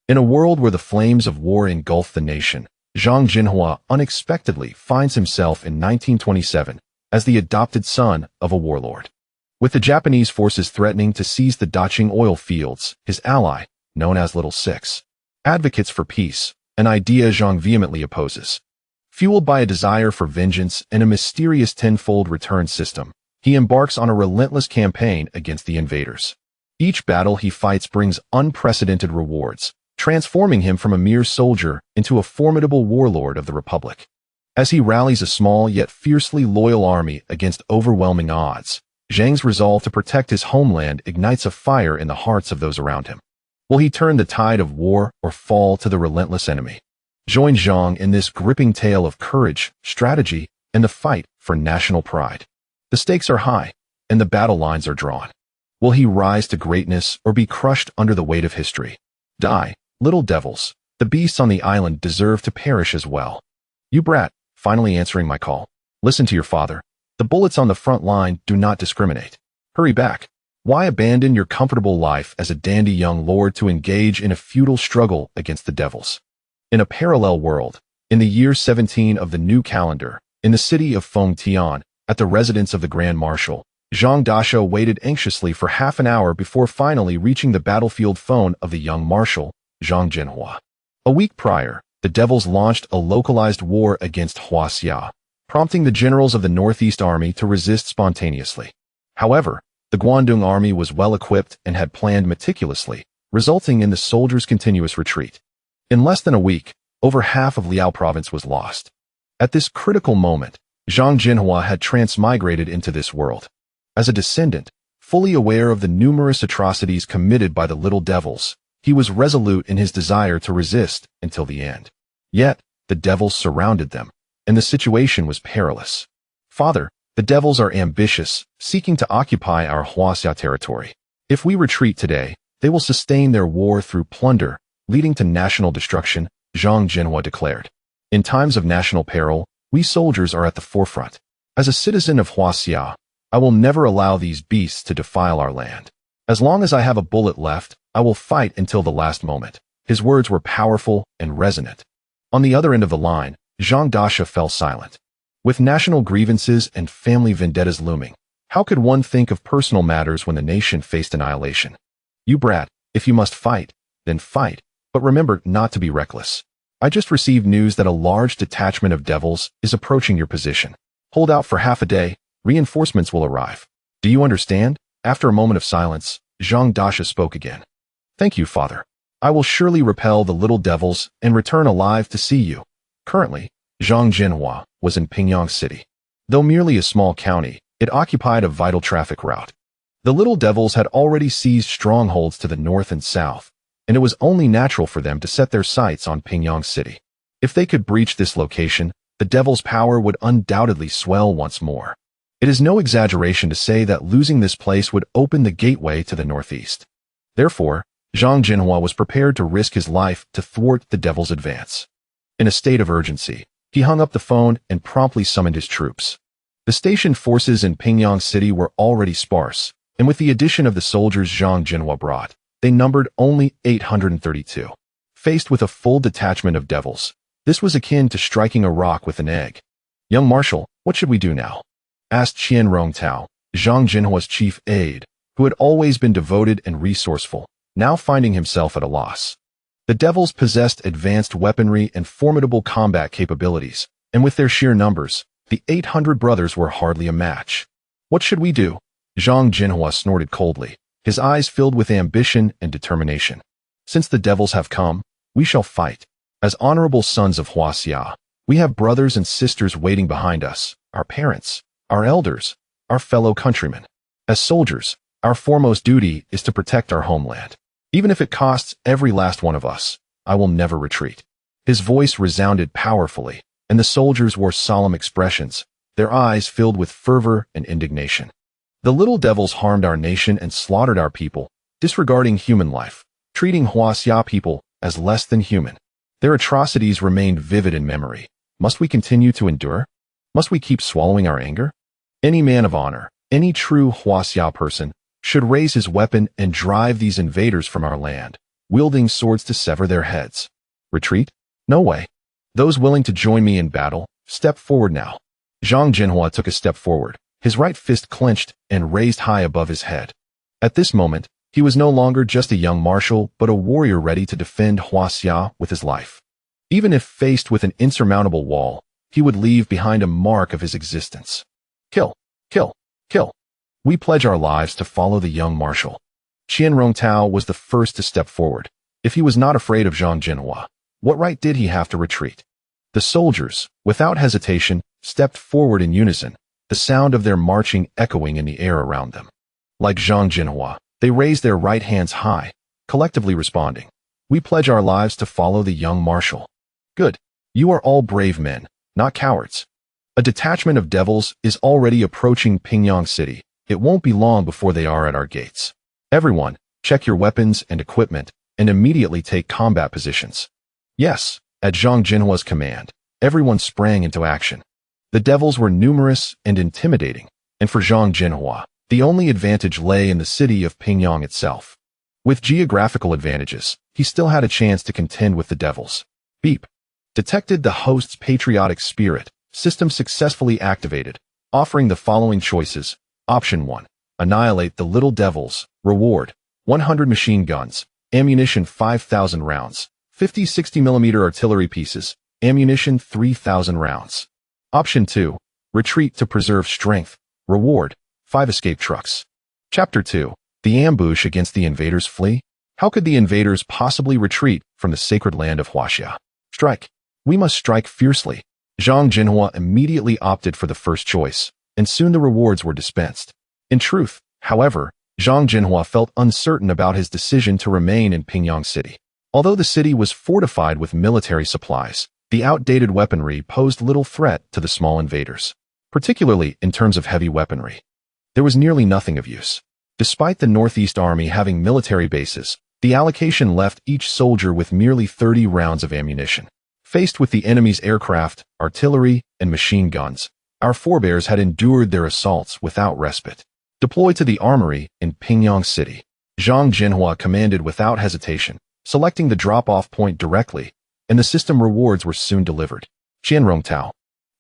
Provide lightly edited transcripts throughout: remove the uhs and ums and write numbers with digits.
In a world where the flames of war engulf the nation, Zhang Zhenhua unexpectedly finds himself in 1927 as the adopted son of a warlord. With the Japanese forces threatening to seize the Daqing oil fields, his ally, known as Little Six, advocates for peace, an idea Zhang vehemently opposes. Fueled by a desire for vengeance and a mysterious tenfold return system, he embarks on a relentless campaign against the invaders. Each battle he fights brings unprecedented rewards, transforming him from a mere soldier into a formidable warlord of the Republic. As he rallies a small yet fiercely loyal army against overwhelming odds, Zhang's resolve to protect his homeland ignites a fire in the hearts of those around him. Will he turn the tide of war or fall to the relentless enemy? Join Zhang in this gripping tale of courage, strategy, and the fight for national pride. The stakes are high, and the battle lines are drawn. Will he rise to greatness or be crushed under the weight of history? Die, little devils. The beasts on the island deserve to perish as well. You brat, finally answering my call. Listen to your father. The bullets on the front line do not discriminate. Hurry back. Why abandon your comfortable life as a dandy young lord to engage in a futile struggle against the devils? In a parallel world, in the year 17 of the new calendar, in the city of Fengtian, at the residence of the Grand Marshal, Zhang Dasha waited anxiously for half an hour before finally reaching the battlefield phone of the young marshal, Zhang Zhenhua. A week prior, the devils launched a localized war against Huaxia, prompting the generals of the Northeast Army to resist spontaneously. However, the Guangdong Army was well-equipped and had planned meticulously, resulting in the soldiers' continuous retreat. In less than a week, over half of Liao province was lost. At this critical moment, Zhang Zhenhua had transmigrated into this world. As a descendant, fully aware of the numerous atrocities committed by the little devils, he was resolute in his desire to resist until the end. Yet, the devils surrounded them, and the situation was perilous. Father, the devils are ambitious, seeking to occupy our Huaxia territory. If we retreat today, they will sustain their war through plunder, leading to national destruction, Zhang Zhenhua declared. In times of national peril, we soldiers are at the forefront. As a citizen of Huaxia, I will never allow these beasts to defile our land. As long as I have a bullet left, I will fight until the last moment. His words were powerful and resonant. On the other end of the line, Zhang Dasha fell silent. With national grievances and family vendettas looming, how could one think of personal matters when the nation faced annihilation? You brat, if you must fight, then fight, but remember not to be reckless. I just received news that a large detachment of devils is approaching your position. Hold out for half a day, reinforcements will arrive. Do you understand? After a moment of silence, Zhang Dasha spoke again. Thank you, father. I will surely repel the little devils and return alive to see you. Currently, Zhang Zhenhua was in Beiyang City. Though merely a small county, it occupied a vital traffic route. The little devils had already seized strongholds to the north and south, and it was only natural for them to set their sights on Beiyang City. If they could breach this location, the devils' power would undoubtedly swell once more. It is no exaggeration to say that losing this place would open the gateway to the northeast. Therefore, Zhang Zhenhua was prepared to risk his life to thwart the devils' advance. In a state of urgency, he hung up the phone and promptly summoned his troops. The stationed forces in Beiyang City were already sparse, and with the addition of the soldiers Zhang Zhenhua brought, they numbered only 832. Faced with a full detachment of devils, this was akin to striking a rock with an egg. Young Marshal, what should we do now? Asked Qian Rongtao, Zhang Zhenhua's chief aide, who had always been devoted and resourceful, now finding himself at a loss. The devils possessed advanced weaponry and formidable combat capabilities, and with their sheer numbers, the 800 brothers were hardly a match. What should we do? Zhang Zhenhua snorted coldly, his eyes filled with ambition and determination. Since the devils have come, we shall fight. As honorable sons of Huaxia, we have brothers and sisters waiting behind us, our parents, our elders, our fellow countrymen. As soldiers, our foremost duty is to protect our homeland. Even if it costs every last one of us, I will never retreat. His voice resounded powerfully, and the soldiers wore solemn expressions, their eyes filled with fervor and indignation. The little devils harmed our nation and slaughtered our people, disregarding human life, treating Huaxia people as less than human. Their atrocities remained vivid in memory. Must we continue to endure? Must we keep swallowing our anger? Any man of honor, any true Huaxia person, should raise his weapon and drive these invaders from our land. wielding swords to sever their heads. Retreat? No way. Those willing to join me in battle, step forward now. Zhang Zhenhua took a step forward, his right fist clenched and raised high above his head. At this moment, he was no longer just a young marshal, but a warrior ready to defend Huaxia with his life. Even if faced with an insurmountable wall, he would leave behind a mark of his existence. Kill, kill, kill. We pledge our lives to follow the young marshal. Qian Rongtao was the first to step forward. If he was not afraid of Zhang Zhenhua, what right did he have to retreat? The soldiers, without hesitation, stepped forward in unison, the sound of their marching echoing in the air around them. Like Zhang Zhenhua, they raised their right hands high, collectively responding, "We pledge our lives to follow the young marshal." Good. You are all brave men, not cowards. A detachment of devils is already approaching Beiyang City. It won't be long before they are at our gates. Everyone, check your weapons and equipment, and immediately take combat positions. Yes, at Zhang Zhenhua's command, everyone sprang into action. The devils were numerous and intimidating, and for Zhang Zhenhua, the only advantage lay in the city of Beiyang itself. With geographical advantages, he still had a chance to contend with the devils. Beep. Detected the host's patriotic spirit. System successfully activated, offering the following choices. Option 1. Annihilate the little devils. Reward: 100 machine guns, ammunition 5,000 rounds, 50 60mm artillery pieces, ammunition 3,000 rounds. Option 2. Retreat to preserve strength. Reward: 5 escape trucks. Chapter 2. The ambush against the invaders flee? How could the invaders possibly retreat from the sacred land of Huaxia? Strike. We must strike fiercely. Zhang Zhenhua immediately opted for the first choice, and soon the rewards were dispensed. In truth, however, Zhang Zhenhua felt uncertain about his decision to remain in Beiyang City. Although the city was fortified with military supplies, the outdated weaponry posed little threat to the small invaders, particularly in terms of heavy weaponry. There was nearly nothing of use. Despite the Northeast Army having military bases, the allocation left each soldier with merely 30 rounds of ammunition. Faced with the enemy's aircraft, artillery, and machine guns, our forebears had endured their assaults without respite. Deployed to the armory in Beiyang City, Zhang Zhenhua commanded without hesitation, selecting the drop-off point directly, and the system rewards were soon delivered. Qian Rongtao.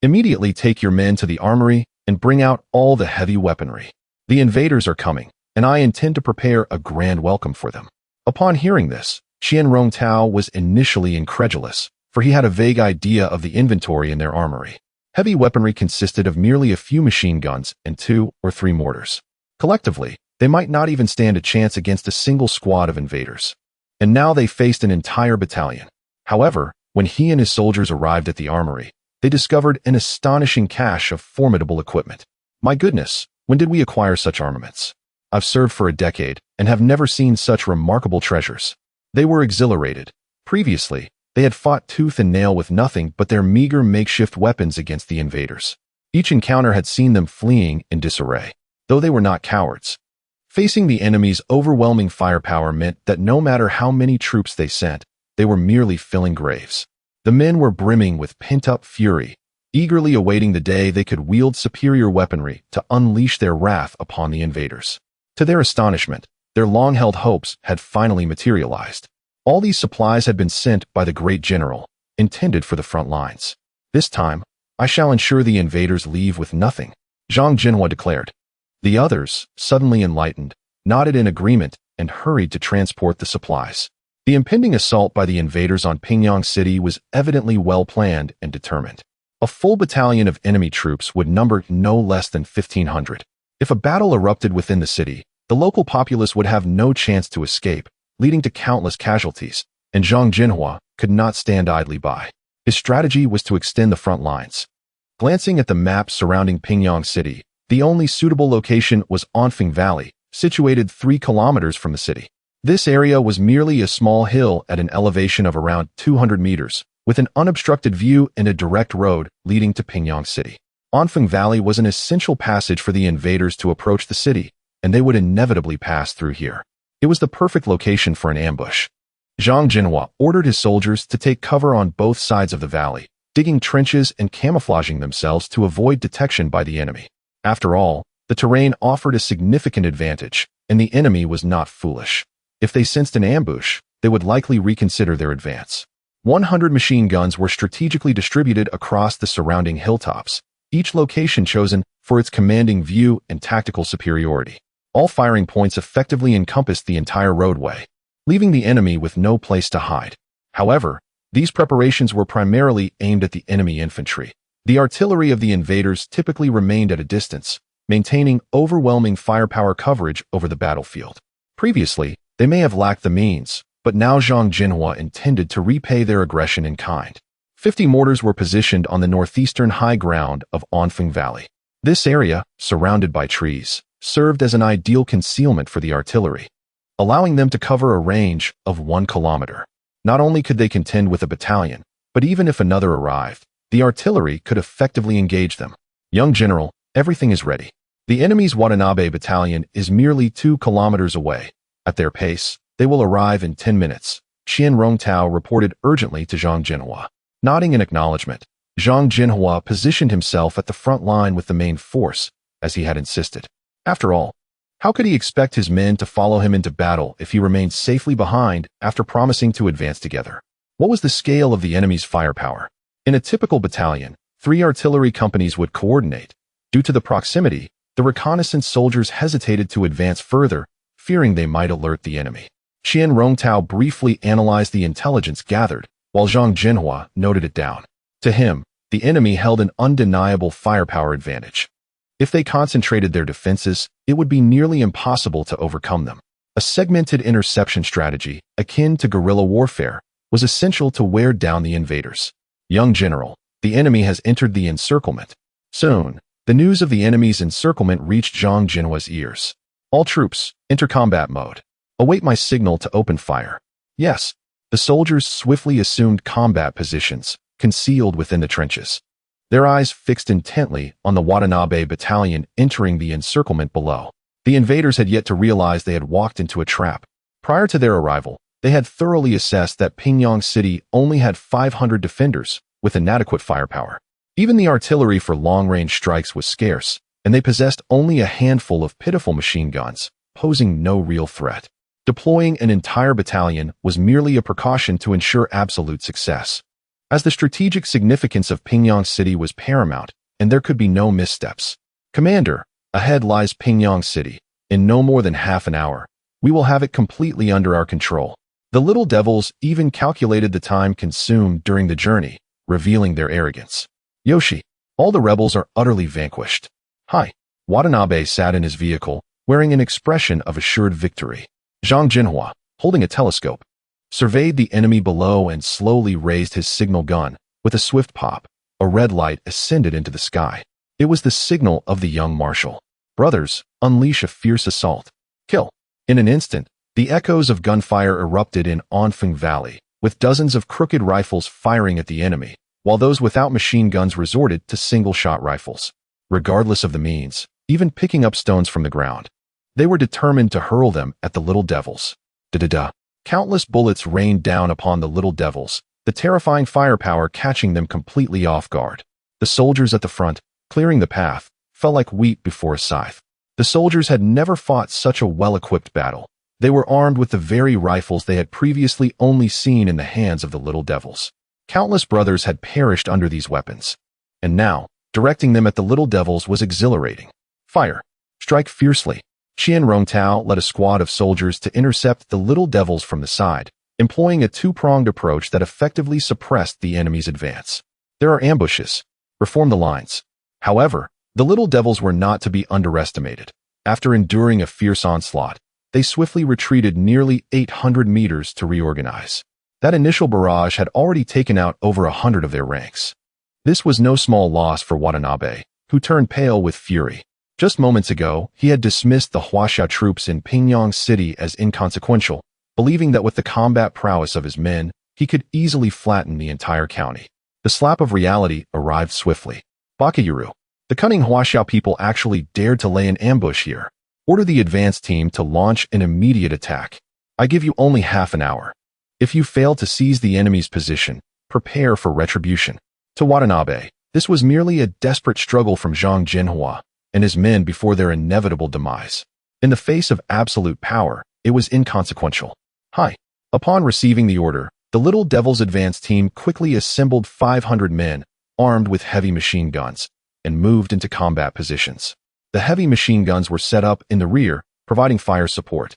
Immediately take your men to the armory and bring out all the heavy weaponry. The invaders are coming, and I intend to prepare a grand welcome for them. Upon hearing this, Qian Rongtao was initially incredulous, for he had a vague idea of the inventory in their armory. Heavy weaponry consisted of merely a few machine guns and 2 or 3 mortars. Collectively, they might not even stand a chance against a single squad of invaders. And now they faced an entire battalion. However, when he and his soldiers arrived at the armory, they discovered an astonishing cache of formidable equipment. My goodness, when did we acquire such armaments? I've served for a decade and have never seen such remarkable treasures. They were exhilarated. Previously, they had fought tooth and nail with nothing but their meager makeshift weapons against the invaders. Each encounter had seen them fleeing in disarray, though they were not cowards. Facing the enemy's overwhelming firepower meant that no matter how many troops they sent, they were merely filling graves. The men were brimming with pent-up fury, eagerly awaiting the day they could wield superior weaponry to unleash their wrath upon the invaders. To their astonishment, their long-held hopes had finally materialized. All these supplies had been sent by the great general, intended for the front lines. This time, I shall ensure the invaders leave with nothing, Zhang Zhenhua declared. The others, suddenly enlightened, nodded in agreement and hurried to transport the supplies. The impending assault by the invaders on Beiyang City was evidently well planned and determined. A full battalion of enemy troops would number no less than 1,500. If a battle erupted within the city, the local populace would have no chance to escape, leading to countless casualties, and Zhang Zhenhua could not stand idly by. His strategy was to extend the front lines. Glancing at the map surrounding Beiyang City, the only suitable location was Anfeng Valley, situated 3 kilometers from the city. This area was merely a small hill at an elevation of around 200 meters, with an unobstructed view and a direct road leading to Beiyang City. Anfeng Valley was an essential passage for the invaders to approach the city, and they would inevitably pass through here. It was the perfect location for an ambush. Zhang Zhenhua ordered his soldiers to take cover on both sides of the valley, digging trenches and camouflaging themselves to avoid detection by the enemy. After all, the terrain offered a significant advantage, and the enemy was not foolish. If they sensed an ambush, they would likely reconsider their advance. 100 machine guns were strategically distributed across the surrounding hilltops, each location chosen for its commanding view and tactical superiority. All firing points effectively encompassed the entire roadway, leaving the enemy with no place to hide. However, these preparations were primarily aimed at the enemy infantry. The artillery of the invaders typically remained at a distance, maintaining overwhelming firepower coverage over the battlefield. Previously, they may have lacked the means, but now Zhang Zhenhua intended to repay their aggression in kind. 50 mortars were positioned on the northeastern high ground of Anfeng Valley. This area, surrounded by trees, served as an ideal concealment for the artillery, allowing them to cover a range of 1 kilometer. Not only could they contend with a battalion, but even if another arrived, the artillery could effectively engage them. Young general, everything is ready. The enemy's Watanabe battalion is merely 2 kilometers away. At their pace, they will arrive in 10 minutes, Qian Rongtao reported urgently to Zhang Zhenhua. Nodding in acknowledgement, Zhang Zhenhua positioned himself at the front line with the main force, as he had insisted. After all, how could he expect his men to follow him into battle if he remained safely behind after promising to advance together? What was the scale of the enemy's firepower? In a typical battalion, 3 artillery companies would coordinate. Due to the proximity, the reconnaissance soldiers hesitated to advance further, fearing they might alert the enemy. Qian Rongtao briefly analyzed the intelligence gathered, while Zhang Zhenhua noted it down. To him, the enemy held an undeniable firepower advantage. If they concentrated their defenses, it would be nearly impossible to overcome them. A segmented interception strategy, akin to guerrilla warfare, was essential to wear down the invaders. Young general, the enemy has entered the encirclement. Soon, the news of the enemy's encirclement reached Zhang Zhenhua's ears. All troops, enter combat mode. Await my signal to open fire. Yes, the soldiers swiftly assumed combat positions, concealed within the trenches. Their eyes fixed intently on the Watanabe battalion entering the encirclement below. The invaders had yet to realize they had walked into a trap. Prior to their arrival, they had thoroughly assessed that Beiyang City only had 500 defenders, with inadequate firepower. Even the artillery for long-range strikes was scarce, and they possessed only a handful of pitiful machine guns, posing no real threat. Deploying an entire battalion was merely a precaution to ensure absolute success, as the strategic significance of Beiyang City was paramount, and there could be no missteps. Commander, ahead lies Beiyang City. In no more than half an hour, we will have it completely under our control. The little devils even calculated the time consumed during the journey, revealing their arrogance. Yoshi, all the rebels are utterly vanquished. Hi. Watanabe sat in his vehicle, wearing an expression of assured victory. Zhang Zhenhua, holding a telescope, surveyed the enemy below and slowly raised his signal gun. With a swift pop, a red light ascended into the sky. It was the signal of the young marshal. Brothers, unleash a fierce assault. Kill. In an instant, the echoes of gunfire erupted in Anfeng Valley, with dozens of crooked rifles firing at the enemy, while those without machine guns resorted to single-shot rifles. Regardless of the means, even picking up stones from the ground, they were determined to hurl them at the little devils. Da-da-da. Countless bullets rained down upon the little devils, the terrifying firepower catching them completely off guard. The soldiers at the front, clearing the path, fell like wheat before a scythe. The soldiers had never fought such a well-equipped battle. They were armed with the very rifles they had previously only seen in the hands of the little devils. Countless brothers had perished under these weapons. And now, directing them at the little devils was exhilarating. Fire. Strike fiercely. Qian Rongtao led a squad of soldiers to intercept the little devils from the side, employing a two-pronged approach that effectively suppressed the enemy's advance. There are ambushes. Reform the lines. However, the little devils were not to be underestimated. After enduring a fierce onslaught, they swiftly retreated nearly 800 meters to reorganize. That initial barrage had already taken out over 100 of their ranks. This was no small loss for Watanabe, who turned pale with fury. Just moments ago, he had dismissed the Huaxia troops in Beiyang City as inconsequential, believing that with the combat prowess of his men, he could easily flatten the entire county. The slap of reality arrived swiftly. Bakayuru, the cunning Huaxia people actually dared to lay an ambush here. Order the advance team to launch an immediate attack. I give you only half an hour. If you fail to seize the enemy's position, prepare for retribution. To Watanabe, this was merely a desperate struggle from Zhang Zhenhua and his men before their inevitable demise. In the face of absolute power, it was inconsequential. Hi. Upon receiving the order, the Little Devils advance team quickly assembled 500 men, armed with heavy machine guns, and moved into combat positions. The heavy machine guns were set up in the rear, providing fire support,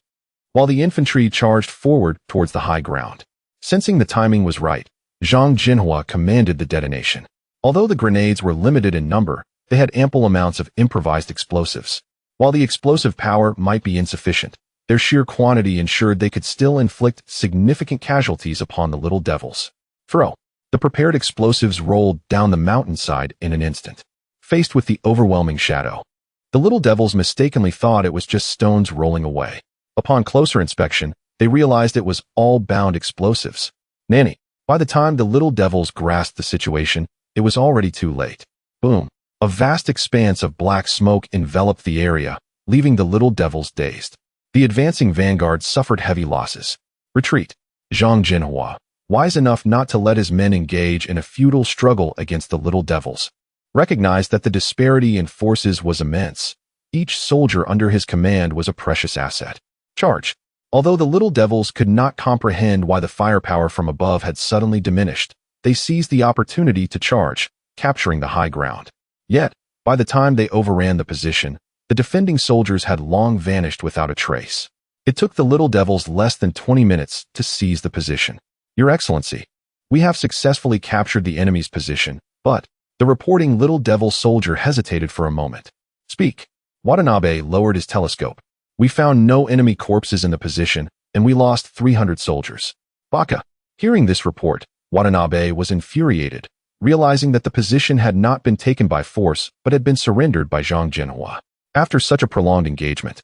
while the infantry charged forward towards the high ground. Sensing the timing was right, Zhang Zhenhua commanded the detonation. Although the grenades were limited in number, they had ample amounts of improvised explosives. While the explosive power might be insufficient, their sheer quantity ensured they could still inflict significant casualties upon the Little Devils. Throw. The prepared explosives rolled down the mountainside in an instant. Faced with the overwhelming shadow, the Little Devils mistakenly thought it was just stones rolling away. Upon closer inspection, they realized it was all bound explosives. Nanny. By the time the Little Devils grasped the situation, it was already too late. Boom. A vast expanse of black smoke enveloped the area, leaving the Little Devils dazed. The advancing vanguard suffered heavy losses. Retreat. Zhang Zhenhua, wise enough not to let his men engage in a futile struggle against the Little Devils, recognized that the disparity in forces was immense. Each soldier under his command was a precious asset. Charge. Although the Little Devils could not comprehend why the firepower from above had suddenly diminished, they seized the opportunity to charge, capturing the high ground. Yet, by the time they overran the position, the defending soldiers had long vanished without a trace. It took the Little Devils less than 20 minutes to seize the position. Your Excellency, we have successfully captured the enemy's position, but the reporting Little Devil soldier hesitated for a moment. Speak. Watanabe lowered his telescope. We found no enemy corpses in the position, and we lost 300 soldiers. Baka. Hearing this report, Watanabe was infuriated, realizing that the position had not been taken by force but had been surrendered by Zhang Zhenhua. After such a prolonged engagement,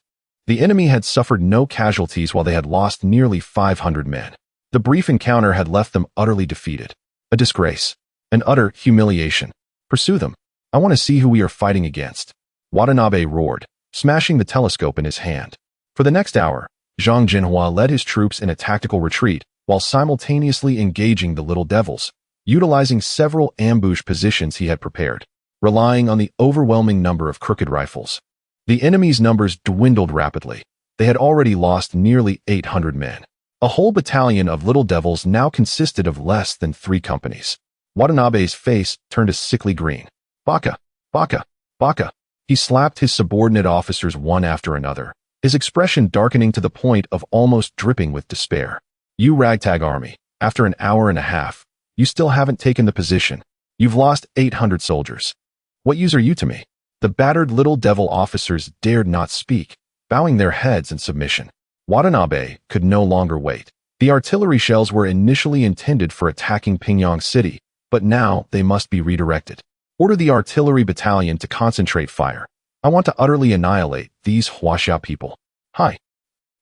the enemy had suffered no casualties while they had lost nearly 500 men. The brief encounter had left them utterly defeated. A disgrace. An utter humiliation. Pursue them. I want to see who we are fighting against. Watanabe roared, smashing the telescope in his hand. For the next hour, Zhang Zhenhua led his troops in a tactical retreat while simultaneously engaging the Little Devils, utilizing several ambush positions he had prepared, relying on the overwhelming number of crooked rifles. The enemy's numbers dwindled rapidly. They had already lost nearly 800 men. A whole battalion of Little Devils now consisted of less than 3 companies. Watanabe's face turned a sickly green. Baka, Baka, Baka. He slapped his subordinate officers one after another, his expression darkening to the point of almost dripping with despair. You ragtag army, after an hour and a half, you still haven't taken the position. You've lost 800 soldiers. What use are you to me? The battered Little Devil officers dared not speak, bowing their heads in submission. Watanabe could no longer wait. The artillery shells were initially intended for attacking Beiyang City, but now they must be redirected. Order the artillery battalion to concentrate fire. I want to utterly annihilate these Huaxia people. Hi.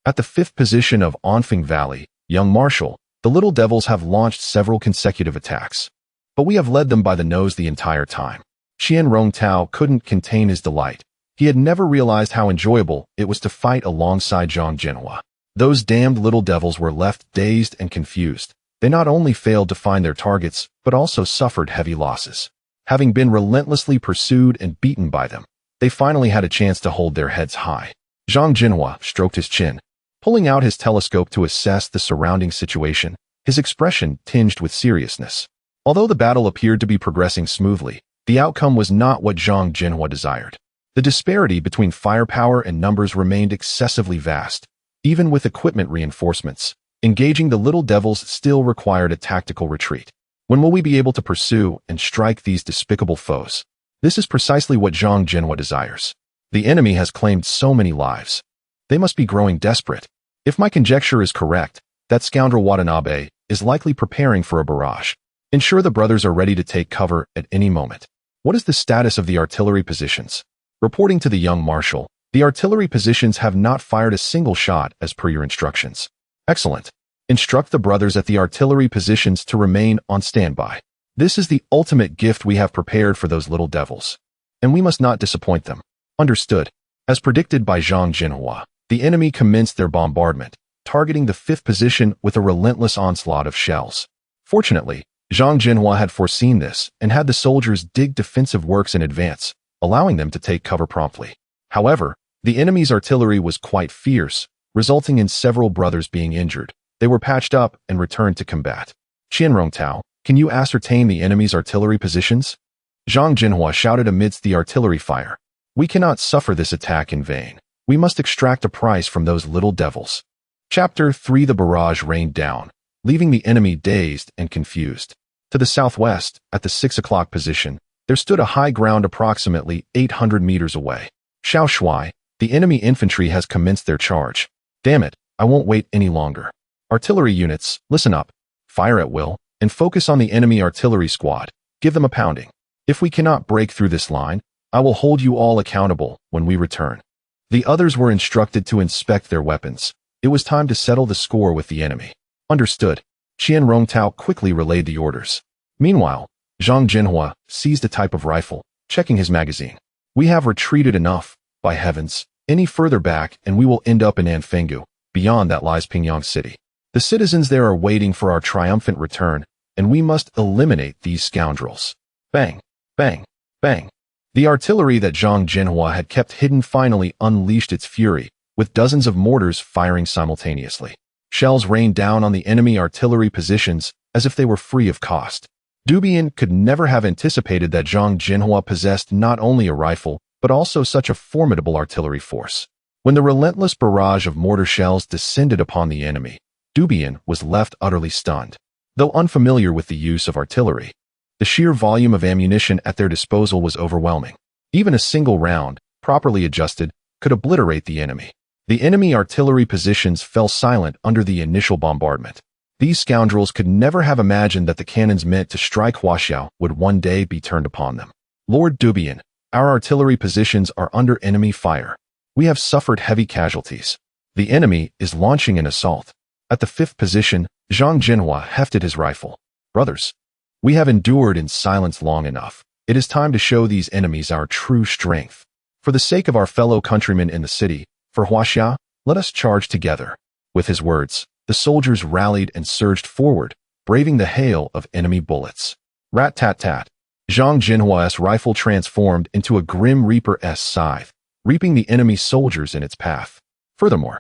At the 5th position of Anfeng Valley, Young Marshal, the Little Devils have launched several consecutive attacks, but we have led them by the nose the entire time. Qian Rongtao couldn't contain his delight. He had never realized how enjoyable it was to fight alongside Zhang Zhenhua. Those damned Little Devils were left dazed and confused. They not only failed to find their targets, but also suffered heavy losses. Having been relentlessly pursued and beaten by them, they finally had a chance to hold their heads high. Zhang Zhenhua stroked his chin, pulling out his telescope to assess the surrounding situation, his expression tinged with seriousness. Although the battle appeared to be progressing smoothly, the outcome was not what Zhang Zhenhua desired. The disparity between firepower and numbers remained excessively vast. Even with equipment reinforcements, engaging the Little Devils still required a tactical retreat. When will we be able to pursue and strike these despicable foes? This is precisely what Zhang Zhenhua desires. The enemy has claimed so many lives. They must be growing desperate. If my conjecture is correct, that scoundrel Watanabe is likely preparing for a barrage. Ensure the brothers are ready to take cover at any moment. What is the status of the artillery positions? Reporting to the young marshal, the artillery positions have not fired a single shot as per your instructions. Excellent. Instruct the brothers at the artillery positions to remain on standby. This is the ultimate gift we have prepared for those Little Devils, and we must not disappoint them. Understood. As predicted by Zhang Zhenhua, the enemy commenced their bombardment, targeting the 5th position with a relentless onslaught of shells. Fortunately, Zhang Zhenhua had foreseen this and had the soldiers dig defensive works in advance, allowing them to take cover promptly. However, the enemy's artillery was quite fierce, resulting in several brothers being injured, They were patched up and returned to combat. Qianrongtao, can you ascertain the enemy's artillery positions? Zhang Zhenhua shouted amidst the artillery fire. We cannot suffer this attack in vain. We must extract a price from those little devils. Chapter 3. The barrage rained down, leaving the enemy dazed and confused. To the southwest, at the 6 o'clock position, there stood a high ground approximately 800 meters away. Xiao Shui, the enemy infantry has commenced their charge. Damn it, I won't wait any longer. Artillery units, listen up. Fire at will, and focus on the enemy artillery squad. Give them a pounding. If we cannot break through this line, I will hold you all accountable when we return. The others were instructed to inspect their weapons. It was time to settle the score with the enemy. Understood. Qianrongtao quickly relayed the orders. Meanwhile, Zhang Zhenhua seized a type of rifle, checking his magazine. We have retreated enough, by heavens. Any further back and we will end up in Anfenggu. Beyond that lies Beiyang city. The citizens there are waiting for our triumphant return, and we must eliminate these scoundrels. Bang, bang, bang. The artillery that Zhang Zhenhua had kept hidden finally unleashed its fury, with dozens of mortars firing simultaneously. Shells rained down on the enemy artillery positions as if they were free of cost. Beiyang could never have anticipated that Zhang Zhenhua possessed not only a rifle, but also such a formidable artillery force. When the relentless barrage of mortar shells descended upon the enemy, Beiyang was left utterly stunned. Though unfamiliar with the use of artillery, the sheer volume of ammunition at their disposal was overwhelming. Even a single round, properly adjusted, could obliterate the enemy. The enemy artillery positions fell silent under the initial bombardment. These scoundrels could never have imagined that the cannons meant to strike Huaxiao would one day be turned upon them. Lord Beiyang, our artillery positions are under enemy fire. We have suffered heavy casualties. The enemy is launching an assault. At the 5th position, Zhang Zhenhua hefted his rifle. Brothers, we have endured in silence long enough. It is time to show these enemies our true strength. For the sake of our fellow countrymen in the city, for Huaxia, let us charge together. With his words, the soldiers rallied and surged forward, braving the hail of enemy bullets. Rat-tat-tat. Zhang Zhenhua's rifle transformed into a Grim Reaper-esque scythe, reaping the enemy soldiers in its path. Furthermore,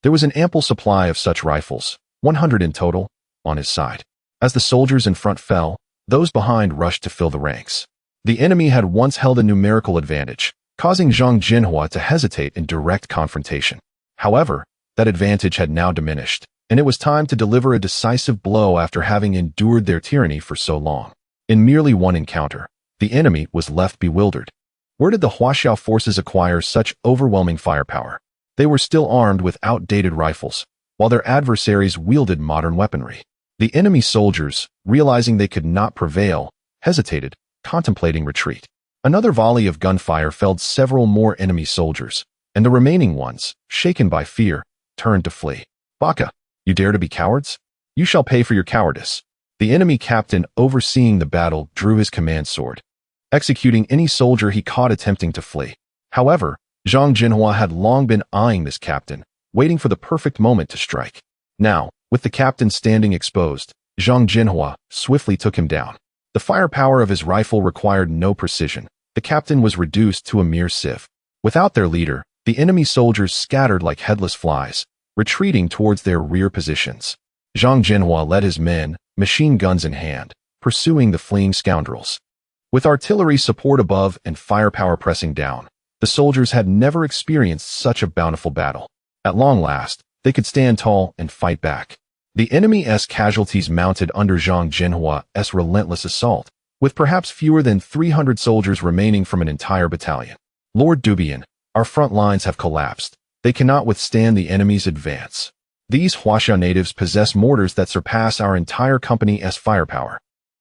there was an ample supply of such rifles, 100 in total, on his side. As the soldiers in front fell, those behind rushed to fill the ranks. The enemy had once held a numerical advantage, causing Zhang Zhenhua to hesitate in direct confrontation. However, that advantage had now diminished, and it was time to deliver a decisive blow after having endured their tyranny for so long. In merely one encounter, the enemy was left bewildered. Where did the Huaxiao forces acquire such overwhelming firepower? They were still armed with outdated rifles, while their adversaries wielded modern weaponry. The enemy soldiers, realizing they could not prevail, hesitated, contemplating retreat. Another volley of gunfire felled several more enemy soldiers, and the remaining ones, shaken by fear, turned to flee. Baka, you dare to be cowards? You shall pay for your cowardice. The enemy captain overseeing the battle drew his command sword, executing any soldier he caught attempting to flee. However, Zhang Zhenhua had long been eyeing this captain, waiting for the perfect moment to strike. Now, with the captain standing exposed, Zhang Zhenhua swiftly took him down. The firepower of his rifle required no precision. The captain was reduced to a mere sieve. Without their leader, the enemy soldiers scattered like headless flies, retreating towards their rear positions. Zhang Zhenhua led his men, machine guns in hand, pursuing the fleeing scoundrels. With artillery support above and firepower pressing down, the soldiers had never experienced such a bountiful battle. At long last, they could stand tall and fight back. The enemy's casualties mounted under Zhang Zhenhua's relentless assault, with perhaps fewer than 300 soldiers remaining from an entire battalion. Lord Beiyang, our front lines have collapsed. They cannot withstand the enemy's advance. These Huaxiao natives possess mortars that surpass our entire company's firepower.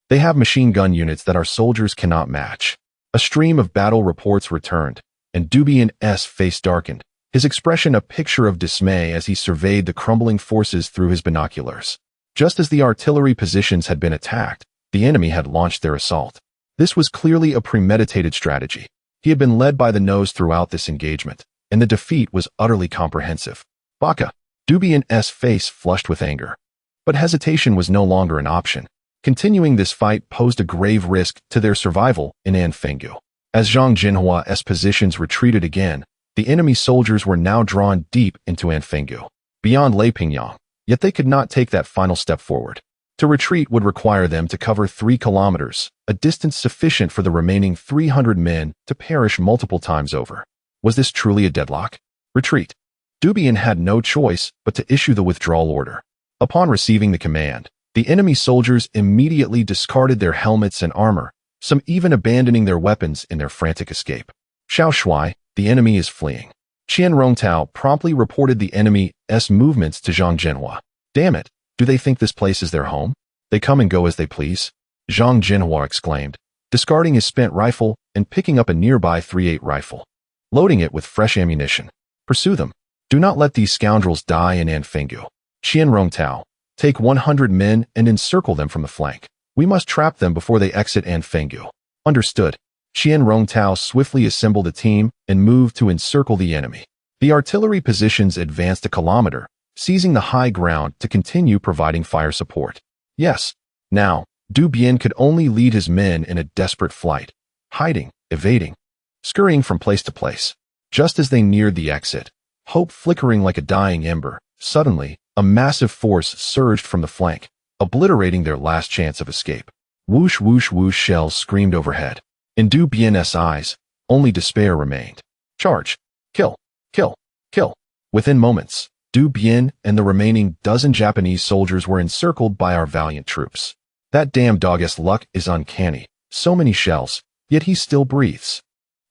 They have machine gun units that our soldiers cannot match. A stream of battle reports returned, and Beiyang's face darkened, his expression a picture of dismay as he surveyed the crumbling forces through his binoculars. Just as the artillery positions had been attacked, the enemy had launched their assault. This was clearly a premeditated strategy. He had been led by the nose throughout this engagement, and the defeat was utterly comprehensive. Baka, Beiyang's face flushed with anger. But hesitation was no longer an option. Continuing this fight posed a grave risk to their survival in Anfenggu. As Zhang Zhenhua's positions retreated again, the enemy soldiers were now drawn deep into Anfenggu. Beyond Beiyang, Yet they could not take that final step forward. To retreat would require them to cover 3 kilometers, a distance sufficient for the remaining 300 men to perish multiple times over. Was this truly a deadlock? Retreat. Du Bian had no choice but to issue the withdrawal order. Upon receiving the command, the enemy soldiers immediately discarded their helmets and armor, some even abandoning their weapons in their frantic escape. Xiao Shui, the enemy is fleeing. Qian Rongtao promptly reported the enemy's movements to Zhang Zhenhua. Damn it, do they think this place is their home? They come and go as they please? Zhang Zhenhua exclaimed, discarding his spent rifle and picking up a nearby 3.8 rifle. Loading it with fresh ammunition. Pursue them. Do not let these scoundrels die in Anfengyu. Qian Rongtao, take 100 men and encircle them from the flank. We must trap them before they exit Anfengyu. Understood. Qian Rongtao swiftly assembled a team and moved to encircle the enemy. The artillery positions advanced a kilometer, seizing the high ground to continue providing fire support. Yes. Now, Du Bian could only lead his men in a desperate flight, hiding, evading, scurrying from place to place. Just as they neared the exit, hope flickering like a dying ember, suddenly, a massive force surged from the flank, obliterating their last chance of escape. Whoosh whoosh whoosh shells screamed overhead. In Du Bian's eyes, only despair remained. Charge! Kill! Kill! Kill! Within moments, Du Bian and the remaining dozen Japanese soldiers were encircled by our valiant troops. That damn dog's luck is uncanny. So many shells, yet he still breathes.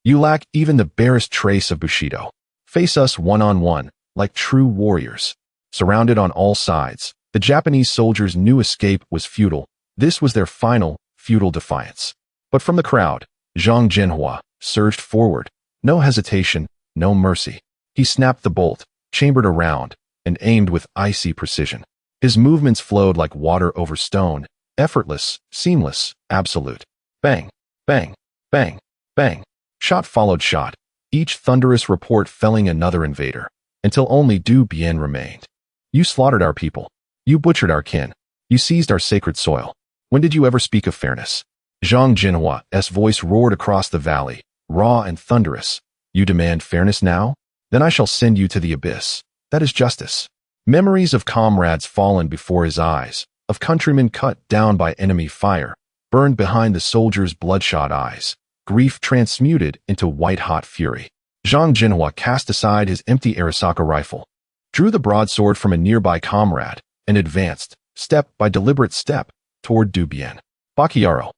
You lack even the barest trace of Bushido. Face us one-on-one, like true warriors. Surrounded on all sides, the Japanese soldiers' new escape was futile. This was their final, futile defiance. But from the crowd, Zhang Zhenhua surged forward. No hesitation, no mercy. He snapped the bolt, chambered a round, and aimed with icy precision. His movements flowed like water over stone, effortless, seamless, absolute. Bang, bang, bang, bang. Shot followed shot, each thunderous report felling another invader, until only Du Bian remained. You slaughtered our people. You butchered our kin. You seized our sacred soil. When did you ever speak of fairness? Zhang Zhenhua's voice roared across the valley, raw and thunderous. You demand fairness now? Then I shall send you to the abyss. That is justice. Memories of comrades fallen before his eyes, of countrymen cut down by enemy fire, burned behind the soldiers' bloodshot eyes. Grief transmuted into white-hot fury. Zhang Zhenhua cast aside his empty Arisaka rifle, drew the broadsword from a nearby comrade, and advanced, step by deliberate step, toward Du Bian. Bakiaro.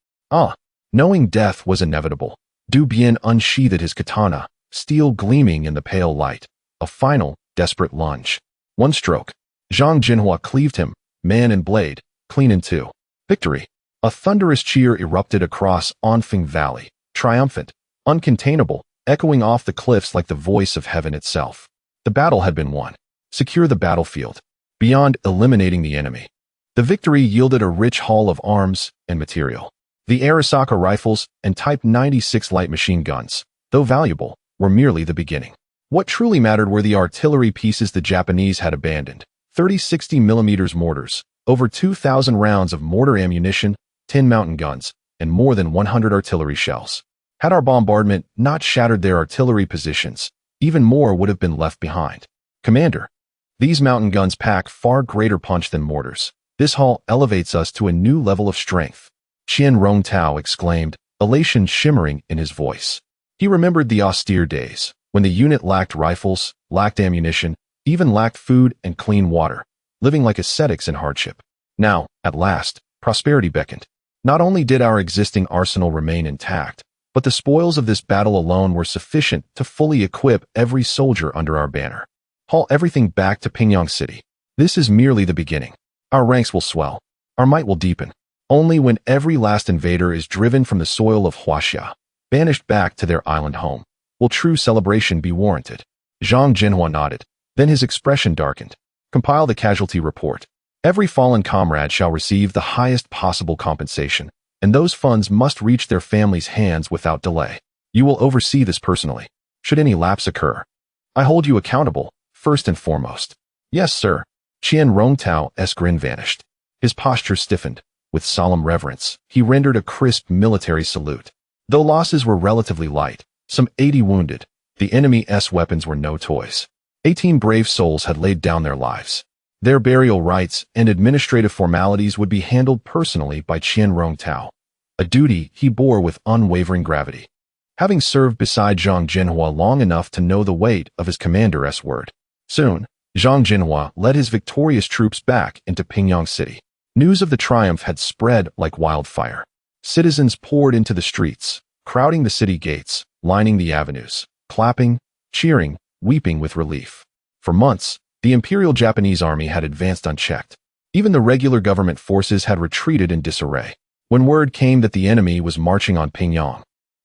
Knowing death was inevitable, Du Bian unsheathed his katana, steel gleaming in the pale light. A final, desperate lunge. One stroke. Zhang Zhenhua cleaved him, man and blade, clean in two. Victory. A thunderous cheer erupted across Anfeng Valley, triumphant, uncontainable, echoing off the cliffs like the voice of heaven itself. The battle had been won. Secure the battlefield. Beyond eliminating the enemy, the victory yielded a rich haul of arms and material. The Arisaka rifles and Type 96 light machine guns, though valuable, were merely the beginning. What truly mattered were the artillery pieces the Japanese had abandoned. 30-60 mm mortars, over 2,000 rounds of mortar ammunition, 10 mountain guns, and more than 100 artillery shells. Had our bombardment not shattered their artillery positions, even more would have been left behind. Commander, these mountain guns pack far greater punch than mortars. This haul elevates us to a new level of strength. Qian Rongtao exclaimed, elation shimmering in his voice. He remembered the austere days, when the unit lacked rifles, lacked ammunition, even lacked food and clean water, living like ascetics in hardship. Now, at last, prosperity beckoned. Not only did our existing arsenal remain intact, but the spoils of this battle alone were sufficient to fully equip every soldier under our banner. Haul everything back to Beiyang City. This is merely the beginning. Our ranks will swell. Our might will deepen. Only when every last invader is driven from the soil of Huaxia, banished back to their island home, will true celebration be warranted. Zhang Zhenhua nodded. Then his expression darkened. Compile the casualty report. Every fallen comrade shall receive the highest possible compensation, and those funds must reach their families' hands without delay. You will oversee this personally. Should any lapse occur, I hold you accountable, first and foremost. Yes, sir. Qian Rongtao's grin vanished. His posture stiffened. With solemn reverence, he rendered a crisp military salute. Though losses were relatively light, some 80 wounded, the enemy's weapons were no toys. 18 brave souls had laid down their lives. Their burial rites and administrative formalities would be handled personally by Qian Rongtao, a duty he bore with unwavering gravity. Having served beside Zhang Zhenhua long enough to know the weight of his commander's word, soon, Zhang Zhenhua led his victorious troops back into Beiyang city. News of the triumph had spread like wildfire. Citizens poured into the streets, crowding the city gates, lining the avenues, clapping, cheering, weeping with relief. For months, the Imperial Japanese Army had advanced unchecked. Even the regular government forces had retreated in disarray. When word came that the enemy was marching on Beiyang,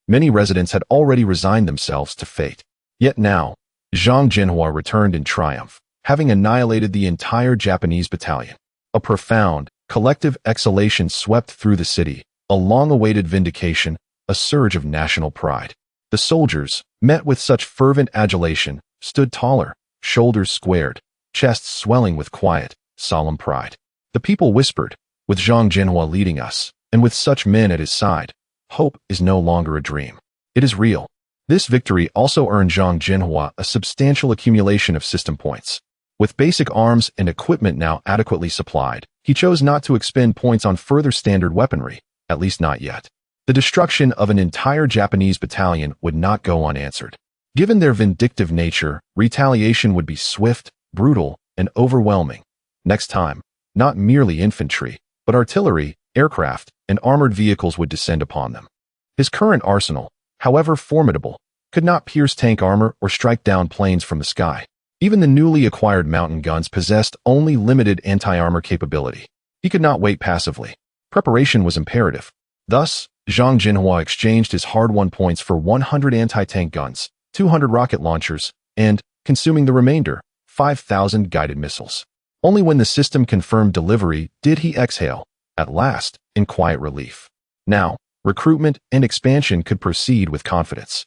many residents had already resigned themselves to fate. Yet now, Zhang Zhenhua returned in triumph, having annihilated the entire Japanese battalion. A profound, collective exhalation swept through the city, a long-awaited vindication, a surge of national pride. The soldiers, met with such fervent adulation, stood taller, shoulders squared, chests swelling with quiet, solemn pride. The people whispered, with Zhang Zhenhua leading us, and with such men at his side, hope is no longer a dream. It is real. This victory also earned Zhang Zhenhua a substantial accumulation of system points. With basic arms and equipment now adequately supplied, he chose not to expend points on further standard weaponry, at least not yet. The destruction of an entire Japanese battalion would not go unanswered. Given their vindictive nature, retaliation would be swift, brutal, and overwhelming. Next time, not merely infantry, but artillery, aircraft, and armored vehicles would descend upon them. His current arsenal, however formidable, could not pierce tank armor or strike down planes from the sky. Even the newly acquired mountain guns possessed only limited anti-armor capability. He could not wait passively. Preparation was imperative. Thus, Zhang Zhenhua exchanged his hard-won points for 100 anti-tank guns, 200 rocket launchers, and, consuming the remainder, 5,000 guided missiles. Only when the system confirmed delivery did he exhale, at last, in quiet relief. Now, recruitment and expansion could proceed with confidence.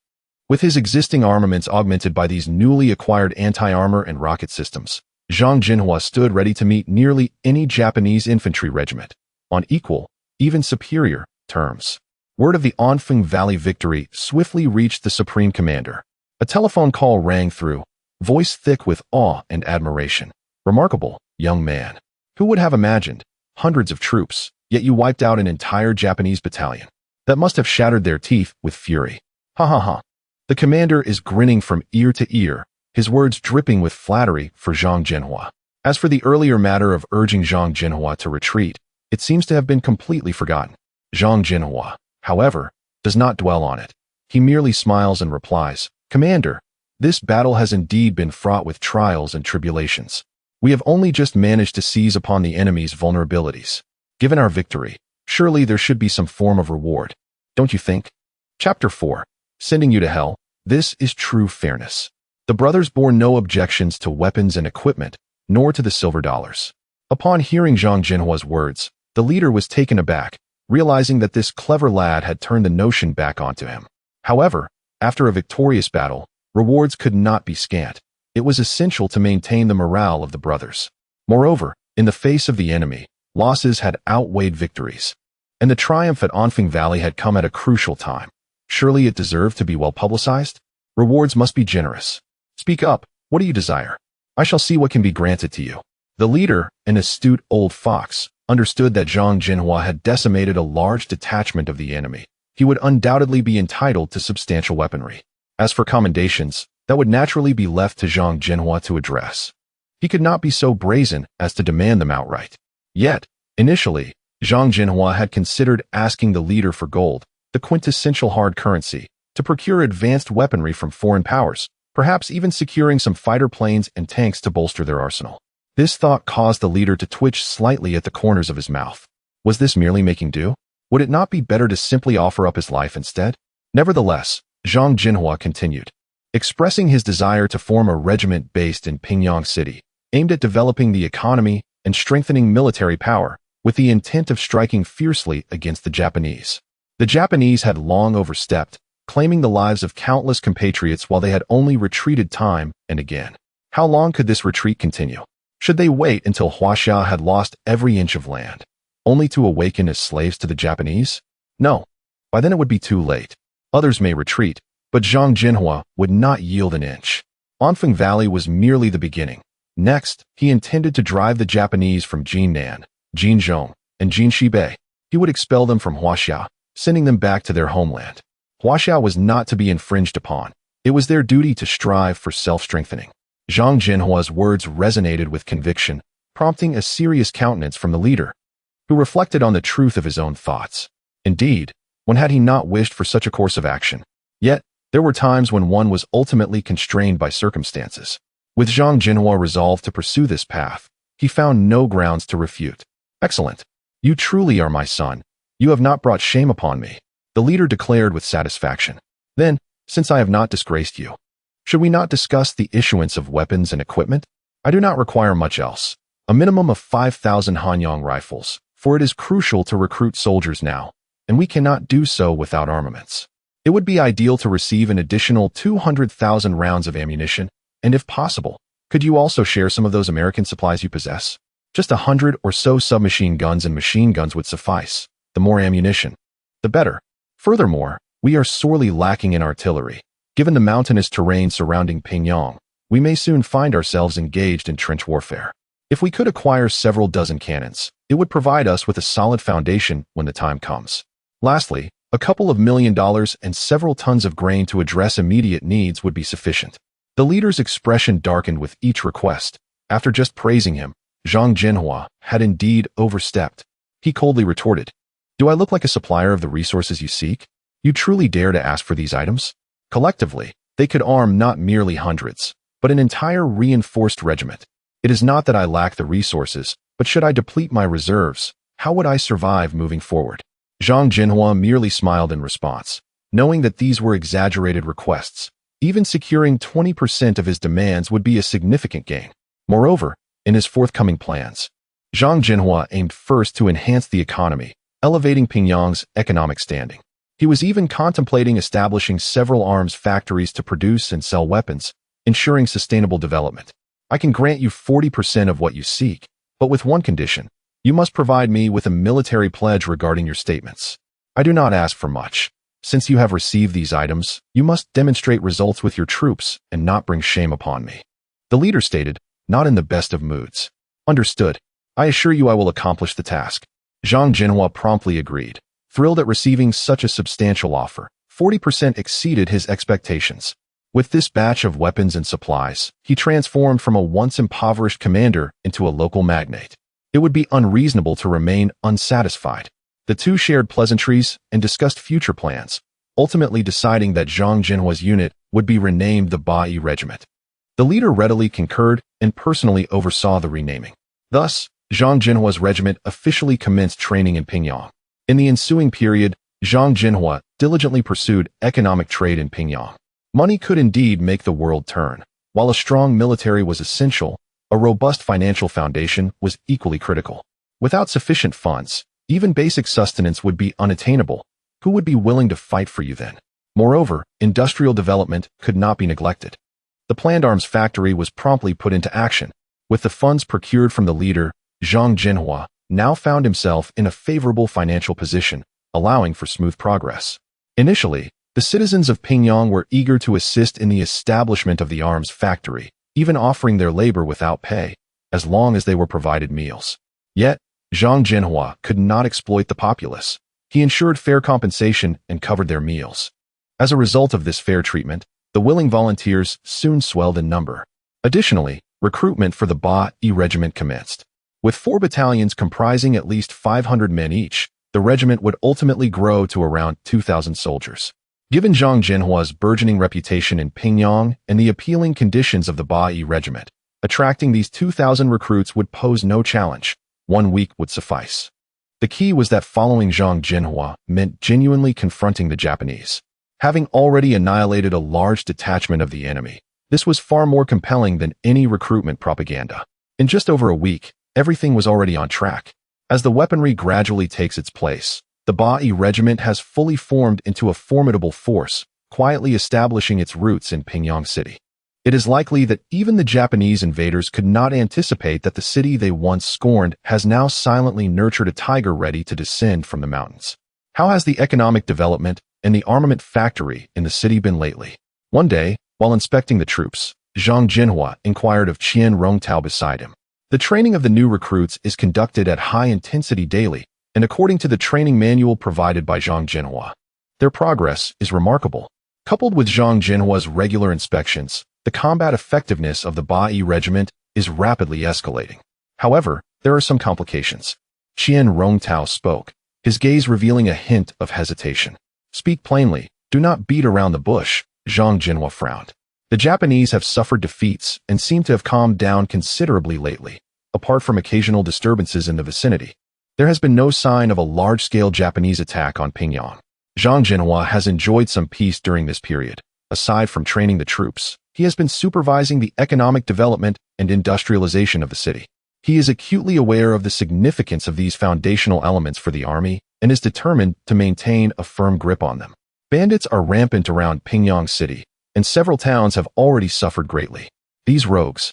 With his existing armaments augmented by these newly acquired anti-armor and rocket systems, Zhang Zhenhua stood ready to meet nearly any Japanese infantry regiment, on equal, even superior, terms. Word of the Anfeng Valley victory swiftly reached the Supreme Commander. A telephone call rang through, voice thick with awe and admiration. Remarkable, young man. Who would have imagined? Hundreds of troops, yet you wiped out an entire Japanese battalion. That must have shattered their teeth with fury. Ha ha ha. The commander is grinning from ear to ear, his words dripping with flattery for Zhang Zhenhua. As for the earlier matter of urging Zhang Zhenhua to retreat, it seems to have been completely forgotten. Zhang Zhenhua, however, does not dwell on it. He merely smiles and replies, "Commander, this battle has indeed been fraught with trials and tribulations. We have only just managed to seize upon the enemy's vulnerabilities. Given our victory, surely there should be some form of reward. Don't you think?" Chapter 4. Sending you to hell. This is true fairness. The brothers bore no objections to weapons and equipment, nor to the silver dollars. Upon hearing Zhang Zhenhua's words, the leader was taken aback, realizing that this clever lad had turned the notion back onto him. However, after a victorious battle, rewards could not be scant. It was essential to maintain the morale of the brothers. Moreover, in the face of the enemy, losses had outweighed victories. And the triumph at Anfeng Valley had come at a crucial time. Surely it deserved to be well publicized? Rewards must be generous. Speak up, what do you desire? I shall see what can be granted to you. The leader, an astute old fox, understood that Zhang Zhenhua had decimated a large detachment of the enemy. He would undoubtedly be entitled to substantial weaponry. As for commendations, that would naturally be left to Zhang Zhenhua to address. He could not be so brazen as to demand them outright. Yet, initially, Zhang Zhenhua had considered asking the leader for gold, the quintessential hard currency, to procure advanced weaponry from foreign powers, perhaps even securing some fighter planes and tanks to bolster their arsenal. This thought caused the leader to twitch slightly at the corners of his mouth. Was this merely making do? Would it not be better to simply offer up his life instead? Nevertheless, Zhang Zhenhua continued, expressing his desire to form a regiment based in Beiyang City, aimed at developing the economy and strengthening military power, with the intent of striking fiercely against the Japanese. The Japanese had long overstepped, claiming the lives of countless compatriots while they had only retreated time and again. How long could this retreat continue? Should they wait until Huaxia had lost every inch of land, only to awaken as slaves to the Japanese? No. By then it would be too late. Others may retreat, but Zhang Zhenhua would not yield an inch. Anfeng Valley was merely the beginning. Next, he intended to drive the Japanese from Jinnan, Jinzhong, and Jinxibei. He would expel them from Huaxia, sending them back to their homeland. Huaxia was not to be infringed upon. It was their duty to strive for self-strengthening. Zhang Zhenhua's words resonated with conviction, prompting a serious countenance from the leader, who reflected on the truth of his own thoughts. Indeed, when had he not wished for such a course of action? Yet, there were times when one was ultimately constrained by circumstances. With Zhang Zhenhua resolved to pursue this path, he found no grounds to refute. "Excellent. You truly are my son. You have not brought shame upon me," the leader declared with satisfaction. "Then, since I have not disgraced you, should we not discuss the issuance of weapons and equipment? I do not require much else. A minimum of 5,000 Hanyang rifles, for it is crucial to recruit soldiers now, and we cannot do so without armaments. It would be ideal to receive an additional 200,000 rounds of ammunition, and if possible, could you also share some of those American supplies you possess? Just 100 or so submachine guns and machine guns would suffice. The more ammunition, the better. Furthermore, we are sorely lacking in artillery. Given the mountainous terrain surrounding Beiyang, we may soon find ourselves engaged in trench warfare. If we could acquire several dozen cannons, it would provide us with a solid foundation when the time comes. Lastly, a couple of $1 million and several tons of grain to address immediate needs would be sufficient." The leader's expression darkened with each request. After just praising him, Zhang Zhenhua had indeed overstepped. He coldly retorted, "Do I look like a supplier of the resources you seek? You truly dare to ask for these items?" Collectively, they could arm not merely hundreds, but an entire reinforced regiment. "It is not that I lack the resources, but should I deplete my reserves, how would I survive moving forward?" Zhang Zhenhua merely smiled in response, knowing that these were exaggerated requests. Even securing 20% of his demands would be a significant gain. Moreover, in his forthcoming plans, Zhang Zhenhua aimed first to enhance the economy, elevating Beiyang's economic standing. He was even contemplating establishing several arms factories to produce and sell weapons, ensuring sustainable development. "I can grant you 40% of what you seek, but with one condition. You must provide me with a military pledge regarding your statements. I do not ask for much. Since you have received these items, you must demonstrate results with your troops and not bring shame upon me," the leader stated, not in the best of moods. "Understood. I assure you I will accomplish the task." Zhang Zhenhua promptly agreed, thrilled at receiving such a substantial offer. 40% exceeded his expectations. With this batch of weapons and supplies, he transformed from a once impoverished commander into a local magnate. It would be unreasonable to remain unsatisfied. The two shared pleasantries and discussed future plans, ultimately deciding that Zhang Zhenhua's unit would be renamed the Beiyang Regiment. The leader readily concurred and personally oversaw the renaming. Thus, Zhang Zhenhua's regiment officially commenced training in Beiyang. In the ensuing period, Zhang Zhenhua diligently pursued economic trade in Beiyang. Money could indeed make the world turn. While a strong military was essential, a robust financial foundation was equally critical. Without sufficient funds, even basic sustenance would be unattainable. Who would be willing to fight for you then? Moreover, industrial development could not be neglected. The planned arms factory was promptly put into action. With the funds procured from the leader, Zhang Zhenhua now found himself in a favorable financial position, allowing for smooth progress. Initially, the citizens of Beiyang were eager to assist in the establishment of the arms factory, even offering their labor without pay, as long as they were provided meals. Yet, Zhang Zhenhua could not exploit the populace. He ensured fair compensation and covered their meals. As a result of this fair treatment, the willing volunteers soon swelled in number. Additionally, recruitment for the Beiyang Regiment commenced. With 4 battalions comprising at least 500 men each, the regiment would ultimately grow to around 2,000 soldiers. Given Zhang Zhenhua's burgeoning reputation in Beiyang and the appealing conditions of the Beiyang Regiment, attracting these 2,000 recruits would pose no challenge. 1 week would suffice. The key was that following Zhang Zhenhua meant genuinely confronting the Japanese. Having already annihilated a large detachment of the enemy, this was far more compelling than any recruitment propaganda. In just over a week, everything was already on track. As the weaponry gradually takes its place, the Beiyang Regiment has fully formed into a formidable force, quietly establishing its roots in Beiyang City. It is likely that even the Japanese invaders could not anticipate that the city they once scorned has now silently nurtured a tiger ready to descend from the mountains. How has the economic development and the armament factory in the city been lately? One day, while inspecting the troops, Zhang Zhenhua inquired of Qian Rongtao beside him. The training of the new recruits is conducted at high intensity daily, and according to the training manual provided by Zhang Zhenhua. Their progress is remarkable. Coupled with Zhang Zhenhua's regular inspections, the combat effectiveness of the Beiyang regiment is rapidly escalating. However, there are some complications. Qian Rongtao spoke, his gaze revealing a hint of hesitation. Speak plainly, do not beat around the bush, Zhang Zhenhua frowned. The Japanese have suffered defeats and seem to have calmed down considerably lately, apart from occasional disturbances in the vicinity. There has been no sign of a large-scale Japanese attack on Beiyang. Zhang Zhenhua has enjoyed some peace during this period. Aside from training the troops, he has been supervising the economic development and industrialization of the city. He is acutely aware of the significance of these foundational elements for the army and is determined to maintain a firm grip on them. Bandits are rampant around Beiyang City, and several towns have already suffered greatly. These rogues,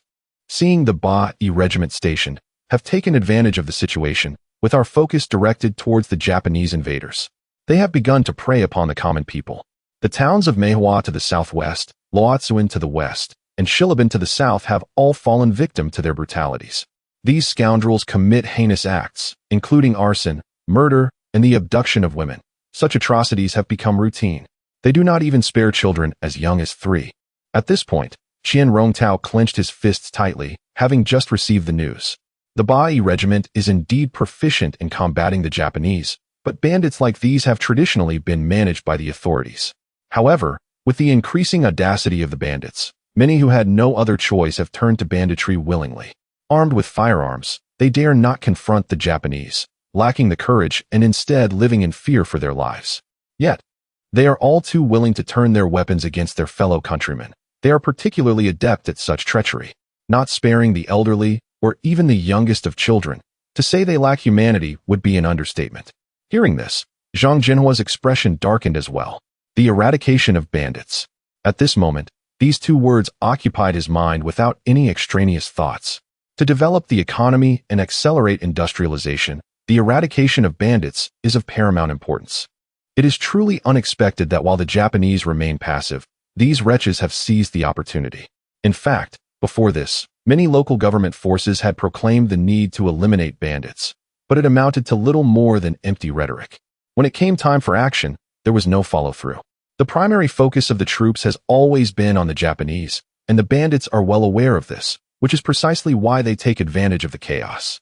seeing the Beiyang regiment stationed, have taken advantage of the situation, with our focus directed towards the Japanese invaders. They have begun to prey upon the common people. The towns of Meihua to the southwest, Luozuan to the west, and Shilabin to the south have all fallen victim to their brutalities. These scoundrels commit heinous acts, including arson, murder, and the abduction of women. Such atrocities have become routine. They do not even spare children as young as 3. At this point, Qian Rongtao clenched his fists tightly, having just received the news. The Beiyang regiment is indeed proficient in combating the Japanese, but bandits like these have traditionally been managed by the authorities. However, with the increasing audacity of the bandits, many who had no other choice have turned to banditry willingly. Armed with firearms, they dare not confront the Japanese, lacking the courage and instead living in fear for their lives. Yet, they are all too willing to turn their weapons against their fellow countrymen. They are particularly adept at such treachery, not sparing the elderly or even the youngest of children. To say they lack humanity would be an understatement. Hearing this, Zhang Zhenhua's expression darkened as well. The eradication of bandits. At this moment, these 2 words occupied his mind without any extraneous thoughts. To develop the economy and accelerate industrialization, the eradication of bandits is of paramount importance. It is truly unexpected that while the Japanese remain passive, these wretches have seized the opportunity. In fact, before this, many local government forces had proclaimed the need to eliminate bandits, but it amounted to little more than empty rhetoric. When it came time for action, there was no follow-through. The primary focus of the troops has always been on the Japanese, and the bandits are well aware of this, which is precisely why they take advantage of the chaos.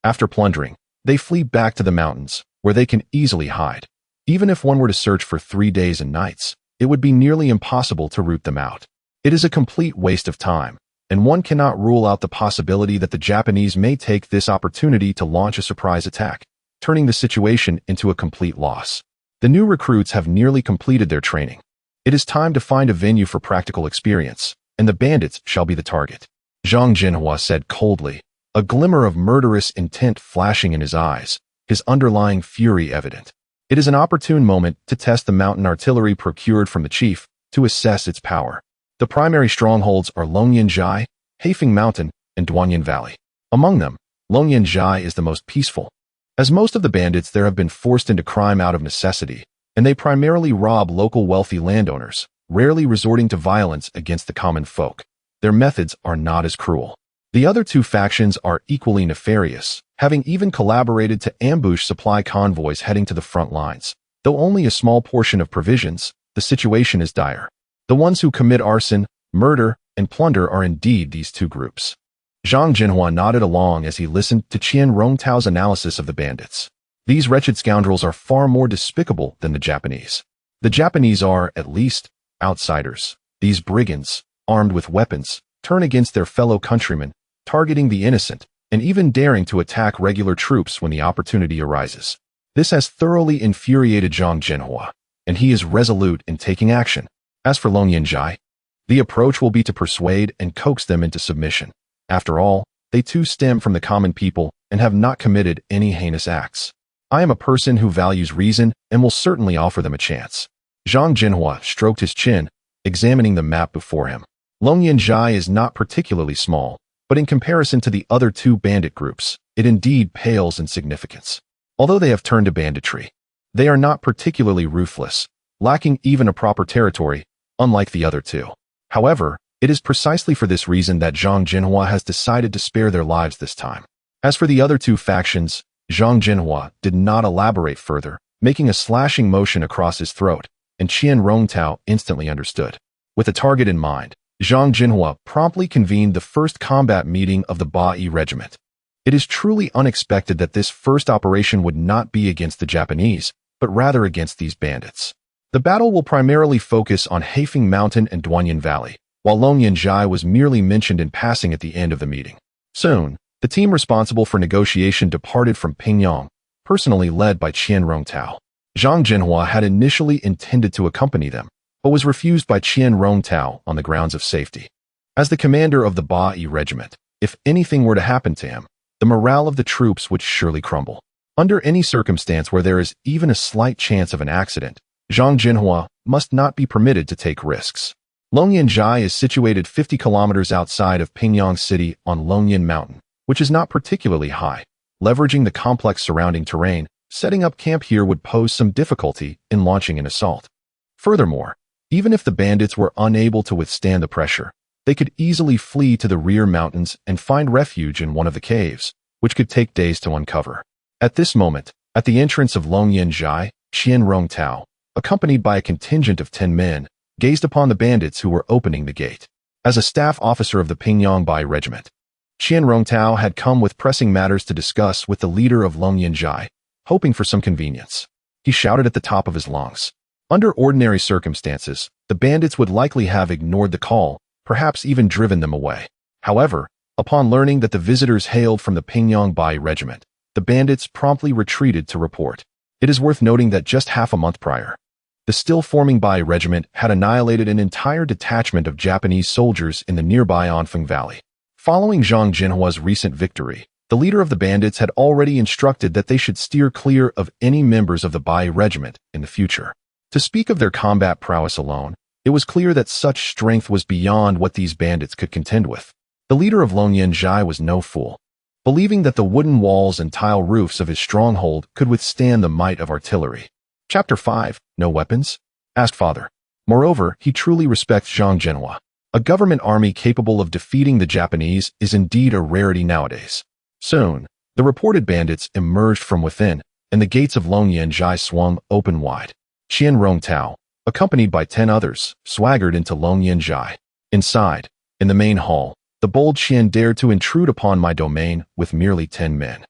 After plundering, they flee back to the mountains, where they can easily hide. Even if one were to search for 3 days and nights, it would be nearly impossible to root them out. It is a complete waste of time, and one cannot rule out the possibility that the Japanese may take this opportunity to launch a surprise attack, turning the situation into a complete loss. The new recruits have nearly completed their training. It is time to find a venue for practical experience, and the bandits shall be the target. Zhang Zhenhua said coldly, a glimmer of murderous intent flashing in his eyes, his underlying fury evident. It is an opportune moment to test the mountain artillery procured from the chief, to assess its power. The primary strongholds are Longyanjai, Haifeng Mountain, and Duanyan Valley. Among them, Longyanjai is the most peaceful. As most of the bandits there have been forced into crime out of necessity, and they primarily rob local wealthy landowners, rarely resorting to violence against the common folk. Their methods are not as cruel. The other 2 factions are equally nefarious, having even collaborated to ambush supply convoys heading to the front lines. Though only a small portion of provisions, the situation is dire. The ones who commit arson, murder, and plunder are indeed these 2 groups. Zhang Zhenhua nodded along as he listened to Qian Rongtao's analysis of the bandits. These wretched scoundrels are far more despicable than the Japanese. The Japanese are, at least, outsiders. These brigands, armed with weapons, turn against their fellow countrymen, targeting the innocent, and even daring to attack regular troops when the opportunity arises. This has thoroughly infuriated Zhang Zhenhua, and he is resolute in taking action. As for Longyanjai, the approach will be to persuade and coax them into submission. After all, they too stem from the common people and have not committed any heinous acts. I am a person who values reason and will certainly offer them a chance. Zhang Zhenhua stroked his chin, examining the map before him. Longyanjai is not particularly small, but in comparison to the other 2 bandit groups, it indeed pales in significance. Although they have turned to banditry, they are not particularly ruthless, lacking even a proper territory, unlike the other 2. However, It is precisely for this reason that Zhang Zhenhua has decided to spare their lives this time. As for the other two factions, Zhang Zhenhua did not elaborate further, making a slashing motion across his throat, and Qian Rongtao instantly understood. With a target in mind, Zhang Zhenhua promptly convened the first combat meeting of the Beiyang regiment. It is truly unexpected that this first operation would not be against the Japanese, but rather against these bandits. The battle will primarily focus on Haifeng Mountain and Duanyan Valley, while Longyanzhai was merely mentioned in passing at the end of the meeting. Soon, the team responsible for negotiation departed from Beiyang, personally led by Qian Rongtao. Zhang Zhenhua had initially intended to accompany them, but was refused by Qian Rongtao on the grounds of safety. As the commander of the Beiyang regiment, if anything were to happen to him, the morale of the troops would surely crumble. Under any circumstance where there is even a slight chance of an accident, Zhang Zhenhua must not be permitted to take risks. Longyanzhai is situated 50 kilometers outside of Beiyang City on Longyan Mountain, which is not particularly high. Leveraging the complex surrounding terrain, setting up camp here would pose some difficulty in launching an assault. Furthermore, even if the bandits were unable to withstand the pressure, they could easily flee to the rear mountains and find refuge in one of the caves, which could take days to uncover. At this moment, at the entrance of Longyanzhai, Qian Rongtao, accompanied by a contingent of 10 men, gazed upon the bandits who were opening the gate. As a staff officer of the Beiyang regiment, Qian Rongtao had come with pressing matters to discuss with the leader of Longyanzhai, hoping for some convenience. He shouted at the top of his lungs. Under ordinary circumstances, the bandits would likely have ignored the call, perhaps even driven them away. However, upon learning that the visitors hailed from the Beiyang regiment, the bandits promptly retreated to report. It is worth noting that just half a month prior, the still-forming Bai regiment had annihilated an entire detachment of Japanese soldiers in the nearby Anfeng Valley. Following Zhang Zhenhua's recent victory, the leader of the bandits had already instructed that they should steer clear of any members of the Bai regiment in the future. To speak of their combat prowess alone, it was clear that such strength was beyond what these bandits could contend with. The leader of Longyanzhai was no fool. Believing that the wooden walls and tile roofs of his stronghold could withstand the might of artillery. Chapter 5. No weapons? Asked Father. Moreover, he truly respects Zhang Zhenhua. A government army capable of defeating the Japanese is indeed a rarity nowadays. Soon, the reported bandits emerged from within, and the gates of Longyanzhai swung open wide. Qian Rongtao, accompanied by 10 others, swaggered into Longyanzhai. Inside, in the main hall, the bold Qian dared to intrude upon my domain with merely 10 men.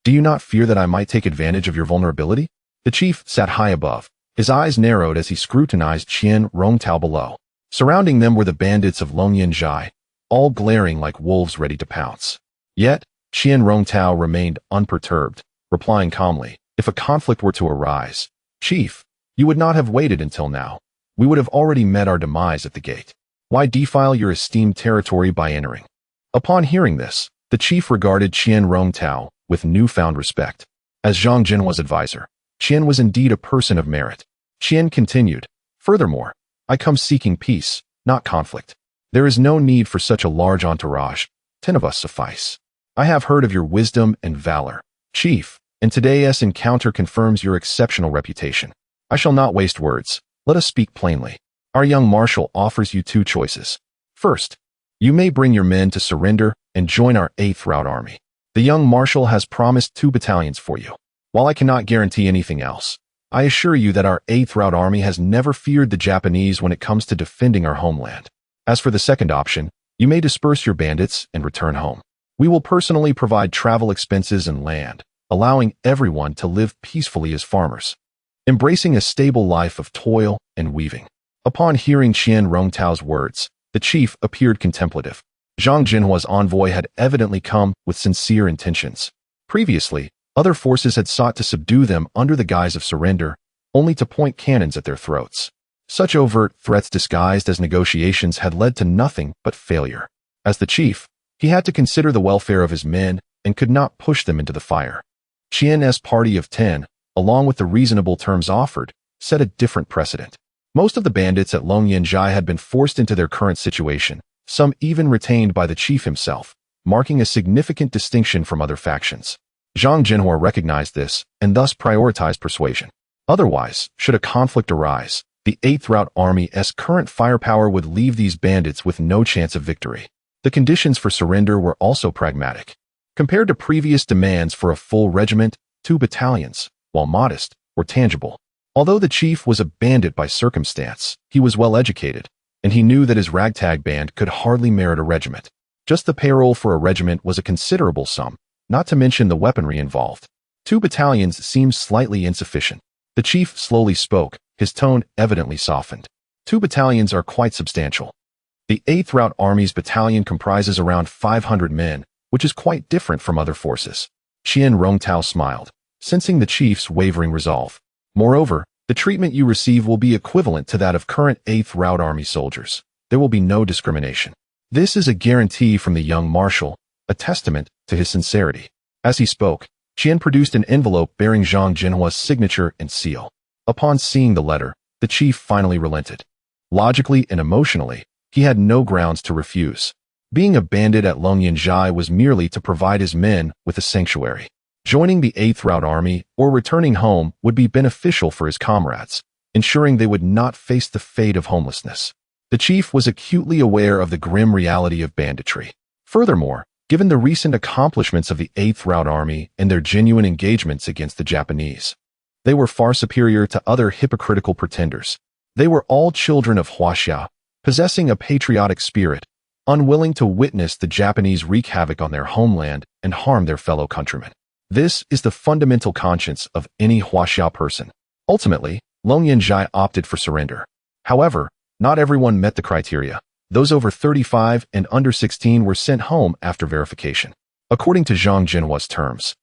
Do you not fear that I might take advantage of your vulnerability? The chief sat high above. His eyes narrowed as he scrutinized Qian Rongtao below. Surrounding them were the bandits of Longyanzhai, all glaring like wolves ready to pounce. Yet, Qian Rongtao remained unperturbed, replying calmly, "If a conflict were to arise, Chief, you would not have waited until now. We would have already met our demise at the gate. Why defile your esteemed territory by entering?" Upon hearing this, the chief regarded Qian Rongtao with newfound respect. As Zhang Zhenhua's advisor, Qian was indeed a person of merit. Qian continued, "Furthermore, I come seeking peace, not conflict. There is no need for such a large entourage. 10 of us suffice. I have heard of your wisdom and valor, Chief, and today's encounter confirms your exceptional reputation. I shall not waste words. Let us speak plainly. Our young marshal offers you 2 choices. First, you may bring your men to surrender and join our 8th Route Army. The young marshal has promised 2 battalions for you. While I cannot guarantee anything else, I assure you that our 8th Route Army has never feared the Japanese when it comes to defending our homeland. As for the second option, you may disperse your bandits and return home. We will personally provide travel expenses and land, allowing everyone to live peacefully as farmers, embracing a stable life of toil and weaving." Upon hearing Qian Rongtao's words, the chief appeared contemplative. Zhang Zhenhua's envoy had evidently come with sincere intentions. Previously, other forces had sought to subdue them under the guise of surrender, only to point cannons at their throats. Such overt threats disguised as negotiations had led to nothing but failure. As the chief, he had to consider the welfare of his men and could not push them into the fire. Qian's party of 10, along with the reasonable terms offered, set a different precedent. Most of the bandits at Longyanzhai had been forced into their current situation, some even retained by the chief himself, marking a significant distinction from other factions. Zhang Zhenhua recognized this and thus prioritized persuasion. Otherwise, should a conflict arise, The 8th Route Army's current firepower would leave these bandits with no chance of victory. The conditions for surrender were also pragmatic. Compared to previous demands for a full regiment, 2 battalions, while modest, were tangible. Although the chief was a bandit by circumstance, he was well educated, and he knew that his ragtag band could hardly merit a regiment. Just the payroll for a regiment was a considerable sum, not to mention the weaponry involved. 2 battalions seemed slightly insufficient. The chief slowly spoke, his tone evidently softened. 2 battalions are quite substantial. The 8th Route Army's battalion comprises around 500 men, which is quite different from other forces. Qian Rongtao smiled, sensing the chief's wavering resolve. Moreover, the treatment you receive will be equivalent to that of current 8th Route Army soldiers. There will be no discrimination. This is a guarantee from the young marshal, a testament to his sincerity. As he spoke, Qian produced an envelope bearing Zhang Zhenhua's signature and seal. Upon seeing the letter, the chief finally relented. Logically and emotionally, he had no grounds to refuse. Being a bandit at Longyanzhai was merely to provide his men with a sanctuary. Joining the 8th Route Army or returning home would be beneficial for his comrades, ensuring they would not face the fate of homelessness. The chief was acutely aware of the grim reality of banditry. Furthermore, given the recent accomplishments of the 8th Route Army and their genuine engagements against the Japanese, they were far superior to other hypocritical pretenders. They were all children of Huaxia, possessing a patriotic spirit, unwilling to witness the Japanese wreak havoc on their homeland and harm their fellow countrymen. This is the fundamental conscience of any Huaxia person. Ultimately, Longyanzhai opted for surrender. However, not everyone met the criteria. Those over 35 and under 16 were sent home after verification. According to Zhang Zhenhua's terms,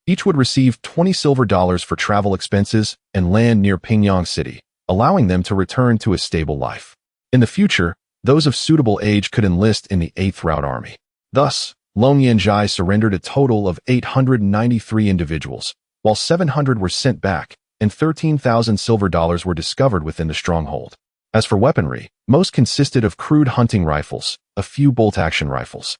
each would receive $20 silver for travel expenses and land near Beiyang City, allowing them to return to a stable life. In the future, those of suitable age could enlist in the 8th Route Army. Thus, Longyanzhai surrendered a total of 893 individuals, while 700 were sent back, and 13,000 silver were discovered within the stronghold. As for weaponry, most consisted of crude hunting rifles, a few bolt-action rifles,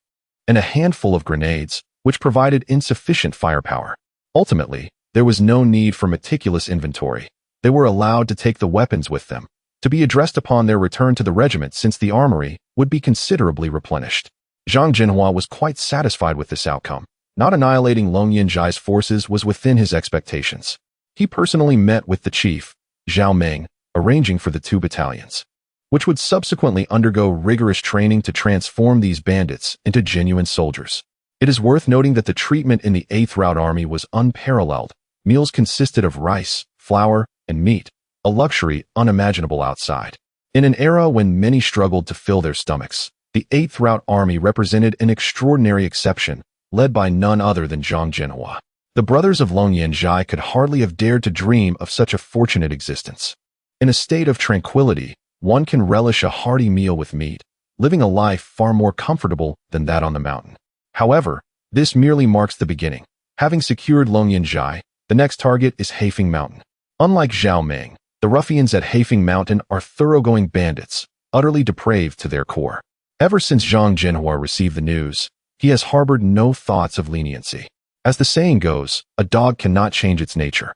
and a handful of grenades, which provided insufficient firepower. Ultimately, there was no need for meticulous inventory. They were allowed to take the weapons with them, to be addressed upon their return to the regiment since the armory would be considerably replenished. Zhang Zhenhua was quite satisfied with this outcome. Not annihilating Longyanzhai's forces was within his expectations. He personally met with the chief, Zhao Meng, arranging for the 2 battalions, which would subsequently undergo rigorous training to transform these bandits into genuine soldiers. It is worth noting that the treatment in the 8th Route Army was unparalleled. Meals consisted of rice, flour, and meat, a luxury unimaginable outside. In an era when many struggled to fill their stomachs, the 8th Route Army represented an extraordinary exception, led by none other than Zhang Zhenhua. The brothers of Longyanzhai could hardly have dared to dream of such a fortunate existence. In a state of tranquility, one can relish a hearty meal with meat, living a life far more comfortable than that on the mountain. However, this merely marks the beginning. Having secured Longyanzhai, the next target is Heifeng Mountain. Unlike Zhao Meng, the ruffians at Heifeng Mountain are thoroughgoing bandits, utterly depraved to their core. Ever since Zhang Zhenhua received the news, he has harbored no thoughts of leniency. As the saying goes, a dog cannot change its nature.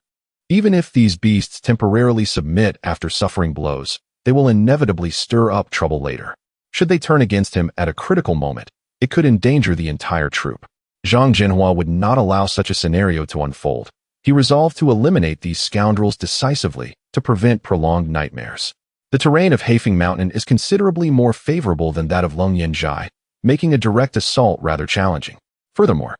Even if these beasts temporarily submit after suffering blows, they will inevitably stir up trouble later. Should they turn against him at a critical moment, it could endanger the entire troop. Zhang Zhenhua would not allow such a scenario to unfold. He resolved to eliminate these scoundrels decisively to prevent prolonged nightmares. The terrain of Heifeng Mountain is considerably more favorable than that of Longyanzhai, making a direct assault rather challenging. Furthermore,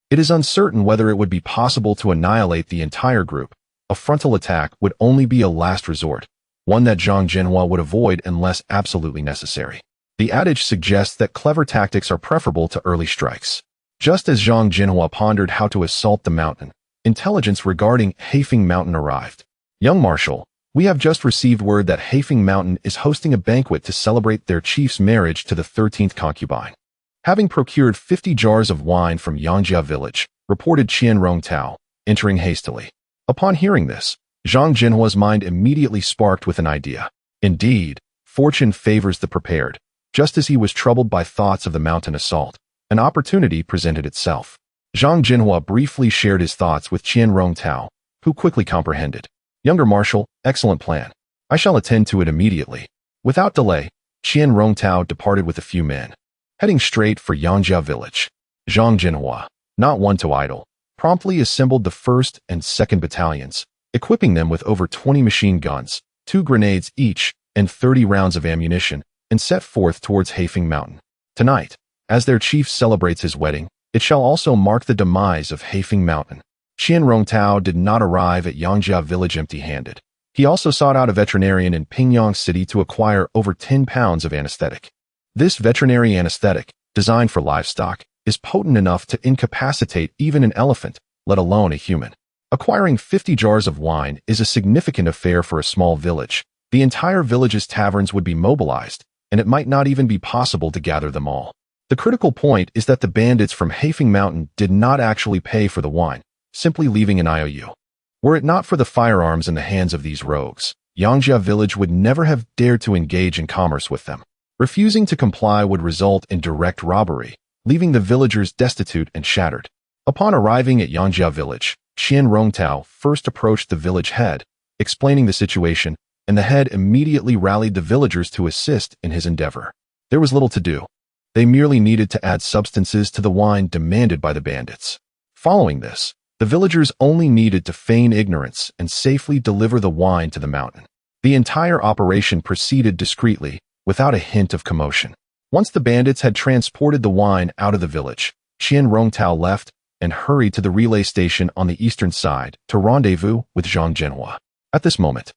it is uncertain whether it would be possible to annihilate the entire group. A frontal attack would only be a last resort, one that Zhang Zhenhua would avoid unless absolutely necessary. The adage suggests that clever tactics are preferable to early strikes. Just as Zhang Zhenhua pondered how to assault the mountain, intelligence regarding Heifeng Mountain arrived. Young Marshal, we have just received word that Heifeng Mountain is hosting a banquet to celebrate their chief's marriage to the 13th concubine. Having procured 50 jars of wine from Yangjia village, reported Qian Rongtao, entering hastily. Upon hearing this, Zhang Zhenhua's mind immediately sparked with an idea. Indeed, fortune favors the prepared. Just as he was troubled by thoughts of the mountain assault, an opportunity presented itself. Zhang Zhenhua briefly shared his thoughts with Qian Rongtao, who quickly comprehended. Younger Marshal, excellent plan. I shall attend to it immediately. Without delay, Qian Rongtao departed with a few men, heading straight for Yangjia village. Zhang Zhenhua, not one to idle, promptly assembled the 1st and 2nd battalions, equipping them with over 20 machine guns, 2 grenades each, and 30 rounds of ammunition, and set forth towards Haifeng Mountain. Tonight, as their chief celebrates his wedding, it shall also mark the demise of Haifeng Mountain. Qian Rongtao did not arrive at Yangjia village empty-handed. He also sought out a veterinarian in Pingyang City to acquire over 10 pounds of anesthetic. This veterinary anesthetic, designed for livestock, is potent enough to incapacitate even an elephant, let alone a human. Acquiring 50 jars of wine is a significant affair for a small village. The entire village's taverns would be mobilized, and it might not even be possible to gather them all. The critical point is that the bandits from Haifeng Mountain did not actually pay for the wine, simply leaving an IOU. Were it not for the firearms in the hands of these rogues, Yangjia village would never have dared to engage in commerce with them. Refusing to comply would result in direct robbery, leaving the villagers destitute and shattered. Upon arriving at Yangjia village, Qian Rongtao first approached the village head, explaining the situation, and the head immediately rallied the villagers to assist in his endeavor. There was little to do. They merely needed to add substances to the wine demanded by the bandits. Following this, the villagers only needed to feign ignorance and safely deliver the wine to the mountain. The entire operation proceeded discreetly, without a hint of commotion. Once the bandits had transported the wine out of the village, Qian Rongtao left and hurried to the relay station on the eastern side to rendezvous with Zhang Zhenhua. At this moment,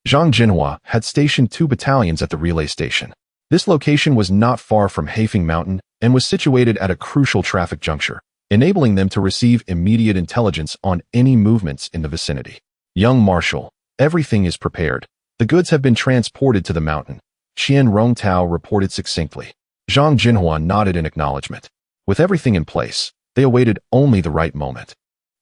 Zhang Zhenhua had stationed 2 battalions at the relay station. This location was not far from Haifeng Mountain and was situated at a crucial traffic juncture, enabling them to receive immediate intelligence on any movements in the vicinity. Young Marshal, everything is prepared. The goods have been transported to the mountain, Qian Rongtao reported succinctly. Zhang Zhenhua nodded in acknowledgement. With everything in place, they awaited only the right moment.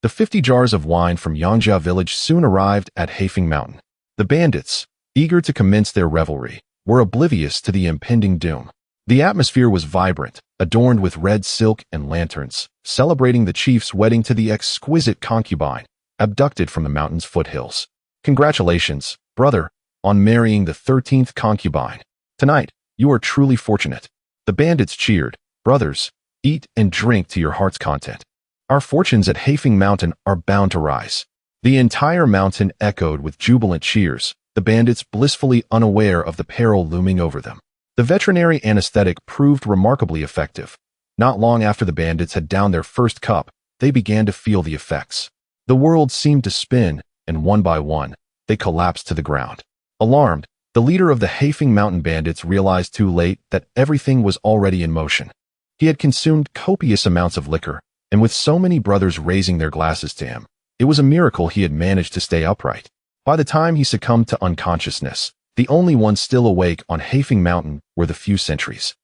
The 50 jars of wine from Yangjia village soon arrived at Haifeng Mountain. The bandits, eager to commence their revelry, were oblivious to the impending doom. The atmosphere was vibrant, adorned with red silk and lanterns, celebrating the chief's wedding to the exquisite concubine, abducted from the mountain's foothills. Congratulations, brother, on marrying the 13th concubine. Tonight, you are truly fortunate. The bandits cheered. Brothers, eat and drink to your heart's content. Our fortunes at Haifeng Mountain are bound to rise. The entire mountain echoed with jubilant cheers, the bandits blissfully unaware of the peril looming over them. The veterinary anesthetic proved remarkably effective. Not long after the bandits had downed their first cup, they began to feel the effects. The world seemed to spin, and one by one, they collapsed to the ground. Alarmed, the leader of the Haifeng Mountain bandits realized too late that everything was already in motion. He had consumed copious amounts of liquor, and with so many brothers raising their glasses to him, it was a miracle he had managed to stay upright. By the time he succumbed to unconsciousness, the only ones still awake on Haifeng Mountain were the few sentries.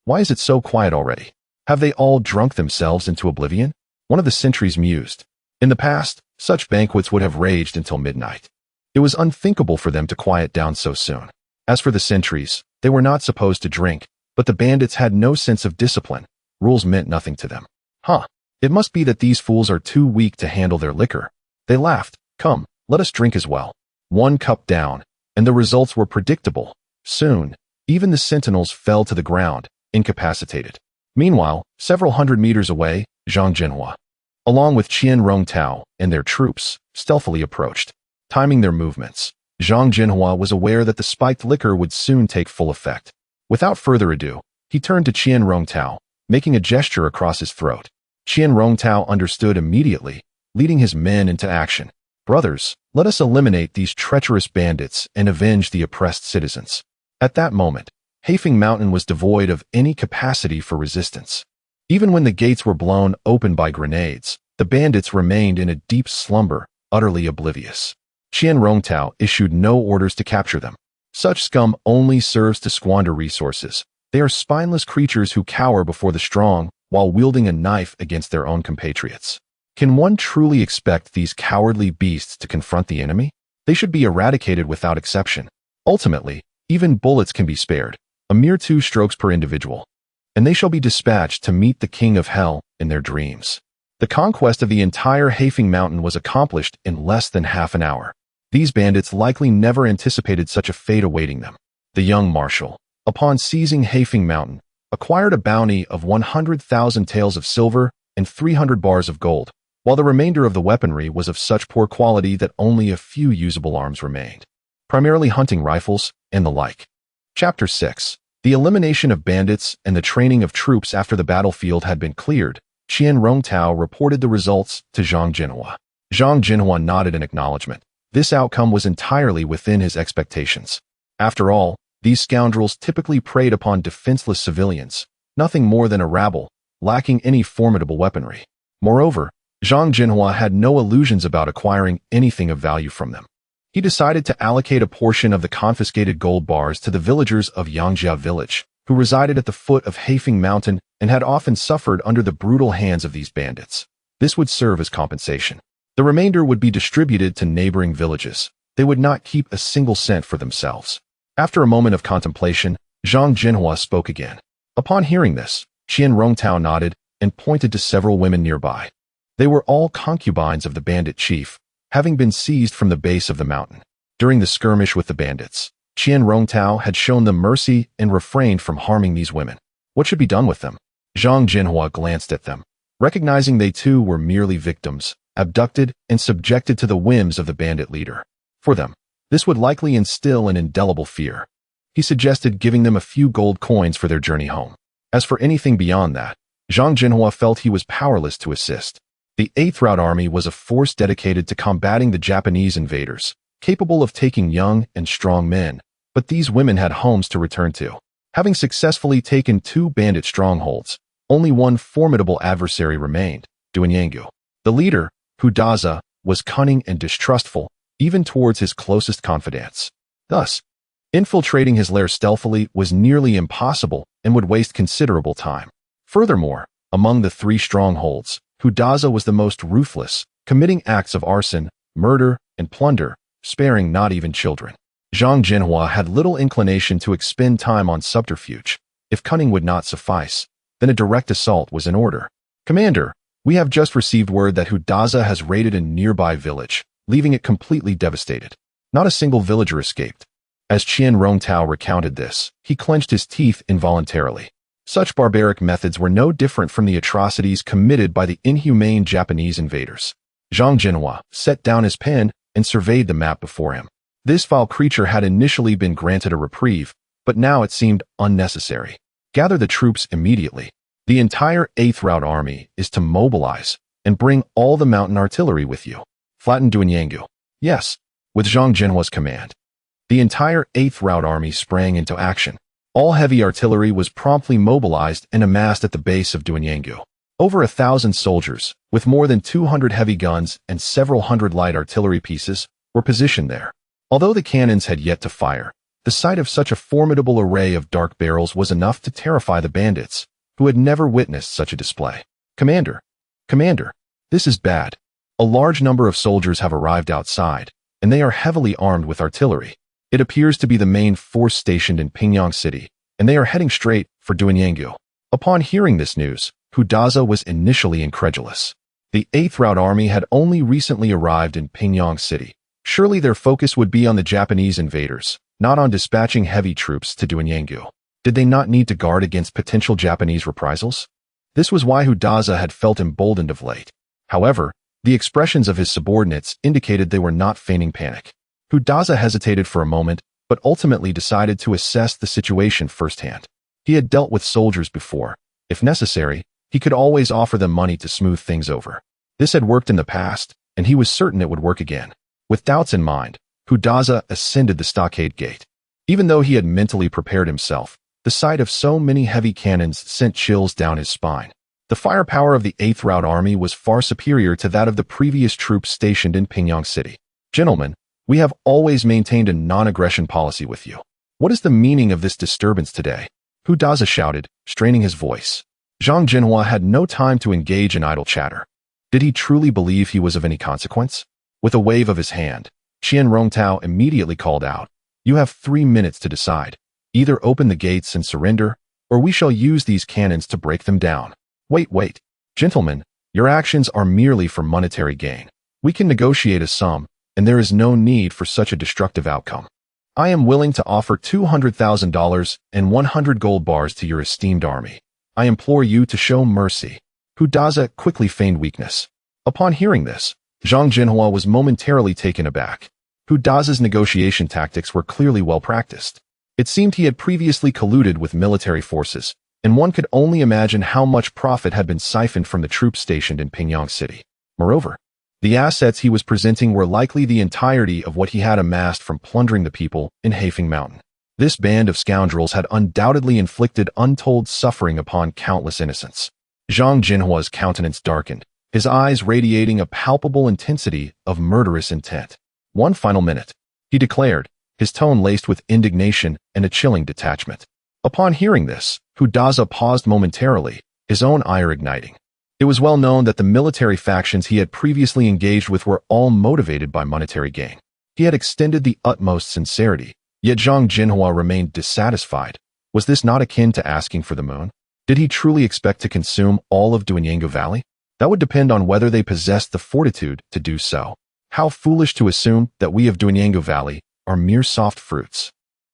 Why is it so quiet already? Have they all drunk themselves into oblivion? One of the sentries mused. In the past, such banquets would have raged until midnight. It was unthinkable for them to quiet down so soon. As for the sentries, they were not supposed to drink, but the bandits had no sense of discipline. Rules meant nothing to them. It must be that these fools are too weak to handle their liquor. They laughed. Come, let us drink as well. 1 cup down, and the results were predictable. Soon, even the sentinels fell to the ground, incapacitated. Meanwhile, several hundred meters away, Zhang Zhenhua, along with Qian Rongtao and their troops, stealthily approached. Timing their movements, Zhang Zhenhua was aware that the spiked liquor would soon take full effect. Without further ado, he turned to Qian Rongtao, making a gesture across his throat. Qian Rongtao understood immediately, leading his men into action. Brothers, let us eliminate these treacherous bandits and avenge the oppressed citizens. At that moment, Haifeng Mountain was devoid of any capacity for resistance. Even when the gates were blown open by grenades, the bandits remained in a deep slumber, utterly oblivious. Qian Rongtao issued no orders to capture them. Such scum only serves to squander resources. They are spineless creatures who cower before the strong while wielding a knife against their own compatriots. Can one truly expect these cowardly beasts to confront the enemy? They should be eradicated without exception. Ultimately, even bullets can be spared, a mere 2 strokes per individual, and they shall be dispatched to meet the king of hell in their dreams. The conquest of the entire Haifeng Mountain was accomplished in less than half an hour. These bandits likely never anticipated such a fate awaiting them. The young marshal, upon seizing Haifeng Mountain, acquired a bounty of 100,000 taels of silver and 300 bars of gold, while the remainder of the weaponry was of such poor quality that only a few usable arms remained, primarily hunting rifles and the like. Chapter 6. The elimination of bandits and the training of troops after the battlefield had been cleared. Qian Rongtao reported the results to Zhang Zhenhua. Zhang Zhenhua nodded in acknowledgement. This outcome was entirely within his expectations. After all, these scoundrels typically preyed upon defenseless civilians, nothing more than a rabble, lacking any formidable weaponry. Moreover, Zhang Zhenhua had no illusions about acquiring anything of value from them. He decided to allocate a portion of the confiscated gold bars to the villagers of Yangjia village, who resided at the foot of Haifeng Mountain and had often suffered under the brutal hands of these bandits. This would serve as compensation. The remainder would be distributed to neighboring villages. They would not keep a single cent for themselves. After a moment of contemplation, Zhang Zhenhua spoke again. Upon hearing this, Qian Rongtao nodded and pointed to several women nearby. They were all concubines of the bandit chief, having been seized from the base of the mountain. During the skirmish with the bandits, Qian Rongtao had shown them mercy and refrained from harming these women. What should be done with them? Zhang Zhenhua glanced at them, recognizing they too were merely victims, abducted and subjected to the whims of the bandit leader. For them, this would likely instill an indelible fear. He suggested giving them a few gold coins for their journey home. As for anything beyond that, Zhang Zhenhua felt he was powerless to assist. The 8th Route Army was a force dedicated to combating the Japanese invaders, capable of taking young and strong men, but these women had homes to return to. Having successfully taken 2 bandit strongholds, only one formidable adversary remained, Duanyanggu. The leader, Hu Daza, was cunning and distrustful, even towards his closest confidants. Thus, infiltrating his lair stealthily was nearly impossible and would waste considerable time. Furthermore, among the 3 strongholds, Hu Daza was the most ruthless, committing acts of arson, murder, and plunder, sparing not even children. Zhang Zhenhua had little inclination to expend time on subterfuge. If cunning would not suffice, then a direct assault was in order. Commander, we have just received word that Hu Daza has raided a nearby village, leaving it completely devastated. Not a single villager escaped. As Qian Rongtao recounted this, he clenched his teeth involuntarily. Such barbaric methods were no different from the atrocities committed by the inhumane Japanese invaders. Zhang Zhenhua set down his pen and surveyed the map before him. This foul creature had initially been granted a reprieve, but now it seemed unnecessary. Gather the troops immediately. The entire 8th Route Army is to mobilize and bring all the mountain artillery with you. Flatten Duanyanggu. Yes, with Zhang Zhenhua's command. The entire 8th Route Army sprang into action. All heavy artillery was promptly mobilized and amassed at the base of Duanyanggu. Over 1,000 soldiers, with more than 200 heavy guns and several hundred light artillery pieces, were positioned there. Although the cannons had yet to fire, the sight of such a formidable array of dark barrels was enough to terrify the bandits, who had never witnessed such a display. Commander, this is bad. A large number of soldiers have arrived outside, and they are heavily armed with artillery. It appears to be the main force stationed in Beiyang City, and they are heading straight for Duanyanggu. Upon hearing this news, Hu Daza was initially incredulous. The 8th Route Army had only recently arrived in Beiyang City. Surely their focus would be on the Japanese invaders, not on dispatching heavy troops to Duanyanggu. Did they not need to guard against potential Japanese reprisals? This was why Hu Daza had felt emboldened of late. However, the expressions of his subordinates indicated they were not feigning panic. Hu Daza hesitated for a moment, but ultimately decided to assess the situation firsthand. He had dealt with soldiers before. If necessary, he could always offer them money to smooth things over. This had worked in the past, and he was certain it would work again. With doubts in mind, Hu Daza ascended the stockade gate. Even though he had mentally prepared himself, the sight of so many heavy cannons sent chills down his spine. The firepower of the 8th Route Army was far superior to that of the previous troops stationed in Beiyang City. Gentlemen, we have always maintained a non-aggression policy with you. What is the meaning of this disturbance today? Hu Daza shouted, straining his voice. Zhang Zhenhua had no time to engage in idle chatter. Did he truly believe he was of any consequence? With a wave of his hand, Qian Rongtao immediately called out, "You have 3 minutes to decide. Either open the gates and surrender, or we shall use these cannons to break them down." Wait. Gentlemen, your actions are merely for monetary gain. We can negotiate a sum, and there is no need for such a destructive outcome. I am willing to offer $200,000 and 100 gold bars to your esteemed army. I implore you to show mercy." Hu Daza quickly feigned weakness. Upon hearing this, Zhang Zhenhua was momentarily taken aback. Hu Daza's negotiation tactics were clearly well practiced. It seemed he had previously colluded with military forces, and one could only imagine how much profit had been siphoned from the troops stationed in Beiyang City. Moreover, the assets he was presenting were likely the entirety of what he had amassed from plundering the people in Hefeng Mountain. This band of scoundrels had undoubtedly inflicted untold suffering upon countless innocents. Zhang Zhenhua's countenance darkened, his eyes radiating a palpable intensity of murderous intent. "One final minute," he declared, his tone laced with indignation and a chilling detachment. Upon hearing this, Hu Daza paused momentarily, his own ire igniting. It was well known that the military factions he had previously engaged with were all motivated by monetary gain. He had extended the utmost sincerity, yet Zhang Zhenhua remained dissatisfied. Was this not akin to asking for the moon? Did he truly expect to consume all of Duanyangu Valley? That would depend on whether they possessed the fortitude to do so. How foolish to assume that we of Duanyangu Valley are mere soft fruits.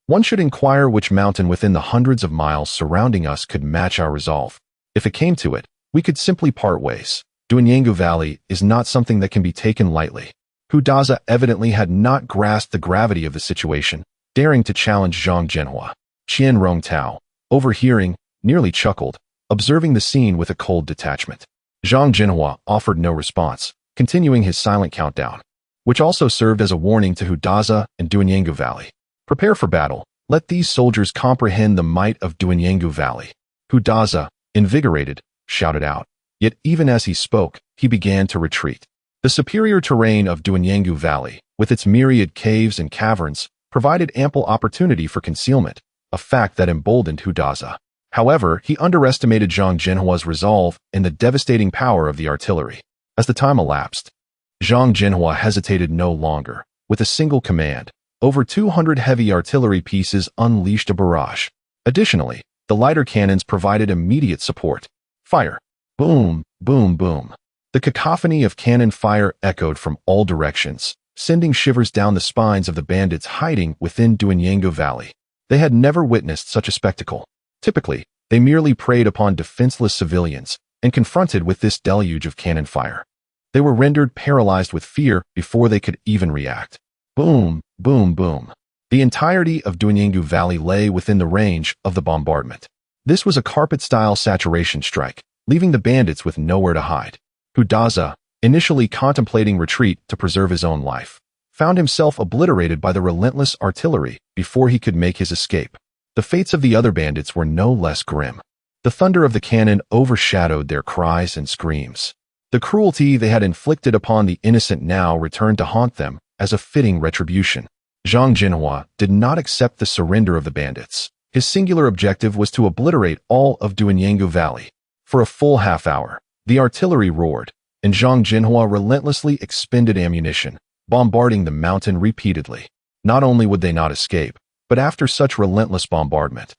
One should inquire which mountain within the hundreds of miles surrounding us could match our resolve. If it came to it, we could simply part ways. Duanyangu Valley is not something that can be taken lightly. Hu Daza evidently had not grasped the gravity of the situation, daring to challenge Zhang Zhenhua. Qian Rongtao, overhearing, nearly chuckled, observing the scene with a cold detachment. Zhang Zhenhua offered no response, continuing his silent countdown, which also served as a warning to Hu Daza and Duanyangu Valley. "Prepare for battle. Let these soldiers comprehend the might of Duanyangu Valley." Hu Daza, invigorated, shouted out. Yet even as he spoke, he began to retreat. The superior terrain of Duanyangu Valley, with its myriad caves and caverns, provided ample opportunity for concealment, a fact that emboldened Hu Daza. However, he underestimated Zhang Zhenhua's resolve and the devastating power of the artillery. As the time elapsed, Zhang Zhenhua hesitated no longer. With a single command, over 200 heavy artillery pieces unleashed a barrage. Additionally, the lighter cannons provided immediate support. Fire! Boom, boom, boom. The cacophony of cannon fire echoed from all directions, sending shivers down the spines of the bandits hiding within Duanyangu Valley. They had never witnessed such a spectacle. Typically, they merely preyed upon defenseless civilians, and confronted with this deluge of cannon fire, they were rendered paralyzed with fear before they could even react. Boom, boom, boom. The entirety of Duanyangu Valley lay within the range of the bombardment. This was a carpet-style saturation strike, leaving the bandits with nowhere to hide. Hu Daza, initially contemplating retreat to preserve his own life, found himself obliterated by the relentless artillery before he could make his escape. The fates of the other bandits were no less grim. The thunder of the cannon overshadowed their cries and screams. The cruelty they had inflicted upon the innocent now returned to haunt them as a fitting retribution. Zhang Zhenhua did not accept the surrender of the bandits. His singular objective was to obliterate all of Duanyangu Valley. For a full half hour, the artillery roared, and Zhang Zhenhua relentlessly expended ammunition, bombarding the mountain repeatedly. Not only would they not escape, but after such relentless bombardment,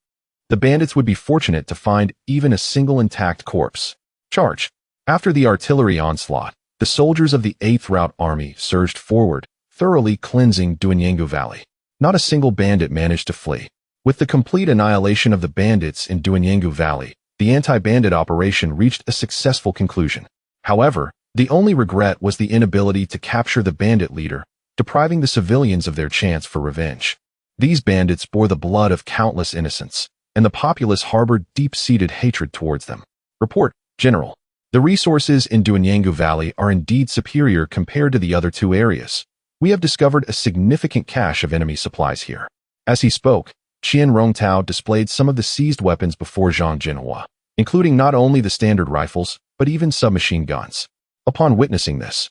the bandits would be fortunate to find even a single intact corpse. Charge! After the artillery onslaught, the soldiers of the 8th Route Army surged forward, thoroughly cleansing Duanyangu Valley. Not a single bandit managed to flee. With the complete annihilation of the bandits in Duanyangu Valley, the anti-bandit operation reached a successful conclusion. However, the only regret was the inability to capture the bandit leader, depriving the civilians of their chance for revenge. These bandits bore the blood of countless innocents, and the populace harbored deep-seated hatred towards them. Report, General. The resources in Duanyangu Valley are indeed superior compared to the other two areas. We have discovered a significant cache of enemy supplies here. As he spoke, Qian Rongtao displayed some of the seized weapons before Zhang Zhenhua, including not only the standard rifles, but even submachine guns. Upon witnessing this,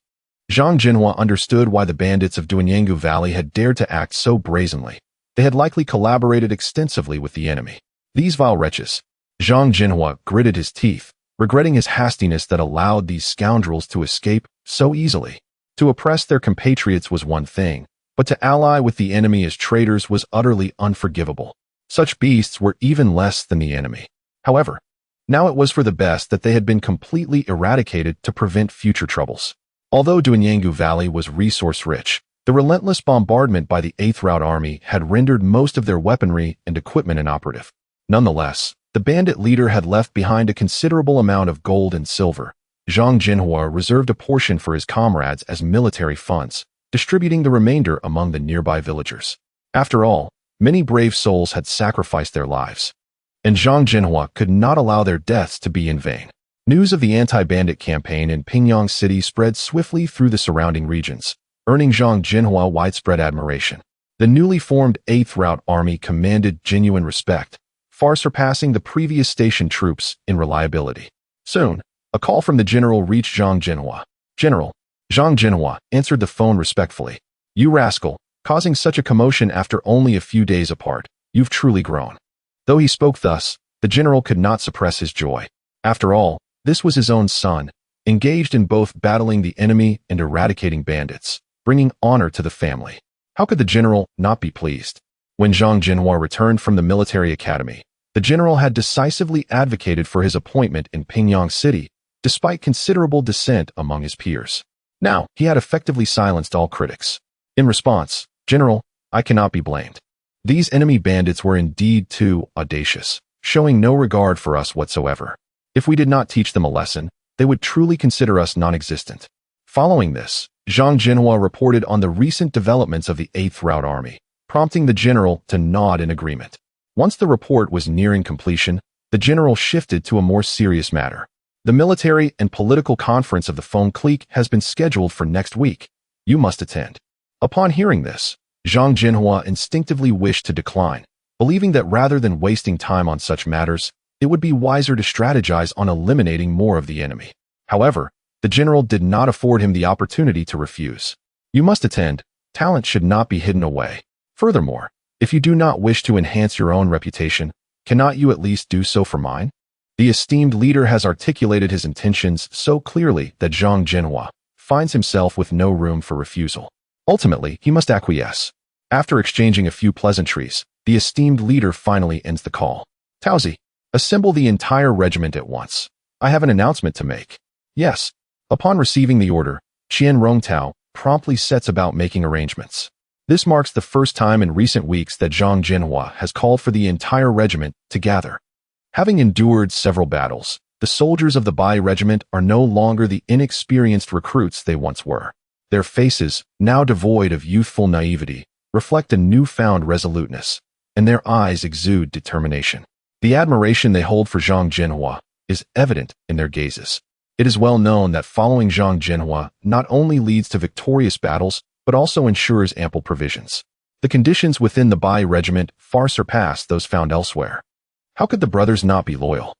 Zhang Zhenhua understood why the bandits of Duanyangu Valley had dared to act so brazenly. They had likely collaborated extensively with the enemy. These vile wretches. Zhang Zhenhua gritted his teeth, regretting his hastiness that allowed these scoundrels to escape so easily. To oppress their compatriots was one thing, but to ally with the enemy as traitors was utterly unforgivable. Such beasts were even less than the enemy. However, now it was for the best that they had been completely eradicated to prevent future troubles. Although Duanyangu Valley was resource-rich, The relentless bombardment by the 8th Route Army had rendered most of their weaponry and equipment inoperative. Nonetheless, the bandit leader had left behind a considerable amount of gold and silver. Zhang Zhenhua reserved a portion for his comrades as military funds, distributing the remainder among the nearby villagers. After all, many brave souls had sacrificed their lives, and Zhang Zhenhua could not allow their deaths to be in vain. News of the anti-bandit campaign in Beiyang City spread swiftly through the surrounding regions, earning Zhang Zhenhua widespread admiration. The newly formed 8th Route Army commanded genuine respect, far surpassing the previous station troops in reliability. Soon, a call from the general reached Zhang Zhenhua. "General." Zhang Zhenhua answered the phone respectfully. "You rascal, causing such a commotion after only a few days apart. You've truly grown." Though he spoke thus, the general could not suppress his joy. After all, this was his own son, engaged in both battling the enemy and eradicating bandits, bringing honor to the family. How could the general not be pleased? When Zhang Zhenhua returned from the military academy, the general had decisively advocated for his appointment in Beiyang City, despite considerable dissent among his peers. Now, he had effectively silenced all critics. In response, "General, I cannot be blamed. These enemy bandits were indeed too audacious, showing no regard for us whatsoever. If we did not teach them a lesson, they would truly consider us non-existent." Following this, Zhang Zhenhua reported on the recent developments of the 8th Route Army, prompting the general to nod in agreement. Once the report was nearing completion, the general shifted to a more serious matter. "The military and political conference of the Feng clique has been scheduled for next week. You must attend." Upon hearing this, Zhang Zhenhua instinctively wished to decline, believing that rather than wasting time on such matters, it would be wiser to strategize on eliminating more of the enemy. However, the general did not afford him the opportunity to refuse. "You must attend. Talent should not be hidden away. Furthermore, if you do not wish to enhance your own reputation, cannot you at least do so for mine?" The esteemed leader has articulated his intentions so clearly that Zhang Zhenhua finds himself with no room for refusal. Ultimately, he must acquiesce. After exchanging a few pleasantries, the esteemed leader finally ends the call. "Taozi, assemble the entire regiment at once. I have an announcement to make." "Yes." Upon receiving the order, Qian Rongtao promptly sets about making arrangements. This marks the first time in recent weeks that Zhang Zhenhua has called for the entire regiment to gather. Having endured several battles, the soldiers of the Bai regiment are no longer the inexperienced recruits they once were. Their faces, now devoid of youthful naivety, reflect a newfound resoluteness, and their eyes exude determination. The admiration they hold for Zhang Zhenhua is evident in their gazes. It is well known that following Zhang Zhenhua not only leads to victorious battles, but also ensures ample provisions. The conditions within the Bai regiment far surpass those found elsewhere. How could the brothers not be loyal?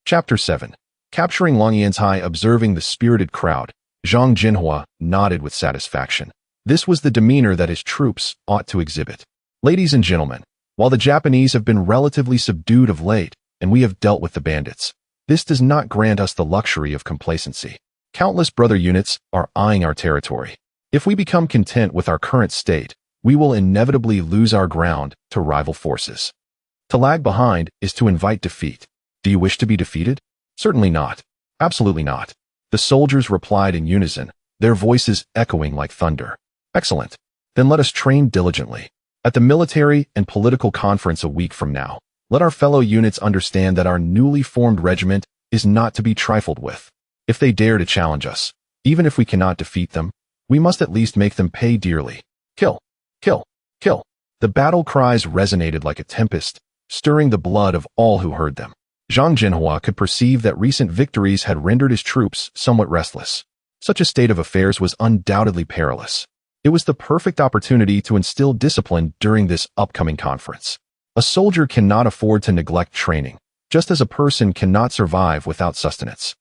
Chapter 7. Capturing Longyantai. Observing the spirited crowd, Zhang Zhenhua nodded with satisfaction. This was the demeanor that his troops ought to exhibit. "Ladies and gentlemen, while the Japanese have been relatively subdued of late, and we have dealt with the bandits, this does not grant us the luxury of complacency. Countless brother units are eyeing our territory. If we become content with our current state, we will inevitably lose our ground to rival forces. To lag behind is to invite defeat. Do you wish to be defeated? Certainly not. Absolutely not." The soldiers replied in unison, their voices echoing like thunder. "Excellent. Then let us train diligently. At the military and political conference a week from now, let our fellow units understand that our newly formed regiment is not to be trifled with. If they dare to challenge us, even if we cannot defeat them, we must at least make them pay dearly. Kill! Kill! Kill!" The battle cries resonated like a tempest, stirring the blood of all who heard them. Zhang Zhenhua could perceive that recent victories had rendered his troops somewhat restless. Such a state of affairs was undoubtedly perilous. It was the perfect opportunity to instill discipline during this upcoming conference. A soldier cannot afford to neglect training, just as a person cannot survive without sustenance.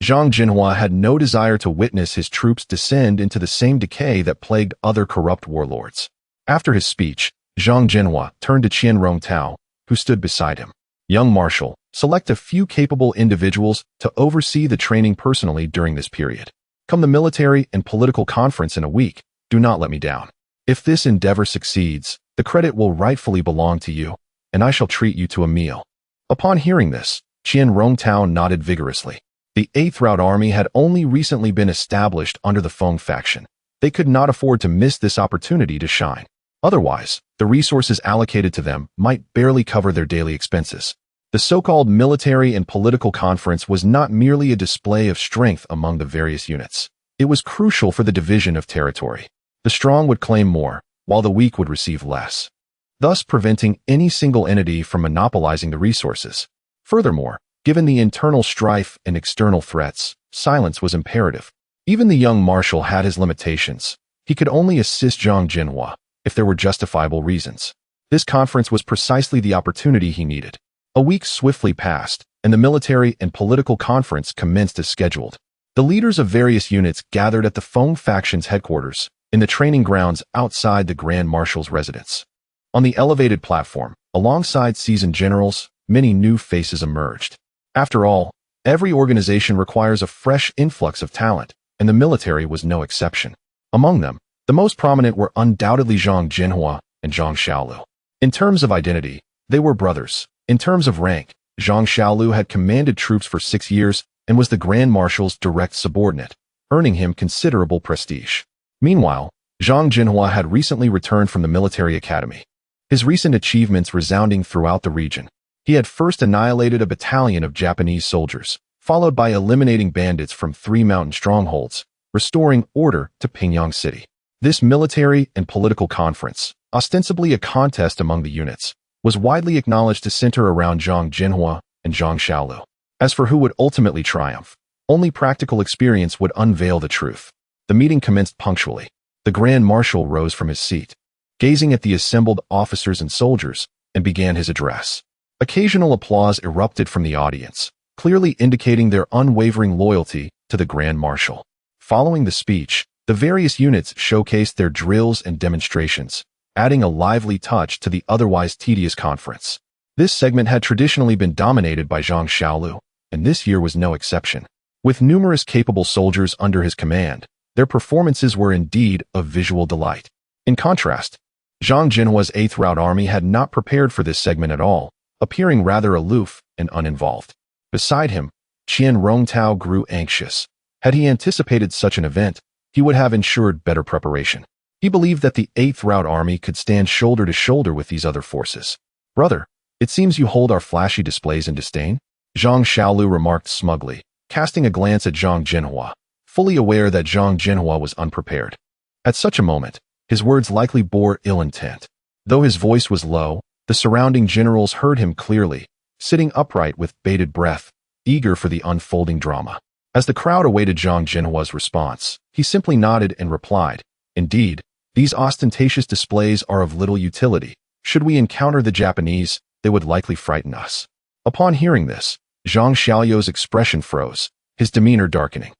Zhang Zhenhua had no desire to witness his troops descend into the same decay that plagued other corrupt warlords. After his speech, Zhang Zhenhua turned to Qian Rongtao, who stood beside him. "Young Marshal, select a few capable individuals to oversee the training personally during this period. Come the military and political conference in a week, do not let me down. If this endeavor succeeds, the credit will rightfully belong to you, and I shall treat you to a meal." Upon hearing this, Qian Rongtao nodded vigorously. The 8th Route Army had only recently been established under the Feng faction. They could not afford to miss this opportunity to shine. Otherwise, the resources allocated to them might barely cover their daily expenses. The so-called military and political conference was not merely a display of strength among the various units. It was crucial for the division of territory. The strong would claim more, while the weak would receive less, thus preventing any single entity from monopolizing the resources. Furthermore, given the internal strife and external threats, silence was imperative. Even the young marshal had his limitations. He could only assist Zhang Zhenhua if there were justifiable reasons. This conference was precisely the opportunity he needed. A week swiftly passed, and the military and political conference commenced as scheduled. The leaders of various units gathered at the Feng faction's headquarters, in the training grounds outside the Grand Marshal's residence. On the elevated platform, alongside seasoned generals, many new faces emerged. After all, every organization requires a fresh influx of talent, and the military was no exception. Among them, the most prominent were undoubtedly Zhang Zhenhua and Zhang Xiaolu. In terms of identity, they were brothers. In terms of rank, Zhang Xiaolu had commanded troops for 6 years and was the Grand Marshal's direct subordinate, earning him considerable prestige. Meanwhile, Zhang Zhenhua had recently returned from the military academy. His recent achievements resounding throughout the region. He had first annihilated a battalion of Japanese soldiers, followed by eliminating bandits from 3 mountain strongholds, restoring order to Beiyang city. This military and political conference, ostensibly a contest among the units, was widely acknowledged to center around Zhang Zhenhua and Zhang Xiaolu. As for who would ultimately triumph, only practical experience would unveil the truth. The meeting commenced punctually. The Grand Marshal rose from his seat, gazing at the assembled officers and soldiers, and began his address. Occasional applause erupted from the audience, clearly indicating their unwavering loyalty to the Grand Marshal. Following the speech, the various units showcased their drills and demonstrations, adding a lively touch to the otherwise tedious conference. This segment had traditionally been dominated by Zhang Xiaolu, and this year was no exception. With numerous capable soldiers under his command, their performances were indeed a visual delight. In contrast, Zhang Zhenhua's 8th Route Army had not prepared for this segment at all, appearing rather aloof and uninvolved. Beside him, Qian Rongtao grew anxious. Had he anticipated such an event, he would have ensured better preparation. He believed that the 8th Route Army could stand shoulder to shoulder with these other forces. "Brother, it seems you hold our flashy displays in disdain," Zhang Xiaolu remarked smugly, casting a glance at Zhang Zhenhua, fully aware that Zhang Zhenhua was unprepared. At such a moment, his words likely bore ill intent. Though his voice was low, the surrounding generals heard him clearly, sitting upright with bated breath, eager for the unfolding drama. As the crowd awaited Zhang Zhenhua's response, he simply nodded and replied, "Indeed, these ostentatious displays are of little utility. Should we encounter the Japanese, they would likely frighten us." Upon hearing this, Zhang Xiaoyou's expression froze, his demeanor darkening.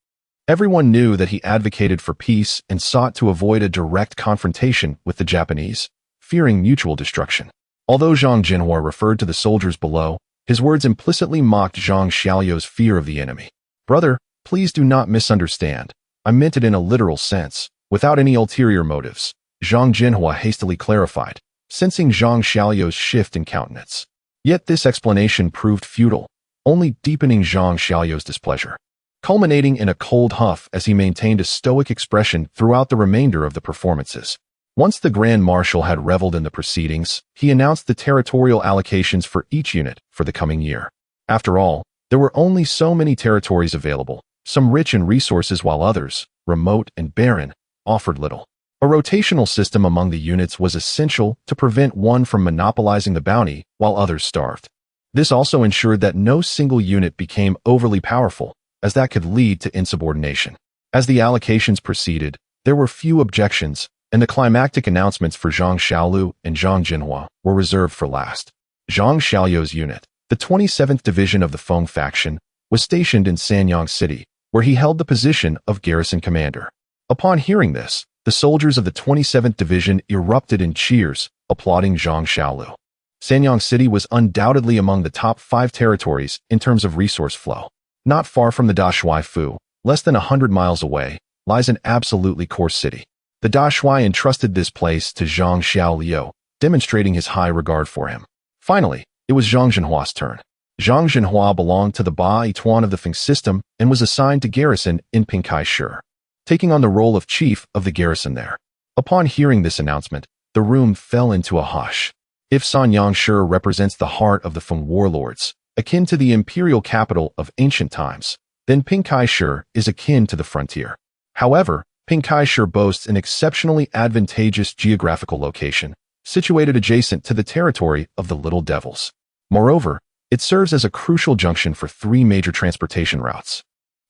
Everyone knew that he advocated for peace and sought to avoid a direct confrontation with the Japanese, fearing mutual destruction. Although Zhang Zhenhua referred to the soldiers below, his words implicitly mocked Zhang Xiaoyou's fear of the enemy. "Brother, please do not misunderstand. I meant it in a literal sense, without any ulterior motives," Zhang Zhenhua hastily clarified, sensing Zhang Xiaoyou's shift in countenance. Yet this explanation proved futile, only deepening Zhang Xiaoyou's displeasure, culminating in a cold huff as he maintained a stoic expression throughout the remainder of the performances. Once the Grand Marshal had reveled in the proceedings, he announced the territorial allocations for each unit for the coming year. After all, there were only so many territories available, some rich in resources while others, remote and barren, offered little. A rotational system among the units was essential to prevent one from monopolizing the bounty while others starved. This also ensured that no single unit became overly powerful, as that could lead to insubordination. As the allocations proceeded, there were few objections, and the climactic announcements for Zhang Xiaolu and Zhang Zhenhua were reserved for last. Zhang Xiaoyou's unit, the 27th Division of the Feng faction, was stationed in Sanyang City, where he held the position of garrison commander. Upon hearing this, the soldiers of the 27th Division erupted in cheers, applauding Zhang Xiaolu. Sanyang City was undoubtedly among the top 5 territories in terms of resource flow. Not far from the Dashui Fu, less than 100 miles away, lies an absolutely core city. The Dashui entrusted this place to Zhang Xiaoliu, demonstrating his high regard for him. Finally, it was Zhang Zhenhua's turn. Zhang Zhenhua belonged to the Beiyang of the Feng system and was assigned to garrison in Pinkai, taking on the role of chief of the garrison there. Upon hearing this announcement, the room fell into a hush. If Sanyang represents the heart of the Feng warlords, akin to the imperial capital of ancient times, then Pinkai is akin to the frontier. However, Pinkai boasts an exceptionally advantageous geographical location, situated adjacent to the territory of the Little Devils. Moreover, it serves as a crucial junction for 3 major transportation routes,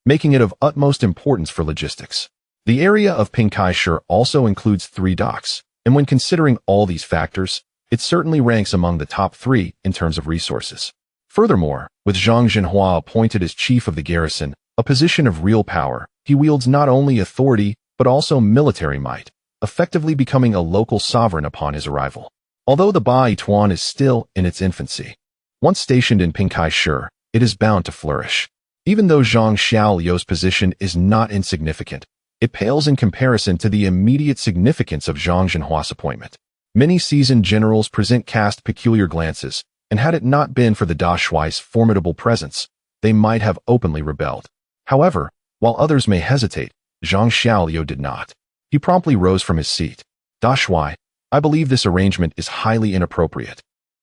making it of utmost importance for logistics. The area of Pinkai also includes 3 docks, and when considering all these factors, it certainly ranks among the top 3 in terms of resources. Furthermore, with Zhang Zhenhua appointed as chief of the garrison, a position of real power, he wields not only authority but also military might, effectively becoming a local sovereign upon his arrival. Although the Beiyang is still in its infancy, once stationed in Pinkai, it is bound to flourish. Even though Xiao Liuzi's position is not insignificant, it pales in comparison to the immediate significance of Zhang Zhenhua's appointment. Many seasoned generals cast peculiar glances, and had it not been for the Dashuai's formidable presence, they might have openly rebelled. However, while others may hesitate, Zhang Liuzi did not. He promptly rose from his seat. Dashuai, I believe this arrangement is highly inappropriate.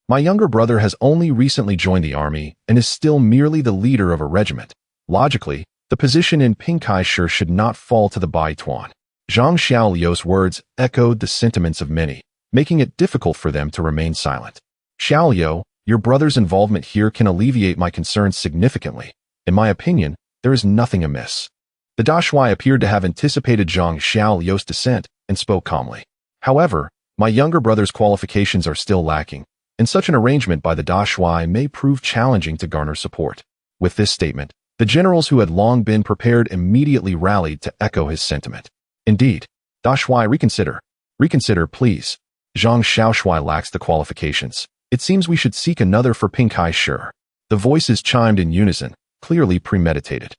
My younger brother has only recently joined the army and is still merely the leader of a regiment. Logically, the position in Pinkai should not fall to the Beiyang. Zhang Liuzi's words echoed the sentiments of many, making it difficult for them to remain silent. Xiao Liu, your brother's involvement here can alleviate my concerns significantly. In my opinion, there is nothing amiss. The Dashuai appeared to have anticipated Zhang Liuzi's dissent and spoke calmly. However, my younger brother's qualifications are still lacking, and such an arrangement by the Dashuai may prove challenging to garner support. With this statement, the generals who had long been prepared immediately rallied to echo his sentiment. Indeed, Dashuai, reconsider. Reconsider, please. Zhang Xiaoshui lacks the qualifications. It seems we should seek another for Pinkai. The voices chimed in unison, clearly premeditated.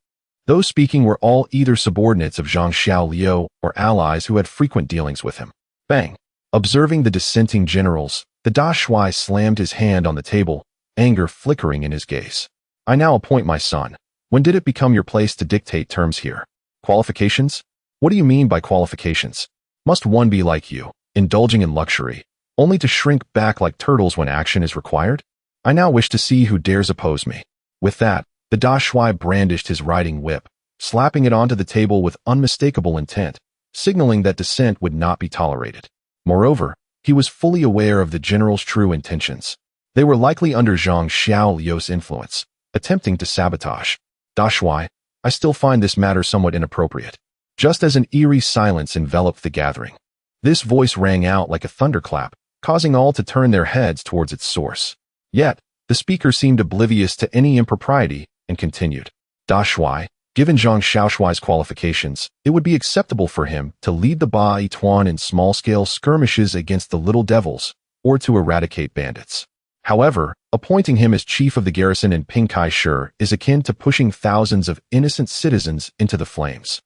Those speaking were all either subordinates of Zhang Liuzi or allies who had frequent dealings with him. Bang! Observing the dissenting generals, the Dashuai slammed his hand on the table, anger flickering in his gaze. I now appoint my son. When did it become your place to dictate terms here? Qualifications? What do you mean by qualifications? Must one be like you, indulging in luxury, only to shrink back like turtles when action is required? I now wish to see who dares oppose me. With that, the Dashuai brandished his riding whip, slapping it onto the table with unmistakable intent, signaling that dissent would not be tolerated. Moreover, he was fully aware of the general's true intentions. They were likely under Zhang Liuzi's influence, attempting to sabotage. Dashuai, I still find this matter somewhat inappropriate. Just as an eerie silence enveloped the gathering, this voice rang out like a thunderclap, causing all to turn their heads towards its source. Yet, the speaker seemed oblivious to any impropriety and continued. Dashuai, given Zhang Xiaoshui's qualifications, it would be acceptable for him to lead the Beiyang in small-scale skirmishes against the Little Devils or to eradicate bandits. However, appointing him as chief of the garrison in Pinkai is akin to pushing thousands of innocent citizens into the flames.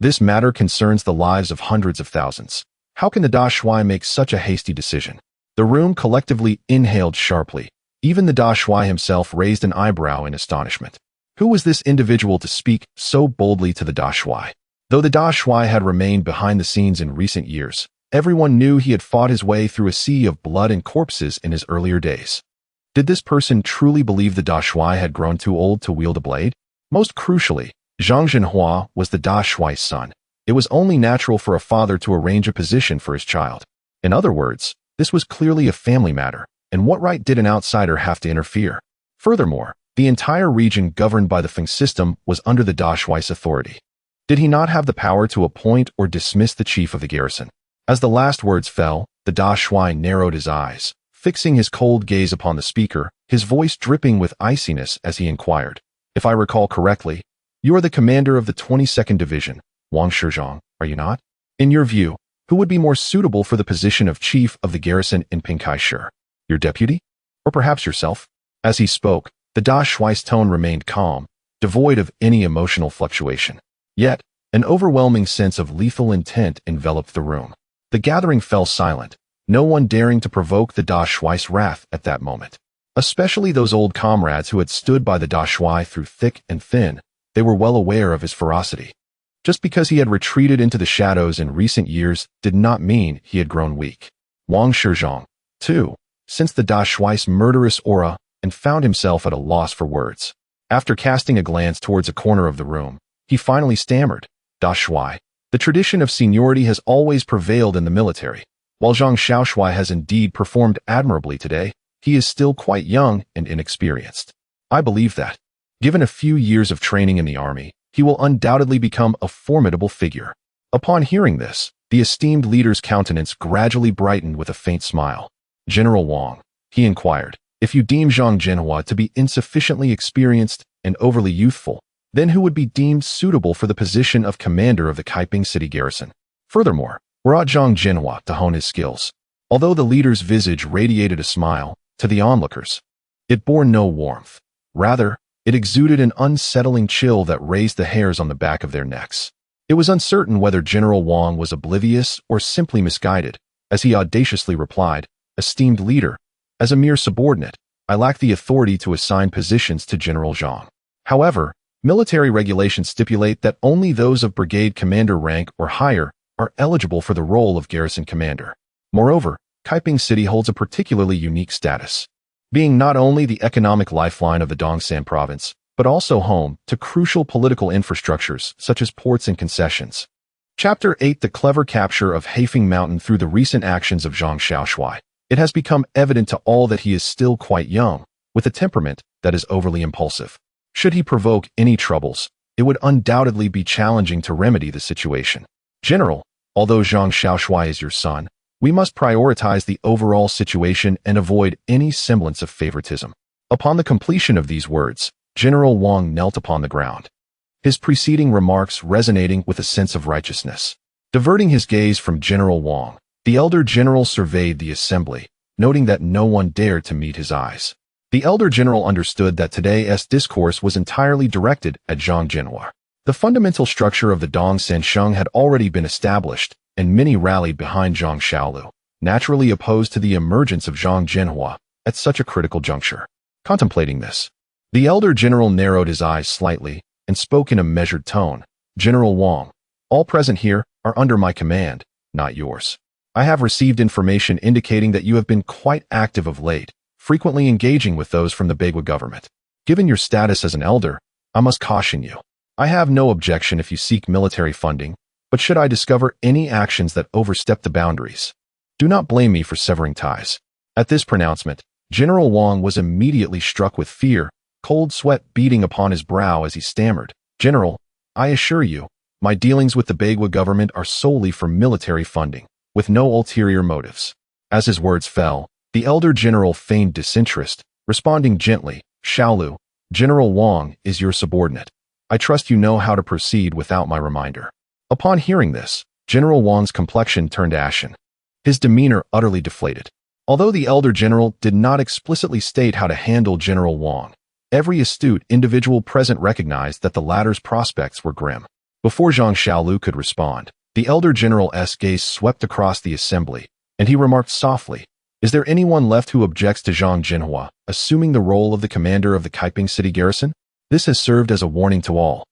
This matter concerns the lives of hundreds of thousands. How can the Dashuai make such a hasty decision? The room collectively inhaled sharply. Even the Dashuai himself raised an eyebrow in astonishment. Who was this individual to speak so boldly to the Dashuai? Though the Dashuai had remained behind the scenes in recent years, everyone knew he had fought his way through a sea of blood and corpses in his earlier days. Did this person truly believe the Dashuai had grown too old to wield a blade? Most crucially, Zhang Zhenhua was the Dashuai's son. It was only natural for a father to arrange a position for his child. In other words, this was clearly a family matter, and what right did an outsider have to interfere? Furthermore, the entire region governed by the Feng system was under the Dashuai's authority. Did he not have the power to appoint or dismiss the chief of the garrison? As the last words fell, the Dashuai narrowed his eyes, fixing his cold gaze upon the speaker, his voice dripping with iciness as he inquired. If I recall correctly, you are the commander of the 22nd Division, Wang Shizhong, are you not? In your view, who would be more suitable for the position of chief of the garrison in Pinkai? Your deputy? Or perhaps yourself? As he spoke, the Dashuai's tone remained calm, devoid of any emotional fluctuation. Yet, an overwhelming sense of lethal intent enveloped the room. The gathering fell silent, no one daring to provoke the Dashuai's wrath at that moment. Especially those old comrades who had stood by the Dashui through thick and thin, they were well aware of his ferocity. Just because he had retreated into the shadows in recent years did not mean he had grown weak. Wang Shizhong, too, sensed the Dashui's murderous aura and found himself at a loss for words. After casting a glance towards a corner of the room, he finally stammered, "Dashui, the tradition of seniority has always prevailed in the military. While Zhang Xiaoshui has indeed performed admirably today, he is still quite young and inexperienced. I believe that, given a few years of training in the army, he will undoubtedly become a formidable figure." Upon hearing this, the esteemed leader's countenance gradually brightened with a faint smile. "General Wang," he inquired, "if you deem Zhang Zhenhua to be insufficiently experienced and overly youthful, then who would be deemed suitable for the position of commander of the Kaiping City garrison? Furthermore, were it Zhang Zhenhua to hone his skills?" Although the leader's visage radiated a smile, to the onlookers, it bore no warmth. Rather, it exuded an unsettling chill that raised the hairs on the back of their necks. It was uncertain whether General Wang was oblivious or simply misguided, as he audaciously replied, "Esteemed leader, as a mere subordinate, I lack the authority to assign positions to General Zhang. However, military regulations stipulate that only those of brigade commander rank or higher are eligible for the role of garrison commander. Moreover, Kaiping City holds a particularly unique status, being not only the economic lifeline of the Dongsan province, but also home to crucial political infrastructures such as ports and concessions." Chapter 8: The clever capture of Haifeng Mountain. Through the recent actions of Zhang Xiaoshui, it has become evident to all that he is still quite young, with a temperament that is overly impulsive. Should he provoke any troubles, it would undoubtedly be challenging to remedy the situation. "General, although Zhang Xiaoshui is your son, we must prioritize the overall situation and avoid any semblance of favoritism." Upon the completion of these words, General Wang knelt upon the ground, his preceding remarks resonating with a sense of righteousness. Diverting his gaze from General Wang, the elder general surveyed the assembly, noting that no one dared to meet his eyes. The elder general understood that today's discourse was entirely directed at Zhang Zhenhua. The fundamental structure of the Dongsan Sheng had already been established, and many rallied behind Zhang Xiaolu, naturally opposed to the emergence of Zhang Zhenhua at such a critical juncture. Contemplating this, the elder general narrowed his eyes slightly and spoke in a measured tone. "General Wang, all present here are under my command, not yours. I have received information indicating that you have been quite active of late, frequently engaging with those from the Beiyang government. Given your status as an elder, I must caution you. I have no objection if you seek military funding, but should I discover any actions that overstep the boundaries, do not blame me for severing ties." At this pronouncement, General Wang was immediately struck with fear, cold sweat beading upon his brow as he stammered, "General, I assure you, my dealings with the Beiyang government are solely for military funding, with no ulterior motives." As his words fell, the elder general feigned disinterest, responding gently, "Xiaolu, General Wang is your subordinate. I trust you know how to proceed without my reminder." Upon hearing this, General Wang's complexion turned ashen, his demeanor utterly deflated. Although the elder general did not explicitly state how to handle General Wang, every astute individual present recognized that the latter's prospects were grim. Before Zhang Xiaolu could respond, the elder general's gaze swept across the assembly, and he remarked softly, "Is there anyone left who objects to Zhang Zhenhua assuming the role of the commander of the Kaiping City garrison? This has served as a warning to all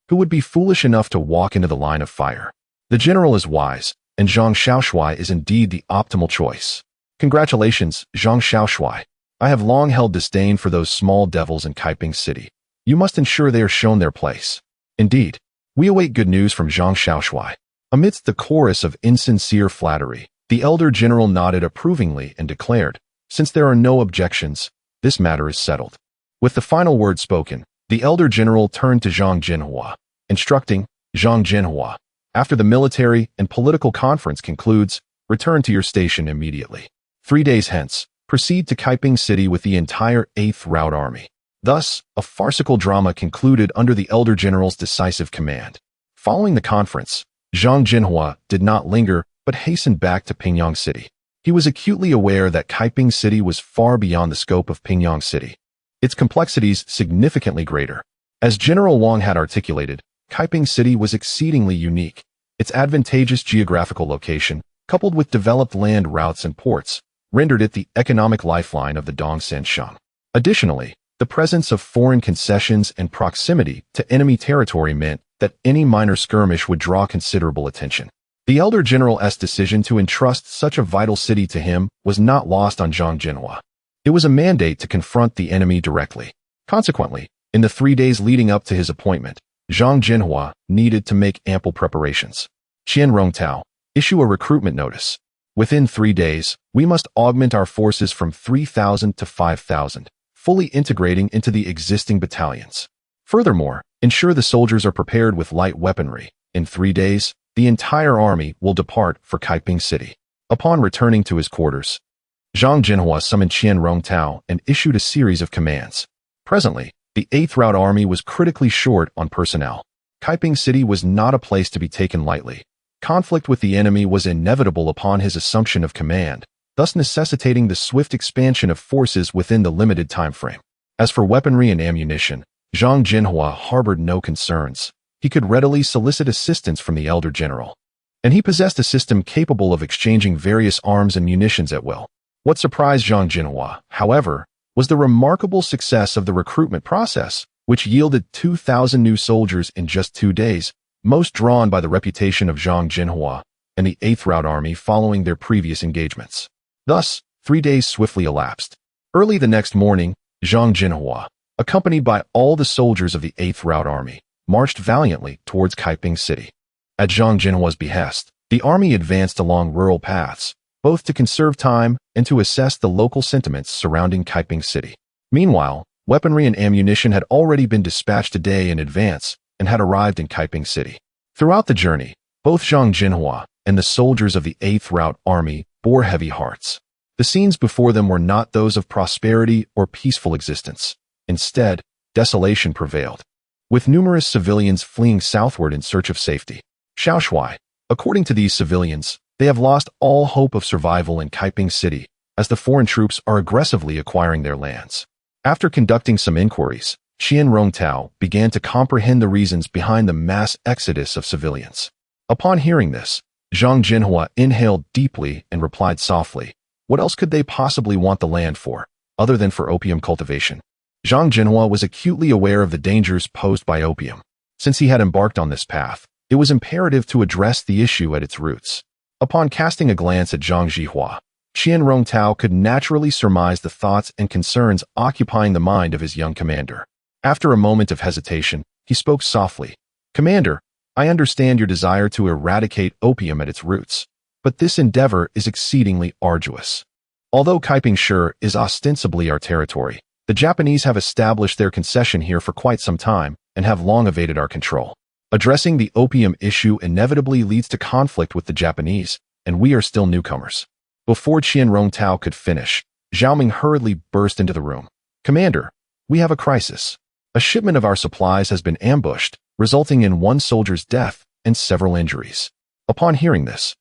who would be foolish enough to walk into the line of fire. The general is wise, and Zhang Xiaoshui is indeed the optimal choice. Congratulations, Zhang Xiaoshui. I have long held disdain for those small devils in Kaiping City. You must ensure they are shown their place. Indeed, we await good news from Zhang Xiaoshui." Amidst the chorus of insincere flattery, the elder general nodded approvingly and declared, "Since there are no objections, this matter is settled." With the final word spoken, the elder general turned to Zhang Zhenhua, instructing, "Zhang Zhenhua, after the military and political conference concludes, return to your station immediately. 3 days hence, proceed to Kaiping City with the entire 8th Route Army." Thus, a farcical drama concluded under the elder general's decisive command. Following the conference, Zhang Zhenhua did not linger but hastened back to Beiyang City. He was acutely aware that Kaiping City was far beyond the scope of Beiyang City, its complexities significantly greater. As General Wang had articulated, Kaiping City was exceedingly unique. Its advantageous geographical location, coupled with developed land routes and ports, rendered it the economic lifeline of the Dongsan Sheng. Additionally, the presence of foreign concessions and proximity to enemy territory meant that any minor skirmish would draw considerable attention. The elder general's decision to entrust such a vital city to him was not lost on Zhang Zhenhua. It was a mandate to confront the enemy directly. Consequently, in the 3 days leading up to his appointment, Zhang Zhenhua needed to make ample preparations. Qian Rongtao, issue a recruitment notice. Within 3 days, we must augment our forces from 3,000 to 5,000, fully integrating into the existing battalions. Furthermore, ensure the soldiers are prepared with light weaponry. In 3 days, the entire army will depart for Kaiping City. Upon returning to his quarters, Zhang Zhenhua summoned Qian Rongtao and issued a series of commands. Presently, the 8th Route Army was critically short on personnel. Kaiping City was not a place to be taken lightly. Conflict with the enemy was inevitable upon his assumption of command, thus necessitating the swift expansion of forces within the limited time frame. As for weaponry and ammunition, Zhang Zhenhua harbored no concerns. He could readily solicit assistance from the elder general, and he possessed a system capable of exchanging various arms and munitions at will. What surprised Zhang Zhenhua, however, was the remarkable success of the recruitment process, which yielded 2,000 new soldiers in just 2 days, most drawn by the reputation of Zhang Zhenhua and the 8th Route Army following their previous engagements. Thus, 3 days swiftly elapsed. Early the next morning, Zhang Zhenhua, accompanied by all the soldiers of the 8th Route Army, marched valiantly towards Kaiping City. At Zhang Zhenhua's behest, the army advanced along rural paths, both to conserve time and to assess the local sentiments surrounding Kaiping City. Meanwhile, weaponry and ammunition had already been dispatched a day in advance and had arrived in Kaiping City. Throughout the journey, both Zhang Zhenhua and the soldiers of the 8th Route Army bore heavy hearts. The scenes before them were not those of prosperity or peaceful existence. Instead, desolation prevailed, with numerous civilians fleeing southward in search of safety. Xiao, according to these civilians, they have lost all hope of survival in Kaiping City, as the foreign troops are aggressively acquiring their lands. After conducting some inquiries, Qian Rongtao began to comprehend the reasons behind the mass exodus of civilians. Upon hearing this, Zhang Zhenhua inhaled deeply and replied softly, "What else could they possibly want the land for, other than for opium cultivation?" Zhang Zhenhua was acutely aware of the dangers posed by opium. Since he had embarked on this path, it was imperative to address the issue at its roots. Upon casting a glance at Zhang Zhenhua, Qian Rongtao could naturally surmise the thoughts and concerns occupying the mind of his young commander. After a moment of hesitation, he spoke softly, "Commander, I understand your desire to eradicate opium at its roots, but this endeavor is exceedingly arduous. Although Kaiping Shi is ostensibly our territory, the Japanese have established their concession here for quite some time and have long evaded our control. Addressing the opium issue inevitably leads to conflict with the Japanese, and we are still newcomers." Before Qian Rongtao could finish, Zhao Ming hurriedly burst into the room. "Commander, we have a crisis. A shipment of our supplies has been ambushed, resulting in 1 soldier's death and several injuries." Upon hearing this,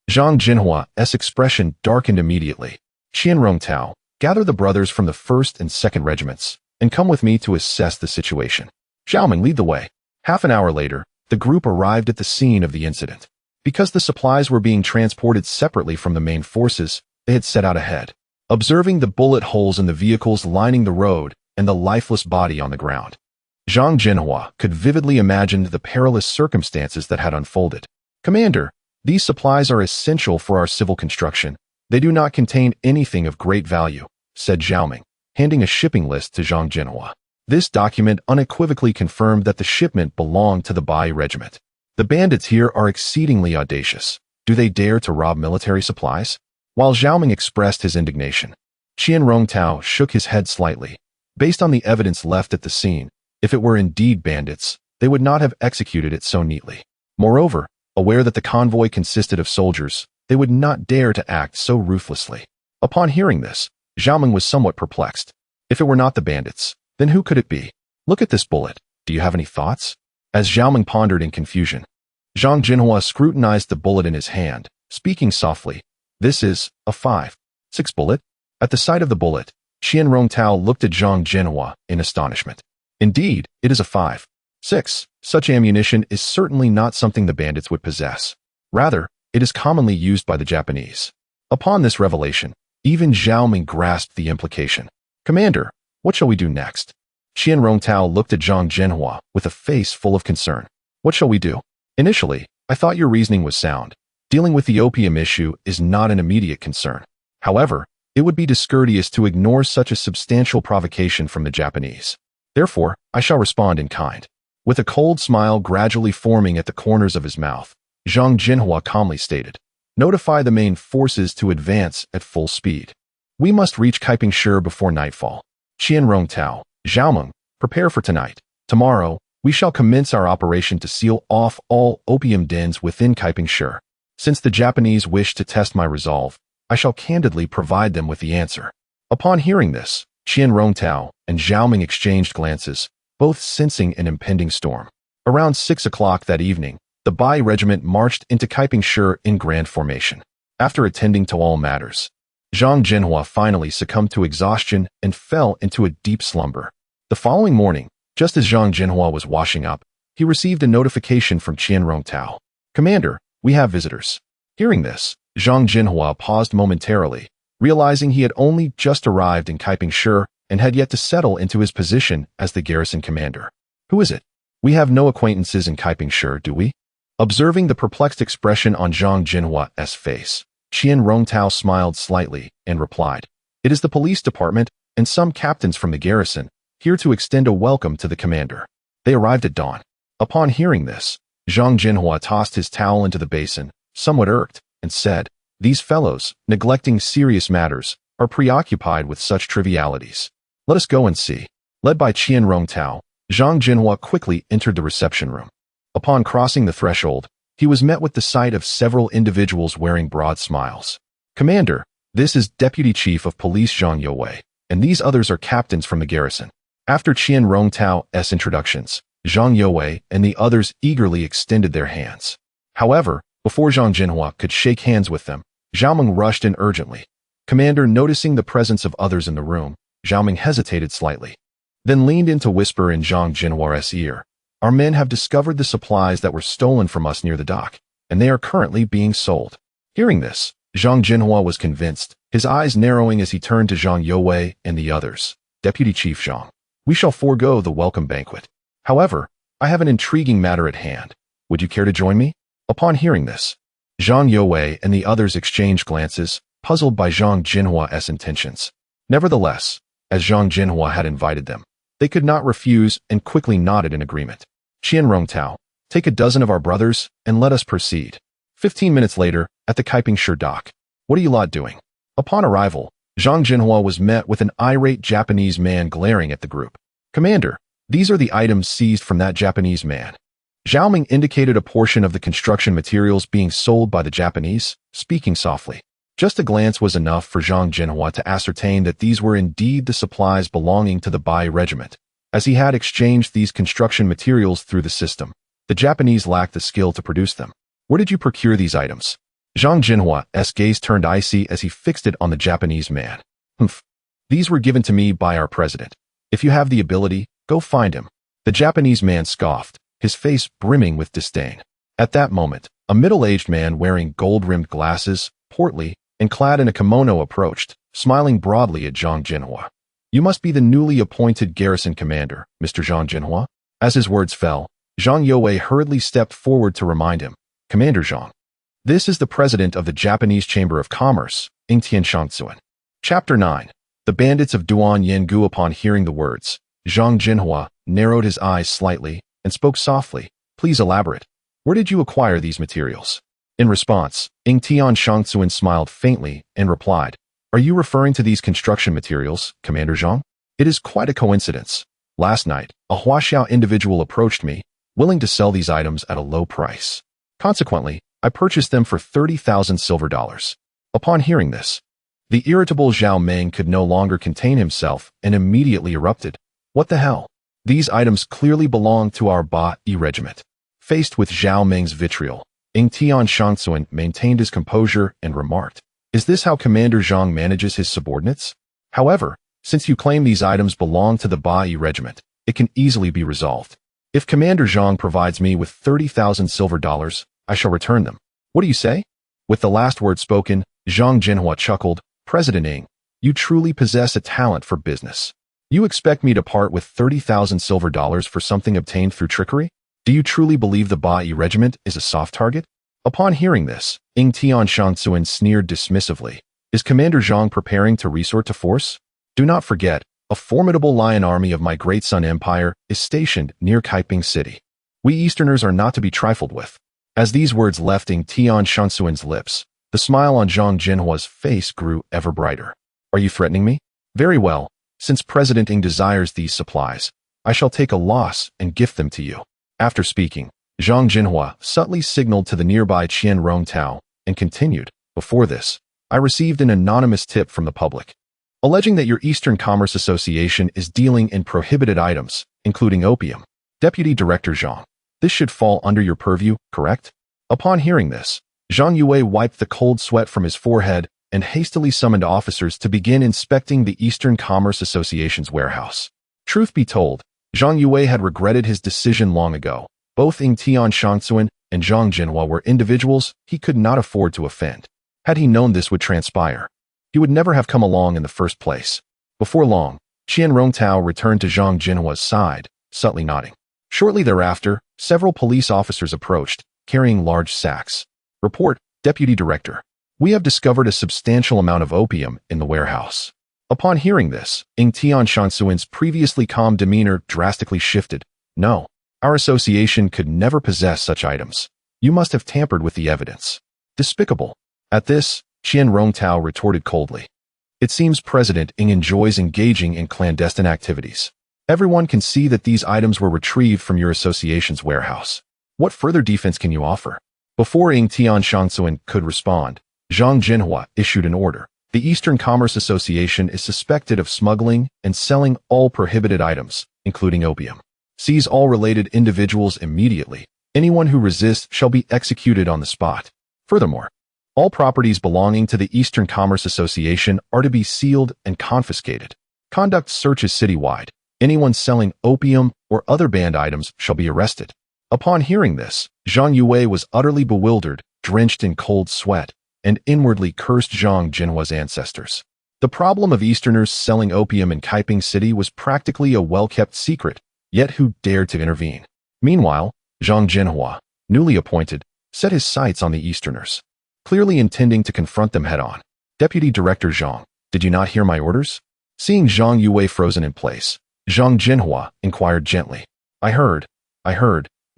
Zhang Zhenhua's expression darkened immediately. "Qian Rongtao, gather the brothers from the 1st and 2nd regiments, and come with me to assess the situation. Zhao Ming, lead the way." Half an hour later, the group arrived at the scene of the incident. Because the supplies were being transported separately from the main forces, they had set out ahead. Observing the bullet holes in the vehicles lining the road and the lifeless body on the ground, Zhang Zhenhua could vividly imagine the perilous circumstances that had unfolded. "Commander, these supplies are essential for our civil construction. They do not contain anything of great value," said Zhao Ming, handing a shipping list to Zhang Zhenhua. This document unequivocally confirmed that the shipment belonged to the Bai regiment. "The bandits here are exceedingly audacious. Do they dare to rob military supplies?" While Zhao Ming expressed his indignation, Qian Rongtao shook his head slightly. Based on the evidence left at the scene, if it were indeed bandits, they would not have executed it so neatly. Moreover, aware that the convoy consisted of soldiers, they would not dare to act so ruthlessly. Upon hearing this, Zhao Ming was somewhat perplexed. If it were not the bandits, then who could it be? "Look at this bullet. Do you have any thoughts?" As Zhao Ming pondered in confusion, Zhang Zhenhua scrutinized the bullet in his hand, speaking softly, "This is a 5.6 bullet." At the sight of the bullet, Qian Rongtao looked at Zhang Zhenhua in astonishment. "Indeed, it is a 5.6. Such ammunition is certainly not something the bandits would possess. Rather, it is commonly used by the Japanese." Upon this revelation, even Zhao Ming grasped the implication. "Commander, What shall we do next? Qian Rongtao looked at Zhang Zhenhua with a face full of concern. What shall we do? Initially, I thought your reasoning was sound. Dealing with the opium issue is not an immediate concern. However, it would be discourteous to ignore such a substantial provocation from the Japanese. Therefore, I shall respond in kind. With a cold smile gradually forming at the corners of his mouth, Zhang Zhenhua calmly stated, notify the main forces to advance at full speed. We must reach Kaipingshi before nightfall. Qian Rongtao, Xiaomeng, prepare for tonight. Tomorrow, we shall commence our operation to seal off all opium dens within Kaipingshi. Since the Japanese wish to test my resolve, I shall candidly provide them with the answer. Upon hearing this, Qian Rongtao and Xiaomeng exchanged glances, both sensing an impending storm. Around 6 o'clock that evening, the Bai regiment marched into Kaipingshi in grand formation. After attending to all matters, Zhang Zhenhua finally succumbed to exhaustion and fell into a deep slumber. The following morning, just as Zhang Zhenhua was washing up, he received a notification from Qian Rongtao. Commander, we have visitors. Hearing this, Zhang Zhenhua paused momentarily, realizing he had only just arrived in Kaipingshi and had yet to settle into his position as the garrison commander. Who is it? We have no acquaintances in Kaipingshi, do we? Observing the perplexed expression on Zhang Zhenhua's face, Qian Rongtao smiled slightly and replied, it is the police department and some captains from the garrison, here to extend a welcome to the commander. They arrived at dawn. Upon hearing this, Zhang Zhenhua tossed his towel into the basin, somewhat irked, and said, these fellows, neglecting serious matters, are preoccupied with such trivialities. Let us go and see. Led by Qian Rongtao, Zhang Zhenhua quickly entered the reception room. Upon crossing the threshold, he was met with the sight of several individuals wearing broad smiles. Commander, this is Deputy Chief of Police Zhang Youwei, and these others are captains from the garrison. After Qian Rongtao's introductions, Zhang Youwei and the others eagerly extended their hands. However, before Zhang Zhenhua could shake hands with them, Xiaomeng rushed in urgently. Commander, noticing the presence of others in the room, Xiaomeng hesitated slightly, then leaned in to whisper in Zhang Zhenhua's ear, our men have discovered the supplies that were stolen from us near the dock, and they are currently being sold. Hearing this, Zhang Zhenhua was convinced, his eyes narrowing as he turned to Zhang Youwei and the others. Deputy Chief Zhang, we shall forego the welcome banquet. However, I have an intriguing matter at hand. Would you care to join me? Upon hearing this, Zhang Youwei and the others exchanged glances, puzzled by Zhang Zhenhua's intentions. Nevertheless, as Zhang Zhenhua had invited them, they could not refuse and quickly nodded in agreement. Qian Rongtao, take a dozen of our brothers and let us proceed. 15 minutes later, at the Kaipingshi dock. What are you lot doing? Upon arrival, Zhang Zhenhua was met with an irate Japanese man glaring at the group. Commander, these are the items seized from that Japanese man. Xiaomeng indicated a portion of the construction materials being sold by the Japanese, speaking softly. Just a glance was enough for Zhang Zhenhua to ascertain that these were indeed the supplies belonging to the Bai regiment. As he had exchanged these construction materials through the system, the Japanese lacked the skill to produce them. Where did you procure these items? Zhang Zhenhua's gaze turned icy as he fixed it on the Japanese man. Humph. These were given to me by our president. If you have the ability, go find him. The Japanese man scoffed, his face brimming with disdain. At that moment, a middle-aged man wearing gold-rimmed glasses, portly, and clad in a kimono approached, smiling broadly at Zhang Zhenhua. You must be the newly appointed garrison commander, Mr. Zhang Zhenhua. As his words fell, Zhang Youwei hurriedly stepped forward to remind him, Commander Zhang. This is the president of the Japanese Chamber of Commerce, Ingtian Shangzuan. Chapter 9. The bandits of Duan Yangu. Upon hearing the words, Zhang Zhenhua narrowed his eyes slightly and spoke softly, please elaborate. Where did you acquire these materials? In response, Ingtian Shangzuan smiled faintly and replied, are you referring to these construction materials, Commander Zhang? It is quite a coincidence. Last night, a Huaxiao individual approached me, willing to sell these items at a low price. Consequently, I purchased them for 30,000 silver dollars. Upon hearing this, the irritable Zhao Meng could no longer contain himself and immediately erupted. What the hell? These items clearly belong to our Bai regiment. Faced with Zhao Meng's vitriol, Ingtian Shangzuan maintained his composure and remarked, is this how Commander Zhang manages his subordinates? However, since you claim these items belong to the Bai regiment, it can easily be resolved. If Commander Zhang provides me with 30,000 silver dollars, I shall return them. What do you say? With the last word spoken, Zhang Zhenhua chuckled, President Ing, you truly possess a talent for business. You expect me to part with 30,000 silver dollars for something obtained through trickery? Do you truly believe the Bai regiment is a soft target? Upon hearing this, Ying Tian Shangsuan sneered dismissively. Is Commander Zhang preparing to resort to force? Do not forget, a formidable lion army of my great Sun Empire is stationed near Kaiping City. We Easterners are not to be trifled with. As these words left Ying Tian Shangsuan's lips, the smile on Zhang Zhenhua's face grew ever brighter. Are you threatening me? Very well. Since President Ying desires these supplies, I shall take a loss and gift them to you. After speaking, Zhang Zhenhua subtly signaled to the nearby Qian Rongtao and continued, before this, I received an anonymous tip from the public, alleging that your Eastern Commerce Association is dealing in prohibited items, including opium. Deputy Director Zhang, this should fall under your purview, correct? Upon hearing this, Zhang Yue wiped the cold sweat from his forehead and hastily summoned officers to begin inspecting the Eastern Commerce Association's warehouse. Truth be told, Zhang Yue had regretted his decision long ago. Both Ying Tian Shangsuan and Zhang Zhenhua were individuals he could not afford to offend. Had he known this would transpire, he would never have come along in the first place. Before long, Qian Rongtao returned to Zhang Zhenhua's side, subtly nodding. Shortly thereafter, several police officers approached, carrying large sacks. Report, Deputy Director. We have discovered a substantial amount of opium in the warehouse. Upon hearing this, Ying Tian Shangsuan's previously calm demeanor drastically shifted. No, our association could never possess such items. You must have tampered with the evidence. Despicable. At this, Qian Rongtao retorted coldly. It seems President Ying enjoys engaging in clandestine activities. Everyone can see that these items were retrieved from your association's warehouse. What further defense can you offer? Before Ying Tian Shangsuan could respond, Zhang Zhenhua issued an order. The Eastern Commerce Association is suspected of smuggling and selling all prohibited items, including opium. Seize all related individuals immediately. Anyone who resists shall be executed on the spot. Furthermore, all properties belonging to the Eastern Commerce Association are to be sealed and confiscated. Conduct searches citywide. Anyone selling opium or other banned items shall be arrested. Upon hearing this, Zhang Yue was utterly bewildered, drenched in cold sweat, and inwardly cursed Zhang Zhenhua's ancestors. The problem of Easterners selling opium in Kaiping City was practically a well-kept secret, yet who dared to intervene? Meanwhile, Zhang Zhenhua, newly appointed, set his sights on the Easterners, clearly intending to confront them head-on. Deputy Director Zhang, did you not hear my orders? Seeing Zhang Yue frozen in place, Zhang Zhenhua inquired gently. I heard.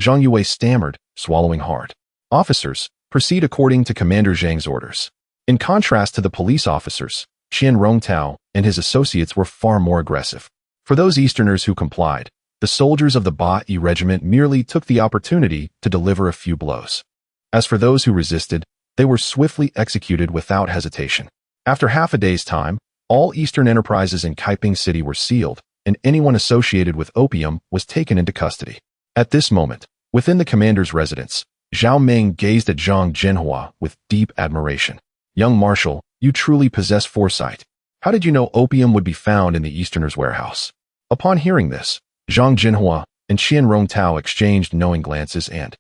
Zhang Yue stammered, swallowing hard. Officers, proceed according to Commander Zhang's orders. In contrast to the police officers, Qian Rongtao and his associates were far more aggressive. For those Easterners who complied, the soldiers of the Bai regiment merely took the opportunity to deliver a few blows. As for those who resisted, they were swiftly executed without hesitation. After half a day's time, all Eastern enterprises in Kaiping City were sealed, and anyone associated with opium was taken into custody. At this moment, within the commander's residence, Zhao Meng gazed at Zhang Zhenhua with deep admiration. Young Marshal, you truly possess foresight. How did you know opium would be found in the Easterner's warehouse? Upon hearing this, Zhang Zhenhua and Qian Rongtao exchanged knowing glances and,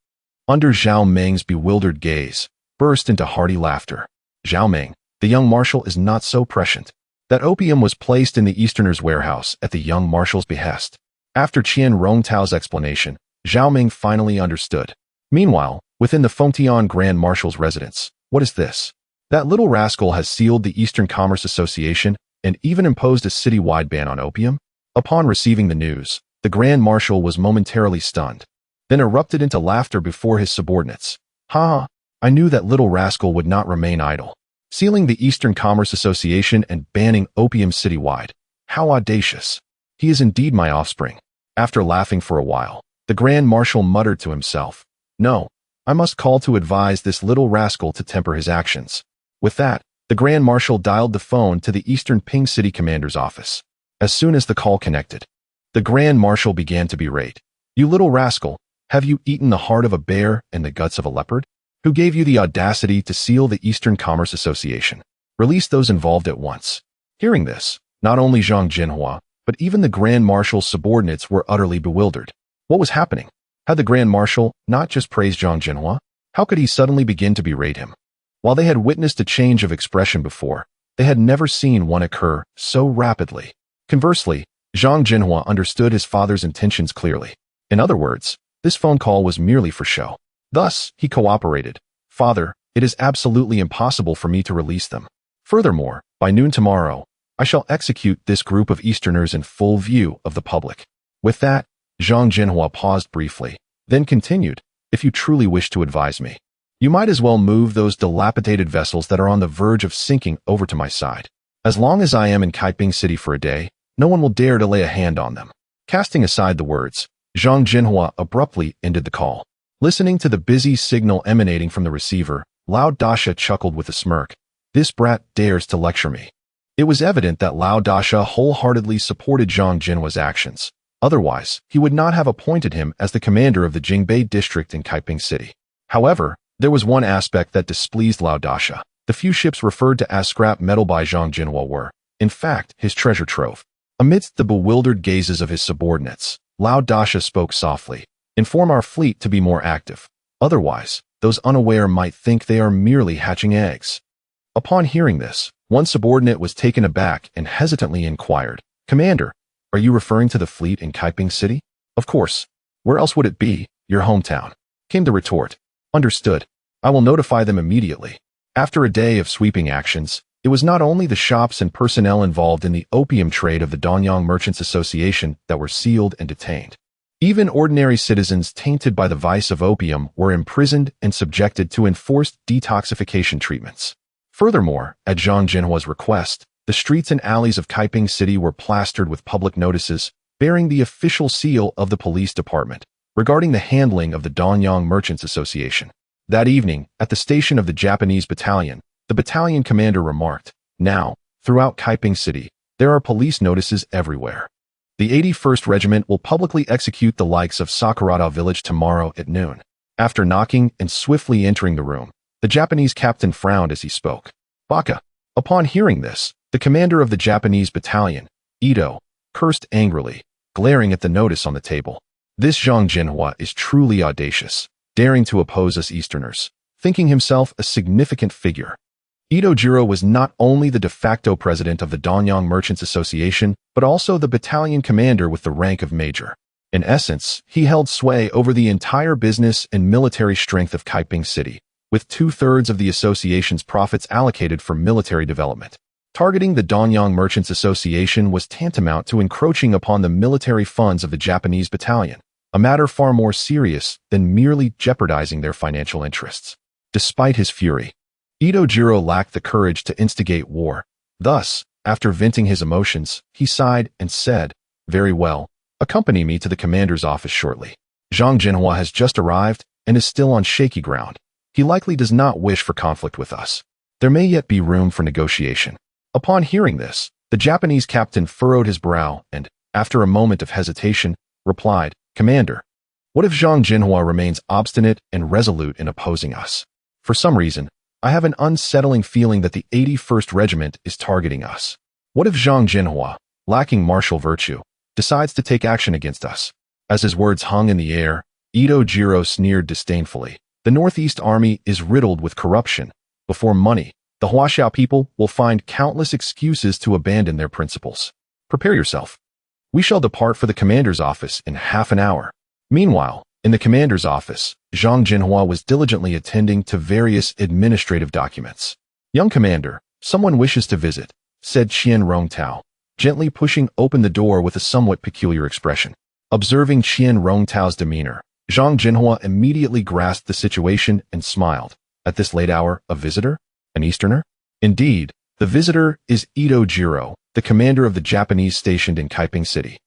under Zhao Meng's bewildered gaze, burst into hearty laughter. Zhao Meng, the young marshal is not so prescient. That opium was placed in the Easterner's warehouse at the young marshal's behest. After Qian Rongtao's explanation, Zhao Meng finally understood. Meanwhile, within the Fengtian Grand Marshal's residence, what is this? That little rascal has sealed the Eastern Commerce Association and even imposed a city-wide ban on opium? Upon receiving the news, the Grand Marshal was momentarily stunned, then erupted into laughter before his subordinates. Ha! I knew that little rascal would not remain idle. Sealing the Eastern Commerce Association and banning opium citywide. How audacious. He is indeed my offspring. After laughing for a while, the Grand Marshal muttered to himself, No, I must call to advise this little rascal to temper his actions. With that, the Grand Marshal dialed the phone to the Eastern Ping City Commander's office. As soon as the call connected, the Grand Marshal began to berate. You little rascal, have you eaten the heart of a bear and the guts of a leopard? Who gave you the audacity to seal the Eastern Commerce Association? Release those involved at once. Hearing this, not only Zhang Zhenhua, but even the Grand Marshal's subordinates were utterly bewildered. What was happening? Had the Grand Marshal not just praised Zhang Zhenhua? How could he suddenly begin to berate him? While they had witnessed a change of expression before, they had never seen one occur so rapidly. Conversely, Zhang Zhenhua understood his father's intentions clearly. In other words, this phone call was merely for show. Thus, he cooperated. Father, it is absolutely impossible for me to release them. Furthermore, by noon tomorrow, I shall execute this group of Easterners in full view of the public. With that, Zhang Zhenhua paused briefly, then continued, if you truly wish to advise me, you might as well move those dilapidated vessels that are on the verge of sinking over to my side. As long as I am in Kaiping City for a day, no one will dare to lay a hand on them. Casting aside the words, Zhang Zhenhua abruptly ended the call. Listening to the busy signal emanating from the receiver, Lao Dasha chuckled with a smirk. This brat dares to lecture me. It was evident that Lao Dasha wholeheartedly supported Zhang Zhenhua's actions. Otherwise, he would not have appointed him as the commander of the Jingbei district in Kaiping City. However, there was one aspect that displeased Lao Dasha. The few ships referred to as scrap metal by Zhang Zhenhua were, in fact, his treasure trove. Amidst the bewildered gazes of his subordinates, Lao Dasha spoke softly. Inform our fleet to be more active. Otherwise, those unaware might think they are merely hatching eggs. Upon hearing this, one subordinate was taken aback and hesitantly inquired, Commander, are you referring to the fleet in Kaiping City? Of course. Where else would it be? Your hometown. Came the retort. Understood. I will notify them immediately. After a day of sweeping actions, it was not only the shops and personnel involved in the opium trade of the Danyang Merchants Association that were sealed and detained. Even ordinary citizens tainted by the vice of opium were imprisoned and subjected to enforced detoxification treatments. Furthermore, at Zhang Zhenhua's request, the streets and alleys of Kaiping City were plastered with public notices bearing the official seal of the police department regarding the handling of the Danyang Merchants Association. That evening, at the station of the Japanese battalion, the battalion commander remarked, now, throughout Kaiping City, there are police notices everywhere. The 81st Regiment will publicly execute the likes of Sakurada village tomorrow at noon. After knocking and swiftly entering the room, the Japanese captain frowned as he spoke. Baka. Upon hearing this, the commander of the Japanese battalion, Ito, cursed angrily, glaring at the notice on the table. This Zhang Zhenhua is truly audacious, daring to oppose us Easterners, thinking himself a significant figure. Ito Jiro was not only the de facto president of the Danyang Merchants Association, but also the battalion commander with the rank of major. In essence, he held sway over the entire business and military strength of Kaiping City, with 2/3 of the association's profits allocated for military development. Targeting the Danyang Merchants Association was tantamount to encroaching upon the military funds of the Japanese battalion, a matter far more serious than merely jeopardizing their financial interests. Despite his fury, Ito Jiro lacked the courage to instigate war. Thus, after venting his emotions, he sighed and said, very well, accompany me to the commander's office shortly. Zhang Zhenhua has just arrived and is still on shaky ground. He likely does not wish for conflict with us. There may yet be room for negotiation. Upon hearing this, the Japanese captain furrowed his brow and, after a moment of hesitation, replied, Commander, what if Zhang Zhenhua remains obstinate and resolute in opposing us? For some reason, I have an unsettling feeling that the 81st Regiment is targeting us. What if Zhang Zhenhua, lacking martial virtue, decides to take action against us? As his words hung in the air, Ito Jiro sneered disdainfully. The Northeast Army is riddled with corruption. Before money, the Huaxiao people will find countless excuses to abandon their principles. Prepare yourself. We shall depart for the commander's office in half an hour. Meanwhile, in the commander's office, Zhang Zhenhua was diligently attending to various administrative documents. Young commander, someone wishes to visit, said Qian Rongtao, gently pushing open the door with a somewhat peculiar expression. Observing Qian Rongtao's demeanor, Zhang Zhenhua immediately grasped the situation and smiled. At this late hour, a visitor? An Easterner? Indeed, the visitor is Ito Jiro, the commander of the Japanese stationed in Kaiping City.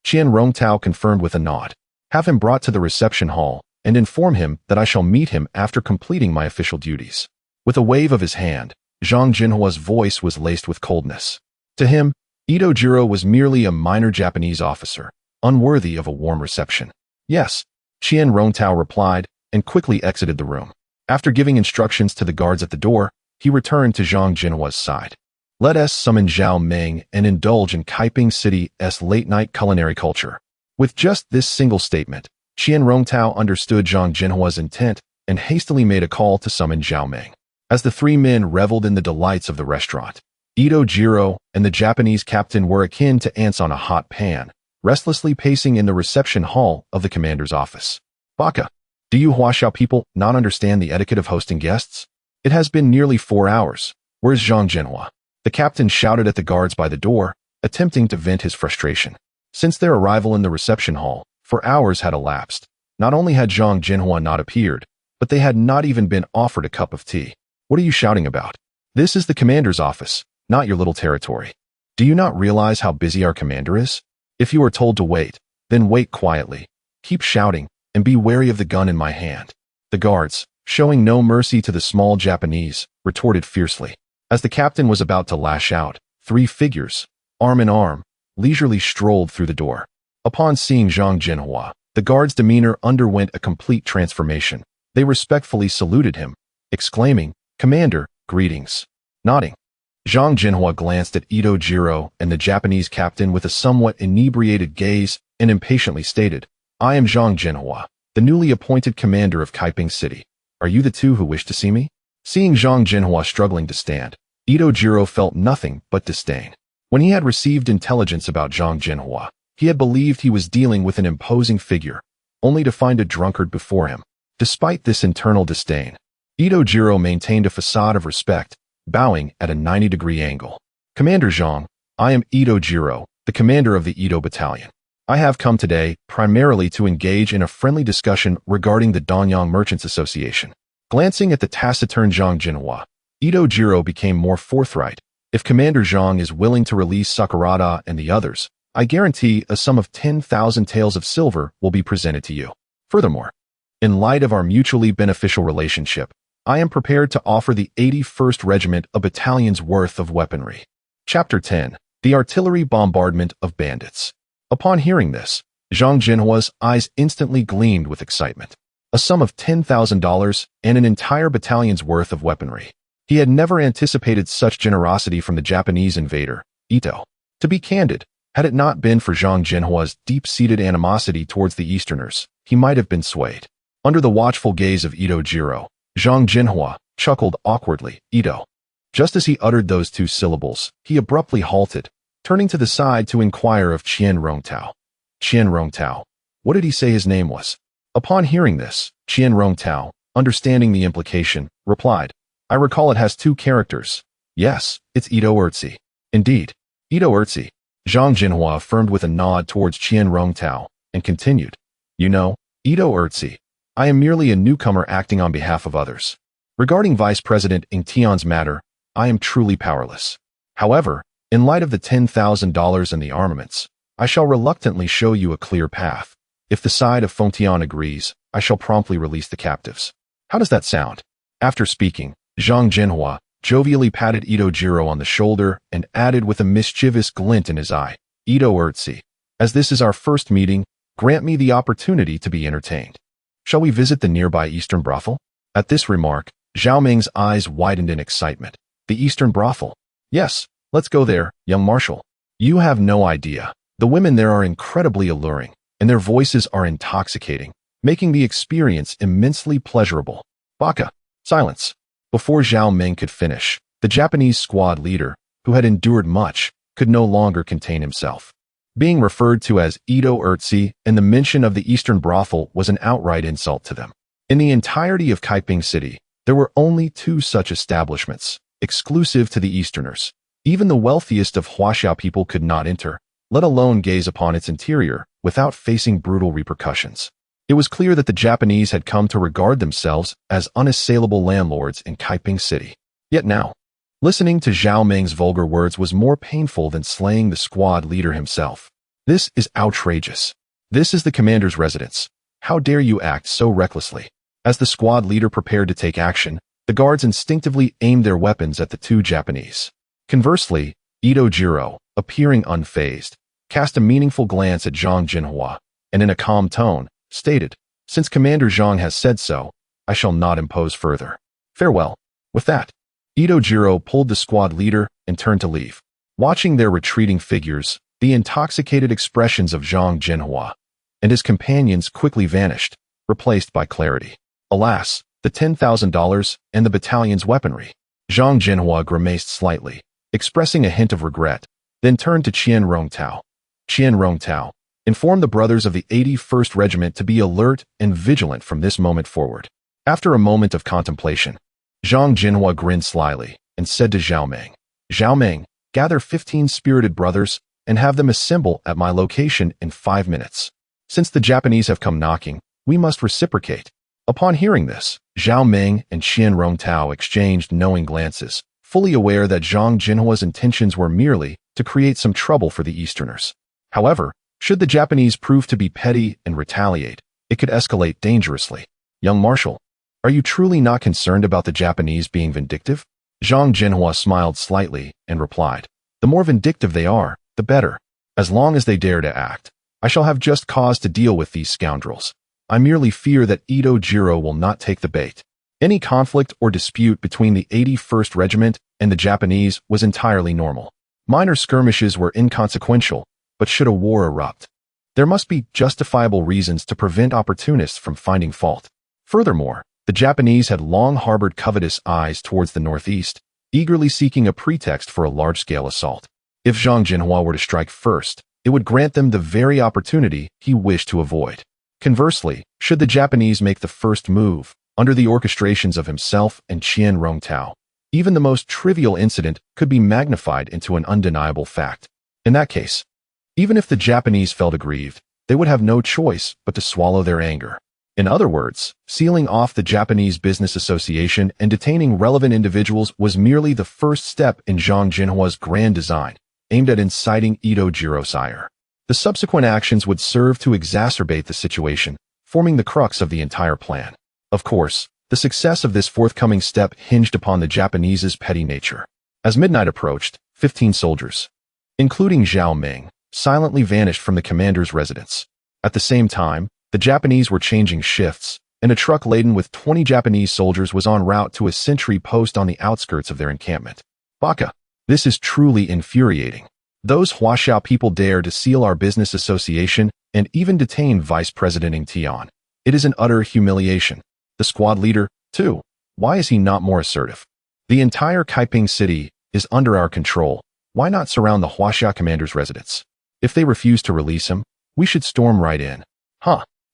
Qian Rongtao confirmed with a nod. Have him brought to the reception hall and inform him that I shall meet him after completing my official duties. With a wave of his hand, Zhang Zhenhua's voice was laced with coldness. To him, Ito Jiro was merely a minor Japanese officer, unworthy of a warm reception. Yes, Qian Rongtao replied and quickly exited the room. After giving instructions to the guards at the door, he returned to Zhang Zhenhua's side. Let us summon Zhao Meng and indulge in Kaiping City's late-night culinary culture. With just this single statement, Qian Rongtao understood Zhang Zhenhua's intent and hastily made a call to summon Zhao Meng. As the three men reveled in the delights of the restaurant, Ito Jiro and the Japanese captain were akin to ants on a hot pan, restlessly pacing in the reception hall of the commander's office. Baka, do you Huaxiao people not understand the etiquette of hosting guests? It has been nearly 4 hours. Where's Zhang Zhenhua? The captain shouted at the guards by the door, attempting to vent his frustration. Since their arrival in the reception hall, 4 hours had elapsed. Not only had Zhang Zhenhua not appeared, but they had not even been offered a cup of tea. What are you shouting about? This is the commander's office, not your little territory. Do you not realize how busy our commander is? If you are told to wait, then wait quietly. Keep shouting, and be wary of the gun in my hand. The guards, showing no mercy to the small Japanese, retorted fiercely. As the captain was about to lash out, 3 figures, arm in arm, leisurely strolled through the door. Upon seeing Zhang Zhenhua, the guard's demeanor underwent a complete transformation. They respectfully saluted him, exclaiming, "Commander, greetings." Nodding, Zhang Zhenhua glanced at Ito Jiro and the Japanese captain with a somewhat inebriated gaze and impatiently stated, "I am Zhang Zhenhua, the newly appointed commander of Kaiping City. Are you the two who wish to see me?" Seeing Zhang Zhenhua struggling to stand, Ito Jiro felt nothing but disdain. When he had received intelligence about Zhang Zhenhua, he had believed he was dealing with an imposing figure, only to find a drunkard before him. Despite this internal disdain, Ito Jiro maintained a facade of respect, bowing at a 90-degree angle. "Commander Zhang, I am Ito Jiro, the commander of the Ito Battalion. I have come today primarily to engage in a friendly discussion regarding the Danyang Merchants Association." Glancing at the taciturn Zhang Zhenhua, Ito Jiro became more forthright. "If Commander Zhang is willing to release Sakurada and the others, I guarantee a sum of 10,000 taels of silver will be presented to you. Furthermore, in light of our mutually beneficial relationship, I am prepared to offer the 81st Regiment a battalion's worth of weaponry." Chapter 10. The Artillery Bombardment of Bandits. Upon hearing this, Zhang Zhenhua's eyes instantly gleamed with excitement. A sum of $10,000 and an entire battalion's worth of weaponry. He had never anticipated such generosity from the Japanese invader, Ito. To be candid, had it not been for Zhang Zhenhua's deep-seated animosity towards the Easterners, he might have been swayed. Under the watchful gaze of Ito Jiro, Zhang Zhenhua chuckled awkwardly. "Ito." Just as he uttered those 2 syllables, he abruptly halted, turning to the side to inquire of Qian Rongtao. "Qian Rongtao, what did he say his name was?" Upon hearing this, Qian Rongtao, understanding the implication, replied, "I recall it has 2 characters. Yes, it's Ito Erzi." "Indeed, Ito Erzi," Zhang Zhenhua affirmed with a nod towards Qian Rongtao, and continued, "You know, Ito Erzi, I am merely a newcomer acting on behalf of others. Regarding Vice President Ng Tian's matter, I am truly powerless. However, in light of the $10,000 and the armaments, I shall reluctantly show you a clear path. If the side of Fengtian agrees, I shall promptly release the captives. How does that sound?" After speaking, Zhang Zhenhua jovially patted Ito Jiro on the shoulder and added with a mischievous glint in his eye, "Ito Erzi, as this is our first meeting, grant me the opportunity to be entertained. Shall we visit the nearby Eastern brothel?" At this remark, Zhao Ming's eyes widened in excitement. "The Eastern brothel? Yes, let's go there, young marshal. You have no idea. The women there are incredibly alluring, and their voices are intoxicating, making the experience immensely pleasurable." "Baka, silence." Before Zhao Ming could finish, the Japanese squad leader, who had endured much, could no longer contain himself. Being referred to as Ito Erzi and the mention of the Eastern brothel was an outright insult to them. In the entirety of Kaiping City, there were only 2 such establishments, exclusive to the Easterners. Even the wealthiest of Huaxiao people could not enter, let alone gaze upon its interior, without facing brutal repercussions. It was clear that the Japanese had come to regard themselves as unassailable landlords in Kaiping City. Yet now, listening to Zhao Ming's vulgar words was more painful than slaying the squad leader himself. "This is outrageous. This is the commander's residence. How dare you act so recklessly?" As the squad leader prepared to take action, the guards instinctively aimed their weapons at the 2 Japanese. Conversely, Ito Jiro, appearing unfazed, cast a meaningful glance at Zhang Zhenhua, and in a calm tone, stated, "Since Commander Zhang has said so, I shall not impose further. Farewell." With that, Ito Jiro pulled the squad leader and turned to leave. Watching their retreating figures, the intoxicated expressions of Zhang Zhenhua and his companions quickly vanished, replaced by clarity. Alas, the $10,000 and the battalion's weaponry. Zhang Zhenhua grimaced slightly, expressing a hint of regret, then turned to Qian Rongtao. Qian Rongtao, inform the brothers of the 81st Regiment to be alert and vigilant from this moment forward. After a moment of contemplation, Zhang Zhenhua grinned slyly and said to Zhao Meng, Zhao Meng, gather 15 spirited brothers and have them assemble at my location in 5 minutes. Since the Japanese have come knocking, we must reciprocate. Upon hearing this, Zhao Meng and Qian Rongtao exchanged knowing glances, fully aware that Zhang Zhenhua's intentions were merely to create some trouble for the Easterners. However, should the Japanese prove to be petty and retaliate, it could escalate dangerously. Young Marshal, are you truly not concerned about the Japanese being vindictive? Zhang Zhenhua smiled slightly and replied, the more vindictive they are, the better. As long as they dare to act, I shall have just cause to deal with these scoundrels. I merely fear that Edo Jiro will not take the bait. Any conflict or dispute between the 81st Regiment and the Japanese was entirely normal. Minor skirmishes were inconsequential, but should a war erupt, there must be justifiable reasons to prevent opportunists from finding fault. Furthermore, the Japanese had long harbored covetous eyes towards the northeast, eagerly seeking a pretext for a large-scale assault. If Zhang Zhenhua were to strike first, it would grant them the very opportunity he wished to avoid. Conversely, should the Japanese make the first move, under the orchestrations of himself and Qian Rongtao, even the most trivial incident could be magnified into an undeniable fact. In that case, even if the Japanese felt aggrieved, they would have no choice but to swallow their anger. In other words, sealing off the Japanese Business Association and detaining relevant individuals was merely the first step in Zhang Zhenhua's grand design, aimed at inciting Edo Jiro's ire. The subsequent actions would serve to exacerbate the situation, forming the crux of the entire plan. Of course, the success of this forthcoming step hinged upon the Japanese's petty nature. As midnight approached, 15 soldiers, including Zhao Meng, silently vanished from the commander's residence. At the same time, the Japanese were changing shifts, and a truck laden with 20 Japanese soldiers was en route to a sentry post on the outskirts of their encampment. Baka, this is truly infuriating. Those Huaxiao people dare to seal our business association and even detain Vice President Ng Tian. It is an utter humiliation. The squad leader, too. Why is he not more assertive? The entire Kaiping city is under our control. Why not surround the Huaxia commander's residence? If they refuse to release him, we should storm right in.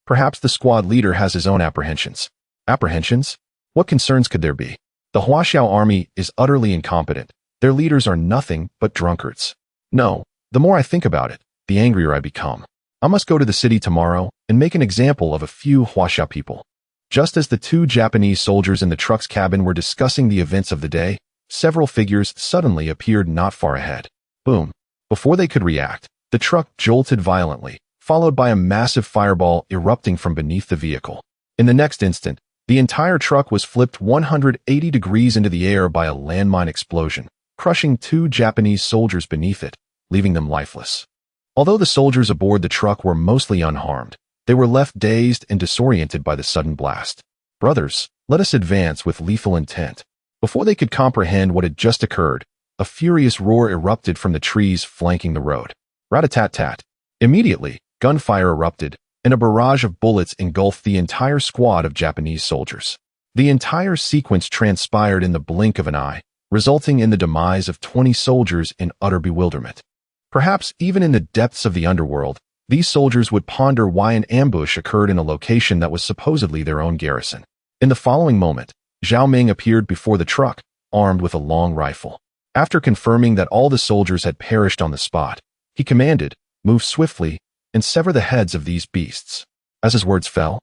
Perhaps the squad leader has his own apprehensions. Apprehensions? What concerns could there be? The Huaxiao army is utterly incompetent. Their leaders are nothing but drunkards. No, the more I think about it, the angrier I become. I must go to the city tomorrow and make an example of a few Huaxia people. Just as the 2 Japanese soldiers in the truck's cabin were discussing the events of the day, several figures suddenly appeared not far ahead. Boom. Before they could react, the truck jolted violently, followed by a massive fireball erupting from beneath the vehicle. In the next instant, the entire truck was flipped 180 degrees into the air by a landmine explosion, crushing 2 Japanese soldiers beneath it, leaving them lifeless. Although the soldiers aboard the truck were mostly unharmed, they were left dazed and disoriented by the sudden blast. Brothers, let us advance with lethal intent. Before they could comprehend what had just occurred, a furious roar erupted from the trees flanking the road. Rat-a-tat-tat. Immediately, gunfire erupted, and a barrage of bullets engulfed the entire squad of Japanese soldiers. The entire sequence transpired in the blink of an eye, resulting in the demise of 20 soldiers in utter bewilderment. Perhaps even in the depths of the underworld, these soldiers would ponder why an ambush occurred in a location that was supposedly their own garrison. In the following moment, Zhao Meng appeared before the truck, armed with a long rifle. After confirming that all the soldiers had perished on the spot, he commanded, "Move swiftly and sever the heads of these beasts." As his words fell,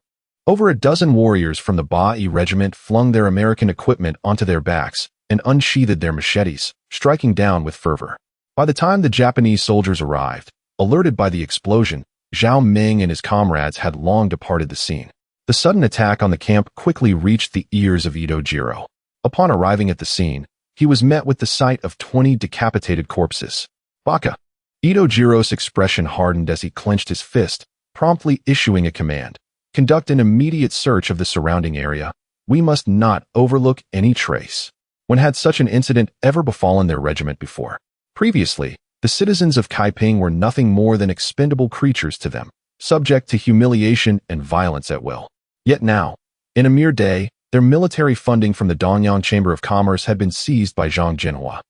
over a dozen warriors from the Bai regiment flung their American equipment onto their backs and unsheathed their machetes, striking down with fervor. By the time the Japanese soldiers arrived, alerted by the explosion, Zhao Meng and his comrades had long departed the scene. The sudden attack on the camp quickly reached the ears of Edo Jiro. Upon arriving at the scene, he was met with the sight of 20 decapitated corpses. Baka! Edo Jiro's expression hardened as he clenched his fist, promptly issuing a command. Conduct an immediate search of the surrounding area. We must not overlook any trace. When had such an incident ever befallen their regiment before? Previously, the citizens of Kaiping were nothing more than expendable creatures to them, subject to humiliation and violence at will. Yet now, in a mere day, their military funding from the Dongyang Chamber of Commerce had been seized by Zhang Zhenhua.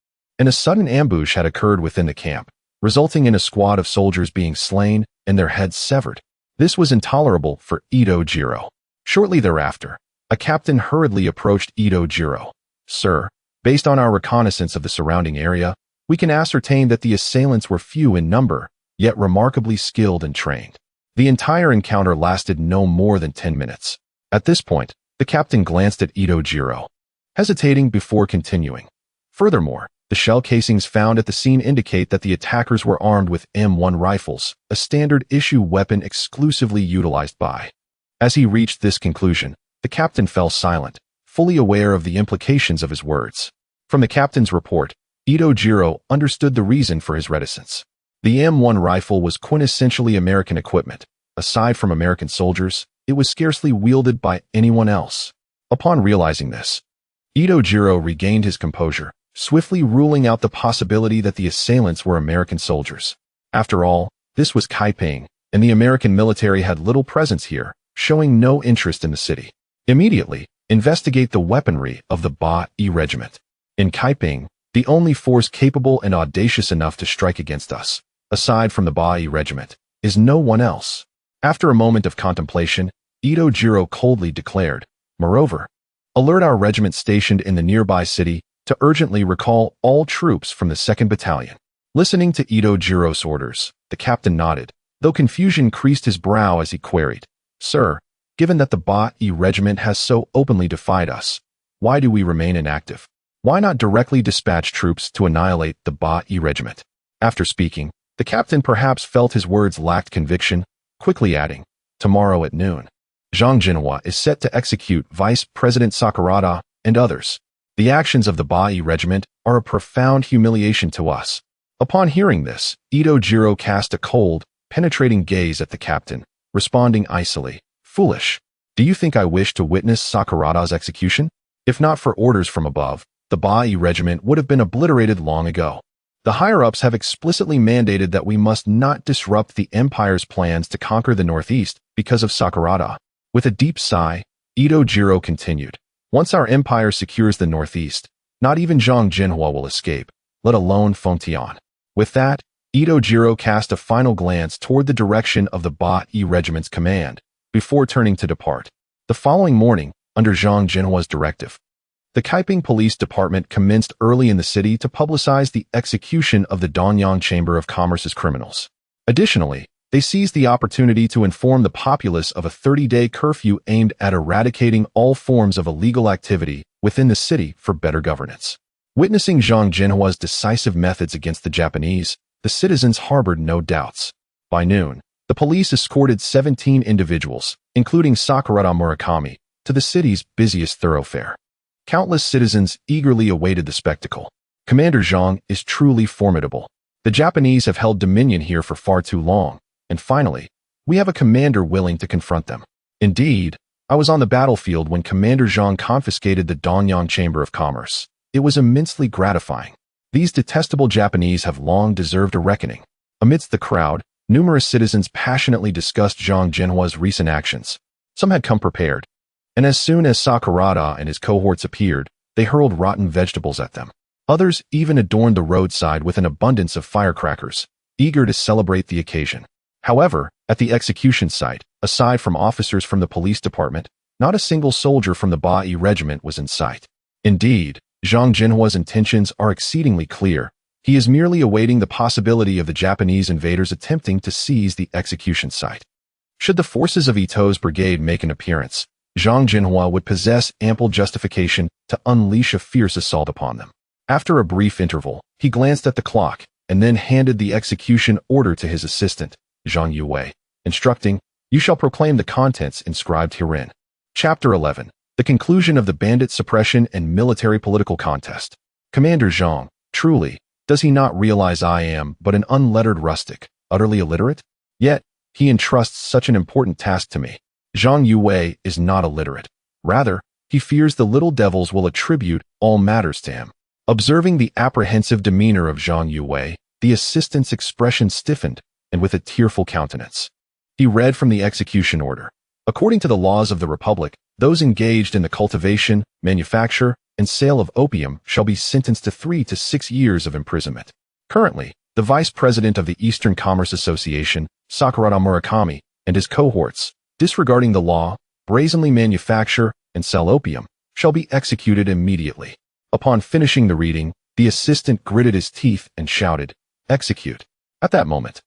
and a sudden ambush had occurred within the camp, resulting in a squad of soldiers being slain and their heads severed. This was intolerable for Ito Jiro. Shortly thereafter, a captain hurriedly approached Ito Jiro. "Sir, based on our reconnaissance of the surrounding area, we can ascertain that the assailants were few in number, yet remarkably skilled and trained." The entire encounter lasted no more than 10 minutes. At this point, the captain glanced at Ito Jiro, hesitating before continuing. Furthermore, the shell casings found at the scene indicate that the attackers were armed with M1 rifles, a standard-issue weapon exclusively utilized by. As he reached this conclusion, the captain fell silent, fully aware of the implications of his words. From the captain's report, Ito Jiro understood the reason for his reticence. The M1 rifle was quintessentially American equipment. Aside from American soldiers, it was scarcely wielded by anyone else. Upon realizing this, Ito Jiro regained his composure, swiftly ruling out the possibility that the assailants were American soldiers. After all, this was Kaiping, and the American military had little presence here, showing no interest in the city. Immediately, investigate the weaponry of the Beiyang regiment. In Kaiping, the only force capable and audacious enough to strike against us, aside from the Beiyang regiment, is no one else. After a moment of contemplation, Ito Jiro coldly declared, "Moreover, alert our regiment stationed in the nearby city to urgently recall all troops from the 2nd Battalion." Listening to Ito Jiro's orders, the captain nodded, though confusion creased his brow as he queried, "Sir, given that the Beiyang regiment has so openly defied us, why do we remain inactive? Why not directly dispatch troops to annihilate the Beiyang regiment?" After speaking, the captain perhaps felt his words lacked conviction, quickly adding, "Tomorrow at noon, Zhang Zhenhua is set to execute Vice President Sakurada and others. The actions of the Beiyang regiment are a profound humiliation to us." Upon hearing this, Ito Jiro cast a cold, penetrating gaze at the captain, responding icily, "Foolish. Do you think I wish to witness Sakurada's execution? If not for orders from above, the Beiyang regiment would have been obliterated long ago. The higher-ups have explicitly mandated that we must not disrupt the Empire's plans to conquer the Northeast because of Sakurada." With a deep sigh, Ito Jiro continued, "Once our Empire secures the Northeast, not even Zhang Zhenhua will escape, let alone Fengtian." With that, Ito Jiro cast a final glance toward the direction of the Beiyang regiment's command, before turning to depart. The following morning, under Zhang Zhenhua's directive, the Kaiping Police Department commenced early in the city to publicize the execution of the Danyang Chamber of Commerce's criminals. Additionally, they seized the opportunity to inform the populace of a 30-day curfew aimed at eradicating all forms of illegal activity within the city for better governance. Witnessing Zhang Zhenhua's decisive methods against the Japanese, the citizens harbored no doubts. By noon, the police escorted 17 individuals, including Sakurada Murakami, to the city's busiest thoroughfare. Countless citizens eagerly awaited the spectacle. Commander Zhang is truly formidable. The Japanese have held dominion here for far too long, and finally, we have a commander willing to confront them. Indeed, I was on the battlefield when Commander Zhang confiscated the Danyang Chamber of Commerce. It was immensely gratifying. These detestable Japanese have long deserved a reckoning. Amidst the crowd, numerous citizens passionately discussed Zhang Zhenhua's recent actions. Some had come prepared, and as soon as Sakurada and his cohorts appeared, they hurled rotten vegetables at them. Others even adorned the roadside with an abundance of firecrackers, eager to celebrate the occasion. However, at the execution site, aside from officers from the police department, not a single soldier from the Beiyang regiment was in sight. Indeed, Zhang Zhenhua's intentions are exceedingly clear. He is merely awaiting the possibility of the Japanese invaders attempting to seize the execution site. Should the forces of Ito's brigade make an appearance, Zhang Zhenhua would possess ample justification to unleash a fierce assault upon them. After a brief interval, he glanced at the clock and then handed the execution order to his assistant, Zhang Yue, instructing, "You shall proclaim the contents inscribed herein." Chapter 11. The conclusion of the bandit suppression and military political contest. Commander Zhang, truly, does he not realize I am but an unlettered rustic, utterly illiterate? Yet, he entrusts such an important task to me. Zhang Yue is not illiterate. Rather, he fears the little devils will attribute all matters to him. Observing the apprehensive demeanor of Zhang Yue, the assistant's expression stiffened, and with a tearful countenance, he read from the execution order. According to the laws of the Republic, those engaged in the cultivation, manufacture, and and sale of opium shall be sentenced to 3 to 6 years of imprisonment. Currently, the vice president of the Eastern Commerce Association, Sakurada Murakami, and his cohorts, disregarding the law, brazenly manufacture and sell opium, shall be executed immediately. Upon finishing the reading, the assistant gritted his teeth and shouted, "Execute." At that moment,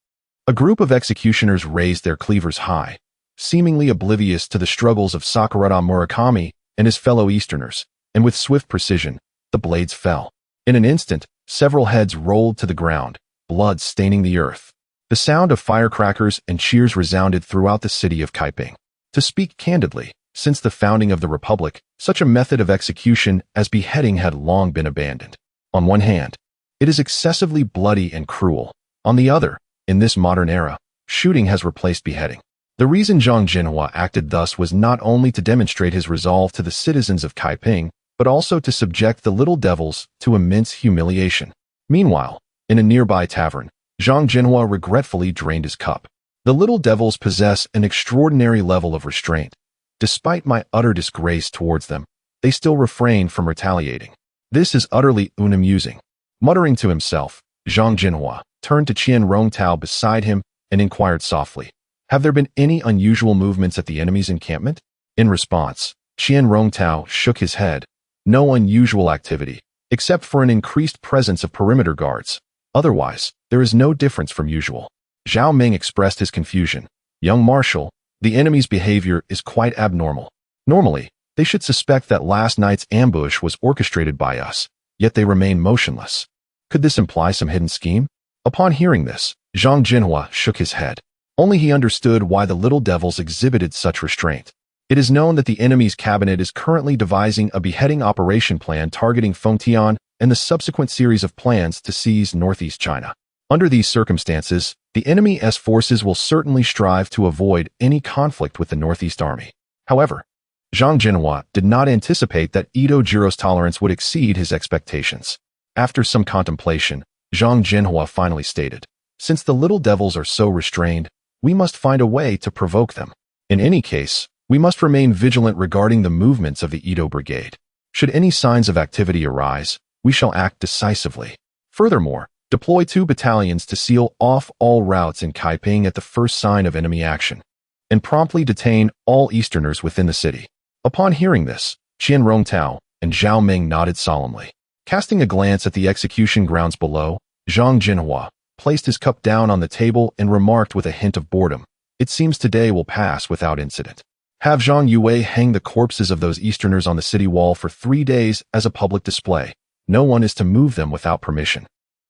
a group of executioners raised their cleavers high, seemingly oblivious to the struggles of Sakurada Murakami and his fellow Easterners, and with swift precision, the blades fell. In an instant, several heads rolled to the ground, blood staining the earth. The sound of firecrackers and cheers resounded throughout the city of Kaiping. To speak candidly, since the founding of the Republic, such a method of execution as beheading had long been abandoned. On one hand, it is excessively bloody and cruel. On the other, in this modern era, shooting has replaced beheading. The reason Zhang Zhenhua acted thus was not only to demonstrate his resolve to the citizens of Kaiping, but also to subject the little devils to immense humiliation. Meanwhile, in a nearby tavern, Zhang Zhenhua regretfully drained his cup. The little devils possess an extraordinary level of restraint. Despite my utter disgrace towards them, they still refrain from retaliating. This is utterly unamusing. Muttering to himself, Zhang Zhenhua turned to Qian Rongtao beside him and inquired softly, "Have there been any unusual movements at the enemy's encampment?" In response, Qian Rongtao shook his head. No unusual activity, except for an increased presence of perimeter guards. Otherwise, there is no difference from usual. Zhao Ming expressed his confusion. "Young Marshal, the enemy's behavior is quite abnormal. Normally, they should suspect that last night's ambush was orchestrated by us, yet they remain motionless. Could this imply some hidden scheme?" Upon hearing this, Zhang Zhenhua shook his head. Only he understood why the little devils exhibited such restraint. It is known that the enemy's cabinet is currently devising a beheading operation plan targeting Fengtian and the subsequent series of plans to seize northeast China. Under these circumstances, the enemy's forces will certainly strive to avoid any conflict with the Northeast Army. However, Zhang Zhenhua did not anticipate that Ito Jiro's tolerance would exceed his expectations. After some contemplation, Zhang Zhenhua finally stated, "Since the little devils are so restrained, we must find a way to provoke them. In any case, we must remain vigilant regarding the movements of the Ito Brigade. Should any signs of activity arise, we shall act decisively. Furthermore, deploy 2 battalions to seal off all routes in Kaiping at the first sign of enemy action, and promptly detain all Easterners within the city." Upon hearing this, Qian Rongtao and Zhao Ming nodded solemnly. Casting a glance at the execution grounds below, Zhang Zhenhua placed his cup down on the table and remarked with a hint of boredom, "It seems today will pass without incident. Have Zhang Yue hang the corpses of those Easterners on the city wall for 3 days as a public display. No one is to move them without permission.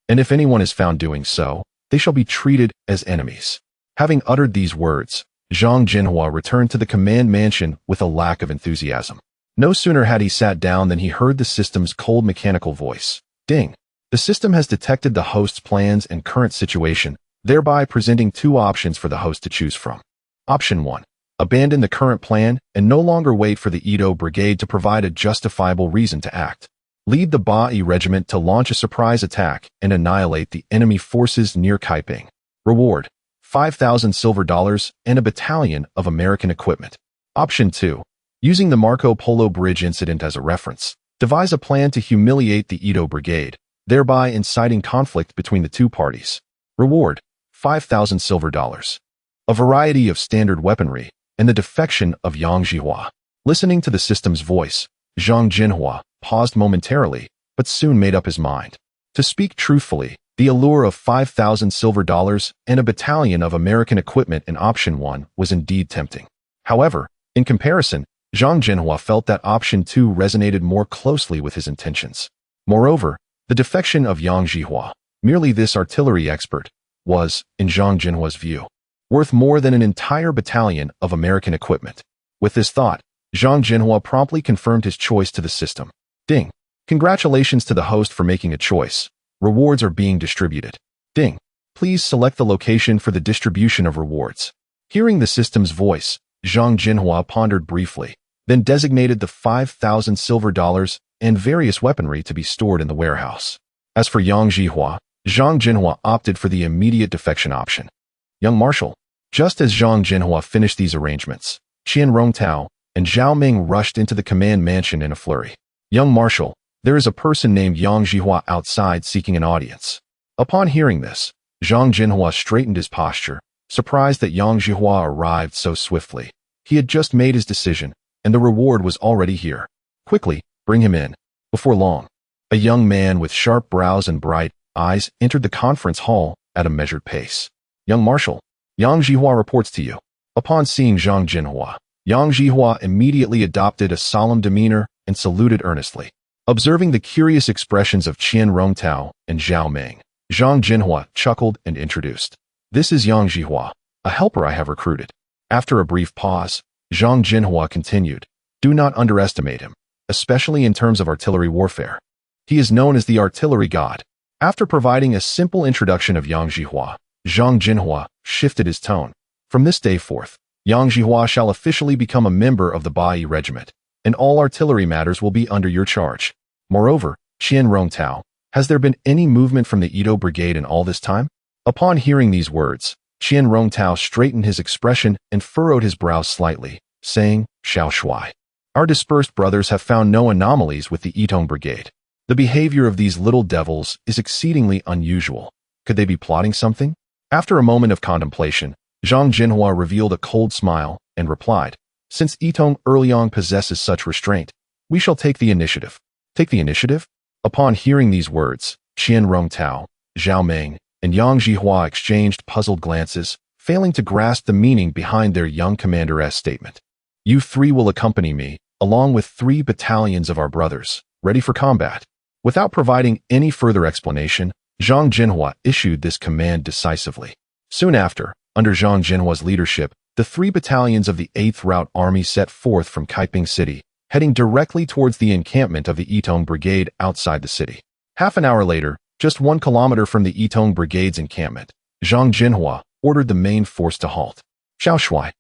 And if anyone is found doing so, they shall be treated as enemies." Having uttered these words, Zhang Zhenhua returned to the command mansion with a lack of enthusiasm. No sooner had he sat down than he heard the system's cold mechanical voice. "Ding. The system has detected the host's plans and current situation, thereby presenting 2 options for the host to choose from. Option 1. Abandon the current plan and no longer wait for the Ito Brigade to provide a justifiable reason to act. Lead the Bai Regiment to launch a surprise attack and annihilate the enemy forces near Kaiping. Reward: 5,000 silver dollars and a battalion of American equipment." Option 2. Using the Marco Polo Bridge incident as a reference, devise a plan to humiliate the Ito Brigade, thereby inciting conflict between the 2 parties. Reward: 5,000 silver dollars. A variety of standard weaponry, and the defection of Yang Zhihua. Listening to the system's voice, Zhang Zhenhua paused momentarily, but soon made up his mind. To speak truthfully, the allure of 5,000 silver dollars and a battalion of American equipment in option 1 was indeed tempting. However, in comparison, Zhang Zhenhua felt that option 2 resonated more closely with his intentions. Moreover, the defection of Yang Zhihua, merely this artillery expert, was, in Zhang Zhenhua's view, worth more than an entire battalion of American equipment. With this thought, Zhang Zhenhua promptly confirmed his choice to the system. "Ding. Congratulations to the host for making a choice. Rewards are being distributed. Ding. Please select the location for the distribution of rewards." Hearing the system's voice, Zhang Zhenhua pondered briefly, then designated the 5,000 silver dollars and various weaponry to be stored in the warehouse. As for Yang Zhihua, Zhang Zhenhua opted for the immediate defection option. "Young Marshal." Just as Zhang Zhenhua finished these arrangements, Qian Rongtao and Zhao Ming rushed into the command mansion in a flurry. "Young Marshal, there is a person named Zhang Zhenhua outside seeking an audience." Upon hearing this, Zhang Zhenhua straightened his posture, surprised that Zhang Zhenhua arrived so swiftly. He had just made his decision, and the reward was already here. "Quickly, bring him in." Before long, a young man with sharp brows and bright eyes entered the conference hall at a measured pace. "Young Marshal, Zhang Zhenhua reports to you." Upon seeing Zhang Zhenhua, Zhang Zhenhua immediately adopted a solemn demeanor and saluted earnestly. Observing the curious expressions of Qian Rongtao and Zhao Meng, Zhang Zhenhua chuckled and introduced, "This is Zhang Zhenhua, a helper I have recruited." After a brief pause, Zhang Zhenhua continued, "Do not underestimate him, especially in terms of artillery warfare. He is known as the artillery god." After providing a simple introduction of Zhang Zhenhua shifted his tone. "From this day forth, Zhang Zhenhua shall officially become a member of the Beiyang regiment, and all artillery matters will be under your charge. Moreover, Qian Rongtao, has there been any movement from the Ito Brigade in all this time?" Upon hearing these words, Qian Rongtao straightened his expression and furrowed his brows slightly, saying, "Xiao Shui, our dispersed brothers have found no anomalies with the Itong Brigade. The behavior of these little devils is exceedingly unusual. Could they be plotting something?" After a moment of contemplation, Zhang Zhenhua revealed a cold smile and replied, "Since Itong Erliang possesses such restraint, we shall take the initiative." "Take the initiative?" Upon hearing these words, Qian Rongtao, Zhao Meng, and Zhang Zhenhua exchanged puzzled glances, failing to grasp the meaning behind their young commander's statement. "You three will accompany me, along with 3 battalions of our brothers, ready for combat." Without providing any further explanation, Zhang Zhenhua issued this command decisively. Soon after, under Zhang Zhenhua's leadership, the 3 battalions of the 8th Route Army set forth from Kaiping City, heading directly towards the encampment of the Itong Brigade outside the city. Half an hour later, just 1 kilometer from the Itong Brigade's encampment, Zhang Zhenhua ordered the main force to halt. "Xiao Shui,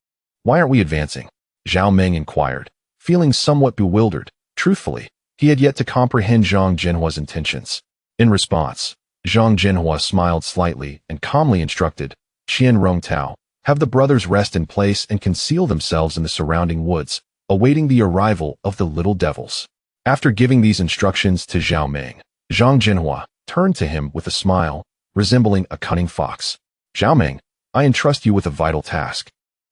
why aren't we advancing?" Zhao Meng inquired, feeling somewhat bewildered. Truthfully, he had yet to comprehend Zhang Zhenhua's intentions. In response, Zhang Zhenhua smiled slightly and calmly instructed, "Qian Rongtao, have the brothers rest in place and conceal themselves in the surrounding woods, awaiting the arrival of the little devils." After giving these instructions to Zhao Meng, Zhang Zhenhua turned to him with a smile, resembling a cunning fox. "Zhao Meng, I entrust you with a vital task.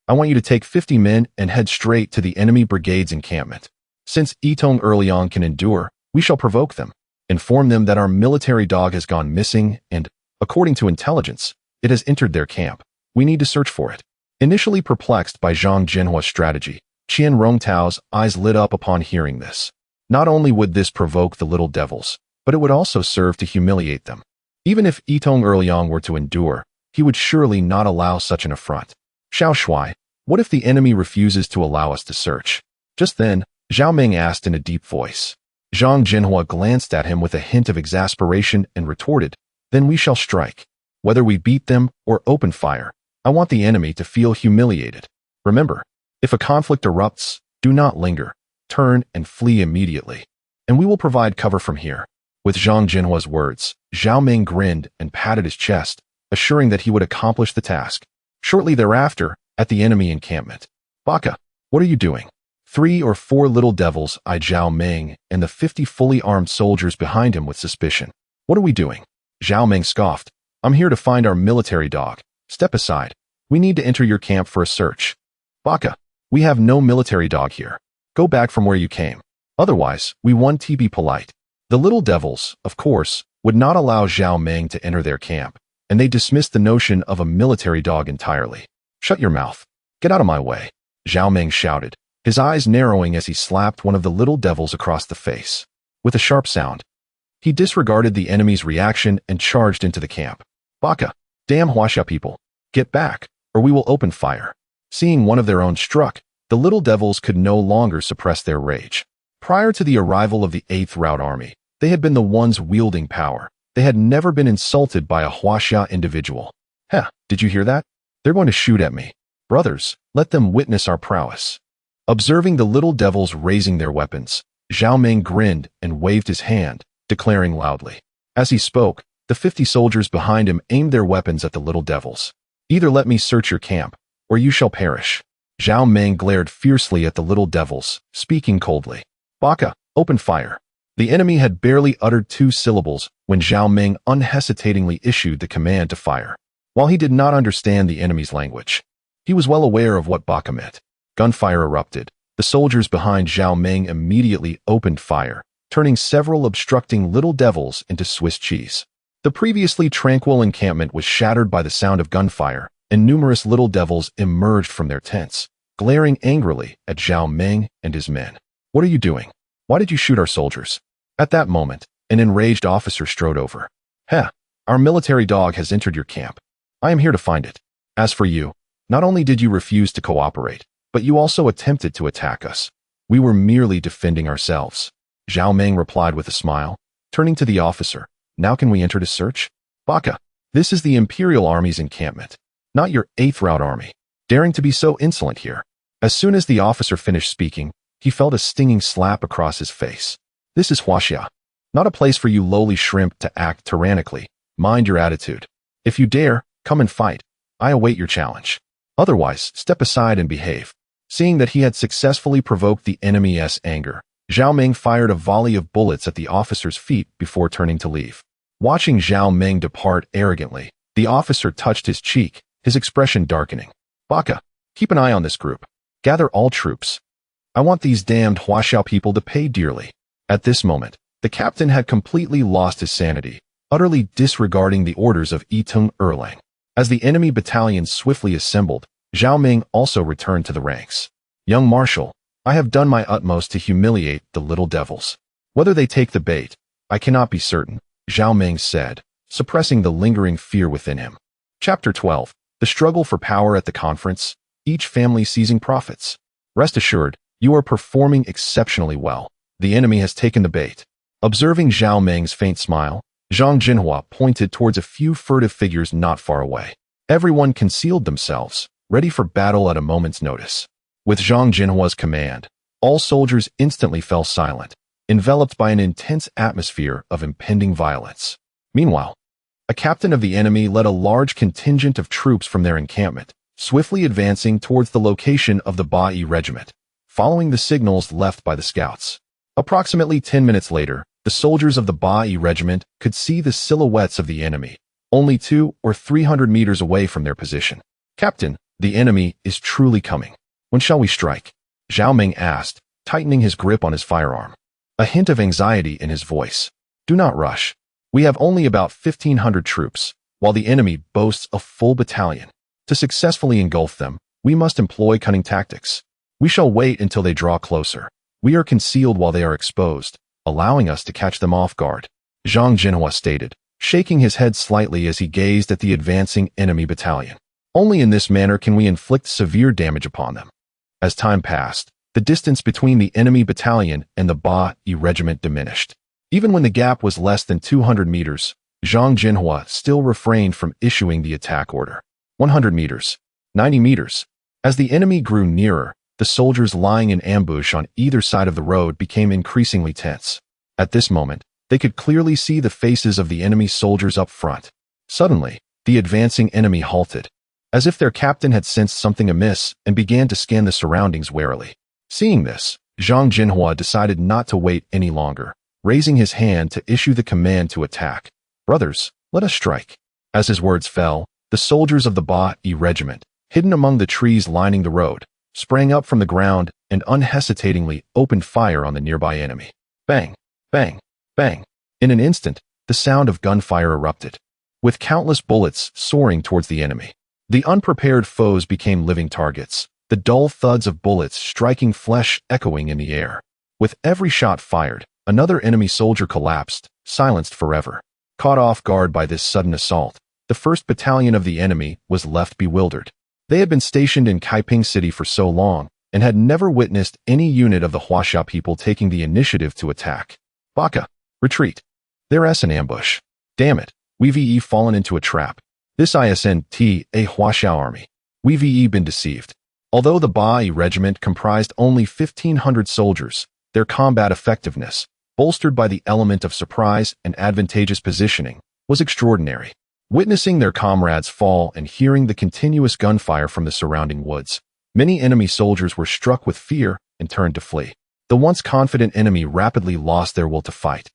I want you to take 50 men and head straight to the enemy brigade's encampment. Since Itong Erliang can endure, we shall provoke them. Inform them that our military dog has gone missing and, according to intelligence, it has entered their camp. We need to search for it." Initially perplexed by Zhang Zhenhua's strategy, Qian Rongtao's eyes lit up upon hearing this. Not only would this provoke the little devils, but it would also serve to humiliate them. Even if Itong Erliang were to endure, he would surely not allow such an affront. "Xiao Shui, what if the enemy refuses to allow us to search?" Just then, Zhao Meng asked in a deep voice. Zhang Zhenhua glanced at him with a hint of exasperation and retorted, "Then we shall strike. Whether we beat them or open fire, I want the enemy to feel humiliated. Remember, if a conflict erupts, do not linger. Turn and flee immediately, and we will provide cover from here." With Zhang Zhenhua's words, Zhao Meng grinned and patted his chest, assuring that he would accomplish the task. Shortly thereafter, at the enemy encampment, "Baka, what are you doing?" 3 or 4 little devils eyed Zhao Meng and the 50 fully armed soldiers behind him with suspicion. "What are we doing?" Zhao Meng scoffed. "I'm here to find our military dog. Step aside. We need to enter your camp for a search." "Baka, we have no military dog here. Go back from where you came. Otherwise, we want to be polite." The little devils, of course, would not allow Zhao Meng to enter their camp, and they dismissed the notion of a military dog entirely. "Shut your mouth. Get out of my way," Zhao Meng shouted, his eyes narrowing as he slapped one of the little devils across the face. With a sharp sound, he disregarded the enemy's reaction and charged into the camp. "Baka, damn Huaxia people, get back, or we will open fire." Seeing one of their own struck, the little devils could no longer suppress their rage. Prior to the arrival of the 8th Route Army, they had been the ones wielding power. They had never been insulted by a Huaxia individual. "Heh, did you hear that? They're going to shoot at me. Brothers, let them witness our prowess." Observing the little devils raising their weapons, Zhao Meng grinned and waved his hand, declaring loudly. As he spoke, the 50 soldiers behind him aimed their weapons at the little devils. "Either let me search your camp, or you shall perish." Zhao Meng glared fiercely at the little devils, speaking coldly. "Baka, open fire." The enemy had barely uttered 2 syllables when Zhao Ming unhesitatingly issued the command to fire. While he did not understand the enemy's language, he was well aware of what Baka meant. Gunfire erupted. The soldiers behind Zhao Ming immediately opened fire, turning several obstructing little devils into Swiss cheese. The previously tranquil encampment was shattered by the sound of gunfire, and numerous little devils emerged from their tents, glaring angrily at Zhao Ming and his men. "What are you doing? Why did you shoot our soldiers?" At that moment, an enraged officer strode over. "Heh, our military dog has entered your camp. I am here to find it. As for you, not only did you refuse to cooperate, but you also attempted to attack us. We were merely defending ourselves." Zhao Ming replied with a smile, turning to the officer. "Now can we enter to search?" "Baka, this is the Imperial Army's encampment, not your 8th Route Army, daring to be so insolent here." As soon as the officer finished speaking, he felt a stinging slap across his face. "This is Huaxia, not a place for you lowly shrimp to act tyrannically. Mind your attitude. If you dare, come and fight. I await your challenge. Otherwise, step aside and behave." Seeing that he had successfully provoked the enemy's anger, Zhao Ming fired a volley of bullets at the officer's feet before turning to leave. Watching Zhao Ming depart arrogantly, the officer touched his cheek, his expression darkening. "Baka, keep an eye on this group. Gather all troops. I want these damned Huaxiao people to pay dearly." At this moment, the captain had completely lost his sanity, utterly disregarding the orders of Yitung Erlang. As the enemy battalion swiftly assembled, Zhao Ming also returned to the ranks. "Young Marshal, I have done my utmost to humiliate the little devils. Whether they take the bait, I cannot be certain," Zhao Ming said, suppressing the lingering fear within him. Chapter 12. The struggle for power at the conference, each family seizing profits. "Rest assured, you are performing exceptionally well. The enemy has taken the bait." Observing Zhao Ming's faint smile, Zhang Zhenhua pointed towards a few furtive figures not far away. Everyone concealed themselves, ready for battle at a moment's notice. With Zhang Zhenhua's command, all soldiers instantly fell silent, enveloped by an intense atmosphere of impending violence. Meanwhile, a captain of the enemy led a large contingent of troops from their encampment, swiftly advancing towards the location of the Beiyang regiment, following the signals left by the scouts. Approximately 10 minutes later, the soldiers of the Beiyang regiment could see the silhouettes of the enemy, only 200 or 300 meters away from their position. "Captain, the enemy is truly coming. When shall we strike?" Zhao Ming asked, tightening his grip on his firearm, a hint of anxiety in his voice. "Do not rush. We have only about 1,500 troops, while the enemy boasts a full battalion. To successfully engulf them, we must employ cunning tactics. We shall wait until they draw closer. We are concealed while they are exposed, allowing us to catch them off guard," Zhang Zhenhua stated, shaking his head slightly as he gazed at the advancing enemy battalion. "Only in this manner can we inflict severe damage upon them." As time passed, the distance between the enemy battalion and the Beiyang regiment diminished. Even when the gap was less than 200 meters, Zhang Zhenhua still refrained from issuing the attack order. 100 meters, 90 meters. As the enemy grew nearer, the soldiers lying in ambush on either side of the road became increasingly tense. At this moment, they could clearly see the faces of the enemy soldiers up front. Suddenly, the advancing enemy halted, as if their captain had sensed something amiss and began to scan the surroundings warily. Seeing this, Zhang Zhenhua decided not to wait any longer, raising his hand to issue the command to attack. "Brothers, let us strike." As his words fell, the soldiers of the Beiyang regiment, hidden among the trees lining the road, sprang up from the ground and unhesitatingly opened fire on the nearby enemy. Bang, bang, bang. In an instant, the sound of gunfire erupted, with countless bullets soaring towards the enemy. The unprepared foes became living targets, the dull thuds of bullets striking flesh echoing in the air. With every shot fired, another enemy soldier collapsed, silenced forever. Caught off guard by this sudden assault, the 1st Battalion of the enemy was left bewildered. They had been stationed in Kaiping City for so long and had never witnessed any unit of the Huaxia people taking the initiative to attack. "Baka, retreat. There's an ambush. Damn it, we've fallen into a trap. This isn't a Huaxia army. We've been deceived." Although the Beiyang regiment comprised only 1,500 soldiers, their combat effectiveness, bolstered by the element of surprise and advantageous positioning, was extraordinary. Witnessing their comrades fall and hearing the continuous gunfire from the surrounding woods, many enemy soldiers were struck with fear and turned to flee. The once confident enemy rapidly lost their will to fight.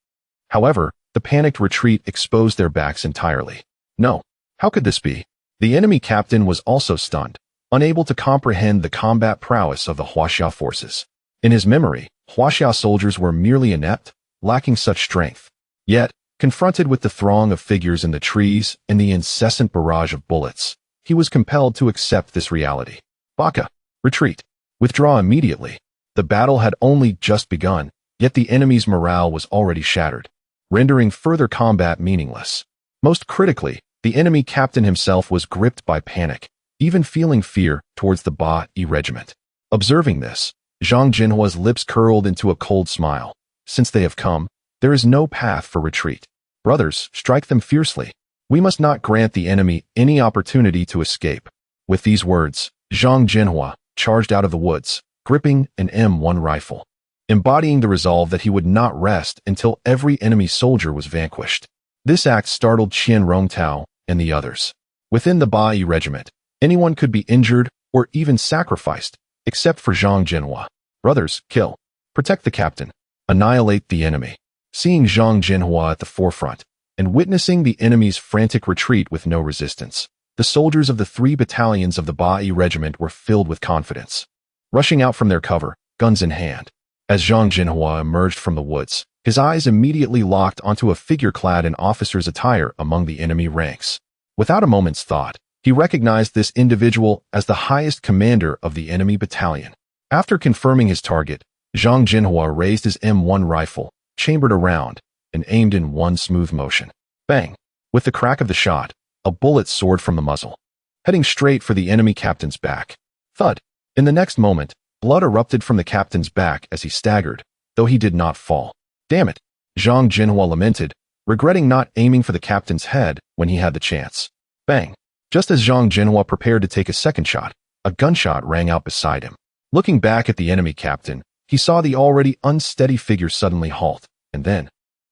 However, the panicked retreat exposed their backs entirely. No. How could this be? The enemy captain was also stunned, unable to comprehend the combat prowess of the Huaxia forces. In his memory, Huaxia soldiers were merely inept, lacking such strength. Yet, confronted with the throng of figures in the trees and the incessant barrage of bullets, he was compelled to accept this reality. Baka, retreat. Withdraw immediately. The battle had only just begun, yet the enemy's morale was already shattered, rendering further combat meaningless. Most critically, the enemy captain himself was gripped by panic, even feeling fear towards the Beiyang regiment. Observing this, Zhang Zhenhua's lips curled into a cold smile. Since they have come, there is no path for retreat. Brothers, strike them fiercely. We must not grant the enemy any opportunity to escape. With these words, Zhang Zhenhua charged out of the woods, gripping an M1 rifle, embodying the resolve that he would not rest until every enemy soldier was vanquished. This act startled Qian Rongtao and the others. Within the Beiyang regiment, anyone could be injured or even sacrificed, except for Zhang Zhenhua. Brothers, kill. Protect the captain. Annihilate the enemy. Seeing Zhang Zhenhua at the forefront, and witnessing the enemy's frantic retreat with no resistance, the soldiers of the 3 battalions of the Beiyang regiment were filled with confidence. Rushing out from their cover, guns in hand. As Zhang Zhenhua emerged from the woods, his eyes immediately locked onto a figure clad in officer's attire among the enemy ranks. Without a moment's thought, he recognized this individual as the highest commander of the enemy battalion. After confirming his target, Zhang Zhenhua raised his M1 rifle, chambered a round, and aimed in one smooth motion. Bang! With the crack of the shot, a bullet soared from the muzzle, heading straight for the enemy captain's back. Thud! In the next moment, blood erupted from the captain's back as he staggered, though he did not fall. Damn it! Zhang Zhenhua lamented, regretting not aiming for the captain's head when he had the chance. Bang! Just as Zhang Zhenhua prepared to take a second shot, a gunshot rang out beside him. Looking back at the enemy captain, he saw the already unsteady figure suddenly halt, and then,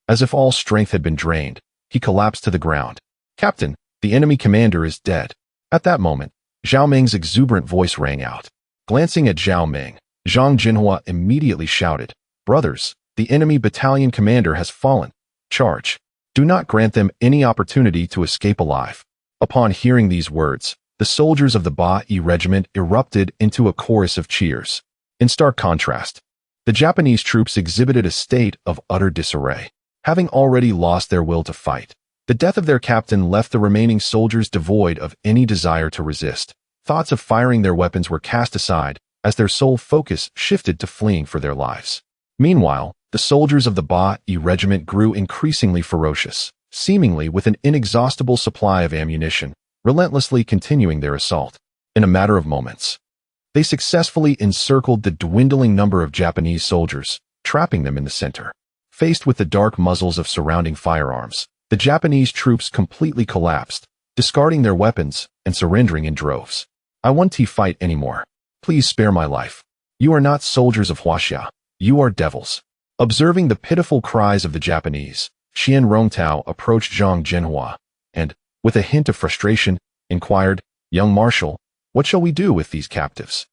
as if all strength had been drained, he collapsed to the ground. Captain, the enemy commander is dead. At that moment, Zhao Ming's exuberant voice rang out. Glancing at Zhao Ming, Zhang Zhenhua immediately shouted, Brothers, the enemy battalion commander has fallen. Charge. Do not grant them any opportunity to escape alive. Upon hearing these words, the soldiers of the Beiyang regiment erupted into a chorus of cheers. In stark contrast, the Japanese troops exhibited a state of utter disarray. Having already lost their will to fight, the death of their captain left the remaining soldiers devoid of any desire to resist. Thoughts of firing their weapons were cast aside as their sole focus shifted to fleeing for their lives. Meanwhile, the soldiers of the Beiyang regiment grew increasingly ferocious, seemingly with an inexhaustible supply of ammunition, relentlessly continuing their assault. In a matter of moments, they successfully encircled the dwindling number of Japanese soldiers, trapping them in the center. Faced with the dark muzzles of surrounding firearms, the Japanese troops completely collapsed, discarding their weapons and surrendering in droves. I won't fight anymore. Please spare my life. You are not soldiers of Huaxia. You are devils. Observing the pitiful cries of the Japanese, Qian Rongtao approached Zhang Zhenhua and, with a hint of frustration, inquired, Young Marshal, what shall we do with these captives?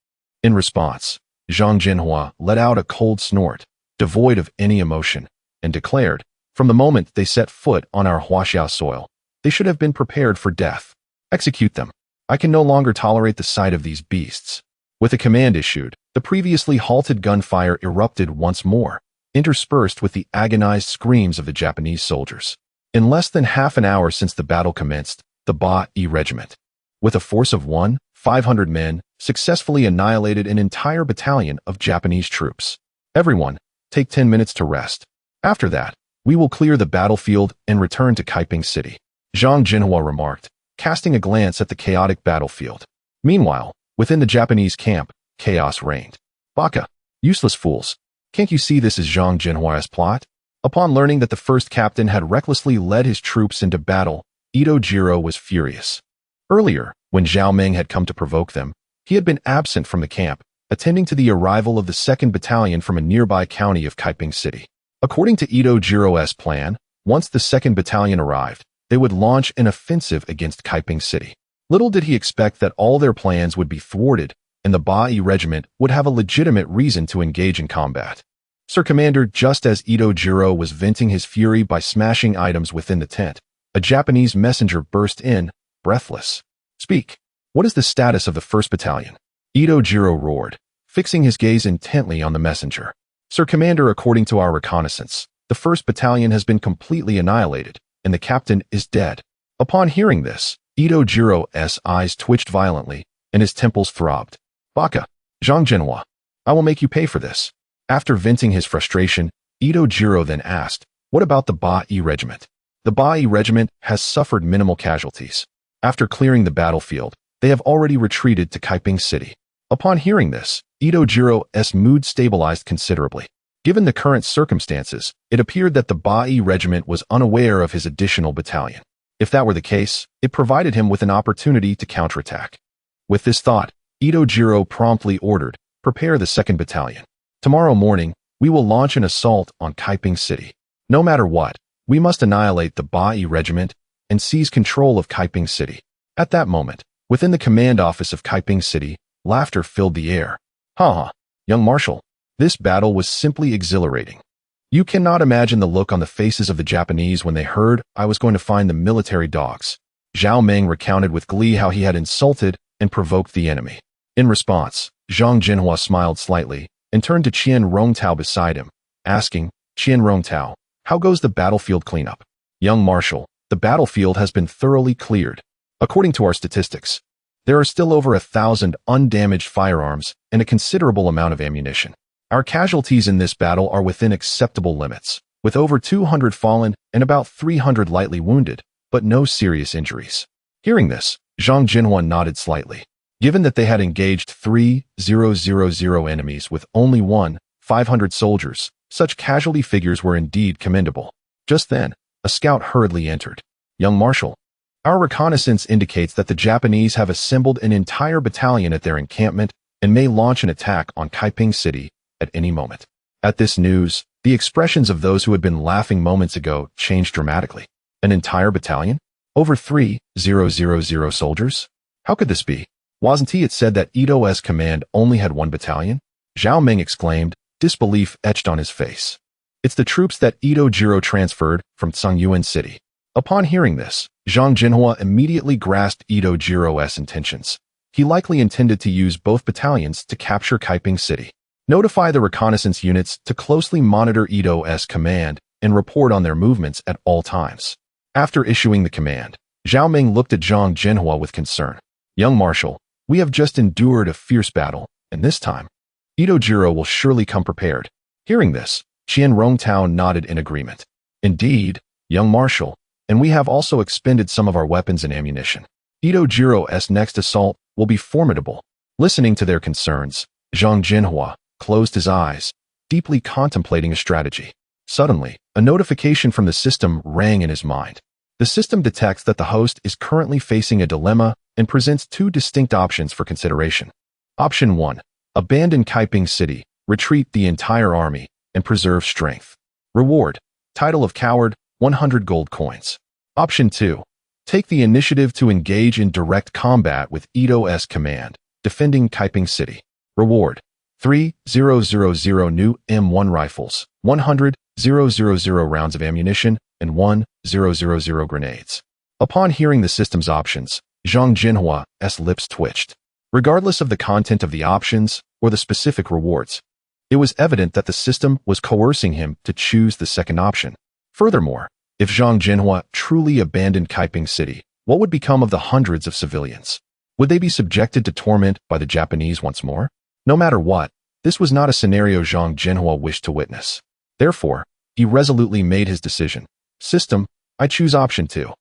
In response, Zhang Zhenhua let out a cold snort, devoid of any emotion, and declared, From the moment they set foot on our Huaxia soil, they should have been prepared for death. Execute them. I can no longer tolerate the sight of these beasts. With a command issued, the previously halted gunfire erupted once more, interspersed with the agonized screams of the Japanese soldiers. In less than half an hour since the battle commenced, the Beiyang regiment, with a force of 500 men, successfully annihilated an entire battalion of Japanese troops. Everyone, take 10 minutes to rest. After that, we will clear the battlefield and return to Kaiping City. Zhang Zhenhua remarked, casting a glance at the chaotic battlefield. Meanwhile, within the Japanese camp, chaos reigned. Baka, useless fools. Can't you see this is Zhang Zhenhua's plot? Upon learning that the first captain had recklessly led his troops into battle, Jiro was furious. Earlier, when Zhao Ming had come to provoke them, he had been absent from the camp, attending to the arrival of the 2nd Battalion from a nearby county of Kaiping City. According to Jiro's plan, once the 2nd Battalion arrived, they would launch an offensive against Kaiping City. Little did he expect that all their plans would be thwarted, and the Beiyang regiment would have a legitimate reason to engage in combat. Sir Commander, just as Itojiro was venting his fury by smashing items within the tent, a Japanese messenger burst in, breathless. Speak. What is the status of the 1st Battalion? Itojiro roared, fixing his gaze intently on the messenger. Sir Commander, according to our reconnaissance, the 1st Battalion has been completely annihilated, and the captain is dead. Upon hearing this, Itojiro's eyes twitched violently, and his temples throbbed. Baka, Zhang Zhenhua, I will make you pay for this. After venting his frustration, Itojiro then asked, what about the Bai Regiment? The Bai Regiment has suffered minimal casualties. After clearing the battlefield, they have already retreated to Kaiping City. Upon hearing this, Itojiro's mood stabilized considerably. Given the current circumstances, it appeared that the Bai Regiment was unaware of his additional battalion. If that were the case, it provided him with an opportunity to counterattack. With this thought, Itojiro promptly ordered, prepare the 2nd Battalion. Tomorrow morning, we will launch an assault on Kaiping City. No matter what, we must annihilate the Bai Regiment and seize control of Kaiping City. At that moment, within the command office of Kaiping City, laughter filled the air. Ha! Young Marshal, this battle was simply exhilarating. You cannot imagine the look on the faces of the Japanese when they heard I was going to find the military dogs. Zhao Meng recounted with glee how he had insulted and provoked the enemy. In response, Zhang Zhenhua smiled slightly and turned to Qian Rongtao beside him, asking, Qian Rongtao, how goes the battlefield cleanup? Young Marshal, the battlefield has been thoroughly cleared. According to our statistics, there are still over 1,000 undamaged firearms and a considerable amount of ammunition. Our casualties in this battle are within acceptable limits, with over 200 fallen and about 300 lightly wounded, but no serious injuries. Hearing this, Zhang Zhenhua nodded slightly. Given that they had engaged 3,000 enemies with only 500 soldiers, such casualty figures were indeed commendable. Just then, a scout hurriedly entered. Young Marshal, our reconnaissance indicates that the Japanese have assembled an entire battalion at their encampment and may launch an attack on Kaiping City at any moment. At this news, the expressions of those who had been laughing moments ago changed dramatically. An entire battalion? Over 3,000 soldiers? How could this be? Wasn't it said that Ito's command only had 1 battalion? Zhao Meng exclaimed, disbelief etched on his face. It's the troops that Itojiro transferred from Tsungyuan City. Upon hearing this, Zhang Zhenhua immediately grasped Itojiro's intentions. He likely intended to use both battalions to capture Kaiping City. Notify the reconnaissance units to closely monitor Ito's command and report on their movements at all times. After issuing the command, Zhao Meng looked at Zhang Zhenhua with concern. Young Marshal, we have just endured a fierce battle, and this time, Itojiro will surely come prepared. Hearing this, Qian Rongtao nodded in agreement. Indeed, Young Marshal, and we have also expended some of our weapons and ammunition. Itojiro's next assault will be formidable. Listening to their concerns, Zhang Zhenhua closed his eyes, deeply contemplating a strategy. Suddenly, a notification from the system rang in his mind. The system detects that the host is currently facing a dilemma and presents 2 distinct options for consideration. Option 1. Abandon Kaiping City, retreat the entire army, and preserve strength. Reward. Title of Coward, 100 gold coins. Option 2. Take the initiative to engage in direct combat with Ito's command, defending Kaiping City. Reward. 3,000 new M1 rifles, 100,000 rounds of ammunition, and 1,000 grenades. Upon hearing the system's options, Zhang Zhenhua's lips twitched. Regardless of the content of the options or the specific rewards, it was evident that the system was coercing him to choose the second option. Furthermore, if Zhang Zhenhua truly abandoned Kaiping City, what would become of the hundreds of civilians? Would they be subjected to torment by the Japanese once more? No matter what, this was not a scenario Zhang Zhenhua wished to witness. Therefore, he resolutely made his decision. System, I choose option 2.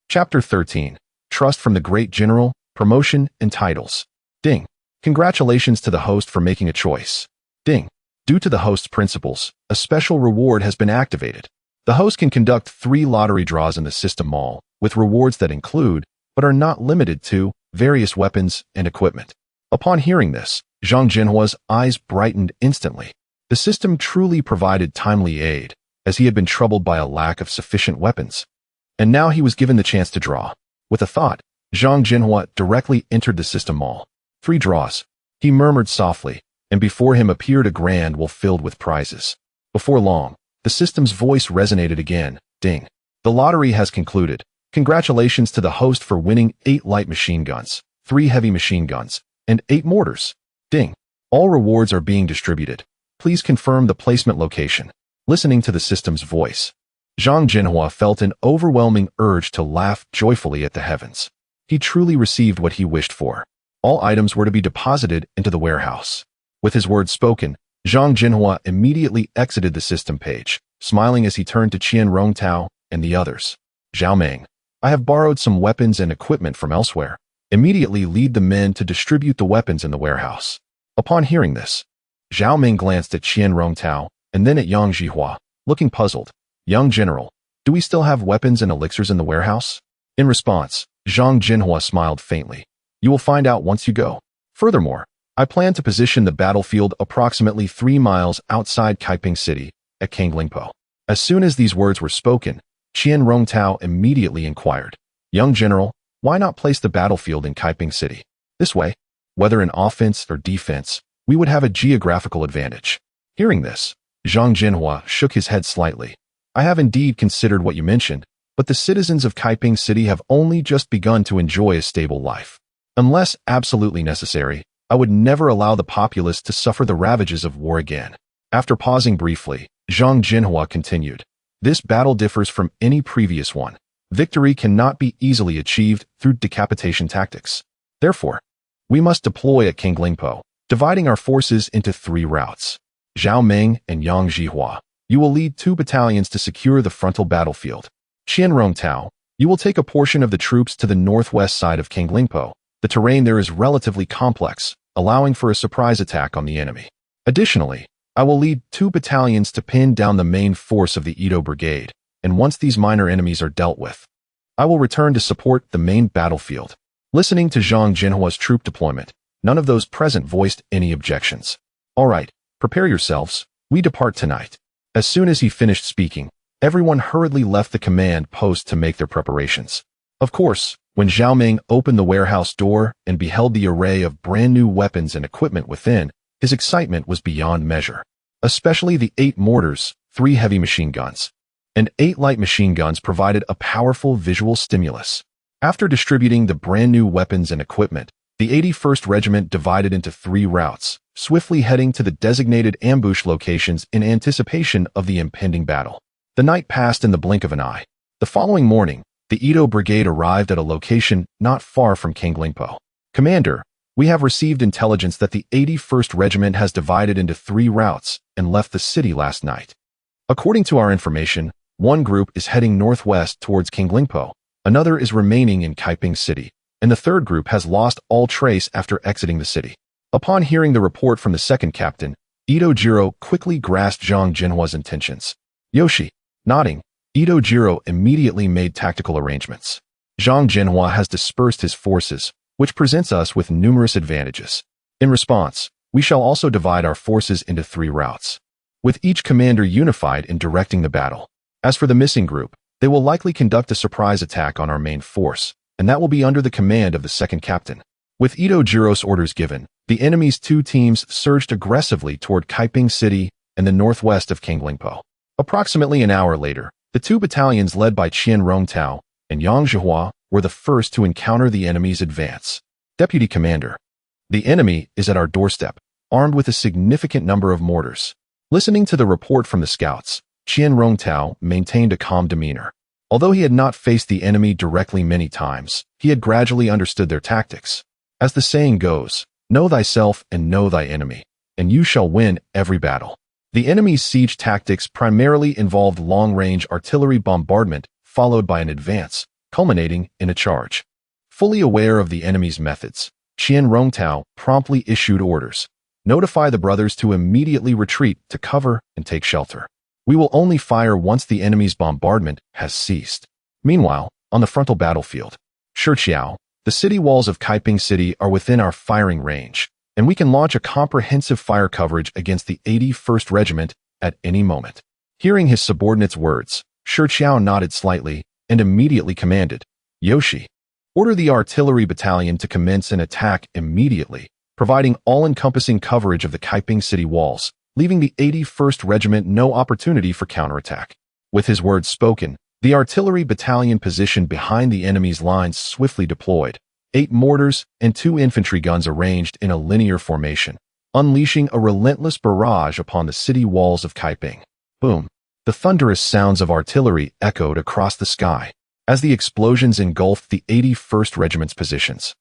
Chapter 13. Trust from the Great General, Promotion and Titles. Ding. Congratulations to the host for making a choice. Ding. Due to the host's principles, a special reward has been activated. The host can conduct 3 lottery draws in the system mall, with rewards that include, but are not limited to, various weapons and equipment. Upon hearing this, Zhang Zhenhua's eyes brightened instantly. The system truly provided timely aid, as he had been troubled by a lack of sufficient weapons. And now he was given the chance to draw. With a thought, Zhang Zhenhua directly entered the system mall. 3 draws. He murmured softly, and before him appeared a grand wall filled with prizes. Before long, the system's voice resonated again. Ding. The lottery has concluded. Congratulations to the host for winning 8 light machine guns, 3 heavy machine guns, and 8 mortars. Ding. All rewards are being distributed. Please confirm the placement location. Listening to the system's voice, Zhang Zhenhua felt an overwhelming urge to laugh joyfully at the heavens. He truly received what he wished for. All items were to be deposited into the warehouse. With his words spoken, Zhang Zhenhua immediately exited the system page, smiling as he turned to Qian Rongtao and the others. Zhao Meng, I have borrowed some weapons and equipment from elsewhere. Immediately lead the men to distribute the weapons in the warehouse. Upon hearing this, Zhao Meng glanced at Qian Rongtao and then at Yang Zhihua, looking puzzled. Young General, do we still have weapons and elixirs in the warehouse? In response, Zhang Zhenhua smiled faintly. You will find out once you go. Furthermore, I plan to position the battlefield approximately 3 miles outside Kaiping City, at Kanglingpo. As soon as these words were spoken, Qian Rongtao immediately inquired, Young General, why not place the battlefield in Kaiping City? This way, whether in offense or defense, we would have a geographical advantage. Hearing this, Zhang Zhenhua shook his head slightly. I have indeed considered what you mentioned, but the citizens of Kaiping City have only just begun to enjoy a stable life. Unless absolutely necessary, I would never allow the populace to suffer the ravages of war again. After pausing briefly, Zhang Zhenhua continued. This battle differs from any previous one. Victory cannot be easily achieved through decapitation tactics. Therefore, we must deploy at Kanglingpo, dividing our forces into 3 routes. Zhao Meng and Yang Zhihua, you will lead 2 battalions to secure the frontal battlefield. Qian Rongtao, you will take a portion of the troops to the northwest side of Kanglingpo. The terrain there is relatively complex, allowing for a surprise attack on the enemy. Additionally, I will lead 2 battalions to pin down the main force of the Edo Brigade, and once these minor enemies are dealt with, I will return to support the main battlefield. Listening to Zhang Zhenhua's troop deployment, none of those present voiced any objections. All right, prepare yourselves, we depart tonight. As soon as he finished speaking, everyone hurriedly left the command post to make their preparations. Of course, when Zhao Meng opened the warehouse door and beheld the array of brand new weapons and equipment within, his excitement was beyond measure. Especially the 8 mortars, 3 heavy machine guns, and 8 light machine guns provided a powerful visual stimulus. After distributing the brand new weapons and equipment, the 81st Regiment divided into 3 routes, swiftly heading to the designated ambush locations in anticipation of the impending battle. The night passed in the blink of an eye. The following morning, the Edo Brigade arrived at a location not far from Kanglingpo. Commander, we have received intelligence that the 81st Regiment has divided into 3 routes and left the city last night. According to our information, one group is heading northwest towards Kanglingpo, another is remaining in Kaiping City, and the third group has lost all trace after exiting the city. Upon hearing the report from the second captain, Ito Jiro quickly grasped Zhang Zhenhua's intentions. Yoshi, nodding, Ito Jiro immediately made tactical arrangements. Zhang Zhenhua has dispersed his forces, which presents us with numerous advantages. In response, we shall also divide our forces into 3 routes, with each commander unified in directing the battle. As for the missing group, they will likely conduct a surprise attack on our main force, and that will be under the command of the second captain. With Ito Jiro's orders given, the enemy's 2 teams surged aggressively toward Kaiping City and the northwest of Kanglingpo. Approximately an hour later, the 2 battalions led by Qian Rongtao and Yang Zhihua were the first to encounter the enemy's advance. Deputy Commander, the enemy is at our doorstep, armed with a significant number of mortars. Listening to the report from the scouts, Qian Rongtao maintained a calm demeanor. Although he had not faced the enemy directly many times, he had gradually understood their tactics. As the saying goes, know thyself and know thy enemy, and you shall win every battle. The enemy's siege tactics primarily involved long-range artillery bombardment followed by an advance, culminating in a charge. Fully aware of the enemy's methods, Qian Rongtao promptly issued orders. Notify the brothers to immediately retreat to cover and take shelter. We will only fire once the enemy's bombardment has ceased. Meanwhile, on the frontal battlefield, Shiqiao, the city walls of Kaiping City are within our firing range, and we can launch a comprehensive fire coverage against the 81st Regiment at any moment. Hearing his subordinate's words, Shiqiao nodded slightly and immediately commanded, Yoshi, order the artillery battalion to commence an attack immediately, providing all-encompassing coverage of the Kaiping City walls, leaving the 81st Regiment no opportunity for counterattack. With his words spoken, the artillery battalion positioned behind the enemy's lines swiftly deployed, 8 mortars and 2 infantry guns arranged in a linear formation, unleashing a relentless barrage upon the city walls of Kaiping. Boom! The thunderous sounds of artillery echoed across the sky as the explosions engulfed the 81st Regiment's positions.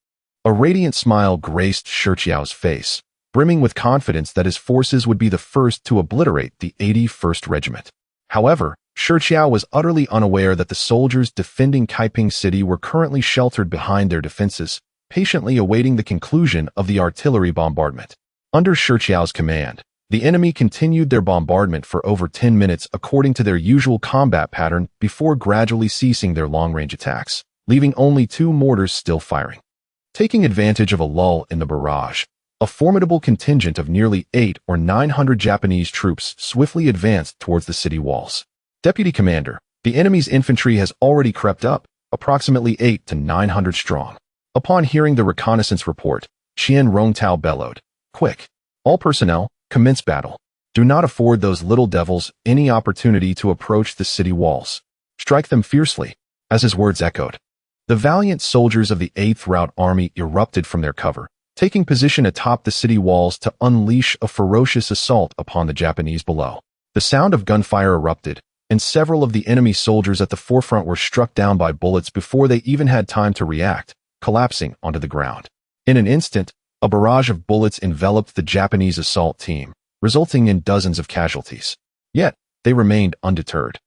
A radiant smile graced Shi Qiao's face, brimming with confidence that his forces would be the first to obliterate the 81st Regiment. However, Shi Qiao was utterly unaware that the soldiers defending Kaiping City were currently sheltered behind their defenses, patiently awaiting the conclusion of the artillery bombardment. Under Shi Qiao's command, the enemy continued their bombardment for over 10 minutes according to their usual combat pattern before gradually ceasing their long-range attacks, leaving only 2 mortars still firing. Taking advantage of a lull in the barrage, a formidable contingent of nearly 800 or 900 Japanese troops swiftly advanced towards the city walls. Deputy Commander, the enemy's infantry has already crept up, approximately 800 to 900 strong. Upon hearing the reconnaissance report, Qian Rongtao bellowed, "Quick! All personnel, commence battle. Do not afford those little devils any opportunity to approach the city walls. Strike them fiercely." As his words echoed, the valiant soldiers of the 8th Route Army erupted from their cover, taking position atop the city walls to unleash a ferocious assault upon the Japanese below. The sound of gunfire erupted, and several of the enemy soldiers at the forefront were struck down by bullets before they even had time to react, collapsing onto the ground. In an instant, a barrage of bullets enveloped the Japanese assault team, resulting in dozens of casualties. Yet, they remained undeterred.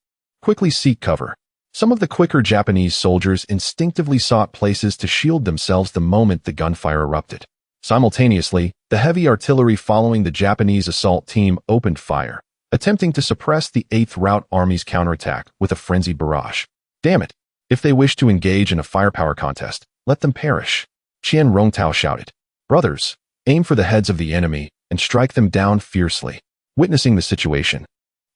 Quickly seek cover. Some of the quicker Japanese soldiers instinctively sought places to shield themselves the moment the gunfire erupted. Simultaneously, the heavy artillery following the Japanese assault team opened fire, attempting to suppress the 8th Route Army's counterattack with a frenzied barrage. Damn it! If they wish to engage in a firepower contest, let them perish. Qian Rongtao shouted. Brothers, aim for the heads of the enemy and strike them down fiercely. Witnessing the situation,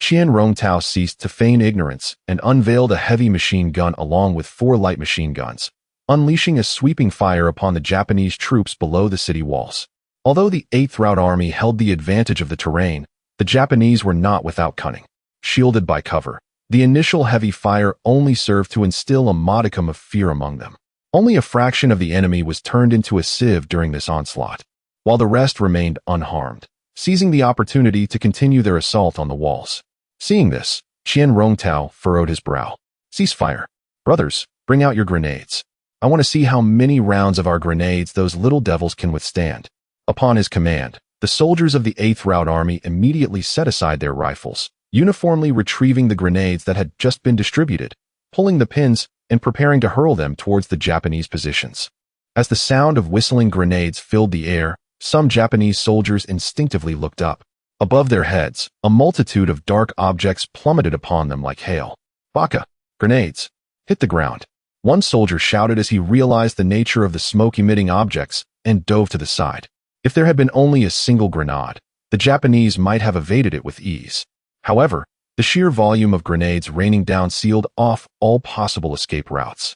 Qian Rongtao ceased to feign ignorance and unveiled a heavy machine gun along with 4 light machine guns, unleashing a sweeping fire upon the Japanese troops below the city walls. Although the 8th Route Army held the advantage of the terrain, the Japanese were not without cunning. Shielded by cover, the initial heavy fire only served to instill a modicum of fear among them. Only a fraction of the enemy was turned into a sieve during this onslaught, while the rest remained unharmed, seizing the opportunity to continue their assault on the walls. Seeing this, Qian Rongtao furrowed his brow. Cease fire. Brothers, bring out your grenades. I want to see how many rounds of our grenades those little devils can withstand. Upon his command, the soldiers of the 8th Route Army immediately set aside their rifles, uniformly retrieving the grenades that had just been distributed, pulling the pins, and preparing to hurl them towards the Japanese positions. As the sound of whistling grenades filled the air, some Japanese soldiers instinctively looked up. Above their heads, a multitude of dark objects plummeted upon them like hail. Baka! Grenades! Hit the ground! One soldier shouted as he realized the nature of the smoke-emitting objects and dove to the side. If there had been only a single grenade, the Japanese might have evaded it with ease. However, the sheer volume of grenades raining down sealed off all possible escape routes,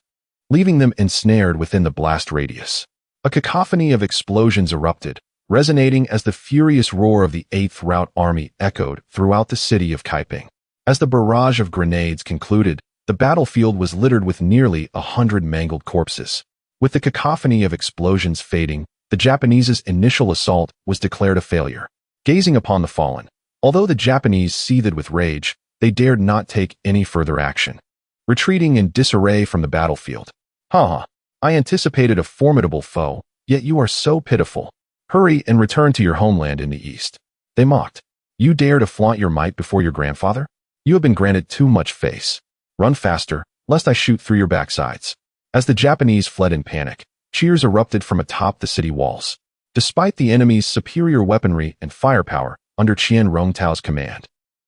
leaving them ensnared within the blast radius. A cacophony of explosions erupted, resonating as the furious roar of the 8th Route Army echoed throughout the city of Kaiping. As the barrage of grenades concluded, the battlefield was littered with nearly 100 mangled corpses. With the cacophony of explosions fading, the Japanese's initial assault was declared a failure. Gazing upon the fallen, although the Japanese seethed with rage, they dared not take any further action. Retreating in disarray from the battlefield. Ha! I anticipated a formidable foe, yet you are so pitiful. Hurry and return to your homeland in the east. They mocked. You dare to flaunt your might before your grandfather? You have been granted too much face. Run faster, lest I shoot through your backsides. As the Japanese fled in panic, cheers erupted from atop the city walls. Despite the enemy's superior weaponry and firepower under Qian Rongtao's command,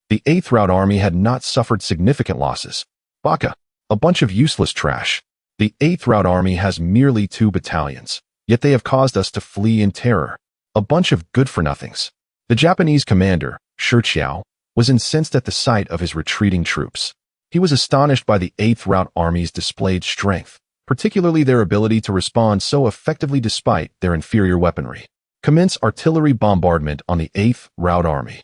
the 8th Route Army had not suffered significant losses. Baka, a bunch of useless trash. The 8th Route Army has merely 2 battalions, yet they have caused us to flee in terror. A bunch of good-for-nothings. The Japanese commander, Shi Qiao, was incensed at the sight of his retreating troops. He was astonished by the 8th Route Army's displayed strength, particularly their ability to respond so effectively despite their inferior weaponry. Commence artillery bombardment on the 8th Route Army.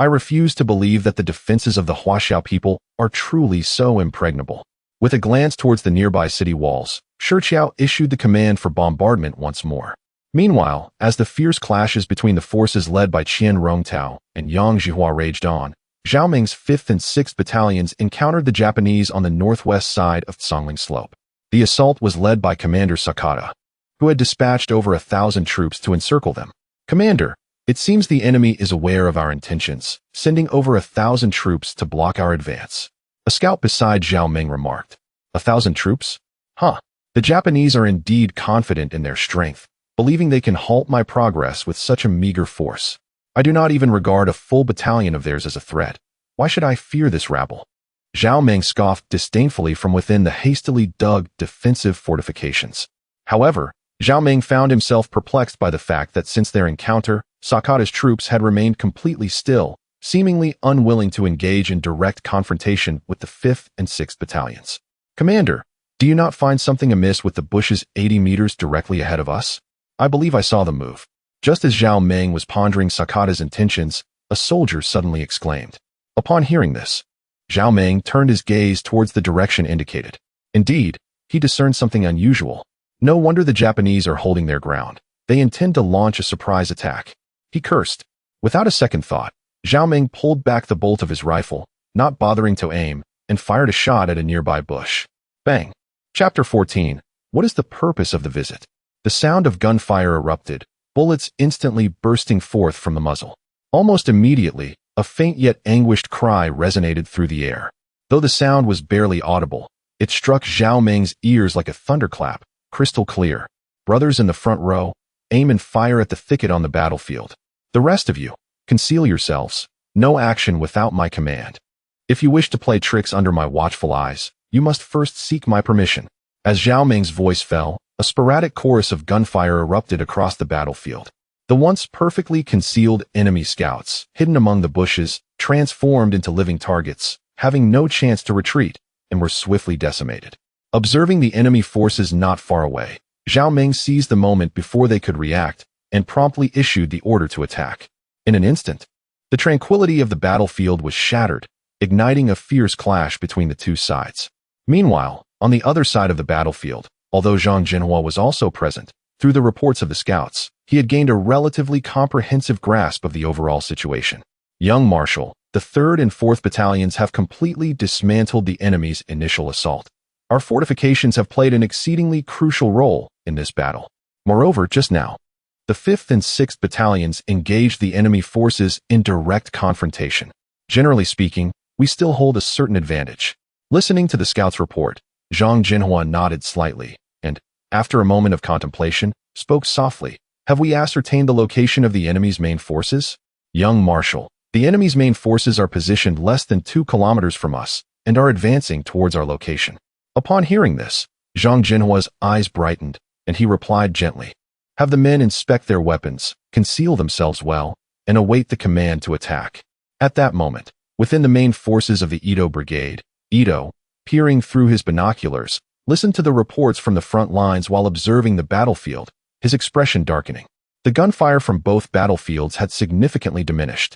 I refuse to believe that the defenses of the Huaxiao people are truly so impregnable. With a glance towards the nearby city walls, Shiqiao issued the command for bombardment once more. Meanwhile, as the fierce clashes between the forces led by Qian Rongtao and Yang Zhenhua raged on, Zhao Meng's 5th and 6th battalions encountered the Japanese on the northwest side of Songling Slope. The assault was led by Commander Sakata, who had dispatched over 1,000 troops to encircle them. "Commander, it seems the enemy is aware of our intentions, sending over 1,000 troops to block our advance." A scout beside Zhao Meng remarked. 1,000 troops? Huh. The Japanese are indeed confident in their strength, believing they can halt my progress with such a meager force. I do not even regard a full battalion of theirs as a threat. Why should I fear this rabble? Zhao Meng scoffed disdainfully from within the hastily dug defensive fortifications. However, Zhao Meng found himself perplexed by the fact that since their encounter, Sakata's troops had remained completely still, seemingly unwilling to engage in direct confrontation with the 5th and 6th battalions. "Commander, do you not find something amiss with the bushes 80 meters directly ahead of us? I believe I saw them move." Just as Zhao Meng was pondering Sakata's intentions, a soldier suddenly exclaimed. Upon hearing this, Zhao Meng turned his gaze towards the direction indicated. Indeed, he discerned something unusual. No wonder the Japanese are holding their ground. They intend to launch a surprise attack. He cursed. Without a second thought, Zhao Meng pulled back the bolt of his rifle, not bothering to aim, and fired a shot at a nearby bush. Bang! Chapter 14. What is the purpose of the visit? The sound of gunfire erupted, bullets instantly bursting forth from the muzzle. Almost immediately, a faint yet anguished cry resonated through the air. Though the sound was barely audible, it struck Zhao Meng's ears like a thunderclap, crystal clear. "Brothers in the front row, aim and fire at the thicket on the battlefield. The rest of you, conceal yourselves. No action without my command. If you wish to play tricks under my watchful eyes, you must first seek my permission." As Zhao Meng's voice fell, a sporadic chorus of gunfire erupted across the battlefield. The once perfectly concealed enemy scouts, hidden among the bushes, transformed into living targets, having no chance to retreat, and were swiftly decimated. Observing the enemy forces not far away, Zhao Meng seized the moment before they could react, and promptly issued the order to attack. In an instant, the tranquility of the battlefield was shattered, igniting a fierce clash between the two sides. Meanwhile, on the other side of the battlefield, although Zhang Zhenhua was also present, through the reports of the scouts, he had gained a relatively comprehensive grasp of the overall situation. "Young Marshal, the 3rd and 4th battalions have completely dismantled the enemy's initial assault. Our fortifications have played an exceedingly crucial role in this battle. Moreover, just now, the 5th and 6th battalions engaged the enemy forces in direct confrontation. Generally speaking, we still hold a certain advantage." Listening to the scout's report, Zhang Zhenhua nodded slightly, and, after a moment of contemplation, spoke softly. "Have we ascertained the location of the enemy's main forces?" "Young Marshal, the enemy's main forces are positioned less than 2 kilometers from us and are advancing towards our location." Upon hearing this, Zhang Zhenhua's eyes brightened, and he replied gently, "Have the men inspect their weapons, conceal themselves well, and await the command to attack." At that moment, within the main forces of the Ito Brigade, Ito, peering through his binoculars, listened to the reports from the front lines while observing the battlefield, his expression darkening. The gunfire from both battlefields had significantly diminished.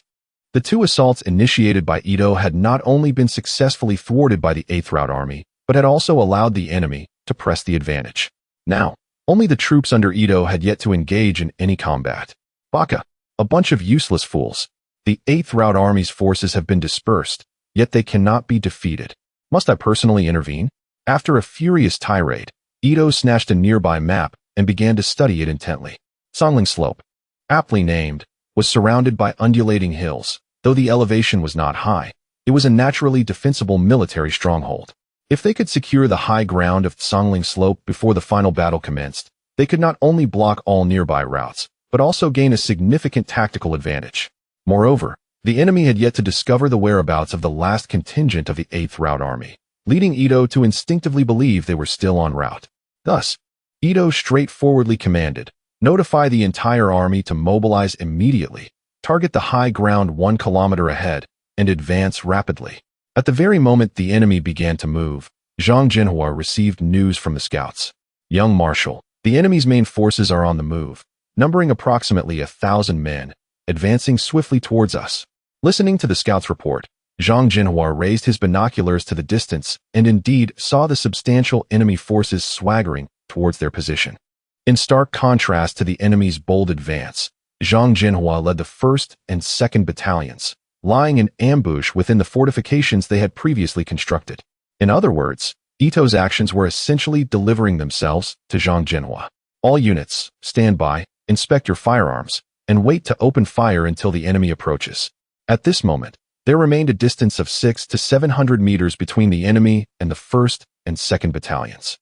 The 2 assaults initiated by Ito had not only been successfully thwarted by the 8th Route Army, but had also allowed the enemy to press the advantage. Now, only the troops under Ito had yet to engage in any combat. "Baka, a bunch of useless fools. The 8th Route Army's forces have been dispersed, yet they cannot be defeated. Must I personally intervene?" After a furious tirade, Ito snatched a nearby map and began to study it intently. Songling Slope, aptly named, was surrounded by undulating hills. Though the elevation was not high, it was a naturally defensible military stronghold. If they could secure the high ground of Songling Slope before the final battle commenced, they could not only block all nearby routes, but also gain a significant tactical advantage. Moreover, the enemy had yet to discover the whereabouts of the last contingent of the 8th Route Army, leading Ito to instinctively believe they were still en route. Thus, Ito straightforwardly commanded, "Notify the entire army to mobilize immediately, target the high ground 1 kilometer ahead, and advance rapidly." At the very moment the enemy began to move, Zhang Zhenhua received news from the scouts. "Young Marshal, the enemy's main forces are on the move, numbering approximately 1,000 men, advancing swiftly towards us. Listening to the scout's report, Zhang Zhenhua raised his binoculars to the distance and indeed saw the substantial enemy forces swaggering towards their position. In stark contrast to the enemy's bold advance, Zhang Zhenhua led the 1st and 2nd battalions, lying in ambush within the fortifications they had previously constructed. In other words, Ito's actions were essentially delivering themselves to Zhang Zhenhua. All units, stand by, inspect your firearms, and wait to open fire until the enemy approaches. At this moment, there remained a distance of 600 to 700 meters between the enemy and the 1st and 2nd battalions.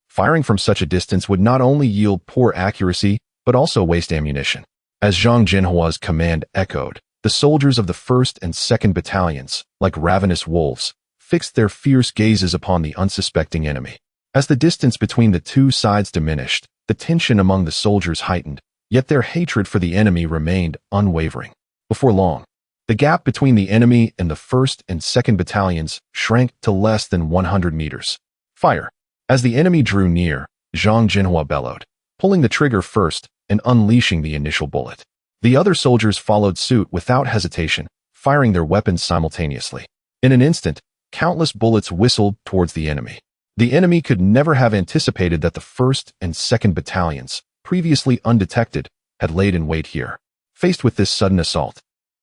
Firing from such a distance would not only yield poor accuracy, but also waste ammunition. As Zhang Zhenhua's command echoed, the soldiers of the 1st and 2nd battalions, like ravenous wolves, fixed their fierce gazes upon the unsuspecting enemy. As the distance between the two sides diminished, the tension among the soldiers heightened, yet their hatred for the enemy remained unwavering. Before long, the gap between the enemy and the 1st and 2nd battalions shrank to less than 100 meters. Fire! As the enemy drew near, Zhang Zhenhua bellowed, pulling the trigger first and unleashing the initial bullet. The other soldiers followed suit without hesitation, firing their weapons simultaneously. In an instant, countless bullets whistled towards the enemy. The enemy could never have anticipated that the 1st and 2nd battalions, previously undetected, had laid in wait here. Faced with this sudden assault,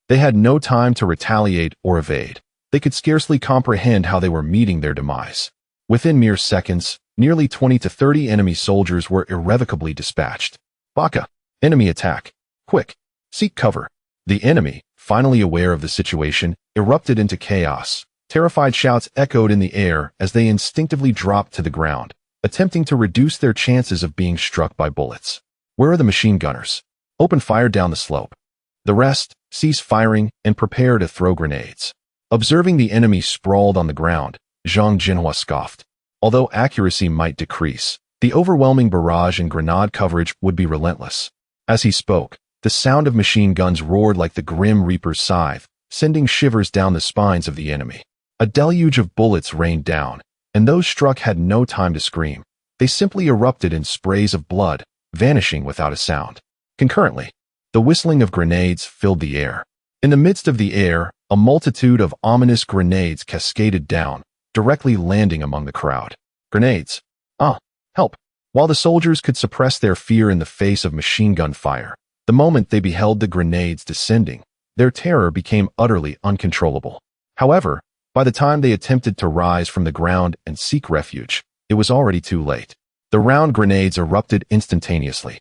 they had no time to retaliate or evade. They could scarcely comprehend how they were meeting their demise. Within mere seconds, nearly 20 to 30 enemy soldiers were irrevocably dispatched. Baka! Enemy attack! Quick! Seek cover! The enemy, finally aware of the situation, erupted into chaos. Terrified shouts echoed in the air as they instinctively dropped to the ground, attempting to reduce their chances of being struck by bullets. Where are the machine gunners? Open fire down the slope. The rest, cease firing and prepare to throw grenades. Observing the enemy sprawled on the ground, Zhang Zhenhua scoffed. Although accuracy might decrease, the overwhelming barrage and grenade coverage would be relentless. As he spoke, the sound of machine guns roared like the Grim Reaper's scythe, sending shivers down the spines of the enemy. A deluge of bullets rained down, and those struck had no time to scream. They simply erupted in sprays of blood, vanishing without a sound. Concurrently, the whistling of grenades filled the air. In the midst of the air, a multitude of ominous grenades cascaded down, directly landing among the crowd. Grenades! Ah! Help! While the soldiers could suppress their fear in the face of machine gun fire, the moment they beheld the grenades descending, their terror became utterly uncontrollable. However, by the time they attempted to rise from the ground and seek refuge, it was already too late. The round grenades erupted instantaneously,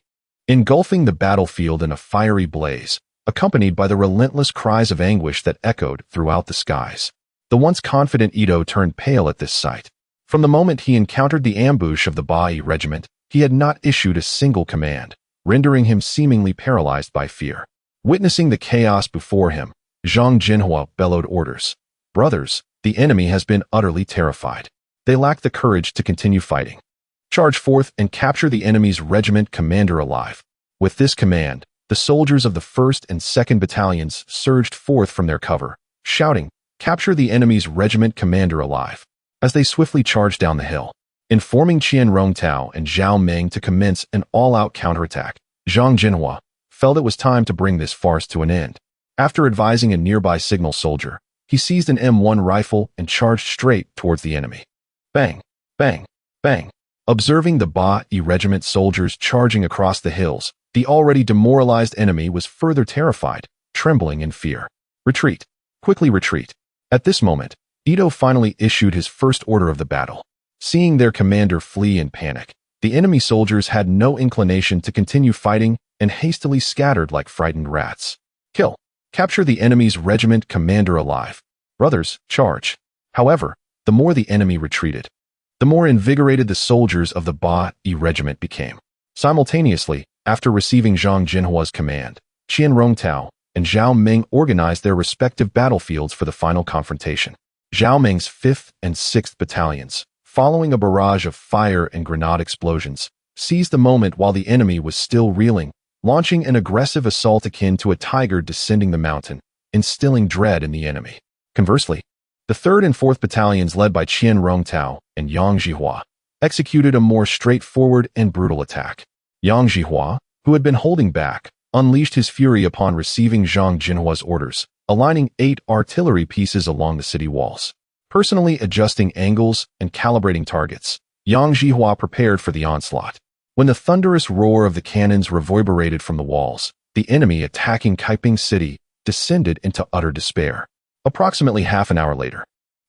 engulfing the battlefield in a fiery blaze, accompanied by the relentless cries of anguish that echoed throughout the skies. The once confident Ito turned pale at this sight. From the moment he encountered the ambush of the Beiyang regiment, he had not issued a single command, rendering him seemingly paralyzed by fear. Witnessing the chaos before him, Zhang Zhenhua bellowed orders. Brothers, the enemy has been utterly terrified. They lack the courage to continue fighting. Charge forth and capture the enemy's regiment commander alive. With this command, the soldiers of the 1st and 2nd battalions surged forth from their cover, shouting, "Capture the enemy's regiment commander alive." As they swiftly charged down the hill, informing Qian Rongtao and Zhao Meng to commence an all-out counterattack, Zhang Zhenhua felt it was time to bring this farce to an end. After advising a nearby signal soldier, he seized an M1 rifle and charged straight towards the enemy. Bang! Bang! Bang! Observing the Beiyang regiment soldiers charging across the hills, the already demoralized enemy was further terrified, trembling in fear. Retreat! Quickly retreat! At this moment, Ito finally issued his first order of the battle. Seeing their commander flee in panic, the enemy soldiers had no inclination to continue fighting and hastily scattered like frightened rats. Kill! Capture the enemy's regiment commander alive. Brothers, charge! However, the more the enemy retreated, the more invigorated the soldiers of the Beiyang regiment became. Simultaneously, after receiving Zhang Zhenhua's command, Qian Rongtao and Zhao Meng organized their respective battlefields for the final confrontation. Zhao Meng's 5th and 6th battalions, following a barrage of fire and grenade explosions, seized the moment while the enemy was still reeling, launching an aggressive assault akin to a tiger descending the mountain, instilling dread in the enemy. Conversely, the 3rd and 4th battalions led by Qian Rongtao and Yang Zhenhua executed a more straightforward and brutal attack. Yang Zhenhua, who had been holding back, unleashed his fury upon receiving Zhang Zhenhua's orders, aligning 8 artillery pieces along the city walls. Personally adjusting angles and calibrating targets, Zhang Zhenhua prepared for the onslaught. When the thunderous roar of the cannons reverberated from the walls, the enemy attacking Kaiping City descended into utter despair. Approximately half an hour later,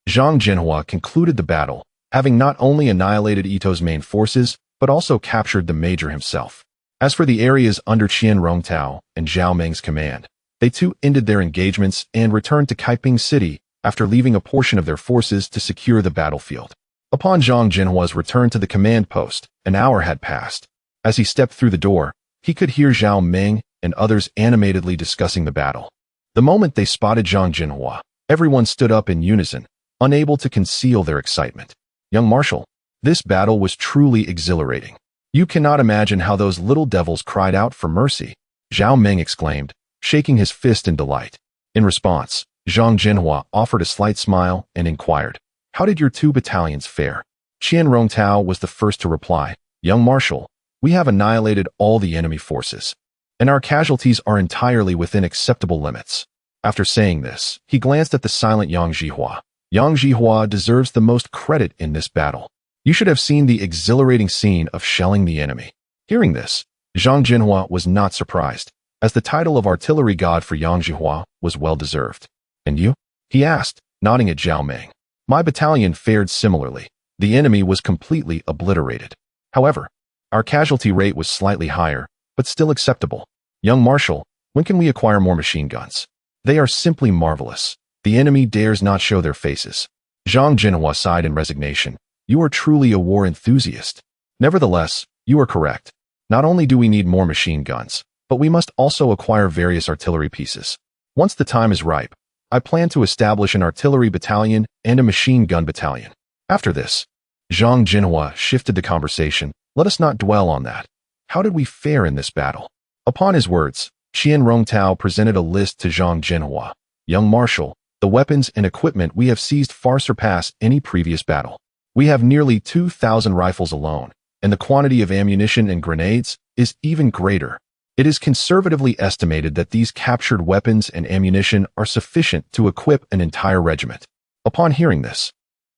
Zhang Zhenhua concluded the battle, having not only annihilated Ito's main forces, but also captured the major himself. As for the areas under Qian Rongtao and Zhao Meng's command, they too ended their engagements and returned to Kaiping City after leaving a portion of their forces to secure the battlefield. Upon Zhang Zhenhua's return to the command post, an hour had passed. As he stepped through the door, he could hear Zhao Meng and others animatedly discussing the battle. The moment they spotted Zhang Zhenhua, everyone stood up in unison, unable to conceal their excitement. Young Marshal, this battle was truly exhilarating. You cannot imagine how those little devils cried out for mercy, Zhao Meng exclaimed, shaking his fist in delight. In response, Zhang Zhenhua offered a slight smile and inquired, "How did your 2 battalions fare?" Qian Rongtao was the first to reply, "Young Marshal, we have annihilated all the enemy forces, and our casualties are entirely within acceptable limits." After saying this, he glanced at the silent Zhang Zhenhua. Zhang Zhenhua deserves the most credit in this battle. You should have seen the exhilarating scene of shelling the enemy. Hearing this, Zhang Zhenhua was not surprised, as the title of artillery god for Zhang Zhenhua was well-deserved. "And you?" he asked, nodding at Zhao Meng. "My battalion fared similarly. The enemy was completely obliterated. However, our casualty rate was slightly higher, but still acceptable. Young Marshal, when can we acquire more machine guns? They are simply marvelous. The enemy dares not show their faces." Zhang Zhenhua sighed in resignation. "You are truly a war enthusiast. Nevertheless, you are correct. Not only do we need more machine guns, but we must also acquire various artillery pieces. Once the time is ripe, I plan to establish an artillery battalion and a machine gun battalion." After this, Zhang Zhenhua shifted the conversation. "Let us not dwell on that. How did we fare in this battle?" Upon his words, Qian Rongtao presented a list to Zhang Zhenhua. "Young Marshal, the weapons and equipment we have seized far surpass any previous battle. We have nearly 2,000 rifles alone, and the quantity of ammunition and grenades is even greater. It is conservatively estimated that these captured weapons and ammunition are sufficient to equip an entire regiment." Upon hearing this,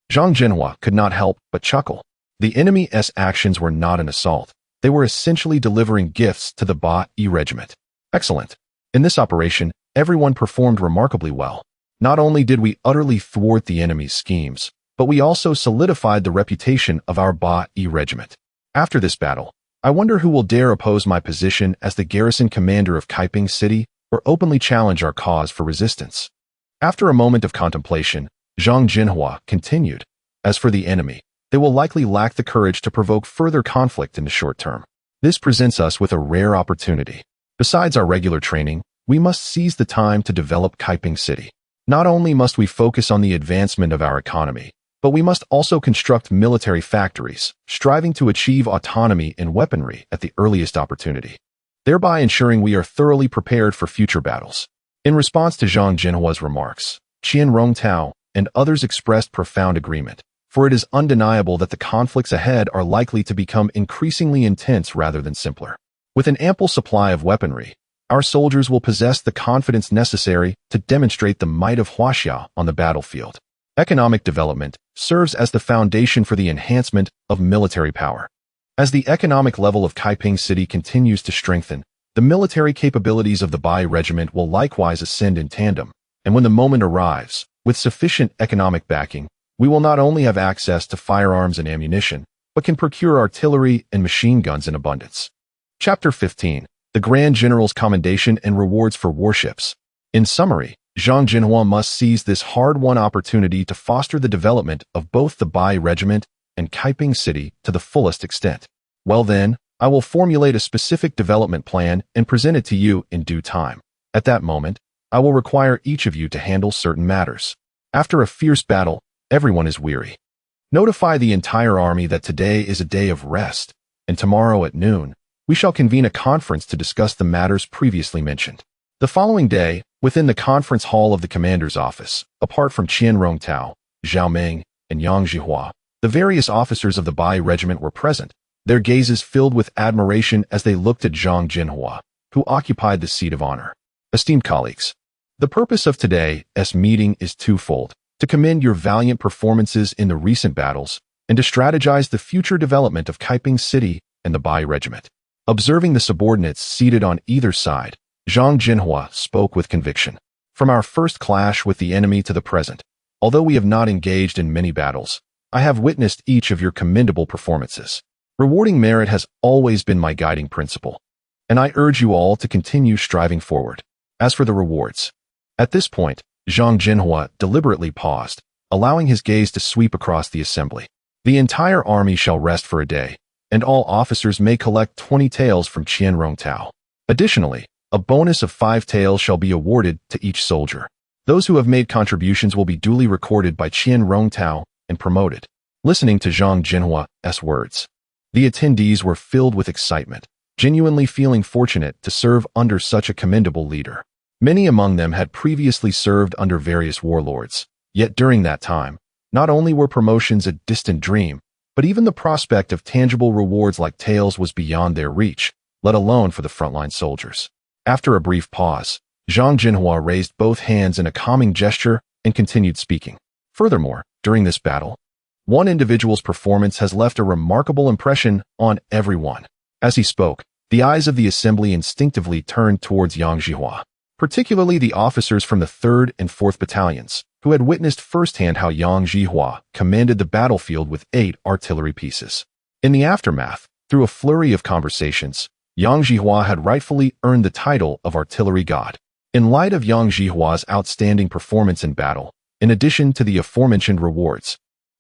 Zhang Zhenhua could not help but chuckle. The enemy's actions were not an assault. They were essentially delivering gifts to the Beiyang regiment. Excellent. In this operation, everyone performed remarkably well. Not only did we utterly thwart the enemy's schemes, but we also solidified the reputation of our Beiyang regiment. After this battle, I wonder who will dare oppose my position as the garrison commander of Kaiping City or openly challenge our cause for resistance. After a moment of contemplation, Zhang Zhenhua continued, "As for the enemy, they will likely lack the courage to provoke further conflict in the short term. This presents us with a rare opportunity. Besides our regular training, we must seize the time to develop Kaiping City. Not only must we focus on the advancement of our economy, but we must also construct military factories, striving to achieve autonomy in weaponry at the earliest opportunity, thereby ensuring we are thoroughly prepared for future battles." In response to Zhang Zhenhua's remarks, Qian Rongtao and others expressed profound agreement, for it is undeniable that the conflicts ahead are likely to become increasingly intense rather than simpler. With an ample supply of weaponry, our soldiers will possess the confidence necessary to demonstrate the might of Huaxia on the battlefield. Economic development serves as the foundation for the enhancement of military power. As the economic level of Kaiping City continues to strengthen, the military capabilities of the Beiyang regiment will likewise ascend in tandem, and when the moment arrives, with sufficient economic backing, we will not only have access to firearms and ammunition, but can procure artillery and machine guns in abundance. Chapter 15. The Grand General's Commendation and Rewards for Warships. In summary, Zhang Zhenhua must seize this hard-won opportunity to foster the development of both the Beiyang regiment and Kaiping City to the fullest extent. Well then, I will formulate a specific development plan and present it to you in due time. At that moment, I will require each of you to handle certain matters. After a fierce battle, everyone is weary. Notify the entire army that today is a day of rest, and tomorrow at noon, we shall convene a conference to discuss the matters previously mentioned. The following day, within the conference hall of the commander's office, apart from Qian Rongtao, Zhao Meng, and Zhang Zhenhua, the various officers of the Beiyang regiment were present, their gazes filled with admiration as they looked at Zhang Zhenhua, who occupied the seat of honor. Esteemed colleagues, The purpose of today's meeting is twofold: to commend your valiant performances in the recent battles, and to strategize the future development of Kaiping City and the Bai Regiment. Observing the subordinates seated on either side, Zhang Zhenhua spoke with conviction. From our first clash with the enemy to the present, although we have not engaged in many battles, I have witnessed each of your commendable performances. Rewarding merit has always been my guiding principle, and I urge you all to continue striving forward. As for the rewards, at this point, Zhang Zhenhua deliberately paused, allowing his gaze to sweep across the assembly. The entire army shall rest for a day, and all officers may collect 20 taels from Qianrong Tao. Additionally, a bonus of 5 taels shall be awarded to each soldier. Those who have made contributions will be duly recorded by Qianrong Tao and promoted. Listening to Zhang Zhenhua's words, the attendees were filled with excitement, genuinely feeling fortunate to serve under such a commendable leader. Many among them had previously served under various warlords, yet during that time, not only were promotions a distant dream, but even the prospect of tangible rewards like taels was beyond their reach, let alone for the frontline soldiers. After a brief pause, Zhang Zhenhua raised both hands in a calming gesture and continued speaking. Furthermore, during this battle, one individual's performance has left a remarkable impression on everyone. As he spoke, the eyes of the assembly instinctively turned towards Yang Zhihua, particularly the officers from the 3rd and 4th battalions, who had witnessed firsthand how Yang Zhihua commanded the battlefield with 8 artillery pieces. In the aftermath, through a flurry of conversations, Yang Zhihua had rightfully earned the title of artillery god. In light of Yang Zhihua's outstanding performance in battle, in addition to the aforementioned rewards,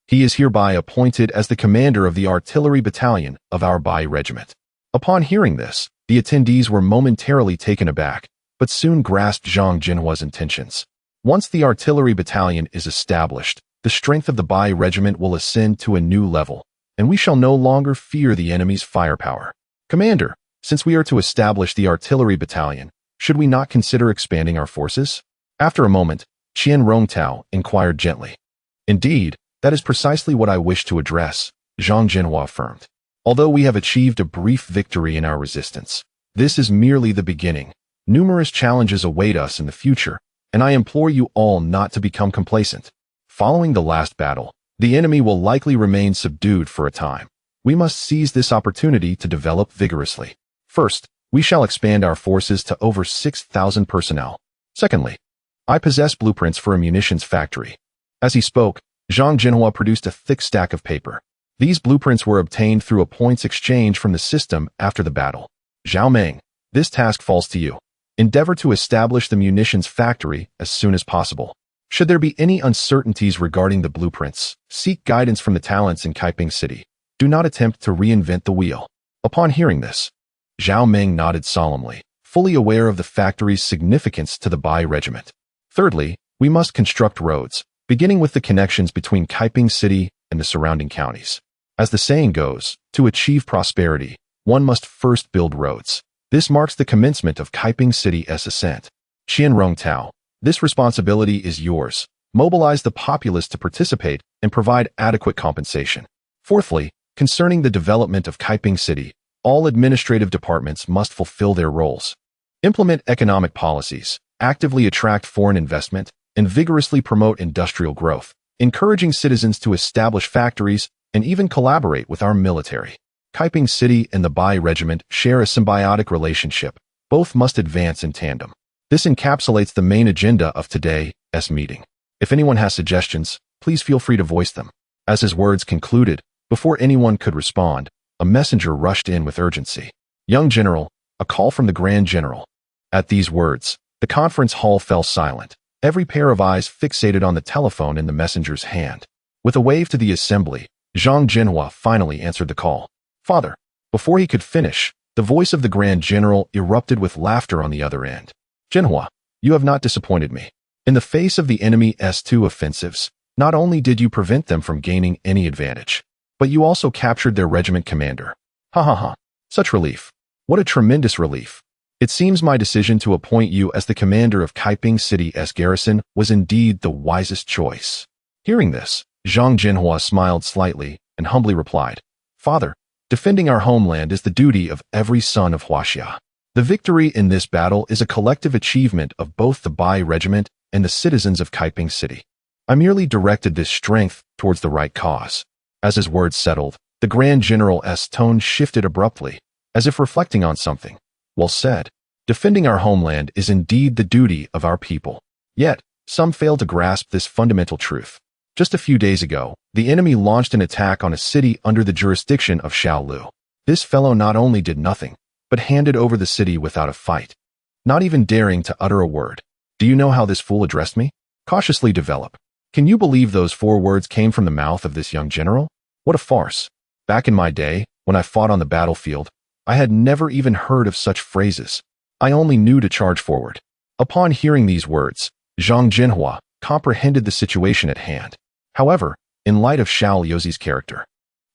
he is hereby appointed as the commander of the artillery battalion of our Bai Regiment. Upon hearing this, the attendees were momentarily taken aback, but soon grasped Zhang Zhenhua's intentions. Once the artillery battalion is established, the strength of the Bai Regiment will ascend to a new level, and we shall no longer fear the enemy's firepower. Commander, since we are to establish the artillery battalion, should we not consider expanding our forces? After a moment, Qianrong Tao inquired gently. Indeed, that is precisely what I wish to address, Zhang Zhenhua affirmed. Although we have achieved a brief victory in our resistance, this is merely the beginning. Numerous challenges await us in the future, and I implore you all not to become complacent. Following the last battle, the enemy will likely remain subdued for a time. We must seize this opportunity to develop vigorously. First, we shall expand our forces to over 6,000 personnel. Secondly, I possess blueprints for a munitions factory. As he spoke, Zhang Zhenhua produced a thick stack of paper. These blueprints were obtained through a points exchange from the system after the battle. Zhao Meng, this task falls to you. Endeavor to establish the munitions factory as soon as possible. Should there be any uncertainties regarding the blueprints, seek guidance from the talents in Kaiping City. Do not attempt to reinvent the wheel. Upon hearing this, Zhao Meng nodded solemnly, fully aware of the factory's significance to the Bai Regiment. Thirdly, we must construct roads, beginning with the connections between Kaiping City and the surrounding counties. As the saying goes, to achieve prosperity, one must first build roads. This marks the commencement of Kaiping City's ascent. Qianrong Tao, this responsibility is yours. Mobilize the populace to participate and provide adequate compensation. Fourthly, concerning the development of Kaiping City, all administrative departments must fulfill their roles. Implement economic policies, actively attract foreign investment, and vigorously promote industrial growth, encouraging citizens to establish factories and even collaborate with our military. Kaiping City and the Bai Regiment share a symbiotic relationship. Both must advance in tandem. This encapsulates the main agenda of today's meeting. If anyone has suggestions, please feel free to voice them. As his words concluded, before anyone could respond, a messenger rushed in with urgency. Young General, a call from the Grand General. At these words, the conference hall fell silent, every pair of eyes fixated on the telephone in the messenger's hand. With a wave to the assembly, Zhang Zhenhua finally answered the call. Father. Before he could finish, the voice of the Grand General erupted with laughter on the other end. Zhenhua, you have not disappointed me. In the face of the enemy's 2 offensives, not only did you prevent them from gaining any advantage, but you also captured their regiment commander. Ha ha ha. Such relief. What a tremendous relief. It seems my decision to appoint you as the commander of Kaiping City's garrison was indeed the wisest choice. Hearing this, Zhang Zhenhua smiled slightly and humbly replied, Father, defending our homeland is the duty of every son of Huaxia. The victory in this battle is a collective achievement of both the Bai regiment and the citizens of Kaiping City. I merely directed this strength towards the right cause. As his words settled, the Grand General's tone shifted abruptly, as if reflecting on something. Well said. Defending our homeland is indeed the duty of our people. Yet, some fail to grasp this fundamental truth. Just a few days ago, the enemy launched an attack on a city under the jurisdiction of Xiao Liuzi. This fellow not only did nothing, but handed over the city without a fight, not even daring to utter a word. Do you know how this fool addressed me? Cautiously develop. Can you believe those 4 words came from the mouth of this young general? What a farce. Back in my day, when I fought on the battlefield, I had never even heard of such phrases. I only knew to charge forward. Upon hearing these words, Zhang Zhenhua comprehended the situation at hand. However, in light of Xiao Liuzi's character,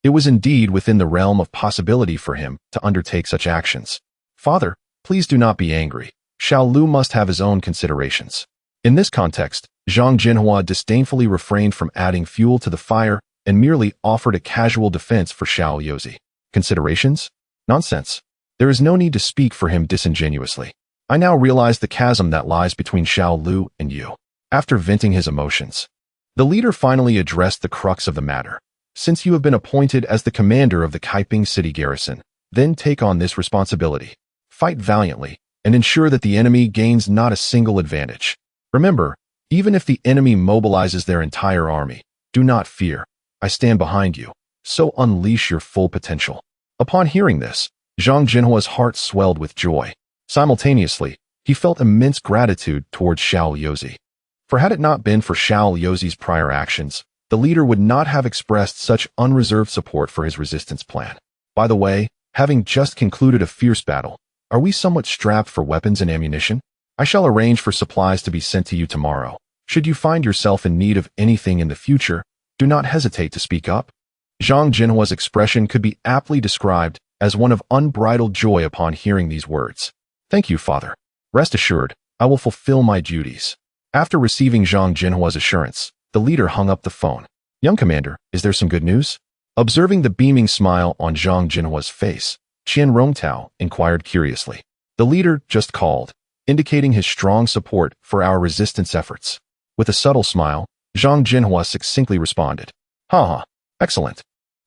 it was indeed within the realm of possibility for him to undertake such actions. Father, please do not be angry. Xiao Liu must have his own considerations. In this context, Zhang Zhenhua disdainfully refrained from adding fuel to the fire and merely offered a casual defense for Xiao Liuzi. Considerations? Nonsense. There is no need to speak for him disingenuously. I now realize the chasm that lies between Xiao Liu and you. After venting his emotions, the leader finally addressed the crux of the matter. Since you have been appointed as the commander of the Kaiping City garrison, then take on this responsibility. Fight valiantly and ensure that the enemy gains not a single advantage. Remember, even if the enemy mobilizes their entire army, do not fear. I stand behind you, so unleash your full potential. Upon hearing this, Zhang Zhenhua's heart swelled with joy. Simultaneously, he felt immense gratitude towards Xiao Liuzi. For had it not been for Xiao Liuzi's prior actions, the leader would not have expressed such unreserved support for his resistance plan. By the way, having just concluded a fierce battle, are we somewhat strapped for weapons and ammunition? I shall arrange for supplies to be sent to you tomorrow. Should you find yourself in need of anything in the future, do not hesitate to speak up. Zhang Zhenhua's expression could be aptly described as one of unbridled joy upon hearing these words. Thank you, Father. Rest assured, I will fulfill my duties. After receiving Zhang Zhenhua's assurance, the leader hung up the phone. Young commander, is there some good news? Observing the beaming smile on Zhang Zhenhua's face, Qian Rongtao inquired curiously. The leader just called, indicating his strong support for our resistance efforts. With a subtle smile, Zhang Zhenhua succinctly responded. Ha! Excellent.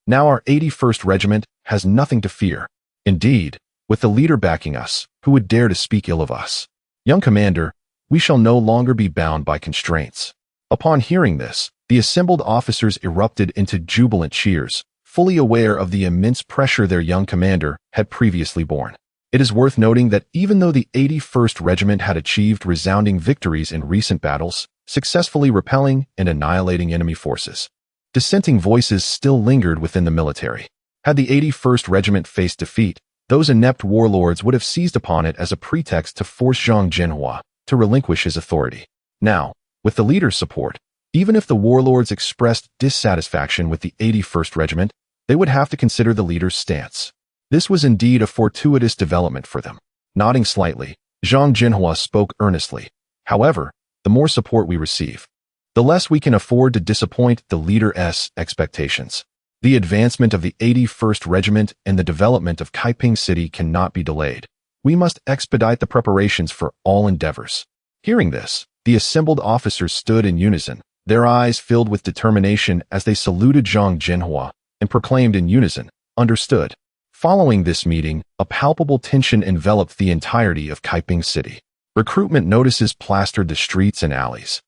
Now our 81st Regiment has nothing to fear. Indeed, with the leader backing us, who would dare to speak ill of us? Young commander, we shall no longer be bound by constraints. Upon hearing this, the assembled officers erupted into jubilant cheers, fully aware of the immense pressure their young commander had previously borne. It is worth noting that even though the 81st Regiment had achieved resounding victories in recent battles, successfully repelling and annihilating enemy forces, dissenting voices still lingered within the military. Had the 81st Regiment faced defeat, those inept warlords would have seized upon it as a pretext to force Zhang Zhenhua to relinquish his authority. Now, with the leader's support, even if the warlords expressed dissatisfaction with the 81st Regiment, they would have to consider the leader's stance. This was indeed a fortuitous development for them. Nodding slightly, Zhang Zhenhua spoke earnestly. However, the more support we receive, the less we can afford to disappoint the leader's expectations. The advancement of the 81st Regiment and the development of Kaiping City cannot be delayed. We must expedite the preparations for all endeavors. Hearing this, the assembled officers stood in unison, their eyes filled with determination as they saluted Zhang Zhenhua and proclaimed in unison, "Understood." Following this meeting, a palpable tension enveloped the entirety of Kaiping City. Recruitment notices plastered the streets and alleys,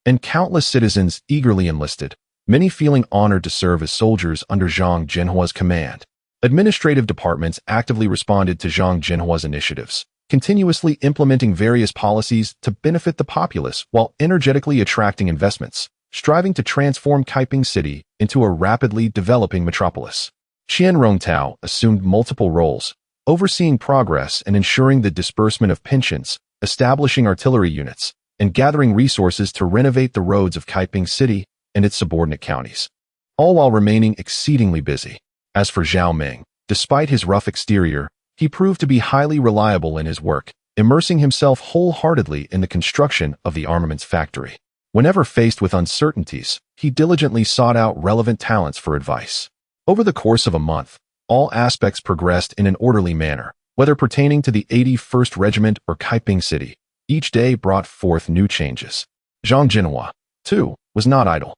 and countless citizens eagerly enlisted, many feeling honored to serve as soldiers under Zhang Zhenhua's command. Administrative departments actively responded to Zhang Zhenhua's initiatives, continuously implementing various policies to benefit the populace while energetically attracting investments, striving to transform Kaiping City into a rapidly developing metropolis. Qian Rongtao assumed multiple roles, overseeing progress and ensuring the disbursement of pensions, establishing artillery units, and gathering resources to renovate the roads of Kaiping City and its subordinate counties, all while remaining exceedingly busy. As for Zhao Ming, despite his rough exterior, he proved to be highly reliable in his work, immersing himself wholeheartedly in the construction of the armaments factory. Whenever faced with uncertainties, he diligently sought out relevant talents for advice. Over the course of a month, all aspects progressed in an orderly manner, Whether pertaining to the 81st Regiment or Kaiping City, each day brought forth new changes. Zhang Zhenhua, too, was not idle.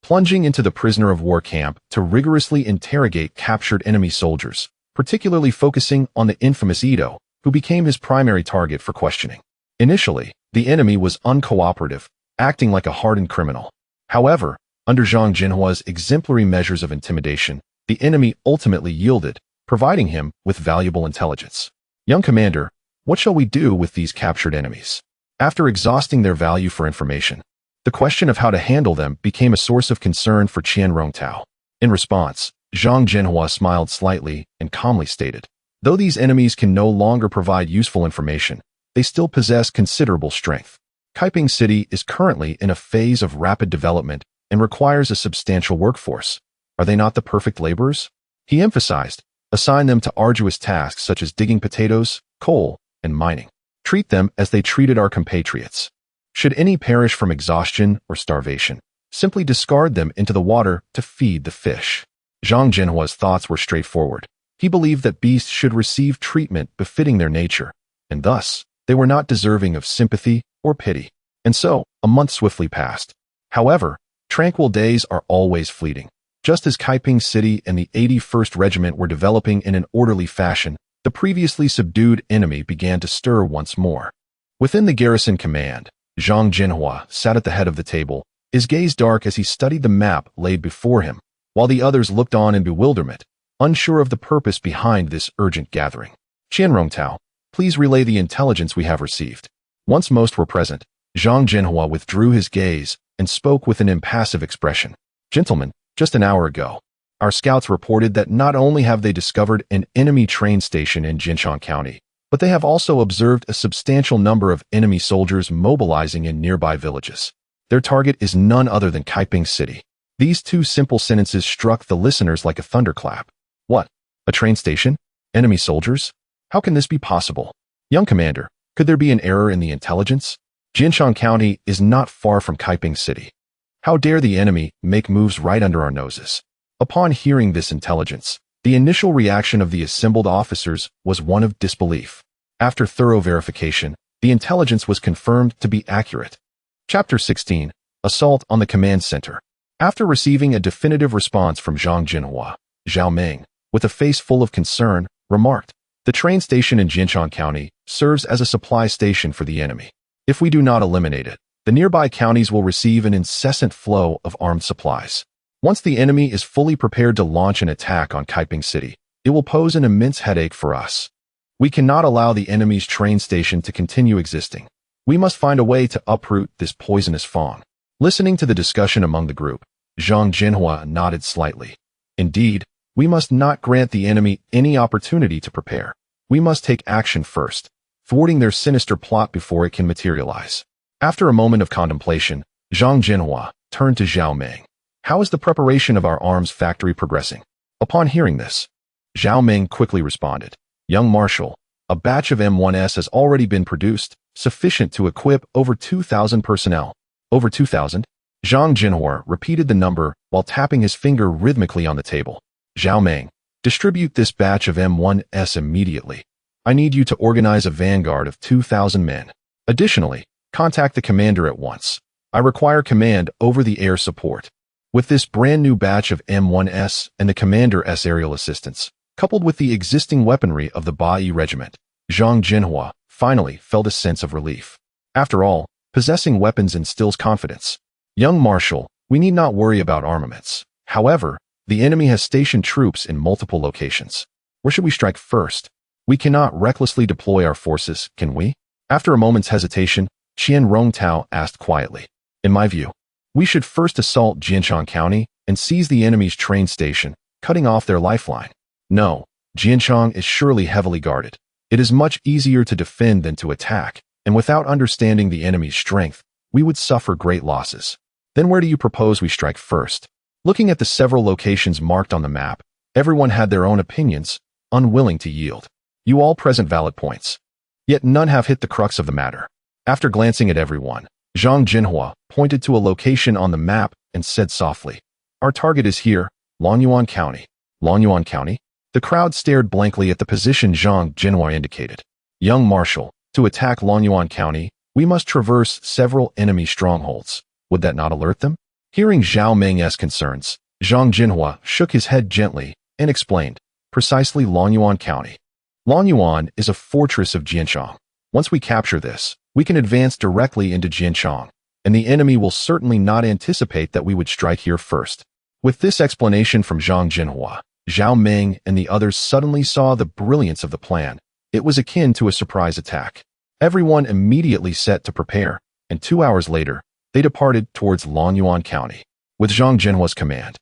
Plunging into the prisoner of war camp to rigorously interrogate captured enemy soldiers, particularly focusing on the infamous Ito, who became his primary target for questioning. Initially, the enemy was uncooperative, acting like a hardened criminal. However, under Zhang Zhenhua's exemplary measures of intimidation, the enemy ultimately yielded, providing him with valuable intelligence. Young commander, what shall we do with these captured enemies? After exhausting their value for information, the question of how to handle them became a source of concern for Qian Rongtao. In response, Zhang Zhenhua smiled slightly and calmly stated, though these enemies can no longer provide useful information, they still possess considerable strength. Kaiping City is currently in a phase of rapid development and requires a substantial workforce. Are they not the perfect laborers? He emphasized, assign them to arduous tasks such as digging potatoes, coal, and mining. Treat them as they treated our compatriots. Should any perish from exhaustion or starvation, simply discard them into the water to feed the fish. Zhang Zhenhua's thoughts were straightforward. He believed that beasts should receive treatment befitting their nature, and thus, they were not deserving of sympathy or pity. And so, a month swiftly passed. However, tranquil days are always fleeting. Just as Kaiping City and the 81st Regiment were developing in an orderly fashion, the previously subdued enemy began to stir once more. Within the garrison command, Zhang Zhenhua sat at the head of the table, his gaze dark as he studied the map laid before him, while the others looked on in bewilderment, unsure of the purpose behind this urgent gathering. Qian Rongtao, please relay the intelligence we have received. Once most were present, Zhang Zhenhua withdrew his gaze and spoke with an impassive expression. Gentlemen, just an hour ago, our scouts reported that not only have they discovered an enemy train station in Jinshan County, but they have also observed a substantial number of enemy soldiers mobilizing in nearby villages. Their target is none other than Kaiping City. These two simple sentences struck the listeners like a thunderclap. What? A train station? Enemy soldiers? How can this be possible? Young commander, could there be an error in the intelligence? Jinshan County is not far from Kaiping City. How dare the enemy make moves right under our noses? Upon hearing this intelligence, the initial reaction of the assembled officers was one of disbelief. After thorough verification, the intelligence was confirmed to be accurate. Chapter 16. Assault on the Command Center. After receiving a definitive response from Zhang Zhenhua, Zhao Meng, with a face full of concern, remarked, the train station in Jinshan County serves as a supply station for the enemy. If we do not eliminate it, the nearby counties will receive an incessant flow of armed supplies. Once the enemy is fully prepared to launch an attack on Kaiping City, it will pose an immense headache for us. We cannot allow the enemy's train station to continue existing. We must find a way to uproot this poisonous fong. Listening to the discussion among the group, Zhang Zhenhua nodded slightly. Indeed, we must not grant the enemy any opportunity to prepare. We must take action first, thwarting their sinister plot before it can materialize. After a moment of contemplation, Zhang Zhenhua turned to Zhao Meng. How is the preparation of our arms factory progressing? Upon hearing this, Zhao Meng quickly responded, Young Marshal, a batch of M1s has already been produced, sufficient to equip over 2,000 personnel. Over 2,000? Zhang Zhenhua repeated the number while tapping his finger rhythmically on the table. Zhao Meng, distribute this batch of M1s immediately. I need you to organize a vanguard of 2,000 men. Additionally, contact the commander at once. I require command over the air support. With this brand new batch of M1s and the commander's aerial assistance, coupled with the existing weaponry of the Beiyang regiment, Zhang Zhenhua finally felt a sense of relief. After all, possessing weapons instills confidence. Young Marshal, we need not worry about armaments. However, the enemy has stationed troops in multiple locations. Where should we strike first? We cannot recklessly deploy our forces, can we? After a moment's hesitation, Qian Rongtao asked quietly. In my view, we should first assault Jinshan County and seize the enemy's train station, cutting off their lifeline. No, Jinshan is surely heavily guarded. It is much easier to defend than to attack, and without understanding the enemy's strength, we would suffer great losses. Then where do you propose we strike first? Looking at the several locations marked on the map, everyone had their own opinions, unwilling to yield. You all present valid points. Yet none have hit the crux of the matter. After glancing at everyone, Zhang Zhenhua pointed to a location on the map and said softly, Our target is here, Longyuan County. Longyuan County? The crowd stared blankly at the position Zhang Zhenhua indicated. Young Marshal, to attack Lonyuan County, we must traverse several enemy strongholds. Would that not alert them? Hearing Zhao Meng's concerns, Zhang Zhenhua shook his head gently and explained, precisely Lonyuan County. Lonyuan is a fortress of Jianchang. Once we capture this, we can advance directly into Jianchang, and the enemy will certainly not anticipate that we would strike here first. With this explanation from Zhang Zhenhua, Zhao Meng and the others suddenly saw the brilliance of the plan. It was akin to a surprise attack. Everyone immediately set to prepare, and 2 hours later, they departed towards Lonyuan County. With Zhang Zhenhua's command,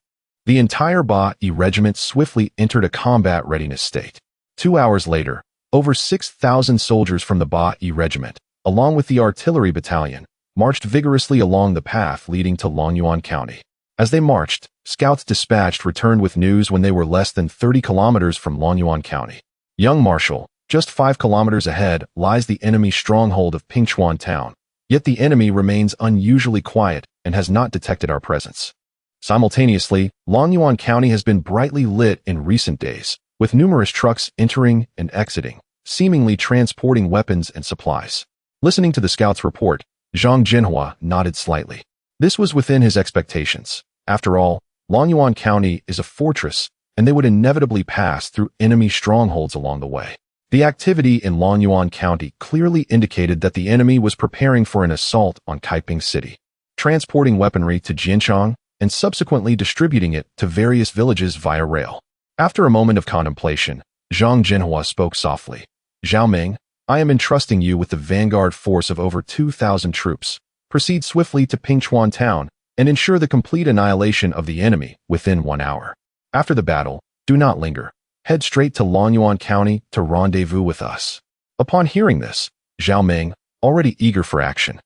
the entire Beiyang regiment swiftly entered a combat readiness state. 2 hours later, over 6,000 soldiers from the Beiyang regiment, along with the artillery battalion, marched vigorously along the path leading to Lonyuan County. As they marched, scouts dispatched returned with news when they were less than 30 kilometers from Lonyuan County. Young Marshal, just 5 kilometers ahead lies the enemy stronghold of Pingchuan Town, yet the enemy remains unusually quiet and has not detected our presence. Simultaneously, Lonyuan County has been brightly lit in recent days, with numerous trucks entering and exiting, seemingly transporting weapons and supplies. Listening to the scout's report, Zhang Zhenhua nodded slightly. This was within his expectations. After all, Lonyuan County is a fortress, and they would inevitably pass through enemy strongholds along the way. The activity in Lonyuan County clearly indicated that the enemy was preparing for an assault on Kaiping City, transporting weaponry to Jianchang and subsequently distributing it to various villages via rail. After a moment of contemplation, Zhang Zhenhua spoke softly. Zhao Meng, I am entrusting you with the vanguard force of over 2,000 troops. Proceed swiftly to Pingchuan Town and ensure the complete annihilation of the enemy within 1 hour. After the battle, do not linger. Head straight to Lonyuan County to rendezvous with us. Upon hearing this, Zhao Meng, already eager for action,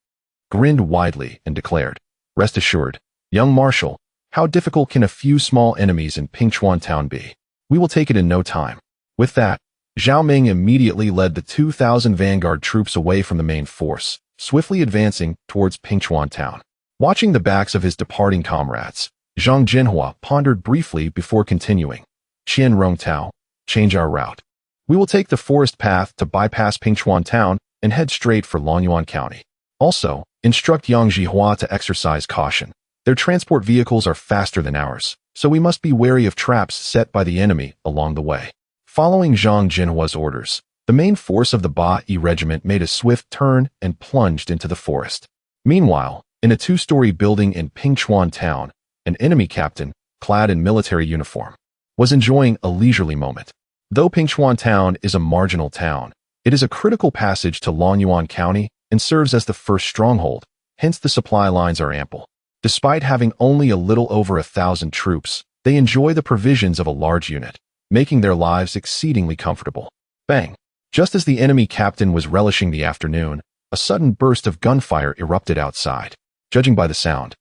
grinned widely and declared, Rest assured, young Marshal, how difficult can a few small enemies in Pingchuan Town be? We will take it in no time. With that, Zhao Meng immediately led the 2,000 vanguard troops away from the main force, swiftly advancing towards Pingchuan Town. Watching the backs of his departing comrades, Zhang Zhenhua pondered briefly before continuing. Qian Rong Tao, change our route. We will take the forest path to bypass Pingchuan Town and head straight for Lonyuan County. Also, instruct Yang Zhihua to exercise caution. Their transport vehicles are faster than ours, so we must be wary of traps set by the enemy along the way. Following Zhang Zhenhua's orders, the main force of the Beiyang regiment made a swift turn and plunged into the forest. Meanwhile, in a 2-story building in Pingchuan Town, an enemy captain, clad in military uniform, was enjoying a leisurely moment. Though Pingchuan Town is a marginal town, it is a critical passage to Lonyuan County and serves as the first stronghold, hence the supply lines are ample. Despite having only a little over 1,000 troops, they enjoy the provisions of a large unit, making their lives exceedingly comfortable. Bang! Just as the enemy captain was relishing the afternoon, a sudden burst of gunfire erupted outside. Judging by the sound,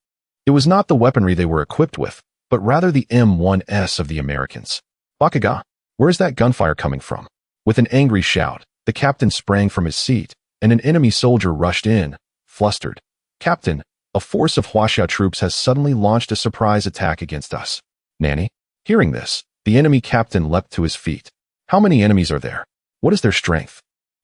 it was not the weaponry they were equipped with, but rather the M1S of the Americans. Bakaga, where is that gunfire coming from? With an angry shout, the captain sprang from his seat, and an enemy soldier rushed in, flustered. Captain, a force of Huaxia troops has suddenly launched a surprise attack against us. Nanny? Hearing this, the enemy captain leapt to his feet. How many enemies are there? What is their strength?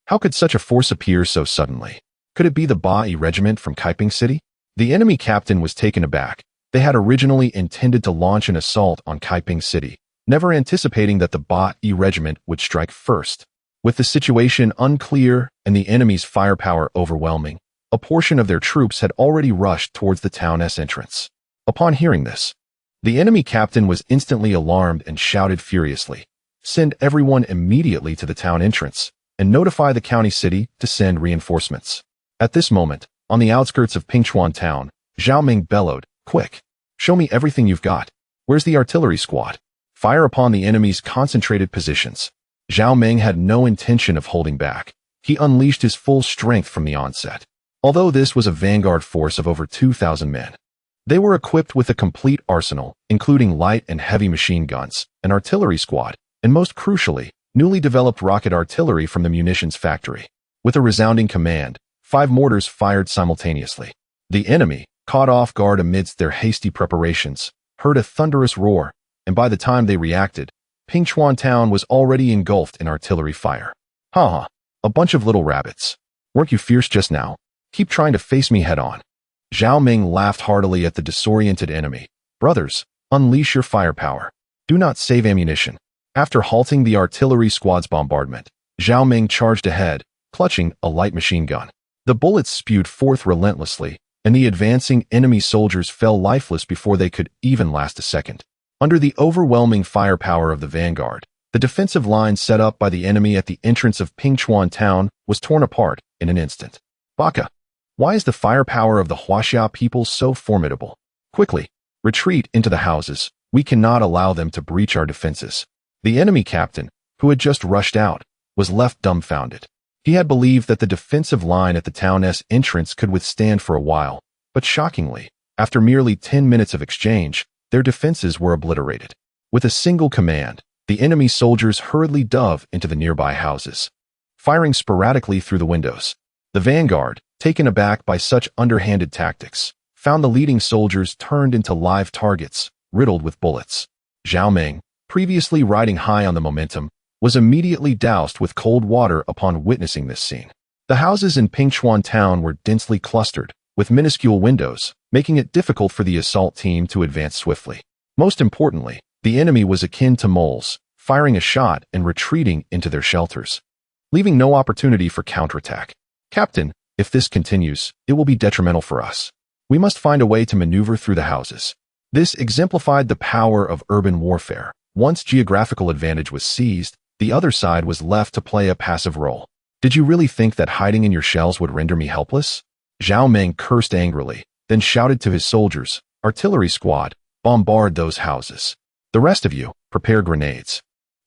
How could such a force appear so suddenly? Could it be the Beiyang regiment from Kaiping City? The enemy captain was taken aback. They had originally intended to launch an assault on Kaiping City, never anticipating that the Beiyang regiment would strike first. With the situation unclear and the enemy's firepower overwhelming, a portion of their troops had already rushed towards the town's entrance. Upon hearing this, the enemy captain was instantly alarmed and shouted furiously, Send everyone immediately to the town entrance, and notify the county city to send reinforcements. At this moment, on the outskirts of Pingchuan Town, Zhao Meng bellowed, Quick! Show me everything you've got. Where's the artillery squad? Fire upon the enemy's concentrated positions. Zhao Meng had no intention of holding back. He unleashed his full strength from the onset. Although this was a vanguard force of over 2,000 men, they were equipped with a complete arsenal, including light and heavy machine guns, an artillery squad, and most crucially, newly developed rocket artillery from the munitions factory. With a resounding command, 5 mortars fired simultaneously. The enemy, caught off guard amidst their hasty preparations, heard a thunderous roar, and by the time they reacted, Pingchuan town was already engulfed in artillery fire. Haha, a bunch of little rabbits. Weren't you fierce just now? Keep trying to face me head-on. Zhao Ming laughed heartily at the disoriented enemy. Brothers, unleash your firepower. Do not save ammunition. After halting the artillery squad's bombardment, Zhao Ming charged ahead, clutching a light machine gun. The bullets spewed forth relentlessly, and the advancing enemy soldiers fell lifeless before they could even last a second. Under the overwhelming firepower of the vanguard, the defensive line set up by the enemy at the entrance of Pingchuan town was torn apart in an instant. Baka, why is the firepower of the Huaxia people so formidable? Quickly, retreat into the houses. We cannot allow them to breach our defenses. The enemy captain, who had just rushed out, was left dumbfounded. He had believed that the defensive line at the town's entrance could withstand for a while, but shockingly, after merely 10 minutes of exchange, their defenses were obliterated. With a single command, the enemy soldiers hurriedly dove into the nearby houses, firing sporadically through the windows. The vanguard, taken aback by such underhanded tactics, found the leading soldiers turned into live targets, riddled with bullets. Zhao Ming, previously riding high on the momentum, was immediately doused with cold water upon witnessing this scene. The houses in Pingchuan town were densely clustered, with minuscule windows, making it difficult for the assault team to advance swiftly. Most importantly, the enemy was akin to moles, firing a shot and retreating into their shelters, leaving no opportunity for counterattack. Captain, if this continues, it will be detrimental for us. We must find a way to maneuver through the houses. This exemplified the power of urban warfare. Once geographical advantage was seized, the other side was left to play a passive role. Did you really think that hiding in your shells would render me helpless? Zhao Ming cursed angrily, then shouted to his soldiers, "Artillery squad, bombard those houses. The rest of you, prepare grenades.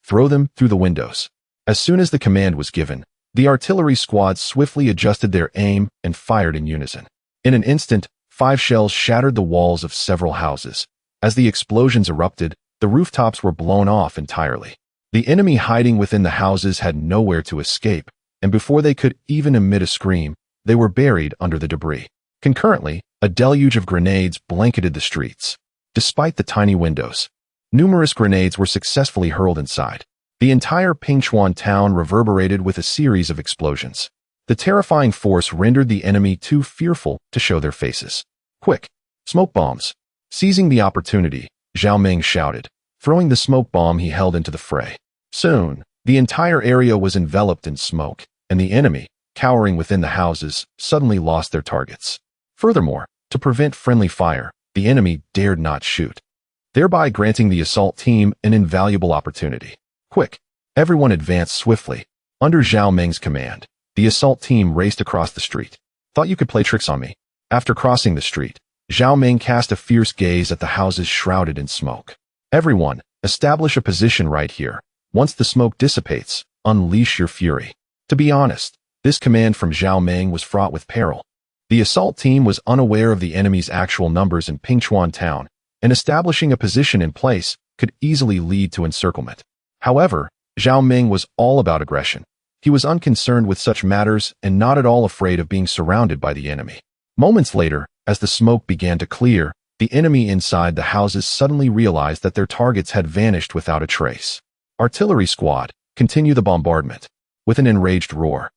Throw them through the windows." As soon as the command was given, the artillery squad swiftly adjusted their aim and fired in unison. In an instant, 5 shells shattered the walls of several houses. As the explosions erupted, the rooftops were blown off entirely. The enemy hiding within the houses had nowhere to escape, and before they could even emit a scream, they were buried under the debris. Concurrently, a deluge of grenades blanketed the streets. Despite the tiny windows, numerous grenades were successfully hurled inside. The entire Pingchuan town reverberated with a series of explosions. The terrifying force rendered the enemy too fearful to show their faces. "Quick! Smoke bombs!" Seizing the opportunity, Zhao Ming shouted, throwing the smoke bomb he held into the fray. Soon, the entire area was enveloped in smoke, and the enemy, cowering within the houses, suddenly lost their targets. Furthermore, to prevent friendly fire, the enemy dared not shoot, thereby granting the assault team an invaluable opportunity. Quick! Everyone advanced swiftly. Under Zhao Ming's command, the assault team raced across the street. "Thought you could play tricks on me." After crossing the street, Zhao Ming cast a fierce gaze at the houses shrouded in smoke. "Everyone, establish a position right here. Once the smoke dissipates, unleash your fury." To be honest, this command from Zhao Ming was fraught with peril. The assault team was unaware of the enemy's actual numbers in Pingchuan town, and establishing a position in place could easily lead to encirclement. However, Zhao Ming was all about aggression. He was unconcerned with such matters and not at all afraid of being surrounded by the enemy. Moments later, as the smoke began to clear, the enemy inside the houses suddenly realized that their targets had vanished without a trace. "Artillery squad, continue the bombardment." With an enraged roar,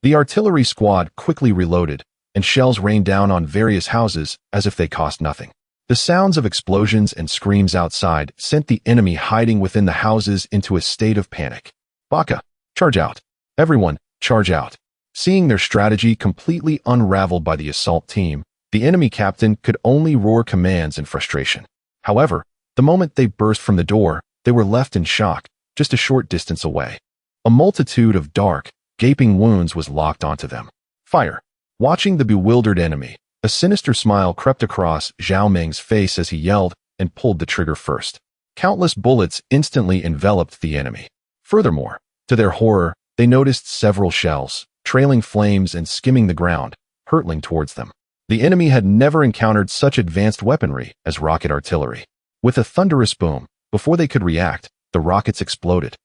the artillery squad quickly reloaded, and shells rained down on various houses as if they cost nothing. The sounds of explosions and screams outside sent the enemy hiding within the houses into a state of panic. "Baka, charge out. Everyone, charge out." Seeing their strategy completely unraveled by the assault team, the enemy captain could only roar commands in frustration. However, the moment they burst from the door, they were left in shock, just a short distance away. A multitude of dark, gaping wounds was locked onto them. "Fire!" Watching the bewildered enemy, a sinister smile crept across Zhao Ming's face as he yelled and pulled the trigger first. Countless bullets instantly enveloped the enemy. Furthermore, to their horror, they noticed several shells, trailing flames and skimming the ground, hurtling towards them. The enemy had never encountered such advanced weaponry as rocket artillery. With a thunderous boom, before they could react, the rockets exploded,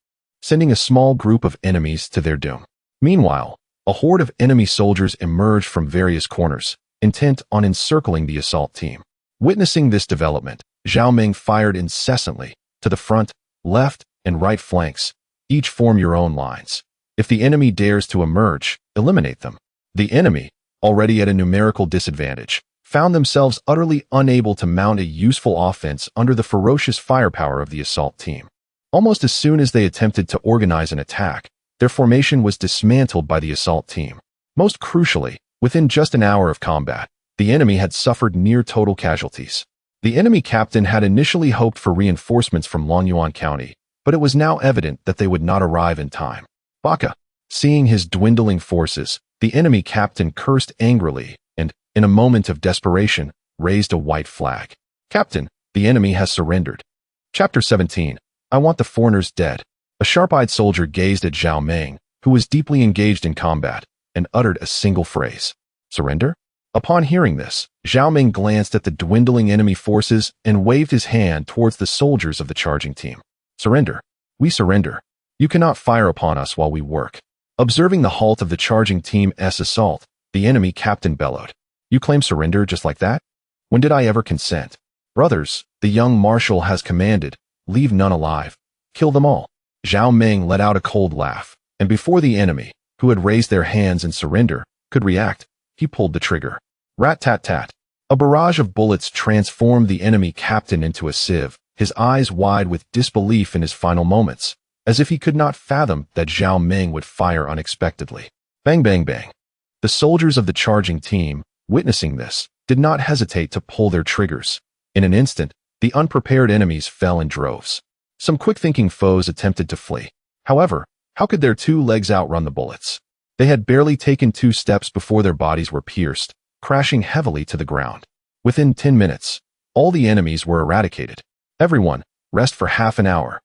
sending a small group of enemies to their doom. Meanwhile, a horde of enemy soldiers emerged from various corners, intent on encircling the assault team. Witnessing this development, Zhao Ming fired incessantly, to the front, left, and right flanks. Each form your own lines. If the enemy dares to emerge, eliminate them. The enemy, already at a numerical disadvantage, found themselves utterly unable to mount a useful offense under the ferocious firepower of the assault team. Almost as soon as they attempted to organize an attack, their formation was dismantled by the assault team. Most crucially, within just an hour of combat, the enemy had suffered near total casualties. The enemy captain had initially hoped for reinforcements from Longyuan County, but it was now evident that they would not arrive in time. Baka, seeing his dwindling forces, the enemy captain cursed angrily and, in a moment of desperation, raised a white flag. Captain, the enemy has surrendered. Chapter 17. I want the foreigners dead. A sharp-eyed soldier gazed at Zhao Meng, who was deeply engaged in combat, and uttered a single phrase. Surrender? Upon hearing this, Zhao Meng glanced at the dwindling enemy forces and waved his hand towards the soldiers of the charging team. Surrender. We surrender. You cannot fire upon us while we work. Observing the halt of the charging team's assault, the enemy captain bellowed. You claim surrender just like that? When did I ever consent? Brothers, the young marshal has commanded, leave none alive. Kill them all. Zhao Meng let out a cold laugh, and before the enemy, who had raised their hands in surrender, could react, he pulled the trigger. Rat-tat-tat. A barrage of bullets transformed the enemy captain into a sieve, his eyes wide with disbelief in his final moments, as if he could not fathom that Zhao Meng would fire unexpectedly. Bang, bang, bang. The soldiers of the charging team, witnessing this, did not hesitate to pull their triggers. In an instant, the unprepared enemies fell in droves. Some quick-thinking foes attempted to flee. However, how could their two legs outrun the bullets? They had barely taken 2 steps before their bodies were pierced, crashing heavily to the ground. Within 10 minutes, all the enemies were eradicated. Everyone, rest for half an hour.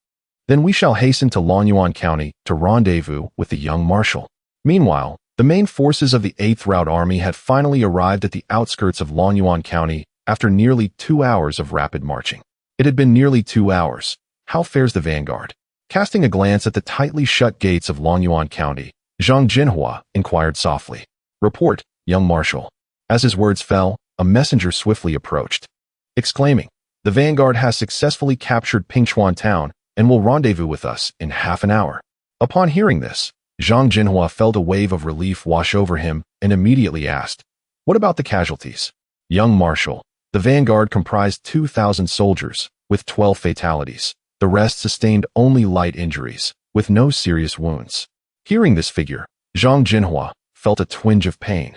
Then we shall hasten to Longyuan County to rendezvous with the young marshal. Meanwhile, the main forces of the 8th Route Army had finally arrived at the outskirts of Longyuan County after nearly 2 hours of rapid marching. It had been nearly 2 hours. How fares the vanguard? Casting a glance at the tightly shut gates of Longyuan County, Zhang Zhenhua inquired softly. Report, young marshal. As his words fell, a messenger swiftly approached, exclaiming, the vanguard has successfully captured Pingchuan town and will rendezvous with us in half an hour. Upon hearing this, Zhang Zhenhua felt a wave of relief wash over him and immediately asked, what about the casualties? Young marshal, the vanguard comprised 2,000 soldiers, with 12 fatalities. The rest sustained only light injuries, with no serious wounds. Hearing this figure, Zhang Zhenhua felt a twinge of pain.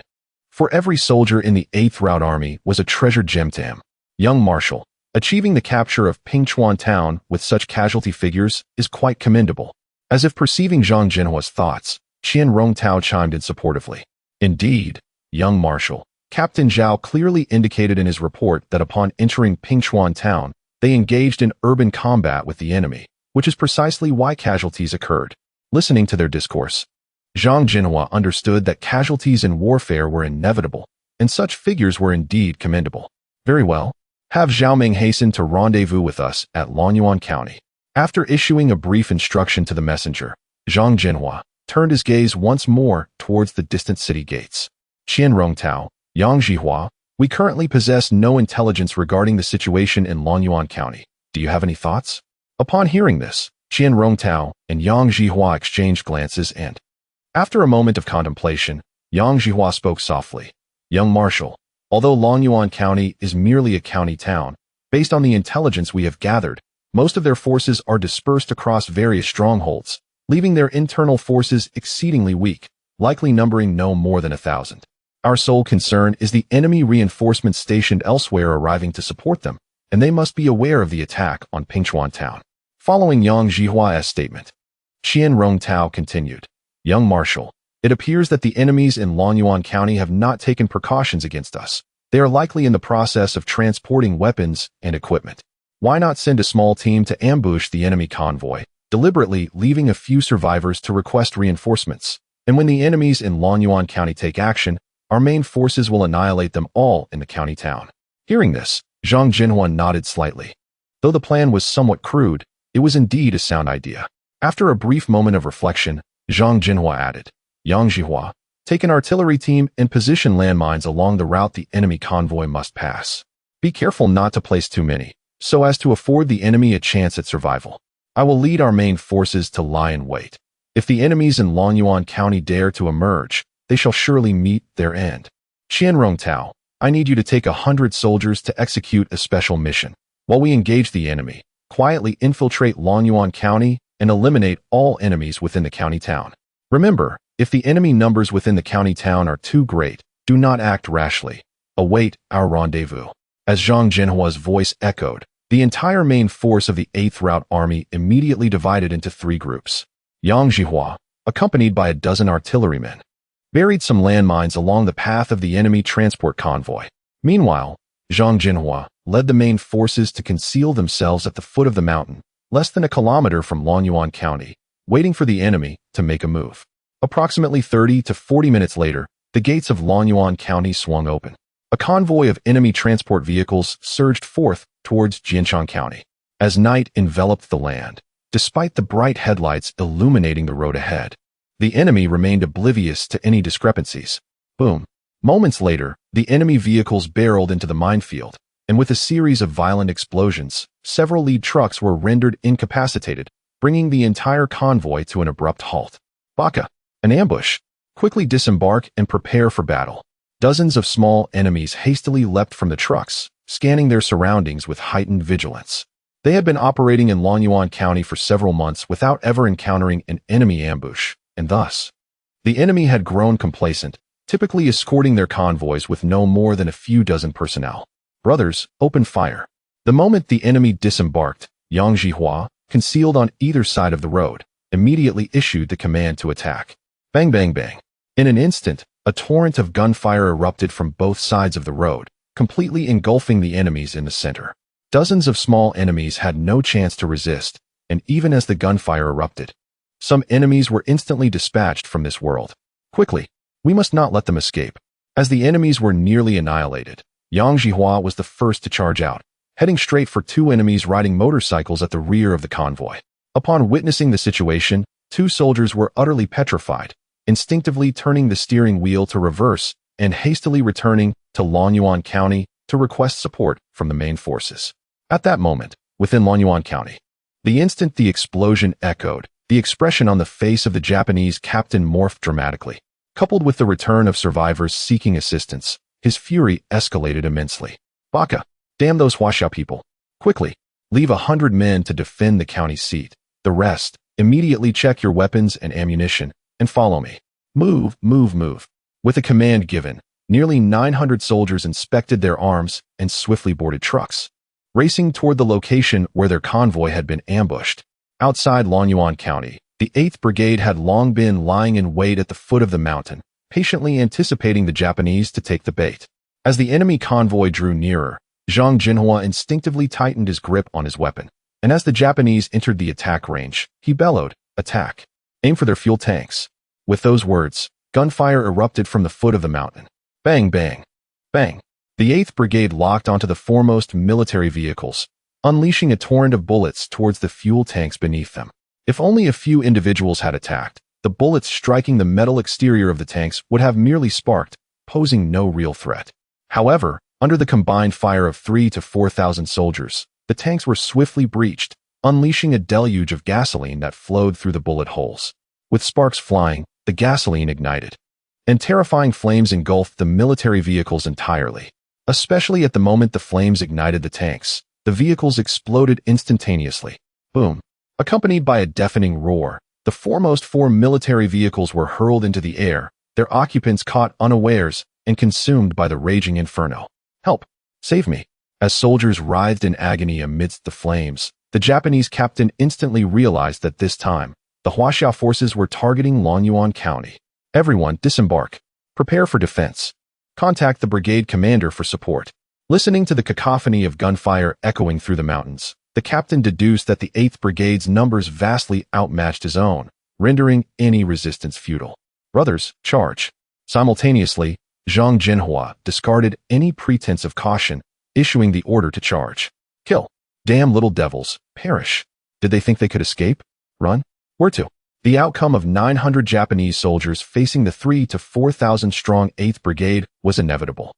For every soldier in the 8th Route Army was a treasured gem to him. Young marshal, achieving the capture of Pingchuan town with such casualty figures is quite commendable. As if perceiving Zhang Zhenhua's thoughts, Qian Rongtao chimed in supportively. Indeed, young marshal, Captain Zhao clearly indicated in his report that upon entering Pingchuan town, they engaged in urban combat with the enemy, which is precisely why casualties occurred. Listening to their discourse, Zhang Zhenhua understood that casualties in warfare were inevitable, and such figures were indeed commendable. Very well. Have Zhao Meng hasten to rendezvous with us at Longyuan County. After issuing a brief instruction to the messenger, Zhang Zhenhua turned his gaze once more towards the distant city gates. Qian Rongtao, Yang Zhihua, we currently possess no intelligence regarding the situation in Longyuan County. Do you have any thoughts? Upon hearing this, Qian Rongtao and Yang Zhihua exchanged glances and, after a moment of contemplation, Yang Zhihua spoke softly. Young marshal, although Longyuan County is merely a county town, based on the intelligence we have gathered, most of their forces are dispersed across various strongholds, leaving their internal forces exceedingly weak, likely numbering no more than 1,000. Our sole concern is the enemy reinforcements stationed elsewhere arriving to support them, and they must be aware of the attack on Pingchuan town. Following Yang Zhihua's statement, Qian Rongtao continued, Young marshal, it appears that the enemies in Longyuan County have not taken precautions against us. They are likely in the process of transporting weapons and equipment. Why not send a small team to ambush the enemy convoy, deliberately leaving a few survivors to request reinforcements? And when the enemies in Longyuan County take action, our main forces will annihilate them all in the county town. Hearing this, Zhang Zhenhua nodded slightly. Though the plan was somewhat crude, it was indeed a sound idea. After a brief moment of reflection, Zhang Zhenhua added, Yang Zhihua, take an artillery team and position landmines along the route the enemy convoy must pass. Be careful not to place too many, so as to afford the enemy a chance at survival. I will lead our main forces to lie in wait. If the enemies in Longyuan County dare to emerge, they shall surely meet their end. Qianrong Tao, I need you to take 100 soldiers to execute a special mission. While we engage the enemy, quietly infiltrate Longyuan County and eliminate all enemies within the county town. Remember, if the enemy numbers within the county town are too great, do not act rashly. Await our rendezvous. As Zhang Zhenhua's voice echoed, the entire main force of the 8th Route Army immediately divided into 3 groups. Yang Zhihua, accompanied by a dozen artillerymen, buried some landmines along the path of the enemy transport convoy. Meanwhile, Zhang Zhenhua led the main forces to conceal themselves at the foot of the mountain, less than a kilometer from Longyuan County, waiting for the enemy to make a move. Approximately 30 to 40 minutes later, the gates of Longyuan County swung open. A convoy of enemy transport vehicles surged forth towards Jinshan County. As night enveloped the land, despite the bright headlights illuminating the road ahead, the enemy remained oblivious to any discrepancies. Boom. Moments later, the enemy vehicles barreled into the minefield, and with a series of violent explosions, several lead trucks were rendered incapacitated, bringing the entire convoy to an abrupt halt. Baka, an ambush. Quickly disembark and prepare for battle. Dozens of small enemies hastily leapt from the trucks, scanning their surroundings with heightened vigilance. They had been operating in Longyuan County for several months without ever encountering an enemy ambush, and thus, the enemy had grown complacent, typically escorting their convoys with no more than a few dozen personnel. Brothers, open fire. The moment the enemy disembarked, Yang Zhihua, concealed on either side of the road, immediately issued the command to attack. Bang bang bang. In an instant, a torrent of gunfire erupted from both sides of the road, completely engulfing the enemies in the center. Dozens of small enemies had no chance to resist, and even as the gunfire erupted, some enemies were instantly dispatched from this world. Quickly, we must not let them escape. As the enemies were nearly annihilated, Yang Zhihua was the first to charge out, heading straight for 2 enemies riding motorcycles at the rear of the convoy. Upon witnessing the situation, 2 soldiers were utterly petrified, instinctively turning the steering wheel to reverse and hastily returning to Longyuan County to request support from the main forces. At that moment, within Longyuan County, the instant the explosion echoed, the expression on the face of the Japanese captain morphed dramatically. Coupled with the return of survivors seeking assistance, his fury escalated immensely. Baka, damn those Huaxia people. Quickly, leave 100 men to defend the county seat. The rest, immediately check your weapons and ammunition, and follow me. Move, move, move. With a command given, nearly 900 soldiers inspected their arms and swiftly boarded trucks, racing toward the location where their convoy had been ambushed. Outside Longyuan County, the 8th Brigade had long been lying in wait at the foot of the mountain, patiently anticipating the Japanese to take the bait. As the enemy convoy drew nearer, Zhang Zhenhua instinctively tightened his grip on his weapon, and as the Japanese entered the attack range, he bellowed, "Attack! Aim for their fuel tanks." With those words, gunfire erupted from the foot of the mountain. Bang, bang, bang. The 8th Brigade locked onto the foremost military vehicles, unleashing a torrent of bullets towards the fuel tanks beneath them. If only a few individuals had attacked, the bullets striking the metal exterior of the tanks would have merely sparked, posing no real threat. However, under the combined fire of 3,000 to 4,000 soldiers, the tanks were swiftly breached, unleashing a deluge of gasoline that flowed through the bullet holes. With sparks flying, the gasoline ignited, and terrifying flames engulfed the military vehicles entirely. Especially at the moment the flames ignited the tanks, the vehicles exploded instantaneously. Boom. Accompanied by a deafening roar, the foremost 4 military vehicles were hurled into the air, their occupants caught unawares and consumed by the raging inferno. Help! Save me! As soldiers writhed in agony amidst the flames, the Japanese captain instantly realized that this time, the Huaxia forces were targeting Longyuan County. Everyone disembark. Prepare for defense. Contact the brigade commander for support. Listening to the cacophony of gunfire echoing through the mountains, the captain deduced that the 8th Brigade's numbers vastly outmatched his own, rendering any resistance futile. Brothers, charge. Simultaneously, Zhang Zhenhua discarded any pretense of caution, issuing the order to charge. Kill. Damn little devils, perish. Did they think they could escape? Run? Where to? The outcome of 900 Japanese soldiers facing the 3,000 to 4,000 strong 8th Brigade was inevitable.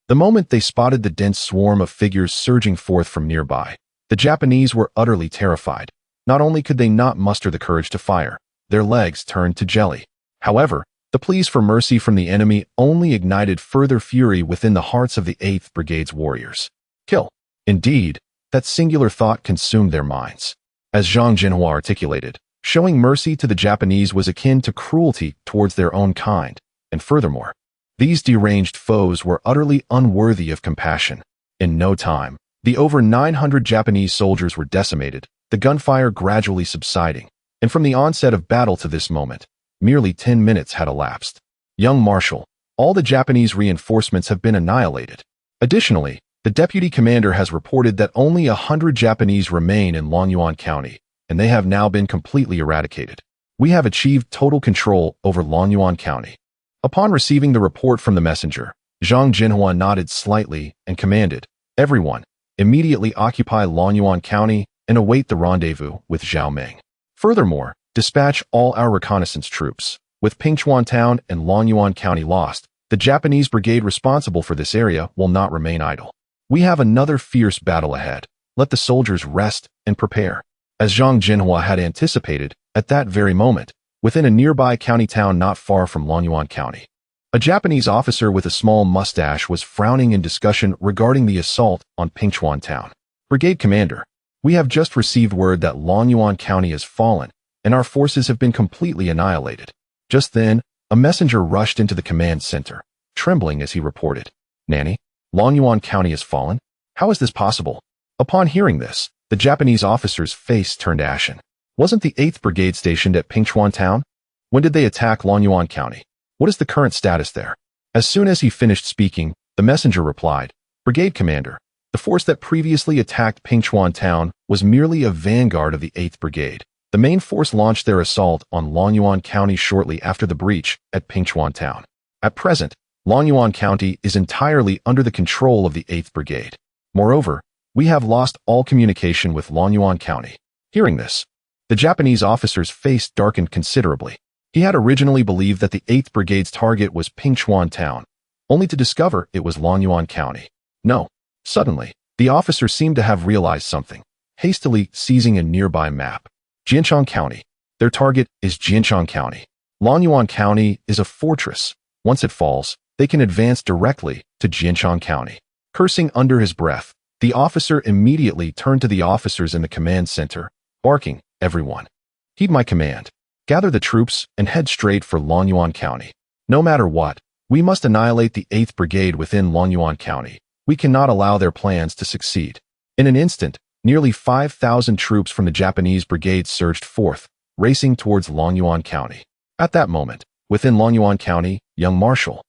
The moment they spotted the dense swarm of figures surging forth from nearby, the Japanese were utterly terrified. Not only could they not muster the courage to fire, their legs turned to jelly. However, the pleas for mercy from the enemy only ignited further fury within the hearts of the 8th Brigade's warriors. Kill. Indeed, that singular thought consumed their minds. As Zhang Zhenhua articulated, showing mercy to the Japanese was akin to cruelty towards their own kind, and furthermore, these deranged foes were utterly unworthy of compassion. In no time, the over 900 Japanese soldiers were decimated, the gunfire gradually subsiding, and from the onset of battle to this moment, merely 10 minutes had elapsed. Young Marshal, all the Japanese reinforcements have been annihilated. Additionally, the deputy commander has reported that only 100 Japanese remain in Longyuan County, and they have now been completely eradicated. We have achieved total control over Longyuan County. Upon receiving the report from the messenger, Zhang Zhenhua nodded slightly and commanded, "Everyone, immediately occupy Longyuan County and await the rendezvous with Zhao Meng. Furthermore, dispatch all our reconnaissance troops. With Pingchuan Town and Longyuan County lost, the Japanese brigade responsible for this area will not remain idle. We have another fierce battle ahead. Let the soldiers rest and prepare." As Zhang Zhenhua had anticipated, at that very moment, within a nearby county town not far from Longyuan County, a Japanese officer with a small mustache was frowning in discussion regarding the assault on Pingchuan Town. "Brigade Commander, we have just received word that Longyuan County has fallen, and our forces have been completely annihilated." Just then, a messenger rushed into the command center, trembling as he reported, "Nanny, Longyuan County has fallen? How is this possible?" Upon hearing this, the Japanese officer's face turned ashen. Wasn't the 8th Brigade stationed at Pingchuan Town? When did they attack Longyuan County? What is the current status there? As soon as he finished speaking, the messenger replied, "Brigade Commander, the force that previously attacked Pingchuan Town was merely a vanguard of the 8th Brigade. The main force launched their assault on Longyuan County shortly after the breach at Pingchuan Town. At present, Longyuan County is entirely under the control of the 8th Brigade. Moreover, we have lost all communication with Longyuan County." Hearing this, the Japanese officer's face darkened considerably. He had originally believed that the 8th Brigade's target was Pingchuan Town, only to discover it was Longyuan County. No. Suddenly, the officer seemed to have realized something, hastily seizing a nearby map. Jianchang County. Their target is Jianchang County. Longyuan County is a fortress. Once it falls, they can advance directly to Jianchang County. Cursing under his breath, the officer immediately turned to the officers in the command center, barking, "Everyone, heed my command. Gather the troops and head straight for Longyuan County. No matter what, we must annihilate the 8th Brigade within Longyuan County. We cannot allow their plans to succeed." In an instant, nearly 5,000 troops from the Japanese brigade surged forth, racing towards Longyuan County. At that moment, within Longyuan County, young Marshal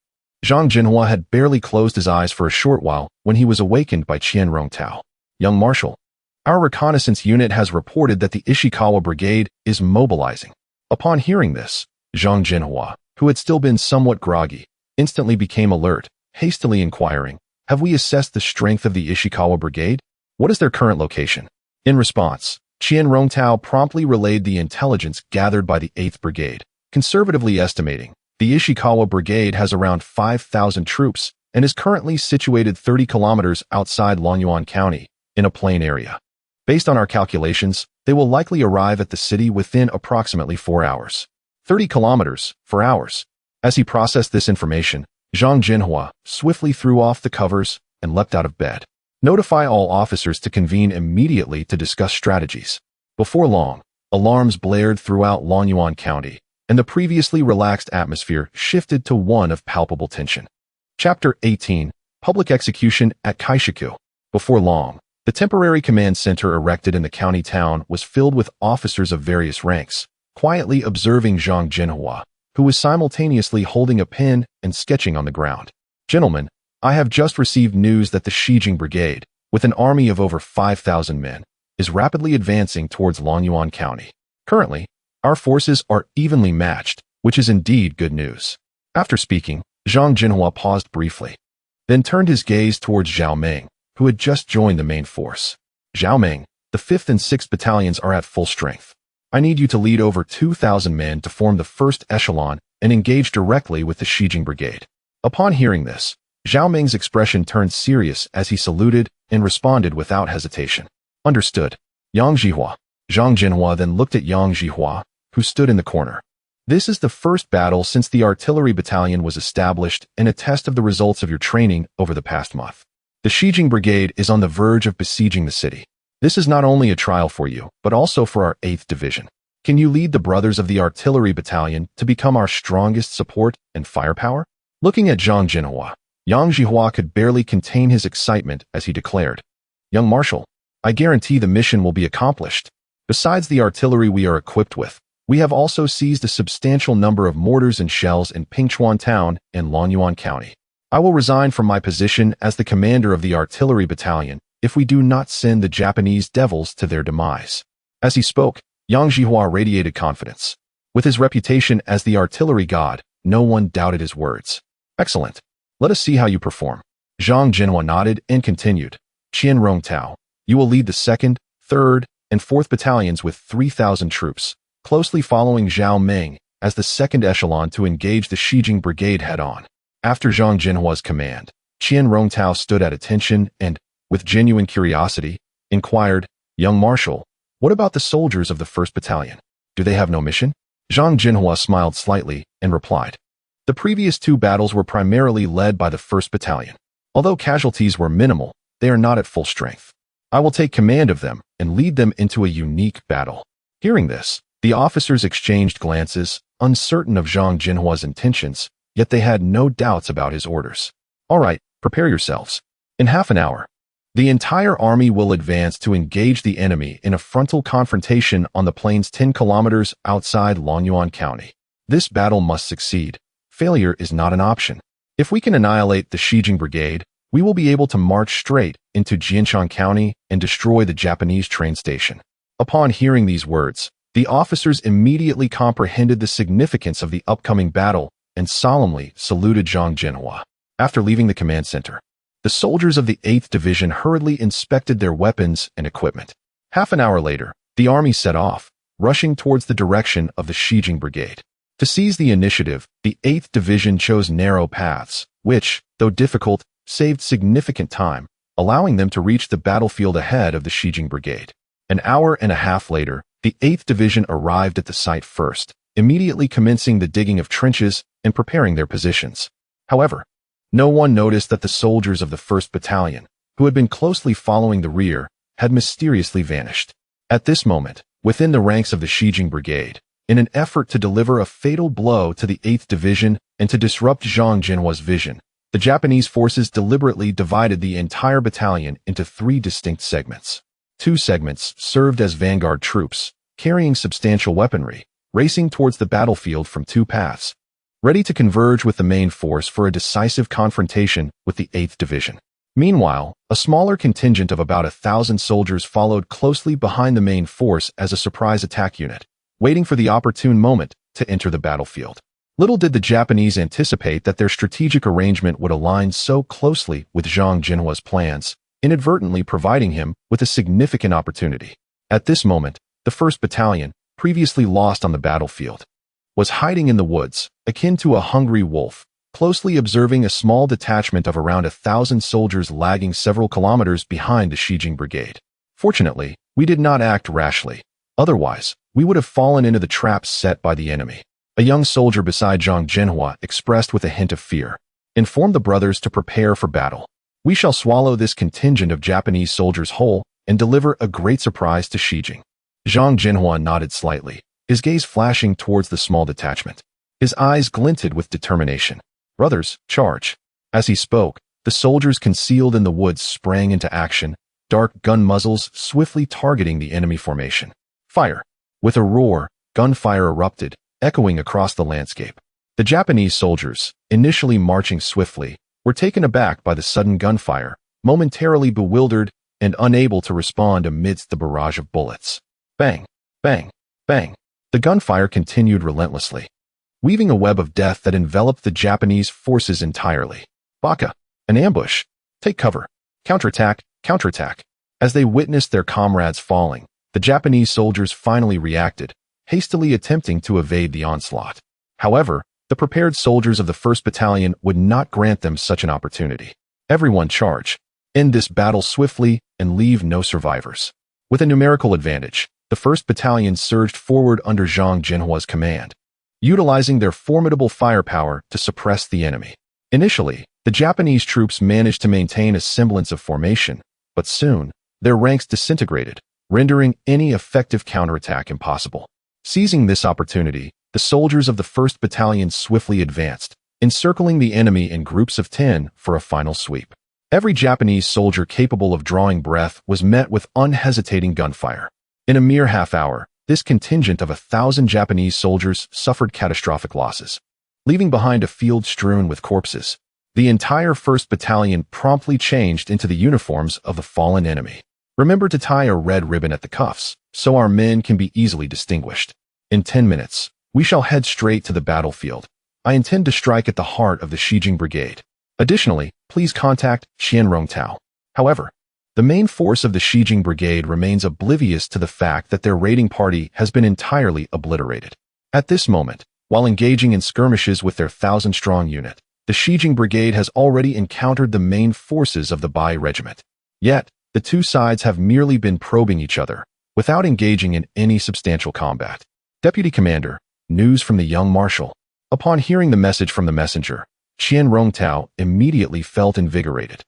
Zhang Zhenhua had barely closed his eyes for a short while when he was awakened by Qian Rongtao. "Young Marshal, our reconnaissance unit has reported that the Ishikawa Brigade is mobilizing." Upon hearing this, Zhang Zhenhua, who had still been somewhat groggy, instantly became alert, hastily inquiring, "Have we assessed the strength of the Ishikawa Brigade? What is their current location?" In response, Qian Rongtao promptly relayed the intelligence gathered by the 8th Brigade, conservatively estimating the Ishikawa Brigade has around 5,000 troops and is currently situated 30 kilometers outside Longyuan County, in a plain area. Based on our calculations, they will likely arrive at the city within approximately 4 hours. 30 kilometers, 4 hours. As he processed this information, Zhang Zhenhua swiftly threw off the covers and leapt out of bed. "Notify all officers to convene immediately to discuss strategies." Before long, alarms blared throughout Longyuan County, and the previously relaxed atmosphere shifted to one of palpable tension. Chapter 18. Public Execution at Kaishiku. Before long, the temporary command center erected in the county town was filled with officers of various ranks, quietly observing Zhang Zhenhua, who was simultaneously holding a pen and sketching on the ground. "Gentlemen, I have just received news that the Shijing Brigade, with an army of over 5,000 men, is rapidly advancing towards Longyuan County. Currently, our forces are evenly matched, which is indeed good news." After speaking, Zhang Zhenhua paused briefly, then turned his gaze towards Zhao Meng, who had just joined the main force. "Zhao Meng, the 5th and 6th battalions are at full strength. I need you to lead over 2,000 men to form the first echelon and engage directly with the Shijing Brigade." Upon hearing this, Zhao Meng's expression turned serious as he saluted and responded without hesitation. "Understood, Yang Zhihua." Zhang Zhenhua then looked at Yang Zhihua, who stood in the corner. This is the first battle since the artillery battalion was established and a test of the results of your training over the past month. The Xijing Brigade is on the verge of besieging the city. This is not only a trial for you, but also for our 8th Division. Can you lead the brothers of the artillery battalion to become our strongest support and firepower? Looking at Zhang Zhenhua, Yang Zhihua could barely contain his excitement as he declared, "Young Marshal, I guarantee the mission will be accomplished. Besides the artillery we are equipped with, we have also seized a substantial number of mortars and shells in Pingchuan Town and Lonyuan County. I will resign from my position as the commander of the artillery battalion if we do not send the Japanese devils to their demise." As he spoke, Yang Zhihua radiated confidence. With his reputation as the artillery god, no one doubted his words. "Excellent. Let us see how you perform." Zhang Zhenhua nodded and continued, "Qian Rongtao, you will lead the 2nd, 3rd, and 4th battalions with 3,000 troops, closely following Zhao Meng as the 2nd echelon to engage the Xijing Brigade head-on." After Zhang Zhenhua's command, Qian Rongtao stood at attention and, with genuine curiosity, inquired, "Young Marshal, what about the soldiers of the 1st Battalion? Do they have no mission?" Zhang Zhenhua smiled slightly and replied, "The previous 2 battles were primarily led by the 1st Battalion. Although casualties were minimal, they are not at full strength. I will take command of them and lead them into a unique battle." Hearing this, the officers exchanged glances, uncertain of Zhang Zhenhua's intentions, yet they had no doubts about his orders. "All right, prepare yourselves. In half an hour, the entire army will advance to engage the enemy in a frontal confrontation on the plains 10 kilometers outside Lonyuan County. This battle must succeed. Failure is not an option. If we can annihilate the Xijing Brigade, we will be able to march straight into Jianshan County and destroy the Japanese train station." Upon hearing these words, the officers immediately comprehended the significance of the upcoming battle and solemnly saluted Zhang Zhenhua. After leaving the command center, the soldiers of the 8th Division hurriedly inspected their weapons and equipment. Half an hour later, the army set off, rushing towards the direction of the Xijing Brigade. To seize the initiative, the 8th Division chose narrow paths, which, though difficult, saved significant time, allowing them to reach the battlefield ahead of the Xijing Brigade. An hour and a half later, the 8th Division arrived at the site first, immediately commencing the digging of trenches and preparing their positions. However, no one noticed that the soldiers of the 1st Battalion, who had been closely following the rear, had mysteriously vanished. At this moment, within the ranks of the Xijing Brigade, in an effort to deliver a fatal blow to the 8th Division and to disrupt Zhang Zhenhua's vision, the Japanese forces deliberately divided the entire battalion into 3 distinct segments. 2 segments served as vanguard troops, carrying substantial weaponry, racing towards the battlefield from 2 paths, ready to converge with the main force for a decisive confrontation with the 8th Division. Meanwhile, a smaller contingent of about 1,000 soldiers followed closely behind the main force as a surprise attack unit, waiting for the opportune moment to enter the battlefield. Little did the Japanese anticipate that their strategic arrangement would align so closely with Zhang Zhenhua's plans, inadvertently providing him with a significant opportunity. At this moment, the 1st Battalion, previously lost on the battlefield, was hiding in the woods, akin to a hungry wolf, closely observing a small detachment of around 1,000 soldiers lagging several kilometers behind the Xijing Brigade. Fortunately, we did not act rashly. Otherwise, we would have fallen into the traps set by the enemy. A young soldier beside Zhang Zhenhua expressed with a hint of fear, "Inform the brothers to prepare for battle. We shall swallow this contingent of Japanese soldiers whole and deliver a great surprise to Xijing." Zhang Zhenhua nodded slightly, his gaze flashing towards the small detachment. His eyes glinted with determination. "Brothers, charge." As he spoke, the soldiers concealed in the woods sprang into action, dark gun muzzles swiftly targeting the enemy formation. Fire! With a roar, gunfire erupted, echoing across the landscape. The Japanese soldiers, initially marching swiftly, were taken aback by the sudden gunfire, momentarily bewildered and unable to respond amidst the barrage of bullets. Bang! Bang! Bang! The gunfire continued relentlessly, weaving a web of death that enveloped the Japanese forces entirely. "Baka! An ambush! Take cover! Counterattack! Counterattack!" As they witnessed their comrades falling, the Japanese soldiers finally reacted, hastily attempting to evade the onslaught. However, the prepared soldiers of the 1st Battalion would not grant them such an opportunity. "Everyone charge! End this battle swiftly and leave no survivors." With a numerical advantage, the 1st Battalion surged forward under Zhang Zhenhua's command, utilizing their formidable firepower to suppress the enemy. Initially, the Japanese troops managed to maintain a semblance of formation, but soon, their ranks disintegrated, rendering any effective counterattack impossible. Seizing this opportunity, the soldiers of the 1st Battalion swiftly advanced, encircling the enemy in groups of 10 for a final sweep. Every Japanese soldier capable of drawing breath was met with unhesitating gunfire. In a mere half-hour, this contingent of 1,000 Japanese soldiers suffered catastrophic losses, leaving behind a field strewn with corpses. The entire 1st Battalion promptly changed into the uniforms of the fallen enemy. Remember to tie a red ribbon at the cuffs, so our men can be easily distinguished. In 10 minutes, we shall head straight to the battlefield. I intend to strike at the heart of the Xijing Brigade. Additionally, please contact Qianrongtao. However, the main force of the Xijing Brigade remains oblivious to the fact that their raiding party has been entirely obliterated. At this moment, while engaging in skirmishes with their 1,000-strong unit, the Xijing Brigade has already encountered the main forces of the Bai Regiment. Yet, the two sides have merely been probing each other, without engaging in any substantial combat. Deputy Commander, news from the young marshal. Upon hearing the message from the messenger, Qianrongtao immediately felt invigorated.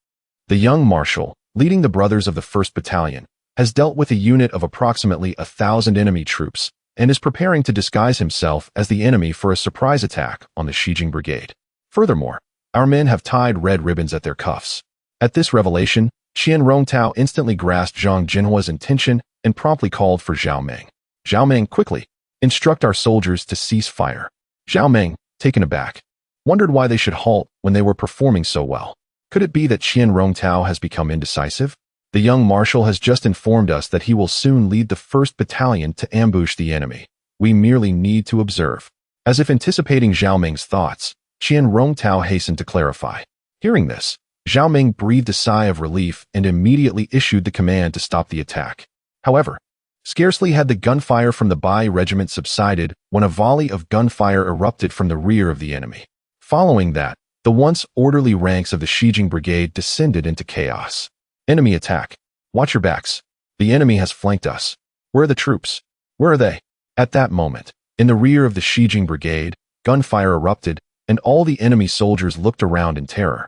The young marshal, leading the brothers of the 1st Battalion, has dealt with a unit of approximately 1,000 enemy troops and is preparing to disguise himself as the enemy for a surprise attack on the Xijing Brigade. Furthermore, our men have tied red ribbons at their cuffs. At this revelation, Qianrongtao instantly grasped Zhang Zhenhua's intention and promptly called for Zhao Meng. Zhao Meng, quickly, instruct our soldiers to cease fire. Zhao Meng, taken aback, wondered why they should halt when they were performing so well. Could it be that Qianrongtao has become indecisive? The young marshal has just informed us that he will soon lead the 1st Battalion to ambush the enemy. We merely need to observe. As if anticipating Zhao Meng's thoughts, Qianrongtao hastened to clarify. Hearing this, Zhao Meng breathed a sigh of relief and immediately issued the command to stop the attack. However, scarcely had the gunfire from the Bai Regiment subsided when a volley of gunfire erupted from the rear of the enemy. Following that, the once orderly ranks of the Xijing Brigade descended into chaos. Enemy attack. Watch your backs. The enemy has flanked us. Where are the troops? Where are they? At that moment, in the rear of the Xijing Brigade, gunfire erupted, and all the enemy soldiers looked around in terror.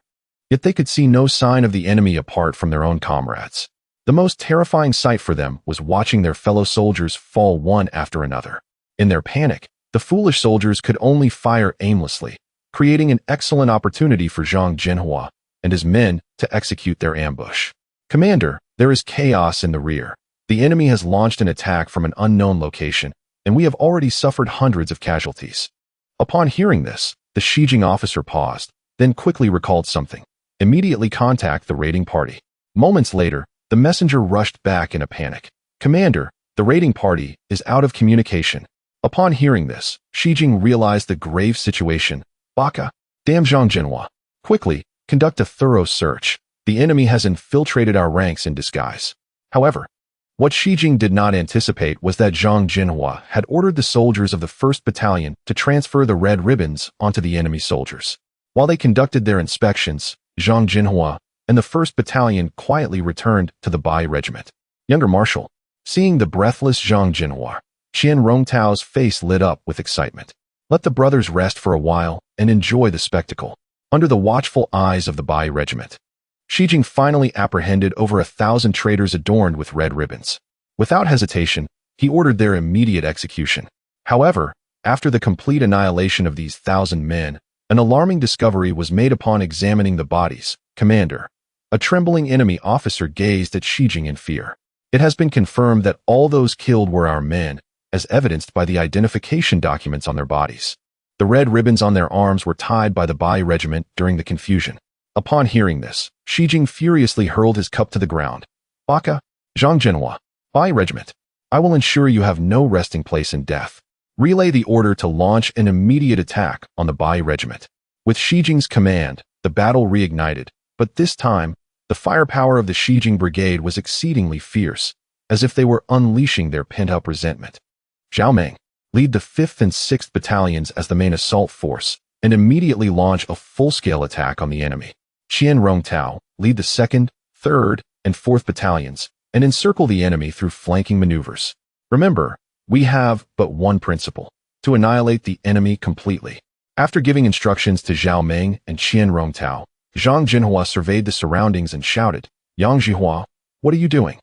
Yet they could see no sign of the enemy apart from their own comrades. The most terrifying sight for them was watching their fellow soldiers fall one after another. In their panic, the foolish soldiers could only fire aimlessly, creating an excellent opportunity for Zhang Zhenhua and his men to execute their ambush. Commander, there is chaos in the rear. The enemy has launched an attack from an unknown location, and we have already suffered hundreds of casualties. Upon hearing this, the Xijing officer paused, then quickly recalled something. Immediately contact the raiding party. Moments later, the messenger rushed back in a panic. Commander, the raiding party is out of communication. Upon hearing this, Xijing realized the grave situation. Baka, damn Zhang Zhenhua. Quickly, conduct a thorough search. The enemy has infiltrated our ranks in disguise. However, what Xijing did not anticipate was that Zhang Zhenhua had ordered the soldiers of the 1st Battalion to transfer the red ribbons onto the enemy soldiers. While they conducted their inspections, Zhang Zhenhua and the 1st Battalion quietly returned to the Bai Regiment. Younger Marshal, seeing the breathless Zhang Zhenhua, Qianrongtao's face lit up with excitement. Let the brothers rest for a while and enjoy the spectacle. Under the watchful eyes of the Bai Regiment, Xijing finally apprehended over 1,000 traitors adorned with red ribbons. Without hesitation, he ordered their immediate execution. However, after the complete annihilation of these 1,000 men, an alarming discovery was made upon examining the bodies. Commander, a trembling enemy officer gazed at Xijing in fear. It has been confirmed that all those killed were our men, as evidenced by the identification documents on their bodies. The red ribbons on their arms were tied by the Bai Regiment during the confusion. Upon hearing this, Xijing furiously hurled his cup to the ground. Baka, Zhang Zhenhua, Bai Regiment, I will ensure you have no resting place in death. Relay the order to launch an immediate attack on the Bai Regiment. With Xijing's command, the battle reignited, but this time, the firepower of the Xijing Brigade was exceedingly fierce, as if they were unleashing their pent-up resentment. Zhao Meng, lead the 5th and 6th Battalions as the main assault force, and immediately launch a full-scale attack on the enemy. Qianrongtao, lead the 2nd, 3rd, and 4th Battalions, and encircle the enemy through flanking maneuvers. Remember, we have but one principle: to annihilate the enemy completely. After giving instructions to Zhao Meng and Qian Rongtao, Zhang Zhenhua surveyed the surroundings and shouted, "Yang Zhihua, what are you doing?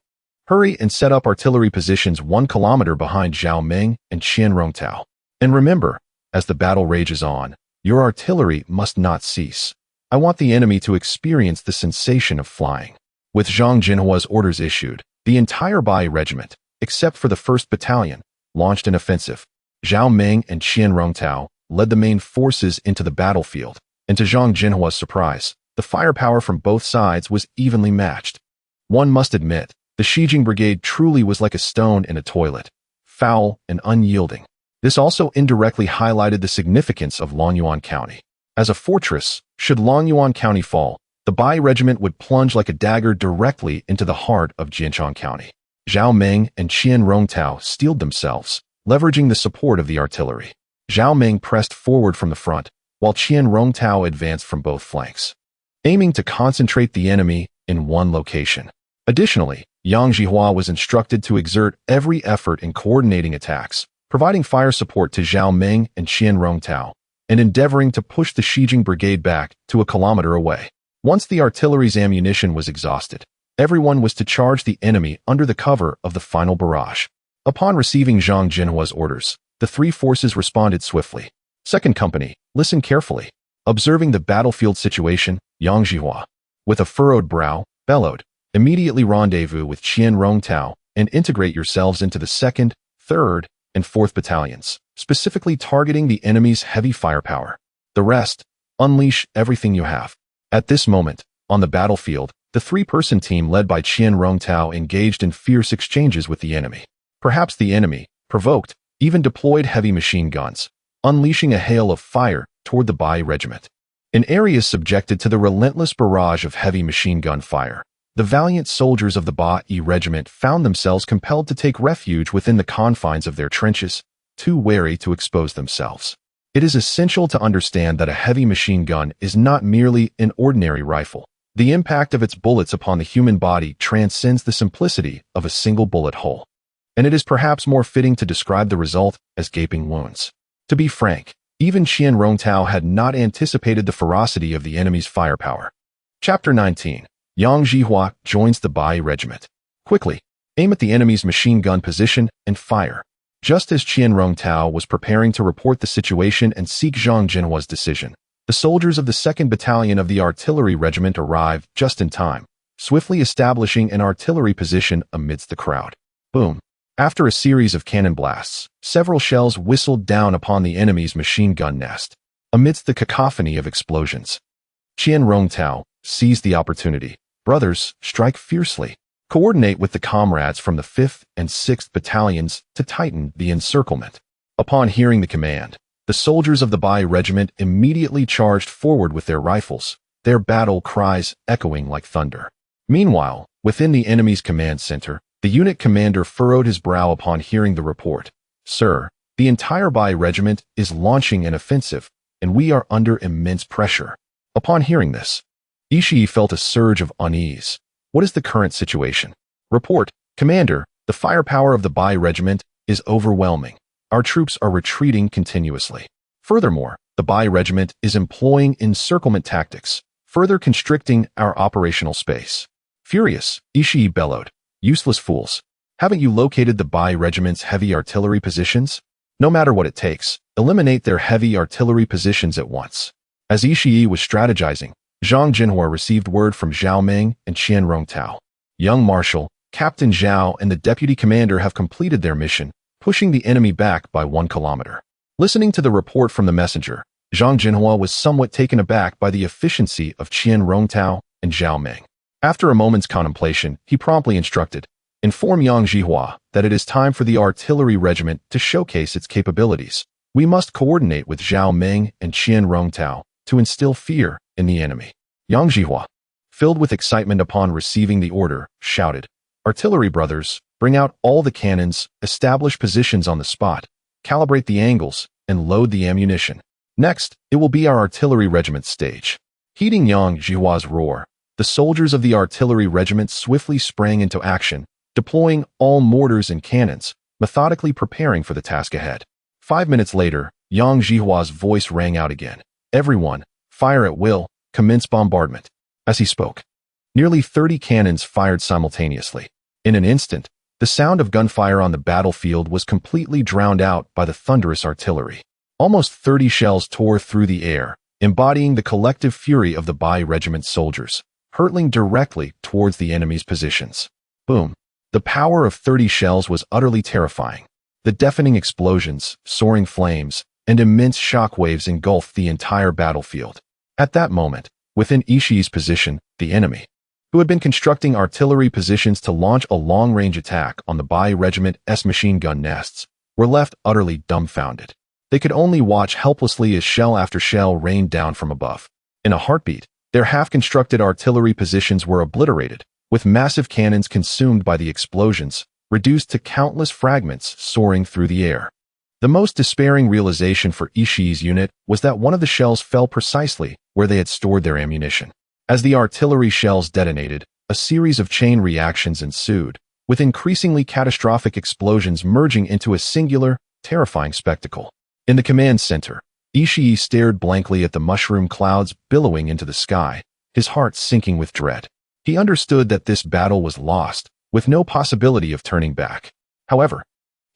Hurry and set up artillery positions 1 kilometer behind Zhao Meng and Qian Rongtao. And remember, as the battle rages on, your artillery must not cease. I want the enemy to experience the sensation of flying." With Zhang Zhenhua's orders issued, the entire Bai regiment, except for the 1st Battalion, launched an offensive. Zhao Meng and Qian Rongtao led the main forces into the battlefield, and to Zhang Zhenhua's surprise, the firepower from both sides was evenly matched. One must admit, the Xijing Brigade truly was like a stone in a toilet, foul and unyielding. This also indirectly highlighted the significance of Longyuan County. As a fortress, should Longyuan County fall, the Bai regiment would plunge like a dagger directly into the heart of Jianchang County. Zhao Meng and Qian Rongtao steeled themselves, leveraging the support of the artillery. Zhao Meng pressed forward from the front, while Qian Rongtao advanced from both flanks, aiming to concentrate the enemy in one location. Additionally, Yang Zhihua was instructed to exert every effort in coordinating attacks, providing fire support to Zhao Meng and Qian Rongtao, and endeavoring to push the Xijing Brigade back to a kilometer away. Once the artillery's ammunition was exhausted, everyone was to charge the enemy under the cover of the final barrage. Upon receiving Zhang Zhenhua's orders, the 3 forces responded swiftly. 2nd Company, listen carefully. Observing the battlefield situation, Yang Zhihua, with a furrowed brow, bellowed, "Immediately rendezvous with Qian Rongtao and integrate yourselves into the 2nd, 3rd, and 4th Battalions, specifically targeting the enemy's heavy firepower. The rest, unleash everything you have." At this moment, on the battlefield, the 3-person team led by Qian Rongtao engaged in fierce exchanges with the enemy. Perhaps the enemy, provoked, even deployed heavy machine guns, unleashing a hail of fire toward the Bai regiment. In areas subjected to the relentless barrage of heavy machine gun fire, the valiant soldiers of the Bai regiment found themselves compelled to take refuge within the confines of their trenches, too wary to expose themselves. It is essential to understand that a heavy machine gun is not merely an ordinary rifle. The impact of its bullets upon the human body transcends the simplicity of a single bullet hole. And it is perhaps more fitting to describe the result as gaping wounds. To be frank, even Qian Rongtao had not anticipated the ferocity of the enemy's firepower. Chapter 19. Yang Zhihua joins the Bai regiment. Quickly, aim at the enemy's machine gun position and fire. Just as Qian Rongtao was preparing to report the situation and seek Zhang Zhenhua's decision, the soldiers of the 2nd Battalion of the Artillery Regiment arrived just in time, swiftly establishing an artillery position amidst the crowd. Boom! After a series of cannon blasts, several shells whistled down upon the enemy's machine gun nest. Amidst the cacophony of explosions, Qian Rongtao seized the opportunity. "Brothers, strike fiercely. Coordinate with the comrades from the 5th and 6th Battalions to tighten the encirclement." Upon hearing the command, the soldiers of the Bai regiment immediately charged forward with their rifles, their battle cries echoing like thunder. Meanwhile, within the enemy's command center, the unit commander furrowed his brow upon hearing the report. "Sir, the entire Bai regiment is launching an offensive, and we are under immense pressure." Upon hearing this, Ishii felt a surge of unease. "What is the current situation?" "Report, Commander, the firepower of the Bai regiment is overwhelming. Our troops are retreating continuously. Furthermore, the Bai regiment is employing encirclement tactics, further constricting our operational space." Furious, Ishii bellowed, "Useless fools. Haven't you located the Bai regiment's heavy artillery positions? No matter what it takes, eliminate their heavy artillery positions at once." As Ishii was strategizing, Zhang Zhenhua received word from Zhao Meng and Qian Rongtao. "Young Marshal, Captain Zhao and the Deputy Commander have completed their mission, pushing the enemy back by 1 kilometer." Listening to the report from the messenger, Zhang Zhenhua was somewhat taken aback by the efficiency of Qian Rongtao and Zhao Meng. After a moment's contemplation, he promptly instructed, "Inform Yang Zhihua that it is time for the artillery regiment to showcase its capabilities. We must coordinate with Zhao Meng and Qian Rongtao to instill fear in the enemy." Yang Zhihua, filled with excitement upon receiving the order, shouted, "Artillery brothers, bring out all the cannons, establish positions on the spot, calibrate the angles, and load the ammunition. Next, it will be our artillery regiment's stage." Heeding Yang Zhihua's roar, the soldiers of the artillery regiment swiftly sprang into action, deploying all mortars and cannons, methodically preparing for the task ahead. 5 minutes later, Zhang Zhenhua's voice rang out again. Everyone, fire at will, commence bombardment. As he spoke, nearly 30 cannons fired simultaneously. In an instant, the sound of gunfire on the battlefield was completely drowned out by the thunderous artillery. Almost 30 shells tore through the air, embodying the collective fury of the Bai Regiment's soldiers, hurtling directly towards the enemy's positions. Boom! The power of 30 shells was utterly terrifying. The deafening explosions, soaring flames, and immense shockwaves engulfed the entire battlefield. At that moment, within Ishii's position, the enemy, who had been constructing artillery positions to launch a long-range attack on the Bai Regiment's machine gun nests, were left utterly dumbfounded. They could only watch helplessly as shell after shell rained down from above. In a heartbeat, their half-constructed artillery positions were obliterated, with massive cannons consumed by the explosions, reduced to countless fragments soaring through the air. The most despairing realization for Ishii's unit was that one of the shells fell precisely where they had stored their ammunition. As the artillery shells detonated, a series of chain reactions ensued, with increasingly catastrophic explosions merging into a singular, terrifying spectacle. In the command center, Ishii stared blankly at the mushroom clouds billowing into the sky, his heart sinking with dread. He understood that this battle was lost, with no possibility of turning back. However,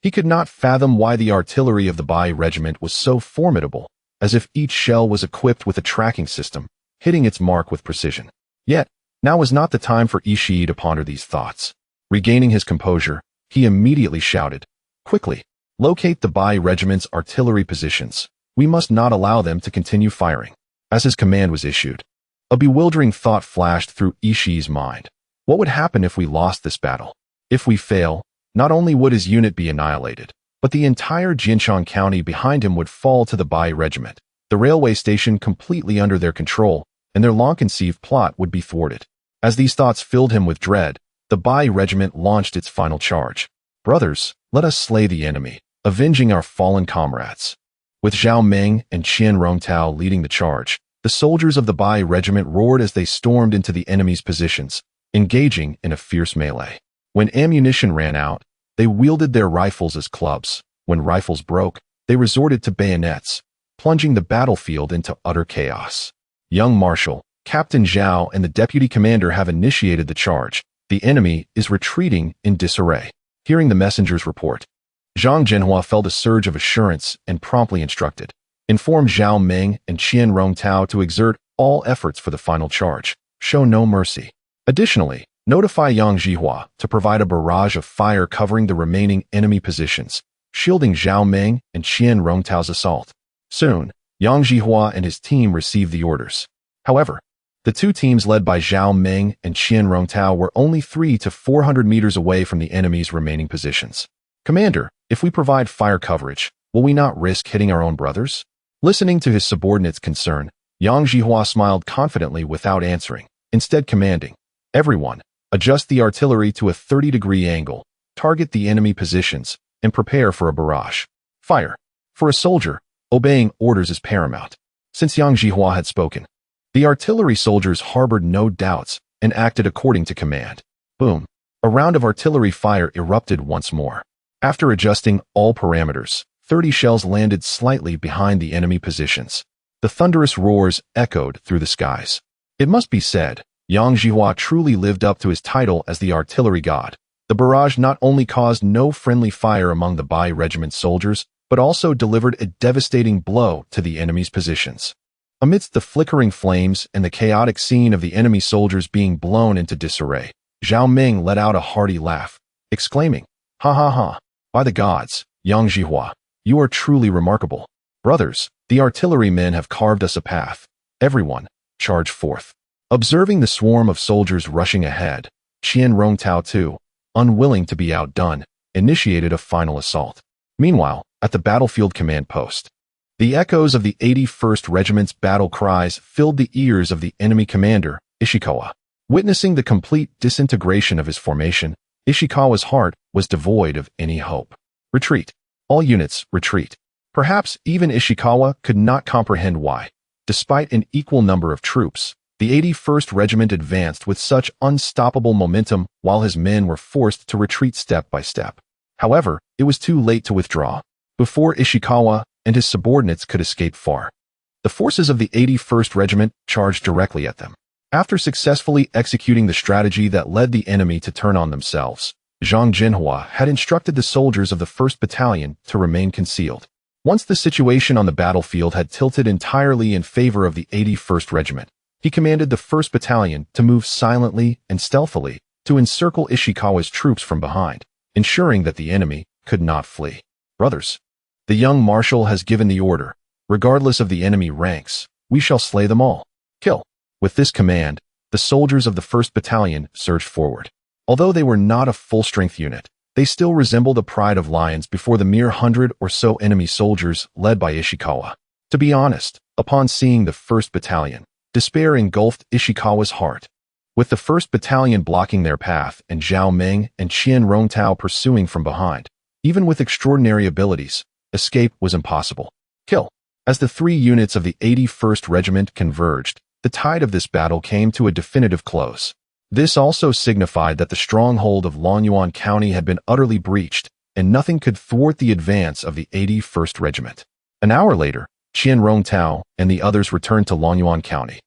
he could not fathom why the artillery of the Bai Regiment was so formidable, as if each shell was equipped with a tracking system, hitting its mark with precision. Yet, now was not the time for Ishii to ponder these thoughts. Regaining his composure, he immediately shouted, "Quickly, locate the Bai Regiment's artillery positions. We must not allow them to continue firing." As his command was issued, a bewildering thought flashed through Ishii's mind. What would happen if we lost this battle? If we fail, not only would his unit be annihilated, but the entire Jinchang County behind him would fall to the Bai Regiment, the railway station completely under their control, and their long-conceived plot would be thwarted. As these thoughts filled him with dread, the Bai Regiment launched its final charge. "Brothers, let us slay the enemy, avenging our fallen comrades." With Zhao Meng and Qian Rongtao leading the charge, the soldiers of the Bai Regiment roared as they stormed into the enemy's positions, engaging in a fierce melee. When ammunition ran out, they wielded their rifles as clubs. When rifles broke, they resorted to bayonets, plunging the battlefield into utter chaos. Young Marshal, Captain Zhao and the deputy commander have initiated the charge. The enemy is retreating in disarray. Hearing the messenger's report, Zhang Zhenhua felt a surge of assurance and promptly instructed, "Inform Zhao Meng and Qian Rongtao to exert all efforts for the final charge. Show no mercy. Additionally, notify Zhang Zhenhua to provide a barrage of fire covering the remaining enemy positions, shielding Zhao Meng and Qian Rongtao's assault." Soon, Zhang Zhenhua and his team received the orders. However, the two teams led by Zhao Meng and Qian Rongtao were only 300 to 400 meters away from the enemy's remaining positions. "Commander, if we provide fire coverage, will we not risk hitting our own brothers?" Listening to his subordinate's concern, Zhang Zhenhua smiled confidently without answering, instead commanding, "Everyone, adjust the artillery to a 30-degree angle, target the enemy positions, and prepare for a barrage. Fire." For a soldier, obeying orders is paramount. Since Zhang Zhenhua had spoken, the artillery soldiers harbored no doubts and acted according to command. Boom! A round of artillery fire erupted once more. After adjusting all parameters, 30 shells landed slightly behind the enemy positions. The thunderous roars echoed through the skies. It must be said, Zhang Zhenhua truly lived up to his title as the artillery god. The barrage not only caused no friendly fire among the Bai Regiment soldiers, but also delivered a devastating blow to the enemy's positions. Amidst the flickering flames and the chaotic scene of the enemy soldiers being blown into disarray, Zhao Meng let out a hearty laugh, exclaiming, "Ha ha ha! By the gods, Zhang Zhenhua, you are truly remarkable. Brothers, the artillerymen have carved us a path. Everyone, charge forth." Observing the swarm of soldiers rushing ahead, Qian Rongtao too, unwilling to be outdone, initiated a final assault. Meanwhile, at the battlefield command post, the echoes of the 81st Regiment's battle cries filled the ears of the enemy commander, Ishikawa. Witnessing the complete disintegration of his formation, Ishikawa's heart was devoid of any hope. "Retreat. All units, retreat." Perhaps even Ishikawa could not comprehend why, despite an equal number of troops, the 81st Regiment advanced with such unstoppable momentum while his men were forced to retreat step by step. However, it was too late to withdraw. Before Ishikawa and his subordinates could escape far, the forces of the 81st Regiment charged directly at them. After successfully executing the strategy that led the enemy to turn on themselves, Zhang Zhenhua had instructed the soldiers of the 1st Battalion to remain concealed. Once the situation on the battlefield had tilted entirely in favor of the 81st Regiment, he commanded the 1st Battalion to move silently and stealthily to encircle Ishikawa's troops from behind, ensuring that the enemy could not flee. Brothers, the young marshal has given the order. Regardless of the enemy ranks, we shall slay them all. Kill. With this command, the soldiers of the 1st Battalion surged forward. Although they were not a full-strength unit, they still resembled a pride of lions before the mere 100 or so enemy soldiers led by Ishikawa. To be honest, upon seeing the 1st Battalion, despair engulfed Ishikawa's heart. With the 1st Battalion blocking their path and Zhao Meng and Qian Rongtao pursuing from behind, even with extraordinary abilities, escape was impossible. Kill. As the 3 units of the 81st Regiment converged, the tide of this battle came to a definitive close. This also signified that the stronghold of Lonyuan County had been utterly breached, and nothing could thwart the advance of the 81st Regiment. An hour later, Qian Rongtao and the others returned to Lonyuan County,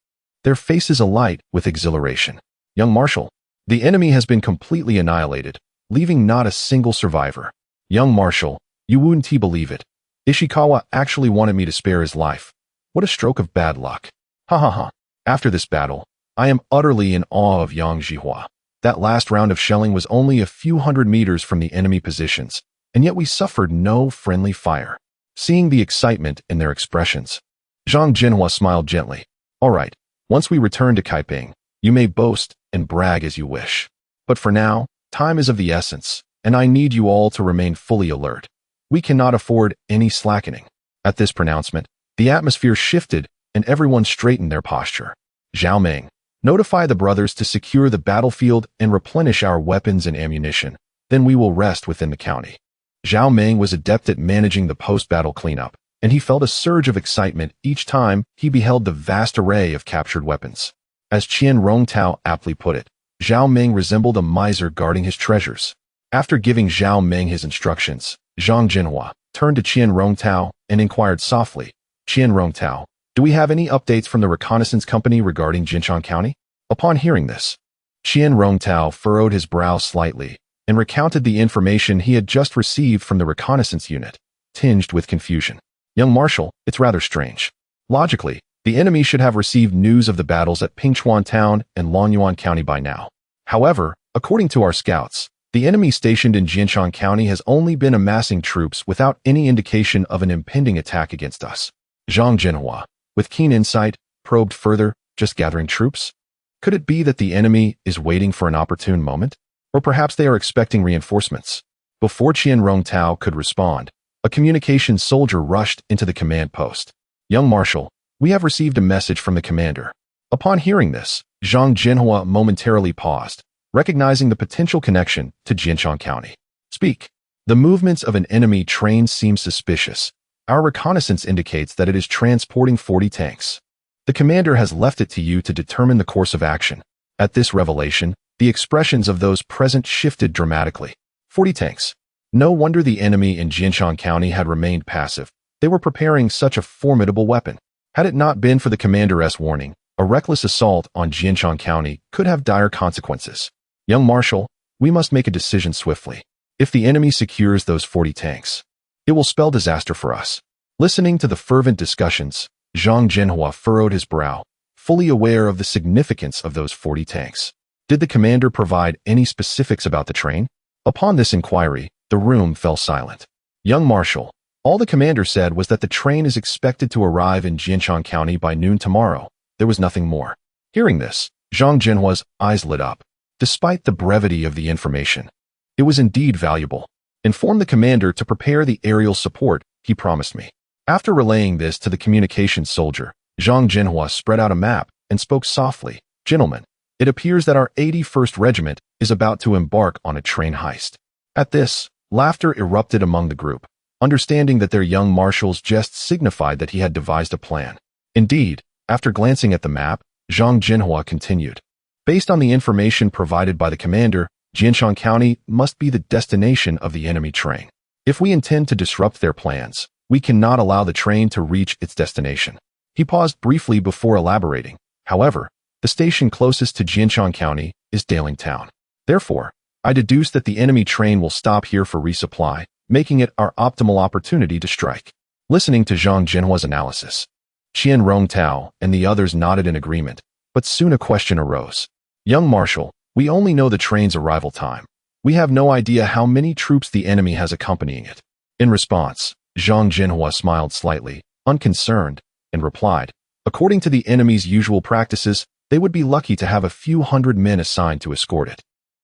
their faces alight with exhilaration. Young Marshal, the enemy has been completely annihilated, leaving not a single survivor. Young Marshal, you wouldn't believe it. Ishikawa actually wanted me to spare his life. What a stroke of bad luck. Ha ha ha. After this battle, I am utterly in awe of Zhang Zhenhua. That last round of shelling was only a few hundred meters from the enemy positions, and yet we suffered no friendly fire. Seeing the excitement in their expressions, Zhang Zhenhua smiled gently. All right, once we return to Kaiping, you may boast and brag as you wish. But for now, time is of the essence, and I need you all to remain fully alert. We cannot afford any slackening. At this pronouncement, the atmosphere shifted and everyone straightened their posture. Zhao Meng, notify the brothers to secure the battlefield and replenish our weapons and ammunition. Then we will rest within the county. Zhao Meng was adept at managing the post-battle cleanup, and he felt a surge of excitement each time he beheld the vast array of captured weapons. As Qian Rongtao aptly put it, Zhao Meng resembled a miser guarding his treasures. After giving Zhao Meng his instructions, Zhang Zhenhua turned to Qian Rongtao and inquired softly, Qian Rongtao, do we have any updates from the reconnaissance company regarding Jinshan County? Upon hearing this, Qian Rongtao furrowed his brow slightly and recounted the information he had just received from the reconnaissance unit, tinged with confusion. Young Marshal, it's rather strange. Logically, the enemy should have received news of the battles at Pingchuan Town and Lonyuan County by now. However, according to our scouts, the enemy stationed in Jinshan County has only been amassing troops without any indication of an impending attack against us. Zhang Zhenhua, with keen insight, probed further, just gathering troops? Could it be that the enemy is waiting for an opportune moment? Or perhaps they are expecting reinforcements? Before Qian Rongtao could respond, a communications soldier rushed into the command post. Young Marshal, we have received a message from the commander. Upon hearing this, Zhang Zhenhua momentarily paused, recognizing the potential connection to Jinshan County. Speak. The movements of an enemy train seem suspicious. Our reconnaissance indicates that it is transporting 40 tanks. The commander has left it to you to determine the course of action. At this revelation, the expressions of those present shifted dramatically. 40 tanks. No wonder the enemy in Jinshan County had remained passive. They were preparing such a formidable weapon. Had it not been for the commander's warning, a reckless assault on Jinshan County could have dire consequences. Young Marshal, we must make a decision swiftly. If the enemy secures those 40 tanks, it will spell disaster for us. Listening to the fervent discussions, Zhang Zhenhua furrowed his brow, fully aware of the significance of those 40 tanks. Did the commander provide any specifics about the train? Upon this inquiry, the room fell silent. Young Marshal, all the commander said was that the train is expected to arrive in Jinshan County by noon tomorrow. There was nothing more. Hearing this, Zhang Zhenhua's eyes lit up. Despite the brevity of the information, it was indeed valuable. Inform the commander to prepare the aerial support he promised me. After relaying this to the communications soldier, Zhang Zhenhua spread out a map and spoke softly. Gentlemen, it appears that our 81st Regiment is about to embark on a train heist. At this, laughter erupted among the group, understanding that their young marshal's jest signified that he had devised a plan. Indeed, after glancing at the map, Zhang Zhenhua continued. Based on the information provided by the commander, Jinshan County must be the destination of the enemy train. If we intend to disrupt their plans, we cannot allow the train to reach its destination. He paused briefly before elaborating. However, the station closest to Jinshan County is Beiyang Town. Therefore, I deduce that the enemy train will stop here for resupply, making it our optimal opportunity to strike. Listening to Zhang Zhenhua's analysis, Qian Rongtao and the others nodded in agreement, but soon a question arose. Young Marshal, we only know the train's arrival time. We have no idea how many troops the enemy has accompanying it. In response, Zhang Zhenhua smiled slightly, unconcerned, and replied, according to the enemy's usual practices, they would be lucky to have a few hundred men assigned to escort it.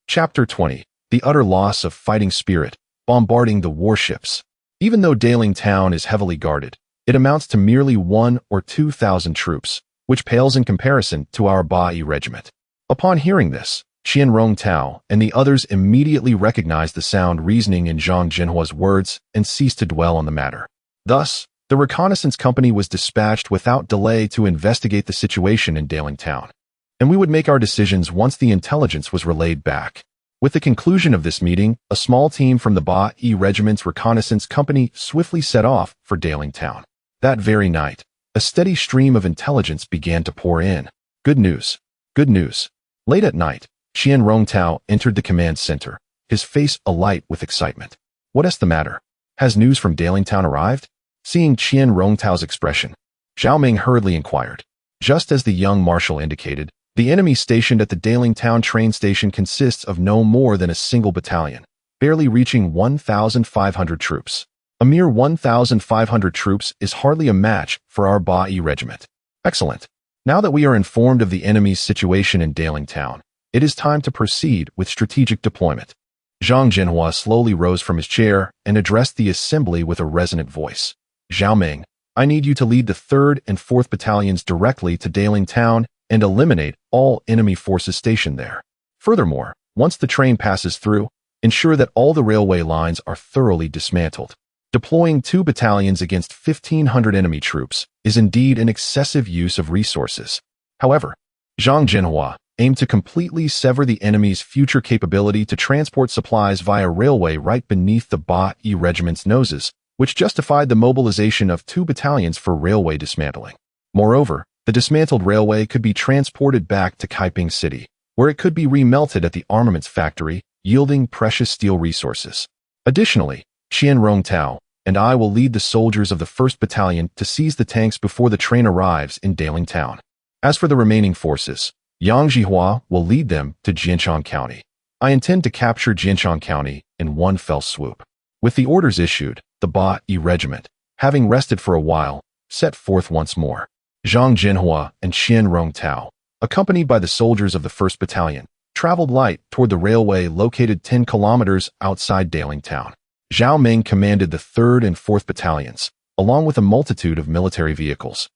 Chapter 20. The utter loss of fighting spirit, bombarding the warships. Even though Beiyang Town is heavily guarded, it amounts to merely 1,000 or 2,000 troops, which pales in comparison to our Beiyang regiment. Upon hearing this, Qian Rongtao and the others immediately recognized the sound reasoning in Zhang Zhenhua's words and ceased to dwell on the matter. Thus, the reconnaissance company was dispatched without delay to investigate the situation in Beiyang Town, and we would make our decisions once the intelligence was relayed back. With the conclusion of this meeting, a small team from the Beiyang Regiment's reconnaissance company swiftly set off for Beiyang Town. That very night, a steady stream of intelligence began to pour in. Good news. Good news. Late at night, Qian Rongtao entered the command center, his face alight with excitement. What is the matter? Has news from Beiyang Town arrived? Seeing Qian Rongtao's expression, Zhao Ming hurriedly inquired. Just as the young marshal indicated, the enemy stationed at the Beiyang Town train station consists of no more than a single battalion, barely reaching 1,500 troops. A mere 1,500 troops is hardly a match for our Beiyang regiment. Excellent. Now that we are informed of the enemy's situation in Beiyang Town, it is time to proceed with strategic deployment. Zhang Zhenhua slowly rose from his chair and addressed the assembly with a resonant voice. Zhao Ming, I need you to lead the 3rd and 4th battalions directly to Beiyang Town and eliminate all enemy forces stationed there. Furthermore, once the train passes through, ensure that all the railway lines are thoroughly dismantled. Deploying 2 battalions against 1,500 enemy troops is indeed an excessive use of resources. However, Zhang Zhenhua aimed to completely sever the enemy's future capability to transport supplies via railway right beneath the Beiyang regiment's noses, which justified the mobilization of 2 battalions for railway dismantling. Moreover, the dismantled railway could be transported back to Kaiping City, where it could be remelted at the armaments factory, yielding precious steel resources. Additionally, Qian Rongtao and I will lead the soldiers of the 1st Battalion to seize the tanks before the train arrives in Beiyang Town. As for the remaining forces, Yang Zhihua will lead them to Jinshan County. I intend to capture Jinshan County in one fell swoop. With the orders issued, the Beiyang regiment, having rested for a while, set forth once more. Zhang Zhenhua and Qian Rongtao, accompanied by the soldiers of the 1st Battalion, traveled light toward the railway located 10 kilometers outside Beiyang Town. Zhao Ming commanded the 3rd and 4th Battalions, along with a multitude of military vehicles,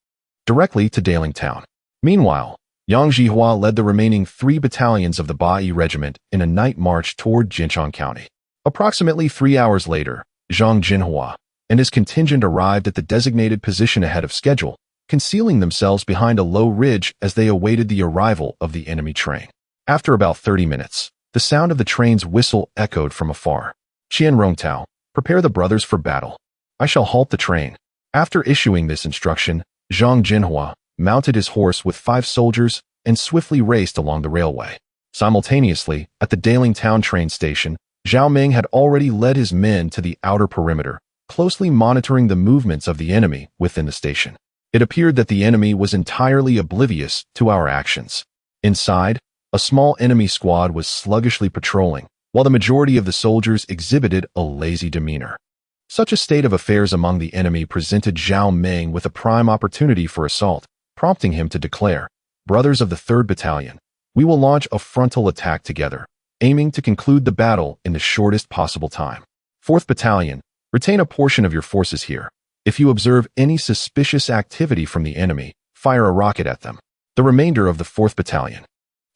directly to Beiyang Town. Meanwhile, Yang Zhihua led the remaining 3 battalions of the Beiyang regiment in a night march toward Jinshan County. Approximately 3 hours later, Zhang Zhenhua and his contingent arrived at the designated position ahead of schedule, concealing themselves behind a low ridge as they awaited the arrival of the enemy train. After about 30 minutes, the sound of the train's whistle echoed from afar. Qian Rongtao, prepare the brothers for battle. I shall halt the train. After issuing this instruction, Zhang Zhenhua mounted his horse with 5 soldiers and swiftly raced along the railway. Simultaneously, at the Beiyang Town train station, Zhao Ming had already led his men to the outer perimeter, closely monitoring the movements of the enemy within the station. It appeared that the enemy was entirely oblivious to our actions. Inside, a small enemy squad was sluggishly patrolling, while the majority of the soldiers exhibited a lazy demeanor. Such a state of affairs among the enemy presented Zhao Ming with a prime opportunity for assault, prompting him to declare, "Brothers of the 3rd Battalion, we will launch a frontal attack together, aiming to conclude the battle in the shortest possible time. 4th Battalion, retain a portion of your forces here. If you observe any suspicious activity from the enemy, fire a rocket at them. The remainder of the 4th Battalion,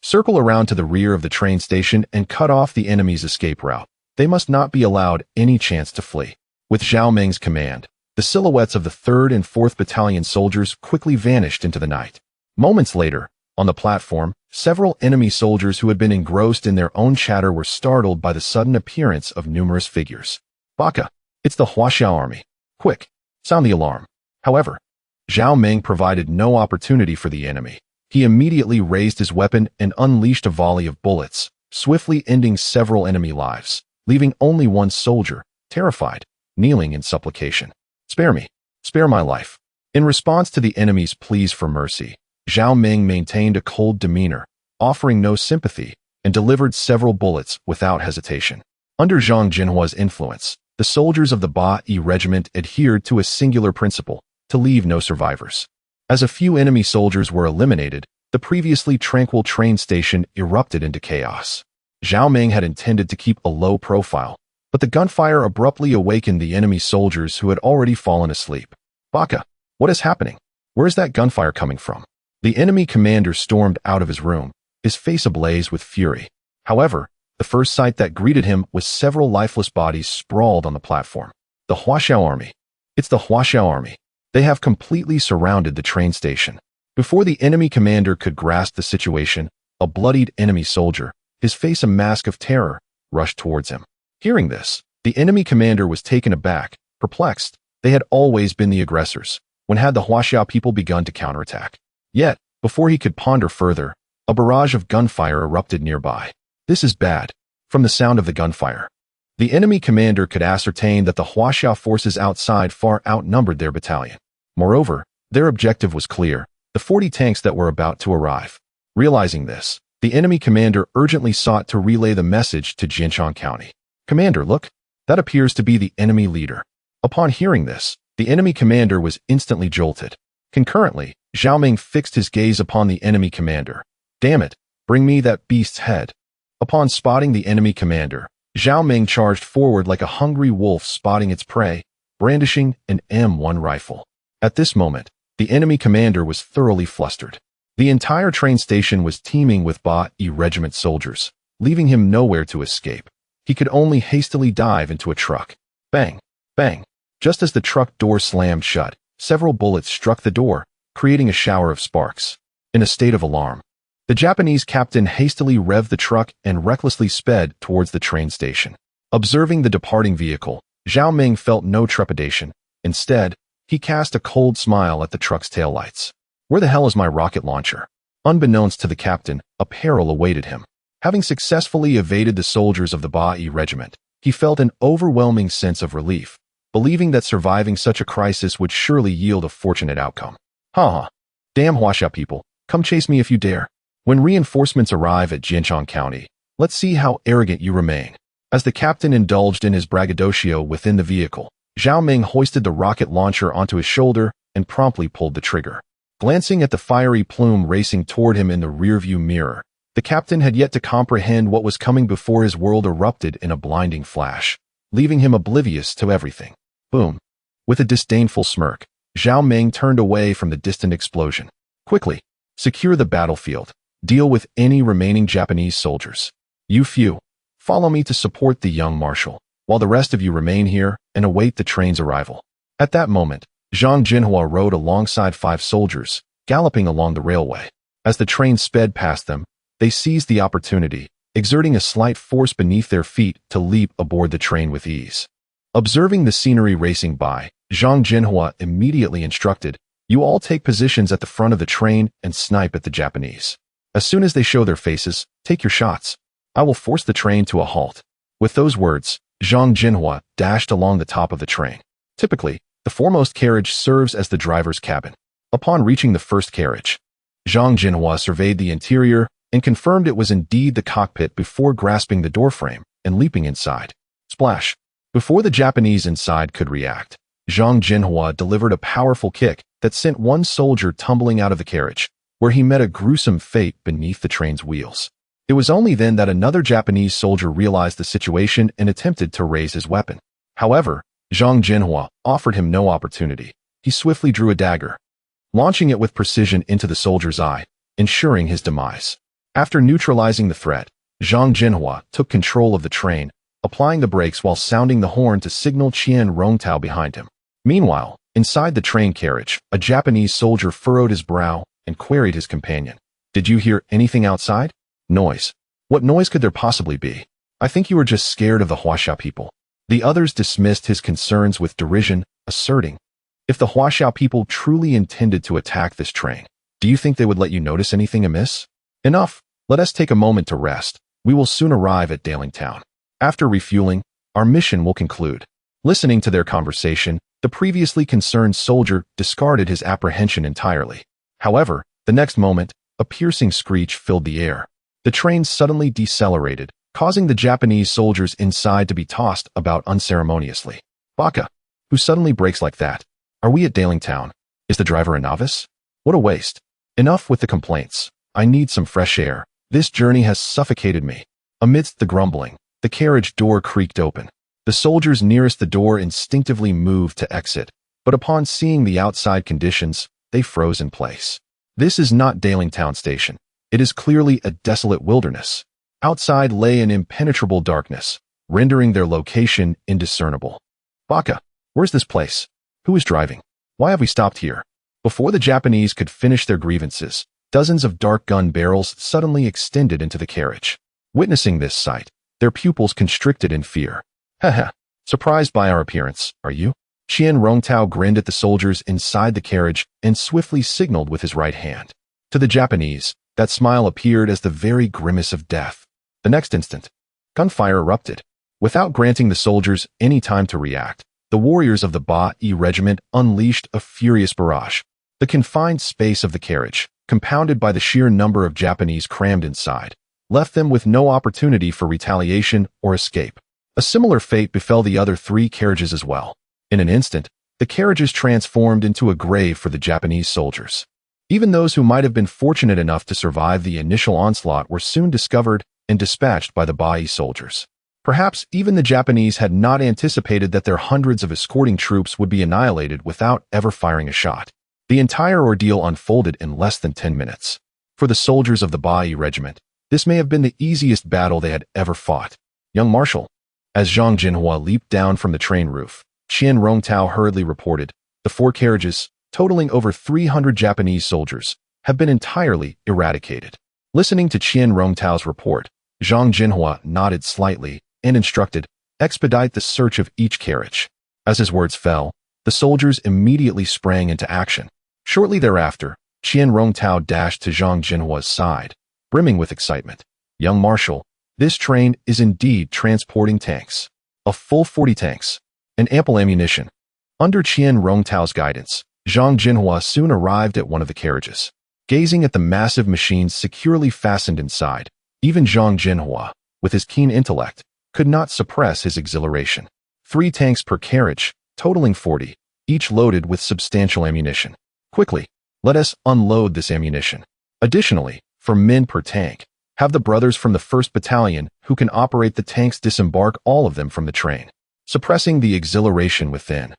circle around to the rear of the train station and cut off the enemy's escape route. They must not be allowed any chance to flee." With Zhao Ming's command, the silhouettes of the 3rd and 4th Battalion soldiers quickly vanished into the night. Moments later, on the platform, several enemy soldiers who had been engrossed in their own chatter were startled by the sudden appearance of numerous figures. "Baka, It's the Huaxiao army. Quick, sound the alarm. However, Zhao Meng provided no opportunity for the enemy. He immediately raised his weapon and unleashed a volley of bullets, swiftly ending several enemy lives, leaving only one soldier, terrified, kneeling in supplication. Spare me. Spare my life. In response to the enemy's pleas for mercy, Zhao Meng maintained a cold demeanor, offering no sympathy, and delivered several bullets without hesitation. Under Zhang Zhenhua's influence, the soldiers of the Beiyang regiment adhered to a singular principle: to leave no survivors. As a few enemy soldiers were eliminated, the previously tranquil train station erupted into chaos. Zhao Meng had intended to keep a low profile, but the gunfire abruptly awakened the enemy soldiers who had already fallen asleep. Baka, what is happening? Where is that gunfire coming from? The enemy commander stormed out of his room, his face ablaze with fury. However, the first sight that greeted him was several lifeless bodies sprawled on the platform. The Huaxiao army. It's the Huaxiao army. They have completely surrounded the train station. Before the enemy commander could grasp the situation, a bloodied enemy soldier, his face a mask of terror, rushed towards him. Hearing this, the enemy commander was taken aback, perplexed. They had always been the aggressors. When had the Huaxiao people begun to counterattack? Yet, before he could ponder further, a barrage of gunfire erupted nearby. This is bad. From the sound of the gunfire, the enemy commander could ascertain that the Huaxiao forces outside far outnumbered their battalion. Moreover, their objective was clear: the 40 tanks that were about to arrive. Realizing this, the enemy commander urgently sought to relay the message to Jinchang County. Commander, look, that appears to be the enemy leader. Upon hearing this, the enemy commander was instantly jolted. Concurrently, Zhao Meng fixed his gaze upon the enemy commander. Damn it, bring me that beast's head. Upon spotting the enemy commander, Zhao Meng charged forward like a hungry wolf spotting its prey, brandishing an M1 rifle. At this moment, the enemy commander was thoroughly flustered. The entire train station was teeming with Beiyang regiment soldiers, leaving him nowhere to escape. He could only hastily dive into a truck. Bang! Bang! Just as the truck door slammed shut, several bullets struck the door, creating a shower of sparks. In a state of alarm, the Japanese captain hastily revved the truck and recklessly sped towards the train station. Observing the departing vehicle, Zhao Meng felt no trepidation. Instead, he cast a cold smile at the truck's taillights. Where the hell is my rocket launcher? Unbeknownst to the captain, a peril awaited him. Having successfully evaded the soldiers of the Beiyang regiment, he felt an overwhelming sense of relief, believing that surviving such a crisis would surely yield a fortunate outcome. Ha! Damn Huaxia people, come chase me if you dare. When reinforcements arrive at Jinchang County, let's see how arrogant you remain. As the captain indulged in his braggadocio within the vehicle, Zhao Meng hoisted the rocket launcher onto his shoulder and promptly pulled the trigger. Glancing at the fiery plume racing toward him in the rearview mirror, the captain had yet to comprehend what was coming before his world erupted in a blinding flash, leaving him oblivious to everything. Boom! With a disdainful smirk, Zhao Meng turned away from the distant explosion. Quickly, secure the battlefield. Deal with any remaining Japanese soldiers. You few, follow me to support the young marshal, while the rest of you remain here and await the train's arrival. At that moment, Zhang Zhenhua rode alongside 5 soldiers, galloping along the railway. As the train sped past them, they seized the opportunity, exerting a slight force beneath their feet to leap aboard the train with ease. Observing the scenery racing by, Zhang Zhenhua immediately instructed, "You all take positions at the front of the train and snipe at the Japanese. As soon as they show their faces, take your shots. I will force the train to a halt." With those words, Zhang Zhenhua dashed along the top of the train. Typically, the foremost carriage serves as the driver's cabin. Upon reaching the first carriage, Zhang Zhenhua surveyed the interior and confirmed it was indeed the cockpit before grasping the doorframe and leaping inside. Splash! Before the Japanese inside could react, Zhang Zhenhua delivered a powerful kick that sent one soldier tumbling out of the carriage, where he met a gruesome fate beneath the train's wheels. It was only then that another Japanese soldier realized the situation and attempted to raise his weapon. However, Zhang Zhenhua offered him no opportunity. He swiftly drew a dagger, launching it with precision into the soldier's eye, ensuring his demise. After neutralizing the threat, Zhang Zhenhua took control of the train, applying the brakes while sounding the horn to signal Qian Rongtao behind him. Meanwhile, inside the train carriage, a Japanese soldier furrowed his brow and queried his companion. "Did you hear anything outside?" "Noise. What noise could there possibly be? I think you were just scared of the Huaxia people." The others dismissed his concerns with derision, asserting, "If the Huaxiao people truly intended to attack this train, do you think they would let you notice anything amiss? Enough, let us take a moment to rest. We will soon arrive at Beiyang town. After refueling, our mission will conclude." Listening to their conversation, the previously concerned soldier discarded his apprehension entirely. However, the next moment, a piercing screech filled the air. The train suddenly decelerated, causing the Japanese soldiers inside to be tossed about unceremoniously. "Baka, who suddenly breaks like that? Are we at Beiyang town? Is the driver a novice? What a waste. Enough with the complaints. I need some fresh air. This journey has suffocated me." Amidst the grumbling, the carriage door creaked open. The soldiers nearest the door instinctively moved to exit, but upon seeing the outside conditions, they froze in place. This is not Beiyang town station. It is clearly a desolate wilderness. Outside lay an impenetrable darkness, rendering their location indiscernible. "Baka, where's this place? Who is driving? Why have we stopped here?" Before the Japanese could finish their grievances, dozens of dark gun barrels suddenly extended into the carriage. Witnessing this sight, their pupils constricted in fear. "Haha, surprised by our appearance, are you?" Qian Rongtao grinned at the soldiers inside the carriage and swiftly signaled with his right hand. To the Japanese, that smile appeared as the very grimace of death. The next instant, gunfire erupted. Without granting the soldiers any time to react, the warriors of the Beiyang regiment unleashed a furious barrage. The confined space of the carriage, compounded by the sheer number of Japanese crammed inside, left them with no opportunity for retaliation or escape. A similar fate befell the other 3 carriages as well. In an instant, the carriages transformed into a grave for the Japanese soldiers. Even those who might have been fortunate enough to survive the initial onslaught were soon discovered and dispatched by the Beiyang soldiers. Perhaps even the Japanese had not anticipated that their hundreds of escorting troops would be annihilated without ever firing a shot. The entire ordeal unfolded in less than 10 minutes. For the soldiers of the Beiyang regiment, this may have been the easiest battle they had ever fought. "Young Marshal." As Zhang Zhenhua leaped down from the train roof, Qian Rongtao hurriedly reported, "The 4 carriages, totaling over 300 Japanese soldiers, have been entirely eradicated." Listening to Qian Rongtao's report, Zhang Zhenhua nodded slightly and instructed, "Expedite the search of each carriage." As his words fell, the soldiers immediately sprang into action. Shortly thereafter, Qian Rongtao dashed to Zhang Zhenhua's side, brimming with excitement. "Young Marshal, this train is indeed transporting tanks. A full 40 tanks, and ample ammunition." Under Qian Rongtao's guidance, Zhang Zhenhua soon arrived at one of the carriages. Gazing at the massive machines securely fastened inside, even Zhang Zhenhua, with his keen intellect, could not suppress his exhilaration. 3 tanks per carriage, totaling 40, each loaded with substantial ammunition. "Quickly, let us unload this ammunition. Additionally, for men per tank, have the brothers from the 1st Battalion who can operate the tanks disembark all of them from the train." Suppressing the exhilaration within,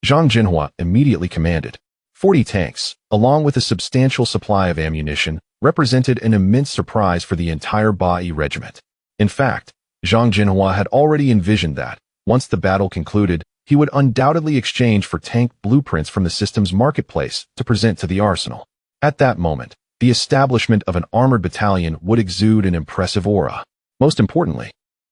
Zhang Zhenhua immediately commanded. 40 tanks, along with a substantial supply of ammunition, represented an immense surprise for the entire Beiyang regiment. In fact, Zhang Zhenhua had already envisioned that, once the battle concluded, he would undoubtedly exchange for tank blueprints from the system's marketplace to present to the arsenal. At that moment, the establishment of an armored battalion would exude an impressive aura. Most importantly,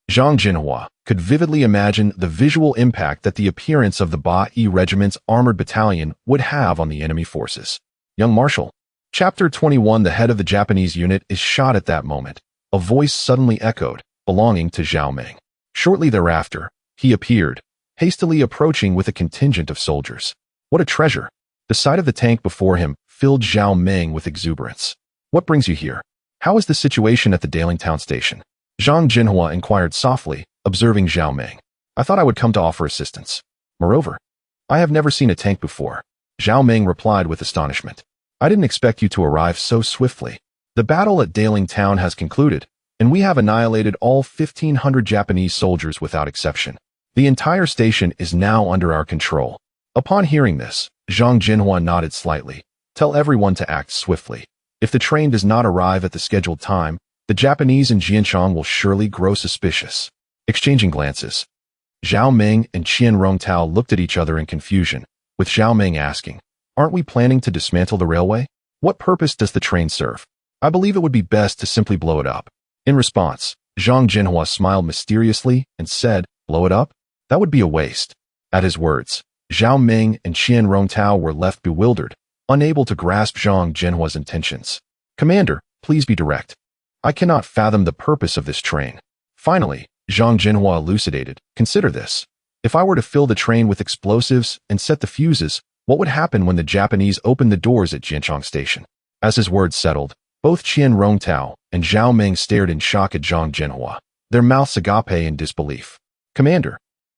Zhang Zhenhua could vividly imagine the visual impact that the appearance of the Beiyang regiment's armored battalion would have on the enemy forces. "Young Marshal." Chapter 21. The head of the Japanese unit is shot at that moment. A voice suddenly echoed, belonging to Zhao Meng. Shortly thereafter, he appeared, hastily approaching with a contingent of soldiers. What a treasure! The sight of the tank before him filled Zhao Meng with exuberance. "What brings you here? How is the situation at the Beiyang town station?" Zhang Zhenhua inquired softly, observing Zhao Meng. "I thought I would come to offer assistance. Moreover, I have never seen a tank before." Zhao Meng replied with astonishment. "I didn't expect you to arrive so swiftly. The battle at Beiyang town has concluded, and we have annihilated all 1,500 Japanese soldiers without exception. The entire station is now under our control." Upon hearing this, Zhang Zhenhua nodded slightly. "Tell everyone to act swiftly. If the train does not arrive at the scheduled time, the Japanese in Jianchang will surely grow suspicious." Exchanging glances, Zhao Meng and Qian Rongtao looked at each other in confusion, with Zhao Meng asking, "Aren't we planning to dismantle the railway? What purpose does the train serve? I believe it would be best to simply blow it up." In response, Zhang Zhenhua smiled mysteriously and said, "Blow it up? That would be a waste. At his words, Zhao Ming and Qian Rongtao were left bewildered, unable to grasp Zhang Zhenhua's intentions. Commander, please be direct. I cannot fathom the purpose of this train. Finally, Zhang Zhenhua elucidated. Consider this. If I were to fill the train with explosives and set the fuses, what would happen when the Japanese opened the doors at Jianchang Station? As his words settled, both Qian Rongtao and Zhao Ming stared in shock at Zhang Zhenhua, their mouths agape in disbelief. Commander.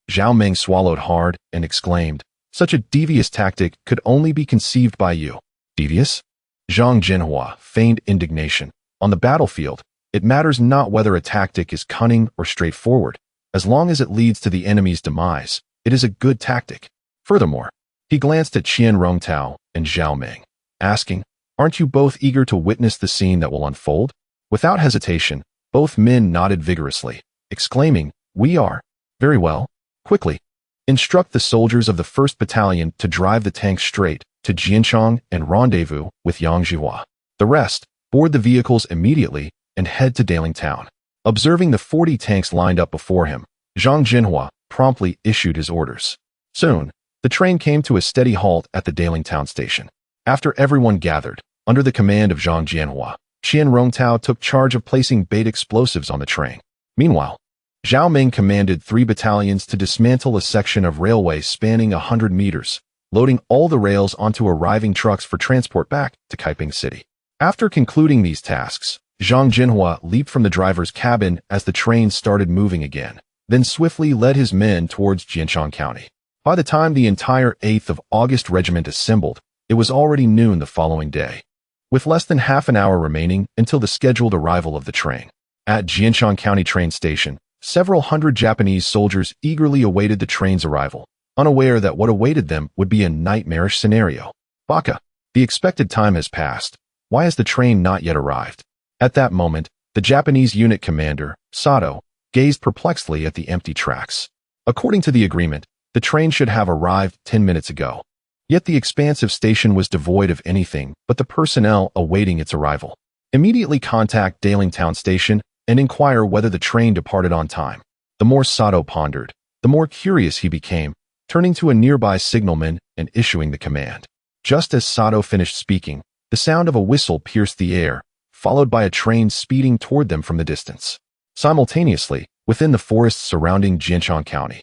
Zhao Ming swallowed hard and exclaimed, such a devious tactic could only be conceived by you. Devious? Zhang Zhenhua feigned indignation. On the battlefield, it matters not whether a tactic is cunning or straightforward. As long as it leads to the enemy's demise, it is a good tactic. Furthermore, he glanced at Qian Rongtao and Zhao Ming, asking, aren't you both eager to witness the scene that will unfold? Without hesitation, both men nodded vigorously, exclaiming, we are. Very well. Quickly. Instruct the soldiers of the 1st Battalion to drive the tanks straight to Jianchang and rendezvous with Yang Zhihua. The rest, board the vehicles immediately and head to Dalian Town. Observing the 40 tanks lined up before him, Zhang Zhenhua promptly issued his orders. Soon, the train came to a steady halt at the Dalian Town station. After everyone gathered, under the command of Zhang Zhenhua, Qian Rongtao took charge of placing bait explosives on the train. Meanwhile, Zhao Ming commanded 3 battalions to dismantle a section of railway spanning 100 meters, loading all the rails onto arriving trucks for transport back to Kaiping City. After concluding these tasks, Zhang Zhenhua leaped from the driver's cabin as the train started moving again, then swiftly led his men towards Jianchang County. By the time the entire 8th of August Regiment assembled, it was already noon the following day, with less than half an hour remaining until the scheduled arrival of the train. At Jianchang County train station, several hundred Japanese soldiers eagerly awaited the train's arrival, unaware that what awaited them would be a nightmarish scenario. Baka, the expected time has passed. Why has the train not yet arrived? At that moment, the Japanese unit commander, Sato, gazed perplexedly at the empty tracks. According to the agreement, the train should have arrived 10 minutes ago. Yet the expansive station was devoid of anything but the personnel awaiting its arrival. Immediately contact Dalian Town Station and inquire whether the train departed on time. The more Sato pondered, the more curious he became, turning to a nearby signalman and issuing the command. Just as Sato finished speaking, the sound of a whistle pierced the air, followed by a train speeding toward them from the distance. Simultaneously, within the forests surrounding Jianchang County,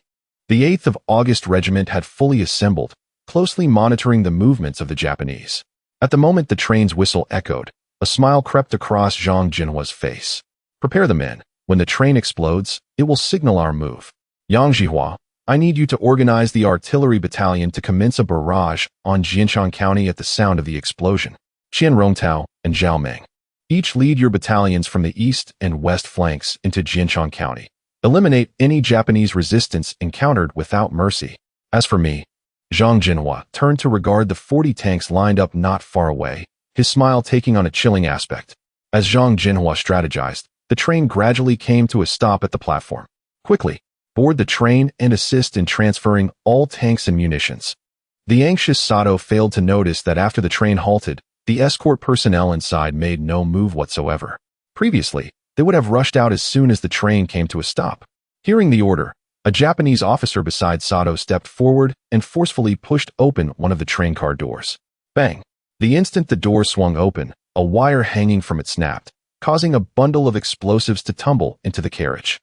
the 8th of August Regiment had fully assembled, closely monitoring the movements of the Japanese. At the moment the train's whistle echoed, a smile crept across Zhang Zhenhua's face. Prepare the men. When the train explodes, it will signal our move. Yang Zhihua, I need you to organize the artillery battalion to commence a barrage on Jianchang County at the sound of the explosion. Qian Rongtao and Zhao Ming, each lead your battalions from the east and west flanks into Jianchang County. Eliminate any Japanese resistance encountered without mercy. As for me, Zhang Zhenhua turned to regard the 40 tanks lined up not far away, his smile taking on a chilling aspect. As Zhang Zhenhua strategized, the train gradually came to a stop at the platform. Quickly, board the train and assist in transferring all tanks and munitions. The anxious Sato failed to notice that after the train halted, the escort personnel inside made no move whatsoever. Previously, they would have rushed out as soon as the train came to a stop. Hearing the order, a Japanese officer beside Sato stepped forward and forcefully pushed open one of the train car doors. Bang! The instant the door swung open, a wire hanging from it snapped, causing a bundle of explosives to tumble into the carriage.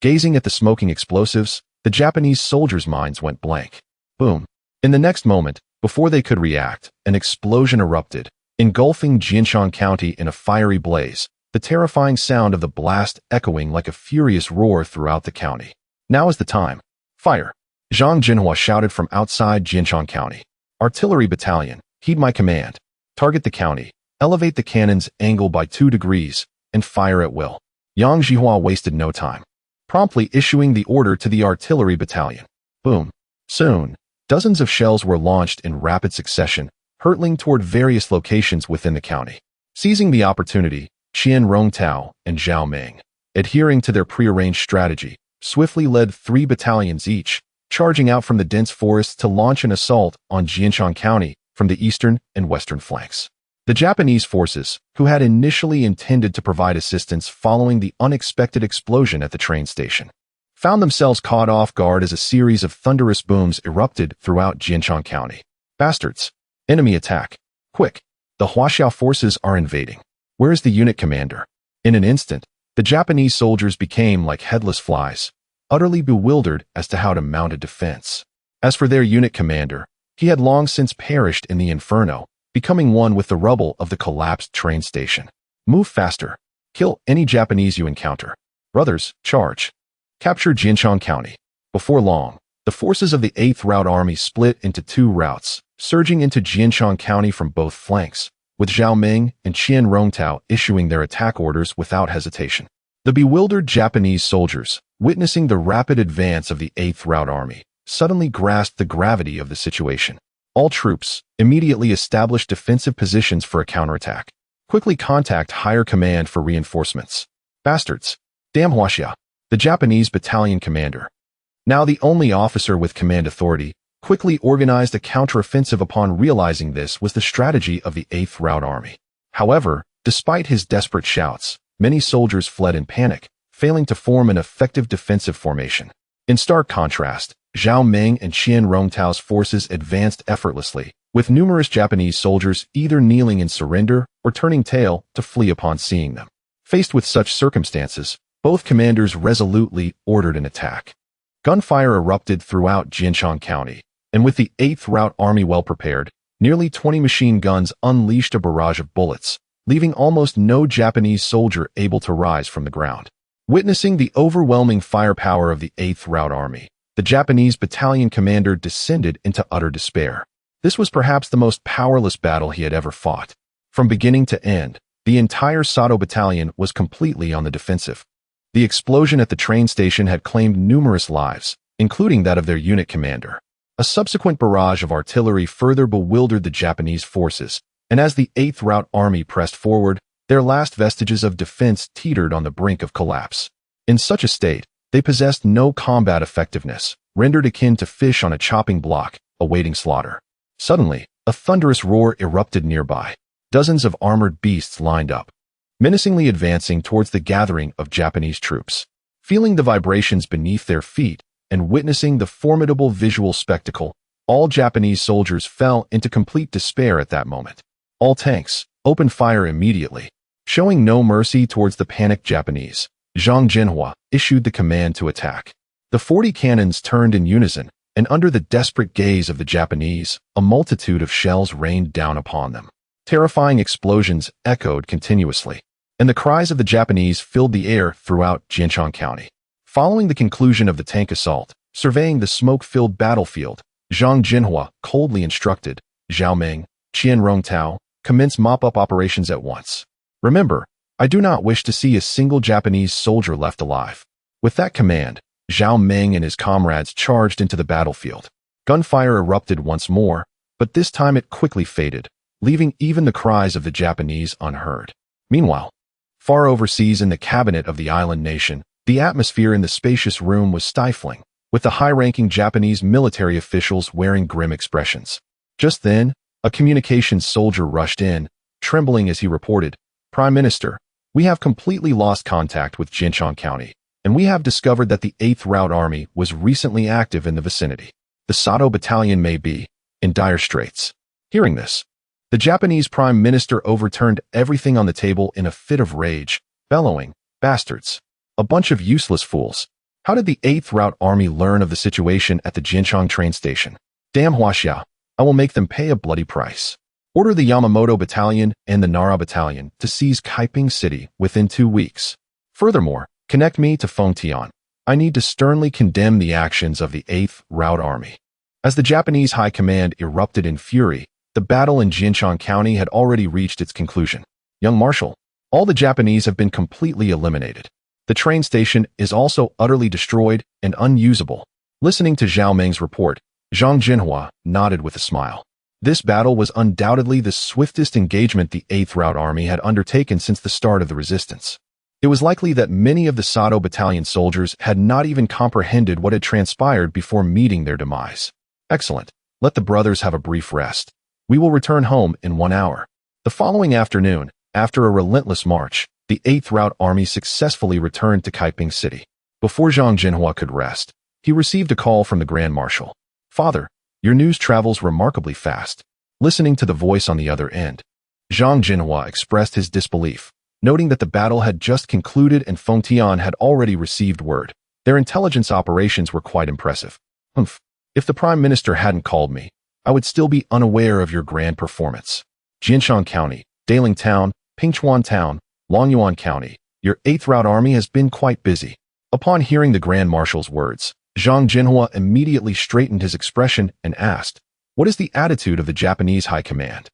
Gazing at the smoking explosives, the Japanese soldiers' minds went blank. Boom! In the next moment, before they could react, an explosion erupted, engulfing Jianchang County in a fiery blaze, the terrifying sound of the blast echoing like a furious roar throughout the county. Now is the time. Fire! Zhang Zhenhua shouted from outside Jianchang County. Artillery battalion, heed my command. Target the county, elevate the cannon's angle by 2 degrees, and fire at will. Yang Zhihua wasted no time, promptly issuing the order to the artillery battalion. Boom! Soon, dozens of shells were launched in rapid succession, hurtling toward various locations within the county. Seizing the opportunity, Qian Rongtao and Zhao Ming, adhering to their prearranged strategy, swiftly led 3 battalions each, charging out from the dense forests to launch an assault on Jianchang County from the eastern and western flanks. The Japanese forces, who had initially intended to provide assistance following the unexpected explosion at the train station, found themselves caught off guard as a series of thunderous booms erupted throughout Jinshan County. Bastards! Enemy attack! Quick! The Huaxiao forces are invading. Where is the unit commander? In an instant, the Japanese soldiers became like headless flies, utterly bewildered as to how to mount a defense. As for their unit commander, he had long since perished in the inferno, becoming one with the rubble of the collapsed train station. Move faster. Kill any Japanese you encounter. Brothers, charge. Capture Jinshan County. Before long, the forces of the 8th Route Army split into two routes, surging into Jinshan County from both flanks, with Zhao Ming and Qian Rongtao issuing their attack orders without hesitation. The bewildered Japanese soldiers, witnessing the rapid advance of the 8th Route Army, suddenly grasped the gravity of the situation. All troops immediately established defensive positions for a counterattack. Quickly contact higher command for reinforcements. Bastards! Damn Huaxia! The Japanese battalion commander, now the only officer with command authority, quickly organized a counteroffensive upon realizing this was the strategy of the 8th Route Army. However, despite his desperate shouts, many soldiers fled in panic, failing to form an effective defensive formation. In stark contrast, Zhao Ming and Qian Rongtao's forces advanced effortlessly, with numerous Japanese soldiers either kneeling in surrender or turning tail to flee upon seeing them. Faced with such circumstances, both commanders resolutely ordered an attack. Gunfire erupted throughout Jinshan County, and with the 8th Route Army well prepared, nearly 20 machine guns unleashed a barrage of bullets, leaving almost no Japanese soldier able to rise from the ground. Witnessing the overwhelming firepower of the 8th Route Army, the Japanese battalion commander descended into utter despair. This was perhaps the most powerless battle he had ever fought. From beginning to end, the entire Sato battalion was completely on the defensive. The explosion at the train station had claimed numerous lives, including that of their unit commander. A subsequent barrage of artillery further bewildered the Japanese forces, and as the 8th Route Army pressed forward, their last vestiges of defense teetered on the brink of collapse. In such a state, they possessed no combat effectiveness, rendered akin to fish on a chopping block, awaiting slaughter. Suddenly, a thunderous roar erupted nearby. Dozens of armored beasts lined up, menacingly advancing towards the gathering of Japanese troops. Feeling the vibrations beneath their feet and witnessing the formidable visual spectacle, all Japanese soldiers fell into complete despair at that moment. All tanks opened fire immediately. Showing no mercy towards the panicked Japanese, Zhang Zhenhua issued the command to attack. The 40 cannons turned in unison, and under the desperate gaze of the Japanese, a multitude of shells rained down upon them. Terrifying explosions echoed continuously, and the cries of the Japanese filled the air throughout Jinshan County. Following the conclusion of the tank assault, surveying the smoke-filled battlefield, Zhang Zhenhua coldly instructed Zhao Ming, Qian Rongtao, commence mop-up operations at once. Remember, I do not wish to see a single Japanese soldier left alive. With that command, Zhao Ming and his comrades charged into the battlefield. Gunfire erupted once more, but this time it quickly faded, leaving even the cries of the Japanese unheard. Meanwhile, far overseas in the cabinet of the island nation, the atmosphere in the spacious room was stifling, with the high-ranking Japanese military officials wearing grim expressions. Just then, a communications soldier rushed in, trembling as he reported, "Prime Minister, we have completely lost contact with Jinshan County, and we have discovered that the 8th Route Army was recently active in the vicinity. The Sato Battalion may be in dire straits." Hearing this, the Japanese Prime Minister overturned everything on the table in a fit of rage, bellowing, "Bastards! A bunch of useless fools! How did the 8th Route Army learn of the situation at the Jinshan train station? Damn Huaxia! I will make them pay a bloody price. Order the Yamamoto Battalion and the Nara Battalion to seize Kaiping City within 2 weeks. Furthermore, connect me to Fengtian. I need to sternly condemn the actions of the 8th Route Army." As the Japanese High Command erupted in fury, the battle in Jinshan County had already reached its conclusion. "Young Marshal, all the Japanese have been completely eliminated. The train station is also utterly destroyed and unusable." Listening to Zhao Ming's report, Zhang Zhenhua nodded with a smile. This battle was undoubtedly the swiftest engagement the 8th Route Army had undertaken since the start of the resistance. It was likely that many of the Sato Battalion soldiers had not even comprehended what had transpired before meeting their demise. "Excellent. Let the brothers have a brief rest. We will return home in 1 hour." The following afternoon, after a relentless march, the 8th Route Army successfully returned to Kaiping City. Before Zhang Zhenhua could rest, he received a call from the Grand Marshal. "Father, your news travels remarkably fast." Listening to the voice on the other end, Zhang Zhenhua expressed his disbelief, noting that the battle had just concluded and Feng Tian had already received word. Their intelligence operations were quite impressive. "Humph. If the Prime Minister hadn't called me, I would still be unaware of your grand performance. Jinshan County, Daling Town, Pingchuan Town, Longyuan County, your 8th Route Army has been quite busy." Upon hearing the Grand Marshal's words, Zhang Zhenhua immediately straightened his expression and asked, "What is the attitude of the Japanese High Command?"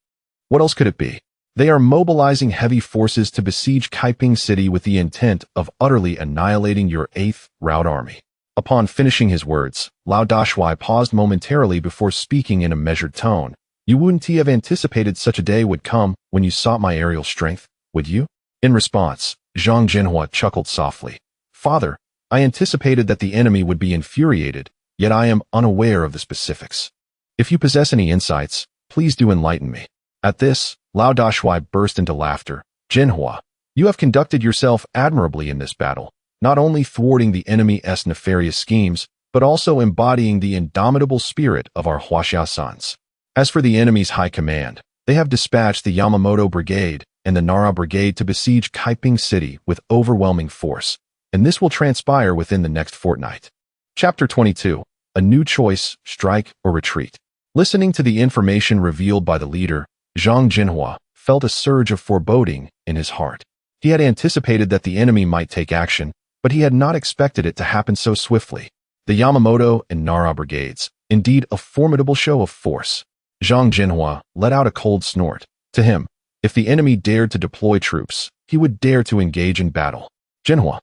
"What else could it be? They are mobilizing heavy forces to besiege Kaiping City with the intent of utterly annihilating your 8th Route Army." Upon finishing his words, Lao Dashui paused momentarily before speaking in a measured tone. "You wouldn't have anticipated such a day would come when you sought my aerial strength, would you?" In response, Zhang Zhenhua chuckled softly. "Father, I anticipated that the enemy would be infuriated, yet I am unaware of the specifics. If you possess any insights, please do enlighten me." At this, Lao Dashui burst into laughter. "Zhenhua, you have conducted yourself admirably in this battle, not only thwarting the enemy's nefarious schemes, but also embodying the indomitable spirit of our Huaxia sons. As for the enemy's high command, they have dispatched the Yamamoto Brigade and the Nara Brigade to besiege Kaiping City with overwhelming force, and this will transpire within the next fortnight." Chapter 22. A New Choice, Strike or Retreat. Listening to the information revealed by the leader, Zhang Zhenhua felt a surge of foreboding in his heart. He had anticipated that the enemy might take action, but he had not expected it to happen so swiftly. The Yamamoto and Nara brigades, indeed a formidable show of force. Zhang Zhenhua let out a cold snort. To him, if the enemy dared to deploy troops, he would dare to engage in battle. "Zhenhua,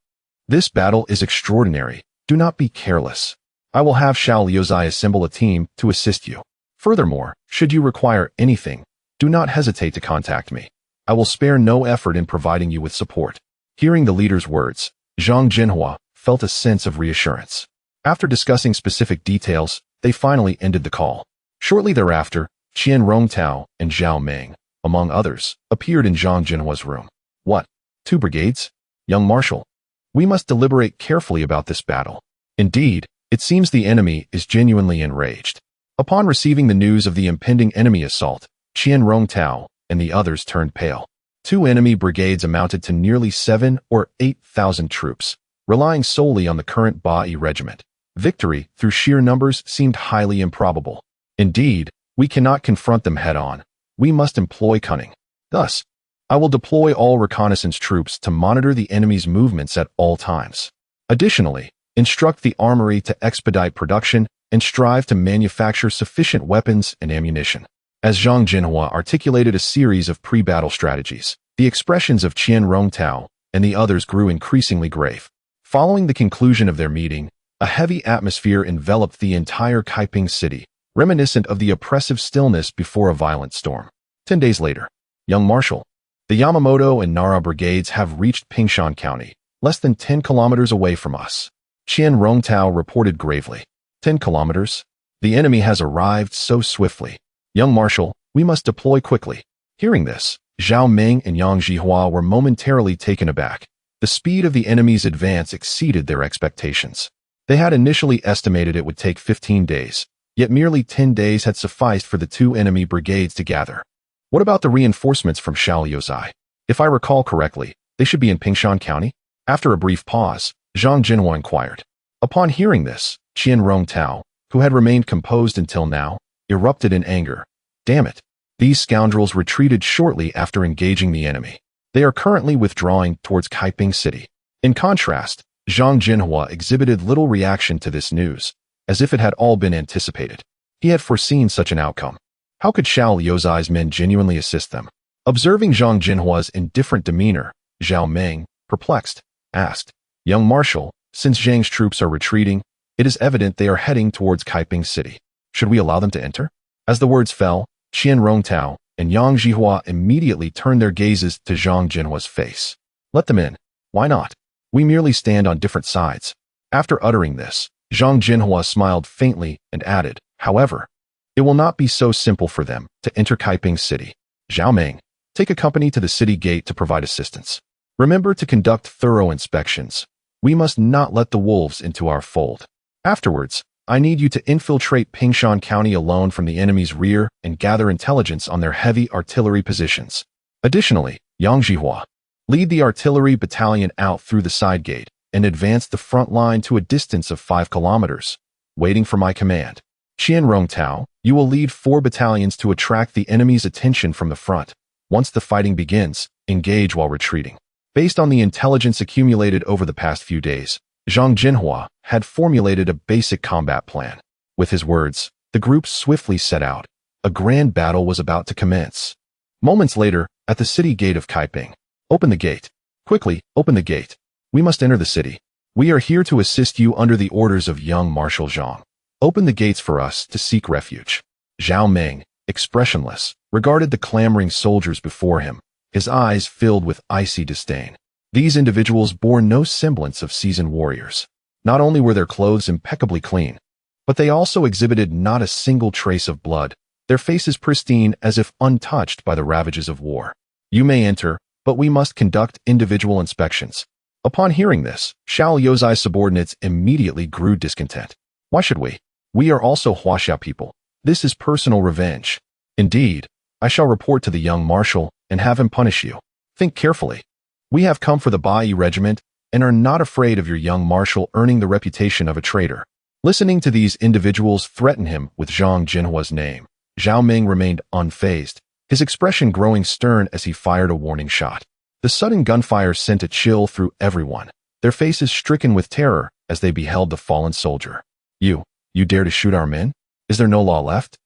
this battle is extraordinary. Do not be careless. I will have Xiao Liuzi assemble a team to assist you. Furthermore, should you require anything, do not hesitate to contact me. I will spare no effort in providing you with support." Hearing the leader's words, Zhang Zhenhua felt a sense of reassurance. After discussing specific details, they finally ended the call. Shortly thereafter, Qian Rongtao and Zhao Meng, among others, appeared in Zhang Zhenhua's room. "What? 2 brigades? Young Marshal, we must deliberate carefully about this battle. Indeed, it seems the enemy is genuinely enraged." Upon receiving the news of the impending enemy assault, Qian Rongtao and the others turned pale. 2 enemy brigades amounted to nearly 7 or 8,000 troops, relying solely on the current Bai regiment. Victory through sheer numbers seemed highly improbable. "Indeed, we cannot confront them head-on. We must employ cunning. Thus, I will deploy all reconnaissance troops to monitor the enemy's movements at all times. Additionally, instruct the armory to expedite production and strive to manufacture sufficient weapons and ammunition." As Zhang Zhenhua articulated a series of pre-battle strategies, the expressions of Qian Rongtao and the others grew increasingly grave. Following the conclusion of their meeting, a heavy atmosphere enveloped the entire Kaiping City, reminiscent of the oppressive stillness before a violent storm. 10 days later, "Young Marshal, the Yamamoto and Nara brigades have reached Pingshan County, less than 10 kilometers away from us." Qian Rongtao reported gravely. 10 kilometers? The enemy has arrived so swiftly. "Young Marshal, we must deploy quickly." Hearing this, Zhao Meng and Yang Zhihua were momentarily taken aback. The speed of the enemy's advance exceeded their expectations. They had initially estimated it would take 15 days, yet merely 10 days had sufficed for the 2 enemy brigades to gather. "What about the reinforcements from Xiao Liuzi? If I recall correctly, they should be in Pingshan County?" After a brief pause, Zhang Zhenhua inquired. Upon hearing this, Qian Rongtao, who had remained composed until now, erupted in anger. "Damn it! These scoundrels retreated shortly after engaging the enemy. They are currently withdrawing towards Kaiping City." In contrast, Zhang Zhenhua exhibited little reaction to this news, as if it had all been anticipated. He had foreseen such an outcome. How could Xiao Liuzi's men genuinely assist them? Observing Zhang Zhenhua's indifferent demeanor, Zhao Meng, perplexed, asked, "Young Marshal, since Zhang's troops are retreating, it is evident they are heading towards Kaiping City. Should we allow them to enter?" As the words fell, Qian Rongtao and Yang Zhihua immediately turned their gazes to Zhang Zhenhua's face. "Let them in. Why not? We merely stand on different sides." After uttering this, Zhang Zhenhua smiled faintly and added, "However, it will not be so simple for them to enter Kaiping City. Zhao Meng, take a company to the city gate to provide assistance. Remember to conduct thorough inspections. We must not let the wolves into our fold. Afterwards, I need you to infiltrate Pingshan County alone from the enemy's rear and gather intelligence on their heavy artillery positions. Additionally, Zhang Zhenhua, lead the artillery battalion out through the side gate and advance the front line to a distance of 5 kilometers, waiting for my command. Qian Rongtao, you will lead 4 battalions to attract the enemy's attention from the front. Once the fighting begins, engage while retreating. Based on the intelligence accumulated over the past few days, Zhang Zhenhua had formulated a basic combat plan. With his words, the group swiftly set out. A grand battle was about to commence. Moments later, at the city gate of Kaiping, open the gate. Quickly, open the gate. We must enter the city. We are here to assist you under the orders of young Marshal Zhang. Open the gates for us to seek refuge. Zhao Meng, expressionless, regarded the clamoring soldiers before him, his eyes filled with icy disdain. These individuals bore no semblance of seasoned warriors. Not only were their clothes impeccably clean, but they also exhibited not a single trace of blood, their faces pristine as if untouched by the ravages of war. You may enter, but we must conduct individual inspections. Upon hearing this, Xiao Liuzi's subordinates immediately grew discontent. Why should we? We are also Huaxia people. This is personal revenge. Indeed, I shall report to the young marshal and have him punish you. Think carefully. We have come for the Beiyang regiment and are not afraid of your young marshal earning the reputation of a traitor. Listening to these individuals threaten him with Zhang Zhenhua's name, Zhao Meng remained unfazed, his expression growing stern as he fired a warning shot. The sudden gunfire sent a chill through everyone, their faces stricken with terror as they beheld the fallen soldier. You dare to shoot our men? Is there no law left?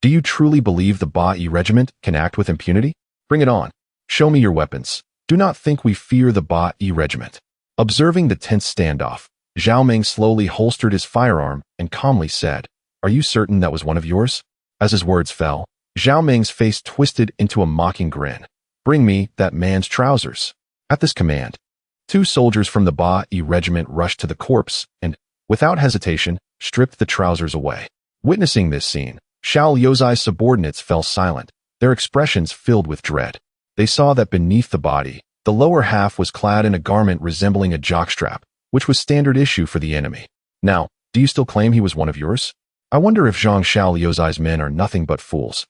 Do you truly believe the Beiyang regiment can act with impunity? Bring it on. Show me your weapons. Do not think we fear the Beiyang regiment. Observing the tense standoff, Zhao Meng slowly holstered his firearm and calmly said, "Are you certain that was one of yours?" As his words fell, Zhao Meng's face twisted into a mocking grin. "Bring me that man's trousers." At this command, 2 soldiers from the Beiyang regiment rushed to the corpse and, without hesitation, stripped the trousers away. Witnessing this scene, Xiao Liuzi's subordinates fell silent, their expressions filled with dread. They saw that beneath the body, the lower half was clad in a garment resembling a jockstrap, which was standard issue for the enemy. Now, do you still claim he was one of yours? I wonder if Xiao Liuzi's men are nothing but fools,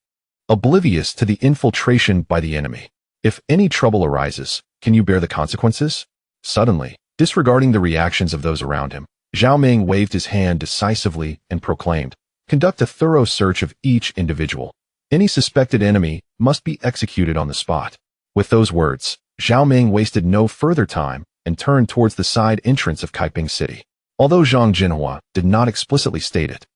oblivious to the infiltration by the enemy. If any trouble arises, can you bear the consequences? Suddenly, disregarding the reactions of those around him, Zhao Meng waved his hand decisively and proclaimed, "Conduct a thorough search of each individual. Any suspected enemy must be executed on the spot." With those words, Zhao Meng wasted no further time and turned towards the side entrance of Kaiping City. Although Zhang Zhenhua did not explicitly state it,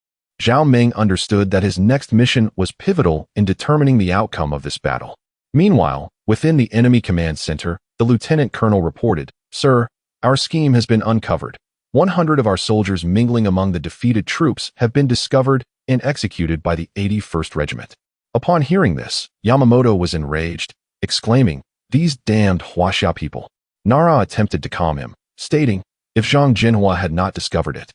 Zhao Meng understood that his next mission was pivotal in determining the outcome of this battle. Meanwhile, within the enemy command center, the lieutenant colonel reported, "Sir, our scheme has been uncovered. 100 of our soldiers mingling among the defeated troops have been discovered and executed by the 81st Regiment." Upon hearing this, Yamamoto was enraged, exclaiming, "These damned Huaxia people." Nara attempted to calm him, stating, "If Zhang Zhenhua had not discovered it,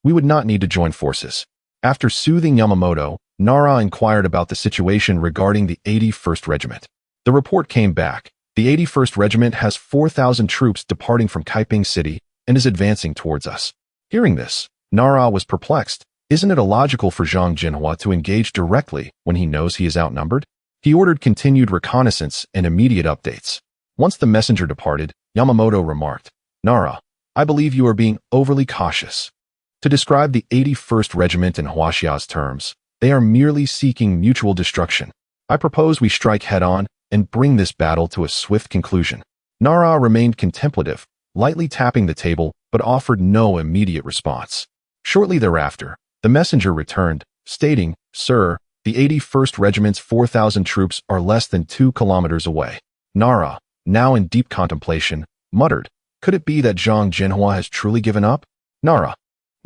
we would not need to join forces." After soothing Yamamoto, Nara inquired about the situation regarding the 81st Regiment. The report came back. The 81st Regiment has 4,000 troops departing from Kaiping City and is advancing towards us. Hearing this, Nara was perplexed. Isn't it illogical for Zhang Zhenhua to engage directly when he knows he is outnumbered? He ordered continued reconnaissance and immediate updates. Once the messenger departed, Yamamoto remarked, "Nara, I believe you are being overly cautious. To describe the 81st Regiment in Huaxia's terms, they are merely seeking mutual destruction. I propose we strike head-on and bring this battle to a swift conclusion." Nara remained contemplative, lightly tapping the table, but offered no immediate response. Shortly thereafter, the messenger returned, stating, "Sir, the 81st Regiment's 4,000 troops are less than 2 kilometers away." Nara, now in deep contemplation, muttered, "Could it be that Zhang Zhenhua has truly given up?" "Nara,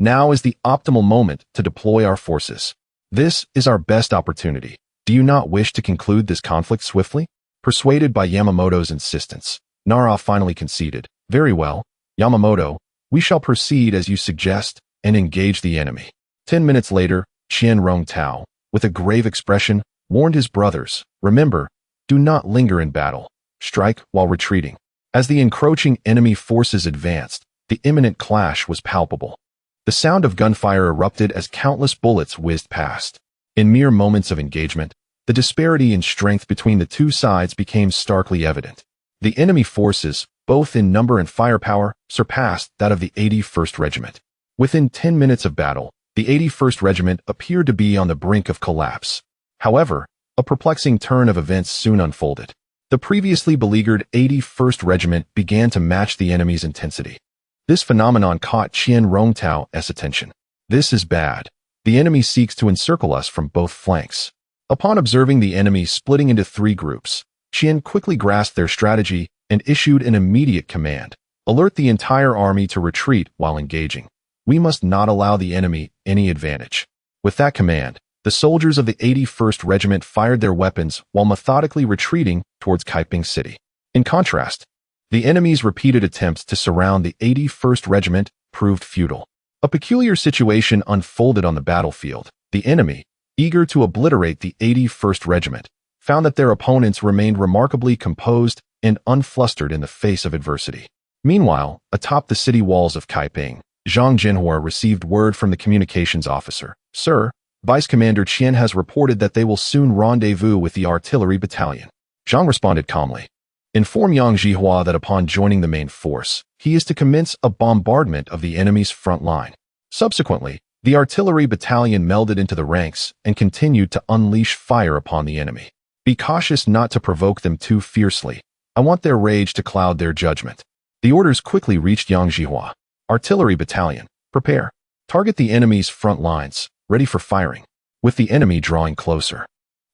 now is the optimal moment to deploy our forces. This is our best opportunity. Do you not wish to conclude this conflict swiftly?" Persuaded by Yamamoto's insistence, Nara finally conceded, "Very well, Yamamoto, we shall proceed as you suggest and engage the enemy." 10 minutes later, Qian Rongtao, with a grave expression, warned his brothers, "Remember, do not linger in battle. Strike while retreating." As the encroaching enemy forces advanced, the imminent clash was palpable. The sound of gunfire erupted as countless bullets whizzed past. In mere moments of engagement, the disparity in strength between the two sides became starkly evident. The enemy forces, both in number and firepower, surpassed that of the 81st Regiment. Within 10 minutes of battle, the 81st Regiment appeared to be on the brink of collapse. However, a perplexing turn of events soon unfolded. The previously beleaguered 81st Regiment began to match the enemy's intensity. This phenomenon caught Qian Rongtao's attention. "This is bad. The enemy seeks to encircle us from both flanks." Upon observing the enemy splitting into 3 groups, Qian quickly grasped their strategy and issued an immediate command: "Alert the entire army to retreat while engaging. We must not allow the enemy any advantage." With that command, the soldiers of the 81st Regiment fired their weapons while methodically retreating towards Kaiping City. In contrast, the enemy's repeated attempts to surround the 81st Regiment proved futile. A peculiar situation unfolded on the battlefield. The enemy, eager to obliterate the 81st Regiment, found that their opponents remained remarkably composed and unflustered in the face of adversity. Meanwhile, atop the city walls of Kaiping, Zhang Zhenhua received word from the communications officer. "Sir, Vice Commander Qian has reported that they will soon rendezvous with the artillery battalion." Zhang responded calmly. "Inform Zhang Zhenhua that upon joining the main force, he is to commence a bombardment of the enemy's front line." Subsequently, the artillery battalion melded into the ranks and continued to unleash fire upon the enemy. "Be cautious not to provoke them too fiercely. I want their rage to cloud their judgment." The orders quickly reached Zhang Zhenhua. "Artillery battalion, prepare. Target the enemy's front lines, ready for firing." With the enemy drawing closer,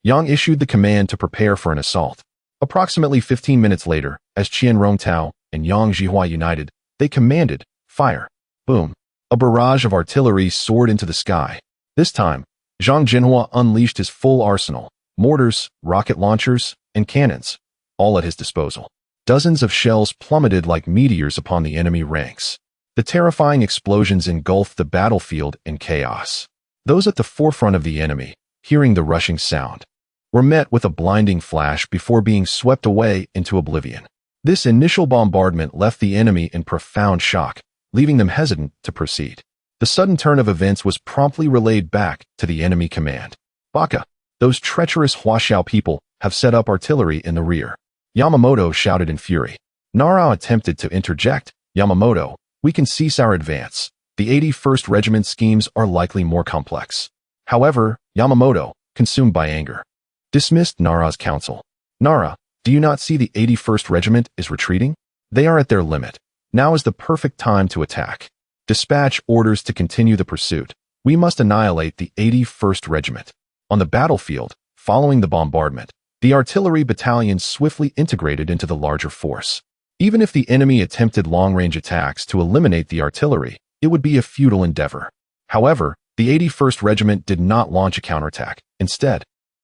Yang issued the command to prepare for an assault. Approximately 15 minutes later, as Qian Rongtao and Zhang Zhenhua united, they commanded, "Fire!" Boom! A barrage of artillery soared into the sky. This time, Zhang Zhenhua unleashed his full arsenal: mortars, rocket launchers, and cannons, all at his disposal. Dozens of shells plummeted like meteors upon the enemy ranks. The terrifying explosions engulfed the battlefield in chaos. Those at the forefront of the enemy, hearing the rushing sound, were met with a blinding flash before being swept away into oblivion. This initial bombardment left the enemy in profound shock, leaving them hesitant to proceed. The sudden turn of events was promptly relayed back to the enemy command. "Baka, those treacherous Huaxiao people have set up artillery in the rear." Yamamoto shouted in fury. Nara attempted to interject. "Yamamoto, we can cease our advance. The 81st Regiment schemes are likely more complex." However, Yamamoto, consumed by anger, dismissed Nara's counsel. "Nara, do you not see the 81st Regiment is retreating? They are at their limit. Now is the perfect time to attack. Dispatch orders to continue the pursuit. We must annihilate the 81st Regiment." On the battlefield, following the bombardment, the artillery battalion swiftly integrated into the larger force. Even if the enemy attempted long-range attacks to eliminate the artillery, it would be a futile endeavor. However, the 81st Regiment did not launch a counterattack. Instead,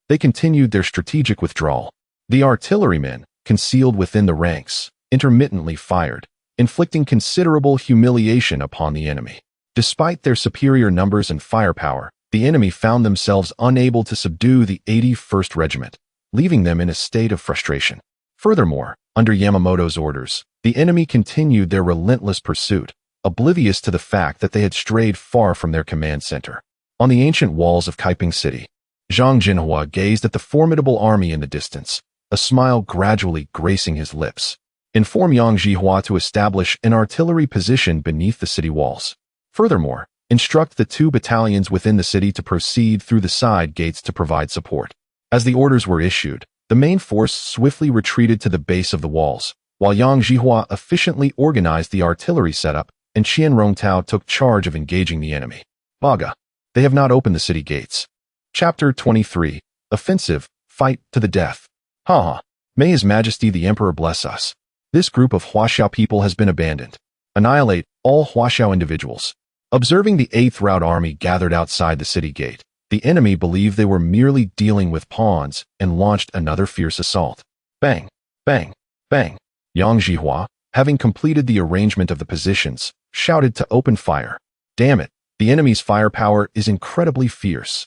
they continued their strategic withdrawal. The artillerymen, concealed within the ranks, intermittently fired, inflicting considerable humiliation upon the enemy. Despite their superior numbers and firepower, the enemy found themselves unable to subdue the 81st Regiment, leaving them in a state of frustration. Furthermore, under Yamamoto's orders, the enemy continued their relentless pursuit, oblivious to the fact that they had strayed far from their command center. On the ancient walls of Kaiping City, Zhang Zhenhua gazed at the formidable army in the distance, a smile gradually gracing his lips. "Inform Zhang Zhenhua to establish an artillery position beneath the city walls. Furthermore, instruct the 2 battalions within the city to proceed through the side gates to provide support." As the orders were issued, the main force swiftly retreated to the base of the walls, while Zhang Zhenhua efficiently organized the artillery setup and Qian Rongtao took charge of engaging the enemy. "Baga, they have not opened the city gates." Chapter 23. Offensive, Fight to the Death. "Ha! May His Majesty the Emperor bless us. This group of Huaxiao people has been abandoned. Annihilate all Huaxiao individuals." Observing the 8th Route Army gathered outside the city gate, the enemy believed they were merely dealing with pawns and launched another fierce assault. Bang! Bang! Bang! Zhang Zhenhua, having completed the arrangement of the positions, shouted to open fire. Damn it, the enemy's firepower is incredibly fierce.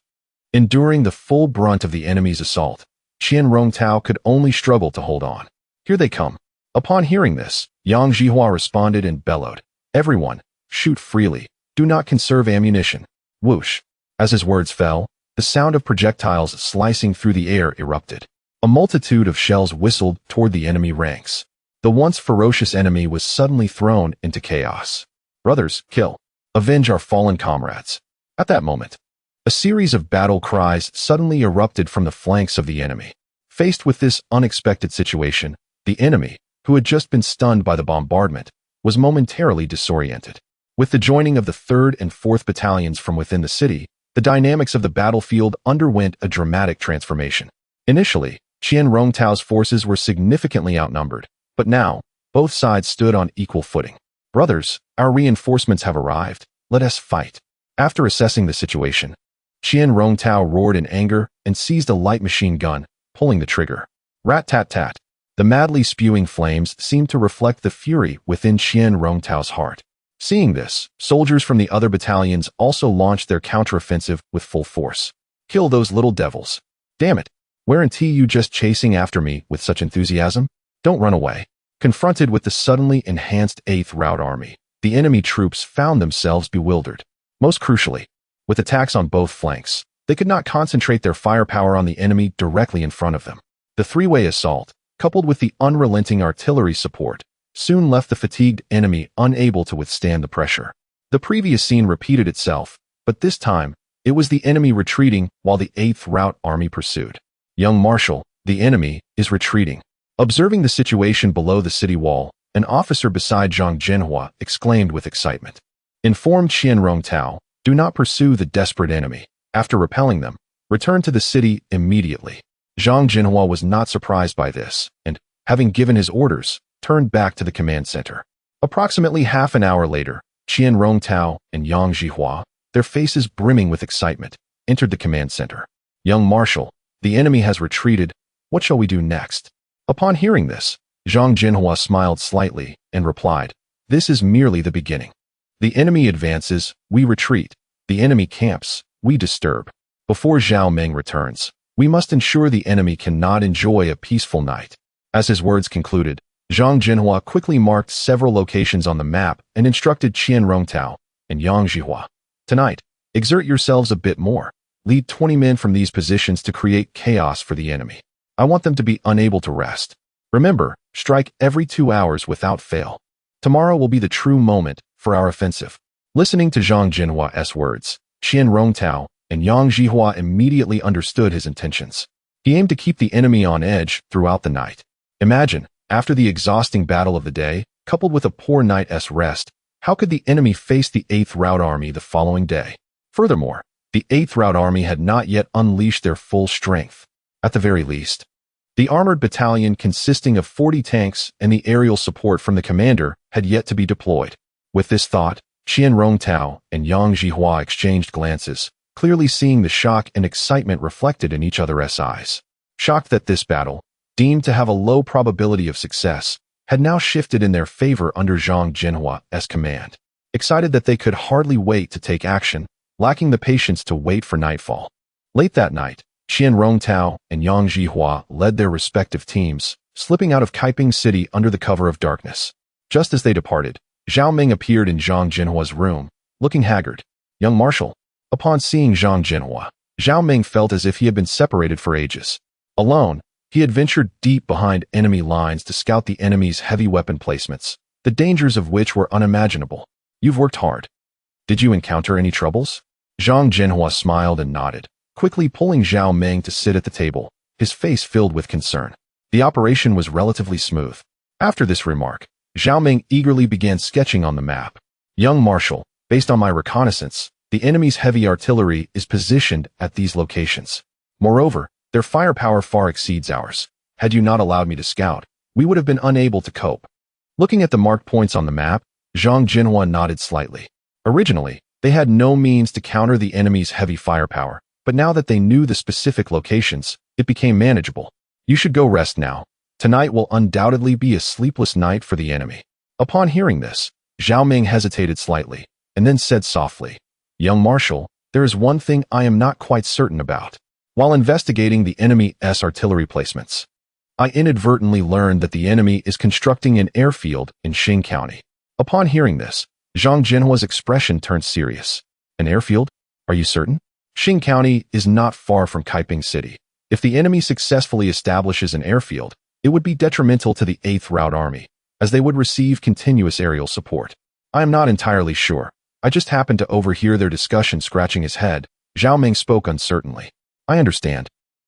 Enduring the full brunt of the enemy's assault, Qian Rongtao could only struggle to hold on. "Here they come." Upon hearing this, Zhang Zhenhua responded and bellowed, Everyone, shoot freely. Do not conserve ammunition. Whoosh. As his words fell, the sound of projectiles slicing through the air erupted. A multitude of shells whistled toward the enemy ranks. The once ferocious enemy was suddenly thrown into chaos. Brothers, kill. Avenge our fallen comrades. At that moment, a series of battle cries suddenly erupted from the flanks of the enemy. Faced with this unexpected situation, the enemy, who had just been stunned by the bombardment, was momentarily disoriented. With the joining of the 3rd and 4th battalions from within the city, the dynamics of the battlefield underwent a dramatic transformation. Initially, Qian Rongtao's forces were significantly outnumbered, but now, both sides stood on equal footing. Brothers, our reinforcements have arrived. Let us fight. After assessing the situation, Qian Rongtao roared in anger and seized a light machine gun, pulling the trigger. Rat-tat-tat. The madly spewing flames seemed to reflect the fury within Qian Rongtao's heart. Seeing this, soldiers from the other battalions also launched their counteroffensive with full force. Kill those little devils. Damn it. Weren't you just chasing after me with such enthusiasm? Don't run away. Confronted with the suddenly enhanced 8th Route Army, the enemy troops found themselves bewildered. Most crucially, with attacks on both flanks, they could not concentrate their firepower on the enemy directly in front of them. The three-way assault, coupled with the unrelenting artillery support, soon left the fatigued enemy unable to withstand the pressure. The previous scene repeated itself, but this time, it was the enemy retreating while the 8th Route Army pursued. Young Marshal, the enemy, is retreating. Observing the situation below the city wall, an officer beside Zhang Zhenhua exclaimed with excitement. Inform Qian Rongtao, do not pursue the desperate enemy. After repelling them, return to the city immediately. Zhang Zhenhua was not surprised by this, and, having given his orders, turned back to the command center. Approximately half an hour later, Qian Rongtao and Yang Zhihua, their faces brimming with excitement, entered the command center. Young Marshal, the enemy has retreated. What shall we do next? Upon hearing this, Zhang Zhenhua smiled slightly and replied, this is merely the beginning. The enemy advances, we retreat. The enemy camps, we disturb. Before Zhao Meng returns, we must ensure the enemy cannot enjoy a peaceful night. As his words concluded, Zhang Zhenhua quickly marked several locations on the map and instructed Qian Rongtao and Yang Zhihua. Tonight, exert yourselves a bit more. Lead 20 men from these positions to create chaos for the enemy. I want them to be unable to rest. Remember, strike every 2 hours without fail. Tomorrow will be the true moment for our offensive. Listening to Zhang Zhenhua's words, Qian Rongtao and Yang Zhihua immediately understood his intentions. He aimed to keep the enemy on edge throughout the night. Imagine, after the exhausting battle of the day, coupled with a poor night's rest, how could the enemy face the 8th Route Army the following day? Furthermore, the 8th Route Army had not yet unleashed their full strength. At the very least, the armored battalion consisting of 40 tanks and the aerial support from the commander had yet to be deployed. With this thought, Qian Rongtao and Yang Zhihua exchanged glances, clearly seeing the shock and excitement reflected in each other's eyes. Shocked that this battle, deemed to have a low probability of success, had now shifted in their favor under Zhang Zhenhua's command. Excited that they could hardly wait to take action, lacking the patience to wait for nightfall. Late that night, Qian Rongtao and Yang Zhihua led their respective teams, slipping out of Kaiping City under the cover of darkness. Just as they departed, Zhao Meng appeared in Zhang Zhenhua's room, looking haggard. Young Marshal. Upon seeing Zhang Zhenhua, Zhao Meng felt as if he had been separated for ages. Alone, he had ventured deep behind enemy lines to scout the enemy's heavy weapon placements, the dangers of which were unimaginable. You've worked hard. Did you encounter any troubles? Zhang Zhenhua smiled and nodded, quickly pulling Zhao Meng to sit at the table, his face filled with concern. The operation was relatively smooth. After this remark, Zhao Meng eagerly began sketching on the map. Young Marshal, based on my reconnaissance, the enemy's heavy artillery is positioned at these locations. Moreover, their firepower far exceeds ours. Had you not allowed me to scout, we would have been unable to cope. Looking at the marked points on the map, Zhang Zhenhua nodded slightly. Originally, they had no means to counter the enemy's heavy firepower, but now that they knew the specific locations, it became manageable. You should go rest now. Tonight will undoubtedly be a sleepless night for the enemy. Upon hearing this, Zhao Meng hesitated slightly, and then said softly, Young Marshal, there is one thing I am not quite certain about. While investigating the enemy's artillery placements, I inadvertently learned that the enemy is constructing an airfield in Xing County. Upon hearing this, Zhang Zhenhua's expression turned serious. An airfield? Are you certain? Xing County is not far from Kaiping City. If the enemy successfully establishes an airfield, it would be detrimental to the 8th Route Army, as they would receive continuous aerial support. I am not entirely sure. I just happened to overhear their discussion. Scratching his head, Zhao Meng spoke uncertainly. I understand.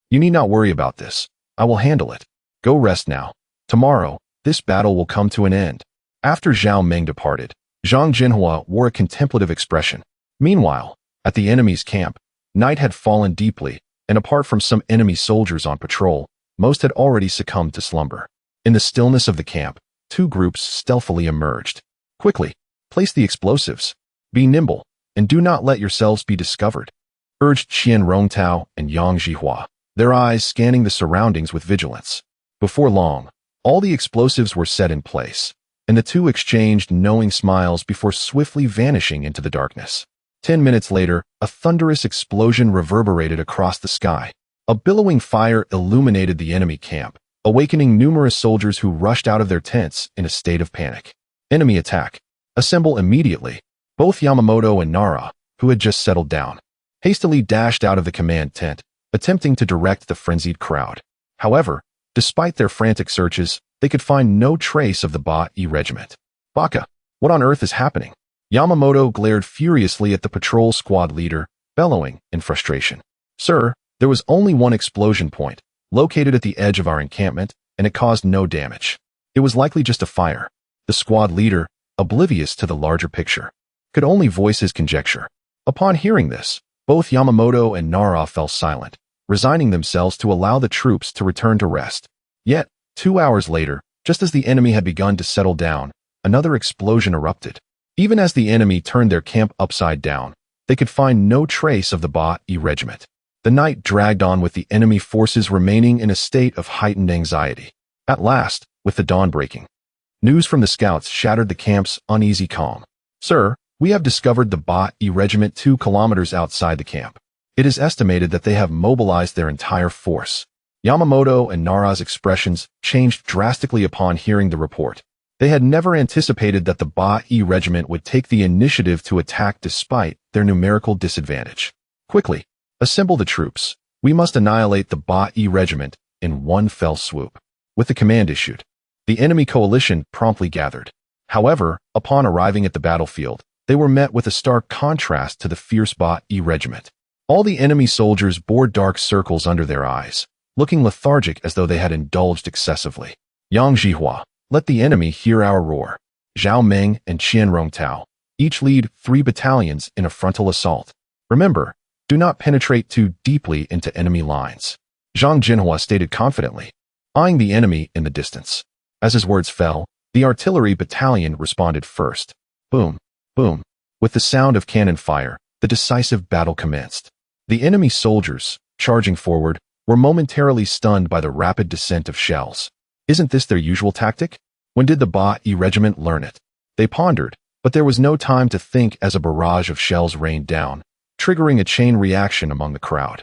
You need not worry about this. I will handle it. Go rest now. Tomorrow, this battle will come to an end. After Zhao Meng departed, Zhang Zhenhua wore a contemplative expression. Meanwhile, at the enemy's camp, night had fallen deeply, and apart from some enemy soldiers on patrol, most had already succumbed to slumber. In the stillness of the camp, 2 groups stealthily emerged. Quickly, place the explosives. Be nimble, and do not let yourselves be discovered, urged Qian Rongtao and Yang Zhihua, their eyes scanning the surroundings with vigilance. Before long, all the explosives were set in place, and the 2 exchanged knowing smiles before swiftly vanishing into the darkness. 10 minutes later, a thunderous explosion reverberated across the sky. A billowing fire illuminated the enemy camp, awakening numerous soldiers who rushed out of their tents in a state of panic. Enemy attack. Assemble immediately. Both Yamamoto and Nara, who had just settled down, hastily dashed out of the command tent, attempting to direct the frenzied crowd. However, despite their frantic searches, they could find no trace of the Ba-E regiment. Baka, what on earth is happening? Yamamoto glared furiously at the patrol squad leader, bellowing in frustration. Sir, there was only one explosion point, located at the edge of our encampment, and it caused no damage. It was likely just a fire. The squad leader, oblivious to the larger picture, could only voice his conjecture. Upon hearing this, both Yamamoto and Nara fell silent, resigning themselves to allow the troops to return to rest. Yet, 2 hours later, just as the enemy had begun to settle down, another explosion erupted. Even as the enemy turned their camp upside down, they could find no trace of the Ba-E regiment. The night dragged on with the enemy forces remaining in a state of heightened anxiety. At last, with the dawn breaking, news from the scouts shattered the camp's uneasy calm. Sir, we have discovered the Ba-E regiment 2 kilometers outside the camp. It is estimated that they have mobilized their entire force. Yamamoto and Nara's expressions changed drastically upon hearing the report. They had never anticipated that the Ba-E regiment would take the initiative to attack despite their numerical disadvantage. Quickly, assemble the troops. We must annihilate the Ba-E regiment in one fell swoop. With the command issued, the enemy coalition promptly gathered. However, upon arriving at the battlefield, they were met with a stark contrast to the fierce Ba-E regiment. All the enemy soldiers bore dark circles under their eyes, looking lethargic as though they had indulged excessively. Yang Zhihua, let the enemy hear our roar. Zhao Meng and Qian Rongtao each lead 3 battalions in a frontal assault. Remember, do not penetrate too deeply into enemy lines, Zhang Zhenhua stated confidently, eyeing the enemy in the distance. As his words fell, the artillery battalion responded first. Boom, boom. With the sound of cannon fire, the decisive battle commenced. The enemy soldiers, charging forward, were momentarily stunned by the rapid descent of shells. Isn't this their usual tactic? When did the Ba-E regiment learn it? They pondered, but there was no time to think as a barrage of shells rained down, triggering a chain reaction among the crowd.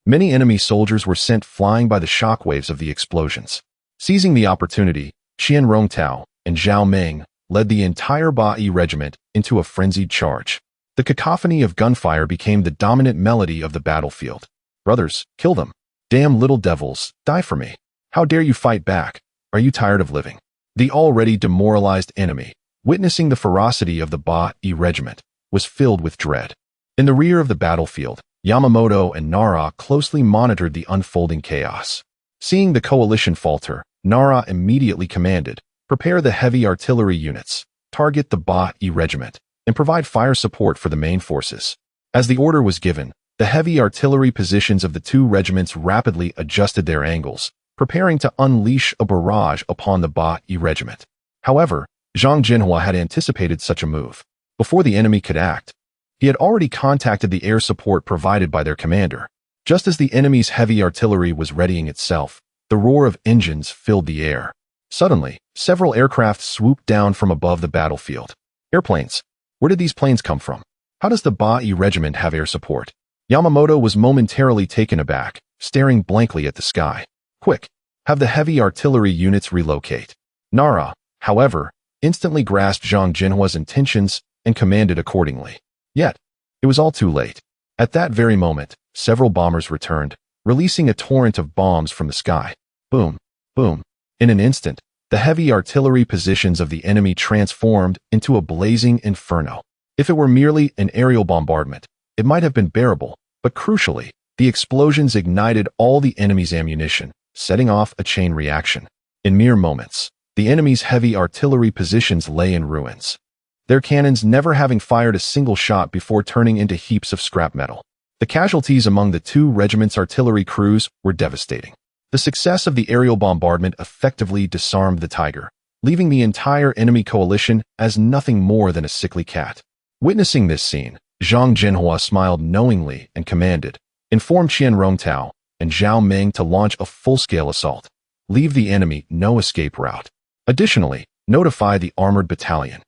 Many enemy soldiers were sent flying by the shockwaves of the explosions. Seizing the opportunity, Qian Rongtao and Zhao Meng led the entire Ba-E regiment into a frenzied charge. The cacophony of gunfire became the dominant melody of the battlefield. Brothers, kill them. Damn little devils, die for me. How dare you fight back? Are you tired of living? The already demoralized enemy, witnessing the ferocity of the Ba-E regiment, was filled with dread. In the rear of the battlefield, Yamamoto and Nara closely monitored the unfolding chaos. Seeing the coalition falter, Nara immediately commanded, prepare the heavy artillery units, target the Ba-E regiment, and provide fire support for the main forces. As the order was given, the heavy artillery positions of the 2 regiments rapidly adjusted their angles, preparing to unleash a barrage upon the Ba-E regiment. However, Zhang Zhenhua had anticipated such a move. Before the enemy could act, he had already contacted the air support provided by their commander. Just as the enemy's heavy artillery was readying itself, the roar of engines filled the air. Suddenly, several aircraft swooped down from above the battlefield. Airplanes. Where did these planes come from? How does the Ba-E regiment have air support? Yamamoto was momentarily taken aback, staring blankly at the sky. Quick, have the heavy artillery units relocate. Nara, however, instantly grasped Zhang Zhenhua's intentions and commanded accordingly. Yet, it was all too late. At that very moment, several bombers returned, releasing a torrent of bombs from the sky. Boom, boom. In an instant, the heavy artillery positions of the enemy transformed into a blazing inferno. If it were merely an aerial bombardment, it might have been bearable, but crucially, the explosions ignited all the enemy's ammunition, setting off a chain reaction. In mere moments, the enemy's heavy artillery positions lay in ruins, their cannons never having fired a single shot before turning into heaps of scrap metal. The casualties among the two regiments' artillery crews were devastating. The success of the aerial bombardment effectively disarmed the tiger, leaving the entire enemy coalition as nothing more than a sickly cat. Witnessing this scene, Zhang Zhenhua smiled knowingly and commanded, "Inform Qian Rongtao and Zhao Meng to launch a full-scale assault. Leave the enemy no escape route. Additionally, notify the armored battalion.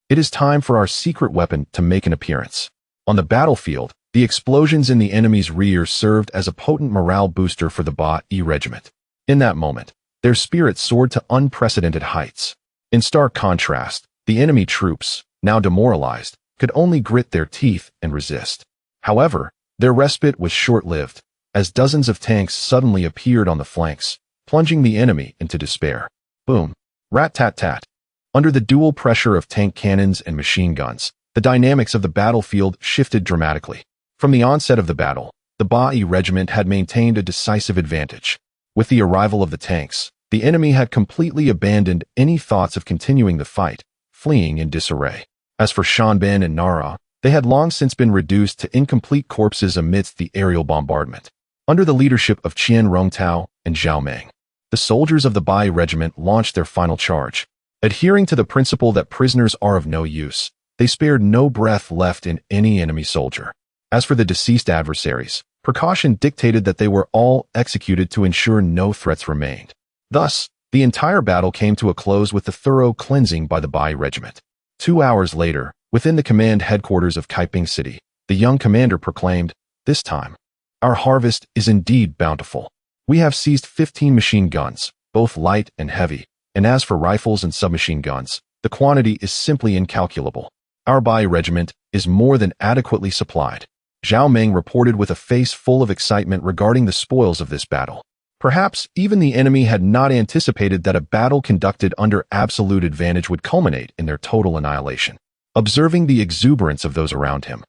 It is time for our secret weapon to make an appearance." On the battlefield, the explosions in the enemy's rear served as a potent morale booster for the Beiyang regiment. In that moment, their spirits soared to unprecedented heights. In stark contrast, the enemy troops, now demoralized, could only grit their teeth and resist. However, their respite was short-lived, as dozens of tanks suddenly appeared on the flanks, plunging the enemy into despair. Boom. Rat-tat-tat. Under the dual pressure of tank cannons and machine guns, the dynamics of the battlefield shifted dramatically. From the onset of the battle, the Beiyang regiment had maintained a decisive advantage. With the arrival of the tanks, the enemy had completely abandoned any thoughts of continuing the fight, fleeing in disarray. As for Shanban and Nara, they had long since been reduced to incomplete corpses amidst the aerial bombardment. Under the leadership of Qian Rongtao and Zhao Meng, the soldiers of the Beiyang regiment launched their final charge. Adhering to the principle that prisoners are of no use, they spared no breath left in any enemy soldier. As for the deceased adversaries, precaution dictated that they were all executed to ensure no threats remained. Thus, the entire battle came to a close with the thorough cleansing by the Beiyang regiment. 2 hours later, within the command headquarters of Kaiping City, the young commander proclaimed, "This time, our harvest is indeed bountiful. We have seized 15 machine guns, both light and heavy, and as for rifles and submachine guns, the quantity is simply incalculable. Our Beiyang regiment is more than adequately supplied." Zhao Meng reported with a face full of excitement regarding the spoils of this battle. Perhaps even the enemy had not anticipated that a battle conducted under absolute advantage would culminate in their total annihilation. Observing the exuberance of those around him,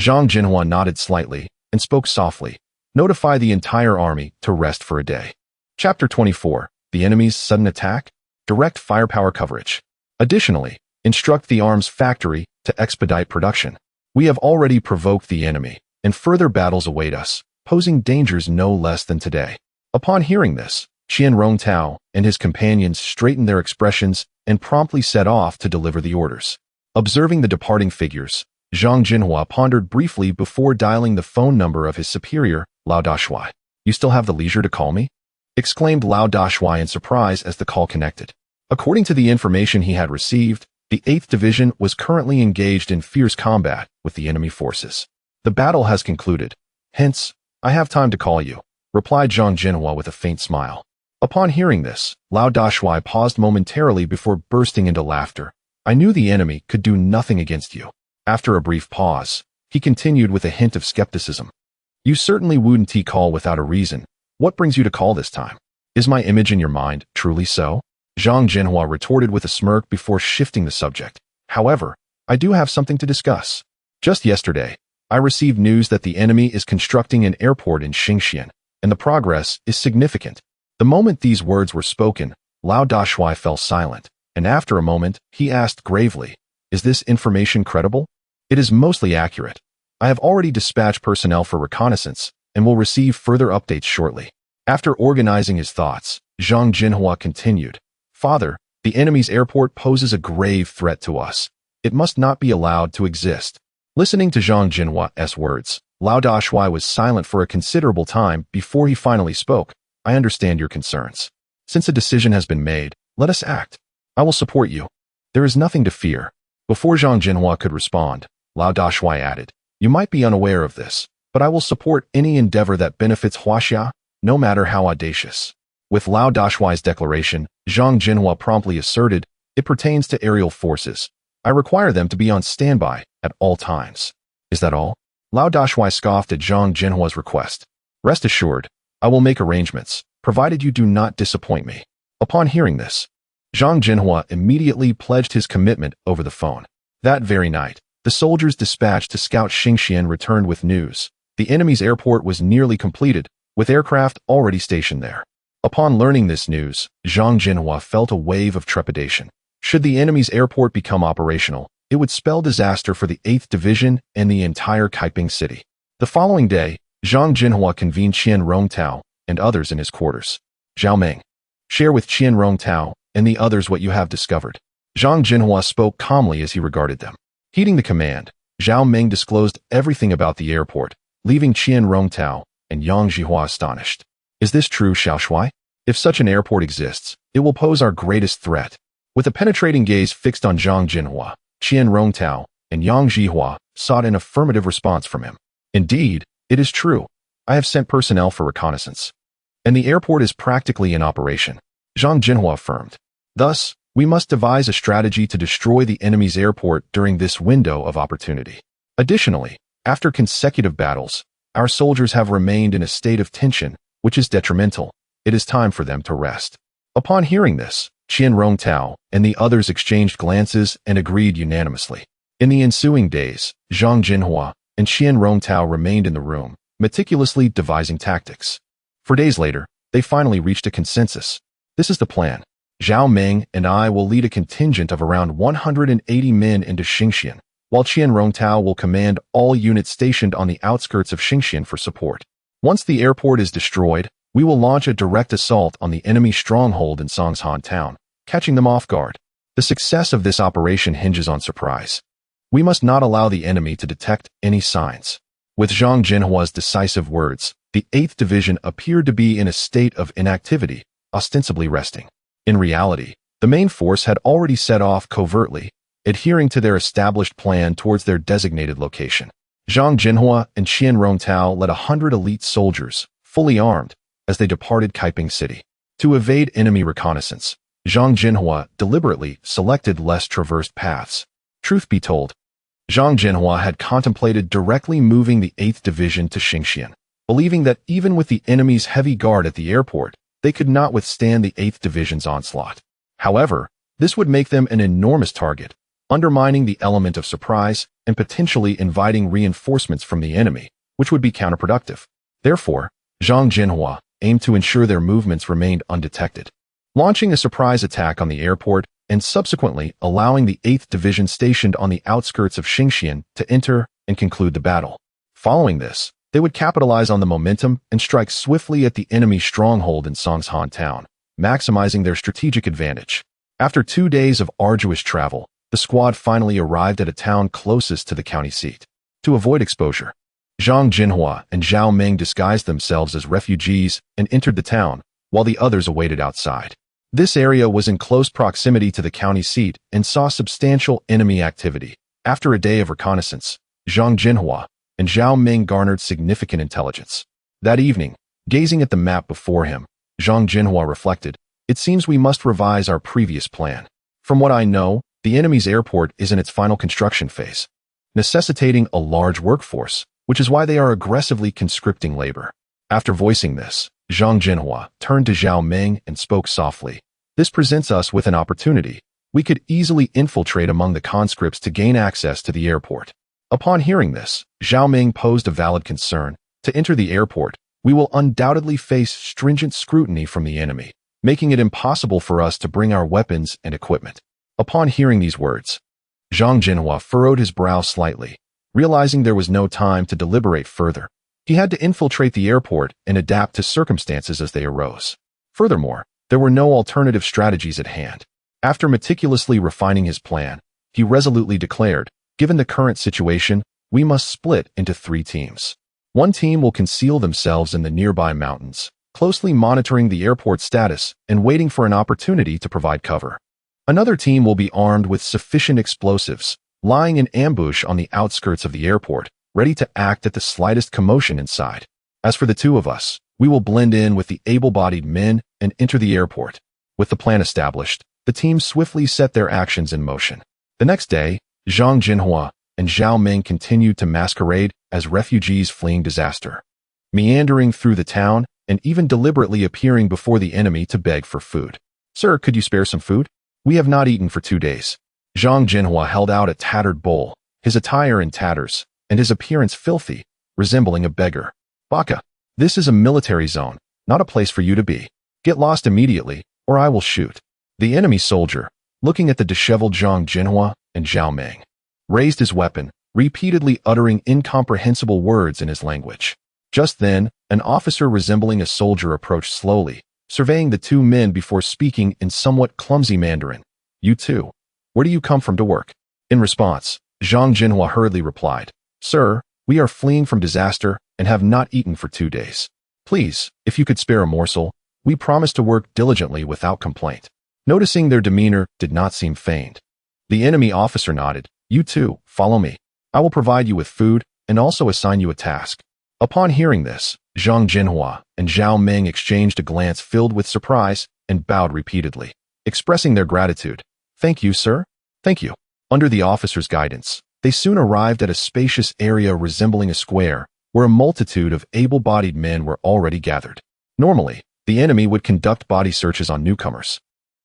Zhang Zhenhua nodded slightly and spoke softly, "Notify the entire army to rest for a day." Chapter 24. The enemy's sudden attack? Direct firepower coverage. Additionally, instruct the arms factory to expedite production. We have already provoked the enemy, and further battles await us, posing dangers no less than today. Upon hearing this, Qian Rongtao and his companions straightened their expressions and promptly set off to deliver the orders. Observing the departing figures, Zhang Zhenhua pondered briefly before dialing the phone number of his superior, Lao Dashuai. "You still have the leisure to call me?" exclaimed Lao Dashuai in surprise as the call connected. According to the information he had received, the 8th Division was currently engaged in fierce combat with the enemy forces. "The battle has concluded. Hence, I have time to call you," replied Zhang Zhenhua with a faint smile. Upon hearing this, Lao Dashuai paused momentarily before bursting into laughter. "I knew the enemy could do nothing against you." After a brief pause, he continued with a hint of skepticism. "You certainly wouldn't call without a reason. What brings you to call this time? Is my image in your mind truly so?" Zhang Zhenhua retorted with a smirk before shifting the subject. "However, I do have something to discuss. Just yesterday, I received news that the enemy is constructing an airport in Xingxian, and the progress is significant." The moment these words were spoken, Lao Dashuai fell silent, and after a moment, he asked gravely, "Is this information credible?" "It is mostly accurate. I have already dispatched personnel for reconnaissance, and will receive further updates shortly." After organizing his thoughts, Zhang Zhenhua continued, "Father, the enemy's airport poses a grave threat to us. It must not be allowed to exist." Listening to Zhang Zhenhua's words, Lao Dashuai was silent for a considerable time before he finally spoke. "I understand your concerns. Since a decision has been made, let us act. I will support you. There is nothing to fear." Before Zhang Zhenhua could respond, Lao Dashuai added, "You might be unaware of this, but I will support any endeavor that benefits Huaxia, no matter how audacious." With Lao Dashuai's declaration, Zhang Zhenhua promptly asserted, "It pertains to aerial forces. I require them to be on standby at all times. Is that all? Lao Dashui scoffed at Zhang Zhenhua's request. Rest assured, I will make arrangements, provided you do not disappoint me. Upon hearing this, Zhang Zhenhua immediately pledged his commitment over the phone. That very night, the soldiers dispatched to scout Xingxian returned with news. The enemy's airport was nearly completed, with aircraft already stationed there. Upon learning this news, Zhang Zhenhua felt a wave of trepidation. Should the enemy's airport become operational, it would spell disaster for the 8th Division and the entire Kaiping city. The following day, Zhang Zhenhua convened Qian Rongtao and others in his quarters. Zhao Meng, share with Qian Rongtao and the others what you have discovered. Zhang Zhenhua spoke calmly as he regarded them. Heeding the command, Zhao Meng disclosed everything about the airport, leaving Qian Rongtao and Yang Zhihua astonished. Is this true, Xiao Shui? If such an airport exists, it will pose our greatest threat. With a penetrating gaze fixed on Zhang Zhenhua, Qian Rongtao and Yang Zhihua sought an affirmative response from him. Indeed, it is true. I have sent personnel for reconnaissance, and the airport is practically in operation, Zhang Zhenhua affirmed. Thus, we must devise a strategy to destroy the enemy's airport during this window of opportunity. Additionally, after consecutive battles, our soldiers have remained in a state of tension, which is detrimental. It is time for them to rest. Upon hearing this, Qian Rongtao and the others exchanged glances and agreed unanimously. In the ensuing days, Zhang Zhenhua and Qian Rongtao remained in the room, meticulously devising tactics. 4 days later, they finally reached a consensus. This is the plan. Zhao Meng and I will lead a contingent of around 180 men into Xingxian, while Qian Rongtao will command all units stationed on the outskirts of Xingxian for support. Once the airport is destroyed, we will launch a direct assault on the enemy stronghold in Songshan town, catching them off guard. The success of this operation hinges on surprise. We must not allow the enemy to detect any signs. With Zhang Zhenhua's decisive words, the 8th Division appeared to be in a state of inactivity, ostensibly resting. In reality, the main force had already set off covertly, adhering to their established plan towards their designated location. Zhang Zhenhua and Qian Rongtao led 100 elite soldiers, fully armed, as they departed Kaiping City. To evade enemy reconnaissance, Zhang Zhenhua deliberately selected less traversed paths. Truth be told, Zhang Zhenhua had contemplated directly moving the 8th Division to Xingxian, believing that even with the enemy's heavy guard at the airport, they could not withstand the 8th Division's onslaught. However, this would make them an enormous target, undermining the element of surprise and potentially inviting reinforcements from the enemy, which would be counterproductive. Therefore, Zhang Zhenhua aimed to ensure their movements remained undetected, launching a surprise attack on the airport and subsequently allowing the 8th Division stationed on the outskirts of Xingxian to enter and conclude the battle. Following this, they would capitalize on the momentum and strike swiftly at the enemy stronghold in Songshan town, maximizing their strategic advantage. After 2 days of arduous travel, the squad finally arrived at a town closest to the county seat. To avoid exposure, Zhang Zhenhua and Zhao Meng disguised themselves as refugees and entered the town, while the others awaited outside. This area was in close proximity to the county seat and saw substantial enemy activity. After a day of reconnaissance, Zhang Zhenhua and Zhao Meng garnered significant intelligence. That evening, gazing at the map before him, Zhang Zhenhua reflected, "It seems we must revise our previous plan. From what I know, the enemy's airport is in its final construction phase, necessitating a large workforce, which is why they are aggressively conscripting labor." After voicing this, Zhang Zhenhua turned to Zhao Meng and spoke softly. "This presents us with an opportunity. We could easily infiltrate among the conscripts to gain access to the airport." Upon hearing this, Zhao Meng posed a valid concern. To enter the airport, we will undoubtedly face stringent scrutiny from the enemy, making it impossible for us to bring our weapons and equipment. Upon hearing these words, Zhang Zhenhua furrowed his brow slightly, realizing there was no time to deliberate further. He had to infiltrate the airport and adapt to circumstances as they arose. Furthermore, there were no alternative strategies at hand. After meticulously refining his plan, he resolutely declared, "Given the current situation, we must split into 3 teams. One team will conceal themselves in the nearby mountains, closely monitoring the airport status and waiting for an opportunity to provide cover. Another team will be armed with sufficient explosives, lying in ambush on the outskirts of the airport, ready to act at the slightest commotion inside. As for the 2 of us, we will blend in with the able-bodied men and enter the airport." With the plan established, the team swiftly set their actions in motion. The next day, Zhang Zhenhua and Zhao Ming continued to masquerade as refugees fleeing disaster, meandering through the town and even deliberately appearing before the enemy to beg for food. "Sir, could you spare some food? We have not eaten for 2 days." Zhang Zhenhua held out a tattered bowl, his attire in tatters, and his appearance filthy, resembling a beggar. "Baka, this is a military zone, not a place for you to be. Get lost immediately, or I will shoot." The enemy soldier, looking at the disheveled Zhang Zhenhua and Zhao Ming, raised his weapon, repeatedly uttering incomprehensible words in his language. Just then, an officer resembling a soldier approached slowly, surveying the two men before speaking in somewhat clumsy Mandarin. "You two, where do you come from to work?" In response, Zhang Zhenhua hurriedly replied, "Sir, we are fleeing from disaster and have not eaten for 2 days. Please, if you could spare a morsel, we promise to work diligently without complaint." Noticing their demeanor did not seem feigned, the enemy officer nodded. "You two, follow me. I will provide you with food and also assign you a task." Upon hearing this, Zhang Zhenhua and Zhao Ming exchanged a glance filled with surprise and bowed repeatedly, expressing their gratitude. "Thank you, sir. Thank you." Under the officer's guidance, they soon arrived at a spacious area resembling a square, where a multitude of able-bodied men were already gathered. Normally, the enemy would conduct body searches on newcomers,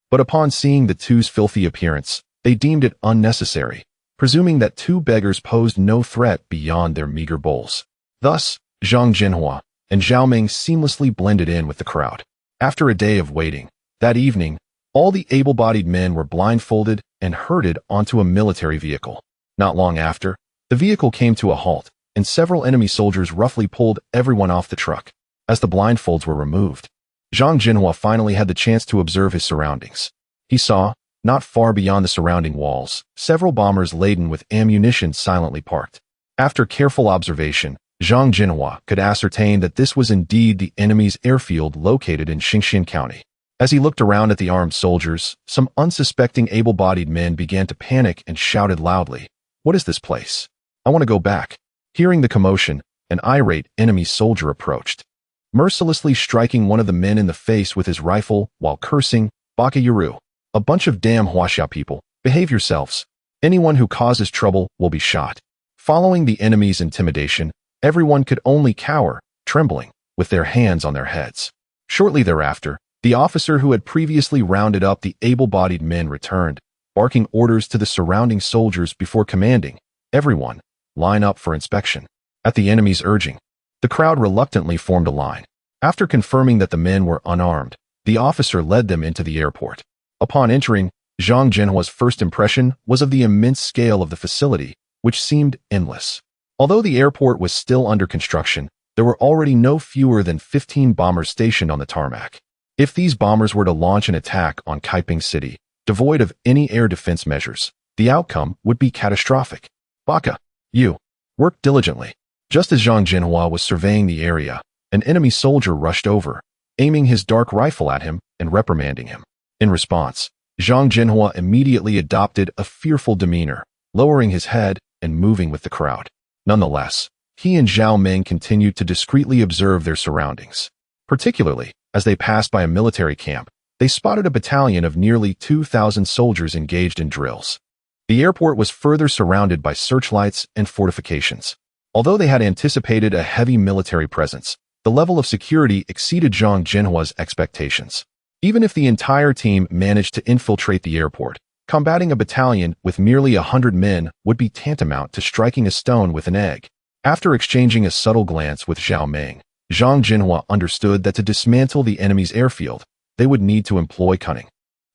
but upon seeing the two's filthy appearance, they deemed it unnecessary, presuming that 2 beggars posed no threat beyond their meager bowls. Thus, Zhang Zhenhua and Zhao Ming seamlessly blended in with the crowd. After a day of waiting, that evening, all the able-bodied men were blindfolded and herded onto a military vehicle. Not long after, the vehicle came to a halt, and several enemy soldiers roughly pulled everyone off the truck. As the blindfolds were removed, Zhang Zhenhua finally had the chance to observe his surroundings. He saw, not far beyond the surrounding walls, several bombers laden with ammunition silently parked. After careful observation, Zhang Zhenhua could ascertain that this was indeed the enemy's airfield located in Xinxian County. As he looked around at the armed soldiers, some unsuspecting able-bodied men began to panic and shouted loudly, "What is this place? I want to go back." Hearing the commotion, an irate enemy soldier approached, mercilessly striking one of the men in the face with his rifle while cursing, "Baka Yuru, a bunch of damn Huaxia people, behave yourselves. Anyone who causes trouble will be shot." Following the enemy's intimidation, everyone could only cower, trembling, with their hands on their heads. Shortly thereafter, the officer who had previously rounded up the able-bodied men returned, barking orders to the surrounding soldiers before commanding, "Everyone, line up for inspection." At the enemy's urging, the crowd reluctantly formed a line. After confirming that the men were unarmed, the officer led them into the airport. Upon entering, Zhang Zhenhua's first impression was of the immense scale of the facility, which seemed endless. Although the airport was still under construction, there were already no fewer than 15 bombers stationed on the tarmac. If these bombers were to launch an attack on Kaiping City, devoid of any air defense measures, the outcome would be catastrophic. "Baka, you, work diligently." Just as Zhang Zhenhua was surveying the area, an enemy soldier rushed over, aiming his dark rifle at him and reprimanding him. In response, Zhang Zhenhua immediately adopted a fearful demeanor, lowering his head and moving with the crowd. Nonetheless, he and Zhao Ming continued to discreetly observe their surroundings. Particularly, as they passed by a military camp, they spotted a battalion of nearly 2,000 soldiers engaged in drills. The airport was further surrounded by searchlights and fortifications. Although they had anticipated a heavy military presence, the level of security exceeded Zhang Zhenhua's expectations. Even if the entire team managed to infiltrate the airport, combating a battalion with merely 100 men would be tantamount to striking a stone with an egg. After exchanging a subtle glance with Zhao Ming, Zhang Zhenhua understood that to dismantle the enemy's airfield, they would need to employ cunning.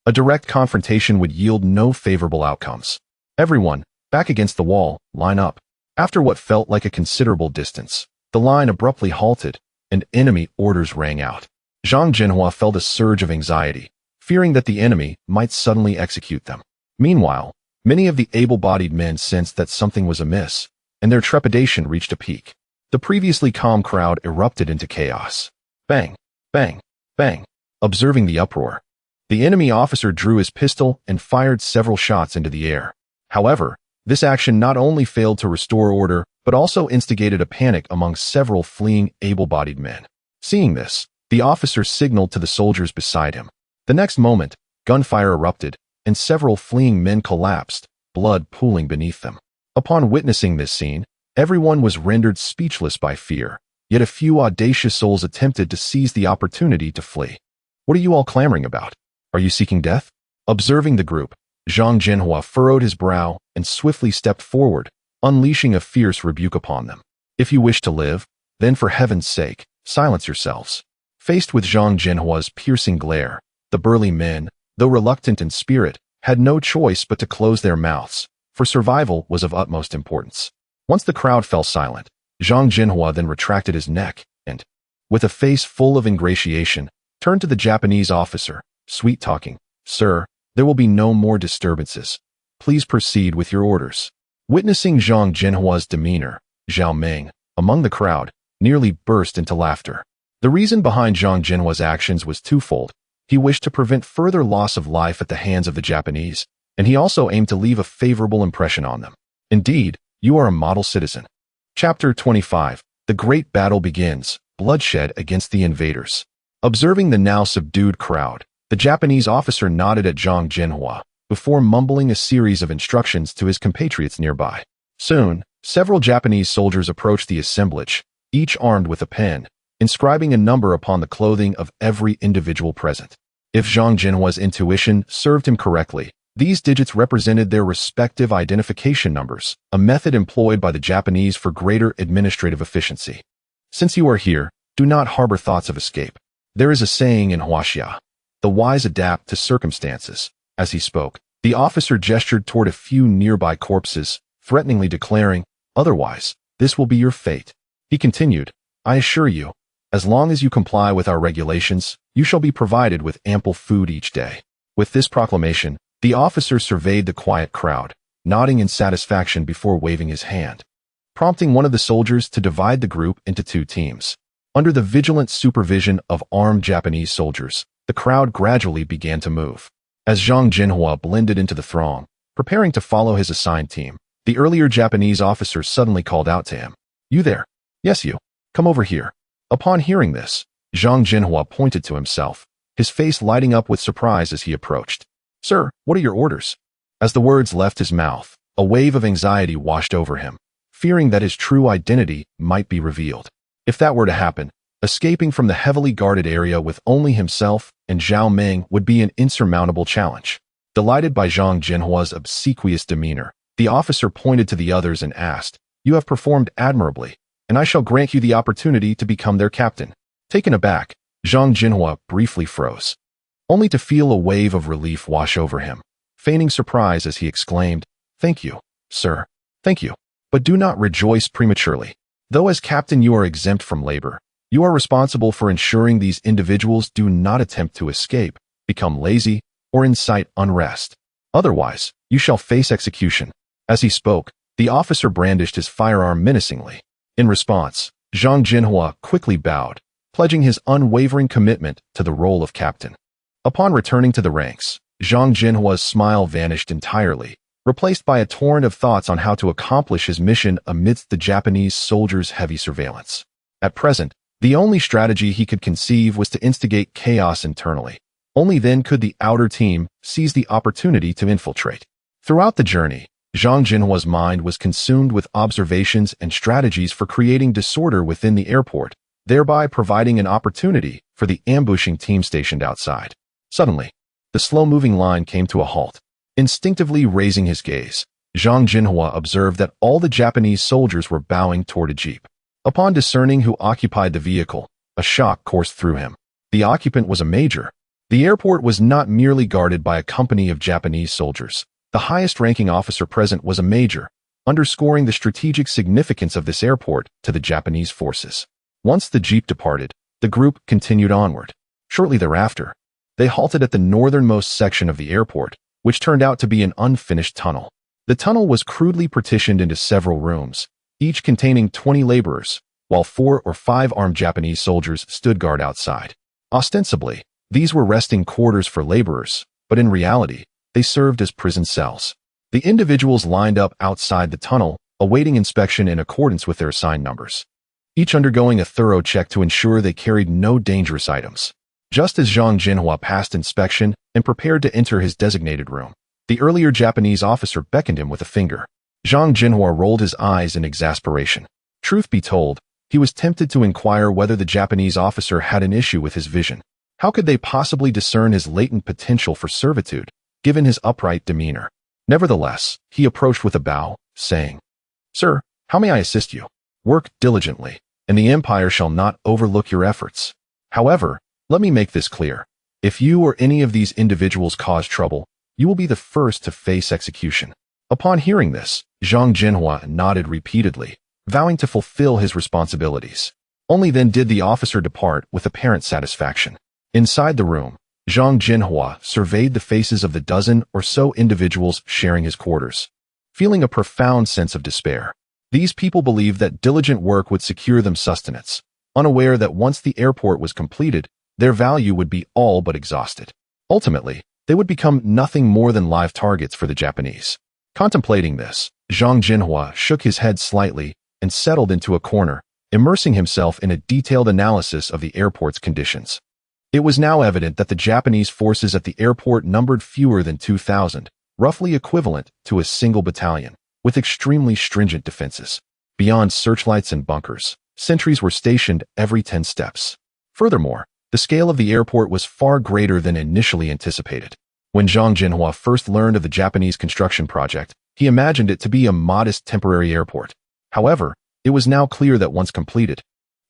A direct confrontation would yield no favorable outcomes. "Everyone, back against the wall, line up." After what felt like a considerable distance, the line abruptly halted, and enemy orders rang out. Zhang Zhenhua felt a surge of anxiety, fearing that the enemy might suddenly execute them. Meanwhile, many of the able-bodied men sensed that something was amiss, and their trepidation reached a peak. The previously calm crowd erupted into chaos. Bang, bang, bang. Observing the uproar, the enemy officer drew his pistol and fired several shots into the air. However, this action not only failed to restore order, but also instigated a panic among several fleeing able-bodied men. Seeing this, the officer signaled to the soldiers beside him. The next moment, gunfire erupted, and several fleeing men collapsed, blood pooling beneath them. Upon witnessing this scene, everyone was rendered speechless by fear, yet a few audacious souls attempted to seize the opportunity to flee. What are you all clamoring about? Are you seeking death? Observing the group, Zhang Zhenhua furrowed his brow and swiftly stepped forward, unleashing a fierce rebuke upon them. If you wish to live, then for heaven's sake, silence yourselves. Faced with Zhang Zhenhua's piercing glare, the burly men, though reluctant in spirit, had no choice but to close their mouths, for survival was of utmost importance. Once the crowd fell silent, Zhang Zhenhua then retracted his neck and, with a face full of ingratiation, turned to the Japanese officer, sweet-talking, "Sir, there will be no more disturbances. Please proceed with your orders." Witnessing Zhang Zhenhua's demeanor, Zhao Meng, among the crowd, nearly burst into laughter. The reason behind Zhang Zhenhua's actions was twofold. He wished to prevent further loss of life at the hands of the Japanese, and he also aimed to leave a favorable impression on them. Indeed, you are a model citizen. Chapter 25. The Great Battle Begins. Bloodshed against the invaders. Observing the now subdued crowd, the Japanese officer nodded at Zhang Zhenhua before mumbling a series of instructions to his compatriots nearby. Soon, several Japanese soldiers approached the assemblage, each armed with a pen, inscribing a number upon the clothing of every individual present. If Zhang Zhenhua's intuition served him correctly, these digits represented their respective identification numbers, a method employed by the Japanese for greater administrative efficiency. Since you are here, do not harbor thoughts of escape. There is a saying in Huaxia, "The wise adapt to circumstances." As he spoke, the officer gestured toward a few nearby corpses, threateningly declaring, "Otherwise, this will be your fate." He continued, "I assure you, as long as you comply with our regulations, you shall be provided with ample food each day." With this proclamation, the officer surveyed the quiet crowd, nodding in satisfaction before waving his hand, prompting one of the soldiers to divide the group into two teams. Under the vigilant supervision of armed Japanese soldiers, the crowd gradually began to move. As Zhang Zhenhua blended into the throng, preparing to follow his assigned team, the earlier Japanese officer suddenly called out to him, "You there? Yes, you. Come over here." Upon hearing this, Zhang Zhenhua pointed to himself, his face lighting up with surprise as he approached. "Sir, what are your orders?" As the words left his mouth, a wave of anxiety washed over him, fearing that his true identity might be revealed. If that were to happen, escaping from the heavily guarded area with only himself and Zhao Meng would be an insurmountable challenge. Delighted by Zhang Zhenhua's obsequious demeanor, the officer pointed to the others and asked, "You have performed admirably, and I shall grant you the opportunity to become their captain." Taken aback, Zhang Zhenhua briefly froze, only to feel a wave of relief wash over him, feigning surprise as he exclaimed, "Thank you, sir. Thank you. But do not rejoice prematurely. Though as captain you are exempt from labor, you are responsible for ensuring these individuals do not attempt to escape, become lazy, or incite unrest. Otherwise, you shall face execution." As he spoke, the officer brandished his firearm menacingly. In response, Zhang Zhenhua quickly bowed, pledging his unwavering commitment to the role of captain. Upon returning to the ranks, Zhang Zhenhua's smile vanished entirely, replaced by a torrent of thoughts on how to accomplish his mission amidst the Japanese soldiers' heavy surveillance. At present, the only strategy he could conceive was to instigate chaos internally. Only then could the outer team seize the opportunity to infiltrate. Throughout the journey, Zhang Zhenhua's mind was consumed with observations and strategies for creating disorder within the airport, thereby providing an opportunity for the ambushing team stationed outside. Suddenly, the slow-moving line came to a halt. Instinctively raising his gaze, Zhang Zhenhua observed that all the Japanese soldiers were bowing toward a jeep. Upon discerning who occupied the vehicle, a shock coursed through him. The occupant was a major. The airport was not merely guarded by a company of Japanese soldiers. The highest-ranking officer present was a major, underscoring the strategic significance of this airport to the Japanese forces. Once the jeep departed, the group continued onward. Shortly thereafter, they halted at the northernmost section of the airport, which turned out to be an unfinished tunnel. The tunnel was crudely partitioned into several rooms, each containing 20 laborers, while 4 or 5 armed Japanese soldiers stood guard outside. Ostensibly, these were resting quarters for laborers, but in reality, they served as prison cells. The individuals lined up outside the tunnel, awaiting inspection in accordance with their assigned numbers, each undergoing a thorough check to ensure they carried no dangerous items. Just as Zhang Zhenhua passed inspection and prepared to enter his designated room, The earlier Japanese officer beckoned him with a finger. Zhang Zhenhua rolled his eyes in exasperation. Truth be told, he was tempted to inquire whether the Japanese officer had an issue with his vision. How could they possibly discern his latent potential for servitude, given his upright demeanor? Nevertheless, he approached with a bow, saying, "Sir, how may I assist you? Work diligently, and the Empire shall not overlook your efforts. However, let me make this clear. If you or any of these individuals cause trouble, you will be the first to face execution." Upon hearing this, Zhang Zhenhua nodded repeatedly, vowing to fulfill his responsibilities. Only then did the officer depart with apparent satisfaction. Inside the room, Zhang Zhenhua surveyed the faces of the dozen or so individuals sharing his quarters, feeling a profound sense of despair. These people believed that diligent work would secure them sustenance, unaware that once the airport was completed, their value would be all but exhausted. Ultimately, they would become nothing more than live targets for the Japanese. Contemplating this, Zhang Zhenhua shook his head slightly and settled into a corner, immersing himself in a detailed analysis of the airport's conditions. It was now evident that the Japanese forces at the airport numbered fewer than 2,000, roughly equivalent to a single battalion, with extremely stringent defenses. Beyond searchlights and bunkers, sentries were stationed every 10 steps. Furthermore, the scale of the airport was far greater than initially anticipated. When Zhang Zhenhua first learned of the Japanese construction project, he imagined it to be a modest temporary airport. However, it was now clear that once completed,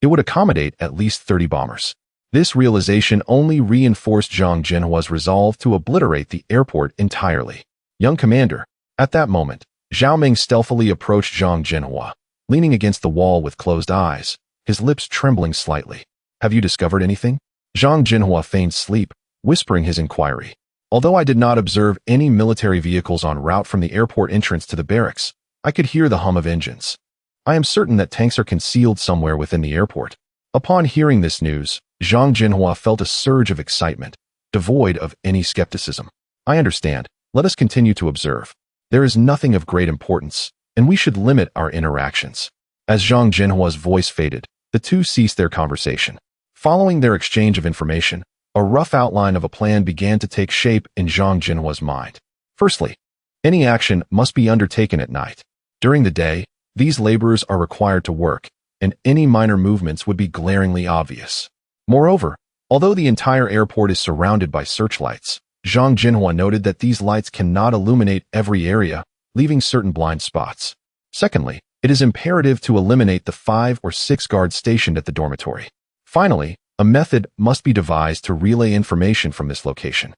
it would accommodate at least 30 bombers. This realization only reinforced Zhang Zhenhua's resolve to obliterate the airport entirely. "Young commander," at that moment, Zhao Meng stealthily approached Zhang Zhenhua, leaning against the wall with closed eyes, his lips trembling slightly. "Have you discovered anything?" Zhang Zhenhua feigned sleep, whispering his inquiry. "Although I did not observe any military vehicles en route from the airport entrance to the barracks, I could hear the hum of engines. I am certain that tanks are concealed somewhere within the airport." Upon hearing this news, Zhang Zhenhua felt a surge of excitement, devoid of any skepticism. "I understand. Let us continue to observe. There is nothing of great importance, and we should limit our interactions." As Zhang Zhenhua's voice faded, the two ceased their conversation. Following their exchange of information, a rough outline of a plan began to take shape in Zhang Zhenhua's mind. Firstly, any action must be undertaken at night. During the day, these laborers are required to work, and any minor movements would be glaringly obvious. Moreover, although the entire airport is surrounded by searchlights, Zhang Zhenhua noted that these lights cannot illuminate every area, leaving certain blind spots. Secondly, it is imperative to eliminate the 5 or 6 guards stationed at the dormitory. Finally, a method must be devised to relay information from this location,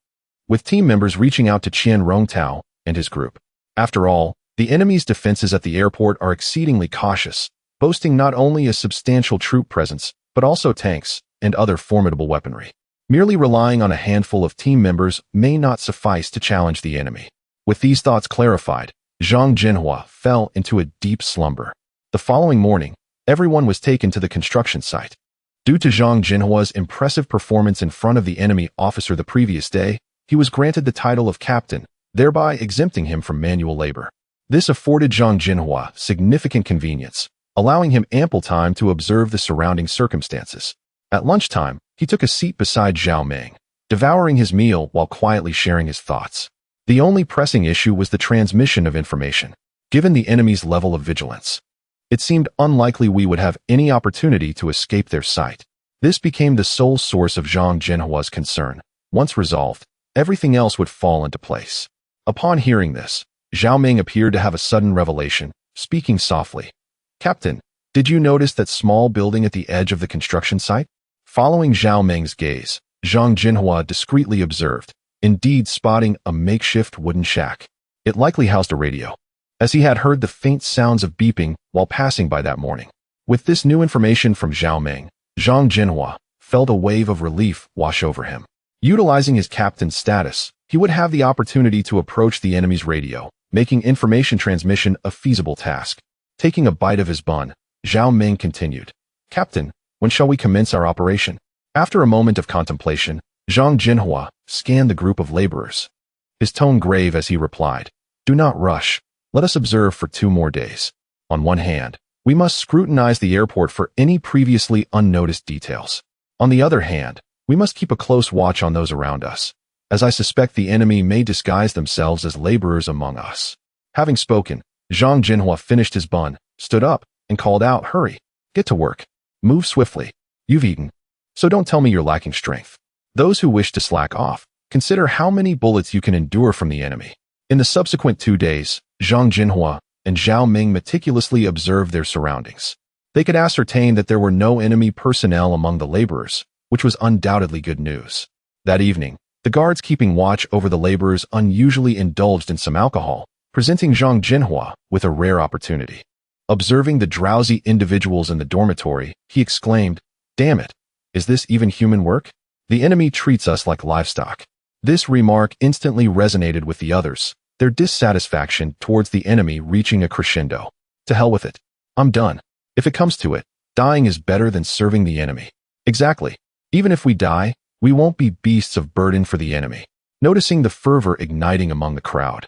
with team members reaching out to Qian Rongtao and his group. After all, the enemy's defenses at the airport are exceedingly cautious, boasting not only a substantial troop presence, but also tanks and other formidable weaponry. Merely relying on a handful of team members may not suffice to challenge the enemy. With these thoughts clarified, Zhang Zhenhua fell into a deep slumber. The following morning, everyone was taken to the construction site. Due to Zhang Zhenhua's impressive performance in front of the enemy officer the previous day, he was granted the title of captain, thereby exempting him from manual labor. This afforded Zhang Zhenhua significant convenience, allowing him ample time to observe the surrounding circumstances. At lunchtime, he took a seat beside Zhao Meng, devouring his meal while quietly sharing his thoughts. The only pressing issue was the transmission of information. Given the enemy's level of vigilance, it seemed unlikely we would have any opportunity to escape their sight. This became the sole source of Zhang Zhenhua's concern. Once resolved, everything else would fall into place. Upon hearing this, Zhao Meng appeared to have a sudden revelation, speaking softly. "Captain, did you notice that small building at the edge of the construction site?" Following Zhao Meng's gaze, Zhang Zhenhua discreetly observed, indeed spotting a makeshift wooden shack. It likely housed a radio, as he had heard the faint sounds of beeping while passing by that morning. With this new information from Zhao Meng, Zhang Zhenhua felt a wave of relief wash over him. Utilizing his captain's status, he would have the opportunity to approach the enemy's radio, making information transmission a feasible task. Taking a bite of his bun, Zhao Meng continued, "Captain, when shall we commence our operation?" After a moment of contemplation, Zhang Zhenhua scanned the group of laborers, his tone grave as he replied, "Do not rush. Let us observe for 2 more days. On one hand, we must scrutinize the airport for any previously unnoticed details. On the other hand, we must keep a close watch on those around us. as I suspect the enemy may disguise themselves as laborers among us." Having spoken, Zhang Zhenhua finished his bun, stood up, and called out, "Hurry, get to work. Move swiftly. You've eaten, so don't tell me you're lacking strength. Those who wish to slack off, consider how many bullets you can endure from the enemy." In the subsequent 2 days, Zhang Zhenhua and Zhao Ming meticulously observed their surroundings. They could ascertain that there were no enemy personnel among the laborers, which was undoubtedly good news. That evening, the guards keeping watch over the laborers unusually indulged in some alcohol, presenting Zhang Zhenhua with a rare opportunity. Observing the drowsy individuals in the dormitory, he exclaimed, "Damn it, is this even human work? The enemy treats us like livestock." This remark instantly resonated with the others, their dissatisfaction towards the enemy reaching a crescendo. "To hell with it. I'm done. If it comes to it, dying is better than serving the enemy." Exactly. Even if we die, we won't be beasts of burden for the enemy. Noticing the fervor igniting among the crowd,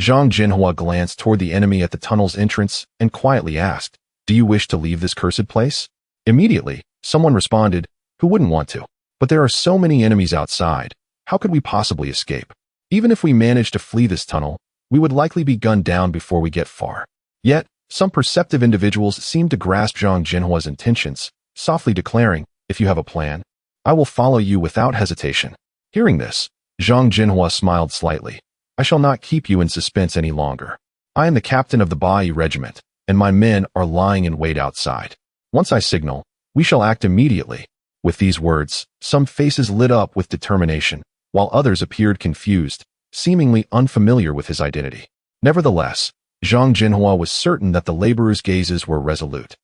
Zhang Zhenhua glanced toward the enemy at the tunnel's entrance and quietly asked, "Do you wish to leave this cursed place?" Immediately, someone responded, "Who wouldn't want to? But there are so many enemies outside. How could we possibly escape? Even if we manage to flee this tunnel, we would likely be gunned down before we get far." Yet, some perceptive individuals seemed to grasp Zhang Zhenhua's intentions, softly declaring, "If you have a plan, I will follow you without hesitation." Hearing this, Zhang Zhenhua smiled slightly. "I shall not keep you in suspense any longer. I am the captain of the Beiyang regiment, and my men are lying in wait outside. Once I signal, we shall act immediately." With these words, some faces lit up with determination, while others appeared confused, seemingly unfamiliar with his identity. Nevertheless, Zhang Zhenhua was certain that the laborers' gazes were resolute,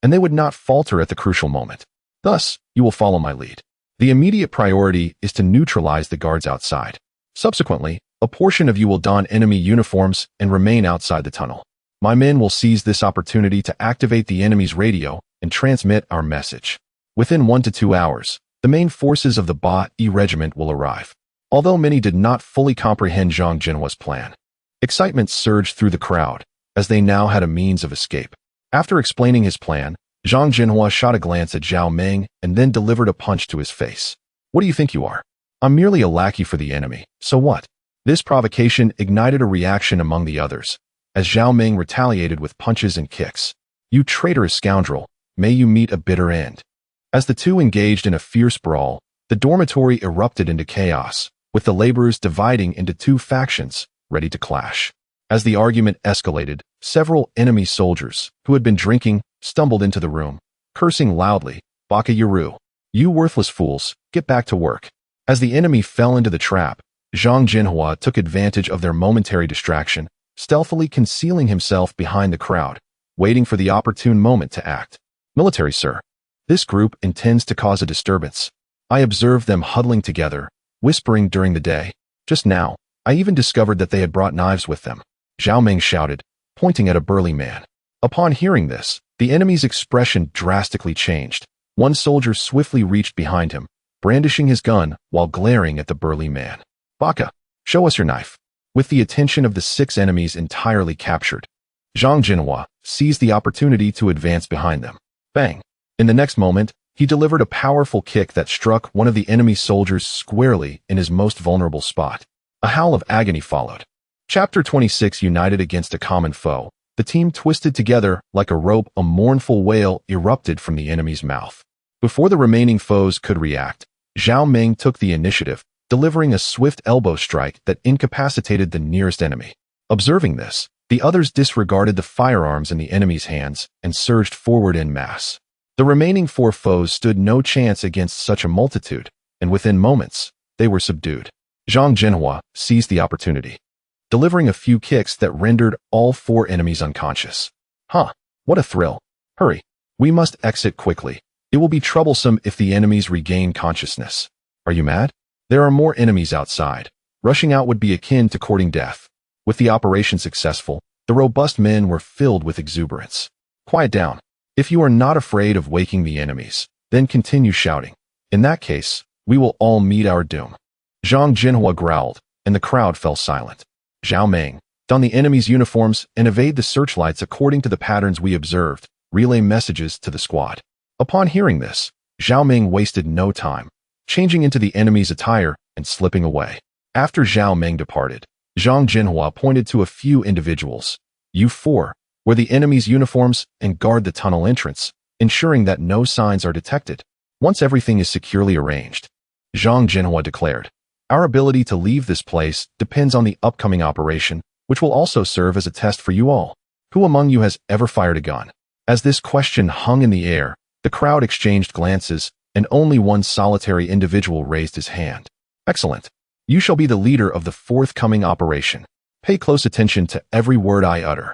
and they would not falter at the crucial moment. "Thus, you will follow my lead. The immediate priority is to neutralize the guards outside. Subsequently, a portion of you will don enemy uniforms and remain outside the tunnel. My men will seize this opportunity to activate the enemy's radio and transmit our message. Within 1 to 2 hours, the main forces of the Beiyang regiment will arrive." Although many did not fully comprehend Zhang Zhenhua's plan, excitement surged through the crowd, as they now had a means of escape. After explaining his plan, Zhang Zhenhua shot a glance at Zhao Ming and then delivered a punch to his face. "What do you think you are? I'm merely a lackey for the enemy, so what?" This provocation ignited a reaction among the others, as Zhao Ming retaliated with punches and kicks. "You traitorous scoundrel, may you meet a bitter end." As the two engaged in a fierce brawl, the dormitory erupted into chaos, with the laborers dividing into 2 factions, ready to clash. As the argument escalated, several enemy soldiers, who had been drinking, stumbled into the room, cursing loudly, "Baka Yuru, you worthless fools, get back to work." As the enemy fell into the trap, Zhang Zhenhua took advantage of their momentary distraction, stealthily concealing himself behind the crowd, waiting for the opportune moment to act. "Military, sir. This group intends to cause a disturbance. I observed them huddling together, whispering during the day. Just now, I even discovered that they had brought knives with them," Zhao Ming shouted, pointing at a burly man. Upon hearing this, the enemy's expression drastically changed. One soldier swiftly reached behind him, brandishing his gun while glaring at the burly man. "Baka, show us your knife." With the attention of the 6 enemies entirely captured, Zhang Zhenhua seized the opportunity to advance behind them. Bang! In the next moment, he delivered a powerful kick that struck one of the enemy soldiers squarely in his most vulnerable spot. A howl of agony followed. Chapter 26. United against a common foe. The team twisted together like a rope. A mournful wail erupted from the enemy's mouth. Before the remaining foes could react, Zhao Ming took the initiative, delivering a swift elbow strike that incapacitated the nearest enemy. Observing this, the others disregarded the firearms in the enemy's hands and surged forward en masse. The remaining 4 foes stood no chance against such a multitude, and within moments, they were subdued. Zhang Zhenhua seized the opportunity, delivering a few kicks that rendered all 4 enemies unconscious. "Huh, what a thrill. Hurry, we must exit quickly. It will be troublesome if the enemies regain consciousness." "Are you mad? There are more enemies outside. Rushing out would be akin to courting death." With the operation successful, the robust men were filled with exuberance. "Quiet down. If you are not afraid of waking the enemies, then continue shouting. In that case, we will all meet our doom." Zhang Zhenhua growled, and the crowd fell silent. "Zhao Ming, don the enemy's uniforms and evade the searchlights according to the patterns we observed. Relay messages to the squad." Upon hearing this, Zhao Ming wasted no time, changing into the enemy's attire and slipping away. After Zhao Meng departed, Zhang Zhenhua pointed to a few individuals. You four wear the enemy's uniforms and guard the tunnel entrance, ensuring that no signs are detected. Once everything is securely arranged, Zhang Zhenhua declared, our ability to leave this place depends on the upcoming operation, which will also serve as a test for you all. Who among you has ever fired a gun? As this question hung in the air, the crowd exchanged glances, and only one solitary individual raised his hand. Excellent. You shall be the leader of the forthcoming operation. Pay close attention to every word I utter.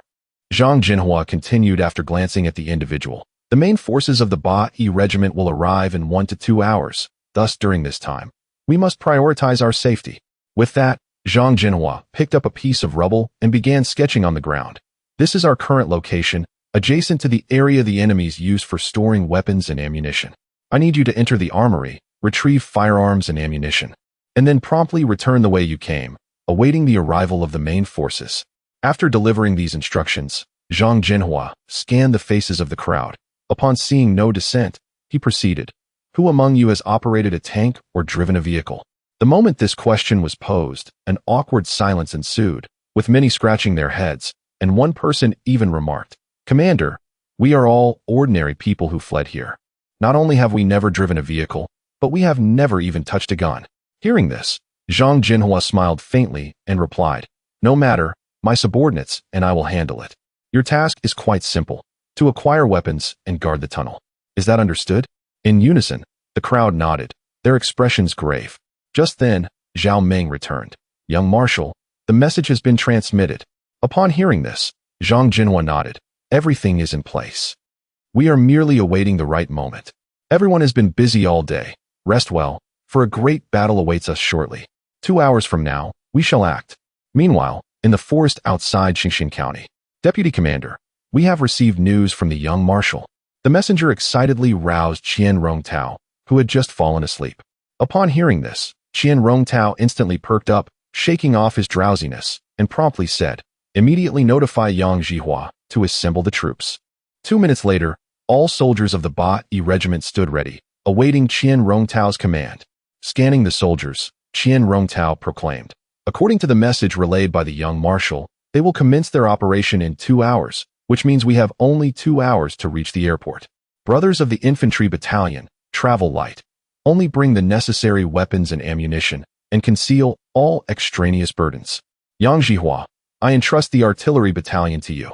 Zhang Zhenhua continued after glancing at the individual. The main forces of the Beiyang regiment will arrive in 1 to 2 hours. Thus, during this time, we must prioritize our safety. With that, Zhang Zhenhua picked up a piece of rubble and began sketching on the ground. This is our current location, adjacent to the area the enemies use for storing weapons and ammunition. I need you to enter the armory, retrieve firearms and ammunition, and then promptly return the way you came, awaiting the arrival of the main forces. After delivering these instructions, Zhang Zhenhua scanned the faces of the crowd. Upon seeing no dissent, he proceeded. Who among you has operated a tank or driven a vehicle? The moment this question was posed, an awkward silence ensued, with many scratching their heads, and one person even remarked, Commander, we are all ordinary people who fled here. Not only have we never driven a vehicle, but we have never even touched a gun. Hearing this, Zhang Zhenhua smiled faintly and replied, no matter, my subordinates and I will handle it. Your task is quite simple, to acquire weapons and guard the tunnel. Is that understood? In unison, the crowd nodded, their expressions grave. Just then, Zhao Meng returned. Young Marshal, the message has been transmitted. Upon hearing this, Zhang Zhenhua nodded. Everything is in place. We are merely awaiting the right moment. Everyone has been busy all day. Rest well, for a great battle awaits us shortly. 2 hours from now, we shall act. Meanwhile, in the forest outside Xinxian County, Deputy Commander, we have received news from the young marshal. The messenger excitedly roused Qian Rongtao, who had just fallen asleep. Upon hearing this, Qian Rongtao instantly perked up, shaking off his drowsiness, and promptly said, immediately notify Yang Zhihua to assemble the troops. 2 minutes later, all soldiers of the Beiyang regiment stood ready, awaiting Qian Rongtao's command. Scanning the soldiers, Qian Rongtao proclaimed, according to the message relayed by the young marshal, they will commence their operation in 2 hours, which means we have only 2 hours to reach the airport. Brothers of the infantry battalion, travel light. Only bring the necessary weapons and ammunition, and conceal all extraneous burdens. Yang Zhihua, I entrust the artillery battalion to you.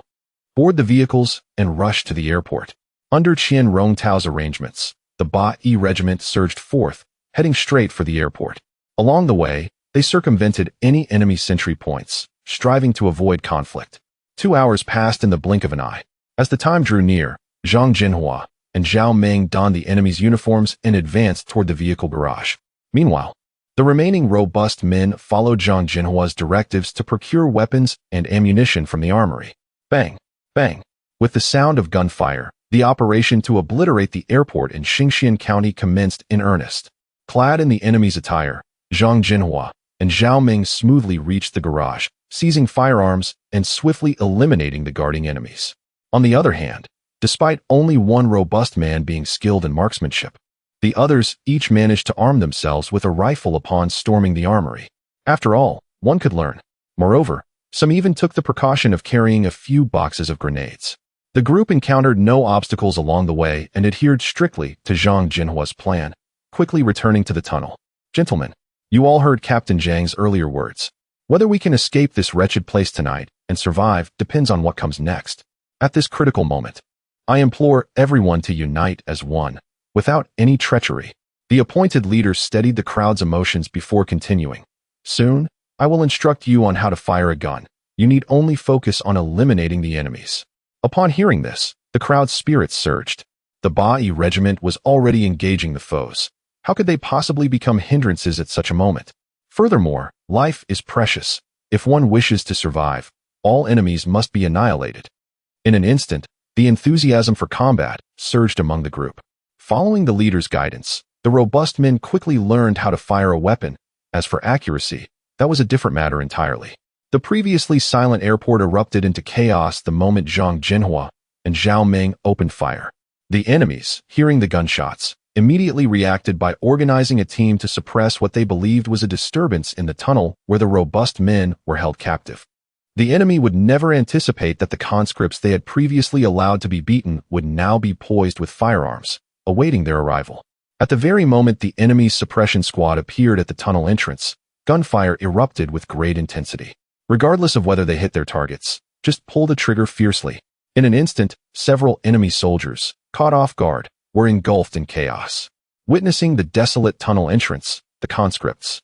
Board the vehicles and rush to the airport. Under Qian Rongtao's arrangements, the Beiyang regiment surged forth, heading straight for the airport. Along the way, they circumvented any enemy sentry points, striving to avoid conflict. 2 hours passed in the blink of an eye. As the time drew near, Zhang Zhenhua and Zhao Meng donned the enemy's uniforms and advanced toward the vehicle garage. Meanwhile, the remaining robust men followed Zhang Zhenhua's directives to procure weapons and ammunition from the armory. Bang! Bang! With the sound of gunfire, the operation to obliterate the airport in Xinxian County commenced in earnest. Clad in the enemy's attire, Zhang Zhenhua and Zhao Meng smoothly reached the garage, seizing firearms and swiftly eliminating the guarding enemies. On the other hand, despite only one robust man being skilled in marksmanship, the others each managed to arm themselves with a rifle upon storming the armory. After all, one could learn. Moreover, some even took the precaution of carrying a few boxes of grenades. The group encountered no obstacles along the way and adhered strictly to Zhang Zhenhua's plan, quickly returning to the tunnel. Gentlemen, you all heard Captain Zhang's earlier words. Whether we can escape this wretched place tonight and survive depends on what comes next. At this critical moment, I implore everyone to unite as one, without any treachery. The appointed leader steadied the crowd's emotions before continuing. Soon, I will instruct you on how to fire a gun. You need only focus on eliminating the enemies. Upon hearing this, the crowd's spirits surged. The Beiyang regiment was already engaging the foes. How could they possibly become hindrances at such a moment? Furthermore, life is precious. If one wishes to survive, all enemies must be annihilated. In an instant, the enthusiasm for combat surged among the group. Following the leader's guidance, the robust men quickly learned how to fire a weapon. As for accuracy, that was a different matter entirely. The previously silent airport erupted into chaos the moment Zhang Zhenhua and Zhao Meng opened fire. The enemies, hearing the gunshots, immediately reacted by organizing a team to suppress what they believed was a disturbance in the tunnel where the robust men were held captive. The enemy would never anticipate that the conscripts they had previously allowed to be beaten would now be poised with firearms, awaiting their arrival. At the very moment the enemy's suppression squad appeared at the tunnel entrance, gunfire erupted with great intensity. Regardless of whether they hit their targets, just pull the trigger fiercely. In an instant, several enemy soldiers, caught off guard, were engulfed in chaos. Witnessing the desolate tunnel entrance, the conscripts,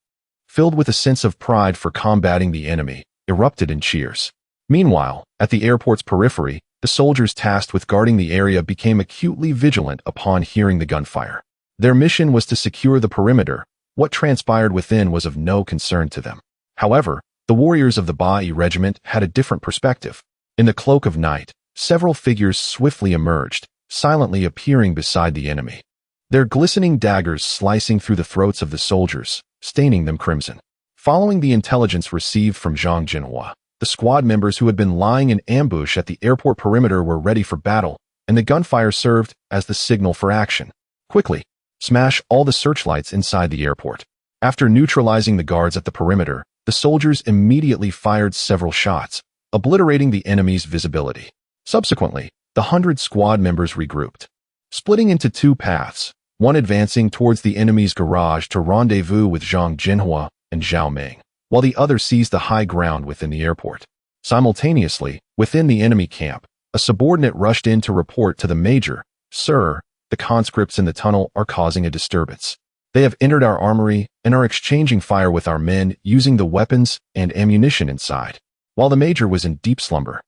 filled with a sense of pride for combating the enemy, erupted in cheers. Meanwhile, at the airport's periphery, the soldiers tasked with guarding the area became acutely vigilant upon hearing the gunfire. Their mission was to secure the perimeter. What transpired within was of no concern to them. However, the warriors of the Beiyang regiment had a different perspective. In the cloak of night, several figures swiftly emerged, silently appearing beside the enemy. Their glistening daggers slicing through the throats of the soldiers, staining them crimson. Following the intelligence received from Zhang Zhenhua, the squad members who had been lying in ambush at the airport perimeter were ready for battle, and the gunfire served as the signal for action. Quickly, smash all the searchlights inside the airport. After neutralizing the guards at the perimeter, the soldiers immediately fired several shots, obliterating the enemy's visibility. Subsequently, the 100 squad members regrouped, splitting into two paths, one advancing towards the enemy's garage to rendezvous with Zhang Zhenhua and Zhao Ming, while the other seized the high ground within the airport. Simultaneously, within the enemy camp, a subordinate rushed in to report to the major, "Sir, the conscripts in the tunnel are causing a disturbance. They have entered our armory and are exchanging fire with our men using the weapons and ammunition inside." While the major was in deep slumber,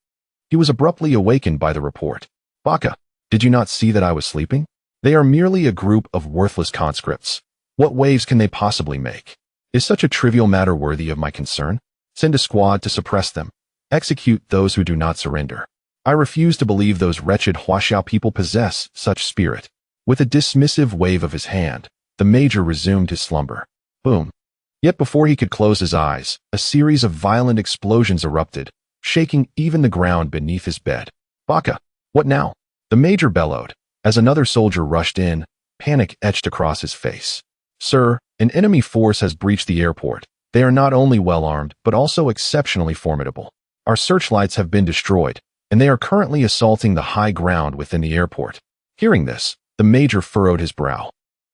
he was abruptly awakened by the report. "Baka, did you not see that I was sleeping? They are merely a group of worthless conscripts. What waves can they possibly make? Is such a trivial matter worthy of my concern? Send a squad to suppress them. Execute those who do not surrender. I refuse to believe those wretched Huaxiao people possess such spirit." With a dismissive wave of his hand, the major resumed his slumber. Boom. Yet before he could close his eyes, a series of violent explosions erupted, shaking even the ground beneath his bed. "Baka, what now?" the major bellowed, as another soldier rushed in, panic etched across his face. "Sir, an enemy force has breached the airport. They are not only well-armed, but also exceptionally formidable. Our searchlights have been destroyed, and they are currently assaulting the high ground within the airport." Hearing this, the major furrowed his brow.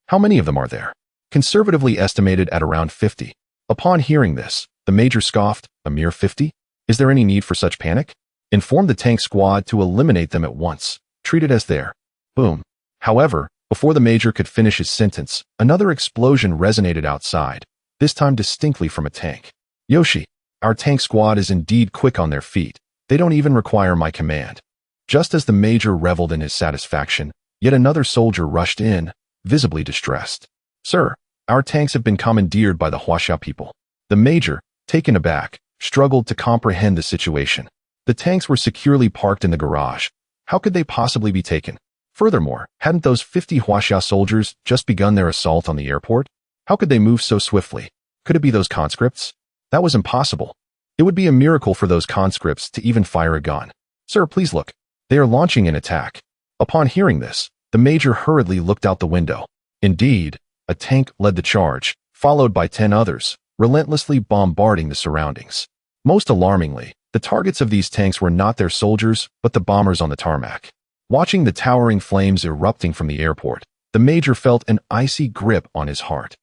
How many of them are there? Conservatively estimated at around 50. Upon hearing this, the major scoffed, "A mere 50? Is there any need for such panic? Inform the tank squad to eliminate them at once. Treat it as their." Boom. However, before the major could finish his sentence, another explosion resonated outside, this time distinctly from a tank. "Yoshi, our tank squad is indeed quick on their feet. They don't even require my command." Just as the major reveled in his satisfaction, yet another soldier rushed in, visibly distressed. "Sir, our tanks have been commandeered by the Huaxiao people." The major, taken aback, struggled to comprehend the situation. The tanks were securely parked in the garage. How could they possibly be taken? Furthermore, hadn't those 50 Huaxiao soldiers just begun their assault on the airport? How could they move so swiftly? Could it be those conscripts? That was impossible. It would be a miracle for those conscripts to even fire a gun. "Sir, please look. They are launching an attack." Upon hearing this, the major hurriedly looked out the window. Indeed, a tank led the charge, followed by 10 others, relentlessly bombarding the surroundings. Most alarmingly, the targets of these tanks were not their soldiers, but the bombers on the tarmac. Watching the towering flames erupting from the airport, the major felt an icy grip on his heart.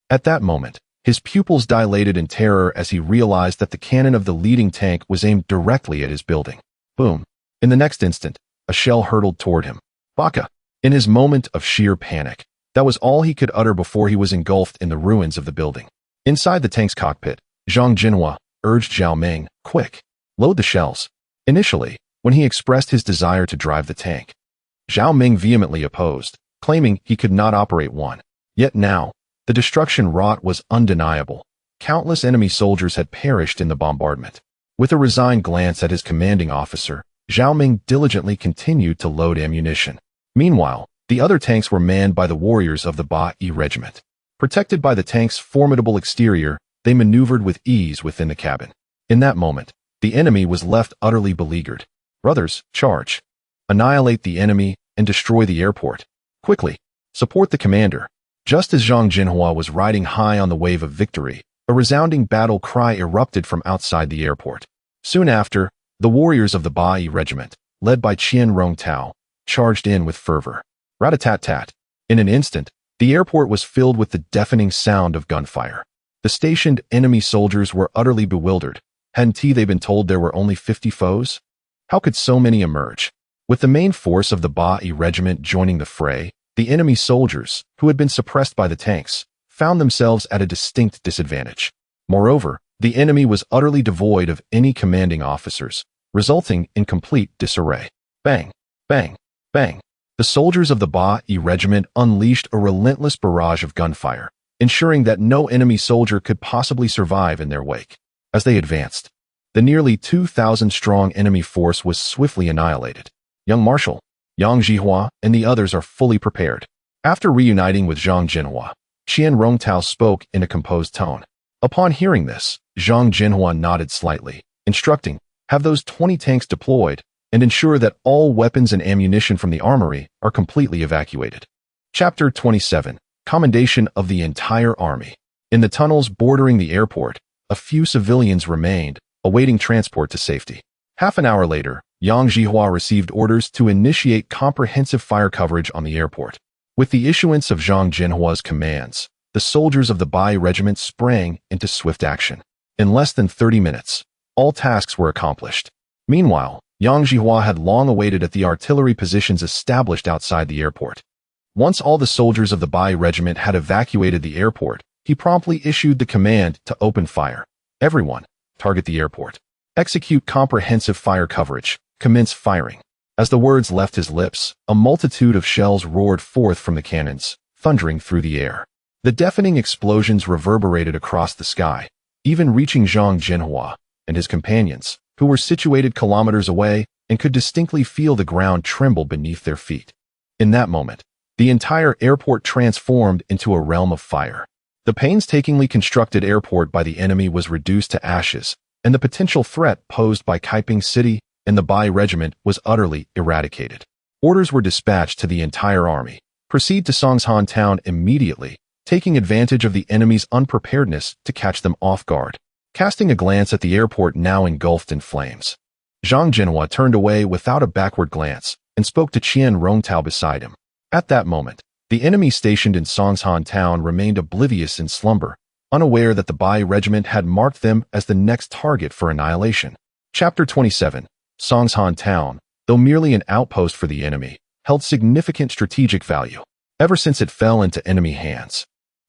At that moment, his pupils dilated in terror as he realized that the cannon of the leading tank was aimed directly at his building. Boom. In the next instant, a shell hurtled toward him. "Baka!" In his moment of sheer panic, that was all he could utter before he was engulfed in the ruins of the building. Inside the tank's cockpit, Zhang Zhenhua urged Zhao Ming, "Quick, load the shells." Initially, when he expressed his desire to drive the tank, Zhao Ming vehemently opposed, claiming he could not operate one. Yet now, the destruction wrought was undeniable. Countless enemy soldiers had perished in the bombardment. With a resigned glance at his commanding officer, Zhao Ming diligently continued to load ammunition. Meanwhile, the other tanks were manned by the warriors of the Beiyang regiment. Protected by the tank's formidable exterior, they maneuvered with ease within the cabin. In that moment, the enemy was left utterly beleaguered. "Brothers, charge. Annihilate the enemy and destroy the airport. Quickly." Support the commander. Just as Zhang Zhenhua was riding high on the wave of victory, a resounding battle cry erupted from outside the airport. Soon after, the warriors of the Beiyang regiment, led by Qian Rongtao, charged in with fervor. Rat-a-tat-tat. In an instant, the airport was filled with the deafening sound of gunfire. The stationed enemy soldiers were utterly bewildered. Hadn't they been told there were only 50 foes? How could so many emerge? With the main force of the Beiyang regiment joining the fray, the enemy soldiers, who had been suppressed by the tanks, found themselves at a distinct disadvantage. Moreover, the enemy was utterly devoid of any commanding officers, resulting in complete disarray. Bang! Bang! Bang! The soldiers of the Beiyang regiment unleashed a relentless barrage of gunfire, ensuring that no enemy soldier could possibly survive in their wake. As they advanced, the nearly 2,000-strong enemy force was swiftly annihilated. Young Marshal Zhang Zhenhua and the others are fully prepared. After reuniting with Zhang Zhenhua, Qian Rongtao spoke in a composed tone. Upon hearing this, Zhang Zhenhua nodded slightly, instructing, "Have those 20 tanks deployed, and ensure that all weapons and ammunition from the armory are completely evacuated." Chapter 27. Commendation of the entire army. In the tunnels bordering the airport, a few civilians remained, awaiting transport to safety. Half an hour later, Zhang Zhenhua received orders to initiate comprehensive fire coverage on the airport. With the issuance of Zhang Zhenhua's commands, the soldiers of the Beiyang regiment sprang into swift action. In less than 30 minutes, all tasks were accomplished. Meanwhile, Zhang Zhenhua had long awaited at the artillery positions established outside the airport. Once all the soldiers of the Beiyang regiment had evacuated the airport, he promptly issued the command to open fire. Everyone, target the airport. Execute comprehensive fire coverage. Commence firing. As the words left his lips, a multitude of shells roared forth from the cannons, thundering through the air. The deafening explosions reverberated across the sky, even reaching Zhang Zhenhua and his companions, who were situated kilometers away and could distinctly feel the ground tremble beneath their feet. In that moment, the entire airport transformed into a realm of fire. The painstakingly constructed airport by the enemy was reduced to ashes, and the potential threat posed by Kaiping City and the Beiyang regiment was utterly eradicated. Orders were dispatched to the entire army. Proceed to Songshan town immediately, taking advantage of the enemy's unpreparedness to catch them off guard. Casting a glance at the airport now engulfed in flames, Zhang Zhenhua turned away without a backward glance and spoke to Qian Rongtao beside him. At that moment, the enemy stationed in Songshan town remained oblivious in slumber, unaware that the Beiyang regiment had marked them as the next target for annihilation. Chapter 27. Songshan town, though merely an outpost for the enemy, held significant strategic value. Ever since it fell into enemy hands,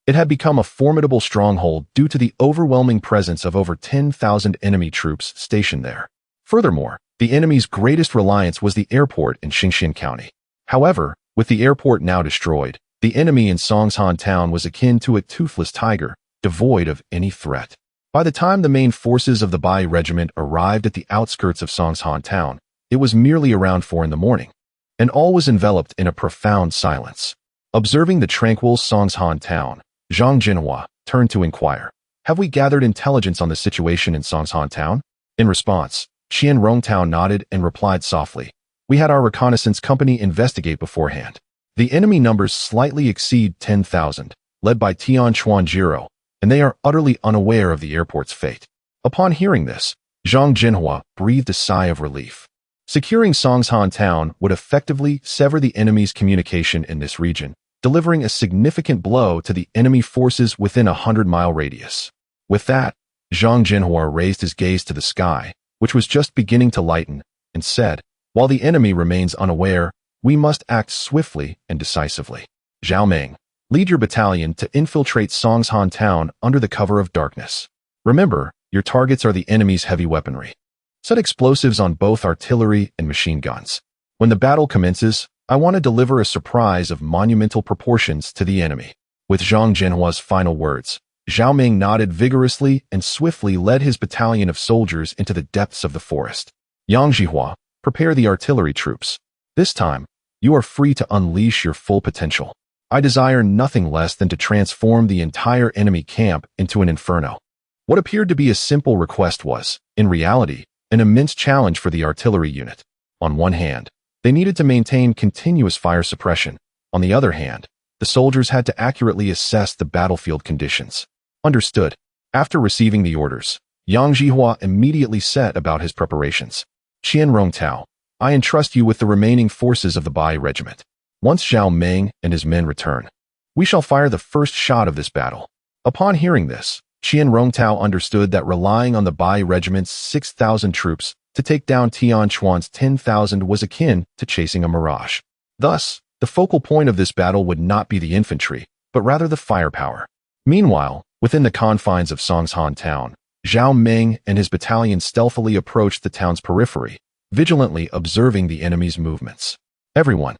it had become a formidable stronghold due to the overwhelming presence of over 10,000 enemy troops stationed there. Furthermore, the enemy's greatest reliance was the airport in Xinxian County. However, with the airport now destroyed, the enemy in Songshan town was akin to a toothless tiger, devoid of any threat. By the time the main forces of the Beiyang regiment arrived at the outskirts of Songshan town, it was merely around 4 in the morning, and all was enveloped in a profound silence. Observing the tranquil Songshan town, Zhang Zhenhua turned to inquire, "Have we gathered intelligence on the situation in Songshan town?" In response, Qian Rongtao nodded and replied softly, "We had our reconnaissance company investigate beforehand. The enemy numbers slightly exceed 10,000, led by Tian Chuanjiro, and they are utterly unaware of the airport's fate." Upon hearing this, Zhang Zhenhua breathed a sigh of relief. Securing Songshan town would effectively sever the enemy's communication in this region, delivering a significant blow to the enemy forces within a 100-mile radius. With that, Zhang Zhenhua raised his gaze to the sky, which was just beginning to lighten, and said, "While the enemy remains unaware, we must act swiftly and decisively. Zhao Meng, lead your battalion to infiltrate Songshan town under the cover of darkness. Remember, your targets are the enemy's heavy weaponry. Set explosives on both artillery and machine guns. When the battle commences, I want to deliver a surprise of monumental proportions to the enemy." With Zhang Zhenhua's final words, Zhao Meng nodded vigorously and swiftly led his battalion of soldiers into the depths of the forest. "Zhang Zhenhua, prepare the artillery troops. This time, you are free to unleash your full potential. I desire nothing less than to transform the entire enemy camp into an inferno." What appeared to be a simple request was, in reality, an immense challenge for the artillery unit. On one hand, they needed to maintain continuous fire suppression. On the other hand, The soldiers had to accurately assess the battlefield conditions. Understood. After receiving the orders, Zhang Zhenhua immediately set about his preparations. Qian Rongtao, I entrust you with the remaining forces of the Bai regiment. Once Zhao Meng and his men return, we shall fire the first shot of this battle. Upon hearing this, Qian Rongtao understood that relying on the Bai regiment's 6,000 troops to take down Tianquan's 10,000 was akin to chasing a mirage. Thus, the focal point of this battle would not be the infantry, but rather the firepower. Meanwhile, within the confines of Songshan town, Zhao Meng and his battalion stealthily approached the town's periphery, vigilantly observing the enemy's movements. Everyone,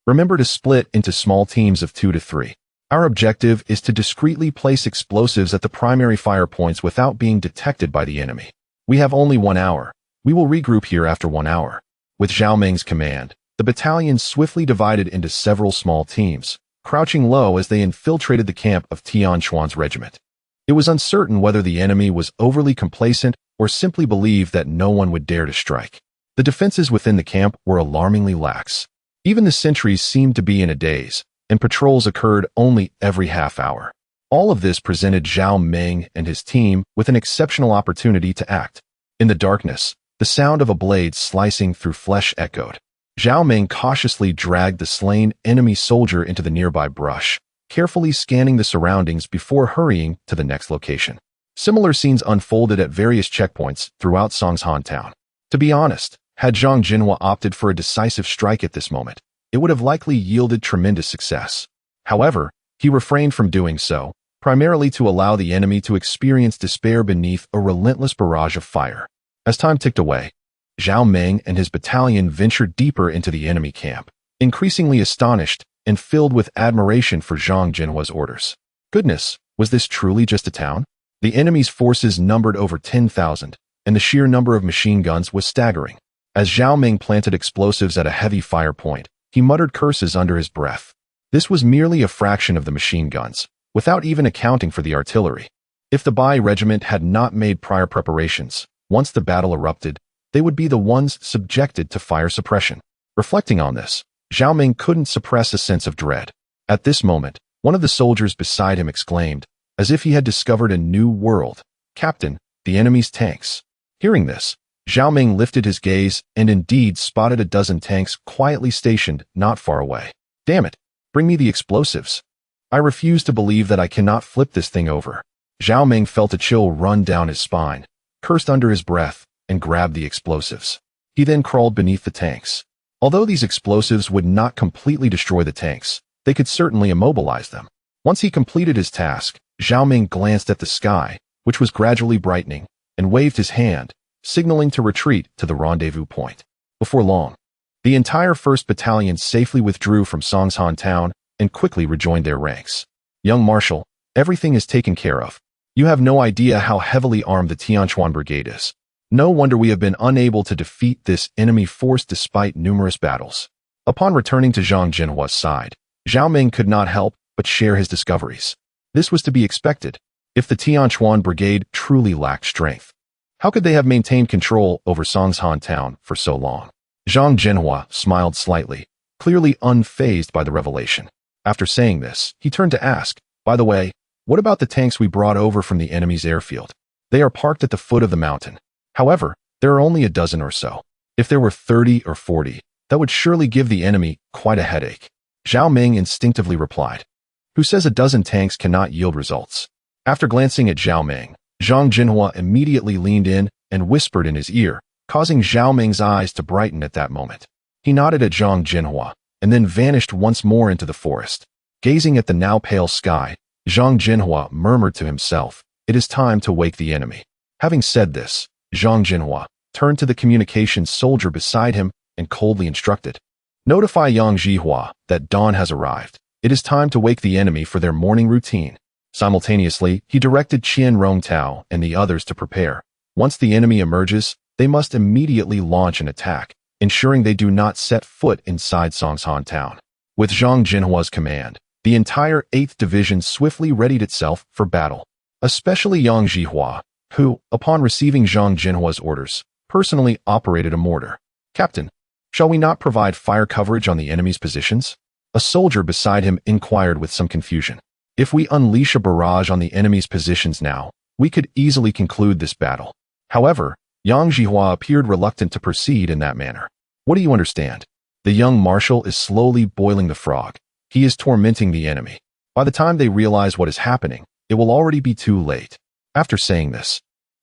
remember to split into small teams of 2 to 3. Our objective is to discreetly place explosives at the primary fire points without being detected by the enemy. We have only 1 hour. We will regroup here after 1 hour. With Zhao Meng's command, the battalion swiftly divided into several small teams, crouching low as they infiltrated the camp of Tianquan's regiment. It was uncertain whether the enemy was overly complacent or simply believed that no one would dare to strike. The defenses within the camp were alarmingly lax. Even the sentries seemed to be in a daze, and patrols occurred only every half hour. All of this presented Zhao Meng and his team with an exceptional opportunity to act. In the darkness, the sound of a blade slicing through flesh echoed. Zhao Meng cautiously dragged the slain enemy soldier into the nearby brush, carefully scanning the surroundings before hurrying to the next location. Similar scenes unfolded at various checkpoints throughout Songshan town. To be honest, had Zhang Zhenhua opted for a decisive strike at this moment, it would have likely yielded tremendous success. However, he refrained from doing so, primarily to allow the enemy to experience despair beneath a relentless barrage of fire. As time ticked away, Zhao Meng and his battalion ventured deeper into the enemy camp, increasingly astonished and filled with admiration for Zhang Zhenhua's orders. Goodness, was this truly just a town? The enemy's forces numbered over 10,000, and the sheer number of machine guns was staggering. As Zhao Meng planted explosives at a heavy fire point, he muttered curses under his breath. This was merely a fraction of the machine guns, without even accounting for the artillery. If the Bai regiment had not made prior preparations, once the battle erupted, they would be the ones subjected to fire suppression. Reflecting on this, Zhao Meng couldn't suppress a sense of dread. At this moment, one of the soldiers beside him exclaimed, as if he had discovered a new world, "Captain, the enemy's tanks." Hearing this, Zhao Meng lifted his gaze and indeed spotted a dozen tanks quietly stationed not far away. Damn it, bring me the explosives. I refuse to believe that I cannot flip this thing over. Zhao Meng felt a chill run down his spine, cursed under his breath, and grabbed the explosives. He then crawled beneath the tanks. Although these explosives would not completely destroy the tanks, they could certainly immobilize them. Once he completed his task, Zhao Meng glanced at the sky, which was gradually brightening, and waved his hand, signaling to retreat to the rendezvous point. Before long, the entire 1st Battalion safely withdrew from Songshan town and quickly rejoined their ranks. Young Marshal, everything is taken care of. You have no idea how heavily armed the Tianquan Brigade is. No wonder we have been unable to defeat this enemy force despite numerous battles. Upon returning to Zhang Zhenhua's side, Zhao Meng could not help but share his discoveries. This was to be expected. If the Tianquan Brigade truly lacked strength, how could they have maintained control over Songshan town for so long? Zhang Zhenhua smiled slightly, clearly unfazed by the revelation. After saying this, he turned to ask, by the way, what about the tanks we brought over from the enemy's airfield? They are parked at the foot of the mountain. However, there are only a dozen or so. If there were 30 or 40, that would surely give the enemy quite a headache. Zhao Meng instinctively replied, "Who says a dozen tanks cannot yield results?" After glancing at Zhao Meng, Zhang Zhenhua immediately leaned in and whispered in his ear, causing Zhao Meng's eyes to brighten at that moment. He nodded at Zhang Zhenhua, and then vanished once more into the forest. Gazing at the now pale sky, Zhang Zhenhua murmured to himself, "It is time to wake the enemy." Having said this, Zhang Zhenhua turned to the communications soldier beside him and coldly instructed, "Notify Yang Zhihua that dawn has arrived. It is time to wake the enemy for their morning routine." Simultaneously, he directed Qian Rongtao and the others to prepare. Once the enemy emerges, they must immediately launch an attack, ensuring they do not set foot inside Songshan town. With Zhang Zhenhua's command, the entire 8th Division swiftly readied itself for battle, especially Yang Zhihua, who, upon receiving Zhang Zhenhua's orders, personally operated a mortar. "Captain, shall we not provide fire coverage on the enemy's positions?" A soldier beside him inquired with some confusion. If we unleash a barrage on the enemy's positions now, we could easily conclude this battle. However, Zhang Zhenhua appeared reluctant to proceed in that manner. What do you understand? The young marshal is slowly boiling the frog. He is tormenting the enemy. By the time they realize what is happening, it will already be too late. After saying this,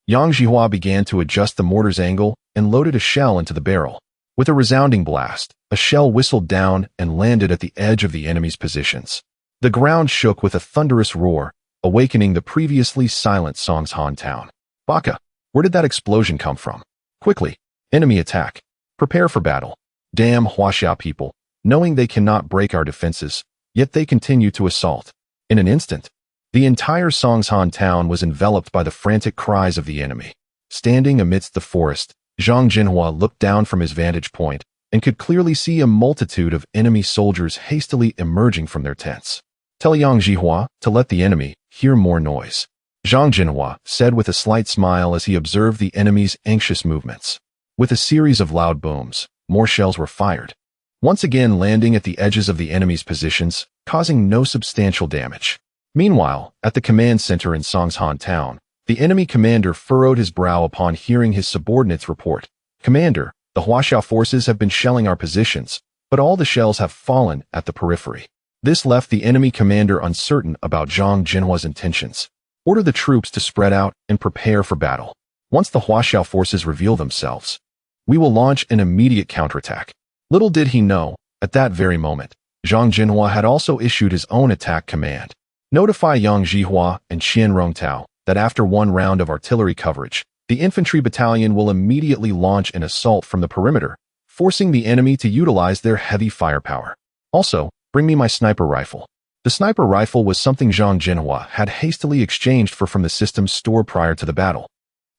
Zhang Zhenhua began to adjust the mortar's angle and loaded a shell into the barrel. With a resounding blast, a shell whistled down and landed at the edge of the enemy's positions. The ground shook with a thunderous roar, awakening the previously silent Songshan town. Baka, where did that explosion come from? Quickly, enemy attack. Prepare for battle. Damn Huaxia people, knowing they cannot break our defenses, yet they continue to assault. In an instant, the entire Songshan town was enveloped by the frantic cries of the enemy. Standing amidst the forest, Zhang Zhenhua looked down from his vantage point and could clearly see a multitude of enemy soldiers hastily emerging from their tents. Tell Zhang Zhenhua to let the enemy hear more noise, Zhang Zhenhua said with a slight smile as he observed the enemy's anxious movements. With a series of loud booms, more shells were fired, once again landing at the edges of the enemy's positions, causing no substantial damage. Meanwhile, at the command center in Songshan town, the enemy commander furrowed his brow upon hearing his subordinates report. Commander, the Huaxia forces have been shelling our positions, but all the shells have fallen at the periphery. This left the enemy commander uncertain about Zhang Zhenhua's intentions. Order the troops to spread out and prepare for battle. Once the Huaxia forces reveal themselves, we will launch an immediate counterattack. Little did he know, at that very moment, Zhang Zhenhua had also issued his own attack command. Notify Yang Zhihua and Qian Rongtao that after one round of artillery coverage, the infantry battalion will immediately launch an assault from the perimeter, forcing the enemy to utilize their heavy firepower. Also, bring me my sniper rifle. The sniper rifle was something Zhang Zhenhua had hastily exchanged from the system's store prior to the battle.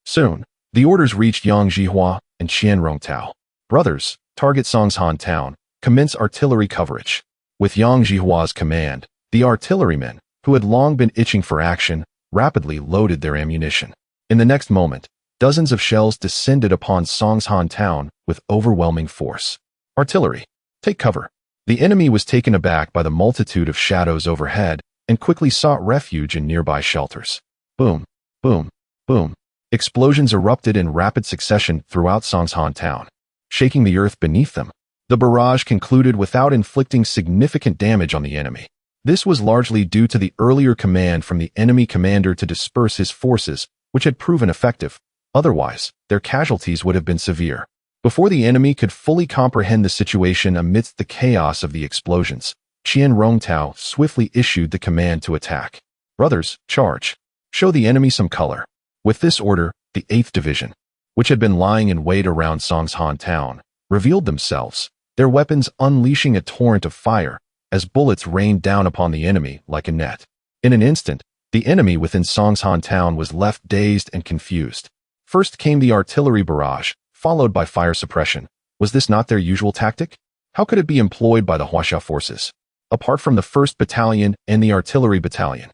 Soon, the orders reached Yang Zhihua and Qian Rongtao. Brothers, target Songshan town, commence artillery coverage. With Yang Zhihua's command, the artillerymen, who had long been itching for action, rapidly loaded their ammunition. In the next moment, dozens of shells descended upon Songshan town with overwhelming force. Artillery, take cover. The enemy was taken aback by the multitude of shadows overhead and quickly sought refuge in nearby shelters. Boom, boom, boom. Explosions erupted in rapid succession throughout Songshan town, shaking the earth beneath them. The barrage concluded without inflicting significant damage on the enemy. This was largely due to the earlier command from the enemy commander to disperse his forces, which had proven effective. Otherwise, their casualties would have been severe. Before the enemy could fully comprehend the situation amidst the chaos of the explosions, Qian Rongtao swiftly issued the command to attack. Brothers, charge. Show the enemy some color. With this order, the 8th Division, which had been lying in wait around Songshan town, revealed themselves, their weapons unleashing a torrent of fire, as bullets rained down upon the enemy like a net. In an instant, the enemy within Songshan town was left dazed and confused. First came the artillery barrage, followed by fire suppression. Was this not their usual tactic? How could it be employed by the Huaxia forces? Apart from the 1st Battalion and the Artillery Battalion,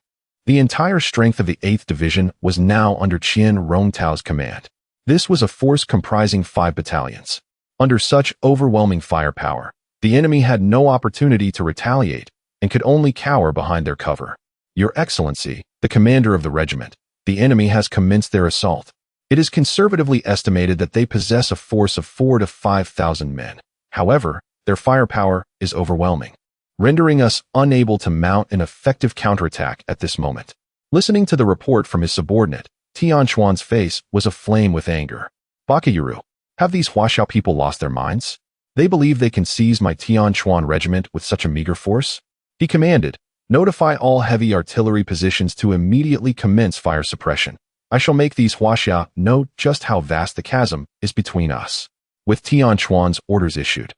the entire strength of the 8th Division was now under Qian Rongtao's command. This was a force comprising 5 battalions. Under such overwhelming firepower, the enemy had no opportunity to retaliate and could only cower behind their cover. Your Excellency, the commander of the regiment, the enemy has commenced their assault. It is conservatively estimated that they possess a force of 4,000 to 5,000 men. However, their firepower is overwhelming, rendering us unable to mount an effective counterattack at this moment. Listening to the report from his subordinate, Tianquan's face was aflame with anger. Bakayuru, have these Huaxia people lost their minds? They believe they can seize my Tianquan regiment with such a meager force? He commanded, notify all heavy artillery positions to immediately commence fire suppression. I shall make these Huaxia know just how vast the chasm is between us. With Tianquan's orders issued,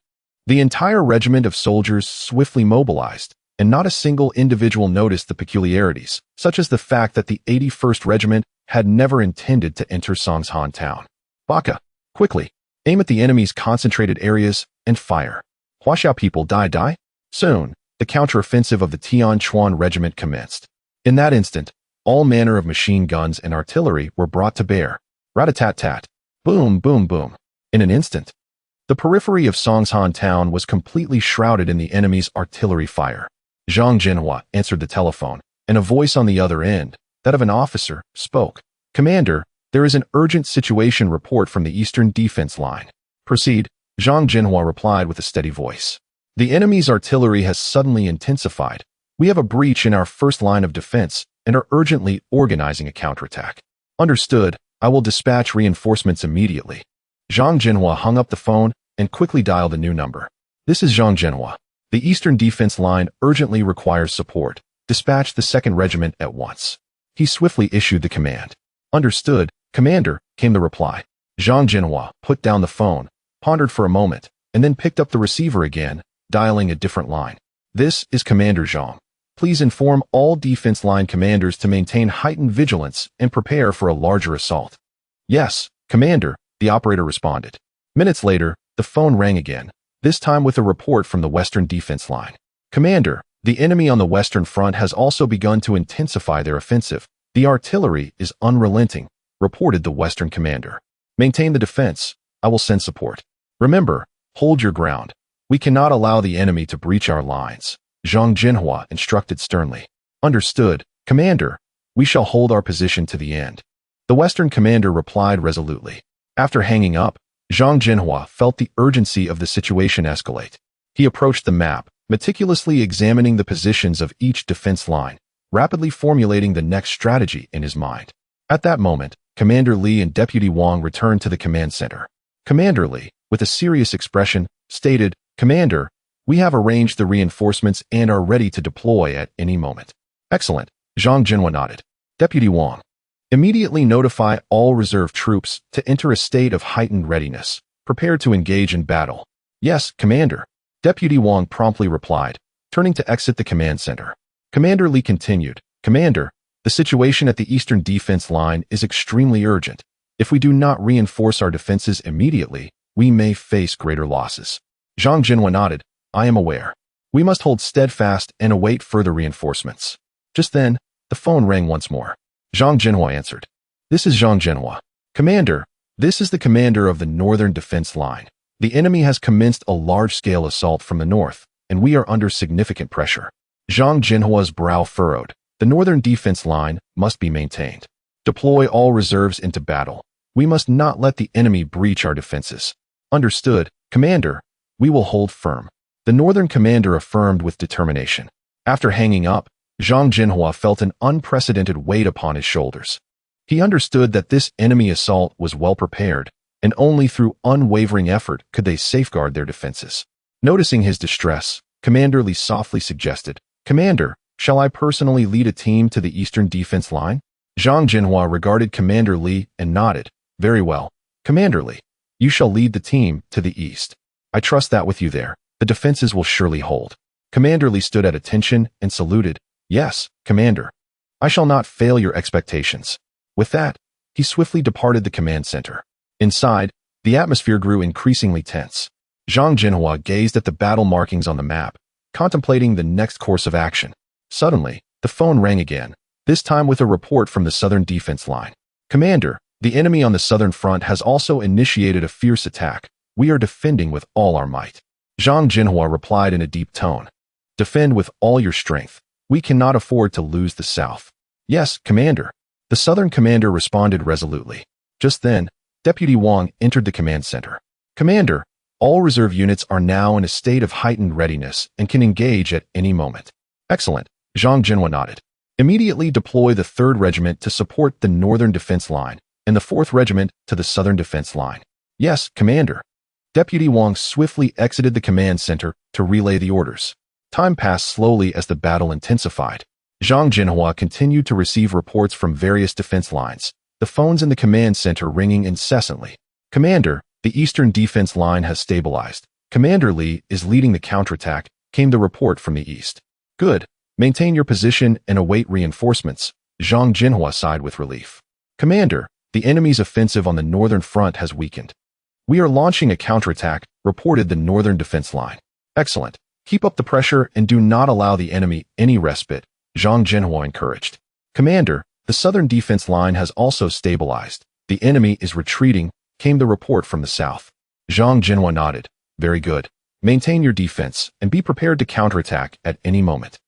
the entire regiment of soldiers swiftly mobilized, and not a single individual noticed the peculiarities, such as the fact that the 81st Regiment had never intended to enter Songshan town. Baka, quickly, aim at the enemy's concentrated areas and fire. Huaxia people die. Soon, the counteroffensive of the Tianquan Regiment commenced. In that instant, all manner of machine guns and artillery were brought to bear. Rat-a-tat-tat. Boom, boom, boom. In an instant, The periphery of Songshan town was completely shrouded in the enemy's artillery fire. Zhang Zhenhua answered the telephone, and a voice on the other end, that of an officer, spoke. Commander, there is an urgent situation report from the eastern defense line. Proceed, Zhang Zhenhua replied with a steady voice. The enemy's artillery has suddenly intensified. We have a breach in our first line of defense and are urgently organizing a counterattack. Understood, I will dispatch reinforcements immediately. Zhang Zhenhua hung up the phone and quickly dialed a new number. This is Zhang Zhenhua. The eastern defense line urgently requires support. Dispatch the 2nd Regiment at once. He swiftly issued the command. Understood, Commander, came the reply. Zhang Zhenhua put down the phone, pondered for a moment, and then picked up the receiver again, dialing a different line. This is Commander Zhang. Please inform all defense line commanders to maintain heightened vigilance and prepare for a larger assault. Yes, Commander, the operator responded. Minutes later, the phone rang again, this time with a report from the western defense line. Commander, the enemy on the western front has also begun to intensify their offensive. The artillery is unrelenting, reported the western commander. Maintain the defense. I will send support. Remember, hold your ground. We cannot allow the enemy to breach our lines. Zhang Zhenhua instructed sternly. Understood, Commander. We shall hold our position to the end. The western commander replied resolutely. After hanging up, Zhang Zhenhua felt the urgency of the situation escalate. He approached the map, meticulously examining the positions of each defense line, rapidly formulating the next strategy in his mind. At that moment, Commander Li and Deputy Wang returned to the command center. Commander Li, with a serious expression, stated, Commander, we have arranged the reinforcements and are ready to deploy at any moment. Excellent, Zhang Zhenhua nodded. Deputy Wang, immediately notify all reserve troops to enter a state of heightened readiness, prepared to engage in battle. Yes, Commander. Deputy Wang promptly replied, turning to exit the command center. Commander Li continued, Commander, the situation at the eastern defense line is extremely urgent. If we do not reinforce our defenses immediately, we may face greater losses. Zhang Zhenhua nodded. I am aware. We must hold steadfast and await further reinforcements. Just then, the phone rang once more. Zhang Zhenhua answered. This is Zhang Zhenhua. Commander, this is the commander of the northern defense line. The enemy has commenced a large-scale assault from the north, and we are under significant pressure. Zhang Zhenhua's brow furrowed. The northern defense line must be maintained. Deploy all reserves into battle. We must not let the enemy breach our defenses. Understood, Commander. We will hold firm. The northern commander affirmed with determination. After hanging up, Zhang Zhenhua felt an unprecedented weight upon his shoulders. He understood that this enemy assault was well prepared, and only through unwavering effort could they safeguard their defenses. Noticing his distress, Commander Li softly suggested, Commander, shall I personally lead a team to the eastern defense line? Zhang Zhenhua regarded Commander Li and nodded. Very well, Commander Li. You shall lead the team to the east. I trust that with you there, the defenses will surely hold. Commander Li stood at attention and saluted. Yes, Commander. I shall not fail your expectations. With that, he swiftly departed the command center. Inside, the atmosphere grew increasingly tense. Zhang Zhenhua gazed at the battle markings on the map, contemplating the next course of action. Suddenly, the phone rang again, this time with a report from the southern defense line. Commander, the enemy on the southern front has also initiated a fierce attack. We are defending with all our might. Zhang Zhenhua replied in a deep tone. Defend with all your strength. We cannot afford to lose the south. Yes, Commander. The southern commander responded resolutely. Just then, Deputy Wang entered the command center. Commander, all reserve units are now in a state of heightened readiness and can engage at any moment. Excellent, Zhang Zhenhua nodded. Immediately deploy the 3rd Regiment to support the northern defense line and the 4th Regiment to the southern defense line. Yes, Commander. Deputy Wang swiftly exited the command center to relay the orders. Time passed slowly as the battle intensified. Zhang Zhenhua continued to receive reports from various defense lines, the phones in the command center ringing incessantly. Commander, the eastern defense line has stabilized. Commander Li is leading the counterattack, came the report from the east. Good. Maintain your position and await reinforcements. Zhang Zhenhua sighed with relief. Commander, the enemy's offensive on the northern front has weakened. We are launching a counterattack, reported the northern defense line. Excellent. Keep up the pressure and do not allow the enemy any respite, Zhang Zhenhua encouraged. Commander, the southern defense line has also stabilized. The enemy is retreating, came the report from the south. Zhang Zhenhua nodded. Very good. Maintain your defense and be prepared to counterattack at any moment.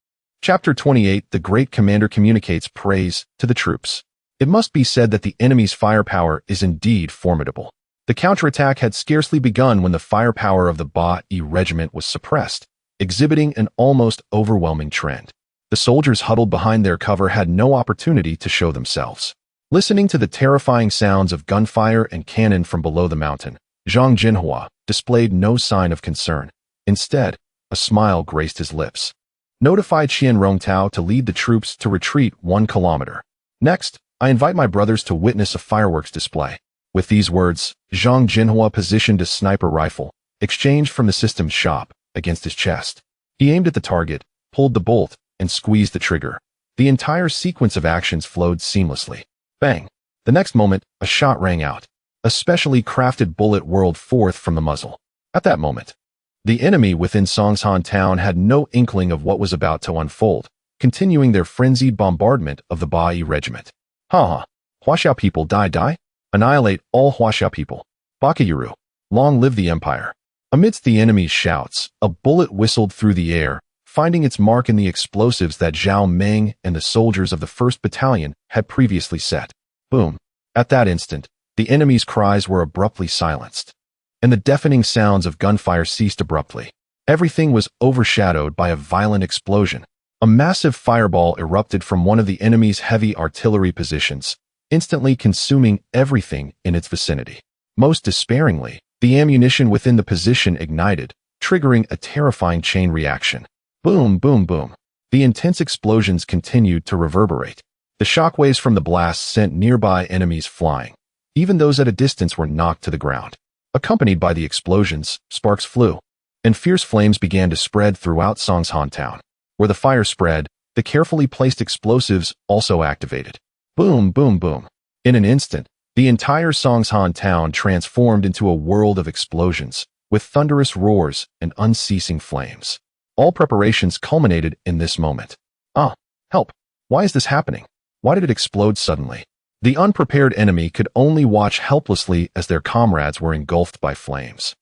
Chapter 28 The Great Commander communicates praise to the troops. It must be said that the enemy's firepower is indeed formidable. The counterattack had scarcely begun when the firepower of the Beiyang regiment was suppressed, exhibiting an almost overwhelming trend. The soldiers huddled behind their cover had no opportunity to show themselves. Listening to the terrifying sounds of gunfire and cannon from below the mountain, Zhang Zhenhua displayed no sign of concern. Instead, a smile graced his lips. Notified Qian Rongtao to lead the troops to retreat 1 kilometer. Next, I invite my brothers to witness a fireworks display. With these words, Zhang Zhenhua positioned a sniper rifle, exchanged from the system's shop, against his chest. He aimed at the target, pulled the bolt, and squeezed the trigger. The entire sequence of actions flowed seamlessly. Bang! The next moment, a shot rang out. A specially crafted bullet whirled forth from the muzzle. At that moment, the enemy within Songshan town had no inkling of what was about to unfold, continuing their frenzied bombardment of the Beiyang regiment. Ha! Huaxiao people die. Annihilate all Huaxiao people. Bakayuru. Long live the empire. Amidst the enemy's shouts, a bullet whistled through the air, finding its mark in the explosives that Zhao Meng and the soldiers of the 1st Battalion had previously set. Boom. At that instant, the enemy's cries were abruptly silenced, and the deafening sounds of gunfire ceased abruptly. Everything was overshadowed by a violent explosion. A massive fireball erupted from one of the enemy's heavy artillery positions, instantly consuming everything in its vicinity. Most despairingly, the ammunition within the position ignited, triggering a terrifying chain reaction. Boom, boom, boom. The intense explosions continued to reverberate. The shockwaves from the blasts sent nearby enemies flying. Even those at a distance were knocked to the ground. Accompanied by the explosions, sparks flew, and fierce flames began to spread throughout Songshan town. Where the fire spread, the carefully placed explosives also activated. Boom, boom, boom. In an instant, the entire Songshan town transformed into a world of explosions, with thunderous roars and unceasing flames. All preparations culminated in this moment. Ah, help! Why is this happening? Why did it explode suddenly? The unprepared enemy could only watch helplessly as their comrades were engulfed by flames.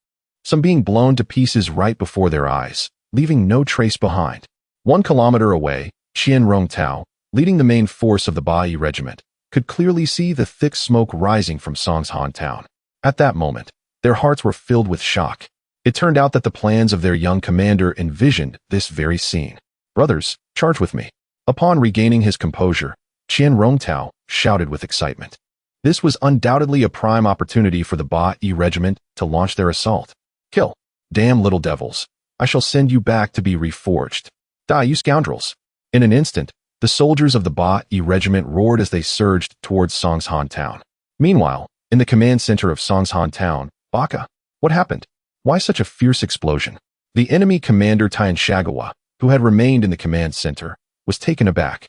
Some being blown to pieces right before their eyes, leaving no trace behind. 1 kilometer away, Qian Rongtao, leading the main force of the Beiyang regiment, could clearly see the thick smoke rising from Songshan town. At that moment, their hearts were filled with shock. It turned out that the plans of their young commander envisioned this very scene. Brothers, charge with me. Upon regaining his composure, Qian Rongtao shouted with excitement. This was undoubtedly a prime opportunity for the Beiyang regiment to launch their assault. Kill. Damn little devils. I shall send you back to be reforged. Die, you scoundrels. In an instant, the soldiers of the Beiyang regiment roared as they surged towards Songshan town. Meanwhile, in the command center of Songshan town, Baka, what happened? Why such a fierce explosion? The enemy commander Tianshagawa, who had remained in the command center, was taken aback,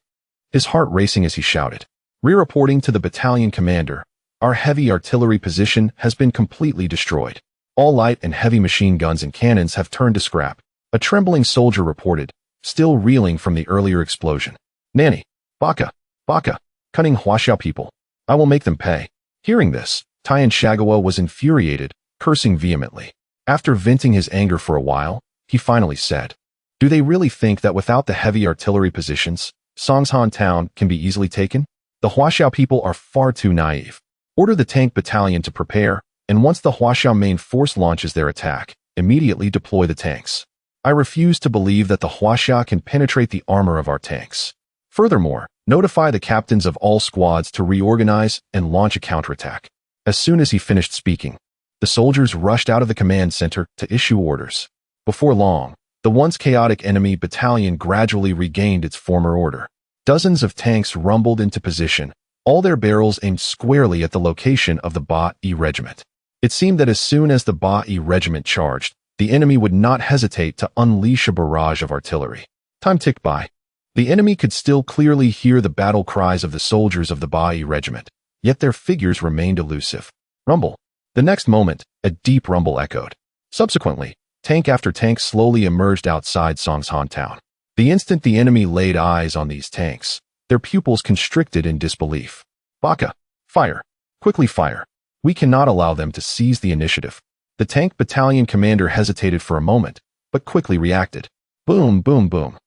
his heart racing as he shouted. Re-reporting to the battalion commander, our heavy artillery position has been completely destroyed. All light and heavy machine guns and cannons have turned to scrap. A trembling soldier reported, still reeling from the earlier explosion. Nanny, Baka, cunning Huaxiao people. I will make them pay. Hearing this, Tianshagawa was infuriated, cursing vehemently. After venting his anger for a while, he finally said, do they really think that without the heavy artillery positions, Songshan town can be easily taken? The Huaxiao people are far too naive. Order the tank battalion to prepare, and once the Huaxiao main force launches their attack, immediately deploy the tanks. I refuse to believe that the Huaxia can penetrate the armor of our tanks. Furthermore, notify the captains of all squads to reorganize and launch a counterattack. As soon as he finished speaking, the soldiers rushed out of the command center to issue orders. Before long, the once chaotic enemy battalion gradually regained its former order. Dozens of tanks rumbled into position, all their barrels aimed squarely at the location of the Beiyang regiment. It seemed that as soon as the Beiyang regiment charged, the enemy would not hesitate to unleash a barrage of artillery. Time ticked by. The enemy could still clearly hear the battle cries of the soldiers of the Beiyang regiment, yet their figures remained elusive. Rumble. The next moment, a deep rumble echoed. Subsequently, tank after tank slowly emerged outside Songshan town. The instant the enemy laid eyes on these tanks, their pupils constricted in disbelief. Baka, fire. Quickly fire. We cannot allow them to seize the initiative. The tank battalion commander hesitated for a moment, but quickly reacted. Boom, boom, boom.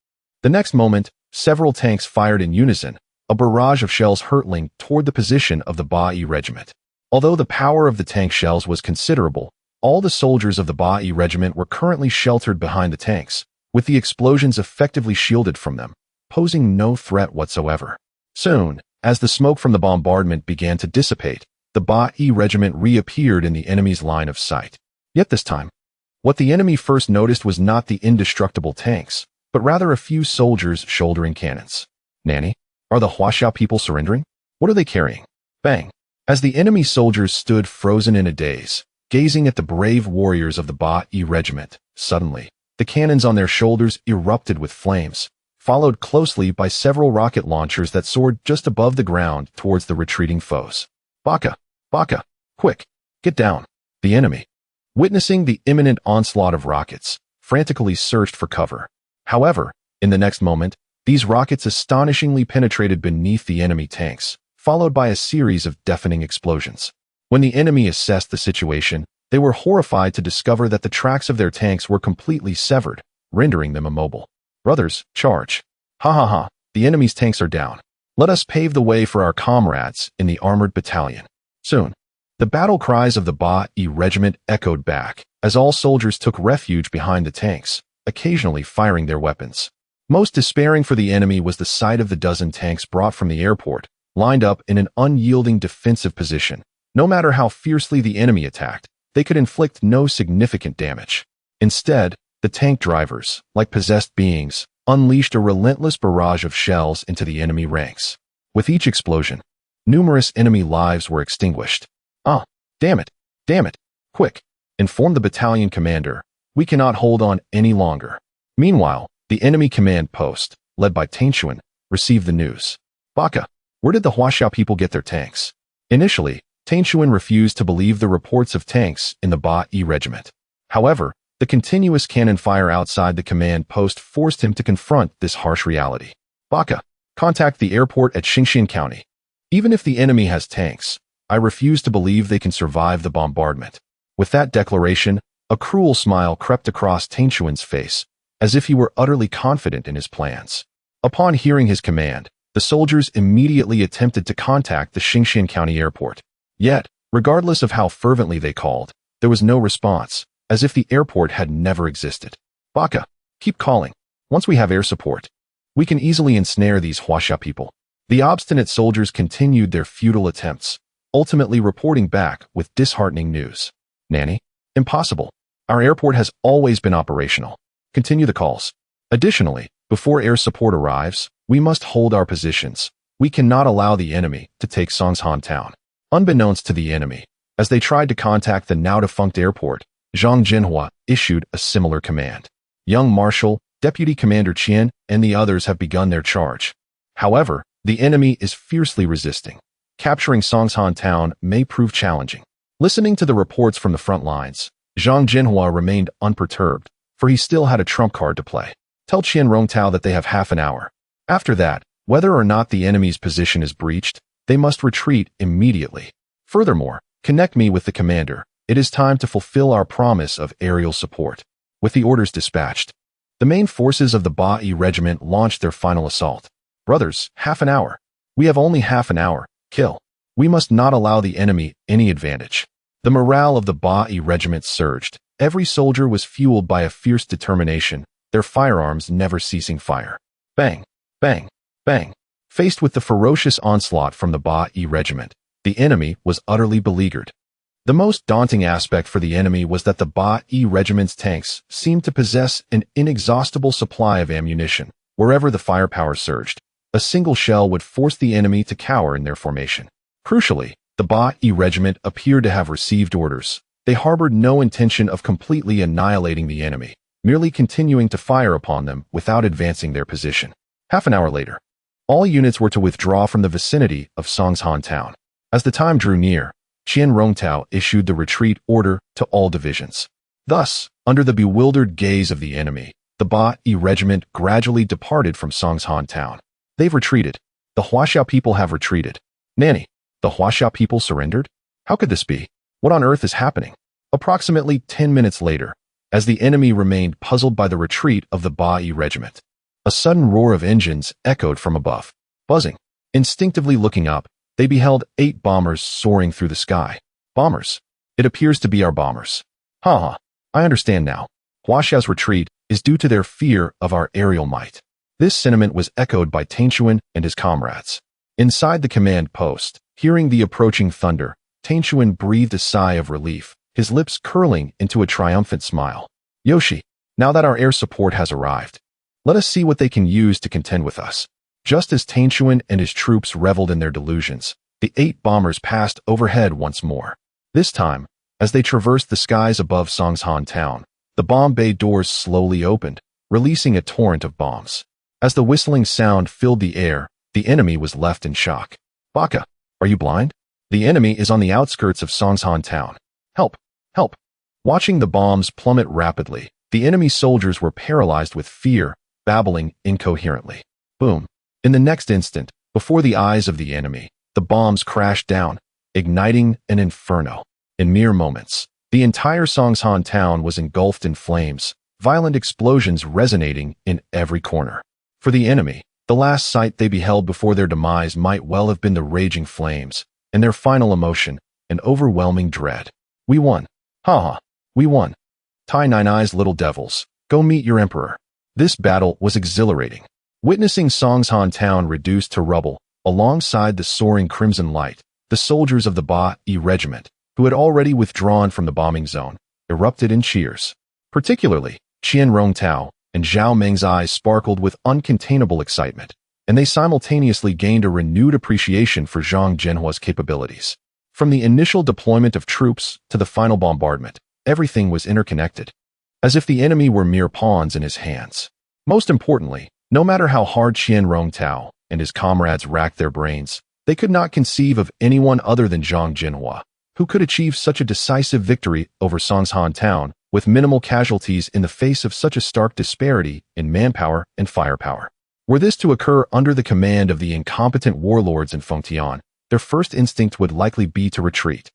The next moment, several tanks fired in unison, a barrage of shells hurtling toward the position of the Beiyang regiment. Although the power of the tank shells was considerable, all the soldiers of the Beiyang regiment were currently sheltered behind the tanks, with the explosions effectively shielded from them, posing no threat whatsoever. Soon, as the smoke from the bombardment began to dissipate, the Beiyang regiment reappeared in the enemy's line of sight. Yet this time, what the enemy first noticed was not the indestructible tanks, but rather a few soldiers shouldering cannons. Nanny, are the Huaxiao people surrendering? What are they carrying? Bang! As the enemy soldiers stood frozen in a daze, gazing at the brave warriors of the Beiyang regiment, suddenly, the cannons on their shoulders erupted with flames, followed closely by several rocket launchers that soared just above the ground towards the retreating foes. Baka! Baka! Quick! Get down! The enemy, witnessing the imminent onslaught of rockets, frantically searched for cover. However, in the next moment, these rockets astonishingly penetrated beneath the enemy tanks, followed by a series of deafening explosions. When the enemy assessed the situation, they were horrified to discover that the tracks of their tanks were completely severed, rendering them immobile. Brothers, charge! Ha ha ha, the enemy's tanks are down. Let us pave the way for our comrades in the armored battalion. Soon, the battle cries of the Beiyang regiment echoed back, as all soldiers took refuge behind the tanks, occasionally firing their weapons. Most despairing for the enemy was the sight of the dozen tanks brought from the airport, lined up in an unyielding defensive position. No matter how fiercely the enemy attacked, they could inflict no significant damage. Instead, the tank drivers, like possessed beings, unleashed a relentless barrage of shells into the enemy ranks. With each explosion, numerous enemy lives were extinguished. Ah, damn it! Damn it! Quick! Inform the battalion commander. We cannot hold on any longer. Meanwhile, the enemy command post, led by Tanshuan, received the news. Baka, where did the Huaxiao people get their tanks? Initially, Tanshuan refused to believe the reports of tanks in the Beiyang regiment. However, the continuous cannon fire outside the command post forced him to confront this harsh reality. Baka, contact the airport at Xinxian County. Even if the enemy has tanks, I refuse to believe they can survive the bombardment. With that declaration, a cruel smile crept across Tanshuan's face, as if he were utterly confident in his plans. Upon hearing his command, the soldiers immediately attempted to contact the Xinxian County airport. Yet, regardless of how fervently they called, there was no response, as if the airport had never existed. Baka, keep calling. Once we have air support, we can easily ensnare these Huaxia people. The obstinate soldiers continued their futile attempts, ultimately reporting back with disheartening news. Nanny, impossible. Our airport has always been operational. Continue the calls. Additionally, before air support arrives, we must hold our positions. We cannot allow the enemy to take Songshan town. Unbeknownst to the enemy, as they tried to contact the now-defunct airport, Zhang Zhenhua issued a similar command. Young Marshal, Deputy Commander Qian, and the others have begun their charge. However, the enemy is fiercely resisting. Capturing Songshan town may prove challenging. Listening to the reports from the front lines, Zhang Zhenhua remained unperturbed, for he still had a trump card to play. Tell Qian Rongtao that they have half an hour. After that, whether or not the enemy's position is breached, they must retreat immediately. Furthermore, connect me with the commander. It is time to fulfill our promise of aerial support. With the orders dispatched, the main forces of the Beiyang regiment launched their final assault. Brothers, half an hour. We have only half an hour. Kill. We must not allow the enemy any advantage. The morale of the Beiyang regiment surged. Every soldier was fueled by a fierce determination, their firearms never ceasing fire. Bang, bang, bang. Faced with the ferocious onslaught from the Beiyang regiment, the enemy was utterly beleaguered. The most daunting aspect for the enemy was that the Beiyang regiment's tanks seemed to possess an inexhaustible supply of ammunition. Wherever the firepower surged, a single shell would force the enemy to cower in their formation. Crucially, the Beiyang regiment appeared to have received orders. They harbored no intention of completely annihilating the enemy, merely continuing to fire upon them without advancing their position. Half an hour later, all units were to withdraw from the vicinity of Songshan town. As the time drew near, Qian Rongtao issued the retreat order to all divisions. Thus, under the bewildered gaze of the enemy, the Beiyang regiment gradually departed from Songshan town. They've retreated. The Huaxiao people have retreated. Nanny, the Huaxiao people surrendered? How could this be? What on earth is happening? Approximately 10 minutes later, as the enemy remained puzzled by the retreat of the Beiyang regiment, a sudden roar of engines echoed from above. Buzzing. Instinctively looking up, they beheld 8 bombers soaring through the sky. Bombers. It appears to be our bombers. Ha. I understand now. Huaxiao's retreat is due to their fear of our aerial might. This sentiment was echoed by Tanshuan and his comrades. Inside the command post, hearing the approaching thunder, Tanshuan breathed a sigh of relief, his lips curling into a triumphant smile. Yoshi, now that our air support has arrived, let us see what they can use to contend with us. Just as Tanshuan and his troops reveled in their delusions, the 8 bombers passed overhead once more. This time, as they traversed the skies above Songshan town, the bomb bay doors slowly opened, releasing a torrent of bombs. As the whistling sound filled the air, the enemy was left in shock. Baka, are you blind? The enemy is on the outskirts of Songshan town. Help! Help! Watching the bombs plummet rapidly, the enemy soldiers were paralyzed with fear, babbling incoherently. Boom! In the next instant, before the eyes of the enemy, the bombs crashed down, igniting an inferno. In mere moments, the entire Songshan town was engulfed in flames, violent explosions resonating in every corner. For the enemy, the last sight they beheld before their demise might well have been the raging flames, and their final emotion, an overwhelming dread. We won. Ha! We won. Tai Nine Eyes, little devils, go meet your emperor. This battle was exhilarating. Witnessing Songshan town reduced to rubble, alongside the soaring crimson light, the soldiers of the Beiyang regiment, who had already withdrawn from the bombing zone, erupted in cheers. Particularly, Qian Rongtao and Zhao Meng's eyes sparkled with uncontainable excitement, and they simultaneously gained a renewed appreciation for Zhang Zhenhua's capabilities. From the initial deployment of troops to the final bombardment, everything was interconnected, as if the enemy were mere pawns in his hands. Most importantly, no matter how hard Qian Rongtao and his comrades racked their brains, they could not conceive of anyone other than Zhang Zhenhua, who could achieve such a decisive victory over Songshan town with minimal casualties in the face of such a stark disparity in manpower and firepower. Were this to occur under the command of the incompetent warlords in Fengtian, their first instinct would likely be to retreat,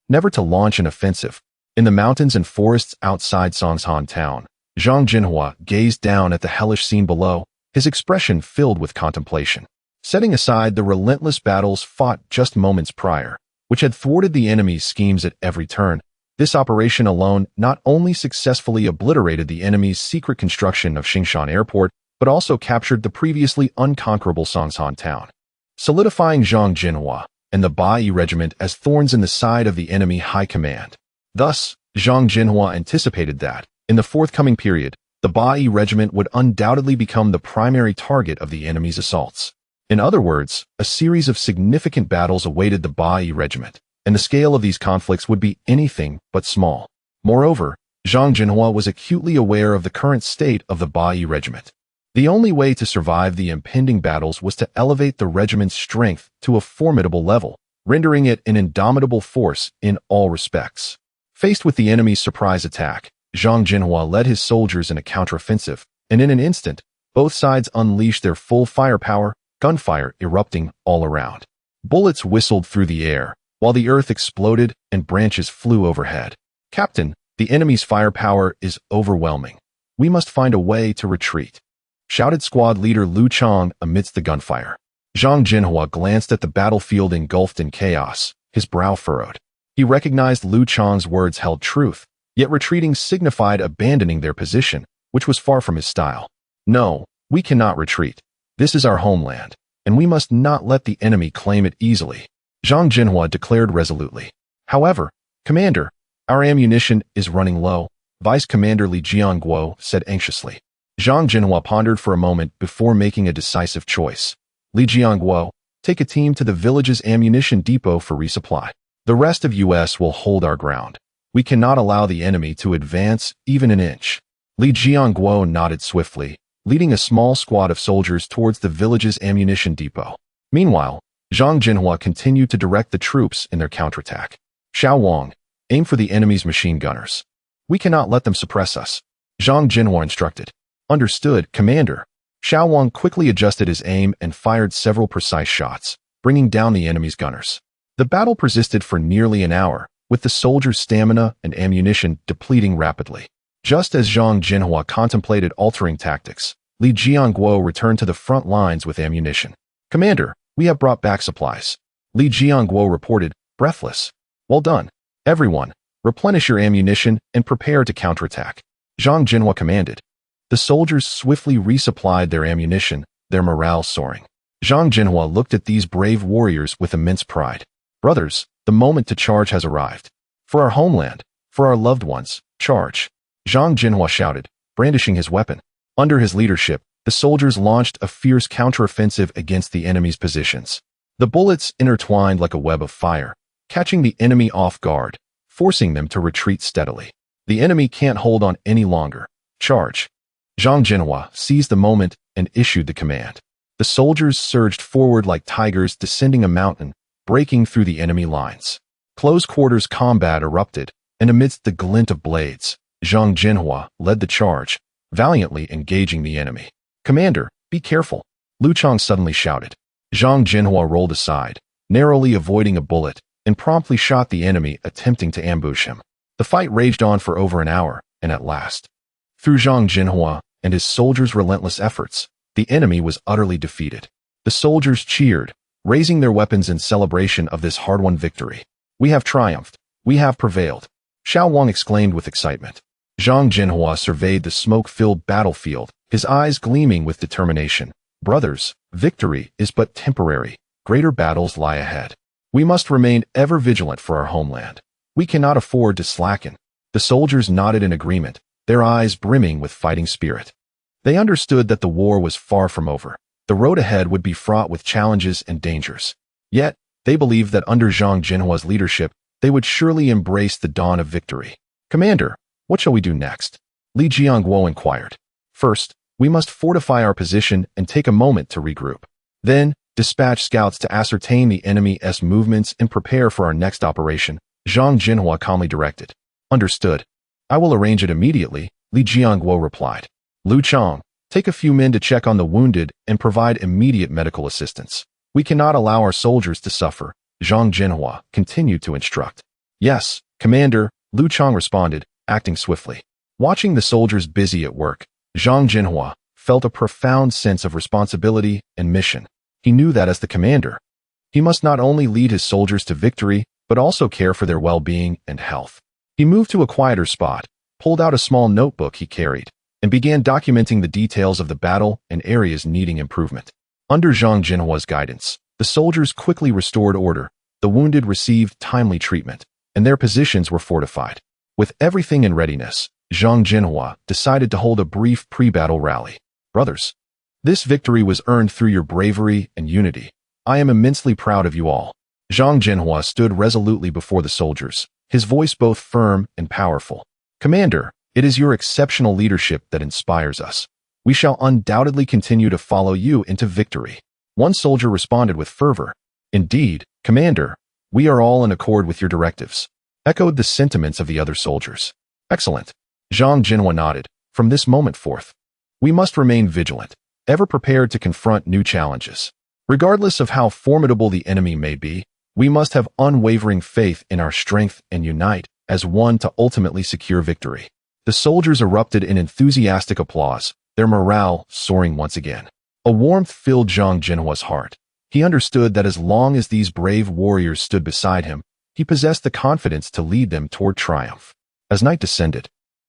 never to launch an offensive. In the mountains and forests outside Songshan town, Zhang Zhenhua gazed down at the hellish scene below, his expression filled with contemplation. Setting aside the relentless battles fought just moments prior, which had thwarted the enemy's schemes at every turn, this operation alone not only successfully obliterated the enemy's secret construction of Xingshan Airport, but also captured the previously unconquerable Songshan town, solidifying Zhang Zhenhua and the Beiyang regiment as thorns in the side of the enemy high command. Thus, Zhang Zhenhua anticipated that, in the forthcoming period, the Beiyang regiment would undoubtedly become the primary target of the enemy's assaults. In other words, a series of significant battles awaited the Beiyang regiment, and the scale of these conflicts would be anything but small. Moreover, Zhang Zhenhua was acutely aware of the current state of the Beiyang regiment. The only way to survive the impending battles was to elevate the regiment's strength to a formidable level, rendering it an indomitable force in all respects. Faced with the enemy's surprise attack, Zhang Zhenhua led his soldiers in a counteroffensive, and in an instant, both sides unleashed their full firepower, gunfire erupting all around. Bullets whistled through the air, while the earth exploded and branches flew overhead. Captain, the enemy's firepower is overwhelming. We must find a way to retreat, shouted squad leader Lu Chang amidst the gunfire. Zhang Zhenhua glanced at the battlefield engulfed in chaos, his brow furrowed. He recognized Lu Chang's words held truth, yet retreating signified abandoning their position, which was far from his style. No, we cannot retreat. This is our homeland, and we must not let the enemy claim it easily, Zhang Zhenhua declared resolutely. However, Commander, our ammunition is running low, Vice Commander Li Jianguo said anxiously. Zhang Zhenhua pondered for a moment before making a decisive choice. Li Jianguo, take a team to the village's ammunition depot for resupply. The rest of us will hold our ground. We cannot allow the enemy to advance even an inch. Li Jianguo nodded swiftly, leading a small squad of soldiers towards the village's ammunition depot. Meanwhile, Zhang Zhenhua continued to direct the troops in their counterattack. Xiao Wang, aim for the enemy's machine gunners. We cannot let them suppress us, Zhang Zhenhua instructed. Understood, Commander. Xiao Wang quickly adjusted his aim and fired several precise shots, bringing down the enemy's gunners. The battle persisted for nearly an hour, with the soldiers' stamina and ammunition depleting rapidly. Just as Zhang Zhenhua contemplated altering tactics, Li Jianguo returned to the front lines with ammunition. "Commander, we have brought back supplies," Li Jianguo reported, breathless. "Well done. Everyone, replenish your ammunition and prepare to counterattack," Zhang Zhenhua commanded. The soldiers swiftly resupplied their ammunition, their morale soaring. Zhang Zhenhua looked at these brave warriors with immense pride. "Brothers, the moment to charge has arrived. For our homeland, for our loved ones, charge," Zhang Zhenhua shouted, brandishing his weapon. Under his leadership, the soldiers launched a fierce counteroffensive against the enemy's positions. The bullets intertwined like a web of fire, catching the enemy off guard, forcing them to retreat steadily. "The enemy can't hold on any longer. Charge." Zhang Zhenhua seized the moment and issued the command. The soldiers surged forward like tigers descending a mountain, breaking through the enemy lines. Close-quarters combat erupted, and amidst the glint of blades, Zhang Zhenhua led the charge, valiantly engaging the enemy. "Commander, be careful," Lu Chang suddenly shouted. Zhang Zhenhua rolled aside, narrowly avoiding a bullet, and promptly shot the enemy attempting to ambush him. The fight raged on for over an hour, and at last, through Zhang Zhenhua and his soldiers' relentless efforts, the enemy was utterly defeated. The soldiers cheered, raising their weapons in celebration of this hard-won victory. "We have triumphed. We have prevailed," Xiao Wang exclaimed with excitement. Zhang Zhenhua surveyed the smoke-filled battlefield, his eyes gleaming with determination. "Brothers, victory is but temporary. Greater battles lie ahead. We must remain ever vigilant for our homeland. We cannot afford to slacken." The soldiers nodded in agreement, their eyes brimming with fighting spirit. They understood that the war was far from over. The road ahead would be fraught with challenges and dangers. Yet, they believed that under Zhang Zhenhua's leadership, they would surely embrace the dawn of victory. "Commander, what shall we do next?" Li Jianguo inquired. "First, we must fortify our position and take a moment to regroup. Then, dispatch scouts to ascertain the enemy's movements and prepare for our next operation," Zhang Zhenhua calmly directed. "Understood. I will arrange it immediately," Li Jianguo replied. "Lu Chang, take a few men to check on the wounded and provide immediate medical assistance. We cannot allow our soldiers to suffer," Zhang Zhenhua continued to instruct. "Yes, Commander," Lu Chang responded, acting swiftly. Watching the soldiers busy at work, Zhang Zhenhua felt a profound sense of responsibility and mission. He knew that as the commander, he must not only lead his soldiers to victory, but also care for their well-being and health. He moved to a quieter spot, pulled out a small notebook he carried, and began documenting the details of the battle and areas needing improvement. Under Zhang Zhenhua's guidance, the soldiers quickly restored order, the wounded received timely treatment, and their positions were fortified. With everything in readiness, Zhang Zhenhua decided to hold a brief pre-battle rally. "Brothers, this victory was earned through your bravery and unity. I am immensely proud of you all." Zhang Zhenhua stood resolutely before the soldiers, his voice both firm and powerful. "Commander, it is your exceptional leadership that inspires us. We shall undoubtedly continue to follow you into victory." One soldier responded with fervor. "Indeed, Commander, we are all in accord with your directives," echoed the sentiments of the other soldiers. "Excellent." Zhang Zhenhua nodded. "From this moment forth, we must remain vigilant, ever prepared to confront new challenges. Regardless of how formidable the enemy may be, we must have unwavering faith in our strength and unite as one to ultimately secure victory." The soldiers erupted in enthusiastic applause, their morale soaring once again. A warmth filled Zhang Zhenhua's heart. He understood that as long as these brave warriors stood beside him, he possessed the confidence to lead them toward triumph. As night descended,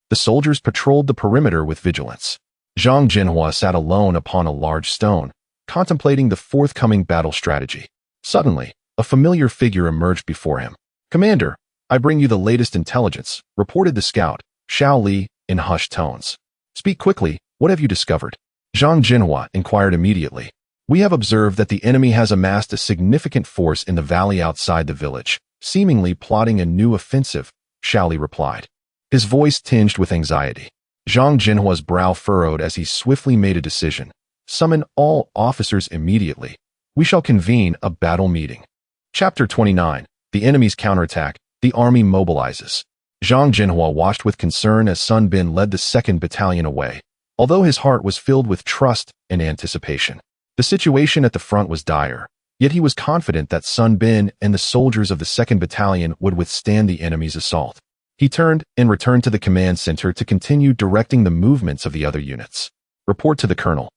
the soldiers patrolled the perimeter with vigilance. Zhang Zhenhua sat alone upon a large stone, contemplating the forthcoming battle strategy. Suddenly, a familiar figure emerged before him. "Commander, I bring you the latest intelligence," reported the scout, Xiao Li, in hushed tones. "Speak quickly, what have you discovered?" Zhang Zhenhua inquired immediately. "We have observed that the enemy has amassed a significant force in the valley outside the village, seemingly plotting a new offensive," Xiao Li replied, his voice tinged with anxiety. Zhang Zhenhua's brow furrowed as he swiftly made a decision. "Summon all officers immediately. We shall convene a battle meeting." Chapter 29. The enemy's counterattack. The army mobilizes. Zhang Zhenhua watched with concern as Sun Bin led the 2nd Battalion away, although his heart was filled with trust and anticipation. The situation at the front was dire. Yet he was confident that Sun Bin and the soldiers of the 2nd Battalion would withstand the enemy's assault. He turned and returned to the command center to continue directing the movements of the other units. Report to the colonel.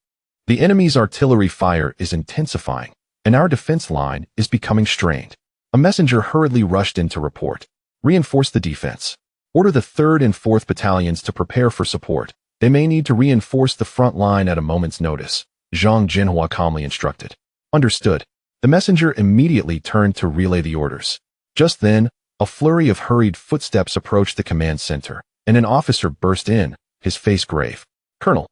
The enemy's artillery fire is intensifying, and our defense line is becoming strained. A messenger hurriedly rushed in to report. Reinforce the defense. Order the 3rd and 4th Battalions to prepare for support. They may need to reinforce the front line at a moment's notice, Zhang Zhenhua calmly instructed. Understood. The messenger immediately turned to relay the orders. Just then, a flurry of hurried footsteps approached the command center, and an officer burst in, his face grave. Colonel,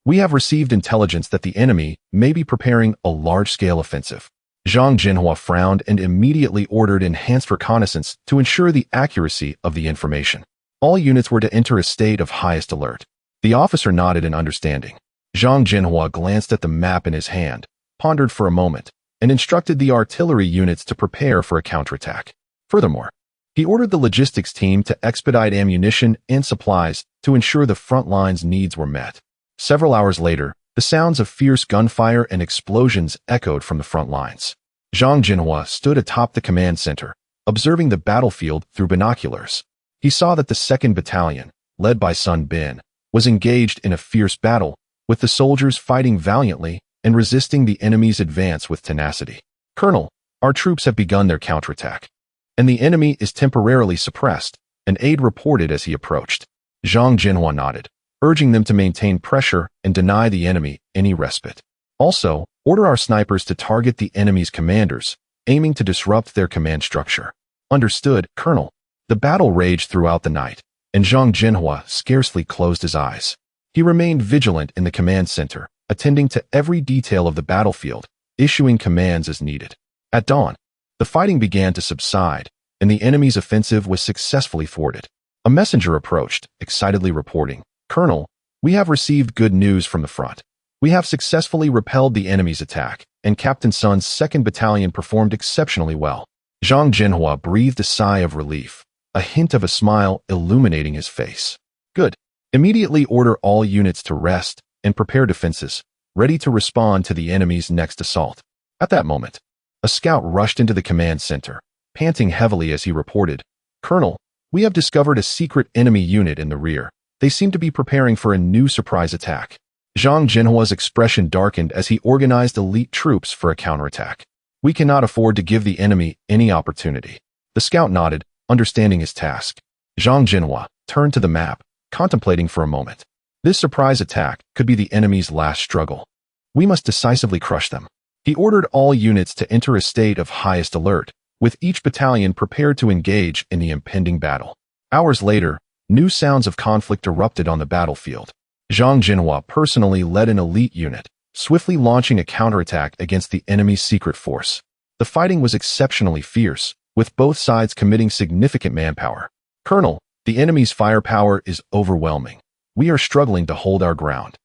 we have received intelligence that the enemy may be preparing a large-scale offensive. Zhang Zhenhua frowned and immediately ordered enhanced reconnaissance to ensure the accuracy of the information. All units were to enter a state of highest alert. The officer nodded in understanding. Zhang Zhenhua glanced at the map in his hand, pondered for a moment, and instructed the artillery units to prepare for a counterattack. Furthermore, he ordered the logistics team to expedite ammunition and supplies to ensure the front line's needs were met. Several hours later, the sounds of fierce gunfire and explosions echoed from the front lines. Zhang Zhenhua stood atop the command center, observing the battlefield through binoculars. He saw that the 2nd Battalion, led by Sun Bin, was engaged in a fierce battle, with the soldiers fighting valiantly and resisting the enemy's advance with tenacity. Colonel, our troops have begun their counterattack, and the enemy is temporarily suppressed, an aide reported as he approached. Zhang Zhenhua nodded, urging them to maintain pressure and deny the enemy any respite. Also, order our snipers to target the enemy's commanders, aiming to disrupt their command structure. Understood, Colonel. The battle raged throughout the night, and Zhang Zhenhua scarcely closed his eyes. He remained vigilant in the command center, attending to every detail of the battlefield, issuing commands as needed. At dawn, the fighting began to subside, and the enemy's offensive was successfully thwarted. A messenger approached, excitedly reporting, Colonel, we have received good news from the front. We have successfully repelled the enemy's attack, and Captain Sun's 2nd Battalion performed exceptionally well. Zhang Zhenhua breathed a sigh of relief, a hint of a smile illuminating his face. Good. Immediately order all units to rest and prepare defenses, ready to respond to the enemy's next assault. At that moment, a scout rushed into the command center, panting heavily as he reported, Colonel, we have discovered a secret enemy unit in the rear. They seem to be preparing for a new surprise attack. Zhang Zhenhua's expression darkened as he organized elite troops for a counterattack. We cannot afford to give the enemy any opportunity. The scout nodded, understanding his task. Zhang Zhenhua turned to the map, contemplating for a moment. This surprise attack could be the enemy's last struggle. We must decisively crush them. He ordered all units to enter a state of highest alert, with each battalion prepared to engage in the impending battle. Hours later, new sounds of conflict erupted on the battlefield. Zhang Zhenhua personally led an elite unit, swiftly launching a counterattack against the enemy's secret force. The fighting was exceptionally fierce, with both sides committing significant manpower. Colonel, the enemy's firepower is overwhelming. We are struggling to hold our ground.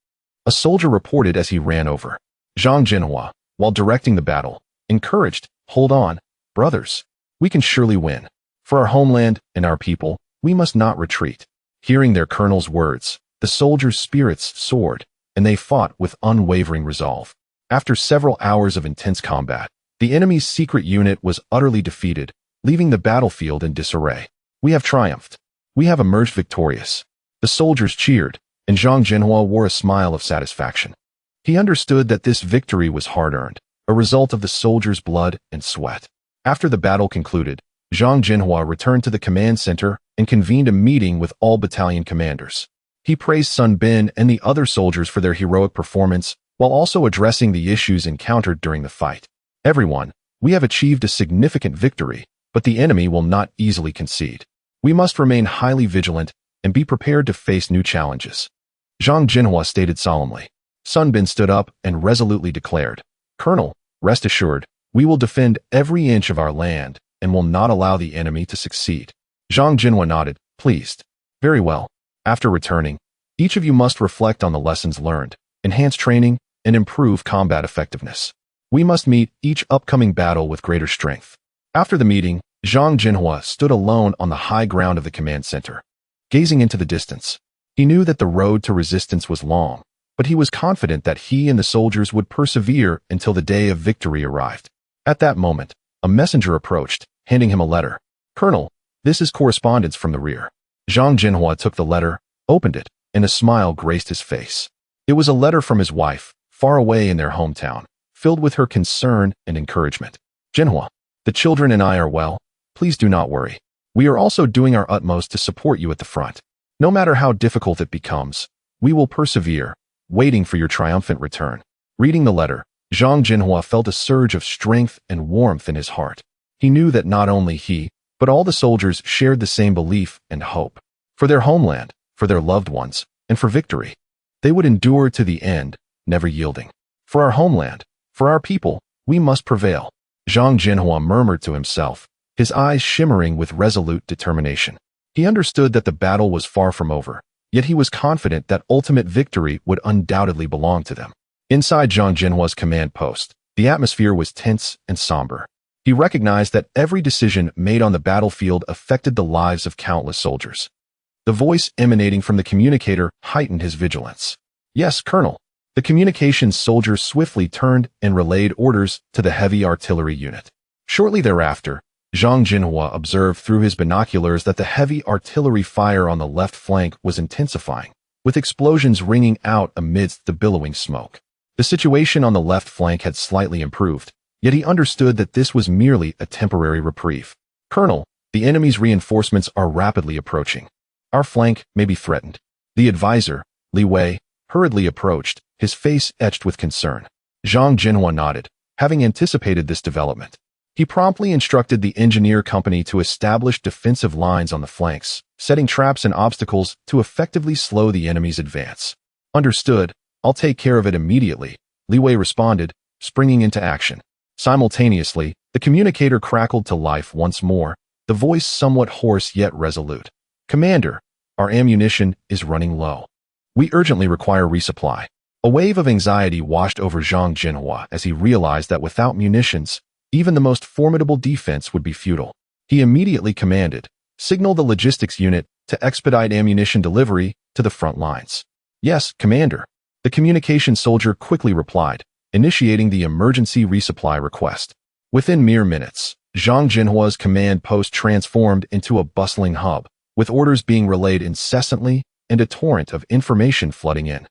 A soldier reported as he ran over. Zhang Zhenhua, while directing the battle, encouraged, Hold on, brothers. We can surely win. For our homeland and our people, we must not retreat. Hearing their colonel's words, the soldiers' spirits soared, and they fought with unwavering resolve. After several hours of intense combat, the enemy's secret unit was utterly defeated, leaving the battlefield in disarray. We have triumphed. We have emerged victorious. The soldiers cheered, and Zhang Zhenhua wore a smile of satisfaction. He understood that this victory was hard-earned, a result of the soldiers' blood and sweat. After the battle concluded, Zhang Zhenhua returned to the command center and convened a meeting with all battalion commanders. He praised Sun Bin and the other soldiers for their heroic performance, while also addressing the issues encountered during the fight. Everyone, we have achieved a significant victory, but the enemy will not easily concede. We must remain highly vigilant and be prepared to face new challenges. Zhang Zhenhua stated solemnly. Sun Bin stood up and resolutely declared, Colonel, rest assured, we will defend every inch of our land and will not allow the enemy to succeed. Zhang Zhenhua nodded, pleased. Very well. After returning, each of you must reflect on the lessons learned, enhance training, and improve combat effectiveness. We must meet each upcoming battle with greater strength. After the meeting, Zhang Zhenhua stood alone on the high ground of the command center. Gazing into the distance, he knew that the road to resistance was long, but he was confident that he and the soldiers would persevere until the day of victory arrived. At that moment, a messenger approached, handing him a letter. "Colonel, this is correspondence from the rear." Zhang Zhenhua took the letter, opened it, and a smile graced his face. It was a letter from his wife, far away in their hometown, filled with her concern and encouragement. "Zhenhua, the children and I are well. Please do not worry. We are also doing our utmost to support you at the front. No matter how difficult it becomes, we will persevere, waiting for your triumphant return." Reading the letter, Zhang Zhenhua felt a surge of strength and warmth in his heart. He knew that not only he, but all the soldiers shared the same belief and hope. For their homeland, for their loved ones, and for victory. They would endure to the end, never yielding. "For our homeland, for our people, we must prevail," Zhang Zhenhua murmured to himself, his eyes shimmering with resolute determination. He understood that the battle was far from over, yet he was confident that ultimate victory would undoubtedly belong to them. Inside Zhang Zhenhua's command post, the atmosphere was tense and somber. He recognized that every decision made on the battlefield affected the lives of countless soldiers. The voice emanating from the communicator heightened his vigilance. "Yes, Colonel." The communications soldier swiftly turned and relayed orders to the heavy artillery unit. Shortly thereafter, Zhang Zhenhua observed through his binoculars that the heavy artillery fire on the left flank was intensifying, with explosions ringing out amidst the billowing smoke. The situation on the left flank had slightly improved, yet he understood that this was merely a temporary reprieve. "Colonel, the enemy's reinforcements are rapidly approaching. Our flank may be threatened." The advisor, Li Wei, hurriedly approached, his face etched with concern. Zhang Zhenhua nodded, having anticipated this development. He promptly instructed the engineer company to establish defensive lines on the flanks, setting traps and obstacles to effectively slow the enemy's advance. "Understood. I'll take care of it immediately," Li Wei responded, springing into action. Simultaneously, the communicator crackled to life once more, the voice somewhat hoarse yet resolute. "Commander, our ammunition is running low. We urgently require resupply." A wave of anxiety washed over Zhang Zhenhua as he realized that without munitions, even the most formidable defense would be futile. He immediately commanded, "Signal the logistics unit to expedite ammunition delivery to the front lines." "Yes, Commander." The communication soldier quickly replied, initiating the emergency resupply request. Within mere minutes, Zhang Zhenhua's command post transformed into a bustling hub, with orders being relayed incessantly and a torrent of information flooding in.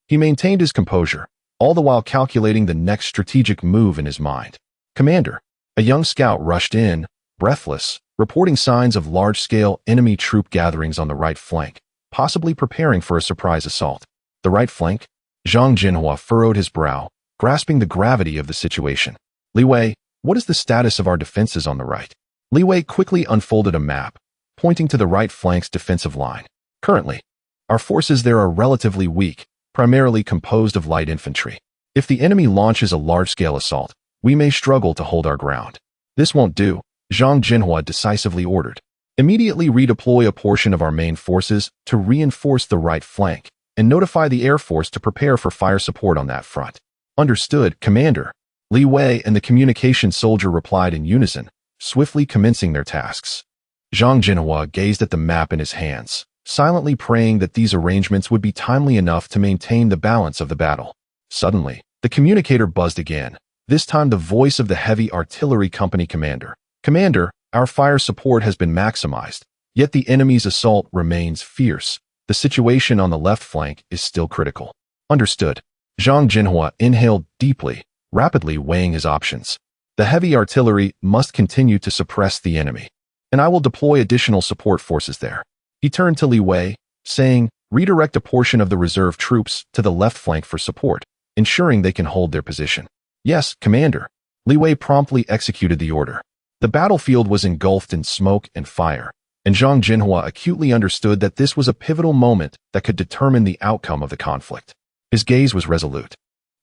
He maintained his composure, all the while calculating the next strategic move in his mind. "Commander." A young scout rushed in, breathless, reporting signs of large-scale enemy troop gatherings on the right flank, possibly preparing for a surprise assault. "The right flank?" Zhang Zhenhua furrowed his brow, grasping the gravity of the situation. "Li Wei, what is the status of our defenses on the right?" Li Wei quickly unfolded a map, pointing to the right flank's defensive line. "Currently, our forces there are relatively weak, primarily composed of light infantry. If the enemy launches a large-scale assault, we may struggle to hold our ground." "This won't do," Zhang Zhenhua decisively ordered. "Immediately redeploy a portion of our main forces to reinforce the right flank, and notify the Air Force to prepare for fire support on that front." "Understood, Commander." Li Wei and the communication soldier replied in unison, swiftly commencing their tasks. Zhang Zhenhua gazed at the map in his hands, silently praying that these arrangements would be timely enough to maintain the balance of the battle. Suddenly, the communicator buzzed again, this time the voice of the heavy artillery company commander. "Commander, our fire support has been maximized, yet the enemy's assault remains fierce. The situation on the left flank is still critical." "Understood." Zhang Zhenhua inhaled deeply, rapidly weighing his options. "The heavy artillery must continue to suppress the enemy, and I will deploy additional support forces there." He turned to Li Wei, saying, "Redirect a portion of the reserve troops to the left flank for support, ensuring they can hold their position." "Yes, Commander." Li Wei promptly executed the order. The battlefield was engulfed in smoke and fire, and Zhang Zhenhua acutely understood that this was a pivotal moment that could determine the outcome of the conflict. His gaze was resolute,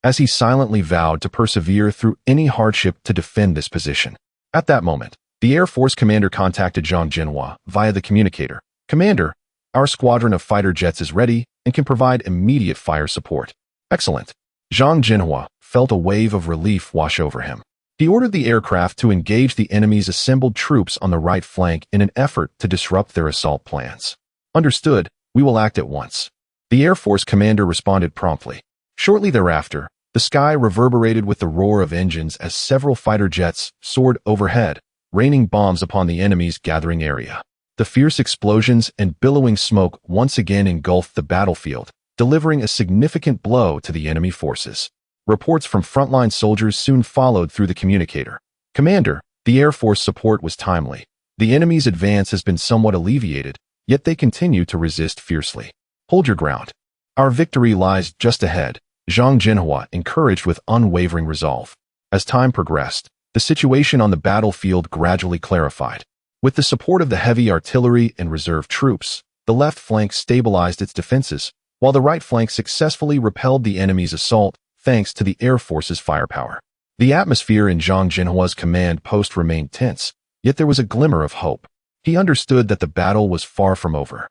as he silently vowed to persevere through any hardship to defend this position. At that moment, the Air Force commander contacted Zhang Zhenhua via the communicator. "Commander, our squadron of fighter jets is ready and can provide immediate fire support." "Excellent." Zhang Zhenhua felt a wave of relief wash over him. He ordered the aircraft to engage the enemy's assembled troops on the right flank in an effort to disrupt their assault plans. "Understood, we will act at once." The Air Force commander responded promptly. Shortly thereafter, The sky reverberated with the roar of engines as several fighter jets soared overhead, raining bombs upon the enemy's gathering area. The fierce explosions and billowing smoke once again engulfed the battlefield, delivering a significant blow to the enemy forces. Reports from frontline soldiers soon followed through the communicator. "Commander, the Air Force support was timely. The enemy's advance has been somewhat alleviated, yet they continue to resist fiercely. Hold your ground. Our victory lies just ahead," Zhang Zhenhua encouraged with unwavering resolve. As time progressed, the situation on the battlefield gradually clarified. With the support of the heavy artillery and reserve troops, the left flank stabilized its defenses, while the right flank successfully repelled the enemy's assault thanks to the Air Force's firepower. The atmosphere in Zhang Zhenhua's command post remained tense, yet there was a glimmer of hope. He understood that the battle was far from over.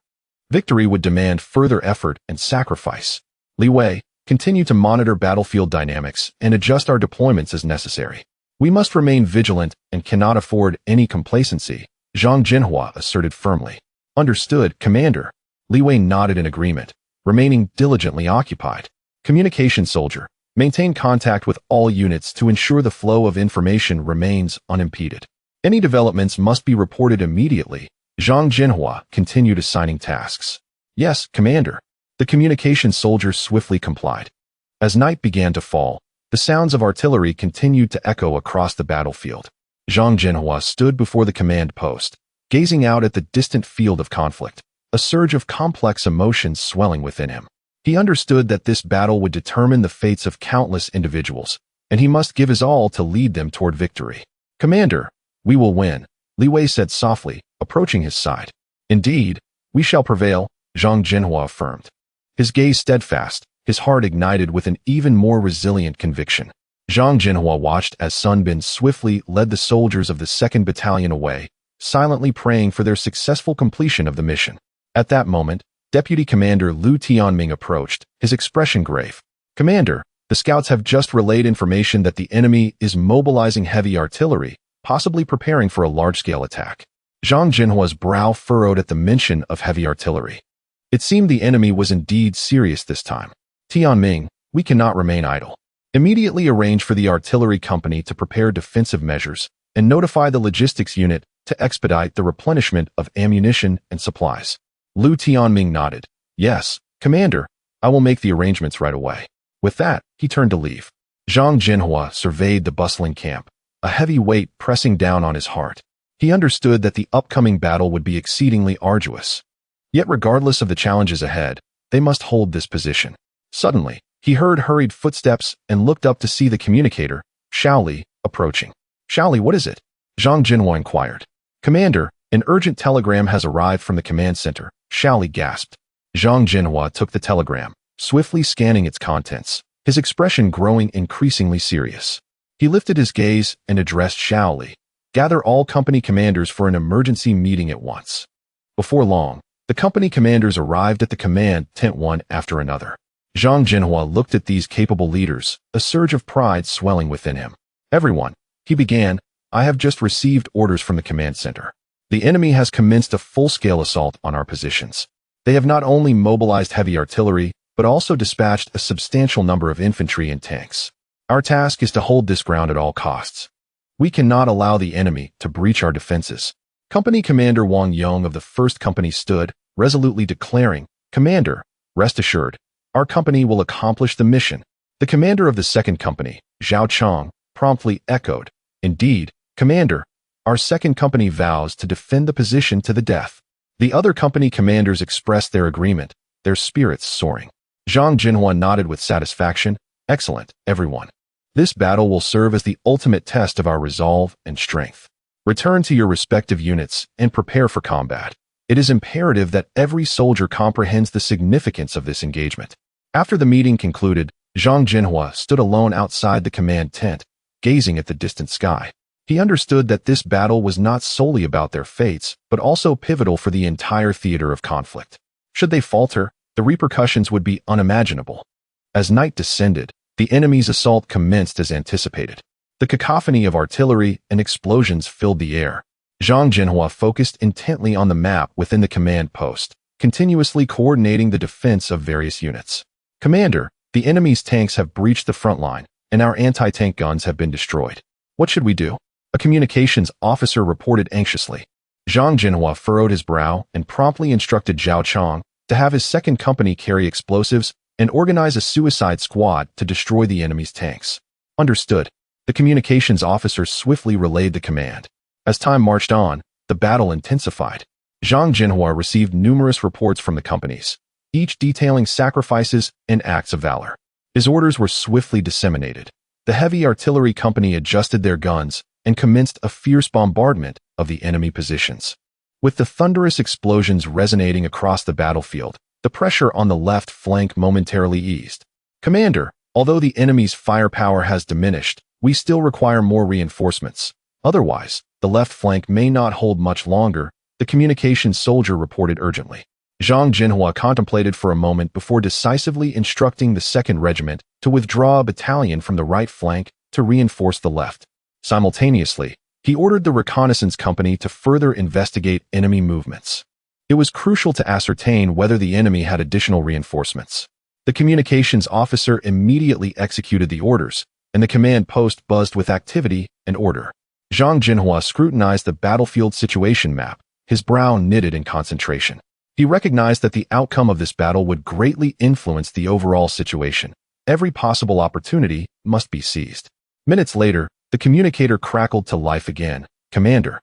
Victory would demand further effort and sacrifice. "Li Wei, continue to monitor battlefield dynamics and adjust our deployments as necessary. We must remain vigilant and cannot afford any complacency," Zhang Zhenhua asserted firmly. "Understood, Commander." Li Wei nodded in agreement, remaining diligently occupied. "Communication soldier, maintain contact with all units to ensure the flow of information remains unimpeded. Any developments must be reported immediately." Zhang Zhenhua continued assigning tasks. "Yes, Commander." The communication soldier swiftly complied. As night began to fall, the sounds of artillery continued to echo across the battlefield. Zhang Zhenhua stood before the command post, gazing out at the distant field of conflict, a surge of complex emotions swelling within him. He understood that this battle would determine the fates of countless individuals, and he must give his all to lead them toward victory. "Commander, we will win," Li Wei said softly, approaching his side. "Indeed, we shall prevail," Zhang Zhenhua affirmed. His gaze steadfast, his heart ignited with an even more resilient conviction. Zhang Zhenhua watched as Sun Bin swiftly led the soldiers of the 2nd Battalion away, silently praying for their successful completion of the mission. At that moment, Deputy Commander Liu Tianming approached, his expression grave. "Commander, the scouts have just relayed information that the enemy is mobilizing heavy artillery, possibly preparing for a large-scale attack." Zhang Zhenhua's brow furrowed at the mention of heavy artillery. It seemed the enemy was indeed serious this time. "Tianming, we cannot remain idle. Immediately arrange for the artillery company to prepare defensive measures and notify the logistics unit to expedite the replenishment of ammunition and supplies." Liu Tianming nodded. "Yes, Commander, I will make the arrangements right away." With that, he turned to leave. Zhang Zhenhua surveyed the bustling camp, a heavy weight pressing down on his heart. He understood that the upcoming battle would be exceedingly arduous. Yet regardless of the challenges ahead, they must hold this position. Suddenly, he heard hurried footsteps and looked up to see the communicator, Xiao Li, approaching. "Xiao Li, what is it?" Zhang Zhenhua inquired. "Commander, an urgent telegram has arrived from the command center," Xiao Li gasped. Zhang Zhenhua took the telegram, swiftly scanning its contents, his expression growing increasingly serious. He lifted his gaze and addressed Xiao Li. "Gather all company commanders for an emergency meeting at once." Before long, the company commanders arrived at the command tent one after another. Zhang Zhenhua looked at these capable leaders, a surge of pride swelling within him. "Everyone," he began, "I have just received orders from the command center. The enemy has commenced a full-scale assault on our positions. They have not only mobilized heavy artillery, but also dispatched a substantial number of infantry and tanks. Our task is to hold this ground at all costs. We cannot allow the enemy to breach our defenses." Company Commander Wang Yong of the 1st Company stood, resolutely declaring, "Commander, rest assured, our company will accomplish the mission." The commander of the 2nd Company, Zhao Chong, promptly echoed, "Indeed, Commander, our 2nd Company vows to defend the position to the death." The other company commanders expressed their agreement, their spirits soaring. Zhang Zhenhua nodded with satisfaction. "Excellent, everyone. This battle will serve as the ultimate test of our resolve and strength. Return to your respective units and prepare for combat. It is imperative that every soldier comprehends the significance of this engagement." After the meeting concluded, Zhang Zhenhua stood alone outside the command tent, gazing at the distant sky. He understood that this battle was not solely about their fates, but also pivotal for the entire theater of conflict. Should they falter, the repercussions would be unimaginable. As night descended, the enemy's assault commenced as anticipated. The cacophony of artillery and explosions filled the air. Zhang Zhenhua focused intently on the map within the command post, continuously coordinating the defense of various units. "Commander, The enemy's tanks have breached the front line, and our anti-tank guns have been destroyed. What should we do? A communications officer reported anxiously. Zhang Zhenhua furrowed his brow and promptly instructed Zhao Chang to have his second company carry explosives and organize a suicide squad to destroy the enemy's tanks. Understood. The communications officer swiftly relayed the command. As time marched on, the battle intensified. Zhang Zhenhua received numerous reports from the companies, each detailing sacrifices and acts of valor. His orders were swiftly disseminated. The heavy artillery company adjusted their guns and commenced a fierce bombardment of the enemy positions. With the thunderous explosions resonating across the battlefield, the pressure on the left flank momentarily eased. Commander, although the enemy's firepower has diminished, we still require more reinforcements. Otherwise, the left flank may not hold much longer, the communications soldier reported urgently. Zhang Zhenhua contemplated for a moment before decisively instructing the 2nd Regiment to withdraw a battalion from the right flank to reinforce the left. Simultaneously, he ordered the reconnaissance company to further investigate enemy movements. It was crucial to ascertain whether the enemy had additional reinforcements. The communications officer immediately executed the orders, and the command post buzzed with activity and order. Zhang Zhenhua scrutinized the battlefield situation map, his brow knitted in concentration. He recognized that the outcome of this battle would greatly influence the overall situation. Every possible opportunity must be seized. Minutes later, the communicator crackled to life again. Commander,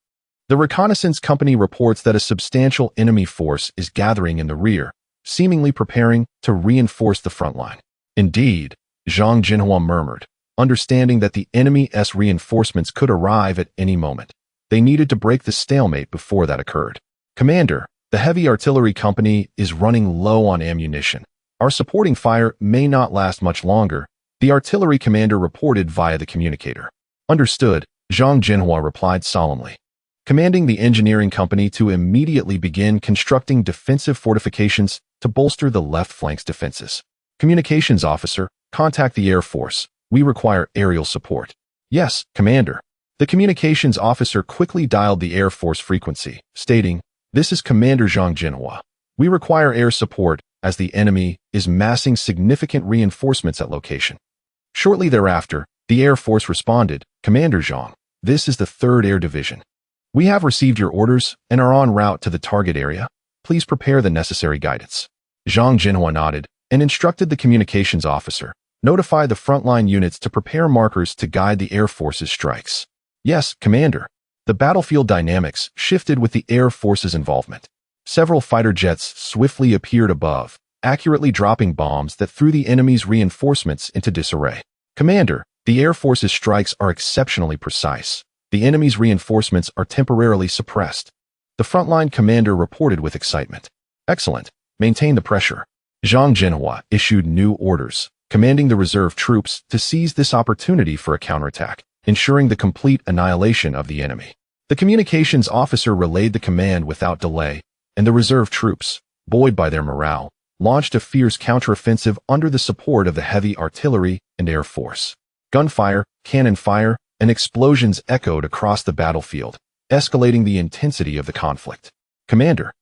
the reconnaissance company reports that a substantial enemy force is gathering in the rear, seemingly preparing to reinforce the front line. Indeed, Zhang Zhenhua murmured, understanding that the enemy's reinforcements could arrive at any moment. They needed to break the stalemate before that occurred. Commander, the heavy artillery company is running low on ammunition. Our supporting fire may not last much longer, the artillery commander reported via the communicator. Understood, Zhang Zhenhua replied solemnly, commanding the engineering company to immediately begin constructing defensive fortifications to bolster the left flank's defenses. Communications officer, contact the Air Force. We require aerial support. Yes, Commander. The communications officer quickly dialed the Air Force frequency, stating, "This is Commander Zhang Zhenhua. We require air support as the enemy is massing significant reinforcements at location." Shortly thereafter, the Air Force responded, "Commander Zhang, this is the 3rd Air Division. We have received your orders and are en route to the target area. Please prepare the necessary guidance." Zhang Zhenhua nodded and instructed the communications officer, "Notify the frontline units to prepare markers to guide the Air Force's strikes." Yes, Commander. The battlefield dynamics shifted with the Air Force's involvement. Several fighter jets swiftly appeared above, accurately dropping bombs that threw the enemy's reinforcements into disarray. Commander, the Air Force's strikes are exceptionally precise. The enemy's reinforcements are temporarily suppressed. The frontline commander reported with excitement. Excellent. Maintain the pressure. Zhang Zhenhua issued new orders, commanding the reserve troops to seize this opportunity for a counterattack, ensuring the complete annihilation of the enemy. The communications officer relayed the command without delay, and the reserve troops, buoyed by their morale, launched a fierce counteroffensive under the support of the heavy artillery and air force. Gunfire, cannon fire, and explosions echoed across the battlefield, escalating the intensity of the conflict. Commander,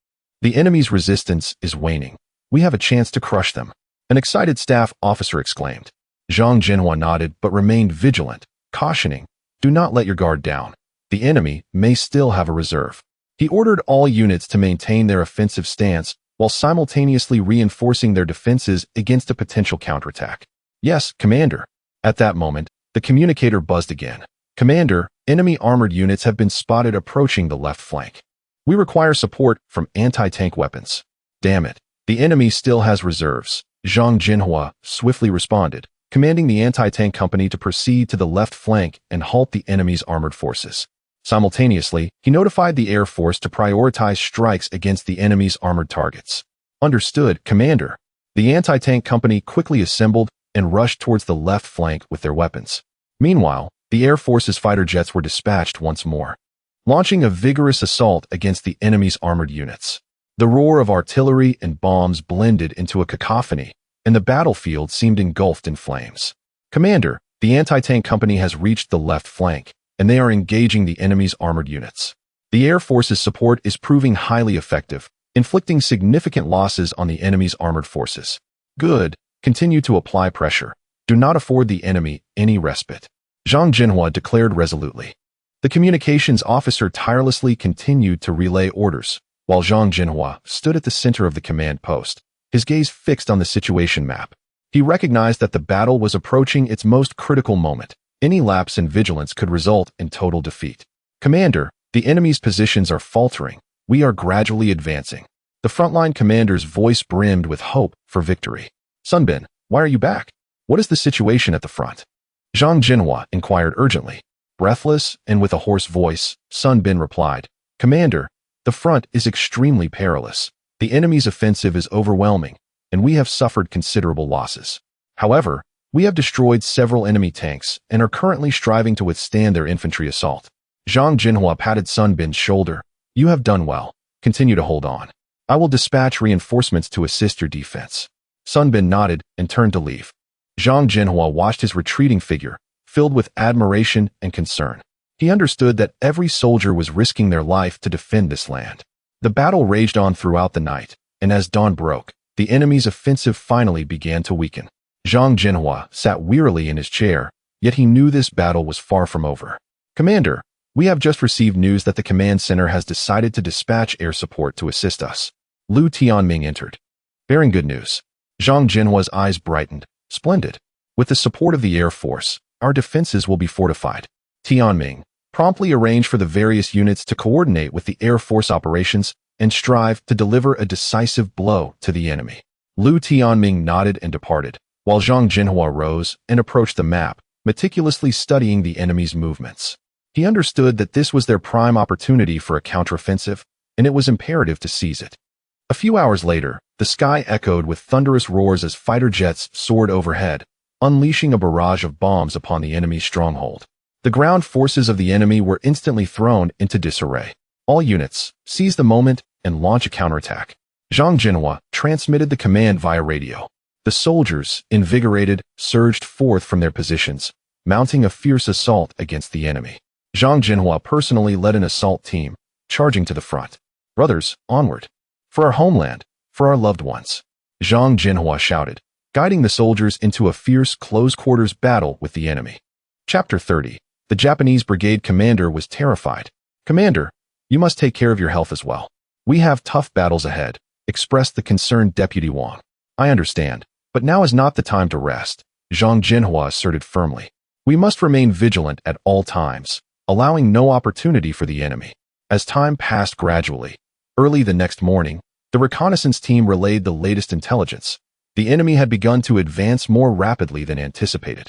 the enemy's resistance is waning. We have a chance to crush them, an excited staff officer exclaimed. Zhang Zhenhua nodded but remained vigilant, cautioning, "Do not let your guard down. The enemy may still have a reserve." He ordered all units to maintain their offensive stance while simultaneously reinforcing their defenses against a potential counterattack. Yes, Commander. At that moment, the communicator buzzed again. Commander, enemy armored units have been spotted approaching the left flank. We require support from anti-tank weapons. Damn it. The enemy still has reserves. Zhang Zhenhua swiftly responded, commanding the anti-tank company to proceed to the left flank and halt the enemy's armored forces. Simultaneously, he notified the Air Force to prioritize strikes against the enemy's armored targets. Understood, Commander. The anti-tank company quickly assembled and rushed towards the left flank with their weapons. Meanwhile, the Air Force's fighter jets were dispatched once more, launching a vigorous assault against the enemy's armored units. The roar of artillery and bombs blended into a cacophony, and the battlefield seemed engulfed in flames. Commander, the anti-tank company has reached the left flank, and they are engaging the enemy's armored units. The Air Force's support is proving highly effective, inflicting significant losses on the enemy's armored forces. Good, Continue to apply pressure. Do not afford the enemy any respite. Zhang Zhenhua declared resolutely. The communications officer tirelessly continued to relay orders, while Zhang Zhenhua stood at the center of the command post, his gaze fixed on the situation map. He recognized that the battle was approaching its most critical moment. Any lapse in vigilance could result in total defeat. Commander, the enemy's positions are faltering. We are gradually advancing. The frontline commander's voice brimmed with hope for victory. Sun Bin, why are you back? What is the situation at the front? Zhang Zhenhua inquired urgently. Breathless and with a hoarse voice, Sun Bin replied, Commander, the front is extremely perilous. The enemy's offensive is overwhelming, and we have suffered considerable losses. However, we have destroyed several enemy tanks and are currently striving to withstand their infantry assault. Zhang Zhenhua patted Sun Bin's shoulder. You have done well. Continue to hold on. I will dispatch reinforcements to assist your defense. Sun Bin nodded and turned to leave. Zhang Zhenhua watched his retreating figure, filled with admiration and concern. He understood that every soldier was risking their life to defend this land. The battle raged on throughout the night, and as dawn broke, the enemy's offensive finally began to weaken. Zhang Zhenhua sat wearily in his chair, yet he knew this battle was far from over. Commander, we have just received news that the command center has decided to dispatch air support to assist us. Lu Tianming entered, bearing good news. Zhang Zhenhua's eyes brightened. Splendid. With the support of the Air Force, our defenses will be fortified. Tianming promptly arranged for the various units to coordinate with the Air Force operations and strive to deliver a decisive blow to the enemy. Lu Tianming nodded and departed, while Zhang Zhenhua rose and approached the map, meticulously studying the enemy's movements. He understood that this was their prime opportunity for a counteroffensive, and it was imperative to seize it. A few hours later, the sky echoed with thunderous roars as fighter jets soared overhead, unleashing a barrage of bombs upon the enemy's stronghold. The ground forces of the enemy were instantly thrown into disarray. All units, seize the moment and launch a counterattack. Zhang Zhenhua transmitted the command via radio. The soldiers, invigorated, surged forth from their positions, mounting a fierce assault against the enemy. Zhang Zhenhua personally led an assault team, charging to the front. Brothers, onward! For our homeland, for our loved ones! Zhang Zhenhua shouted, guiding the soldiers into a fierce close-quarters battle with the enemy. Chapter 30. The Japanese brigade commander was terrified. Commander, you must take care of your health as well. We have tough battles ahead, expressed the concerned Deputy Wang. I understand, but now is not the time to rest, Zhang Zhenhua asserted firmly. We must remain vigilant at all times, allowing no opportunity for the enemy. As time passed gradually, early the next morning, the reconnaissance team relayed the latest intelligence. The enemy had begun to advance more rapidly than anticipated.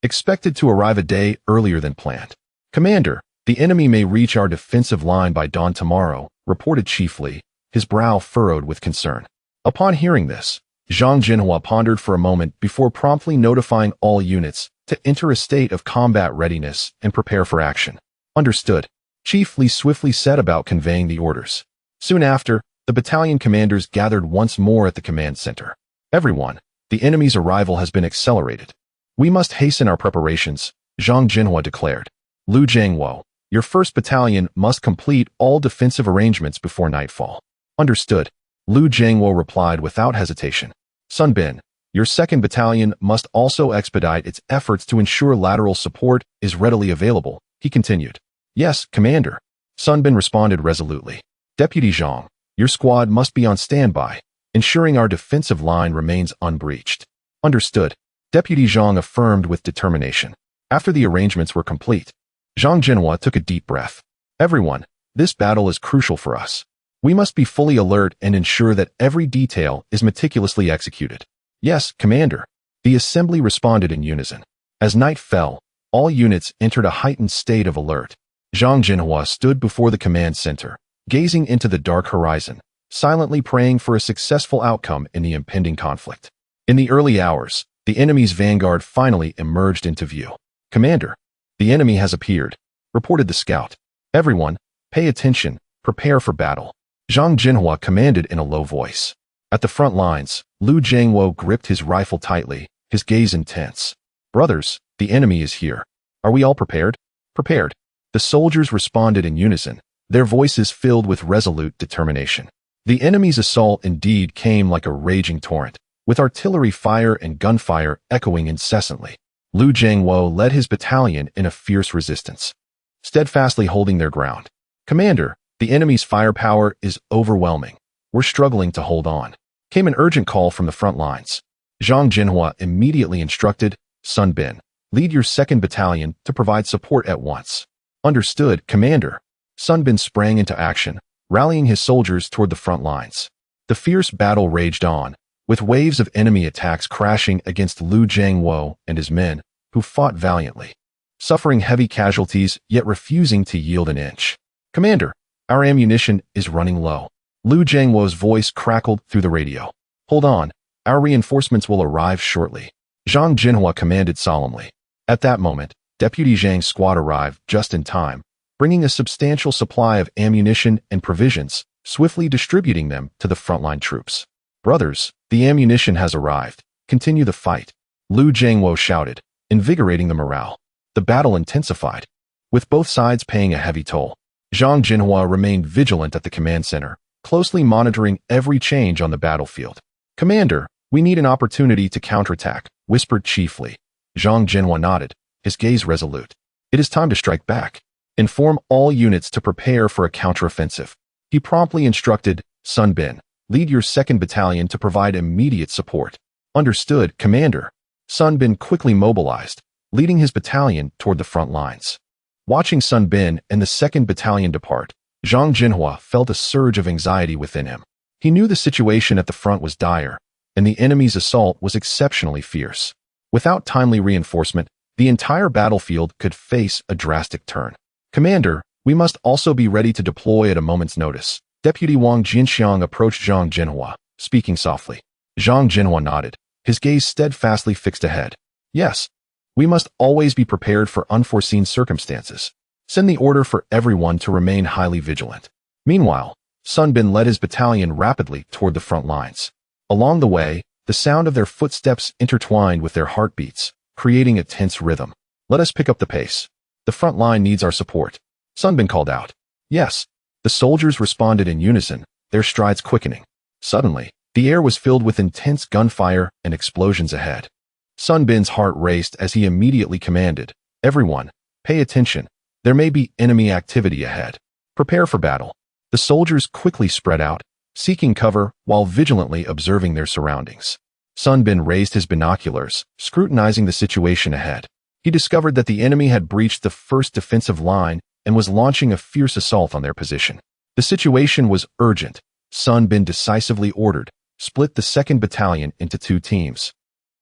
Expected to arrive a day earlier than planned. Commander, the enemy may reach our defensive line by dawn tomorrow, reported Chief Li, his brow furrowed with concern. Upon hearing this, Zhang Zhenhua pondered for a moment before promptly notifying all units to enter a state of combat readiness and prepare for action. Understood. Chief Li swiftly set about conveying the orders. Soon after, the battalion commanders gathered once more at the command center. Everyone, the enemy's arrival has been accelerated. We must hasten our preparations, Zhang Zhenhua declared. Lu Jiangwo, your 1st battalion must complete all defensive arrangements before nightfall. Understood. Lu Jiangwo replied without hesitation. Sun Bin, your 2nd battalion must also expedite its efforts to ensure lateral support is readily available, he continued. Yes, Commander. Sun Bin responded resolutely. Deputy Zhang, your squad must be on standby, ensuring our defensive line remains unbreached. Understood. Deputy Zhang affirmed with determination. After the arrangements were complete, Zhang Zhenhua took a deep breath. Everyone, this battle is crucial for us. We must be fully alert and ensure that every detail is meticulously executed. Yes, Commander. The assembly responded in unison. As night fell, all units entered a heightened state of alert. Zhang Zhenhua stood before the command center, gazing into the dark horizon, silently praying for a successful outcome in the impending conflict. In the early hours, the enemy's vanguard finally emerged into view. Commander, the enemy has appeared, reported the scout. Everyone, pay attention, prepare for battle. Zhang Zhenhua commanded in a low voice. At the front lines, Lu Jiangwo gripped his rifle tightly, his gaze intense. Brothers, the enemy is here. Are we all prepared? Prepared. The soldiers responded in unison, their voices filled with resolute determination. The enemy's assault indeed came like a raging torrent, with artillery fire and gunfire echoing incessantly. Liu Zhangwo led his battalion in a fierce resistance, steadfastly holding their ground. "Commander, the enemy's firepower is overwhelming. We're struggling to hold on," came an urgent call from the front lines. Zhang Zhenhua immediately instructed, "Sun Bin, lead your 2nd Battalion to provide support at once." "Understood, Commander." Sun Bin sprang into action, rallying his soldiers toward the front lines. The fierce battle raged on, with waves of enemy attacks crashing against Liu Zhangwo and his men, who fought valiantly, suffering heavy casualties yet refusing to yield an inch. "Commander, our ammunition is running low." Liu Zhangwo's voice crackled through the radio. "Hold on, our reinforcements will arrive shortly," Zhang Zhenhua commanded solemnly. At that moment, Deputy Zhang's squad arrived just in time, bringing a substantial supply of ammunition and provisions, swiftly distributing them to the frontline troops. "Brothers, the ammunition has arrived. Continue the fight," Liu Zhangwo shouted, invigorating the morale. The battle intensified, with both sides paying a heavy toll. Zhang Zhenhua remained vigilant at the command center, closely monitoring every change on the battlefield. "Commander, we need an opportunity to counterattack," whispered Chief Li. Zhang Zhenhua nodded, his gaze resolute. "It is time to strike back. Inform all units to prepare for a counteroffensive." He promptly instructed, "Sun Bin, lead your 2nd Battalion to provide immediate support." "Understood, Commander." Sun Bin quickly mobilized, leading his battalion toward the front lines. Watching Sun Bin and the 2nd Battalion depart, Zhang Zhenhua felt a surge of anxiety within him. He knew the situation at the front was dire, and the enemy's assault was exceptionally fierce. Without timely reinforcement, the entire battlefield could face a drastic turn. "Commander, we must also be ready to deploy at a moment's notice." Deputy Wang Jinxiang approached Zhang Zhenhua, speaking softly. Zhang Zhenhua nodded, his gaze steadfastly fixed ahead. "Yes, we must always be prepared for unforeseen circumstances. Send the order for everyone to remain highly vigilant." Meanwhile, Sun Bin led his battalion rapidly toward the front lines. Along the way, the sound of their footsteps intertwined with their heartbeats, creating a tense rhythm. "Let us pick up the pace. The front line needs our support," Sun Bin called out. "Yes." The soldiers responded in unison, their strides quickening. Suddenly, the air was filled with intense gunfire and explosions ahead. Sun Bin's heart raced as he immediately commanded, "Everyone, pay attention. There may be enemy activity ahead. Prepare for battle." The soldiers quickly spread out, seeking cover while vigilantly observing their surroundings. Sun Bin raised his binoculars, scrutinizing the situation ahead. He discovered that the enemy had breached the first defensive line and was launching a fierce assault on their position. The situation was urgent. Sun Bin decisively ordered, "Split the 2nd Battalion into 2 teams.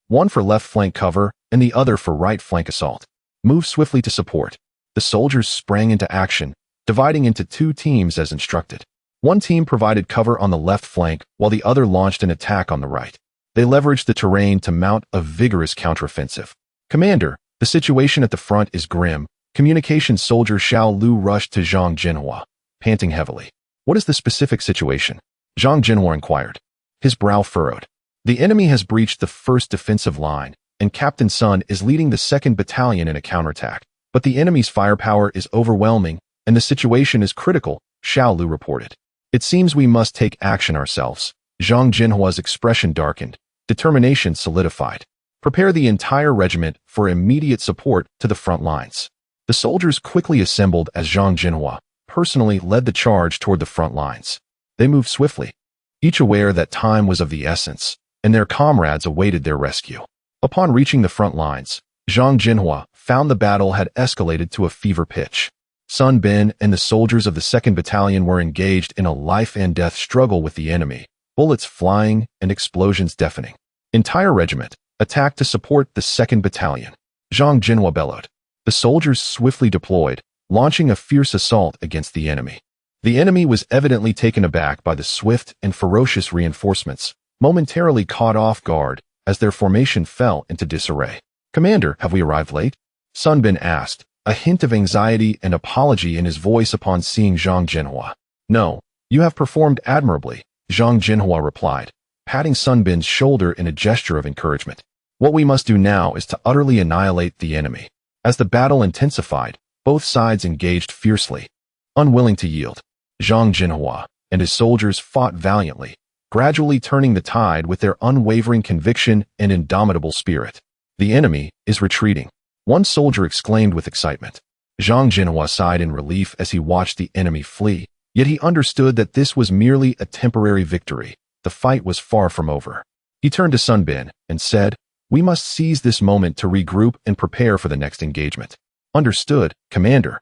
One for left flank cover and the other for right flank assault. Move swiftly to support." The soldiers sprang into action, dividing into 2 teams as instructed. One team provided cover on the left flank while the other launched an attack on the right. They leveraged the terrain to mount a vigorous counteroffensive. "Commander, the situation at the front is grim." Communications soldier Xiao Liu rushed to Zhang Zhenhua, panting heavily. "What is the specific situation?" Zhang Zhenhua inquired, his brow furrowed. "The enemy has breached the first defensive line, and Captain Sun is leading the 2nd Battalion in a counterattack. But the enemy's firepower is overwhelming, and the situation is critical," Xiao Liu reported. "It seems we must take action ourselves." Zhang Zhenhua's expression darkened, determination solidified. "Prepare the entire regiment for immediate support to the front lines." The soldiers quickly assembled as Zhang Zhenhua personally led the charge toward the front lines. They moved swiftly, each aware that time was of the essence, and their comrades awaited their rescue. Upon reaching the front lines, Zhang Zhenhua found the battle had escalated to a fever pitch. Sun Bin and the soldiers of the 2nd Battalion were engaged in a life-and-death struggle with the enemy, bullets flying and explosions deafening. "Entire regiment, attack to support the 2nd Battalion," Zhang Zhenhua bellowed. The soldiers swiftly deployed, launching a fierce assault against the enemy. The enemy was evidently taken aback by the swift and ferocious reinforcements, momentarily caught off guard as their formation fell into disarray. "Commander, have we arrived late?" Sun Bin asked, a hint of anxiety and apology in his voice upon seeing Zhang Zhenhua. "No, you have performed admirably," Zhang Zhenhua replied, patting Sun Bin's shoulder in a gesture of encouragement. "What we must do now is to utterly annihilate the enemy." As the battle intensified, both sides engaged fiercely. Unwilling to yield, Zhang Zhenhua and his soldiers fought valiantly, gradually turning the tide with their unwavering conviction and indomitable spirit. The enemy is retreating. One soldier exclaimed with excitement. Zhang Zhenhua sighed in relief as he watched the enemy flee, yet he understood that this was merely a temporary victory. The fight was far from over. He turned to Sun Bin and said, "We must seize this moment to regroup and prepare for the next engagement." "Understood, Commander."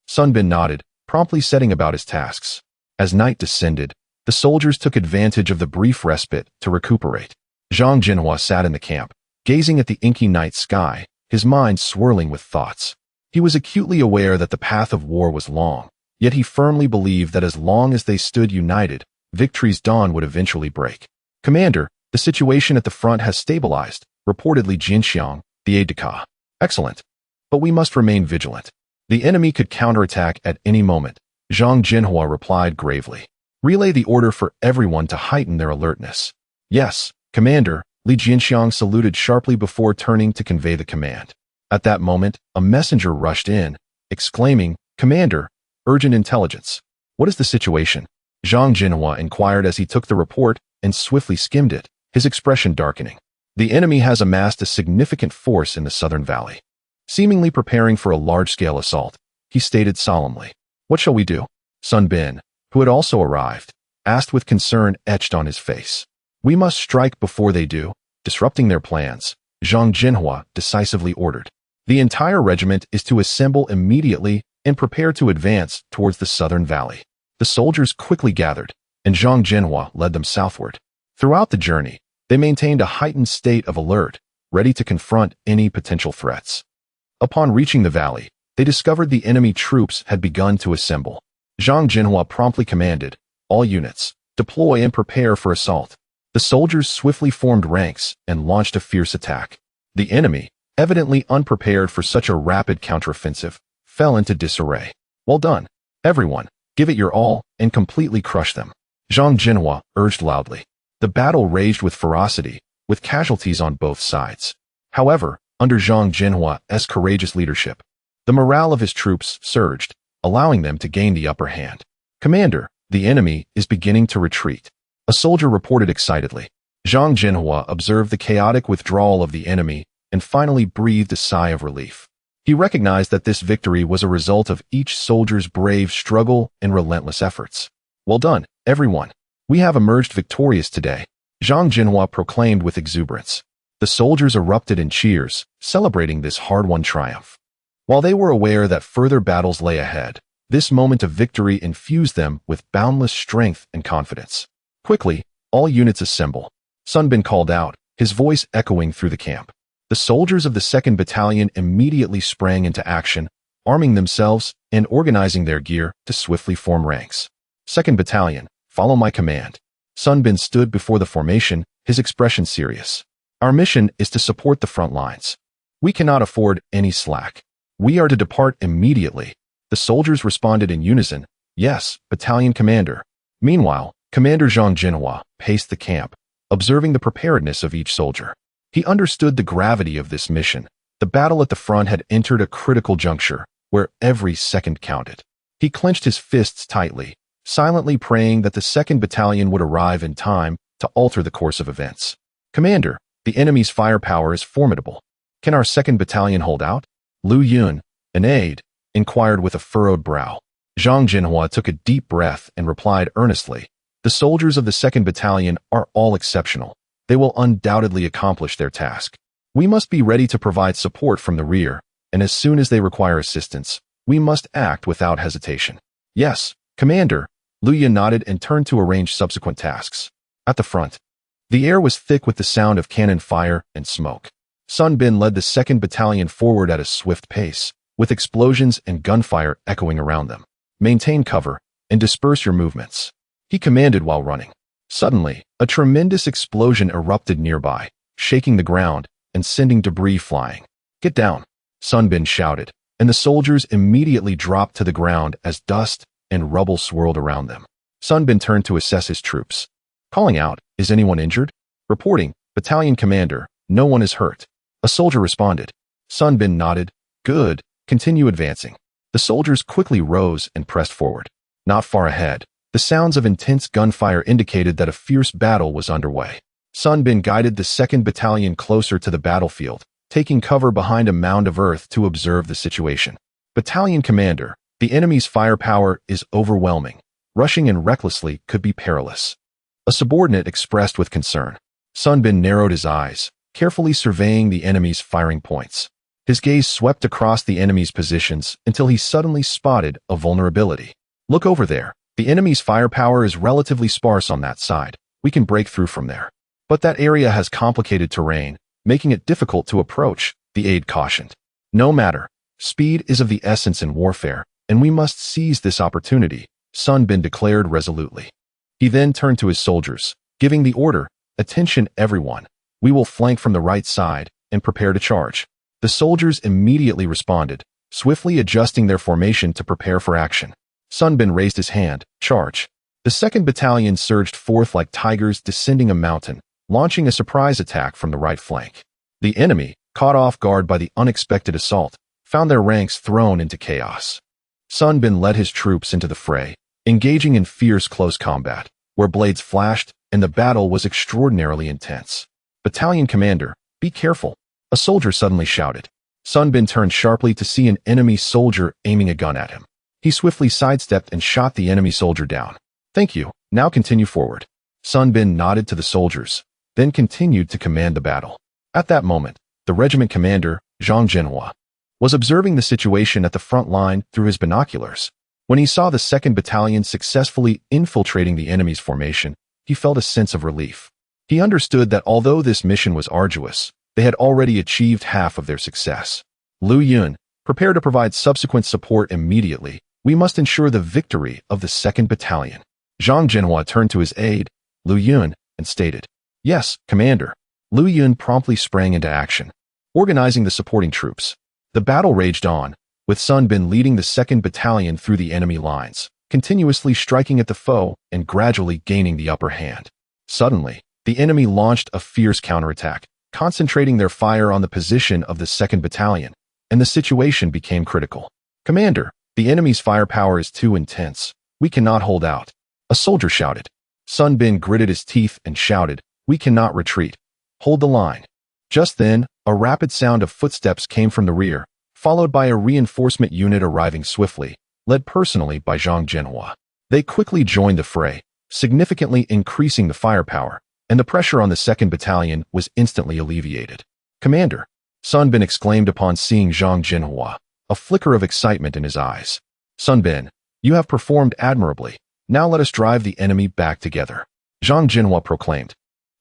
Sun Bin nodded, promptly setting about his tasks. As night descended, the soldiers took advantage of the brief respite to recuperate. Zhang Zhenhua sat in the camp, gazing at the inky night sky, his mind swirling with thoughts. He was acutely aware that the path of war was long, yet he firmly believed that as long as they stood united, victory's dawn would eventually break. "Commander, the situation at the front has stabilized," reportedly Jinxiang, the aide-de-camp. "Excellent. But we must remain vigilant. The enemy could counterattack at any moment," Zhang Zhenhua replied gravely. "Relay the order for everyone to heighten their alertness." "Yes, Commander," Li Jinxiang saluted sharply before turning to convey the command. At that moment, a messenger rushed in, exclaiming, "Commander, urgent intelligence." "What is the situation?" Zhang Zhenhua inquired as he took the report and swiftly skimmed it, his expression darkening. "The enemy has amassed a significant force in the southern valley, seemingly preparing for a large-scale assault," he stated solemnly. "What shall we do?" Sun Bin, who had also arrived, asked with concern etched on his face. "We must strike before they do, disrupting their plans," Zhang Zhenhua decisively ordered. "The entire regiment is to assemble immediately and prepare to advance towards the southern valley." The soldiers quickly gathered, and Zhang Zhenhua led them southward. Throughout the journey, they maintained a heightened state of alert, ready to confront any potential threats. Upon reaching the valley, they discovered the enemy troops had begun to assemble. Zhang Zhenhua promptly commanded, "All units, deploy and prepare for assault." The soldiers swiftly formed ranks and launched a fierce attack. The enemy, evidently unprepared for such a rapid counteroffensive, fell into disarray. "Well done, everyone. Give it your all and completely crush them," Zhang Zhenhua urged loudly. The battle raged with ferocity, with casualties on both sides. However, under Zhang Zhenhua's courageous leadership, the morale of his troops surged, allowing them to gain the upper hand. "Commander, the enemy is beginning to retreat," a soldier reported excitedly. Zhang Zhenhua observed the chaotic withdrawal of the enemy and finally breathed a sigh of relief. He recognized that this victory was a result of each soldier's brave struggle and relentless efforts. "Well done, everyone. We have emerged victorious today," Zhang Zhenhua proclaimed with exuberance. The soldiers erupted in cheers, celebrating this hard-won triumph. While they were aware that further battles lay ahead, this moment of victory infused them with boundless strength and confidence. "Quickly, all units assemble," Sun Bin called out, his voice echoing through the camp. The soldiers of the 2nd Battalion immediately sprang into action, arming themselves and organizing their gear to swiftly form ranks. "2nd Battalion, follow my command." Sun Bin stood before the formation, his expression serious. "Our mission is to support the front lines. We cannot afford any slack. We are to depart immediately." The soldiers responded in unison, "Yes, Battalion Commander." Meanwhile, Commander Zhang Zhenhua paced the camp, observing the preparedness of each soldier. He understood the gravity of this mission. The battle at the front had entered a critical juncture, where every second counted. He clenched his fists tightly, silently praying that the 2nd Battalion would arrive in time to alter the course of events. "Commander, the enemy's firepower is formidable. Can our 2nd Battalion hold out?" Lu Yun, an aide, inquired with a furrowed brow. Zhang Zhenhua took a deep breath and replied earnestly, "The soldiers of the 2nd Battalion are all exceptional. They will undoubtedly accomplish their task. We must be ready to provide support from the rear, and as soon as they require assistance, we must act without hesitation." "Yes, Commander," Lu Yun nodded and turned to arrange subsequent tasks. At the front, the air was thick with the sound of cannon fire and smoke. Sun Bin led the 2nd Battalion forward at a swift pace, with explosions and gunfire echoing around them. "Maintain cover and disperse your movements," he commanded while running. Suddenly, a tremendous explosion erupted nearby, shaking the ground and sending debris flying. "Get down," Sun Bin shouted, and the soldiers immediately dropped to the ground as dust and rubble swirled around them. Sun Bin turned to assess his troops, calling out, "Is anyone injured?" Reporting, "Battalion Commander, no one is hurt." A soldier responded. Sun Bin nodded. "Good, continue advancing." The soldiers quickly rose and pressed forward. Not far ahead, The sounds of intense gunfire indicated that a fierce battle was underway. Sun Bin guided the 2nd Battalion closer to the battlefield, taking cover behind a mound of earth to observe the situation. Battalion Commander, the enemy's firepower is overwhelming. Rushing in recklessly could be perilous. A subordinate expressed with concern. Sun Bin narrowed his eyes, carefully surveying the enemy's firing points. His gaze swept across the enemy's positions until he suddenly spotted a vulnerability. Look over there. The enemy's firepower is relatively sparse on that side. We can break through from there. But that area has complicated terrain, making it difficult to approach, the aide cautioned. No matter. Speed is of the essence in warfare, and we must seize this opportunity, Sun Bin declared resolutely. He then turned to his soldiers, giving the order, attention everyone. We will flank from the right side and prepare to charge. The soldiers immediately responded, swiftly adjusting their formation to prepare for action. Sun Bin raised his hand, charge. The 2nd Battalion surged forth like tigers descending a mountain, launching a surprise attack from the right flank. The enemy, caught off guard by the unexpected assault, found their ranks thrown into chaos. Sun Bin led his troops into the fray, engaging in fierce close combat, where blades flashed and the battle was extraordinarily intense. Battalion Commander, be careful, a soldier suddenly shouted. Sun Bin turned sharply to see an enemy soldier aiming a gun at him. He swiftly sidestepped and shot the enemy soldier down. Thank you, now continue forward. Sun Bin nodded to the soldiers, then continued to command the battle. At that moment, the regiment commander, Zhang Zhenhua, was observing the situation at the front line through his binoculars. When he saw the 2nd Battalion successfully infiltrating the enemy's formation, he felt a sense of relief. He understood that although this mission was arduous, they had already achieved half of their success. Liu Yun, prepare to provide subsequent support immediately. We must ensure the victory of the 2nd Battalion. Zhang Zhenhua turned to his aide, Liu Yun, and stated, Yes, Commander. Liu Yun promptly sprang into action, organizing the supporting troops. The battle raged on, with Sun Bin leading the 2nd Battalion through the enemy lines, continuously striking at the foe and gradually gaining the upper hand. Suddenly, the enemy launched a fierce counterattack, concentrating their fire on the position of the 2nd Battalion, and the situation became critical. Commander, the enemy's firepower is too intense. We cannot hold out. A soldier shouted. Sun Bin gritted his teeth and shouted, We cannot retreat. Hold the line. Just then, a rapid sound of footsteps came from the rear, followed by a reinforcement unit arriving swiftly, led personally by Zhang Zhenhua. They quickly joined the fray, significantly increasing the firepower, and the pressure on the 2nd Battalion was instantly alleviated. Commander, Sun Bin exclaimed upon seeing Zhang Zhenhua, a flicker of excitement in his eyes. Sun Bin, you have performed admirably. Now let us drive the enemy back together. Zhang Zhenhua proclaimed,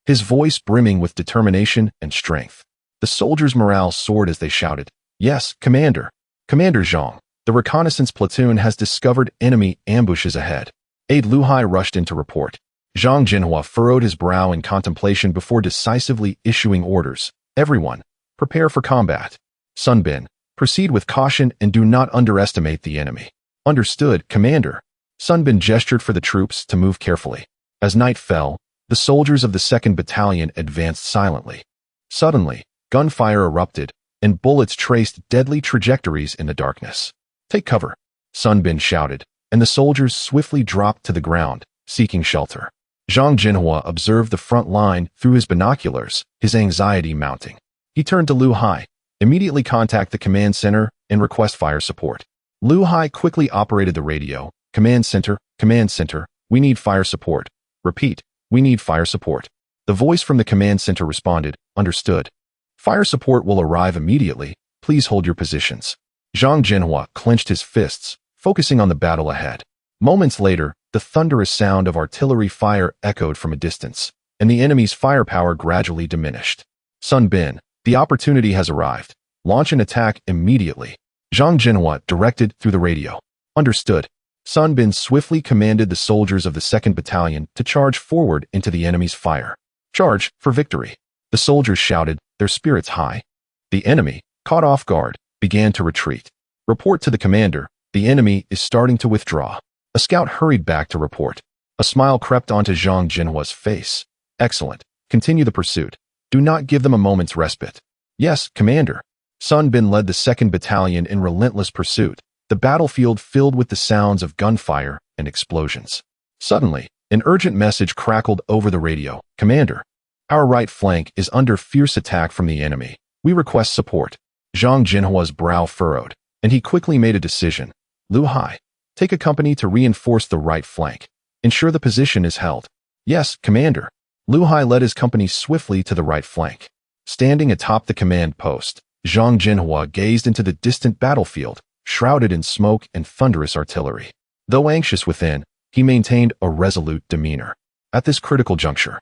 his voice brimming with determination and strength. The soldiers' morale soared as they shouted, Yes, Commander. Commander Zhang, the reconnaissance platoon has discovered enemy ambushes ahead. Aide Lu Hai rushed in to report. Zhang Zhenhua furrowed his brow in contemplation before decisively issuing orders. Everyone, prepare for combat. Sun Bin, proceed with caution and do not underestimate the enemy. Understood, Commander. Sun Bin gestured for the troops to move carefully. As night fell, the soldiers of the 2nd Battalion advanced silently. Suddenly, gunfire erupted, and bullets traced deadly trajectories in the darkness. Take cover, Sun Bin shouted, and the soldiers swiftly dropped to the ground, seeking shelter. Zhang Zhenhua observed the front line through his binoculars, his anxiety mounting. He turned to Lu Hai, immediately contact the command center and request fire support. Lu Hai quickly operated the radio. Command center, we need fire support. Repeat, we need fire support. The voice from the command center responded, Understood. Fire support will arrive immediately. Please hold your positions. Zhang Zhenhua clenched his fists, focusing on the battle ahead. Moments later, the thunderous sound of artillery fire echoed from a distance, and the enemy's firepower gradually diminished. Sun Bin, the opportunity has arrived. Launch an attack immediately. Zhang Zhenhua directed through the radio. Understood. Sun Bin swiftly commanded the soldiers of the 2nd Battalion to charge forward into the enemy's fire. Charge for victory. The soldiers shouted, their spirits high. The enemy, caught off guard, began to retreat. Report to the commander, the enemy is starting to withdraw. A scout hurried back to report. A smile crept onto Zhang Zhenhua's face. Excellent. Continue the pursuit. Do not give them a moment's respite. Yes, Commander. Sun Bin led the 2nd Battalion in relentless pursuit, the battlefield filled with the sounds of gunfire and explosions. Suddenly, an urgent message crackled over the radio. Commander, our right flank is under fierce attack from the enemy. We request support. Zhang Zhenhua's brow furrowed, and he quickly made a decision. Lu Hai, take a company to reinforce the right flank. Ensure the position is held. Yes, Commander. Lu Hai led his company swiftly to the right flank. Standing atop the command post, Zhang Zhenhua gazed into the distant battlefield, shrouded in smoke and thunderous artillery. Though anxious within, he maintained a resolute demeanor. At this critical juncture,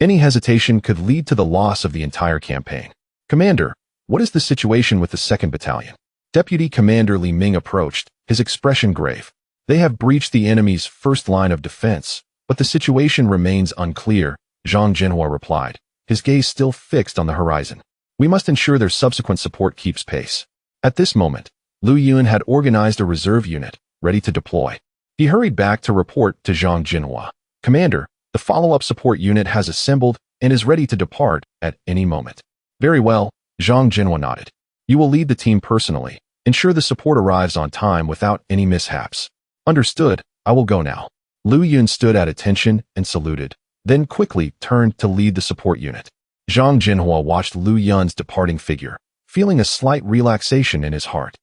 any hesitation could lead to the loss of the entire campaign. Commander, what is the situation with the 2nd Battalion? Deputy Commander Li Ming approached, his expression grave. They have breached the enemy's first line of defense, but the situation remains unclear, Zhang Zhenhua replied, his gaze still fixed on the horizon. We must ensure their subsequent support keeps pace. At this moment, Lu Yun had organized a reserve unit, ready to deploy. He hurried back to report to Zhang Zhenhua. Commander, the follow-up support unit has assembled and is ready to depart at any moment. Very well, Zhang Zhenhua nodded. You will lead the team personally. Ensure the support arrives on time without any mishaps. Understood, I will go now. Lu Yun stood at attention and saluted, then quickly turned to lead the support unit. Zhang Zhenhua watched Lu Yun's departing figure, feeling a slight relaxation in his heart.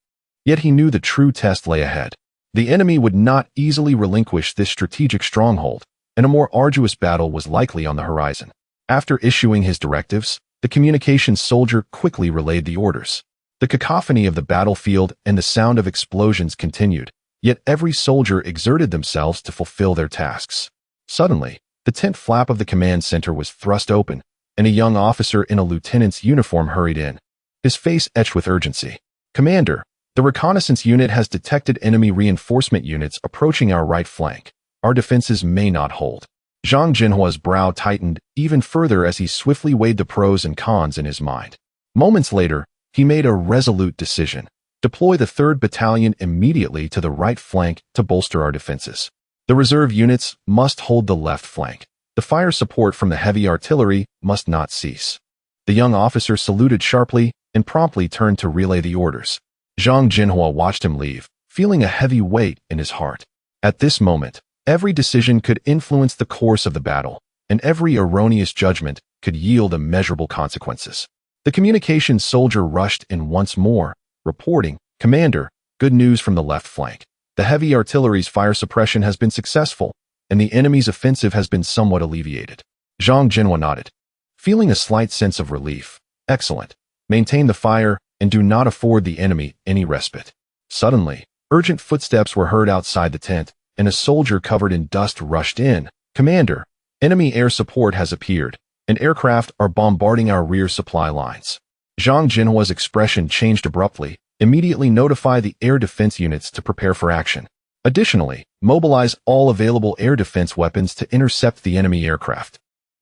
Yet he knew the true test lay ahead. The enemy would not easily relinquish this strategic stronghold, and a more arduous battle was likely on the horizon. After issuing his directives, the communications soldier quickly relayed the orders. The cacophony of the battlefield and the sound of explosions continued, yet every soldier exerted themselves to fulfill their tasks. Suddenly, the tent flap of the command center was thrust open, and a young officer in a lieutenant's uniform hurried in, his face etched with urgency. Commander, the reconnaissance unit has detected enemy reinforcement units approaching our right flank. Our defenses may not hold. Zhang Zhenhua's brow tightened even further as he swiftly weighed the pros and cons in his mind. Moments later, he made a resolute decision. Deploy the 3rd Battalion immediately to the right flank to bolster our defenses. The reserve units must hold the left flank. The fire support from the heavy artillery must not cease. The young officer saluted sharply and promptly turned to relay the orders. Zhang Zhenhua watched him leave, feeling a heavy weight in his heart. At this moment, every decision could influence the course of the battle, and every erroneous judgment could yield immeasurable consequences. The communications soldier rushed in once more, reporting, Commander, good news from the left flank. The heavy artillery's fire suppression has been successful, and the enemy's offensive has been somewhat alleviated. Zhang Zhenhua nodded, feeling a slight sense of relief. Excellent. Maintain the fire, and do not afford the enemy any respite. Suddenly, urgent footsteps were heard outside the tent, and a soldier covered in dust rushed in. Commander, enemy air support has appeared, and aircraft are bombarding our rear supply lines. Zhang Zhenhua's expression changed abruptly. Immediately notify the air defense units to prepare for action. Additionally, mobilize all available air defense weapons to intercept the enemy aircraft.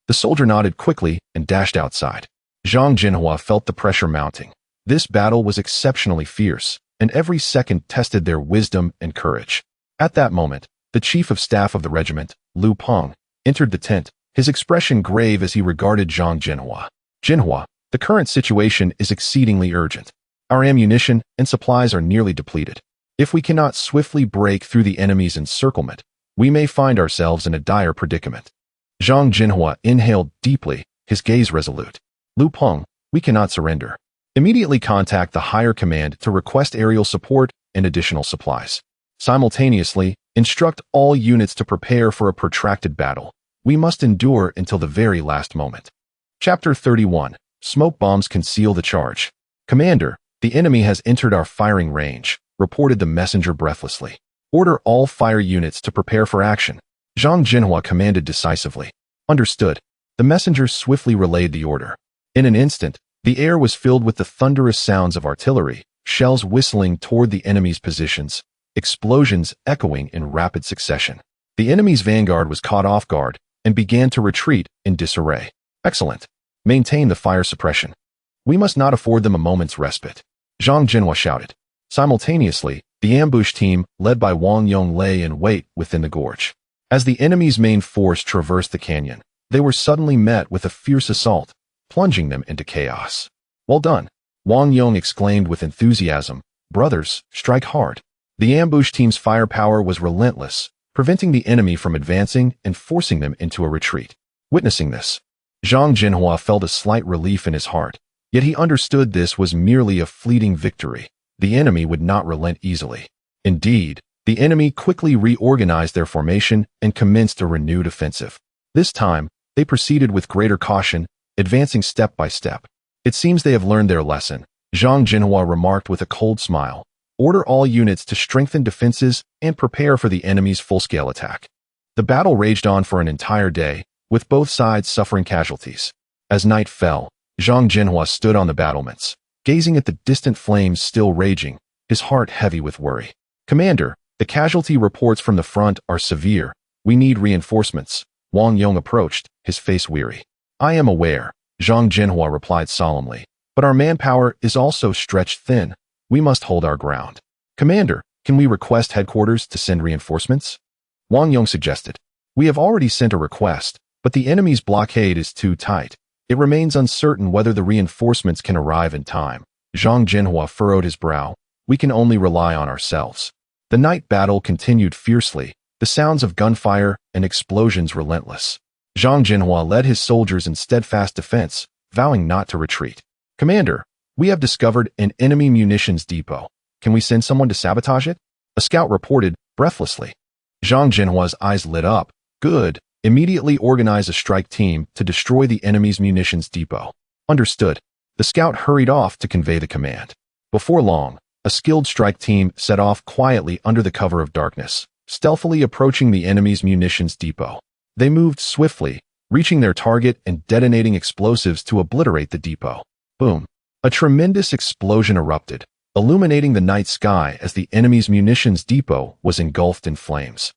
The soldier nodded quickly and dashed outside. Zhang Zhenhua felt the pressure mounting. This battle was exceptionally fierce, and every second tested their wisdom and courage. At that moment, the chief of staff of the regiment, Lu Peng, entered the tent, his expression grave as he regarded Zhang Zhenhua. Zhenhua, the current situation is exceedingly urgent. Our ammunition and supplies are nearly depleted. If we cannot swiftly break through the enemy's encirclement, we may find ourselves in a dire predicament. Zhang Zhenhua inhaled deeply, his gaze resolute. Lu Peng, we cannot surrender. Immediately contact the higher command to request aerial support and additional supplies. Simultaneously, instruct all units to prepare for a protracted battle. We must endure until the very last moment. Chapter 31. Smoke bombs conceal the charge. Commander, the enemy has entered our firing range, reported the messenger breathlessly. Order all fire units to prepare for action. Zhang Zhenhua commanded decisively. Understood. The messenger swiftly relayed the order. In an instant, the air was filled with the thunderous sounds of artillery, shells whistling toward the enemy's positions, explosions echoing in rapid succession. The enemy's vanguard was caught off guard and began to retreat in disarray. Excellent. Maintain the fire suppression. We must not afford them a moment's respite. Zhang Zhenhua shouted. Simultaneously, the ambush team, led by Wang Yong, lay in wait within the gorge. As the enemy's main force traversed the canyon, they were suddenly met with a fierce assault, plunging them into chaos. Well done, Wang Yong exclaimed with enthusiasm. Brothers, strike hard. The ambush team's firepower was relentless, preventing the enemy from advancing and forcing them into a retreat. Witnessing this, Zhang Zhenhua felt a slight relief in his heart, yet he understood this was merely a fleeting victory. The enemy would not relent easily. Indeed, the enemy quickly reorganized their formation and commenced a renewed offensive. This time, they proceeded with greater caution, advancing step by step. It seems they have learned their lesson, Zhang Zhenhua remarked with a cold smile. Order all units to strengthen defenses and prepare for the enemy's full-scale attack. The battle raged on for an entire day, with both sides suffering casualties. As night fell, Zhang Zhenhua stood on the battlements, gazing at the distant flames still raging, his heart heavy with worry. Commander, the casualty reports from the front are severe. We need reinforcements. Wang Yong approached, his face weary. I am aware, Zhang Zhenhua replied solemnly, but our manpower is also stretched thin. We must hold our ground. Commander, can we request headquarters to send reinforcements? Wang Yong suggested. We have already sent a request, but the enemy's blockade is too tight. It remains uncertain whether the reinforcements can arrive in time. Zhang Zhenhua furrowed his brow. We can only rely on ourselves. The night battle continued fiercely, the sounds of gunfire and explosions relentless. Zhang Zhenhua led his soldiers in steadfast defense, vowing not to retreat. Commander, we have discovered an enemy munitions depot. Can we send someone to sabotage it? A scout reported, breathlessly. Zhang Zhenhua's eyes lit up. Good. Immediately organize a strike team to destroy the enemy's munitions depot. Understood. The scout hurried off to convey the command. Before long, a skilled strike team set off quietly under the cover of darkness, stealthily approaching the enemy's munitions depot. They moved swiftly, reaching their target and detonating explosives to obliterate the depot. Boom. A tremendous explosion erupted, illuminating the night sky as the enemy's munitions depot was engulfed in flames,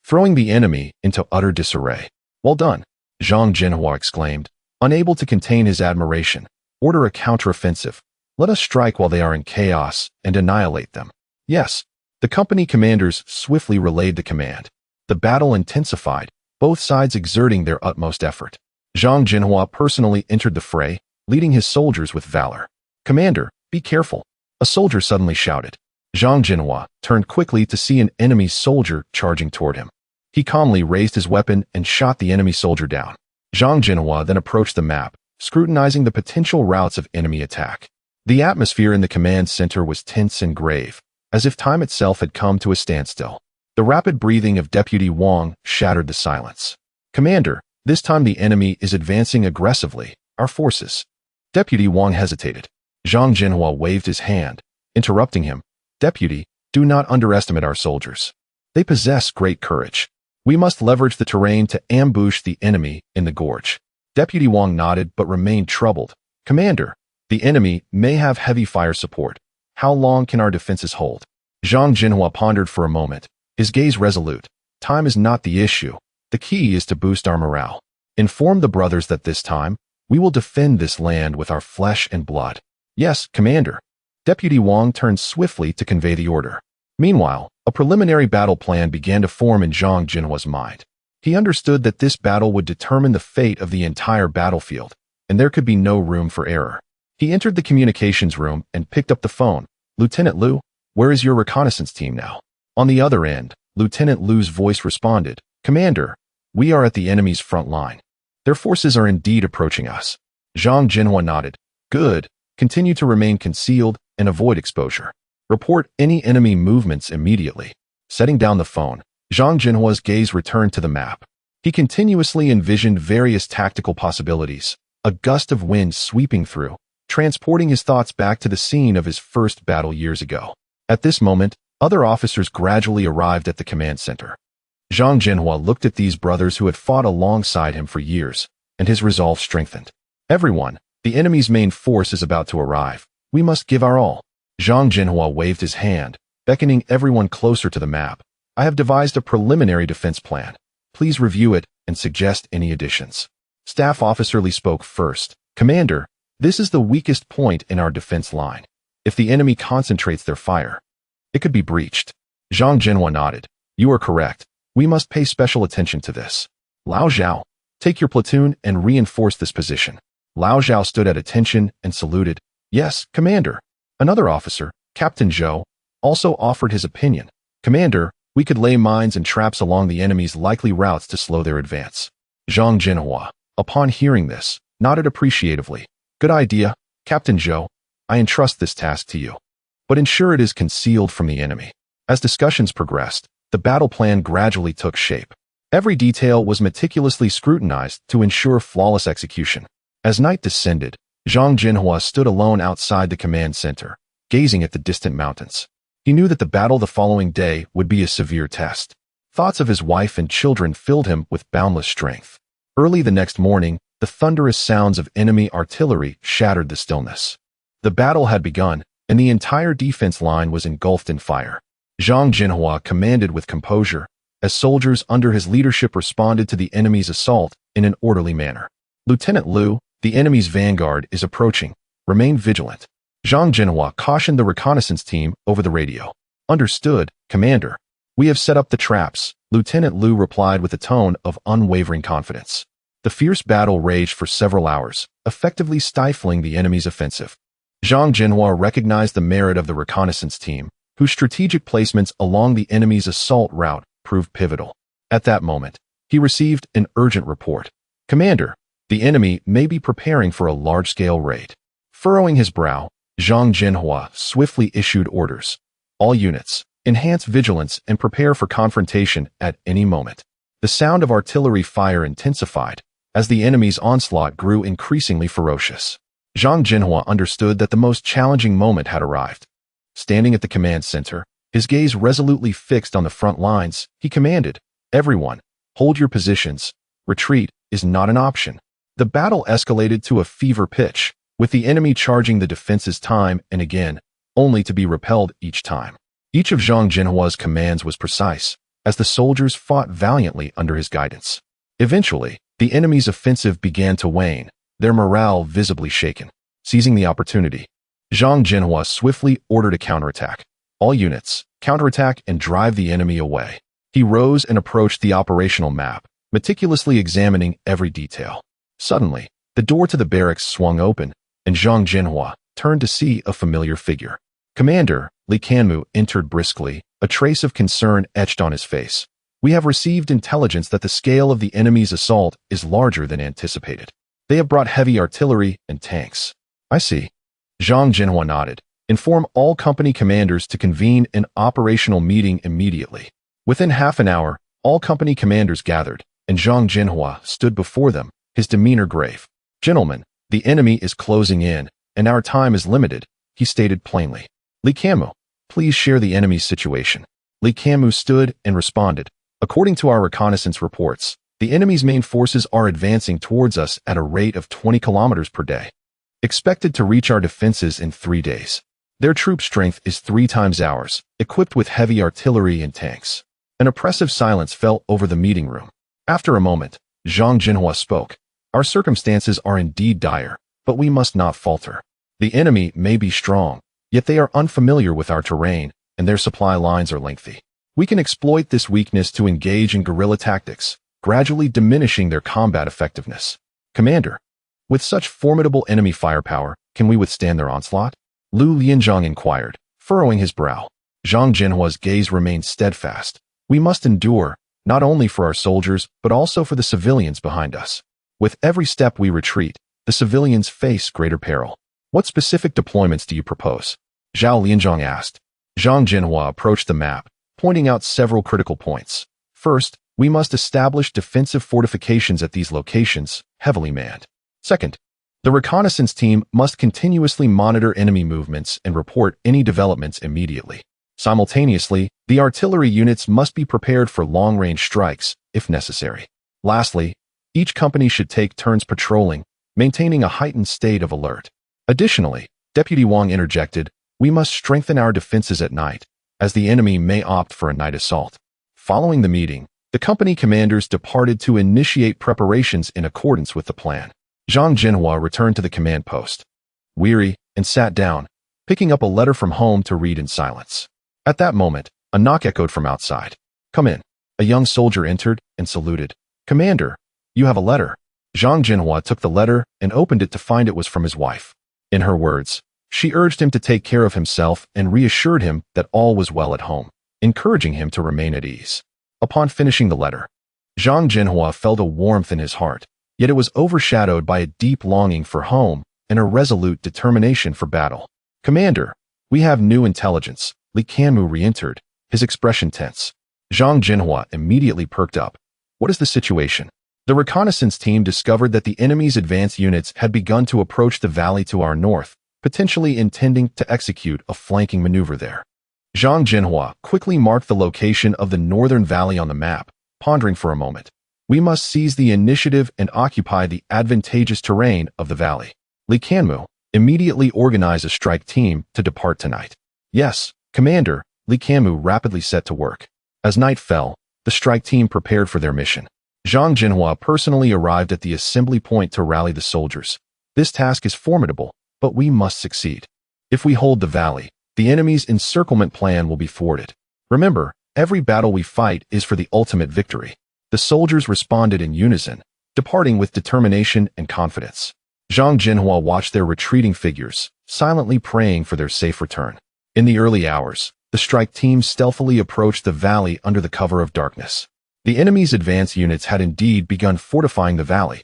throwing the enemy into utter disarray. Well done, Zhang Zhenhua exclaimed, unable to contain his admiration. Order a counteroffensive. Let us strike while they are in chaos and annihilate them. Yes, the company commanders swiftly relayed the command. The battle intensified, both sides exerting their utmost effort. Zhang Zhenhua personally entered the fray, leading his soldiers with valor. Commander, be careful, a soldier suddenly shouted. Zhang Zhenhua turned quickly to see an enemy soldier charging toward him. He calmly raised his weapon and shot the enemy soldier down. Zhang Zhenhua then approached the map, scrutinizing the potential routes of enemy attack. The atmosphere in the command center was tense and grave, as if time itself had come to a standstill. The rapid breathing of Deputy Wang shattered the silence. Commander, this time the enemy is advancing aggressively. Our forces. Deputy Wang hesitated. Zhang Zhenhua waved his hand, interrupting him. Deputy, do not underestimate our soldiers. They possess great courage. We must leverage the terrain to ambush the enemy in the gorge. Deputy Wang nodded but remained troubled. Commander, the enemy may have heavy fire support. How long can our defenses hold? Zhang Zhenhua pondered for a moment, his gaze resolute. Time is not the issue. The key is to boost our morale. Inform the brothers that this time, we will defend this land with our flesh and blood. Yes, Commander. Deputy Wang turned swiftly to convey the order. Meanwhile, a preliminary battle plan began to form in Zhang Zhenhua's mind. He understood that this battle would determine the fate of the entire battlefield, and there could be no room for error. He entered the communications room and picked up the phone. Lieutenant Liu, where is your reconnaissance team now? On the other end, Lieutenant Liu's voice responded, Commander, we are at the enemy's front line. Their forces are indeed approaching us. Zhang Zhenhua nodded. Good. Continue to remain concealed and avoid exposure. Report any enemy movements immediately. Setting down the phone, Zhang Zhenhua's gaze returned to the map. He continuously envisioned various tactical possibilities, a gust of wind sweeping through, transporting his thoughts back to the scene of his first battle years ago. At this moment, other officers gradually arrived at the command center. Zhang Zhenhua looked at these brothers who had fought alongside him for years, and his resolve strengthened. Everyone, the enemy's main force is about to arrive. We must give our all. Zhang Zhenhua waved his hand, beckoning everyone closer to the map. I have devised a preliminary defense plan. Please review it and suggest any additions. Staff Officer Li spoke first. Commander, this is the weakest point in our defense line. If the enemy concentrates their fire, it could be breached. Zhang Zhenhua nodded. You are correct. We must pay special attention to this. Lao Zhao, take your platoon and reinforce this position. Lao Zhao stood at attention and saluted. Yes, Commander. Another officer, Captain Zhou, also offered his opinion. Commander, We could lay mines and traps along the enemy's likely routes to slow their advance. Zhang Zhenhua, upon hearing this, nodded appreciatively. Good idea, Captain Zhou. I entrust this task to you. But ensure it is concealed from the enemy. As discussions progressed, the battle plan gradually took shape. Every detail was meticulously scrutinized to ensure flawless execution. As night descended, Zhang Zhenhua stood alone outside the command center, gazing at the distant mountains. He knew that the battle the following day would be a severe test. Thoughts of his wife and children filled him with boundless strength. Early the next morning, the thunderous sounds of enemy artillery shattered the stillness. The battle had begun, and the entire defense line was engulfed in fire. Zhang Zhenhua commanded with composure, as soldiers under his leadership responded to the enemy's assault in an orderly manner. Lieutenant Liu, the enemy's vanguard is approaching. Remain vigilant. Zhang Zhenhua cautioned the reconnaissance team over the radio. Understood, Commander. We have set up the traps, Lieutenant Liu replied with a tone of unwavering confidence. The fierce battle raged for several hours, effectively stifling the enemy's offensive. Zhang Zhenhua recognized the merit of the reconnaissance team, whose strategic placements along the enemy's assault route proved pivotal. At that moment, he received an urgent report. Commander, the enemy may be preparing for a large-scale raid. Furrowing his brow, Zhang Zhenhua swiftly issued orders. All units, enhance vigilance and prepare for confrontation at any moment. The sound of artillery fire intensified as the enemy's onslaught grew increasingly ferocious. Zhang Zhenhua understood that the most challenging moment had arrived. Standing at the command center, his gaze resolutely fixed on the front lines, he commanded, "Everyone, hold your positions. Retreat is not an option." The battle escalated to a fever pitch, with the enemy charging the defenses time and again, only to be repelled each time. Each of Zhang Zhenhua's commands was precise, as the soldiers fought valiantly under his guidance. Eventually, the enemy's offensive began to wane, their morale visibly shaken. Seizing the opportunity, Zhang Zhenhua swiftly ordered a counterattack. All units, counterattack and drive the enemy away. He rose and approached the operational map, meticulously examining every detail. Suddenly, the door to the barracks swung open, and Zhang Zhenhua turned to see a familiar figure. Commander, Li Kanmu entered briskly, a trace of concern etched on his face. We have received intelligence that the scale of the enemy's assault is larger than anticipated. They have brought heavy artillery and tanks. I see. Zhang Zhenhua nodded. Inform all company commanders to convene an operational meeting immediately. Within half an hour, all company commanders gathered, and Zhang Zhenhua stood before them, his demeanor grave. Gentlemen, the enemy is closing in, and our time is limited, he stated plainly. Li Kanmu, please share the enemy's situation. Li Kanmu stood and responded. According to our reconnaissance reports, the enemy's main forces are advancing towards us at a rate of 20 kilometers per day. Expected to reach our defenses in 3 days. Their troop strength is 3 times ours, equipped with heavy artillery and tanks. An oppressive silence fell over the meeting room. After a moment, Zhang Zhenhua spoke. Our circumstances are indeed dire, but we must not falter. The enemy may be strong, yet they are unfamiliar with our terrain, and their supply lines are lengthy. We can exploit this weakness to engage in guerrilla tactics, gradually diminishing their combat effectiveness. Commander, with such formidable enemy firepower, can we withstand their onslaught? Lu Lianzhang inquired, furrowing his brow. Zhang Zhenhua's gaze remained steadfast. We must endure, not only for our soldiers, but also for the civilians behind us. With every step we retreat, the civilians face greater peril. What specific deployments do you propose? Xiao Liuzi asked. Zhang Zhenhua approached the map, pointing out several critical points. First, we must establish defensive fortifications at these locations, heavily manned. Second, the reconnaissance team must continuously monitor enemy movements and report any developments immediately. Simultaneously, the artillery units must be prepared for long-range strikes, if necessary. Lastly, each company should take turns patrolling, maintaining a heightened state of alert. Additionally, Deputy Wang interjected, we must strengthen our defenses at night, as the enemy may opt for a night assault. Following the meeting, the company commanders departed to initiate preparations in accordance with the plan. Zhang Zhenhua returned to the command post, weary, and sat down, picking up a letter from home to read in silence. At that moment, a knock echoed from outside. Come in. A young soldier entered and saluted. Commander, you have a letter. Zhang Zhenhua took the letter and opened it to find it was from his wife. In her words, she urged him to take care of himself and reassured him that all was well at home. encouraging him to remain at ease. Upon finishing the letter, Zhang Zhenhua felt a warmth in his heart, yet it was overshadowed by a deep longing for home and a resolute determination for battle. "Commander, we have new intelligence." Li Qianmu re-entered, his expression tense. Zhang Zhenhua immediately perked up. "What is the situation?" The reconnaissance team discovered that the enemy's advance units had begun to approach the valley to our north, potentially intending to execute a flanking maneuver there. Zhang Zhenhua quickly marked the location of the northern valley on the map, pondering for a moment. "We must seize the initiative and occupy the advantageous terrain of the valley." Li Qianmu immediately organized a strike team to depart tonight. "Yes, Commander," Li Qianmu rapidly set to work. As night fell, the strike team prepared for their mission. Zhang Zhenhua personally arrived at the assembly point to rally the soldiers. "This task is formidable, but we must succeed. If we hold the valley, the enemy's encirclement plan will be thwarted. Remember, every battle we fight is for the ultimate victory." The soldiers responded in unison, departing with determination and confidence. Zhang Zhenhua watched their retreating figures, silently praying for their safe return. In the early hours, the strike team stealthily approached the valley under the cover of darkness. The enemy's advance units had indeed begun fortifying the valley,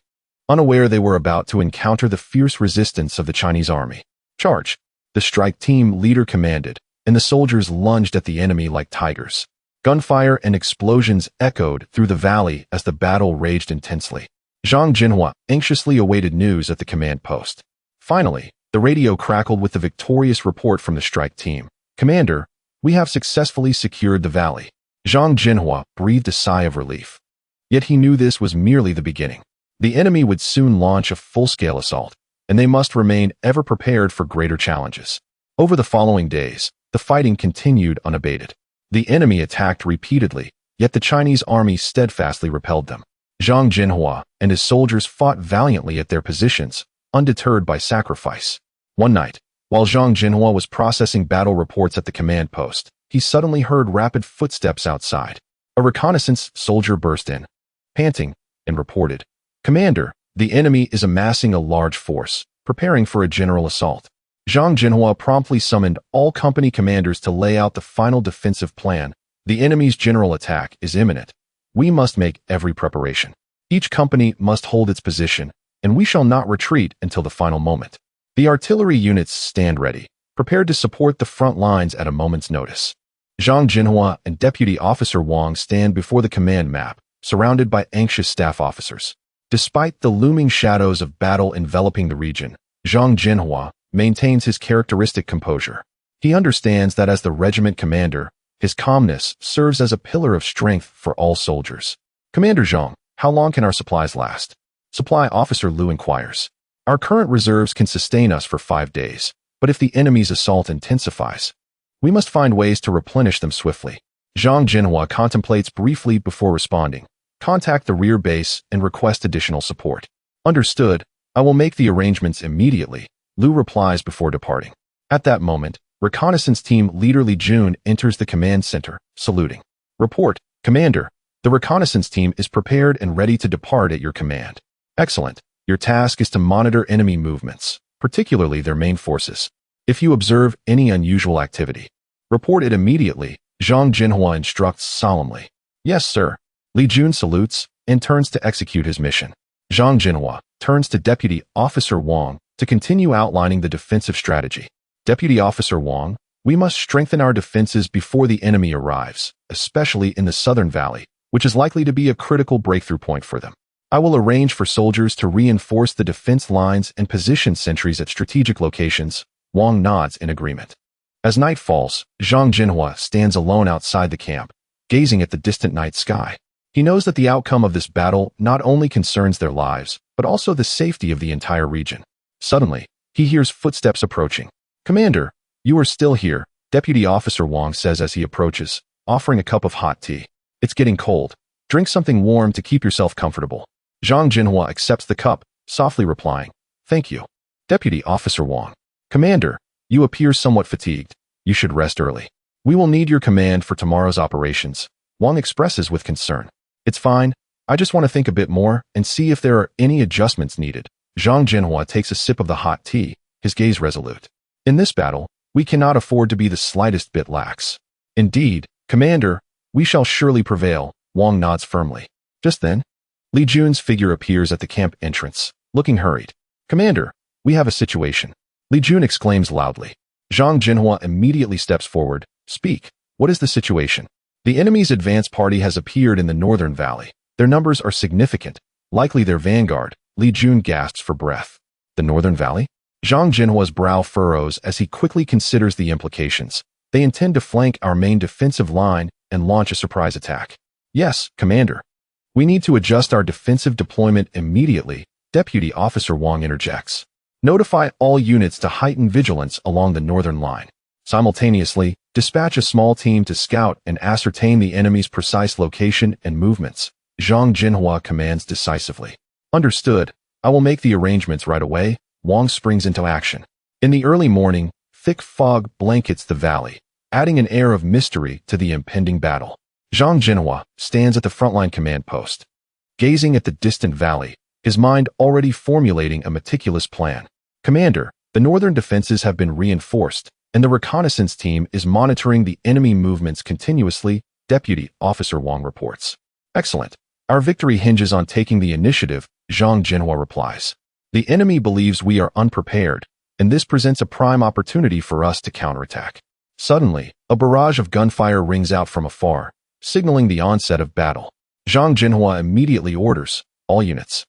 unaware they were about to encounter the fierce resistance of the Chinese army. "Charge!" the strike team leader commanded, and the soldiers lunged at the enemy like tigers. Gunfire and explosions echoed through the valley as the battle raged intensely. Zhang Zhenhua anxiously awaited news at the command post. Finally, the radio crackled with the victorious report from the strike team. "Commander, we have successfully secured the valley." Zhang Zhenhua breathed a sigh of relief. Yet he knew this was merely the beginning. The enemy would soon launch a full-scale assault, and they must remain ever prepared for greater challenges. Over the following days, the fighting continued unabated. The enemy attacked repeatedly, yet the Chinese army steadfastly repelled them. Zhang Zhenhua and his soldiers fought valiantly at their positions, undeterred by sacrifice. One night, while Zhang Zhenhua was processing battle reports at the command post, he suddenly heard rapid footsteps outside. A reconnaissance soldier burst in, panting, and reported, "Commander, the enemy is amassing a large force, preparing for a general assault." Zhang Zhenhua promptly summoned all company commanders to lay out the final defensive plan. "The enemy's general attack is imminent. We must make every preparation. Each company must hold its position, and we shall not retreat until the final moment. The artillery units stand ready, prepared to support the front lines at a moment's notice." Zhang Zhenhua and Deputy Officer Wang stand before the command map, surrounded by anxious staff officers. Despite the looming shadows of battle enveloping the region, Zhang Zhenhua maintains his characteristic composure. He understands that as the regiment commander, his calmness serves as a pillar of strength for all soldiers. "Commander Zhang, how long can our supplies last?" Supply Officer Liu inquires. "Our current reserves can sustain us for 5 days, but if the enemy's assault intensifies, we must find ways to replenish them swiftly." Zhang Zhenhua contemplates briefly before responding. "Contact the rear base and request additional support." "Understood. I will make the arrangements immediately," Liu replies before departing. At that moment, reconnaissance team leader Li Jun enters the command center, saluting. "Report, Commander. The reconnaissance team is prepared and ready to depart at your command." "Excellent. Your task is to monitor enemy movements, particularly their main forces. If you observe any unusual activity, report it immediately," Zhang Zhenhua instructs solemnly. "Yes, sir." Li Jun salutes and turns to execute his mission. Zhang Zhenhua turns to Deputy Officer Wang to continue outlining the defensive strategy. "Deputy Officer Wang, we must strengthen our defenses before the enemy arrives, especially in the southern valley, which is likely to be a critical breakthrough point for them. I will arrange for soldiers to reinforce the defense lines and position sentries at strategic locations." Wang nods in agreement. As night falls, Zhang Zhenhua stands alone outside the camp, gazing at the distant night sky. He knows that the outcome of this battle not only concerns their lives, but also the safety of the entire region. Suddenly, he hears footsteps approaching. "Commander, you are still here," Deputy Officer Wang says as he approaches, offering a cup of hot tea. "It's getting cold. Drink something warm to keep yourself comfortable." Zhang Zhenhua accepts the cup, softly replying, "Thank you." Deputy Officer Wang. "Commander, you appear somewhat fatigued. You should rest early. We will need your command for tomorrow's operations," Wang expresses with concern. "It's fine. I just want to think a bit more and see if there are any adjustments needed." Zhang Zhenhua takes a sip of the hot tea, his gaze resolute. "In this battle, we cannot afford to be the slightest bit lax. Indeed, Commander, we shall surely prevail, Wang nods firmly. Just then, Li Jun's figure appears at the camp entrance, looking hurried. Commander, we have a situation. Li Jun exclaims loudly. Zhang Zhenhua immediately steps forward. Speak, what is the situation? The enemy's advance party has appeared in the northern valley. Their numbers are significant, likely their vanguard. Li Jun gasps for breath. The northern valley? Zhang Zhenhua's brow furrows as he quickly considers the implications. They intend to flank our main defensive line and launch a surprise attack. Yes, Commander. We need to adjust our defensive deployment immediately, Deputy Officer Wang interjects. Notify all units to heighten vigilance along the northern line. Simultaneously, dispatch a small team to scout and ascertain the enemy's precise location and movements. Zhang Zhenhua commands decisively. Understood. I will make the arrangements right away. Wang springs into action. In the early morning, thick fog blankets the valley, adding an air of mystery to the impending battle. Zhang Zhenhua stands at the frontline command post, gazing at the distant valley, his mind already formulating a meticulous plan. Commander, the northern defenses have been reinforced, and the reconnaissance team is monitoring the enemy movements continuously, Deputy Officer Wang reports. Excellent. Our victory hinges on taking the initiative, Zhang Zhenhua replies. The enemy believes we are unprepared, and this presents a prime opportunity for us to counterattack. Suddenly, a barrage of gunfire rings out from afar, signaling the onset of battle. Zhang Zhenhua immediately orders, all units,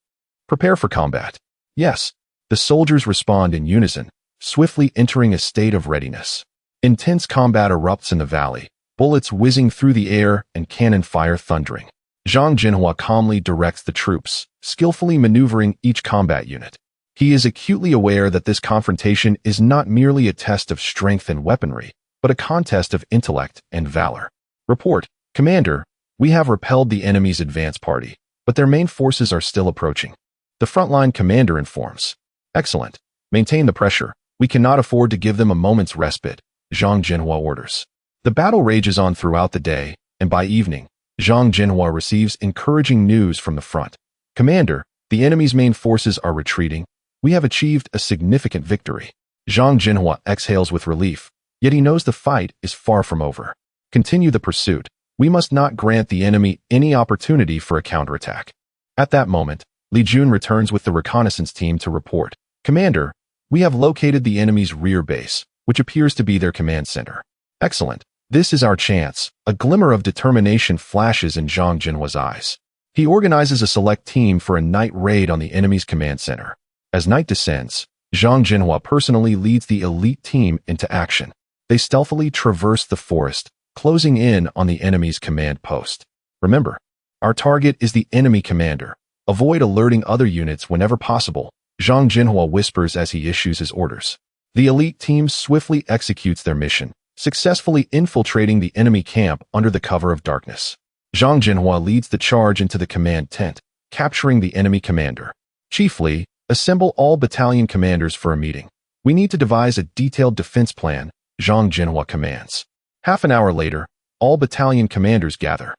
prepare for combat. Yes, the soldiers respond in unison, swiftly entering a state of readiness. Intense combat erupts in the valley, bullets whizzing through the air and cannon fire thundering. Zhang Zhenhua calmly directs the troops, skillfully maneuvering each combat unit. He is acutely aware that this confrontation is not merely a test of strength and weaponry, but a contest of intellect and valor. Report, Commander, we have repelled the enemy's advance party, but their main forces are still approaching. The frontline commander informs. Excellent. Maintain the pressure. We cannot afford to give them a moment's respite, Zhang Zhenhua orders. The battle rages on throughout the day, and by evening, Zhang Zhenhua receives encouraging news from the front. Commander, the enemy's main forces are retreating. We have achieved a significant victory. Zhang Zhenhua exhales with relief, yet he knows the fight is far from over. Continue the pursuit. We must not grant the enemy any opportunity for a counterattack. At that moment, Li Jun returns with the reconnaissance team to report. Commander, we have located the enemy's rear base, which appears to be their command center. Excellent. This is our chance. A glimmer of determination flashes in Zhang Zhenhua's eyes. He organizes a select team for a night raid on the enemy's command center. As night descends, Zhang Zhenhua personally leads the elite team into action. They stealthily traverse the forest, closing in on the enemy's command post. Remember, our target is the enemy commander. Avoid alerting other units whenever possible, Zhang Zhenhua whispers as he issues his orders. The elite team swiftly executes their mission, successfully infiltrating the enemy camp under the cover of darkness. Zhang Zhenhua leads the charge into the command tent, capturing the enemy commander. Chief Li, assemble all battalion commanders for a meeting. We need to devise a detailed defense plan, Zhang Zhenhua commands. Half an hour later, all battalion commanders gather.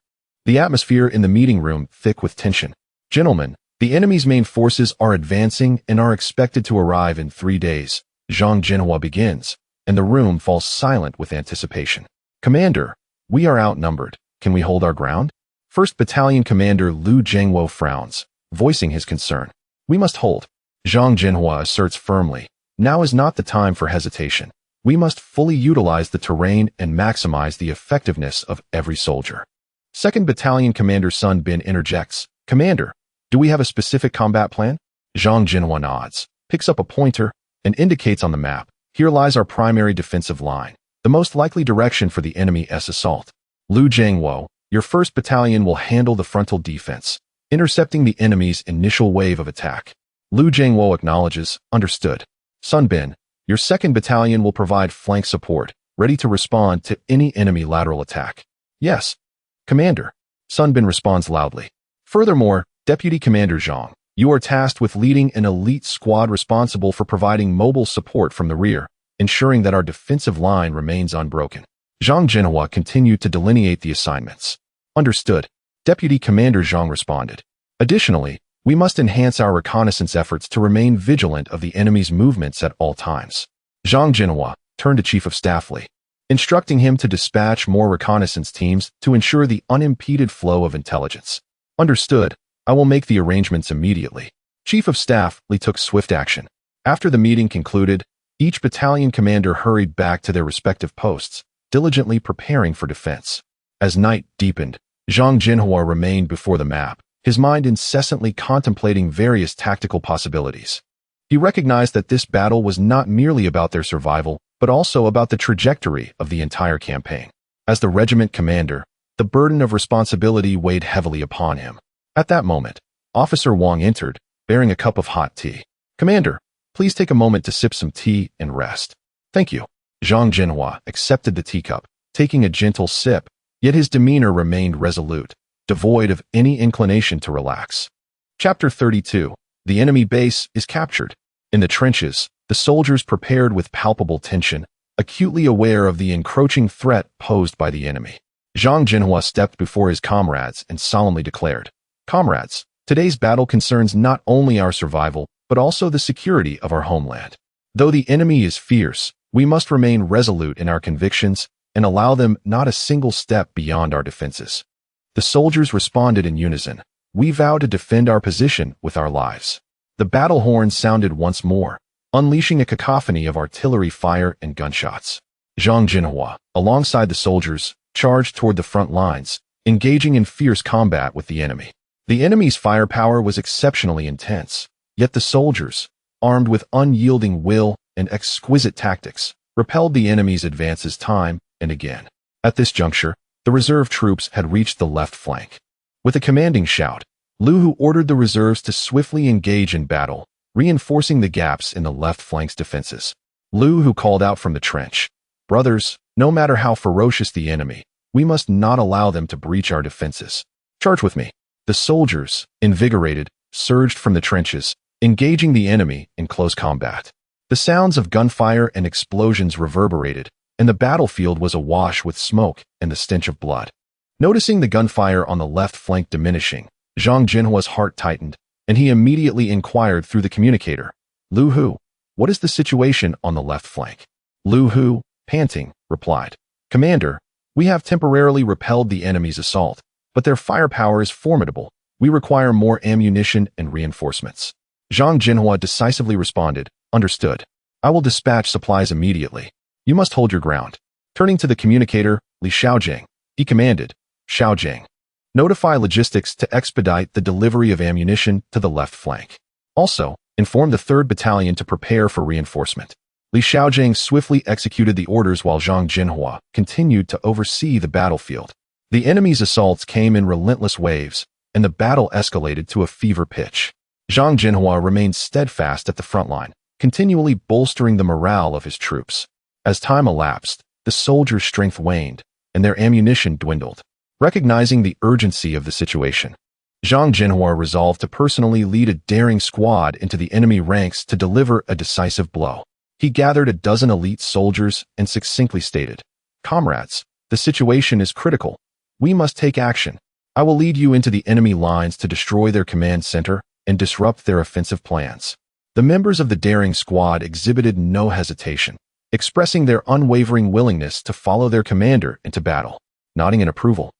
The atmosphere in the meeting room thick with tension. Gentlemen, the enemy's main forces are advancing and are expected to arrive in 3 days. Zhang Zhenhua begins, and the room falls silent with anticipation. Commander, we are outnumbered. Can we hold our ground? First Battalion Commander Liu Zhengwo frowns, voicing his concern. We must hold. Zhang Zhenhua asserts firmly. Now is not the time for hesitation. We must fully utilize the terrain and maximize the effectiveness of every soldier. Second Battalion Commander Sun Bin interjects. Commander, do we have a specific combat plan? Zhang Zhenhua nods, picks up a pointer, and indicates on the map. Here lies our primary defensive line, the most likely direction for the enemy's assault. Liu Zhengwo, your first battalion will handle the frontal defense, intercepting the enemy's initial wave of attack. Liu Zhengwo acknowledges, understood. Sun Bin, your second battalion will provide flank support, ready to respond to any enemy lateral attack. Yes, Commander. Sun Bin responds loudly. Furthermore, Deputy Commander Zhang, you are tasked with leading an elite squad responsible for providing mobile support from the rear, ensuring that our defensive line remains unbroken. Zhang Zhenhua continued to delineate the assignments. Understood. Deputy Commander Zhang responded. Additionally, we must enhance our reconnaissance efforts to remain vigilant of the enemy's movements at all times. Zhang Zhenhua turned to Chief of Staff Li. instructing him to dispatch more reconnaissance teams to ensure the unimpeded flow of intelligence. Understood. I will make the arrangements immediately. Chief of Staff Li took swift action. After the meeting concluded, each battalion commander hurried back to their respective posts, diligently preparing for defense. As night deepened, Zhang Zhenhua remained before the map, his mind incessantly contemplating various tactical possibilities. He recognized that this battle was not merely about their survival, but also about the trajectory of the entire campaign. As the regiment commander, the burden of responsibility weighed heavily upon him. At that moment, Officer Wang entered, bearing a cup of hot tea. "Commander, please take a moment to sip some tea and rest." "Thank you." Zhang Zhenhua accepted the teacup, taking a gentle sip, yet his demeanor remained resolute, devoid of any inclination to relax. Chapter 32. The enemy base is captured. In the trenches, the soldiers prepared with palpable tension, acutely aware of the encroaching threat posed by the enemy. Zhang Zhenhua stepped before his comrades and solemnly declared, "Comrades, today's battle concerns not only our survival, but also the security of our homeland. Though the enemy is fierce, we must remain resolute in our convictions and allow them not a single step beyond our defenses." The soldiers responded in unison. "We vow to defend our position with our lives." The battle horn sounded once more, unleashing a cacophony of artillery fire and gunshots. Zhang Zhenhua, alongside the soldiers, charged toward the front lines, engaging in fierce combat with the enemy. The enemy's firepower was exceptionally intense, yet the soldiers, armed with unyielding will and exquisite tactics, repelled the enemy's advances time and again. At this juncture, the reserve troops had reached the left flank. With a commanding shout, Lu Hu ordered the reserves to swiftly engage in battle, reinforcing the gaps in the left flank's defenses. Lu Hu called out from the trench, "Brothers, no matter how ferocious the enemy, we must not allow them to breach our defenses. Charge with me." The soldiers, invigorated, surged from the trenches, engaging the enemy in close combat. The sounds of gunfire and explosions reverberated, and the battlefield was awash with smoke and the stench of blood. Noticing the gunfire on the left flank diminishing, Zhang Zhenhua's heart tightened, and he immediately inquired through the communicator, "Lu Hu, what is the situation on the left flank?" Lu Hu, panting, replied, "Commander, we have temporarily repelled the enemy's assault, but their firepower is formidable. We require more ammunition and reinforcements." Zhang Zhenhua decisively responded, "Understood. I will dispatch supplies immediately. You must hold your ground." Turning to the communicator, Li Xiaojing, he commanded, "Xiaojing, notify logistics to expedite the delivery of ammunition to the left flank. Also, inform the 3rd Battalion to prepare for reinforcement." Li Xiaojing swiftly executed the orders while Zhang Zhenhua continued to oversee the battlefield. The enemy's assaults came in relentless waves, and the battle escalated to a fever pitch. Zhang Zhenhua remained steadfast at the front line, continually bolstering the morale of his troops. As time elapsed, the soldiers' strength waned, and their ammunition dwindled. Recognizing the urgency of the situation, Zhang Zhenhua resolved to personally lead a daring squad into the enemy ranks to deliver a decisive blow. He gathered a dozen elite soldiers and succinctly stated, "Comrades, the situation is critical. We must take action. I will lead you into the enemy lines to destroy their command center and disrupt their offensive plans." The members of the daring squad exhibited no hesitation, expressing their unwavering willingness to follow their commander into battle. Nodding in approval,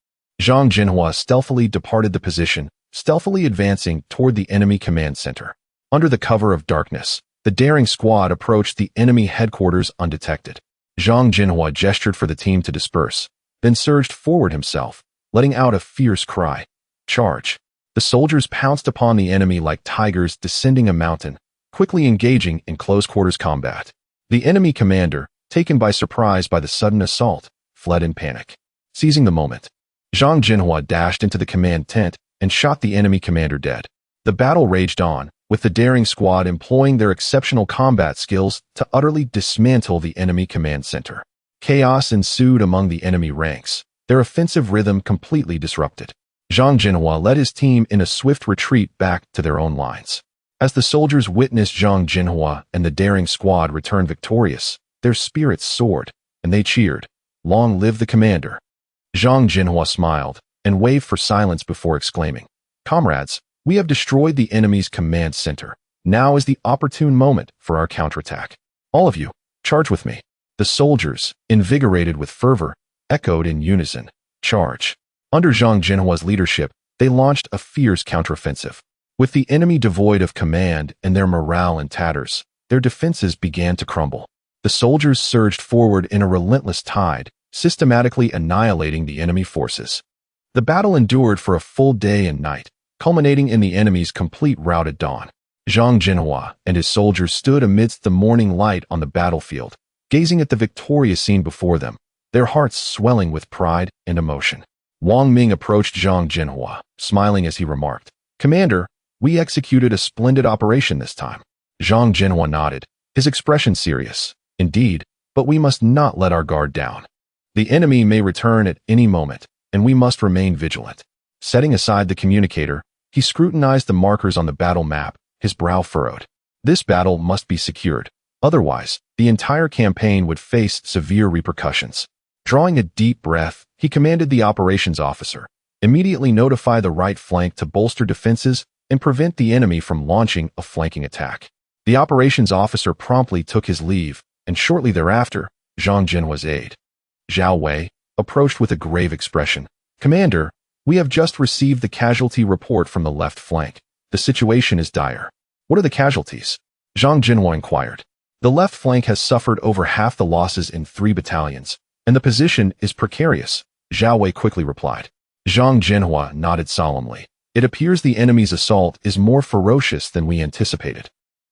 Zhang Zhenhua stealthily departed the position, stealthily advancing toward the enemy command center. Under the cover of darkness, the daring squad approached the enemy headquarters undetected. Zhang Zhenhua gestured for the team to disperse, then surged forward himself, letting out a fierce cry, "Charge!" The soldiers pounced upon the enemy like tigers descending a mountain, quickly engaging in close-quarters combat. The enemy commander, taken by surprise by the sudden assault, fled in panic. Seizing the moment, Zhang Zhenhua dashed into the command tent and shot the enemy commander dead. The battle raged on, with the daring squad employing their exceptional combat skills to utterly dismantle the enemy command center. Chaos ensued among the enemy ranks, their offensive rhythm completely disrupted. Zhang Zhenhua led his team in a swift retreat back to their own lines. As the soldiers witnessed Zhang Zhenhua and the daring squad return victorious, their spirits soared, and they cheered, "Long live the commander." Zhang Zhenhua smiled and waved for silence before exclaiming, "Comrades, we have destroyed the enemy's command center. Now is the opportune moment for our counterattack. All of you, charge with me." The The soldiers, invigorated with fervor, echoed in unison, "Charge!" Under Zhang Zhenhua's leadership, they launched a fierce counteroffensive. With the enemy devoid of command and their morale in tatters, their defenses began to crumble. The soldiers surged forward in a relentless tide, systematically annihilating the enemy forces. The battle endured for a full day and night, culminating in the enemy's complete rout at dawn. Zhang Zhenhua and his soldiers stood amidst the morning light on the battlefield, gazing at the victorious scene before them, their hearts swelling with pride and emotion. Wang Ming approached Zhang Zhenhua, smiling as he remarked, "Commander, we executed a splendid operation this time." Zhang Zhenhua nodded, his expression serious. "Indeed, but we must not let our guard down. The enemy may return at any moment, and we must remain vigilant." Setting aside the communicator, he scrutinized the markers on the battle map, his brow furrowed. This battle must be secured. Otherwise, the entire campaign would face severe repercussions. Drawing a deep breath, he commanded the operations officer, "Immediately notify the right flank to bolster defenses and prevent the enemy from launching a flanking attack." The operations officer promptly took his leave, and shortly thereafter, Zhang Zhenhua's aide, Zhao Wei, approached with a grave expression. "Commander, we have just received the casualty report from the left flank. The situation is dire." "What are the casualties?" Zhang Zhenhua inquired. "The left flank has suffered over half the losses in 3 battalions, and the position is precarious," Zhao Wei quickly replied. Zhang Zhenhua nodded solemnly. "It appears the enemy's assault is more ferocious than we anticipated.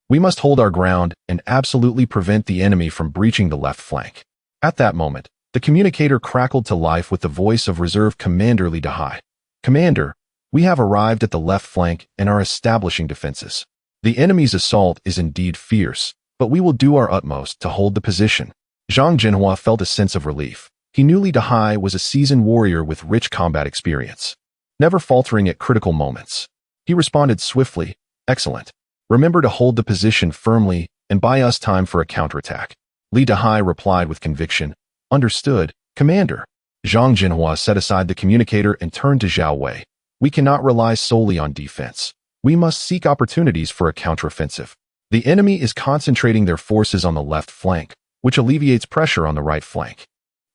We must hold our ground and absolutely prevent the enemy from breaching the left flank." At that moment, the communicator crackled to life with the voice of Reserve Commander Li Dahai. "Commander, we have arrived at the left flank and are establishing defenses. The enemy's assault is indeed fierce, but we will do our utmost to hold the position." Zhang Zhenhua felt a sense of relief. He knew Li Dahai was a seasoned warrior with rich combat experience, never faltering at critical moments. He responded swiftly, "Excellent. Remember to hold the position firmly and buy us time for a counterattack." Li Dahai replied with conviction, "Understood, Commander." Zhang Zhenhua set aside the communicator and turned to Zhao Wei. "We cannot rely solely on defense. We must seek opportunities for a counteroffensive. The enemy is concentrating their forces on the left flank, which alleviates pressure on the right flank.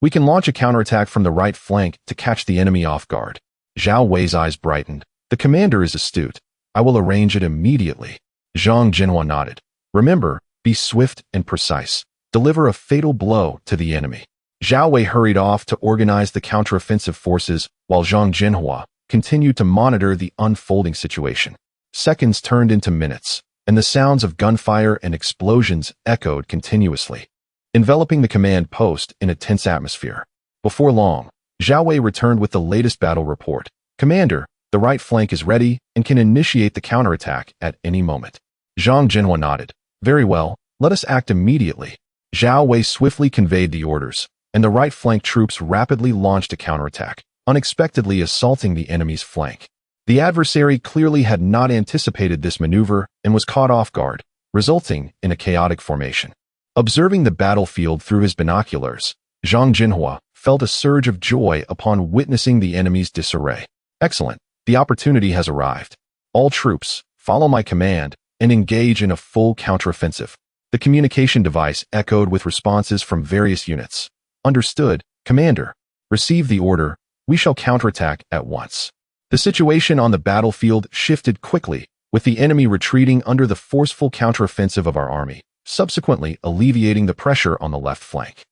We can launch a counterattack from the right flank to catch the enemy off guard." Zhao Wei's eyes brightened. "The commander is astute. I will arrange it immediately." Zhang Zhenhua nodded. "Remember, be swift and precise. Deliver a fatal blow to the enemy." Zhao Wei hurried off to organize the counteroffensive forces, while Zhang Zhenhua continued to monitor the unfolding situation. Seconds turned into minutes, and the sounds of gunfire and explosions echoed continuously, enveloping the command post in a tense atmosphere. Before long, Zhao Wei returned with the latest battle report. "Commander, the right flank is ready and can initiate the counterattack at any moment." Zhang Zhenhua nodded. "Very well, let us act immediately." Zhao Wei swiftly conveyed the orders, and the right flank troops rapidly launched a counterattack, unexpectedly assaulting the enemy's flank. The adversary clearly had not anticipated this maneuver and was caught off guard, resulting in a chaotic formation. Observing the battlefield through his binoculars, Zhang Zhenhua felt a surge of joy upon witnessing the enemy's disarray. "Excellent, the opportunity has arrived. All troops, follow my command and engage in a full counteroffensive." The communication device echoed with responses from various units. "Understood, Commander. Receive the order. We shall counterattack at once." The situation on the battlefield shifted quickly, with the enemy retreating under the forceful counteroffensive of our army, subsequently alleviating the pressure on the left flank.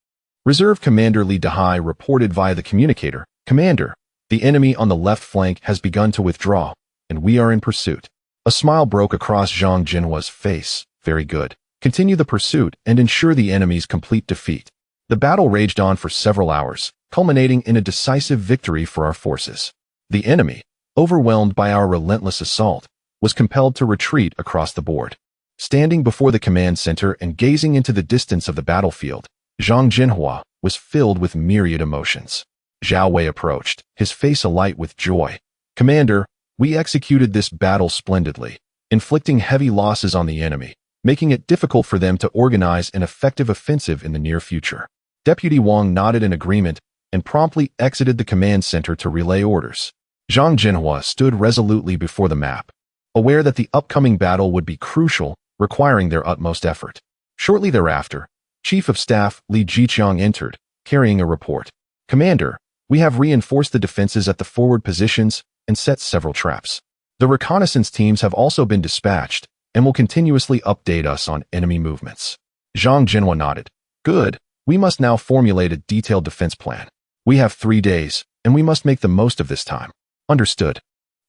Reserve Commander Li Dahai reported via the communicator, "Commander, the enemy on the left flank has begun to withdraw, and we are in pursuit." A smile broke across Zhang Zhenhua's face. "Very good. Continue the pursuit and ensure the enemy's complete defeat." The battle raged on for several hours, culminating in a decisive victory for our forces. The enemy, overwhelmed by our relentless assault, was compelled to retreat across the board. Standing before the command center and gazing into the distance of the battlefield, Zhang Zhenhua was filled with myriad emotions. Zhao Wei approached, his face alight with joy. "Commander, we executed this battle splendidly, inflicting heavy losses on the enemy, making it difficult for them to organize an effective offensive in the near future." Deputy Wang nodded in agreement and promptly exited the command center to relay orders. Zhang Zhenhua stood resolutely before the map, aware that the upcoming battle would be crucial, requiring their utmost effort. Shortly thereafter, Chief of Staff Li Jiqiang entered, carrying a report. Commander, we have reinforced the defenses at the forward positions and set several traps. The reconnaissance teams have also been dispatched and will continuously update us on enemy movements. Zhang Zhenhua nodded. Good. We must now formulate a detailed defense plan. We have 3 days, and we must make the most of this time. Understood.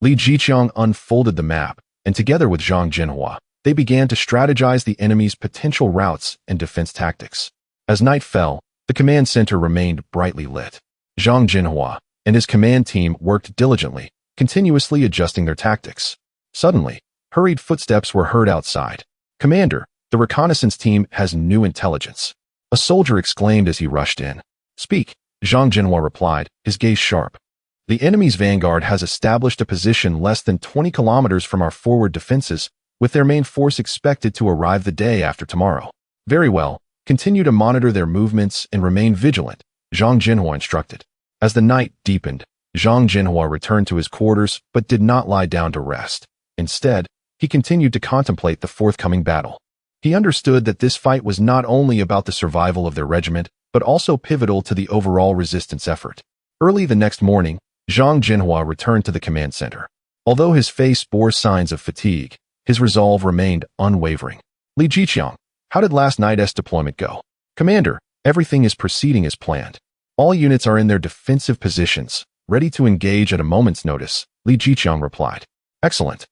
Li Jiqiang unfolded the map, and together with Zhang Zhenhua, they began to strategize the enemy's potential routes and defense tactics. As night fell, the command center remained brightly lit. Zhang Zhenhua and his command team worked diligently, continuously adjusting their tactics. Suddenly, hurried footsteps were heard outside. Commander, the reconnaissance team has new intelligence. A soldier exclaimed as he rushed in. Speak, Zhang Zhenhua replied, his gaze sharp. The enemy's vanguard has established a position less than 20 kilometers from our forward defenses, with their main force expected to arrive the day after tomorrow. Very well, continue to monitor their movements and remain vigilant, Zhang Zhenhua instructed. As the night deepened, Zhang Zhenhua returned to his quarters but did not lie down to rest. Instead, he continued to contemplate the forthcoming battle. He understood that this fight was not only about the survival of their regiment, but also pivotal to the overall resistance effort. Early the next morning, Zhang Zhenhua returned to the command center. Although his face bore signs of fatigue, his resolve remained unwavering. Li Jiqiang, how did last night's deployment go? Commander, everything is proceeding as planned. All units are in their defensive positions, ready to engage at a moment's notice, Li Jiqiang replied. Excellent.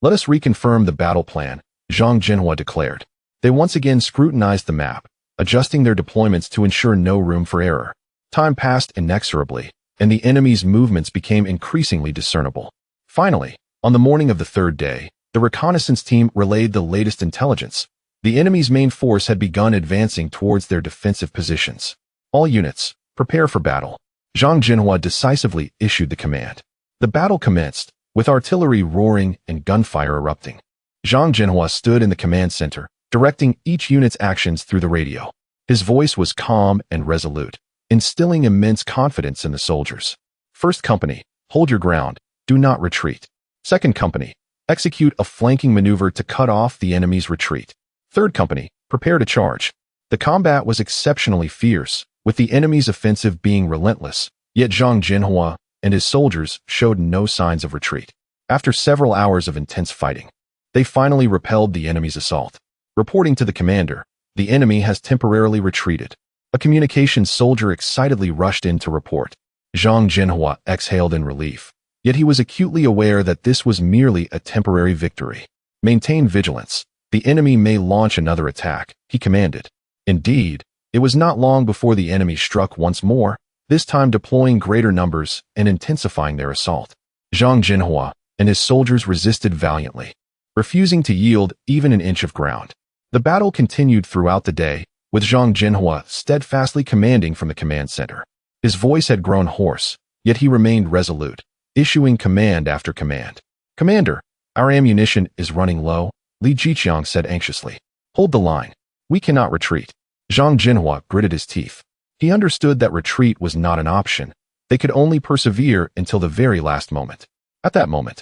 Let us reconfirm the battle plan, Zhang Zhenhua declared. They once again scrutinized the map, adjusting their deployments to ensure no room for error. Time passed inexorably, and the enemy's movements became increasingly discernible. Finally, on the morning of the 3rd day, the reconnaissance team relayed the latest intelligence. The enemy's main force had begun advancing towards their defensive positions. All units, prepare for battle. Zhang Zhenhua decisively issued the command. The battle commenced, with artillery roaring and gunfire erupting. Zhang Zhenhua stood in the command center, directing each unit's actions through the radio. His voice was calm and resolute, instilling immense confidence in the soldiers. 1st Company, hold your ground, do not retreat. 2nd Company, execute a flanking maneuver to cut off the enemy's retreat. 3rd Company, prepare to charge. The combat was exceptionally fierce, with the enemy's offensive being relentless, yet Zhang Zhenhua and his soldiers showed no signs of retreat. After several hours of intense fighting, they finally repelled the enemy's assault. Reporting to the commander, the enemy has temporarily retreated. A communications soldier excitedly rushed in to report. Zhang Zhenhua exhaled in relief, yet he was acutely aware that this was merely a temporary victory. Maintain vigilance. The enemy may launch another attack, he commanded. Indeed, it was not long before the enemy struck once more, this time deploying greater numbers and intensifying their assault. Zhang Zhenhua and his soldiers resisted valiantly, refusing to yield even an inch of ground. The battle continued throughout the day, with Zhang Zhenhua steadfastly commanding from the command center. His voice had grown hoarse, yet he remained resolute, issuing command after command. Commander, our ammunition is running low, Li Jiqiang said anxiously. Hold the line. We cannot retreat. Zhang Zhenhua gritted his teeth. He understood that retreat was not an option. They could only persevere until the very last moment. At that moment,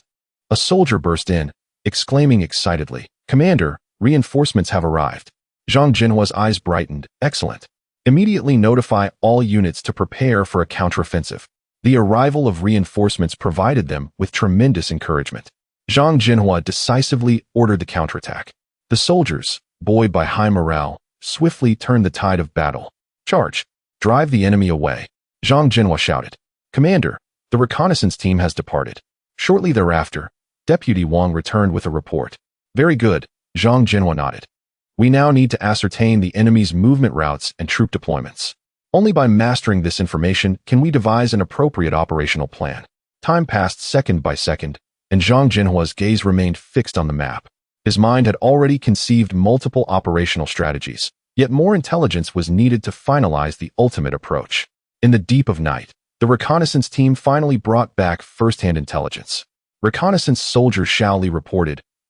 a soldier burst in, exclaiming excitedly, Commander, reinforcements have arrived. Zhang Zhenhua's eyes brightened. Excellent. Immediately notify all units to prepare for a counteroffensive. The arrival of reinforcements provided them with tremendous encouragement. Zhang Zhenhua decisively ordered the counterattack. The soldiers, buoyed by high morale, swiftly turned the tide of battle. Charge! Drive the enemy away! Zhang Zhenhua shouted. Commander, the reconnaissance team has departed. Shortly thereafter, Deputy Wang returned with a report. Very good, Zhang Zhenhua nodded. We now need to ascertain the enemy's movement routes and troop deployments. Only by mastering this information can we devise an appropriate operational plan. Time passed second by second, and Zhang Zhenhua's gaze remained fixed on the map. His mind had already conceived multiple operational strategies, yet more intelligence was needed to finalize the ultimate approach. In the deep of night, the reconnaissance team finally brought back first-hand intelligence. Reconnaissance soldier Xiao Li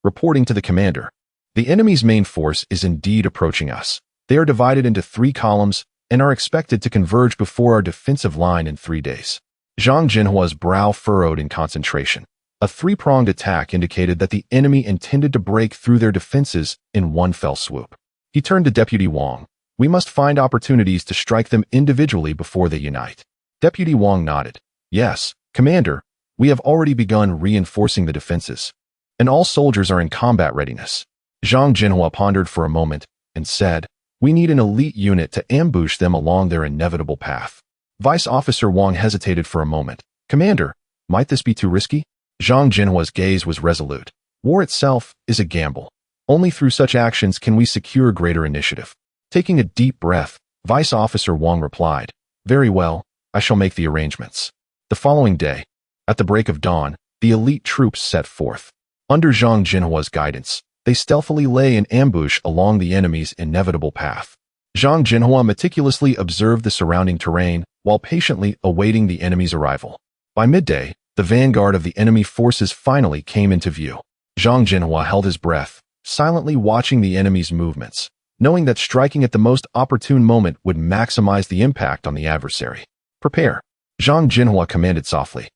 reporting to the commander. The enemy's main force is indeed approaching us. They are divided into 3 columns and are expected to converge before our defensive line in 3 days. Zhang Zhenhua's brow furrowed in concentration. A 3-pronged attack indicated that the enemy intended to break through their defenses in one fell swoop. He turned to Deputy Wang. We must find opportunities to strike them individually before they unite. Deputy Wang nodded. Yes, Commander, we have already begun reinforcing the defenses, and all soldiers are in combat readiness. Zhang Zhenhua pondered for a moment and said, we need an elite unit to ambush them along their inevitable path. Vice Officer Wang hesitated for a moment. Commander, might this be too risky? Zhang Zhenhua's gaze was resolute. War itself is a gamble. Only through such actions can we secure greater initiative. Taking a deep breath, Vice Officer Wang replied, very well, I shall make the arrangements. The following day, at the break of dawn, the elite troops set forth. Under Zhang Zhenhua's guidance, they stealthily lay in ambush along the enemy's inevitable path. Zhang Zhenhua meticulously observed the surrounding terrain while patiently awaiting the enemy's arrival. By midday, the vanguard of the enemy forces finally came into view. Zhang Zhenhua held his breath, silently watching the enemy's movements, knowing that striking at the most opportune moment would maximize the impact on the adversary. Prepare, Zhang Zhenhua commanded softly.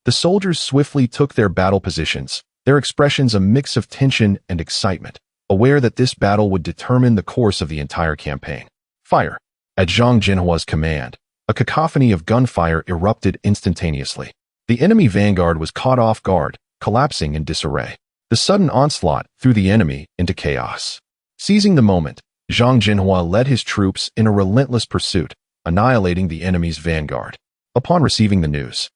The soldiers swiftly took their battle positions, their expressions a mix of tension and excitement, aware that this battle would determine the course of the entire campaign. Fire! At Zhang Zhenhua's command, a cacophony of gunfire erupted instantaneously. The enemy vanguard was caught off guard, collapsing in disarray. The sudden onslaught threw the enemy into chaos. Seizing the moment, Zhang Zhenhua led his troops in a relentless pursuit, annihilating the enemy's vanguard. Upon receiving the news,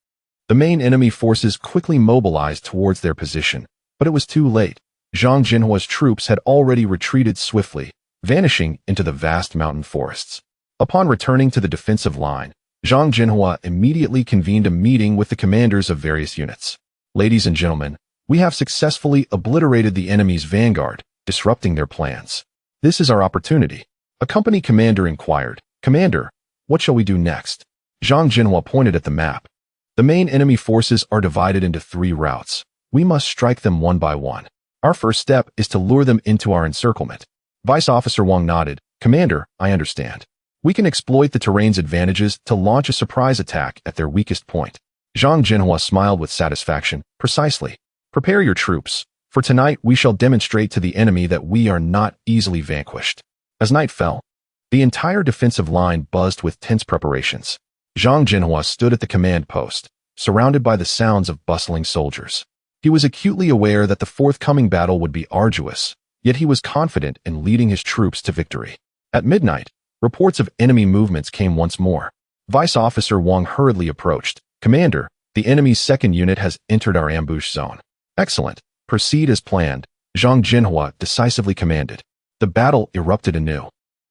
the main enemy forces quickly mobilized towards their position, but it was too late. Zhang Zhenhua's troops had already retreated swiftly, vanishing into the vast mountain forests. Upon returning to the defensive line, Zhang Zhenhua immediately convened a meeting with the commanders of various units. Ladies and gentlemen, we have successfully obliterated the enemy's vanguard, disrupting their plans. This is our opportunity. A company commander inquired, Commander, what shall we do next? Zhang Zhenhua pointed at the map. The main enemy forces are divided into 3 routes. We must strike them one by one. Our first step is to lure them into our encirclement. Vice Officer Wang nodded. Commander, I understand. We can exploit the terrain's advantages to launch a surprise attack at their weakest point. Zhang Zhenhua smiled with satisfaction. Precisely. Prepare your troops, for tonight we shall demonstrate to the enemy that we are not easily vanquished. As night fell, the entire defensive line buzzed with tense preparations. Zhang Zhenhua stood at the command post, surrounded by the sounds of bustling soldiers. He was acutely aware that the forthcoming battle would be arduous, yet he was confident in leading his troops to victory. At midnight, reports of enemy movements came once more. Vice Officer Wang hurriedly approached. Commander, the enemy's second unit has entered our ambush zone. Excellent. Proceed as planned, Zhang Zhenhua decisively commanded. The battle erupted anew,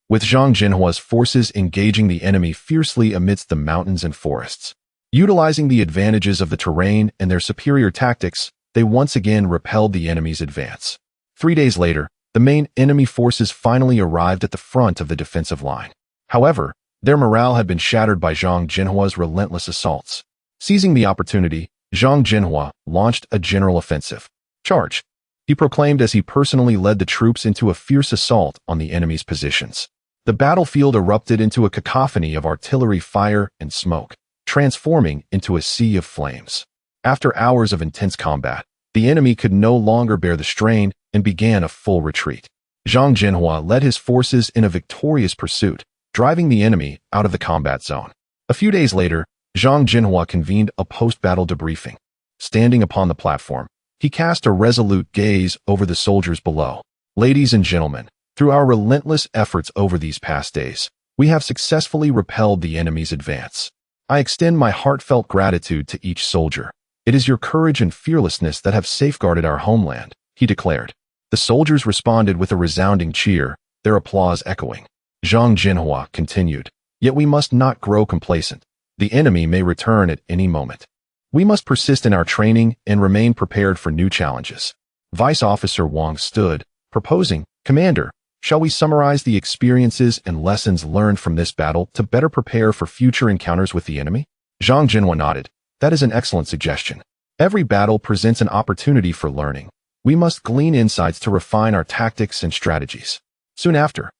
with Zhang Zhenhua's forces engaging the enemy fiercely amidst the mountains and forests. Utilizing the advantages of the terrain and their superior tactics, they once again repelled the enemy's advance. 3 days later, the main enemy forces finally arrived at the front of the defensive line. However, their morale had been shattered by Zhang Zhenhua's relentless assaults. Seizing the opportunity, Zhang Zhenhua launched a general offensive. Charge! He proclaimed as he personally led the troops into a fierce assault on the enemy's positions. The battlefield erupted into a cacophony of artillery fire and smoke, transforming into a sea of flames. After hours of intense combat, the enemy could no longer bear the strain and began a full retreat. Zhang Zhenhua led his forces in a victorious pursuit, driving the enemy out of the combat zone. A few days later, Zhang Zhenhua convened a post-battle debriefing. Standing upon the platform, he cast a resolute gaze over the soldiers below. Ladies and gentlemen, through our relentless efforts over these past days, we have successfully repelled the enemy's advance. I extend my heartfelt gratitude to each soldier. It is your courage and fearlessness that have safeguarded our homeland, he declared. The soldiers responded with a resounding cheer, their applause echoing. Zhang Zhenhua continued, Yet we must not grow complacent. The enemy may return at any moment. We must persist in our training and remain prepared for new challenges. Vice Officer Wang stood, proposing, Commander, shall we summarize the experiences and lessons learned from this battle to better prepare for future encounters with the enemy? Zhang Zhenhua nodded. That is an excellent suggestion. Every battle presents an opportunity for learning. We must glean insights to refine our tactics and strategies. Soon after,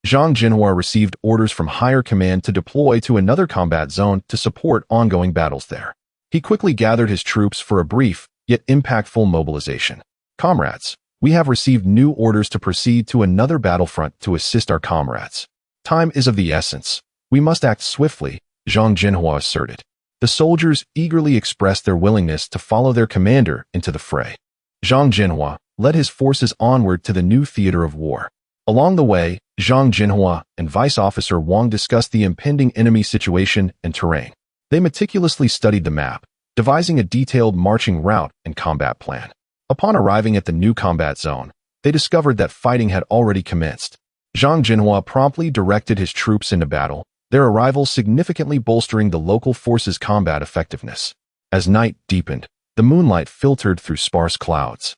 Zhang Zhenhua received orders from higher command to deploy to another combat zone to support ongoing battles there. He quickly gathered his troops for a brief, yet impactful mobilization. Comrades, we have received new orders to proceed to another battlefront to assist our comrades. Time is of the essence. We must act swiftly, Zhang Zhenhua asserted. The soldiers eagerly expressed their willingness to follow their commander into the fray. Zhang Zhenhua led his forces onward to the new theater of war. Along the way, Zhang Zhenhua and Vice Officer Wang discussed the impending enemy situation and terrain. They meticulously studied the map, devising a detailed marching route and combat plan. Upon arriving at the new combat zone, they discovered that fighting had already commenced. Zhang Zhenhua promptly directed his troops into battle, their arrival significantly bolstering the local forces' combat effectiveness. As night deepened, the moonlight filtered through sparse clouds,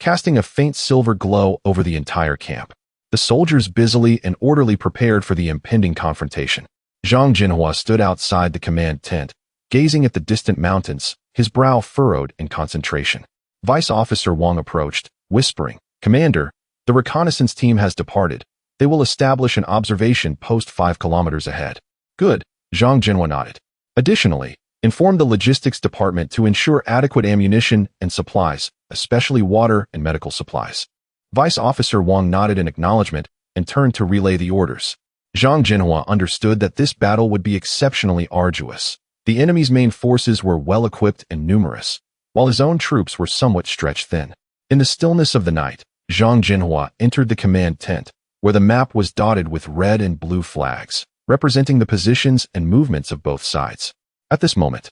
casting a faint silver glow over the entire camp. The soldiers busily and orderly prepared for the impending confrontation. Zhang Zhenhua stood outside the command tent, gazing at the distant mountains, his brow furrowed in concentration. Vice Officer Wang approached, whispering, "Commander, the reconnaissance team has departed. They will establish an observation post 5 kilometers ahead." "Good," Zhang Zhenhua nodded. "Additionally, inform the logistics department to ensure adequate ammunition and supplies, especially water and medical supplies." Vice Officer Wang nodded in acknowledgement and turned to relay the orders. Zhang Zhenhua understood that this battle would be exceptionally arduous. The enemy's main forces were well-equipped and numerous, while his own troops were somewhat stretched thin. In the stillness of the night, Zhang Zhenhua entered the command tent, where the map was dotted with red and blue flags, representing the positions and movements of both sides. At this moment,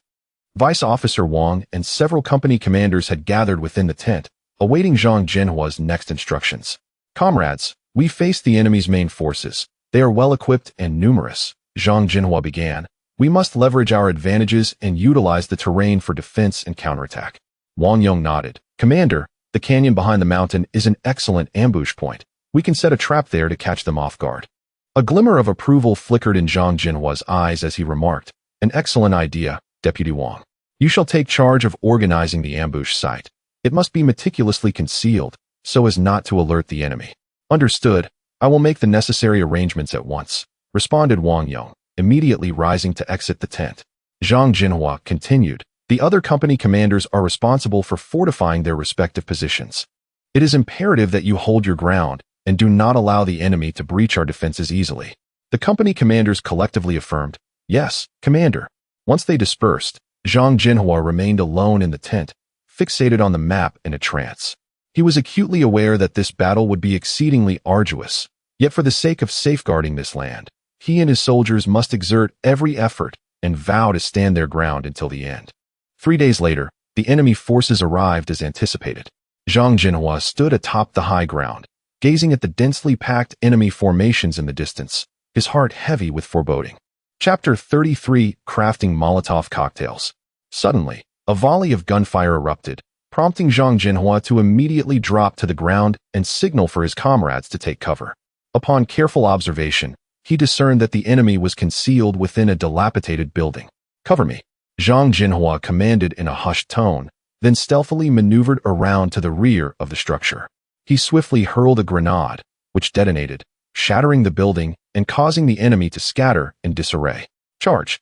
Vice Officer Wang and several company commanders had gathered within the tent, awaiting Zhang Zhenhua's next instructions. "Comrades, we face the enemy's main forces. They are well-equipped and numerous," Zhang Zhenhua began. "We must leverage our advantages and utilize the terrain for defense and counterattack." Wang Yong nodded. "Commander, the canyon behind the mountain is an excellent ambush point. We can set a trap there to catch them off guard." A glimmer of approval flickered in Zhang Zhenhua's eyes as he remarked, "An excellent idea, Deputy Wang. You shall take charge of organizing the ambush site. It must be meticulously concealed, so as not to alert the enemy." "Understood. I will make the necessary arrangements at once," responded Wang Yong, immediately rising to exit the tent. Zhang Zhenhua continued, "The other company commanders are responsible for fortifying their respective positions. It is imperative that you hold your ground and do not allow the enemy to breach our defenses easily." The company commanders collectively affirmed, "Yes, Commander." Once they dispersed, Zhang Zhenhua remained alone in the tent, fixated on the map in a trance. He was acutely aware that this battle would be exceedingly arduous, yet for the sake of safeguarding this land, he and his soldiers must exert every effort and vow to stand their ground until the end. 3 days later, the enemy forces arrived as anticipated. Zhang Zhenhua stood atop the high ground, gazing at the densely packed enemy formations in the distance, his heart heavy with foreboding. Chapter 33: Crafting Molotov Cocktails. Suddenly, a volley of gunfire erupted, prompting Zhang Zhenhua to immediately drop to the ground and signal for his comrades to take cover. Upon careful observation, he discerned that the enemy was concealed within a dilapidated building. "Cover me," Zhang Zhenhua commanded in a hushed tone, then stealthily maneuvered around to the rear of the structure. He swiftly hurled a grenade, which detonated, shattering the building and causing the enemy to scatter in disarray. "Charge!"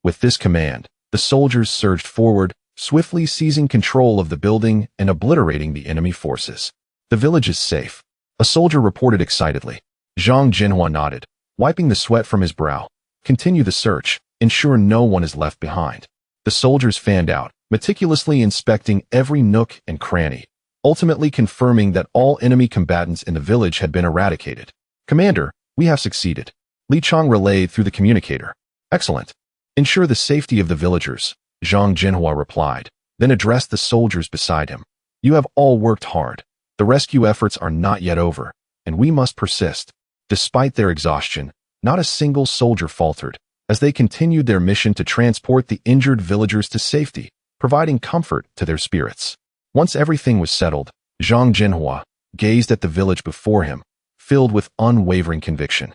With this command, the soldiers surged forward, swiftly seizing control of the building and obliterating the enemy forces. "The village is safe," a soldier reported excitedly. Zhang Zhenhua nodded, wiping the sweat from his brow. "Continue the search. Ensure no one is left behind." The soldiers fanned out, meticulously inspecting every nook and cranny, ultimately confirming that all enemy combatants in the village had been eradicated. "Commander, we have succeeded," Li Chang relayed through the communicator. "Excellent. Ensure the safety of the villagers," Zhang Zhenhua replied, then addressed the soldiers beside him. "You have all worked hard. The rescue efforts are not yet over, and we must persist." Despite their exhaustion, not a single soldier faltered, as they continued their mission to transport the injured villagers to safety, providing comfort to their spirits. Once everything was settled, Zhang Zhenhua gazed at the village before him, filled with unwavering conviction.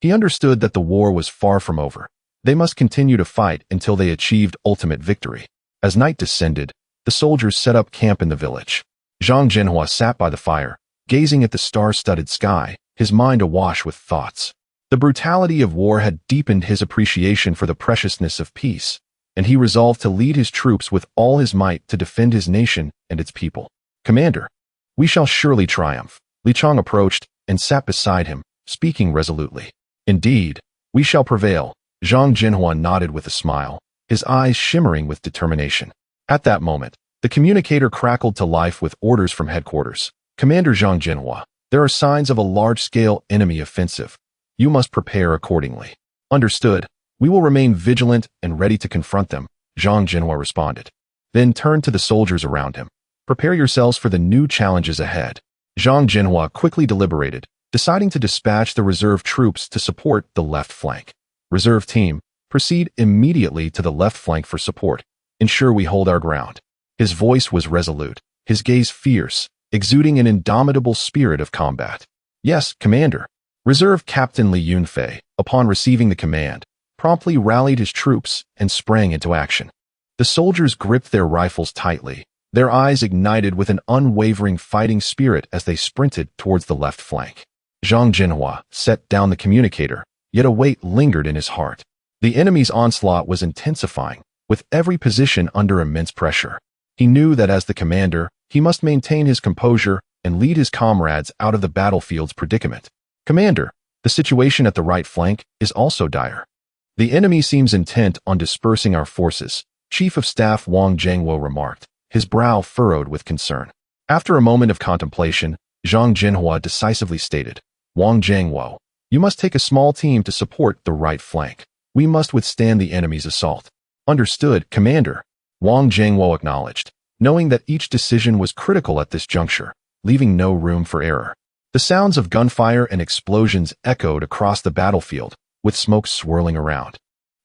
He understood that the war was far from over. They must continue to fight until they achieved ultimate victory. As night descended, the soldiers set up camp in the village. Zhang Zhenhua sat by the fire, gazing at the star-studded sky, his mind awash with thoughts. The brutality of war had deepened his appreciation for the preciousness of peace, and he resolved to lead his troops with all his might to defend his nation and its people. "Commander, we shall surely triumph." Li Chang approached and sat beside him, speaking resolutely. Indeed, we shall prevail. Zhang Zhenhua nodded with a smile, his eyes shimmering with determination. At that moment, the communicator crackled to life with orders from headquarters. Commander Zhang Zhenhua, there are signs of a large-scale enemy offensive. You must prepare accordingly. Understood. We will remain vigilant and ready to confront them, Zhang Zhenhua responded. Then turned to the soldiers around him. Prepare yourselves for the new challenges ahead. Zhang Zhenhua quickly deliberated, deciding to dispatch the reserve troops to support the left flank. Reserve team, proceed immediately to the left flank for support. Ensure we hold our ground. His voice was resolute, his gaze fierce, exuding an indomitable spirit of combat. Yes, Commander. Reserve Captain Li Yunfei, upon receiving the command, promptly rallied his troops and sprang into action. The soldiers gripped their rifles tightly, their eyes ignited with an unwavering fighting spirit as they sprinted towards the left flank. Zhang Zhenhua set down the communicator, yet a weight lingered in his heart. The enemy's onslaught was intensifying, with every position under immense pressure. He knew that as the commander, he must maintain his composure and lead his comrades out of the battlefield's predicament. Commander, the situation at the right flank is also dire. The enemy seems intent on dispersing our forces, Chief of Staff Wang Zhangwo remarked, his brow furrowed with concern. After a moment of contemplation, Zhang Zhenhua decisively stated, Wang Zhangwo, you must take a small team to support the right flank. We must withstand the enemy's assault. Understood, Commander. Wang Zhangwo acknowledged, knowing that each decision was critical at this juncture, leaving no room for error. The sounds of gunfire and explosions echoed across the battlefield, with smoke swirling around.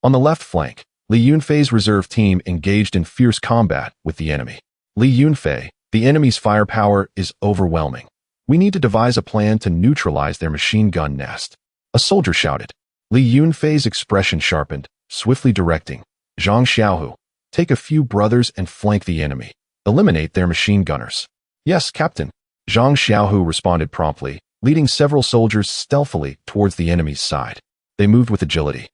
On the left flank, Li Yunfei's reserve team engaged in fierce combat with the enemy. Li Yunfei, the enemy's firepower is overwhelming. We need to devise a plan to neutralize their machine gun nest. A soldier shouted. Li Yunfei's expression sharpened, swiftly directing, Zhang Xiaohu, take a few brothers and flank the enemy. Eliminate their machine gunners. Yes, Captain. Zhang Xiaohu responded promptly, leading several soldiers stealthily towards the enemy's side. They moved with agility,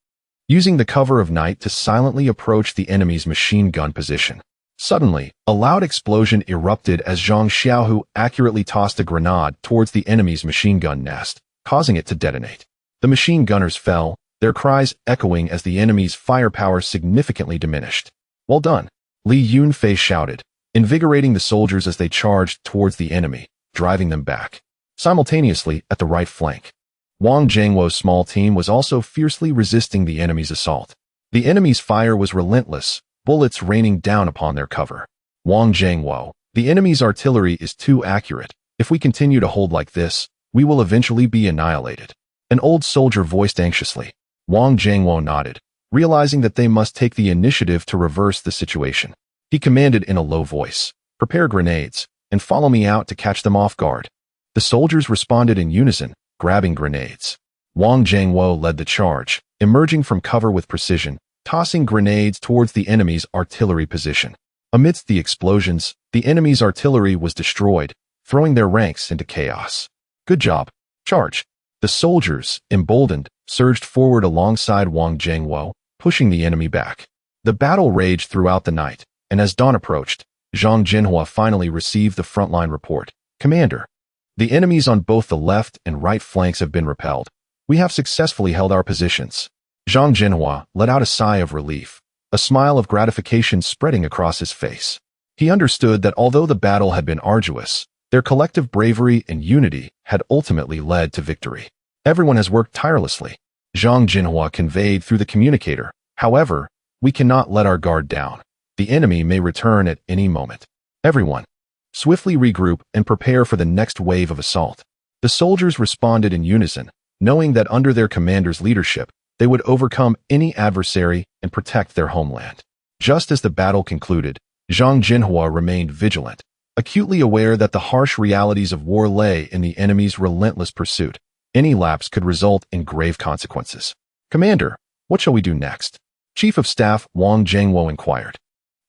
using the cover of night to silently approach the enemy's machine gun position. Suddenly, a loud explosion erupted as Zhang Xiaohu accurately tossed a grenade towards the enemy's machine gun nest, causing it to detonate. The machine gunners fell, their cries echoing as the enemy's firepower significantly diminished. Well done, Li Yunfei shouted, invigorating the soldiers as they charged towards the enemy, driving them back. Simultaneously, at the right flank, Wang Zhangwo's small team was also fiercely resisting the enemy's assault. The enemy's fire was relentless, bullets raining down upon their cover. Wang Zhangwo, the enemy's artillery is too accurate. If we continue to hold like this, we will eventually be annihilated. An old soldier voiced anxiously. Wang Zhangwo nodded, realizing that they must take the initiative to reverse the situation. He commanded in a low voice, prepare grenades, and follow me out to catch them off guard. The soldiers responded in unison, grabbing grenades. Wang Zhangwo led the charge, emerging from cover with precision, tossing grenades towards the enemy's artillery position. Amidst the explosions, the enemy's artillery was destroyed, throwing their ranks into chaos. Good job. Charge. The soldiers, emboldened, surged forward alongside Wang Zhangwo, pushing the enemy back. The battle raged throughout the night, and as dawn approached, Zhang Zhenhua finally received the frontline report. Commander, the enemies on both the left and right flanks have been repelled. We have successfully held our positions. Zhang Zhenhua let out a sigh of relief, a smile of gratification spreading across his face. He understood that although the battle had been arduous, their collective bravery and unity had ultimately led to victory. Everyone has worked tirelessly, Zhang Zhenhua conveyed through the communicator. However, we cannot let our guard down. The enemy may return at any moment. Everyone, swiftly regroup and prepare for the next wave of assault. The soldiers responded in unison, knowing that under their commander's leadership, they would overcome any adversary and protect their homeland. Just as the battle concluded, Zhang Zhenhua remained vigilant, acutely aware that the harsh realities of war lay in the enemy's relentless pursuit. Any lapse could result in grave consequences. Commander, what shall we do next? Chief of Staff Wang Zhangwo inquired.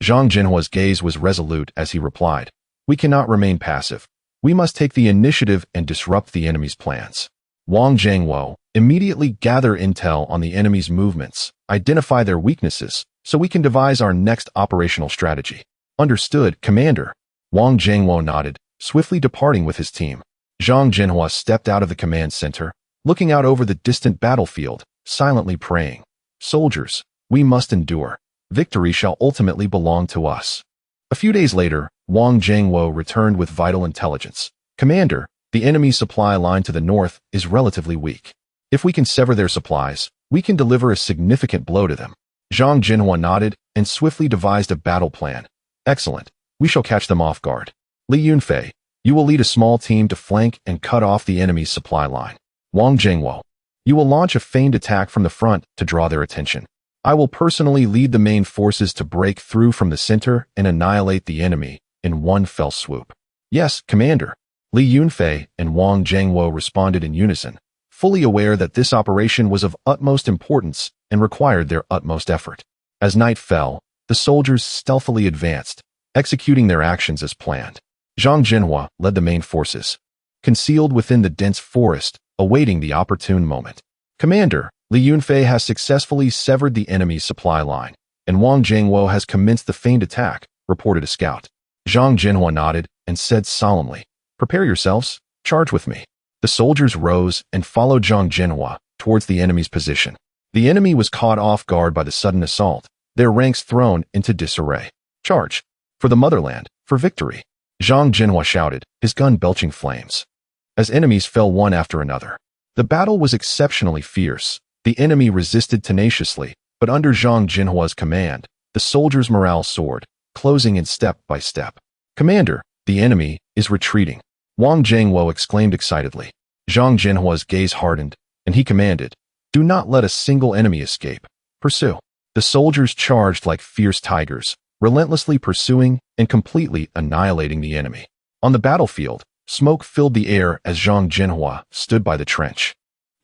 Zhang Zhenhua's gaze was resolute as he replied, we cannot remain passive. We must take the initiative and disrupt the enemy's plans. Wang Zhangwo, immediately gather intel on the enemy's movements, identify their weaknesses, so we can devise our next operational strategy. Understood, Commander. Wang Zhangwo nodded, swiftly departing with his team. Zhang Zhenhua stepped out of the command center, looking out over the distant battlefield, silently praying. Soldiers, we must endure. Victory shall ultimately belong to us. A few days later, Wang Zhengwo returned with vital intelligence. Commander, the enemy supply line to the north is relatively weak. If we can sever their supplies, we can deliver a significant blow to them. Zhang Zhenhua nodded and swiftly devised a battle plan. Excellent. We shall catch them off guard. Li Yunfei, you will lead a small team to flank and cut off the enemy's supply line. Wang Zhengwo, you will launch a feigned attack from the front to draw their attention. I will personally lead the main forces to break through from the center and annihilate the enemy in one fell swoop. Yes, Commander. Li Yunfei and Wang Zhengwo responded in unison, fully aware that this operation was of utmost importance and required their utmost effort. As night fell, the soldiers stealthily advanced, executing their actions as planned. Zhang Zhenhua led the main forces, concealed within the dense forest, awaiting the opportune moment. Commander, Li Yunfei has successfully severed the enemy's supply line, and Wang Zhengwo has commenced the feigned attack, reported a scout. Zhang Zhenhua nodded and said solemnly, Prepare yourselves, charge with me. The soldiers rose and followed Zhang Zhenhua towards the enemy's position. The enemy was caught off guard by the sudden assault, their ranks thrown into disarray. Charge! For the motherland, for victory! Zhang Zhenhua shouted, his gun belching flames. As enemies fell one after another, the battle was exceptionally fierce. The enemy resisted tenaciously, but under Zhang Zhenhua's command, the soldiers' morale soared, closing in step by step. Commander, the enemy is retreating. Wang Zhengwo exclaimed excitedly. Zhang Zhenhua's gaze hardened, and he commanded, Do not let a single enemy escape. Pursue. The soldiers charged like fierce tigers, relentlessly pursuing and completely annihilating the enemy. On the battlefield, smoke filled the air as Zhang Zhenhua stood by the trench,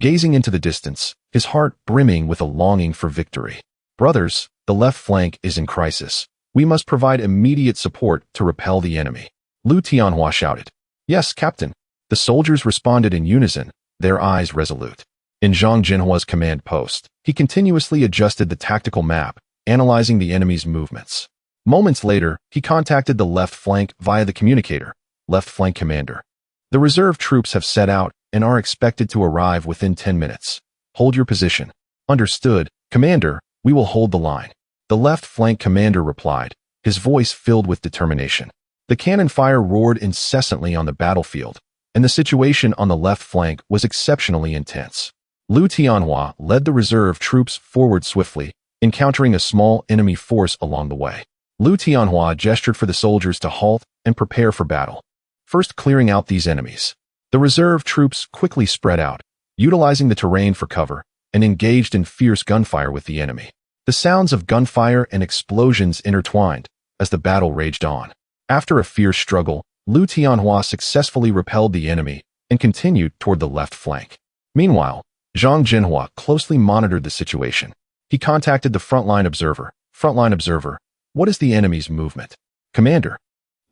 gazing into the distance, his heart brimming with a longing for victory. Brothers, the left flank is in crisis. We must provide immediate support to repel the enemy. Lu Tianhua shouted. Yes, Captain. The soldiers responded in unison, their eyes resolute. In Zhang Zhenhua's command post, he continuously adjusted the tactical map, analyzing the enemy's movements. Moments later, he contacted the left flank via the communicator. Left flank commander. The reserve troops have set out and are expected to arrive within 10 minutes. Hold your position. Understood, Commander, we will hold the line. The left flank commander replied, his voice filled with determination. The cannon fire roared incessantly on the battlefield, and the situation on the left flank was exceptionally intense. Lu Tianhua led the reserve troops forward swiftly, encountering a small enemy force along the way. Lu Tianhua gestured for the soldiers to halt and prepare for battle, first clearing out these enemies. The reserve troops quickly spread out, utilizing the terrain for cover, and engaged in fierce gunfire with the enemy. The sounds of gunfire and explosions intertwined as the battle raged on. After a fierce struggle, Lu Tianhua successfully repelled the enemy and continued toward the left flank. Meanwhile, Zhang Zhenhua closely monitored the situation. He contacted the frontline observer. Frontline observer, what is the enemy's movement? Commander,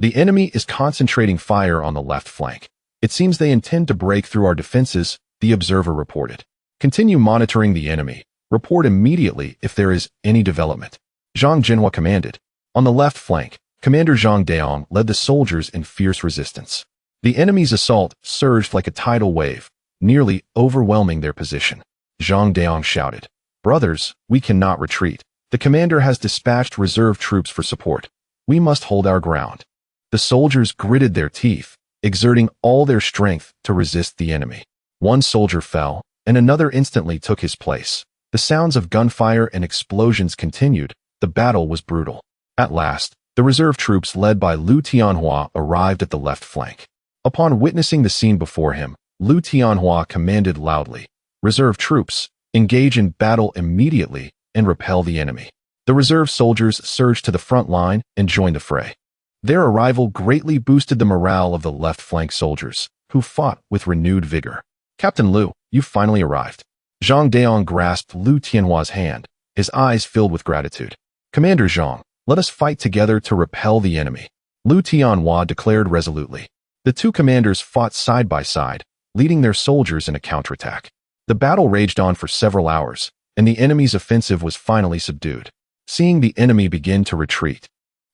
the enemy is concentrating fire on the left flank. It seems they intend to break through our defenses, the observer reported. Continue monitoring the enemy. Report immediately if there is any development. Zhang Zhenhua commanded. On the left flank, Commander Zhang Daong led the soldiers in fierce resistance. The enemy's assault surged like a tidal wave, nearly overwhelming their position. Zhang Daong shouted, Brothers, we cannot retreat. The commander has dispatched reserve troops for support. We must hold our ground. The soldiers gritted their teeth, exerting all their strength to resist the enemy. One soldier fell, and another instantly took his place. The sounds of gunfire and explosions continued. The battle was brutal. At last, the reserve troops led by Lu Tianhua arrived at the left flank. Upon witnessing the scene before him, Lu Tianhua commanded loudly, Reserve troops, engage in battle immediately and repel the enemy. The reserve soldiers surged to the front line and joined the fray. Their arrival greatly boosted the morale of the left flank soldiers, who fought with renewed vigor. Captain Lu, you finally arrived. Zhang Daong grasped Lu Tianhua's hand, his eyes filled with gratitude. Commander Zhang, let us fight together to repel the enemy. Lu Tianhua declared resolutely. The two commanders fought side by side, leading their soldiers in a counterattack. The battle raged on for several hours, and the enemy's offensive was finally subdued. Seeing the enemy begin to retreat,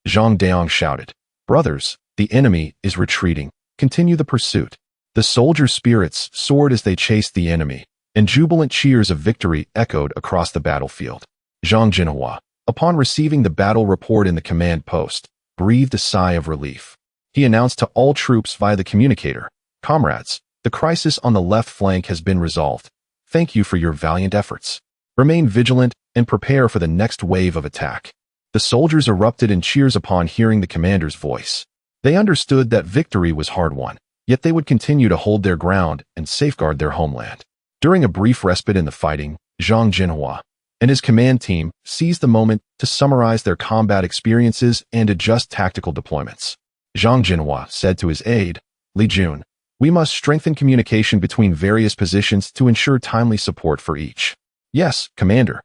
Zhang Daong shouted, Brothers, the enemy is retreating. Continue the pursuit. The soldiers' spirits soared as they chased the enemy, and jubilant cheers of victory echoed across the battlefield. Zhang Zhenhua, upon receiving the battle report in the command post, breathed a sigh of relief. He announced to all troops via the communicator, "Comrades, the crisis on the left flank has been resolved. Thank you for your valiant efforts. Remain vigilant and prepare for the next wave of attack." The soldiers erupted in cheers upon hearing the commander's voice. They understood that victory was hard-won, yet they would continue to hold their ground and safeguard their homeland. During a brief respite in the fighting, Zhang Zhenhua and his command team seized the moment to summarize their combat experiences and adjust tactical deployments. Zhang Zhenhua said to his aide, "Li Jun, we must strengthen communication between various positions to ensure timely support for each." "Yes, Commander.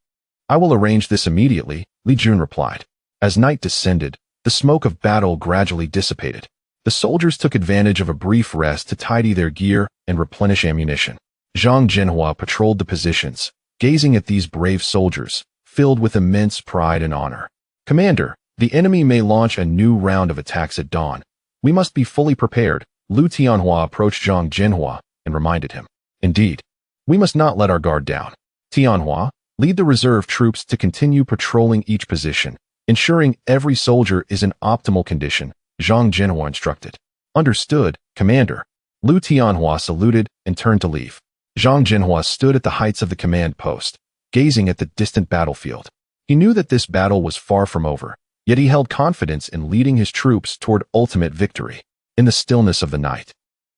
I will arrange this immediately," Li Jun replied. As night descended, the smoke of battle gradually dissipated. The soldiers took advantage of a brief rest to tidy their gear and replenish ammunition. Zhang Zhenhua patrolled the positions, gazing at these brave soldiers, filled with immense pride and honor. "Commander, the enemy may launch a new round of attacks at dawn. We must be fully prepared." Liu Tianhua approached Zhang Zhenhua and reminded him. "Indeed, we must not let our guard down. Tianhua, lead the reserve troops to continue patrolling each position, ensuring every soldier is in optimal condition," Zhang Zhenhua instructed. "Understood, Commander." Liu Tianhua saluted and turned to leave. Zhang Zhenhua stood at the heights of the command post, gazing at the distant battlefield. He knew that this battle was far from over, yet he held confidence in leading his troops toward ultimate victory. In the stillness of the night,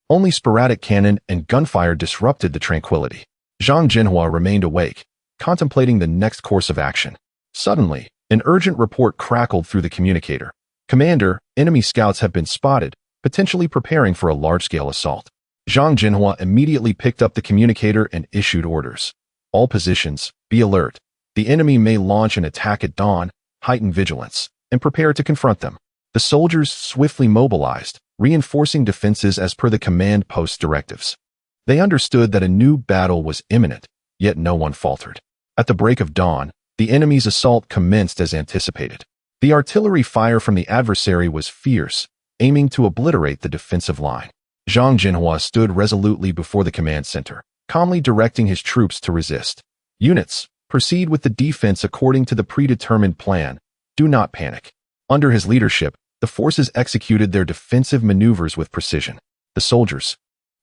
only sporadic cannon and gunfire disrupted the tranquility. Zhang Zhenhua remained awake, contemplating the next course of action. Suddenly, an urgent report crackled through the communicator. "Commander, enemy scouts have been spotted, potentially preparing for a large-scale assault." Zhang Zhenhua immediately picked up the communicator and issued orders. "All positions, be alert. The enemy may launch an attack at dawn. Heighten vigilance and prepare to confront them." The soldiers swiftly mobilized, reinforcing defenses as per the command post's directives. They understood that a new battle was imminent, yet no one faltered. At the break of dawn, the enemy's assault commenced as anticipated. The artillery fire from the adversary was fierce, aiming to obliterate the defensive line. Zhang Zhenhua stood resolutely before the command center, calmly directing his troops to resist. "Units, proceed with the defense according to the predetermined plan. Do not panic." Under his leadership, the forces executed their defensive maneuvers with precision. The soldiers,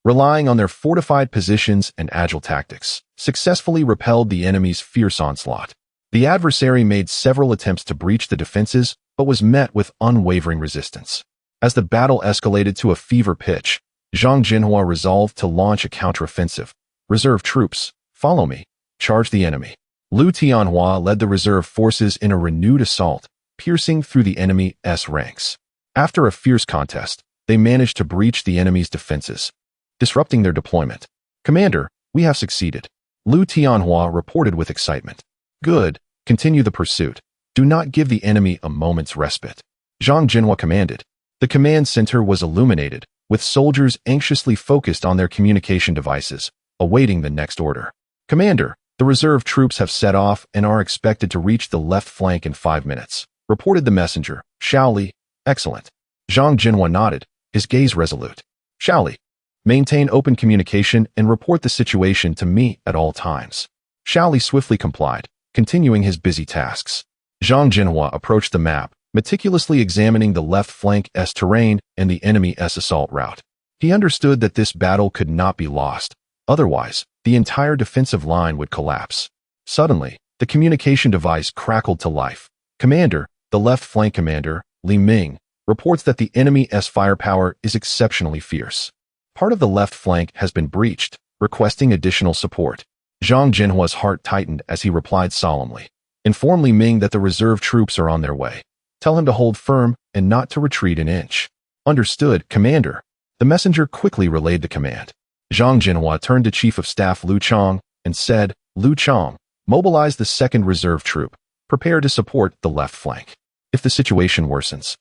relying on their fortified positions and agile tactics, successfully repelled the enemy's fierce onslaught. The adversary made several attempts to breach the defenses, but was met with unwavering resistance. As the battle escalated to a fever pitch, Zhang Zhenhua resolved to launch a counteroffensive. "Reserve troops, follow me. Charge the enemy." Liu Tianhua led the reserve forces in a renewed assault, piercing through the enemy's ranks. After a fierce contest, they managed to breach the enemy's defenses, disrupting their deployment. "Commander, we have succeeded," Liu Tianhua reported with excitement. "Good, continue the pursuit. Do not give the enemy a moment's respite," Zhang Zhenhua commanded. The command center was illuminated, with soldiers anxiously focused on their communication devices, awaiting the next order. "Commander, the reserve troops have set off and are expected to reach the left flank in 5 minutes," reported the messenger, Xiao Li. "Excellent." Zhang Zhenhua nodded, his gaze resolute. "Xiao Li, maintain open communication and report the situation to me at all times." Xiao Li swiftly complied, continuing his busy tasks. Zhang Zhenhua approached the map, meticulously examining the left flank's terrain and the enemy's assault route. He understood that this battle could not be lost. Otherwise, the entire defensive line would collapse. Suddenly, the communication device crackled to life. "Commander, the left flank commander, Li Ming, reports that the enemy's firepower is exceptionally fierce. Part of the left flank has been breached, requesting additional support." Zhang Zhenhua's heart tightened as he replied solemnly. "Inform Li Ming that the reserve troops are on their way. Tell him to hold firm and not to retreat an inch." "Understood, Commander." The messenger quickly relayed the command. Zhang Zhenhua turned to Chief of Staff Liu Chang and said, "Liu Chang, mobilize the 2nd Reserve Troop. Prepare to support the left flank. If the situation worsens,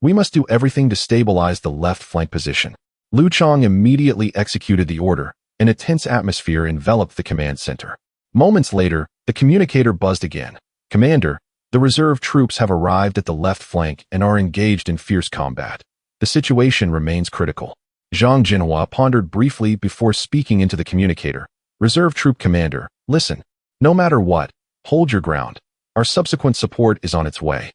we must do everything to stabilize the left flank position." Liu Chang immediately executed the order, and a tense atmosphere enveloped the command center. Moments later, the communicator buzzed again. "Commander, the reserve troops have arrived at the left flank and are engaged in fierce combat. The situation remains critical." Zhang Zhenhua pondered briefly before speaking into the communicator. Reserve Troop Commander, listen. No matter what, hold your ground. Our subsequent support is on its way,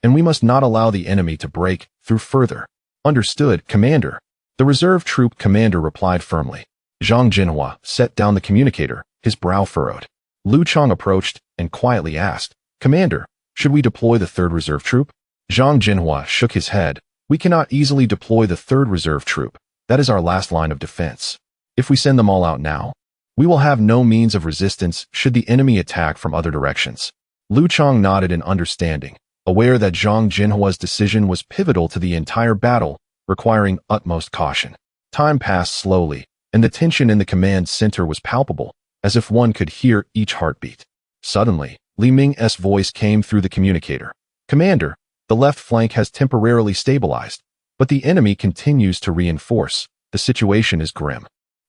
and we must not allow the enemy to break through further. Understood, Commander. The Reserve Troop Commander replied firmly. Zhang Zhenhua set down the communicator, his brow furrowed. Lu Chang approached and quietly asked, Commander, should we deploy the 3rd Reserve Troop? Zhang Zhenhua shook his head. We cannot easily deploy the 3rd Reserve Troop. That is our last line of defense. If we send them all out now, we will have no means of resistance should the enemy attack from other directions. Lu Chang nodded in understanding, aware that Zhang Zhenhua's decision was pivotal to the entire battle, requiring utmost caution. Time passed slowly, and the tension in the command center was palpable, as if one could hear each heartbeat. Suddenly, Li Ming's voice came through the communicator. Commander, the left flank has temporarily stabilized, but the enemy continues to reinforce. The situation is grim.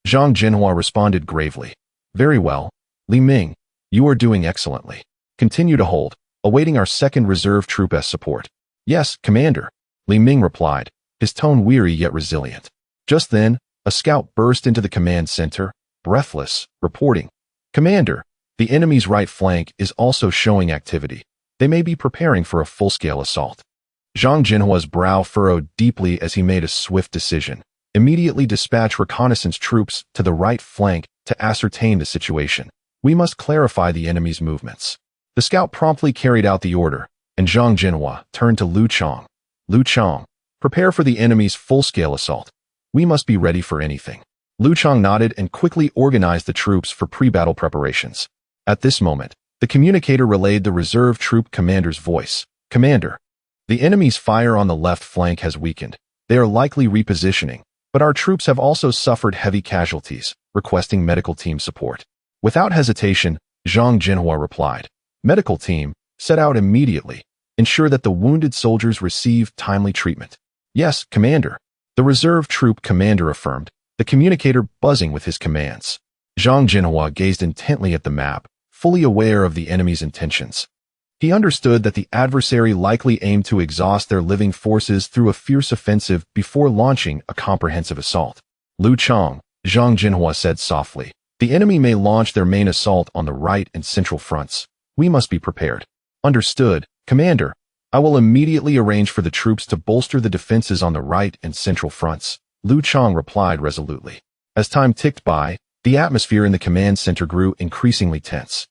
Zhang Zhenhua responded gravely. Very well, Li Ming, you are doing excellently. Continue to hold, awaiting our 2nd Reserve Troop as support. Yes, Commander, Li Ming replied, his tone weary yet resilient. Just then, a scout burst into the command center, breathless, reporting, Commander, the enemy's right flank is also showing activity. They may be preparing for a full-scale assault. Zhang Zhenhua's brow furrowed deeply as he made a swift decision. Immediately dispatch reconnaissance troops to the right flank to ascertain the situation. We must clarify the enemy's movements. The scout promptly carried out the order, and Zhang Zhenhua turned to Lu Chang. Lu Chang, prepare for the enemy's full-scale assault. We must be ready for anything. Lu Chang nodded and quickly organized the troops for pre-battle preparations. At this moment, the communicator relayed the Reserve Troop Commander's voice. Commander, the enemy's fire on the left flank has weakened. They are likely repositioning, but our troops have also suffered heavy casualties, requesting medical team support. Without hesitation, Zhang Zhenhua replied, Medical team, set out immediately. Ensure that the wounded soldiers receive timely treatment. Yes, Commander. The Reserve Troop Commander affirmed, the communicator buzzing with his commands. Zhang Zhenhua gazed intently at the map, fully aware of the enemy's intentions. He understood that the adversary likely aimed to exhaust their living forces through a fierce offensive before launching a comprehensive assault. Lu Chang, Zhang Zhenhua said softly, the enemy may launch their main assault on the right and central fronts. We must be prepared. Understood, Commander. I will immediately arrange for the troops to bolster the defenses on the right and central fronts, Lu Chang replied resolutely. As time ticked by, the atmosphere in the command center grew increasingly tense.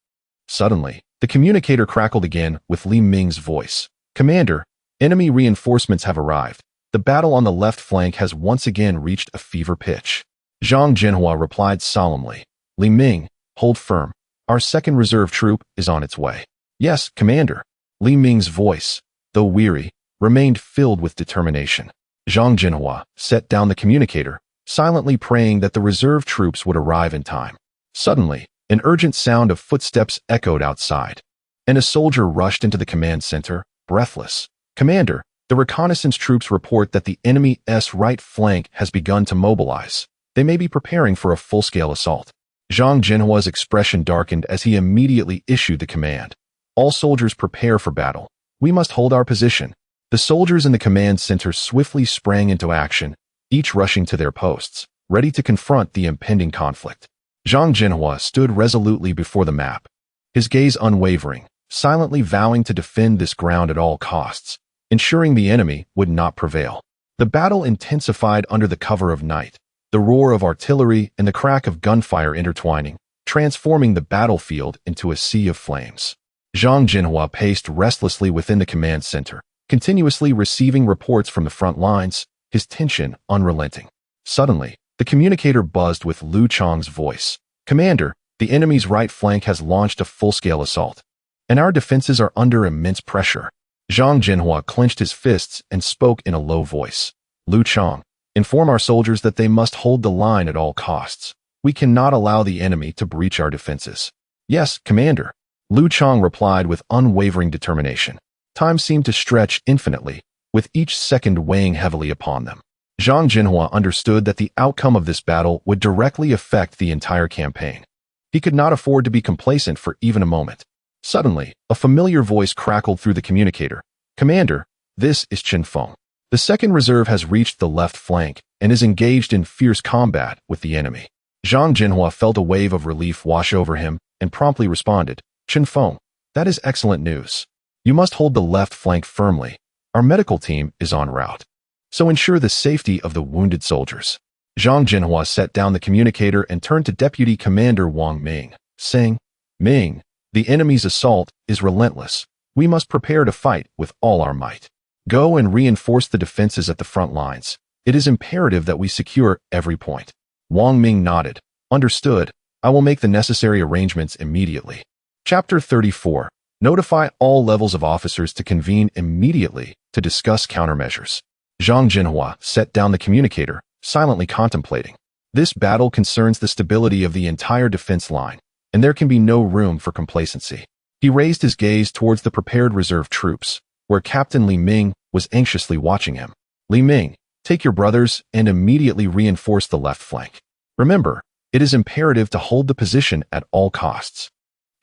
Suddenly, the communicator crackled again with Li Ming's voice. Commander, enemy reinforcements have arrived. The battle on the left flank has once again reached a fever pitch. Zhang Zhenhua replied solemnly. Li Ming, hold firm. Our 2nd Reserve Troop is on its way. Yes, Commander. Li Ming's voice, though weary, remained filled with determination. Zhang Zhenhua set down the communicator, silently praying that the reserve troops would arrive in time. Suddenly, an urgent sound of footsteps echoed outside, and a soldier rushed into the command center, breathless. Commander, the reconnaissance troops report that the enemy's right flank has begun to mobilize. They may be preparing for a full-scale assault. Zhang Zhenhua's expression darkened as he immediately issued the command. All soldiers prepare for battle. We must hold our position. The soldiers in the command center swiftly sprang into action, each rushing to their posts, ready to confront the impending conflict. Zhang Zhenhua stood resolutely before the map, his gaze unwavering, silently vowing to defend this ground at all costs, ensuring the enemy would not prevail. The battle intensified under the cover of night, the roar of artillery and the crack of gunfire intertwining, transforming the battlefield into a sea of flames. Zhang Zhenhua paced restlessly within the command center, continuously receiving reports from the front lines, his tension unrelenting. Suddenly, the communicator buzzed with Lu Chang's voice. Commander, the enemy's right flank has launched a full-scale assault, and our defenses are under immense pressure. Zhang Zhenhua clenched his fists and spoke in a low voice. Lu Chang, inform our soldiers that they must hold the line at all costs. We cannot allow the enemy to breach our defenses. Yes, Commander. Lu Chang replied with unwavering determination. Time seemed to stretch infinitely, with each second weighing heavily upon them. Zhang Zhenhua understood that the outcome of this battle would directly affect the entire campaign. He could not afford to be complacent for even a moment. Suddenly, a familiar voice crackled through the communicator. Commander, this is Chen Feng. The second reserve has reached the left flank, and is engaged in fierce combat with the enemy. Zhang Zhenhua felt a wave of relief wash over him and promptly responded, "Chen Feng, that is excellent news. You must hold the left flank firmly. Our medical team is en route. So ensure the safety of the wounded soldiers." Zhang Zhenhua set down the communicator and turned to Deputy Commander Wang Ming, saying, "Ming, the enemy's assault is relentless. We must prepare to fight with all our might. Go and reinforce the defenses at the front lines. It is imperative that we secure every point." Wang Ming nodded. "Understood. I will make the necessary arrangements immediately." Chapter 34. Notify all levels of officers to convene immediately to discuss countermeasures. Zhang Zhenhua set down the communicator, silently contemplating. This battle concerns the stability of the entire defense line, and there can be no room for complacency. He raised his gaze towards the prepared reserve troops, where Captain Li Ming was anxiously watching him. "Li Ming, take your brothers and immediately reinforce the left flank. Remember, it is imperative to hold the position at all costs."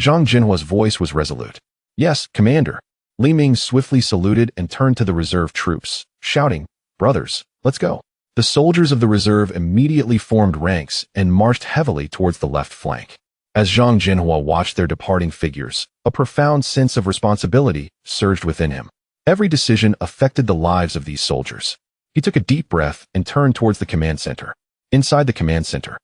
Zhang Zhenhua's voice was resolute. "Yes, Commander." Li Ming swiftly saluted and turned to the reserve troops, shouting, "Brothers, let's go." The soldiers of the reserve immediately formed ranks and marched heavily towards the left flank. As Zhang Zhenhua watched their departing figures, a profound sense of responsibility surged within him. Every decision affected the lives of these soldiers. He took a deep breath and turned towards the command center. Inside the command center,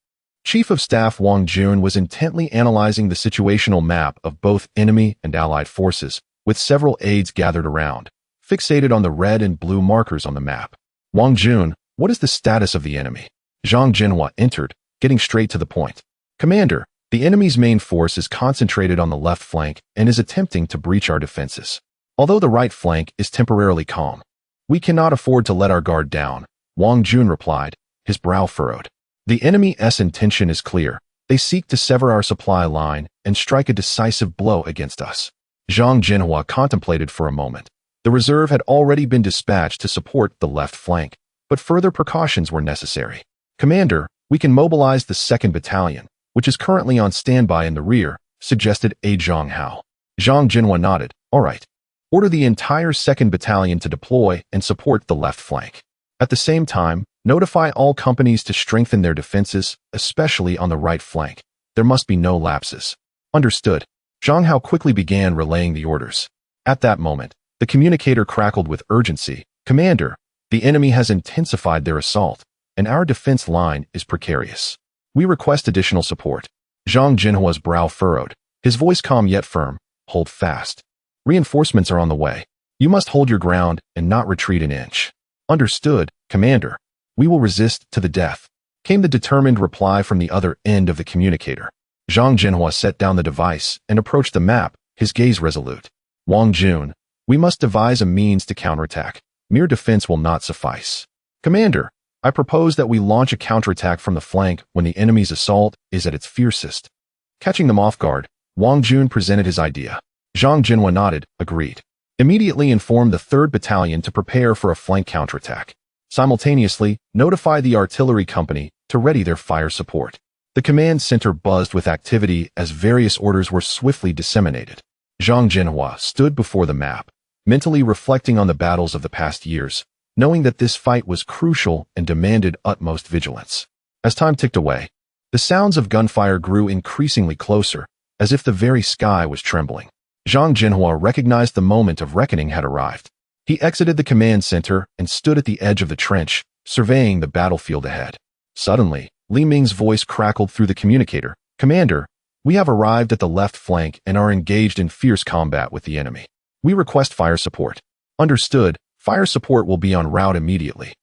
Chief of Staff Wang Jun was intently analyzing the situational map of both enemy and allied forces, with several aides gathered around, fixated on the red and blue markers on the map. "Wang Jun, what is the status of the enemy?" Zhang Zhenhua entered, getting straight to the point. "Commander, the enemy's main force is concentrated on the left flank and is attempting to breach our defenses. Although the right flank is temporarily calm, we cannot afford to let our guard down," Wang Jun replied, his brow furrowed. "The enemy's intention is clear. They seek to sever our supply line and strike a decisive blow against us." Zhang Zhenhua contemplated for a moment. The reserve had already been dispatched to support the left flank, but further precautions were necessary. "Commander, we can mobilize the 2nd Battalion, which is currently on standby in the rear," suggested Aide Zhang Hao. Zhang Zhenhua nodded. "All right. Order the entire 2nd Battalion to deploy and support the left flank. At the same time, notify all companies to strengthen their defenses, especially on the right flank. There must be no lapses." "Understood." Zhang Hao quickly began relaying the orders. At that moment, the communicator crackled with urgency. "Commander, the enemy has intensified their assault, and our defense line is precarious. We request additional support." Zhang Zhenhua's brow furrowed, his voice calm yet firm. "Hold fast. Reinforcements are on the way. You must hold your ground and not retreat an inch." "Understood, Commander. We will resist to the death," came the determined reply from the other end of the communicator. Zhang Zhenhua set down the device and approached the map, his gaze resolute. "Wang Jun, we must devise a means to counterattack. Mere defense will not suffice. Commander, I propose that we launch a counterattack from the flank when the enemy's assault is at its fiercest." Catching them off guard, Wang Jun presented his idea. Zhang Zhenhua nodded, agreed. "Immediately inform the 3rd Battalion to prepare for a flank counterattack. Simultaneously, notify the artillery company to ready their fire support." The command center buzzed with activity as various orders were swiftly disseminated. Zhang Zhenhua stood before the map, mentally reflecting on the battles of the past years, knowing that this fight was crucial and demanded utmost vigilance. As time ticked away, the sounds of gunfire grew increasingly closer, as if the very sky was trembling. Zhang Zhenhua recognized the moment of reckoning had arrived. He exited the command center and stood at the edge of the trench, surveying the battlefield ahead. Suddenly, Li Ming's voice crackled through the communicator. "Commander, we have arrived at the left flank and are engaged in fierce combat with the enemy. We request fire support." "Understood. Fire support will be en route immediately.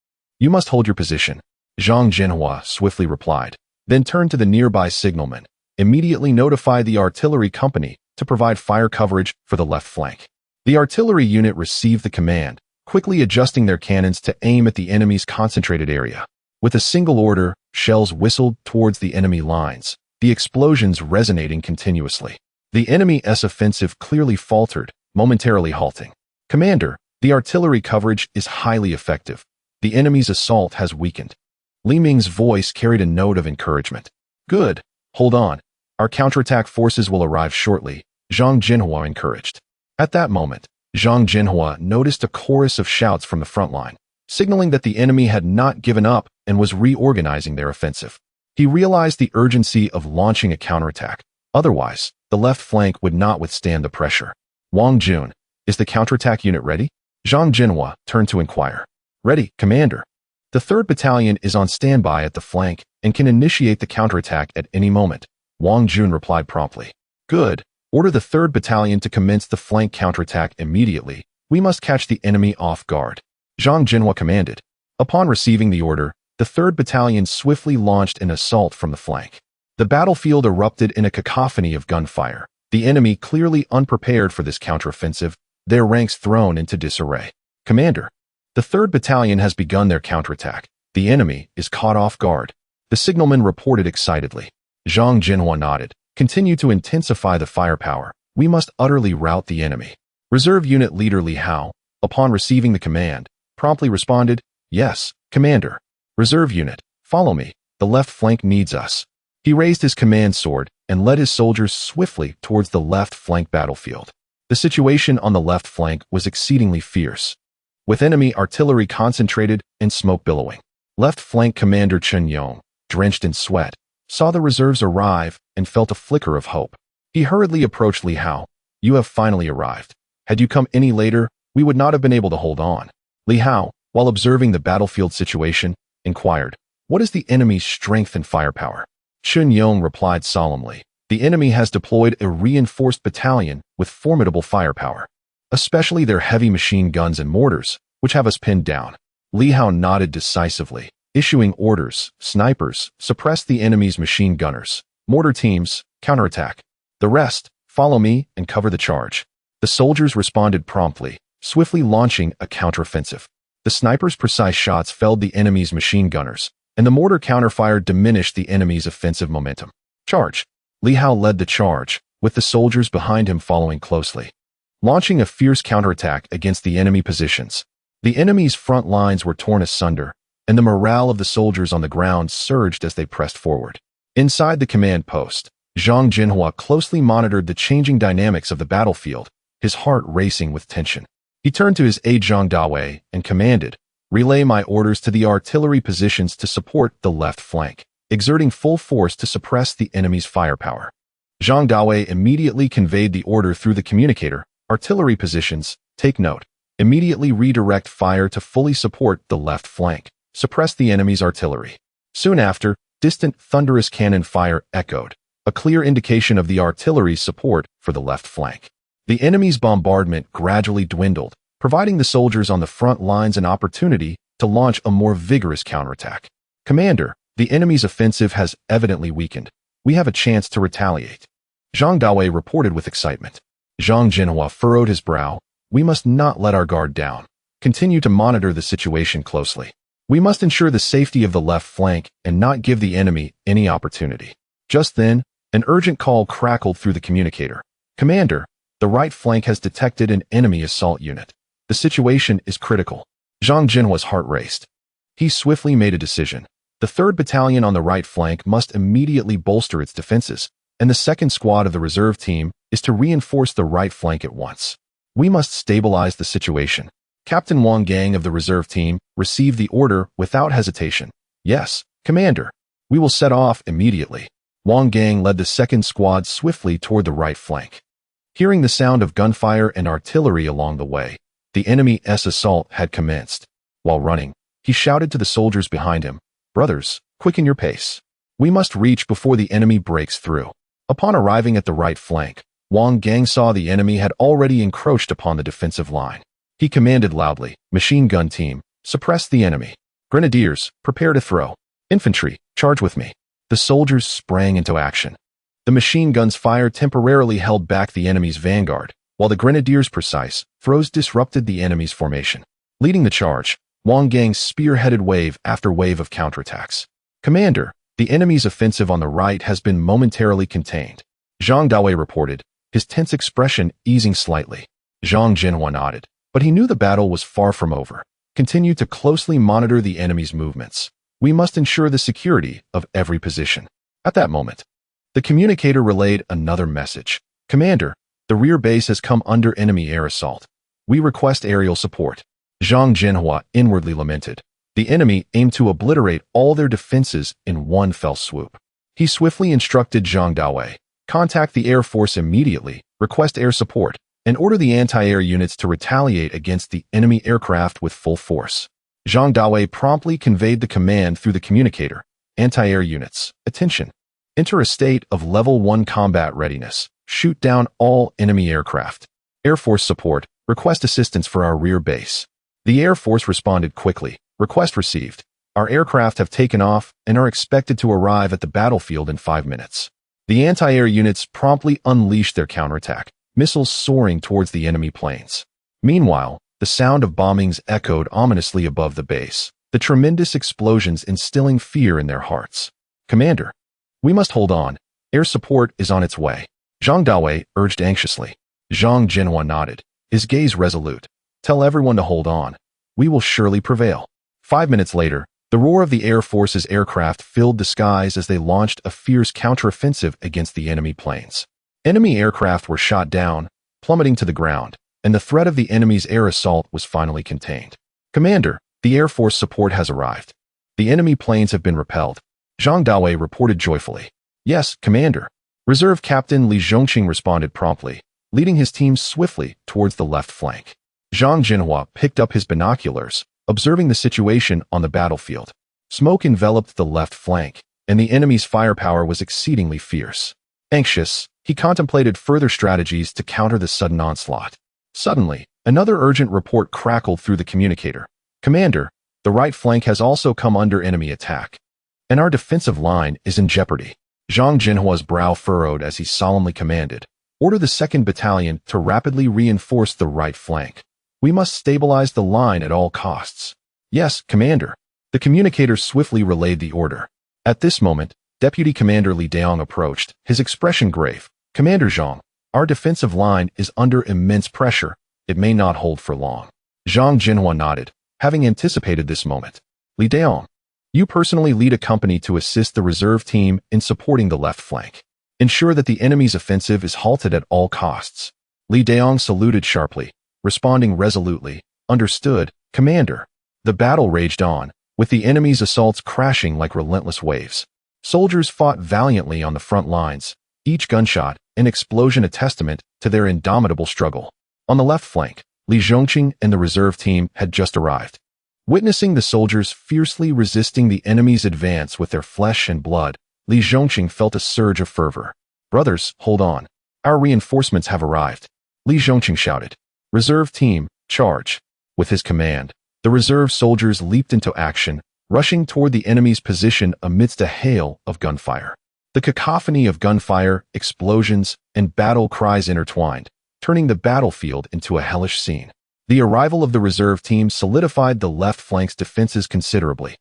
You must hold your position," Zhang Zhenhua swiftly replied, then turned to the nearby signalman. "Immediately notify the artillery company to provide fire coverage for the left flank." The artillery unit received the command, quickly adjusting their cannons to aim at the enemy's concentrated area. With a single order, shells whistled towards the enemy lines, the explosions resonating continuously. The enemy's offensive clearly faltered, momentarily halting. "Commander, the artillery coverage is highly effective. The enemy's assault has weakened." Li Ming's voice carried a note of encouragement. "Good. Hold on. Our counterattack forces will arrive shortly," Zhang Zhenhua encouraged. At that moment, Zhang Zhenhua noticed a chorus of shouts from the front line. signaling that the enemy had not given up and was reorganizing their offensive. He realized the urgency of launching a counterattack. Otherwise, the left flank would not withstand the pressure. Wang Jun, is the counterattack unit ready? Zhang Zhenhua turned to inquire. Ready, Commander. The 3rd Battalion is on standby at the flank and can initiate the counterattack at any moment. Wang Jun replied promptly. Good. Order the 3rd Battalion to commence the flank counterattack immediately. We must catch the enemy off guard. Zhang Zhenhua commanded. Upon receiving the order, the 3rd Battalion swiftly launched an assault from the flank. The battlefield erupted in a cacophony of gunfire. The enemy clearly unprepared for this counteroffensive, their ranks thrown into disarray. Commander, the 3rd Battalion has begun their counterattack. The enemy is caught off guard. The signalman reported excitedly. Zhang Zhenhua nodded. Continue to intensify the firepower. We must utterly rout the enemy. Reserve Unit Leader Li Hao, upon receiving the command, promptly responded, Yes, Commander. Reserve Unit, follow me. The left flank needs us. He raised his command sword and led his soldiers swiftly towards the left flank battlefield. The situation on the left flank was exceedingly fierce, with enemy artillery concentrated and smoke billowing. Left flank Commander Chen Yong, drenched in sweat, saw the reserves arrive and felt a flicker of hope. He hurriedly approached Li Hao. You have finally arrived. Had you come any later, we would not have been able to hold on. Li Hao, while observing the battlefield situation, inquired, What is the enemy's strength and firepower? Chen Yong replied solemnly, The enemy has deployed a reinforced battalion with formidable firepower, especially their heavy machine guns and mortars, which have us pinned down. Li Hao nodded decisively, issuing orders. Snipers, suppress the enemy's machine gunners. Mortar teams, counterattack. The rest, follow me and cover the charge. The soldiers responded promptly, swiftly launching a counteroffensive. The snipers' precise shots felled the enemy's machine gunners, and the mortar counterfire diminished the enemy's offensive momentum. Charge. Li Hao led the charge, with the soldiers behind him following closely, launching a fierce counterattack against the enemy positions. The enemy's front lines were torn asunder, and the morale of the soldiers on the ground surged as they pressed forward. Inside the command post, Zhang Zhenhua closely monitored the changing dynamics of the battlefield, his heart racing with tension. He turned to his aide Zhang Dawei and commanded, Relay my orders to the artillery positions to support the left flank, exerting full force to suppress the enemy's firepower. Zhang Dawei immediately conveyed the order through the communicator. Artillery positions, take note. Immediately redirect fire to fully support the left flank. Suppress the enemy's artillery. Soon after, distant thunderous cannon fire echoed, a clear indication of the artillery's support for the left flank. The enemy's bombardment gradually dwindled, providing the soldiers on the front lines an opportunity to launch a more vigorous counterattack. Commander, the enemy's offensive has evidently weakened. We have a chance to retaliate. Zhang Dawei reported with excitement. Zhang Zhenhua furrowed his brow. We must not let our guard down. Continue to monitor the situation closely. We must ensure the safety of the left flank and not give the enemy any opportunity. Just then, an urgent call crackled through the communicator. Commander, the right flank has detected an enemy assault unit. The situation is critical. Zhang Zhenhua's heart raced. He swiftly made a decision. The 3rd Battalion on the right flank must immediately bolster its defenses, and the 2nd Squad of the reserve team is to reinforce the right flank at once. We must stabilize the situation. Captain Wang Gang of the reserve team received the order without hesitation. Yes, Commander. We will set off immediately. Wang Gang led the 2nd Squad swiftly toward the right flank. Hearing the sound of gunfire and artillery along the way, the enemy's assault had commenced. While running, he shouted to the soldiers behind him, Brothers, quicken your pace. We must reach before the enemy breaks through. Upon arriving at the right flank, Wang Gang saw the enemy had already encroached upon the defensive line. He commanded loudly, Machine gun team, suppress the enemy. Grenadiers, prepare to throw. Infantry, charge with me. The soldiers sprang into action. The machine gun's fire temporarily held back the enemy's vanguard, while the grenadiers' precise throws disrupted the enemy's formation. Leading the charge, Wang Gang spearheaded wave after wave of counterattacks. Commander, the enemy's offensive on the right has been momentarily contained. Zhang Dawei reported, his tense expression easing slightly. Zhang Zhenhua nodded, but he knew the battle was far from over. Continue to closely monitor the enemy's movements. We must ensure the security of every position. At that moment, the communicator relayed another message. Commander, the rear base has come under enemy air assault. We request aerial support. Zhang Zhenhua inwardly lamented. The enemy aimed to obliterate all their defenses in one fell swoop. He swiftly instructed Zhang Dawei, contact the Air Force immediately, request air support, and order the anti-air units to retaliate against the enemy aircraft with full force. Zhang Dawei promptly conveyed the command through the communicator. Anti-air units, attention. Enter a state of Level 1 combat readiness. Shoot down all enemy aircraft. Air Force support, request assistance for our rear base. The Air Force responded quickly. Request received. Our aircraft have taken off and are expected to arrive at the battlefield in 5 minutes. The anti-air units promptly unleashed their counterattack, missiles soaring towards the enemy planes. Meanwhile, the sound of bombings echoed ominously above the base, the tremendous explosions instilling fear in their hearts. Commander, we must hold on. Air support is on its way. Zhang Dawei urged anxiously. Zhang Zhenhua nodded, his gaze resolute. Tell everyone to hold on. We will surely prevail. 5 minutes later, the roar of the Air Force's aircraft filled the skies as they launched a fierce counteroffensive against the enemy planes. Enemy aircraft were shot down, plummeting to the ground, and the threat of the enemy's air assault was finally contained. Commander, the Air Force support has arrived. The enemy planes have been repelled. Zhang Dawei reported joyfully. Yes, Commander. Reserve Captain Li Zhongqing responded promptly, leading his team swiftly towards the left flank. Zhang Zhenhua picked up his binoculars, observing the situation on the battlefield. Smoke enveloped the left flank, and the enemy's firepower was exceedingly fierce. Anxious, he contemplated further strategies to counter the sudden onslaught. Suddenly, another urgent report crackled through the communicator. Commander, the right flank has also come under enemy attack, and our defensive line is in jeopardy. Zhang Zhenhua's brow furrowed as he solemnly commanded, order the 2nd Battalion to rapidly reinforce the right flank. We must stabilize the line at all costs. Yes, Commander. The communicator swiftly relayed the order. At this moment, Deputy Commander Li Beiyang approached, his expression grave. Commander Zhang, our defensive line is under immense pressure. It may not hold for long. Zhang Zhenhua nodded, having anticipated this moment. Li Beiyang, you personally lead a company to assist the reserve team in supporting the left flank. Ensure that the enemy's offensive is halted at all costs. Li Beiyang saluted sharply, responding resolutely. Understood, Commander. The battle raged on, with the enemy's assaults crashing like relentless waves. Soldiers fought valiantly on the front lines, each gunshot and explosion a testament to their indomitable struggle. On the left flank, Li Zhongqing and the reserve team had just arrived. Witnessing the soldiers fiercely resisting the enemy's advance with their flesh and blood, Li Zhongqing felt a surge of fervor. Brothers, hold on. Our reinforcements have arrived. Li Zhongqing shouted. Reserve team, charge. With his command, the reserve soldiers leaped into action, rushing toward the enemy's position amidst a hail of gunfire. The cacophony of gunfire, explosions, and battle cries intertwined, turning the battlefield into a hellish scene. The arrival of the reserve team solidified the left flank's defenses considerably.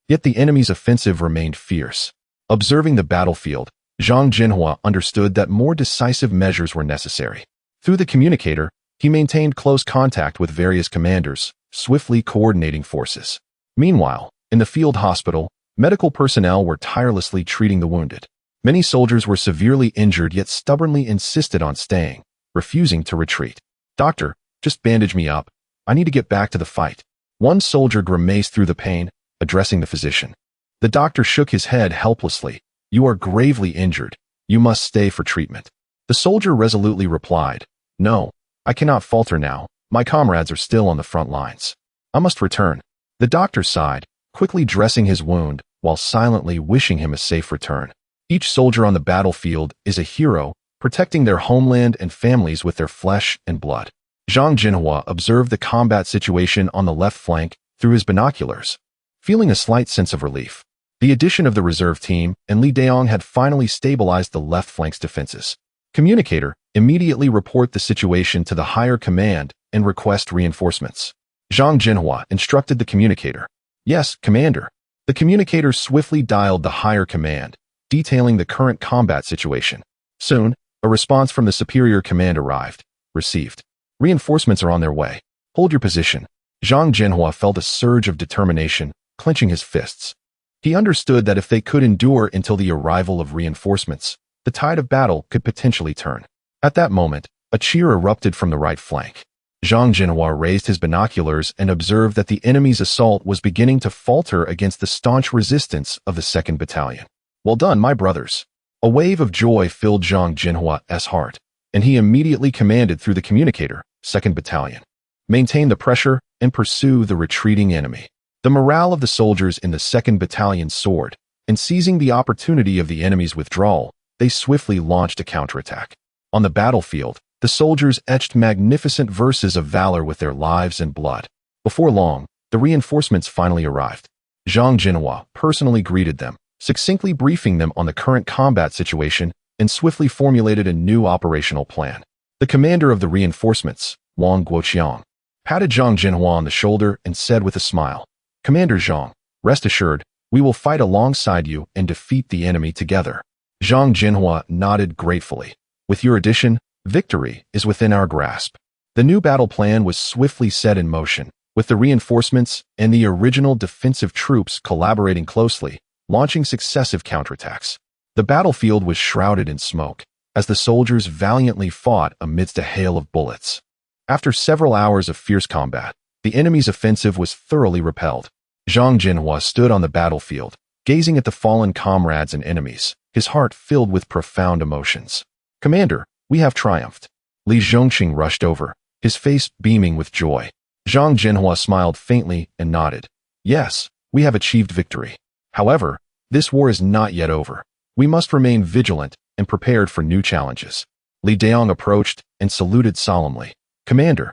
Yet the enemy's offensive remained fierce. Observing the battlefield, Zhang Zhenhua understood that more decisive measures were necessary. Through the communicator, he maintained close contact with various commanders, swiftly coordinating forces. Meanwhile, in the field hospital, medical personnel were tirelessly treating the wounded. Many soldiers were severely injured yet stubbornly insisted on staying, refusing to retreat. Doctor, just bandage me up. I need to get back to the fight. One soldier grimaced through the pain, addressing the physician. The doctor shook his head helplessly. You are gravely injured. You must stay for treatment. The soldier resolutely replied, No, I cannot falter now. My comrades are still on the front lines. I must return. The doctor sighed, quickly dressing his wound while silently wishing him a safe return. Each soldier on the battlefield is a hero, protecting their homeland and families with their flesh and blood. Zhang Zhenhua observed the combat situation on the left flank through his binoculars, feeling a slight sense of relief. The addition of the reserve team and Li Beiyang had finally stabilized the left flank's defenses. Communicator, immediately report the situation to the higher command and request reinforcements. Zhang Zhenhua instructed the communicator. Yes, Commander. The communicator swiftly dialed the higher command, detailing the current combat situation. Soon, a response from the superior command arrived. Received. Reinforcements are on their way. Hold your position. Zhang Zhenhua felt a surge of determination, clenching his fists. He understood that if they could endure until the arrival of reinforcements, the tide of battle could potentially turn. At that moment, a cheer erupted from the right flank. Zhang Zhenhua raised his binoculars and observed that the enemy's assault was beginning to falter against the staunch resistance of the 2nd Battalion. "Well done, my brothers." A wave of joy filled Zhang Zhenhua's heart, and he immediately commanded through the communicator, 2nd Battalion, "Maintain the pressure and pursue the retreating enemy." The morale of the soldiers in the 2nd Battalion soared, and seizing the opportunity of the enemy's withdrawal, they swiftly launched a counterattack. On the battlefield, the soldiers etched magnificent verses of valor with their lives and blood. Before long, the reinforcements finally arrived. Zhang Zhenhua personally greeted them, succinctly briefing them on the current combat situation and swiftly formulated a new operational plan. The commander of the reinforcements, Wang Guoqiang, patted Zhang Zhenhua on the shoulder and said with a smile, "Commander Zhang, rest assured, we will fight alongside you and defeat the enemy together." Zhang Zhenhua nodded gratefully. "With your addition, victory is within our grasp." The new battle plan was swiftly set in motion, with the reinforcements and the original defensive troops collaborating closely, launching successive counterattacks. The battlefield was shrouded in smoke, as the soldiers valiantly fought amidst a hail of bullets. After several hours of fierce combat, the enemy's offensive was thoroughly repelled. Zhang Zhenhua stood on the battlefield, gazing at the fallen comrades and enemies, his heart filled with profound emotions. "Commander, we have triumphed." Li Zhongxing rushed over, his face beaming with joy. Zhang Zhenhua smiled faintly and nodded. "Yes, we have achieved victory. However, this war is not yet over. We must remain vigilant and prepared for new challenges." Li Daong approached and saluted solemnly. "Commander,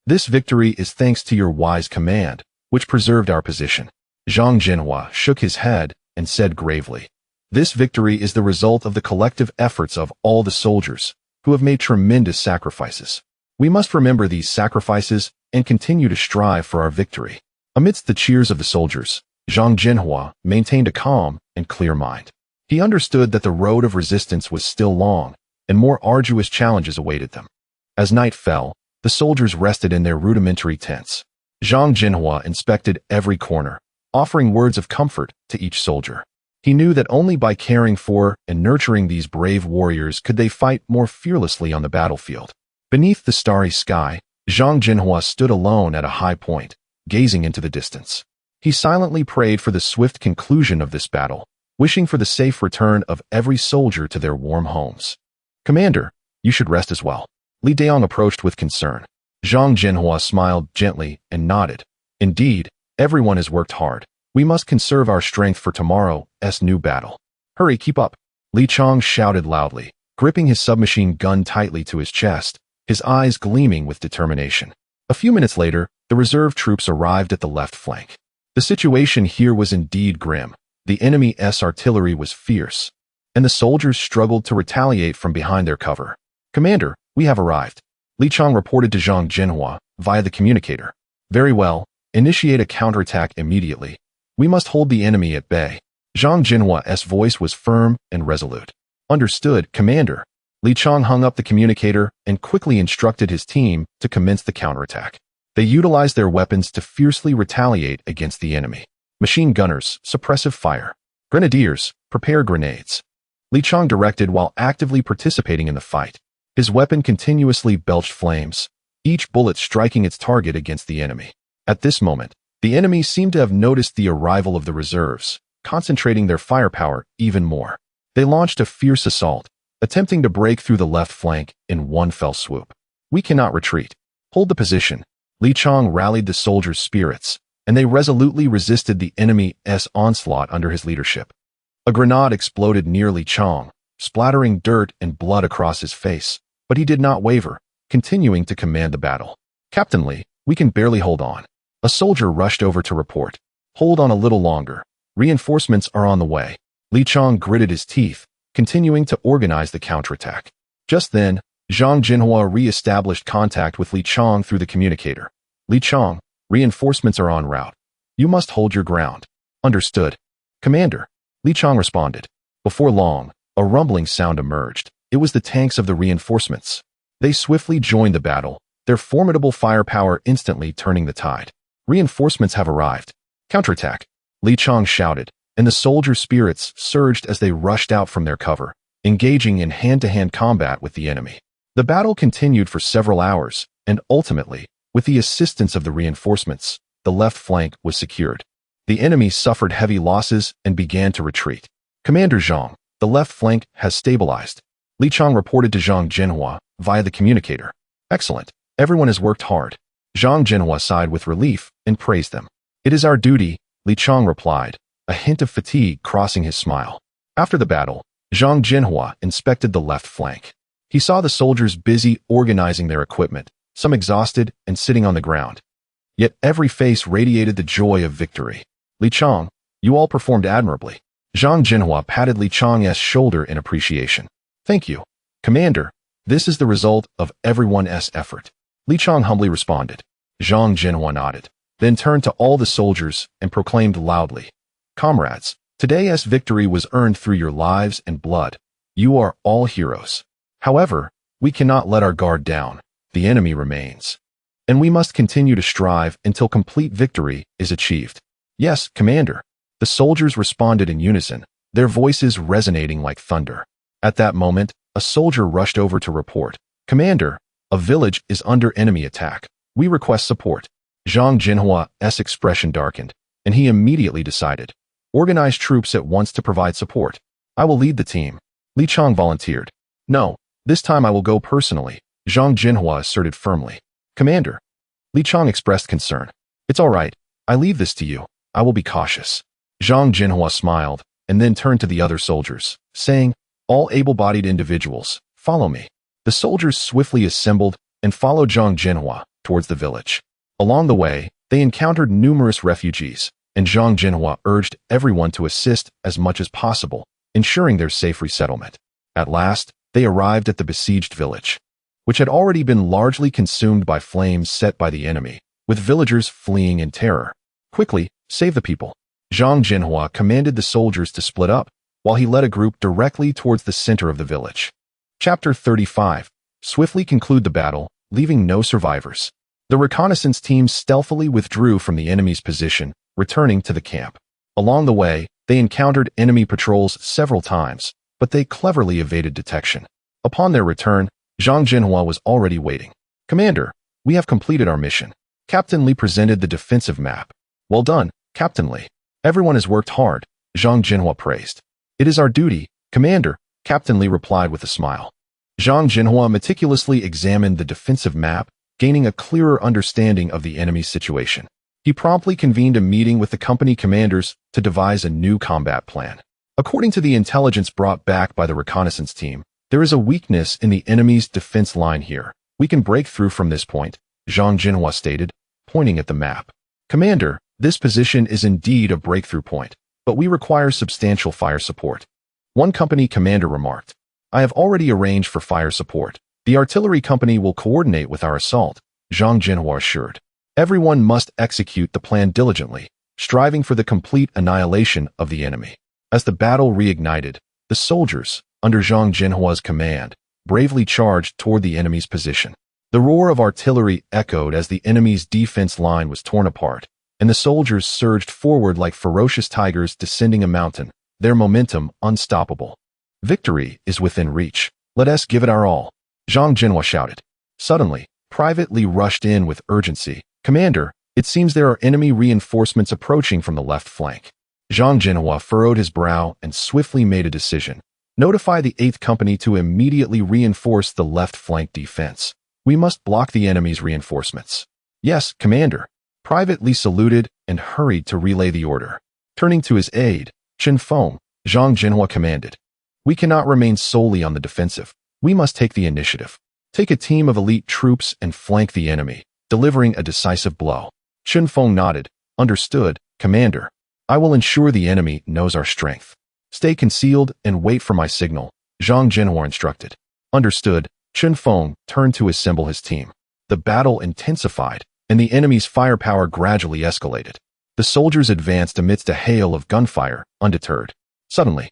this victory is thanks to your wise command, which preserved our position." Zhang Zhenhua shook his head and said gravely, "This victory is the result of the collective efforts of all the soldiers, who have made tremendous sacrifices. We must remember these sacrifices and continue to strive for our victory." Amidst the cheers of the soldiers, Zhang Zhenhua maintained a calm and clear mind. He understood that the road of resistance was still long, and more arduous challenges awaited them. As night fell, the soldiers rested in their rudimentary tents. Zhang Zhenhua inspected every corner, offering words of comfort to each soldier. He knew that only by caring for and nurturing these brave warriors could they fight more fearlessly on the battlefield. Beneath the starry sky, Zhang Zhenhua stood alone at a high point, gazing into the distance. He silently prayed for the swift conclusion of this battle, wishing for the safe return of every soldier to their warm homes. "Commander, you should rest as well." Li Daong approached with concern. Zhang Zhenhua smiled gently and nodded. "Indeed, everyone has worked hard. We must conserve our strength for tomorrow's new battle." "Hurry, keep up!" Li Chong shouted loudly, gripping his submachine gun tightly to his chest, his eyes gleaming with determination. A few minutes later, the reserve troops arrived at the left flank. The situation here was indeed grim. The enemy's artillery was fierce, and the soldiers struggled to retaliate from behind their cover. "Commander, we have arrived," Li Chong reported to Zhang Zhenhua via the communicator. "Very well, initiate a counterattack immediately. We must hold the enemy at bay." Zhang Zhenhua's voice was firm and resolute. "Understood, Commander." Li Chong hung up the communicator and quickly instructed his team to commence the counterattack. They utilized their weapons to fiercely retaliate against the enemy. Machine gunners, suppressive fire. Grenadiers, prepare grenades. Li Chong directed while actively participating in the fight. His weapon continuously belched flames, each bullet striking its target against the enemy. At this moment, the enemy seemed to have noticed the arrival of the reserves, concentrating their firepower even more. They launched a fierce assault, attempting to break through the left flank in one fell swoop. "We cannot retreat. Hold the position." Li Chong rallied the soldiers' spirits, and they resolutely resisted the enemy's onslaught under his leadership. A grenade exploded near Li Chong, splattering dirt and blood across his face, but he did not waver, continuing to command the battle. "Captain Li, we can barely hold on." A soldier rushed over to report. "Hold on a little longer. Reinforcements are on the way." Li Chong gritted his teeth, continuing to organize the counterattack. Just then, Zhang Zhenhua re-established contact with Li Chong through the communicator. "Li Chong, reinforcements are en route. You must hold your ground." "Understood, Commander," Li Chong responded. Before long, a rumbling sound emerged. It was the tanks of the reinforcements. They swiftly joined the battle, their formidable firepower instantly turning the tide. "Reinforcements have arrived. Counterattack," Li Chong shouted, and the soldiers' spirits surged as they rushed out from their cover, engaging in hand-to-hand combat with the enemy. The battle continued for several hours, and ultimately, With the assistance of the reinforcements, the left flank was secured. The enemy suffered heavy losses and began to retreat. Commander Zhang, the left flank has stabilized. Li Chang reported to Zhang Zhenhua via the communicator. Excellent. Everyone has worked hard. Zhang Zhenhua sighed with relief and praised them. It is our duty, Li Chang replied, a hint of fatigue crossing his smile. After the battle, Zhang Zhenhua inspected the left flank. He saw the soldiers busy organizing their equipment, some exhausted and sitting on the ground. Yet every face radiated the joy of victory. Li Chang, you all performed admirably. Zhang Zhenhua patted Li Chang's shoulder in appreciation. Thank you, Commander. This is the result of everyone's effort. Li Chang humbly responded. Zhang Zhenhua nodded, then turned to all the soldiers and proclaimed loudly, Comrades, today's victory was earned through your lives and blood. You are all heroes. However, we cannot let our guard down. The enemy remains. And we must continue to strive until complete victory is achieved. Yes, Commander. The soldiers responded in unison, their voices resonating like thunder. At that moment, a soldier rushed over to report, Commander, a village is under enemy attack. We request support. Zhang Zhenhua's expression darkened, and he immediately decided, organize troops at once to provide support. I will lead the team. Li Chang volunteered. No, this time I will go personally, Zhang Zhenhua asserted firmly. Commander. Li Chang expressed concern. It's all right. I leave this to you. I will be cautious. Zhang Zhenhua smiled, and then turned to the other soldiers, saying, all able-bodied individuals, follow me. The soldiers swiftly assembled and followed Zhang Zhenhua towards the village. Along the way, they encountered numerous refugees, and Zhang Zhenhua urged everyone to assist as much as possible, ensuring their safe resettlement. At last, they arrived at the besieged village, which had already been largely consumed by flames set by the enemy, with villagers fleeing in terror. Quickly, save the people. Zhang Zhenhua commanded the soldiers to split up, while he led a group directly towards the center of the village. Chapter 35. Swiftly conclude the battle, leaving no survivors. The reconnaissance team stealthily withdrew from the enemy's position, returning to the camp. Along the way, they encountered enemy patrols several times, but they cleverly evaded detection. Upon their return, Zhang Zhenhua was already waiting. Commander, we have completed our mission. Captain Li presented the defensive map. Well done, Captain Li. Everyone has worked hard, Zhang Zhenhua praised. It is our duty, Commander, Captain Li replied with a smile. Zhang Zhenhua meticulously examined the defensive map, gaining a clearer understanding of the enemy's situation. He promptly convened a meeting with the company commanders to devise a new combat plan. According to the intelligence brought back by the reconnaissance team, there is a weakness in the enemy's defense line here. We can break through from this point, Zhang Zhenhua stated, pointing at the map. Commander, this position is indeed a breakthrough point, but we require substantial fire support. One company commander remarked. I have already arranged for fire support. The artillery company will coordinate with our assault, Zhang Zhenhua assured. Everyone must execute the plan diligently, striving for the complete annihilation of the enemy. As the battle reignited, the soldiers, under Zhang Zhenhua's command, bravely charged toward the enemy's position. The roar of artillery echoed as the enemy's defense line was torn apart, and the soldiers surged forward like ferocious tigers descending a mountain, their momentum unstoppable. Victory is within reach. Let us give it our all, Zhang Zhenhua shouted. Suddenly, Private Li rushed in with urgency. Commander, it seems there are enemy reinforcements approaching from the left flank. Zhang Zhenhua furrowed his brow and swiftly made a decision. Notify the 8th Company to immediately reinforce the left flank defense. We must block the enemy's reinforcements. Yes, Commander. Private Li saluted and hurried to relay the order. Turning to his aide, Chen Feng, Zhang Zhenhua commanded. We cannot remain solely on the defensive. We must take the initiative. Take a team of elite troops and flank the enemy, delivering a decisive blow. Chen Feng nodded. Understood, Commander. I will ensure the enemy knows our strength. Stay concealed and wait for my signal, Zhang Zhenhua instructed. Understood. Chen Feng turned to assemble his team. The battle intensified, and the enemy's firepower gradually escalated. The soldiers advanced amidst a hail of gunfire, undeterred. Suddenly,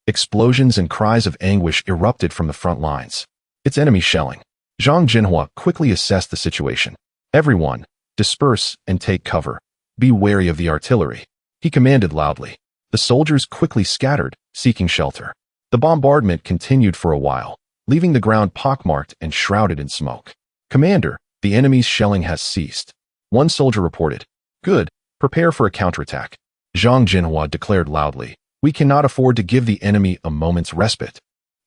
explosions and cries of anguish erupted from the front lines. It's enemy shelling. Zhang Zhenhua quickly assessed the situation. Everyone, disperse and take cover. Be wary of the artillery. He commanded loudly. The soldiers quickly scattered, seeking shelter. The bombardment continued for a while, leaving the ground pockmarked and shrouded in smoke. Commander, The enemy's shelling has ceased. One soldier reported. Good. Prepare for a counterattack. Zhang Zhenhua declared loudly. We cannot afford to give the enemy a moment's respite.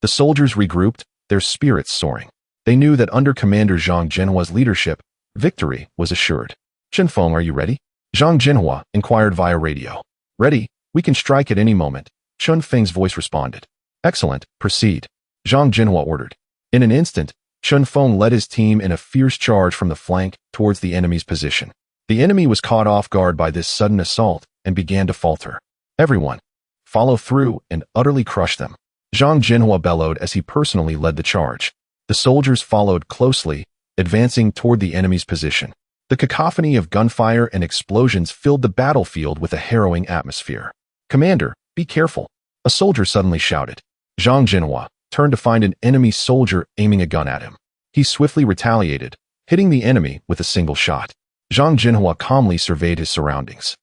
The soldiers regrouped, their spirits soaring. They knew that under Commander Zhang Zhenhua's leadership, victory was assured. Chen Feng, are you ready? Zhang Zhenhua inquired via radio. Ready, we can strike at any moment. Chen Feng's voice responded. Excellent, proceed. Zhang Zhenhua ordered. In an instant, Chen Feng led his team in a fierce charge from the flank towards the enemy's position. The enemy was caught off guard by this sudden assault and began to falter. Everyone, follow through and utterly crush them. Zhang Zhenhua bellowed as he personally led the charge. The soldiers followed closely, advancing toward the enemy's position. The cacophony of gunfire and explosions filled the battlefield with a harrowing atmosphere. Commander, be careful, a soldier suddenly shouted. Zhang Zhenhua turned to find an enemy soldier aiming a gun at him. He swiftly retaliated, hitting the enemy with a single shot. Zhang Zhenhua calmly surveyed his surroundings,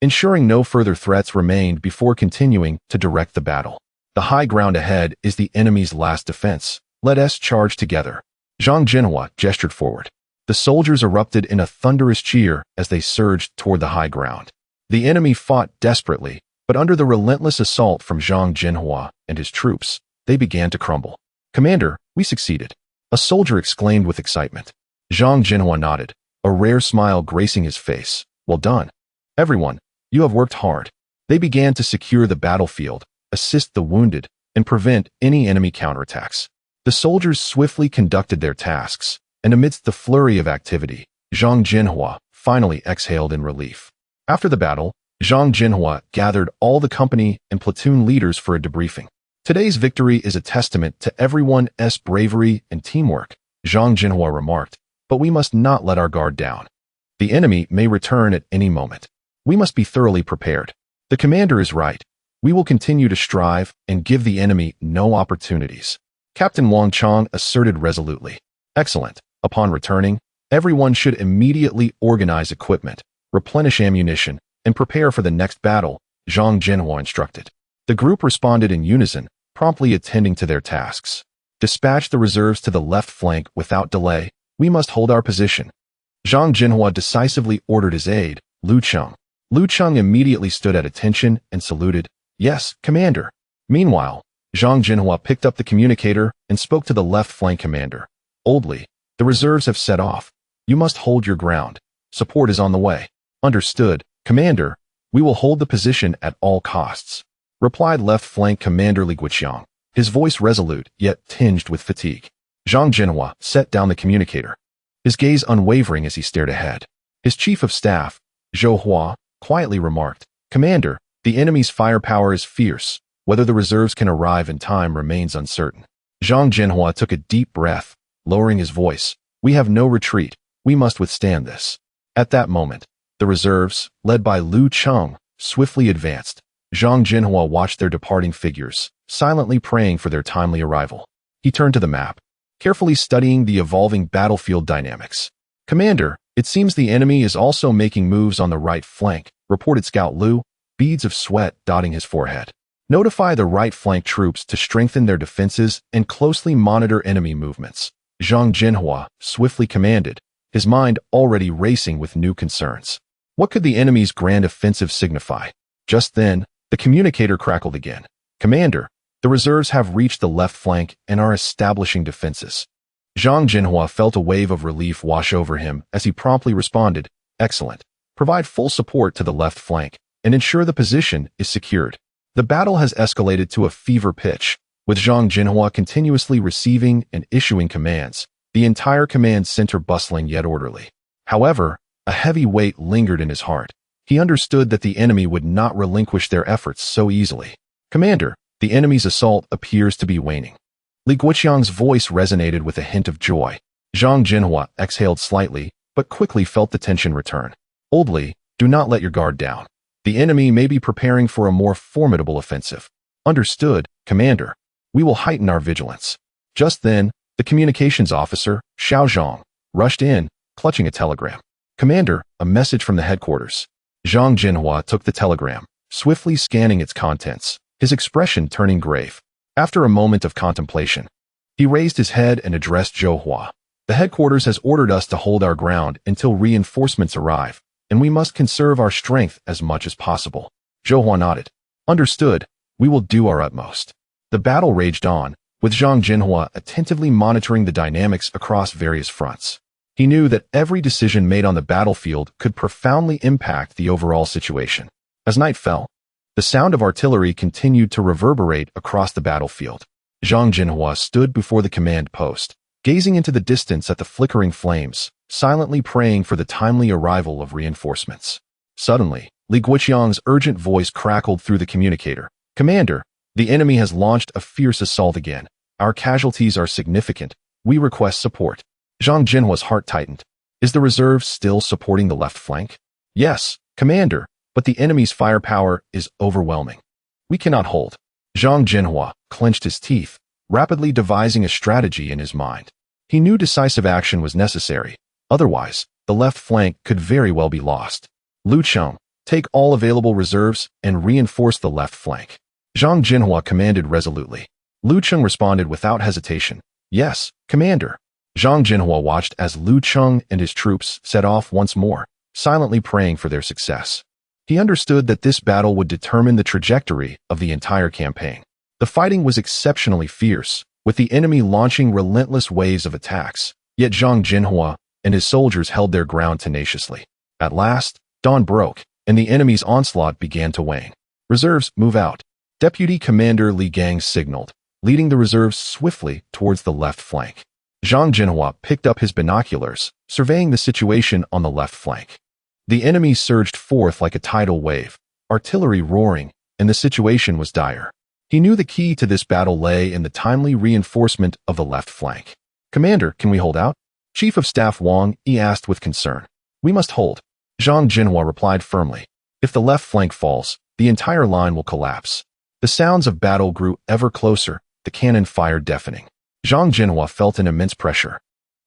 ensuring no further threats remained before continuing to direct the battle. The high ground ahead is the enemy's last defense. Let us charge together. Zhang Zhenhua gestured forward. The soldiers erupted in a thunderous cheer as they surged toward the high ground. The enemy fought desperately, but under the relentless assault from Zhang Zhenhua and his troops, they began to crumble. Commander, we succeeded, a soldier exclaimed with excitement. Zhang Zhenhua nodded, a rare smile gracing his face. Well done. Everyone, you have worked hard. They began to secure the battlefield, assist the wounded, and prevent any enemy counterattacks. The soldiers swiftly conducted their tasks, and amidst the flurry of activity, Zhang Zhenhua finally exhaled in relief. After the battle, Zhang Zhenhua gathered all the company and platoon leaders for a debriefing. Today's victory is a testament to everyone's bravery and teamwork, Zhang Zhenhua remarked, but we must not let our guard down. The enemy may return at any moment. We must be thoroughly prepared. The commander is right. We will continue to strive and give the enemy no opportunities. Captain Wang Chang asserted resolutely. Excellent. Upon returning, everyone should immediately organize equipment, replenish ammunition, and prepare for the next battle, Zhang Zhenhua instructed. The group responded in unison, promptly attending to their tasks. Dispatch the reserves to the left flank without delay. We must hold our position. Zhang Zhenhua decisively ordered his aide, Lu Cheng. Lu Cheng immediately stood at attention and saluted. Yes, Commander. Meanwhile, Zhang Zhenhua picked up the communicator and spoke to the left flank commander. Oldly, the reserves have set off. You must hold your ground. Support is on the way. Understood, Commander. We will hold the position at all costs, replied left flank commander Li Guiqiang, his voice resolute yet tinged with fatigue. Zhang Zhenhua set down the communicator, his gaze unwavering as he stared ahead. His chief of staff, Zhou Hua, quietly remarked, Commander, the enemy's firepower is fierce. Whether the reserves can arrive in time remains uncertain. Zhang Zhenhua took a deep breath, lowering his voice. We have no retreat. We must withstand this. At that moment, the reserves, led by Lu Cheng, swiftly advanced. Zhang Zhenhua watched their departing figures, silently praying for their timely arrival. He turned to the map, carefully studying the evolving battlefield dynamics. Commander, it seems the enemy is also making moves on the right flank, reported Scout Lu, beads of sweat dotting his forehead. Notify the right flank troops to strengthen their defenses and closely monitor enemy movements, Zhang Zhenhua swiftly commanded, his mind already racing with new concerns. What could the enemy's grand offensive signify? Just then, the communicator crackled again. Commander, the reserves have reached the left flank and are establishing defenses. Zhang Zhenhua felt a wave of relief wash over him as he promptly responded, Excellent. Provide full support to the left flank and ensure the position is secured. The battle has escalated to a fever pitch, with Zhang Zhenhua continuously receiving and issuing commands, the entire command center bustling yet orderly. However, a heavy weight lingered in his heart. He understood that the enemy would not relinquish their efforts so easily. Commander, the enemy's assault appears to be waning. Li Guiqiang's voice resonated with a hint of joy. Zhang Zhenhua exhaled slightly, but quickly felt the tension return. Oldly, do not let your guard down. The enemy may be preparing for a more formidable offensive. Understood, Commander. We will heighten our vigilance. Just then, the communications officer, Xiao Zhang, rushed in, clutching a telegram. Commander, a message from the headquarters. Zhang Zhenhua took the telegram, swiftly scanning its contents, his expression turning grave. After a moment of contemplation, he raised his head and addressed Zhou Hua. The headquarters has ordered us to hold our ground until reinforcements arrive, and we must conserve our strength as much as possible. Zhenhua nodded. Understood, we will do our utmost. The battle raged on, with Zhang Zhenhua attentively monitoring the dynamics across various fronts. He knew that every decision made on the battlefield could profoundly impact the overall situation. As night fell, the sound of artillery continued to reverberate across the battlefield. Zhang Zhenhua stood before the command post, gazing into the distance at the flickering flames, silently praying for the timely arrival of reinforcements. Suddenly, Li Guiqiang's urgent voice crackled through the communicator. Commander, the enemy has launched a fierce assault again. Our casualties are significant. We request support. Zhang Zhenhua's heart tightened. Is the reserve still supporting the left flank? Yes, Commander, but the enemy's firepower is overwhelming. We cannot hold. Zhang Zhenhua clenched his teeth, rapidly devising a strategy in his mind. He knew decisive action was necessary. Otherwise, the left flank could very well be lost. Lu Cheng, take all available reserves and reinforce the left flank. Zhang Zhenhua commanded resolutely. Lu Cheng responded without hesitation. Yes, Commander. Zhang Zhenhua watched as Lu Cheng and his troops set off once more, silently praying for their success. He understood that this battle would determine the trajectory of the entire campaign. The fighting was exceptionally fierce, with the enemy launching relentless waves of attacks, yet Zhang Zhenhua and his soldiers held their ground tenaciously. At last, dawn broke, and the enemy's onslaught began to wane. Reserves, move out. Deputy Commander Li Gang signaled, leading the reserves swiftly towards the left flank. Zhang Zhenhua picked up his binoculars, surveying the situation on the left flank. The enemy surged forth like a tidal wave, artillery roaring, and the situation was dire. He knew the key to this battle lay in the timely reinforcement of the left flank. Commander, can we hold out? Chief of Staff Wang Yi asked with concern. We must hold. Zhang Zhenhua replied firmly. If the left flank falls, the entire line will collapse. The sounds of battle grew ever closer, the cannon fire deafening. Zhang Zhenhua felt an immense pressure.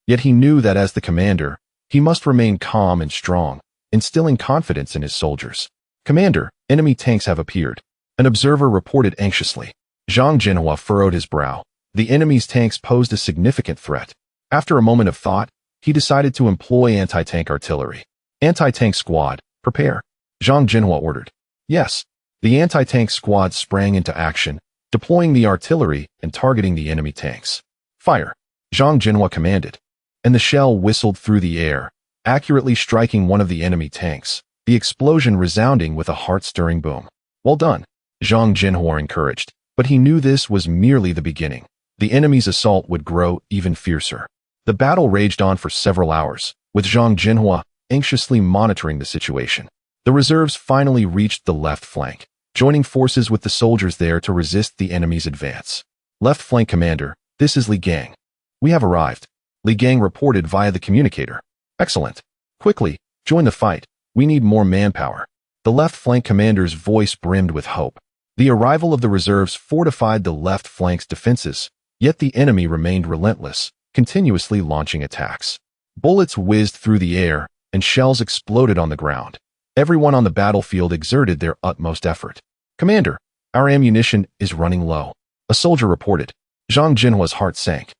Yet he knew that as the commander, he must remain calm and strong, instilling confidence in his soldiers. Commander, enemy tanks have appeared. An observer reported anxiously. Zhang Zhenhua furrowed his brow. The enemy's tanks posed a significant threat. After a moment of thought, he decided to employ anti-tank artillery. Anti-tank squad, prepare. Zhang Zhenhua ordered. Yes. The anti-tank squad sprang into action, deploying the artillery and targeting the enemy tanks. Fire. Zhang Zhenhua commanded. And the shell whistled through the air, accurately striking one of the enemy tanks, the explosion resounding with a heart-stirring boom. Well done. Zhang Zhenhua encouraged, but he knew this was merely the beginning. The enemy's assault would grow even fiercer. The battle raged on for several hours, with Zhang Zhenhua anxiously monitoring the situation. The reserves finally reached the left flank, joining forces with the soldiers there to resist the enemy's advance. Left flank commander, this is Li Gang. We have arrived. Li Gang reported via the communicator. Excellent. Quickly, join the fight. We need more manpower. The left flank commander's voice brimmed with hope. The arrival of the reserves fortified the left flank's defenses, yet the enemy remained relentless, continuously launching attacks. Bullets whizzed through the air, and shells exploded on the ground. Everyone on the battlefield exerted their utmost effort. Commander, our ammunition is running low. A soldier reported. Zhang Zhenhua's heart sank.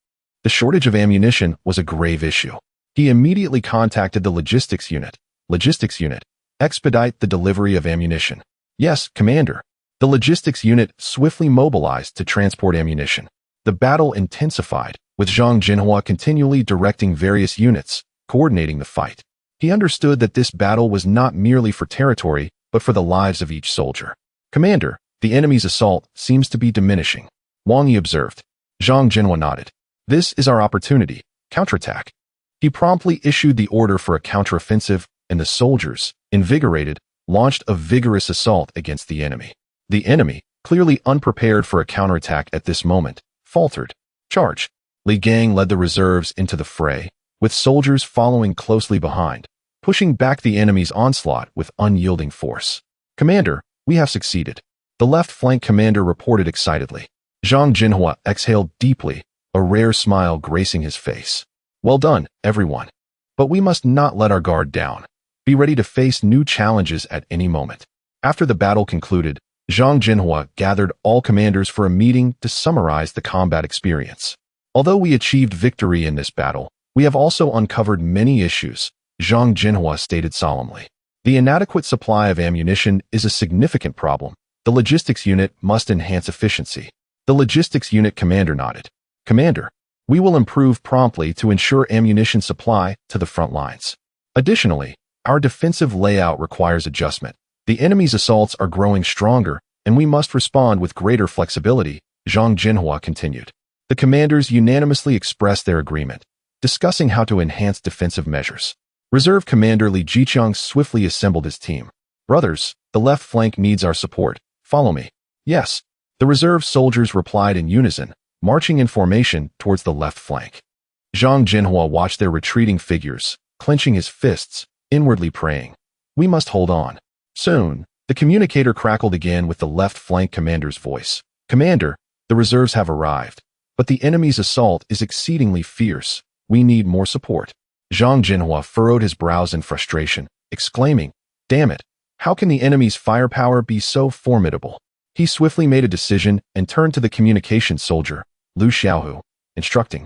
The shortage of ammunition was a grave issue. He immediately contacted the logistics unit. Logistics unit, expedite the delivery of ammunition. Yes, Commander. The logistics unit swiftly mobilized to transport ammunition. The battle intensified, with Zhang Zhenhua continually directing various units, coordinating the fight. He understood that this battle was not merely for territory, but for the lives of each soldier. Commander, the enemy's assault seems to be diminishing. Wang Yi observed. Zhang Zhenhua nodded. This is our opportunity. Counterattack. He promptly issued the order for a counteroffensive, and the soldiers, invigorated, launched a vigorous assault against the enemy. The enemy, clearly unprepared for a counterattack at this moment, faltered. Charge. Li Gang led the reserves into the fray, with soldiers following closely behind, pushing back the enemy's onslaught with unyielding force. Commander, we have succeeded. The left flank commander reported excitedly. Zhang Zhenhua exhaled deeply, a rare smile gracing his face. Well done, everyone. But we must not let our guard down. Be ready to face new challenges at any moment. After the battle concluded, Zhang Zhenhua gathered all commanders for a meeting to summarize the combat experience. Although we achieved victory in this battle, We have also uncovered many issues, Zhang Zhenhua stated solemnly. The inadequate supply of ammunition is a significant problem. The logistics unit must enhance efficiency. The logistics unit commander nodded. Commander, we will improve promptly to ensure ammunition supply to the front lines. Additionally, our defensive layout requires adjustment. The enemy's assaults are growing stronger, and we must respond with greater flexibility, Zhang Zhenhua continued. The commanders unanimously expressed their agreement, discussing how to enhance defensive measures. Reserve Commander Li Jiqiang swiftly assembled his team. Brothers, the left flank needs our support. Follow me. Yes. The reserve soldiers replied in unison, marching in formation towards the left flank. Zhang Zhenhua watched their retreating figures, clenching his fists, inwardly praying. We must hold on. Soon, the communicator crackled again with the left flank commander's voice. Commander, the reserves have arrived, but the enemy's assault is exceedingly fierce. We need more support. Zhang Zhenhua furrowed his brows in frustration, exclaiming, Damn it! How can the enemy's firepower be so formidable? He swiftly made a decision and turned to the communication soldier, Liu Xiaohu, instructing,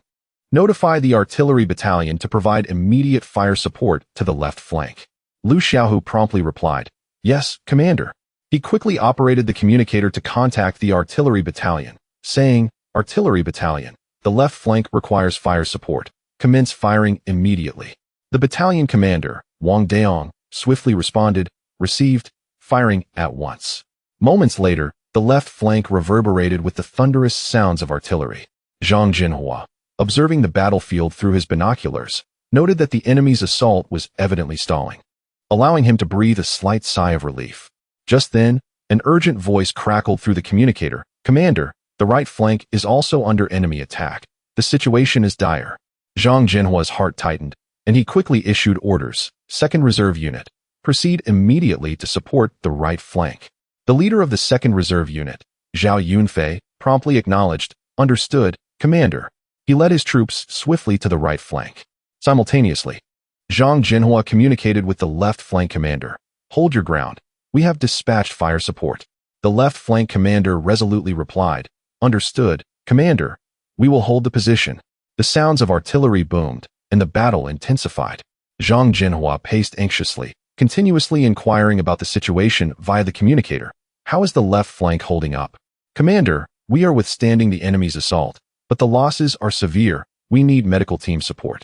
Notify the artillery battalion to provide immediate fire support to the left flank. Liu Xiaohu promptly replied, Yes, Commander. He quickly operated the communicator to contact the artillery battalion, saying, Artillery battalion, the left flank requires fire support. Commence firing immediately. The battalion commander, Wang Beiyang, swiftly responded, Received, firing at once. Moments later, the left flank reverberated with the thunderous sounds of artillery. Zhang Zhenhua, observing the battlefield through his binoculars, noted that the enemy's assault was evidently stalling, allowing him to breathe a slight sigh of relief. Just then, an urgent voice crackled through the communicator. Commander, the right flank is also under enemy attack. The situation is dire. Zhang Zhenhua's heart tightened, and he quickly issued orders. 2nd Reserve Unit, proceed immediately to support the right flank. The leader of the 2nd Reserve Unit, Xiao Yunfei, promptly acknowledged, Understood, Commander. He led his troops swiftly to the right flank. Simultaneously, Zhang Zhenhua communicated with the left flank commander. Hold your ground. We have dispatched fire support. The left flank commander resolutely replied, Understood, Commander. We will hold the position. The sounds of artillery boomed, and the battle intensified. Zhang Zhenhua paced anxiously, continuously inquiring about the situation via the communicator. How is the left flank holding up? Commander, we are withstanding the enemy's assault, but the losses are severe. We need medical team support.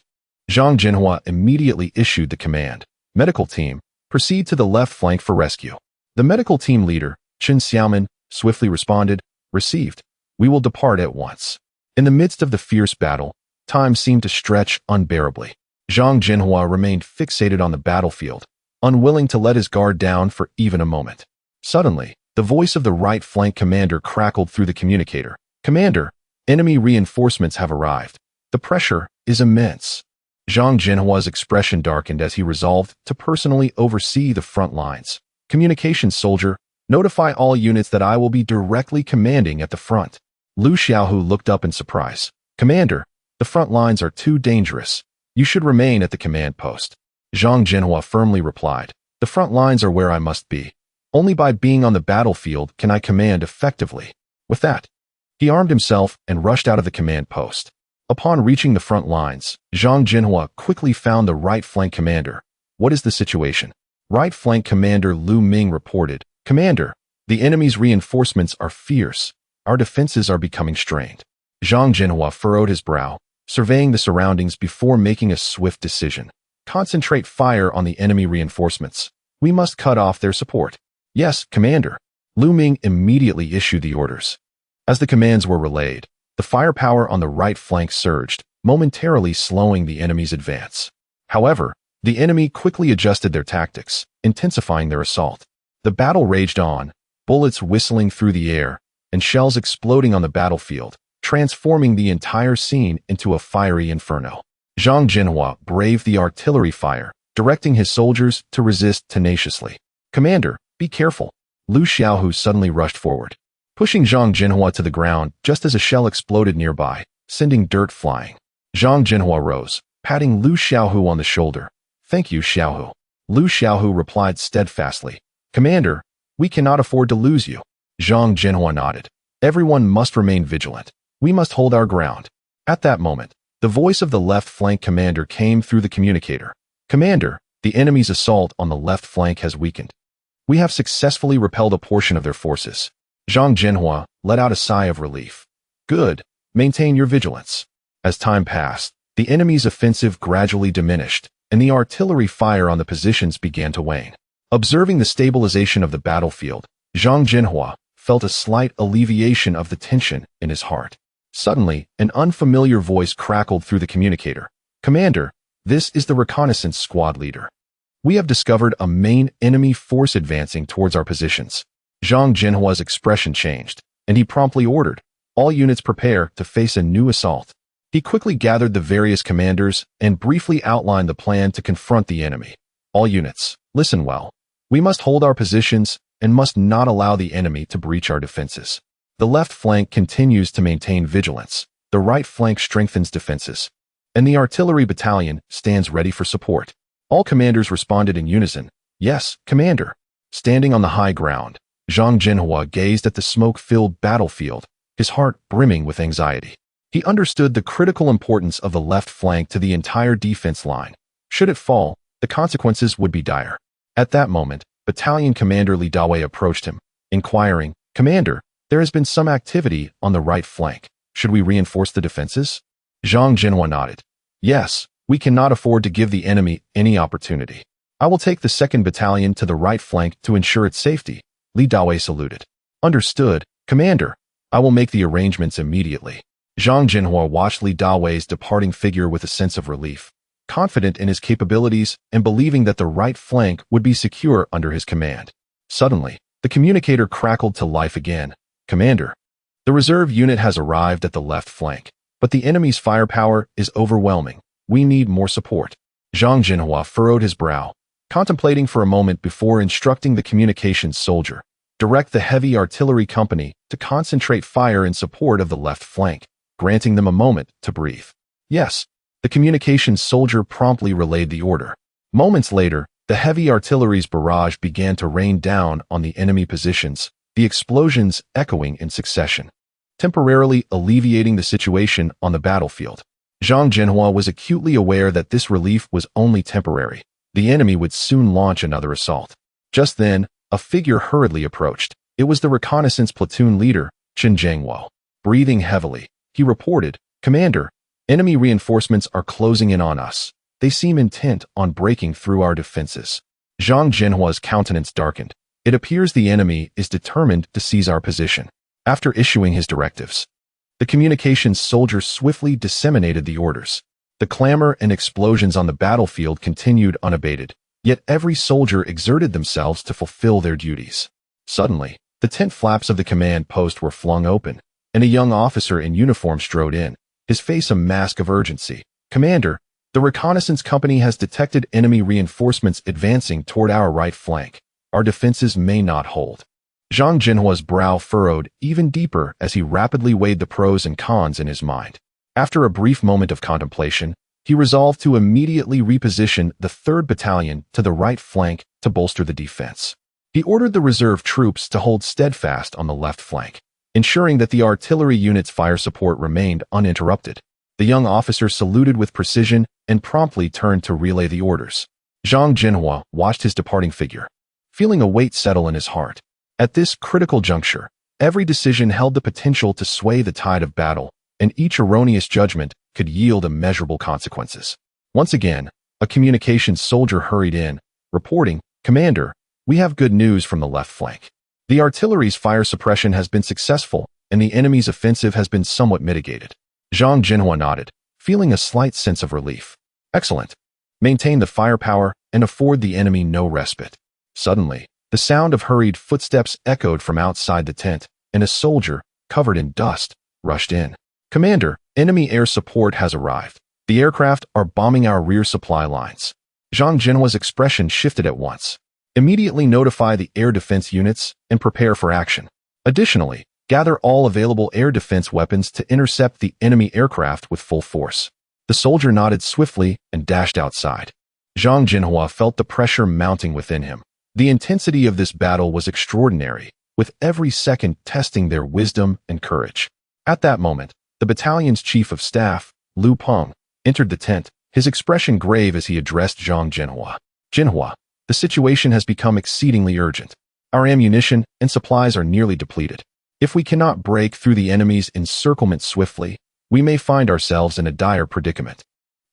Zhang Zhenhua immediately issued the command. Medical team, proceed to the left flank for rescue. The medical team leader, Chen Xiaoman, swiftly responded, Received. We will depart at once. In the midst of the fierce battle, time seemed to stretch unbearably. Zhang Zhenhua remained fixated on the battlefield, unwilling to let his guard down for even a moment. Suddenly, the voice of the right flank commander crackled through the communicator. Commander, enemy reinforcements have arrived. The pressure is immense. Zhang Zhenhua's expression darkened as he resolved to personally oversee the front lines. Communication soldier, notify all units that I will be directly commanding at the front. Liu Xiaohu looked up in surprise. Commander, the front lines are too dangerous. You should remain at the command post. Zhang Zhenhua firmly replied. The front lines are where I must be. Only by being on the battlefield can I command effectively. With that, he armed himself and rushed out of the command post. Upon reaching the front lines, Zhang Zhenhua quickly found the right flank commander. What is the situation? Right flank commander Lu Ming reported. Commander, the enemy's reinforcements are fierce. Our defenses are becoming strained. Zhang Zhenhua furrowed his brow, surveying the surroundings before making a swift decision. Concentrate fire on the enemy reinforcements. We must cut off their support. Yes, Commander. Lu Ming immediately issued the orders. As the commands were relayed, the firepower on the right flank surged, momentarily slowing the enemy's advance. However, the enemy quickly adjusted their tactics, intensifying their assault. The battle raged on, bullets whistling through the air, and shells exploding on the battlefield, transforming the entire scene into a fiery inferno. Zhang Zhenhua braved the artillery fire, directing his soldiers to resist tenaciously. Commander, be careful. Liu Xiaohu suddenly rushed forward, pushing Zhang Zhenhua to the ground just as a shell exploded nearby, sending dirt flying. Zhang Zhenhua rose, patting Liu Xiaohu on the shoulder. Thank you, Xiaohu. Liu Xiaohu replied steadfastly. Commander, we cannot afford to lose you. Zhang Zhenhua nodded. Everyone must remain vigilant. We must hold our ground. At that moment, The voice of the left flank commander came through the communicator. "Commander, the enemy's assault on the left flank has weakened. We have successfully repelled a portion of their forces." Zhang Zhenhua let out a sigh of relief. "Good. Maintain your vigilance." As time passed, the enemy's offensive gradually diminished, and the artillery fire on the positions began to wane. Observing the stabilization of the battlefield, Zhang Zhenhua felt a slight alleviation of the tension in his heart. Suddenly, an unfamiliar voice crackled through the communicator. "Commander, this is the reconnaissance squad leader. We have discovered a main enemy force advancing towards our positions." Zhang Zhenhua's expression changed, and he promptly ordered, "All units prepare to face a new assault." He quickly gathered the various commanders and briefly outlined the plan to confront the enemy. "All units, listen well. We must hold our positions and must not allow the enemy to breach our defenses. The left flank continues to maintain vigilance, the right flank strengthens defenses, and the artillery battalion stands ready for support." All commanders responded in unison, "Yes, Commander." Standing on the high ground, Zhang Zhenhua gazed at the smoke-filled battlefield, his heart brimming with anxiety. He understood the critical importance of the left flank to the entire defense line. Should it fall, the consequences would be dire. At that moment, Battalion Commander Li Dawei approached him, inquiring, "Commander, there has been some activity on the right flank. Should we reinforce the defenses?" Zhang Zhenhua nodded. "Yes, we cannot afford to give the enemy any opportunity. I will take the 2nd Battalion to the right flank to ensure its safety." Li Dawei saluted. "Understood, Commander. I will make the arrangements immediately." Zhang Zhenhua watched Li Dawei's departing figure with a sense of relief, confident in his capabilities and believing that the right flank would be secure under his command. Suddenly, the communicator crackled to life again. "Commander, the reserve unit has arrived at the left flank, but the enemy's firepower is overwhelming. We need more support." Zhang Zhenhua furrowed his brow, contemplating for a moment before instructing the communications soldier, "Direct the heavy artillery company to concentrate fire in support of the left flank," granting them a moment to breathe. "Yes." The communications soldier promptly relayed the order. Moments later, the heavy artillery's barrage began to rain down on the enemy positions, the explosions echoing in succession, temporarily alleviating the situation on the battlefield. Zhang Zhenhua was acutely aware that this relief was only temporary. The enemy would soon launch another assault. Just then, a figure hurriedly approached. It was the reconnaissance platoon leader, Chen Zhangwo. Breathing heavily, he reported, "Commander, enemy reinforcements are closing in on us. They seem intent on breaking through our defenses." Zhang Zhenhua's countenance darkened. "It appears the enemy is determined to seize our position." After issuing his directives, the communications soldier swiftly disseminated the orders. The clamor and explosions on the battlefield continued unabated, yet every soldier exerted themselves to fulfill their duties. Suddenly, the tent flaps of the command post were flung open, and a young officer in uniform strode in, his face a mask of urgency. "Commander, the reconnaissance company has detected enemy reinforcements advancing toward our right flank. Our defenses may not hold." Zhang Zhenhua's brow furrowed even deeper as he rapidly weighed the pros and cons in his mind. After a brief moment of contemplation, he resolved to immediately reposition the 3rd Battalion to the right flank to bolster the defense. He ordered the reserve troops to hold steadfast on the left flank, ensuring that the artillery unit's fire support remained uninterrupted. The young officer saluted with precision and promptly turned to relay the orders. Zhang Zhenhua watched his departing figure, feeling a weight settle in his heart. At this critical juncture, every decision held the potential to sway the tide of battle, and each erroneous judgment could yield immeasurable consequences. Once again, a communications soldier hurried in, reporting, "Commander, we have good news from the left flank. The artillery's fire suppression has been successful, and the enemy's offensive has been somewhat mitigated." Zhang Zhenhua nodded, feeling a slight sense of relief. "Excellent. Maintain the firepower and afford the enemy no respite." Suddenly, the sound of hurried footsteps echoed from outside the tent, and a soldier, covered in dust, rushed in. "Commander, enemy air support has arrived. The aircraft are bombing our rear supply lines." Zhang Zhenhua's expression shifted at once. "Immediately notify the air defense units and prepare for action. Additionally, gather all available air defense weapons to intercept the enemy aircraft with full force." The soldier nodded swiftly and dashed outside. Zhang Zhenhua felt the pressure mounting within him. The intensity of this battle was extraordinary, with every second testing their wisdom and courage. At that moment, the battalion's chief of staff, Lu Peng, entered the tent, his expression grave as he addressed Zhang Zhenhua. Zhenhua, the situation has become exceedingly urgent. Our ammunition and supplies are nearly depleted. If we cannot break through the enemy's encirclement swiftly, we may find ourselves in a dire predicament.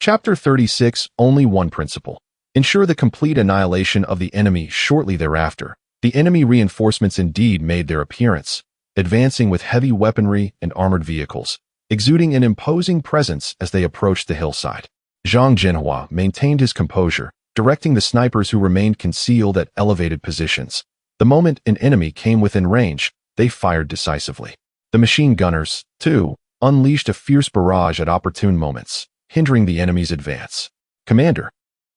Chapter 36. Only one principle. Ensure the complete annihilation of the enemy shortly thereafter. The enemy reinforcements indeed made their appearance, advancing with heavy weaponry and armored vehicles, exuding an imposing presence as they approached the hillside. Zhang Zhenhua maintained his composure, directing the snipers who remained concealed at elevated positions. The moment an enemy came within range, they fired decisively. The machine gunners, too, unleashed a fierce barrage at opportune moments, hindering the enemy's advance. Commander,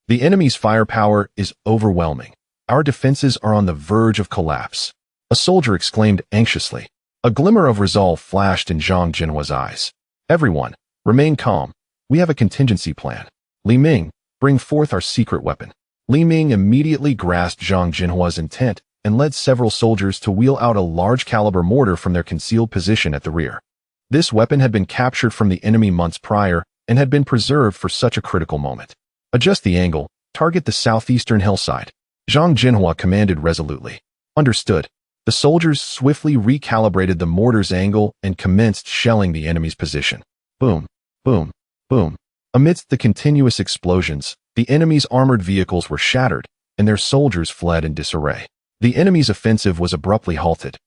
the enemy's firepower is overwhelming. Our defenses are on the verge of collapse. A soldier exclaimed anxiously. A glimmer of resolve flashed in Zhang Zhenhua's eyes. Everyone, remain calm. We have a contingency plan. Li Ming, bring forth our secret weapon. Li Ming immediately grasped Zhang Zhenhua's intent and led several soldiers to wheel out a large-caliber mortar from their concealed position at the rear. This weapon had been captured from the enemy months prior and had been preserved for such a critical moment. Adjust the angle, target the southeastern hillside. Zhang Zhenhua commanded resolutely. Understood. The soldiers swiftly recalibrated the mortar's angle and commenced shelling the enemy's position. Boom, boom, boom. Amidst the continuous explosions, the enemy's armored vehicles were shattered, and their soldiers fled in disarray. The enemy's offensive was abruptly halted,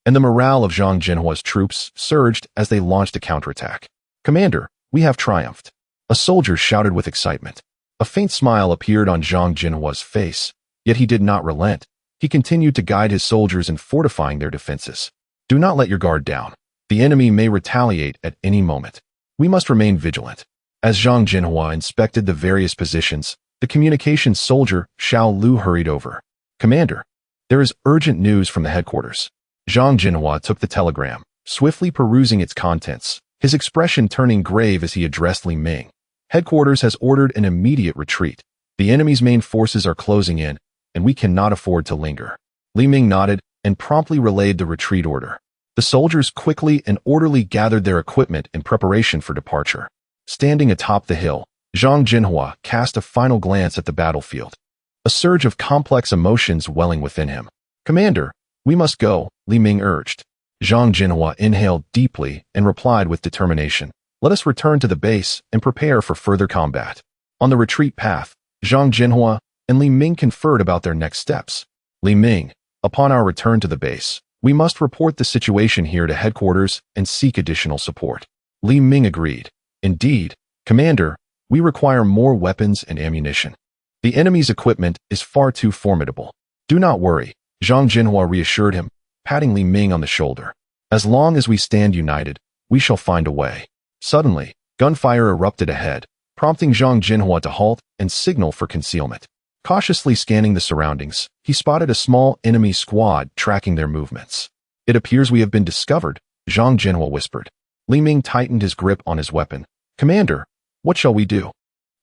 and the morale of Zhang Zhenhua's troops surged as they launched a counterattack. Commander, we have triumphed. A soldier shouted with excitement. A faint smile appeared on Zhang Zhenhua's face, yet he did not relent. He continued to guide his soldiers in fortifying their defenses. Do not let your guard down. The enemy may retaliate at any moment. We must remain vigilant. As Zhang Zhenhua inspected the various positions, the communications soldier Xiao Liu hurried over. Commander, there is urgent news from the headquarters. Zhang Zhenhua took the telegram, swiftly perusing its contents, his expression turning grave as he addressed Li Ming. Headquarters has ordered an immediate retreat. The enemy's main forces are closing in, and we cannot afford to linger. Li Ming nodded and promptly relayed the retreat order. The soldiers quickly and orderly gathered their equipment in preparation for departure. Standing atop the hill, Zhang Zhenhua cast a final glance at the battlefield, a surge of complex emotions welling within him. Commander, we must go, Li Ming urged. Zhang Zhenhua inhaled deeply and replied with determination. Let us return to the base and prepare for further combat. On the retreat path, Zhang Zhenhua and Li Ming conferred about their next steps. Li Ming, upon our return to the base, we must report the situation here to headquarters and seek additional support. Li Ming agreed. Indeed, Commander, we require more weapons and ammunition. The enemy's equipment is far too formidable. Do not worry, Zhang Zhenhua reassured him, patting Li Ming on the shoulder. As long as we stand united, we shall find a way. Suddenly, gunfire erupted ahead, prompting Zhang Zhenhua to halt and signal for concealment. Cautiously scanning the surroundings, he spotted a small enemy squad tracking their movements. It appears we have been discovered, Zhang Zhenhua whispered. Li Ming tightened his grip on his weapon. Commander, what shall we do?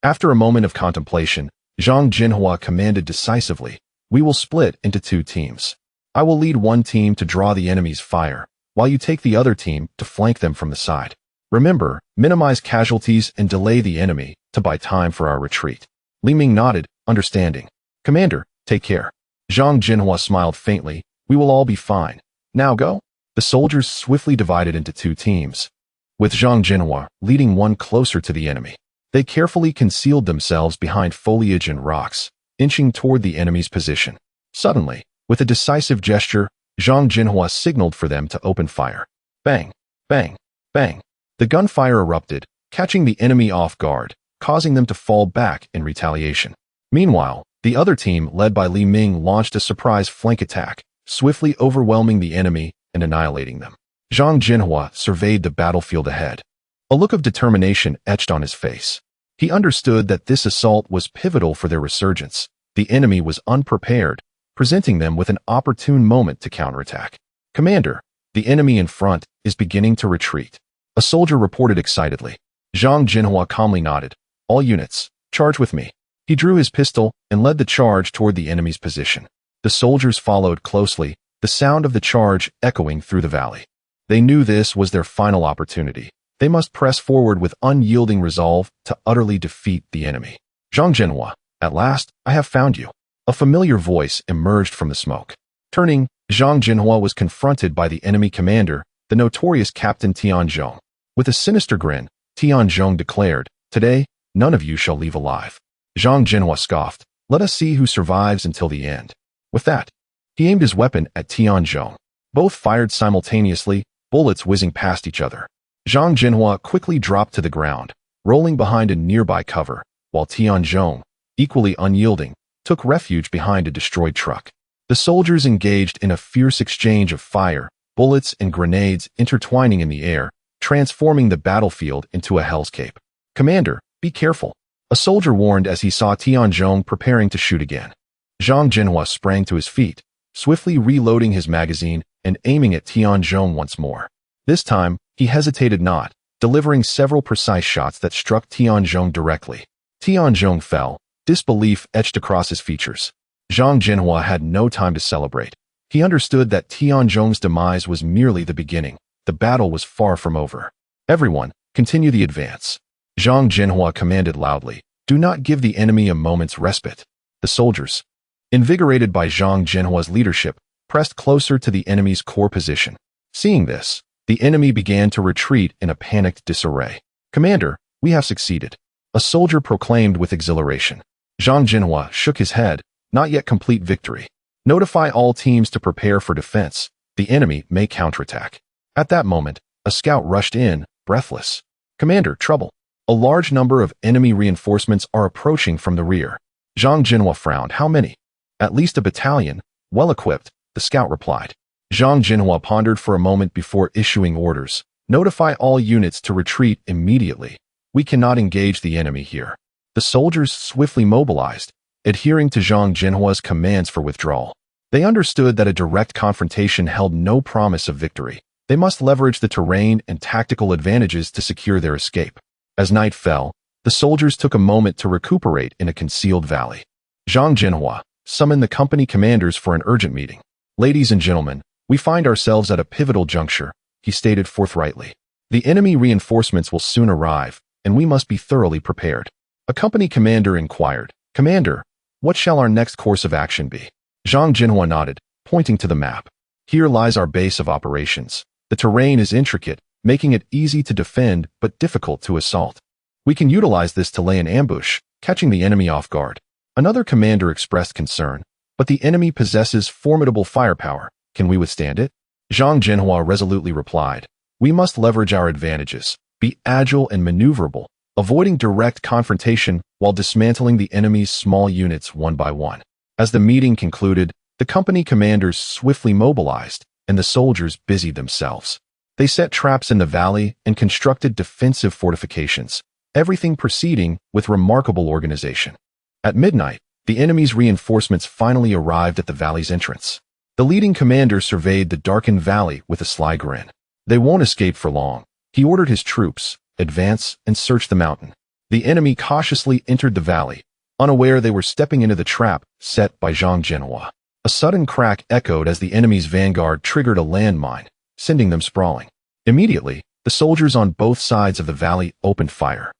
After a moment of contemplation, Zhang Zhenhua commanded decisively. We will split into two teams. I will lead one team to draw the enemy's fire, while you take the other team to flank them from the side. Remember, minimize casualties and delay the enemy to buy time for our retreat. Li Ming nodded, understanding. Commander, take care. Zhang Zhenhua smiled faintly. We will all be fine. Now go. The soldiers swiftly divided into two teams, with Zhang Zhenhua leading one closer to the enemy. They carefully concealed themselves behind foliage and rocks, inching toward the enemy's position. Suddenly, with a decisive gesture, Zhang Zhenhua signaled for them to open fire. Bang, bang, bang. The gunfire erupted, catching the enemy off guard, causing them to fall back in retaliation. Meanwhile, the other team, led by Li Ming, launched a surprise flank attack, swiftly overwhelming the enemy and annihilating them. Zhang Zhenhua surveyed the battlefield ahead. A look of determination etched on his face. He understood that this assault was pivotal for their resurgence. The enemy was unprepared, presenting them with an opportune moment to counterattack. Commander, the enemy in front is beginning to retreat. A soldier reported excitedly. Zhang Zhenhua calmly nodded. All units, charge with me. He drew his pistol and led the charge toward the enemy's position. The soldiers followed closely, the sound of the charge echoing through the valley. They knew this was their final opportunity. They must press forward with unyielding resolve to utterly defeat the enemy. Zhang Zhenhua, at last, I have found you. A familiar voice emerged from the smoke. Turning, Zhang Zhenhua was confronted by the enemy commander, the notorious Captain Tianzhong. With a sinister grin, Tianzhong declared, "Today, none of you shall leave alive." Zhang Zhenhua scoffed, "Let us see who survives until the end." With that, he aimed his weapon at Tianzhong. Both fired simultaneously, bullets whizzing past each other. Zhang Zhenhua quickly dropped to the ground, rolling behind a nearby cover, while Tianzhong, equally unyielding, took refuge behind a destroyed truck. The soldiers engaged in a fierce exchange of fire, bullets and grenades intertwining in the air, transforming the battlefield into a hellscape. "Commander, be careful," a soldier warned as he saw Tianzhong preparing to shoot again. Zhang Zhenhua sprang to his feet, swiftly reloading his magazine and aiming at Tianzhong once more. This time, he hesitated not, delivering several precise shots that struck Tianzhong directly. Tianzhong fell, disbelief etched across his features. Zhang Zhenhua had no time to celebrate. He understood that Tianzhong's demise was merely the beginning. The battle was far from over. "Everyone, continue the advance." Zhang Zhenhua commanded loudly, "Do not give the enemy a moment's respite." The soldiers, invigorated by Zhang Zhenhua's leadership, pressed closer to the enemy's core position. Seeing this, the enemy began to retreat in a panicked disarray. "Commander, we have succeeded," a soldier proclaimed with exhilaration. Zhang Zhenhua shook his head, "Not yet complete victory. Notify all teams to prepare for defense. The enemy may counterattack." At that moment, a scout rushed in, breathless. "Commander, trouble. A large number of enemy reinforcements are approaching from the rear." Zhang Zhenhua frowned. "How many?" "At least a battalion, well-equipped," the scout replied. Zhang Zhenhua pondered for a moment before issuing orders. "Notify all units to retreat immediately. We cannot engage the enemy here." The soldiers swiftly mobilized, adhering to Zhang Zhenhua's commands for withdrawal. They understood that a direct confrontation held no promise of victory. They must leverage the terrain and tactical advantages to secure their escape. As night fell, the soldiers took a moment to recuperate in a concealed valley. Zhang Zhenhua summoned the company commanders for an urgent meeting. "Ladies and gentlemen, we find ourselves at a pivotal juncture," he stated forthrightly. "The enemy reinforcements will soon arrive, and we must be thoroughly prepared." A company commander inquired, "Commander, what shall our next course of action be?" Zhang Zhenhua nodded, pointing to the map. "Here lies our base of operations. The terrain is intricate, making it easy to defend but difficult to assault. We can utilize this to lay an ambush, catching the enemy off guard." Another commander expressed concern, "But the enemy possesses formidable firepower. Can we withstand it?" Zhang Zhenhua resolutely replied, "We must leverage our advantages, be agile and maneuverable, avoiding direct confrontation while dismantling the enemy's small units one by one." As the meeting concluded, the company commanders swiftly mobilized, and the soldiers busied themselves. They set traps in the valley and constructed defensive fortifications, everything proceeding with remarkable organization. At midnight, the enemy's reinforcements finally arrived at the valley's entrance. The leading commander surveyed the darkened valley with a sly grin. "They won't escape for long." He ordered his troops, "Advance and search the mountain." The enemy cautiously entered the valley, unaware they were stepping into the trap set by Zhang Zhenhua. A sudden crack echoed as the enemy's vanguard triggered a landmine, sending them sprawling. Immediately, the soldiers on both sides of the valley opened fire,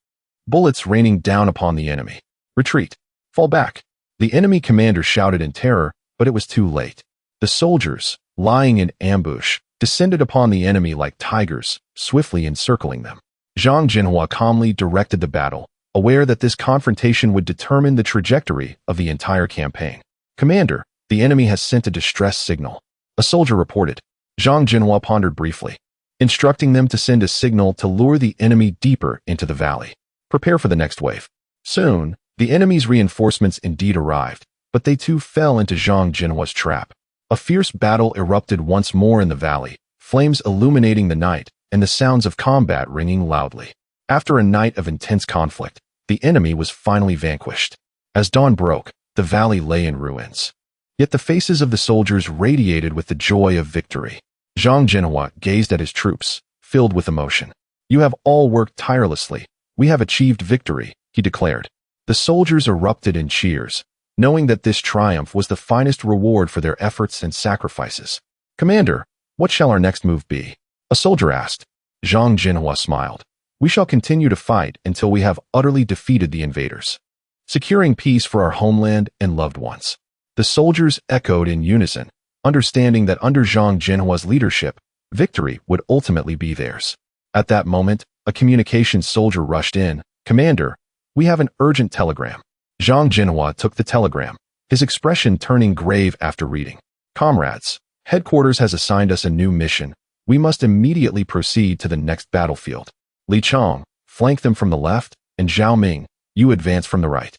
bullets raining down upon the enemy. "Retreat! Fall back!" The enemy commander shouted in terror, but it was too late. The soldiers, lying in ambush, descended upon the enemy like tigers, swiftly encircling them. Zhang Zhenhua calmly directed the battle, aware that this confrontation would determine the trajectory of the entire campaign. "Commander, the enemy has sent a distress signal," a soldier reported. Zhang Zhenhua pondered briefly, instructing them to send a signal to lure the enemy deeper into the valley. "Prepare for the next wave." Soon, the enemy's reinforcements indeed arrived, but they too fell into Zhang Zhenhua's trap. A fierce battle erupted once more in the valley, flames illuminating the night, and the sounds of combat ringing loudly. After a night of intense conflict, the enemy was finally vanquished. As dawn broke, the valley lay in ruins. Yet the faces of the soldiers radiated with the joy of victory. Zhang Zhenhua gazed at his troops, filled with emotion. "You have all worked tirelessly. We have achieved victory," he declared. The soldiers erupted in cheers, knowing that this triumph was the finest reward for their efforts and sacrifices. "Commander, what shall our next move be?" a soldier asked. Zhang Zhenhua smiled. We shall continue to fight until we have utterly defeated the invaders, securing peace for our homeland and loved ones." The soldiers echoed in unison, understanding that under Zhang Zhenhua's leadership, victory would ultimately be theirs. At that moment, a communications soldier rushed in. "Commander, we have an urgent telegram." Zhang Zhenhua took the telegram, his expression turning grave after reading. "Comrades, headquarters has assigned us a new mission. We must immediately proceed to the next battlefield. Li Chong, flank them from the left, and Zhao Ming, you advance from the right."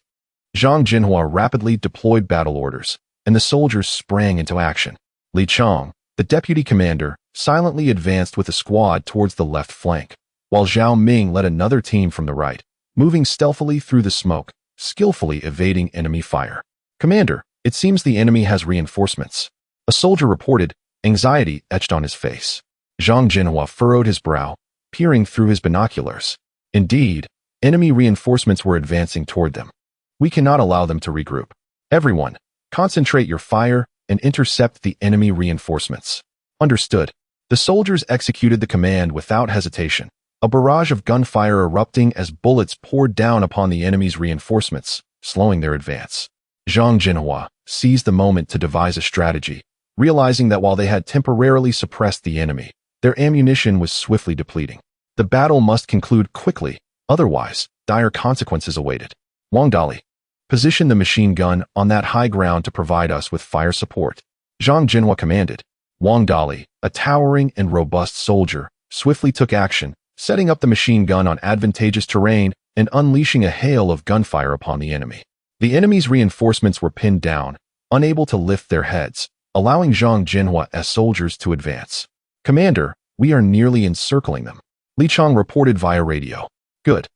Zhang Zhenhua rapidly deployed battle orders, and the soldiers sprang into action. Li Chong, the deputy commander, silently advanced with a squad towards the left flank, while Zhao Ming led another team from the right, moving stealthily through the smoke, skillfully evading enemy fire. "Commander, it seems the enemy has reinforcements," a soldier reported, anxiety etched on his face. Zhang Zhenhua furrowed his brow, peering through his binoculars. Indeed, enemy reinforcements were advancing toward them. "We cannot allow them to regroup. Everyone, concentrate your fire and intercept the enemy reinforcements." "Understood." The soldiers executed the command without hesitation, a barrage of gunfire erupting as bullets poured down upon the enemy's reinforcements, slowing their advance. Zhang Zhenhua seized the moment to devise a strategy, realizing that while they had temporarily suppressed the enemy, their ammunition was swiftly depleting. The battle must conclude quickly, otherwise, dire consequences awaited. "Wang Dali, position the machine gun on that high ground to provide us with fire support," Zhang Zhenhua commanded. Wang Dali, a towering and robust soldier, swiftly took action, setting up the machine gun on advantageous terrain and unleashing a hail of gunfire upon the enemy. The enemy's reinforcements were pinned down, unable to lift their heads, allowing Zhang Zhenhua's soldiers to advance. "Commander, we are nearly encircling them," Li Chong reported via radio. "Good.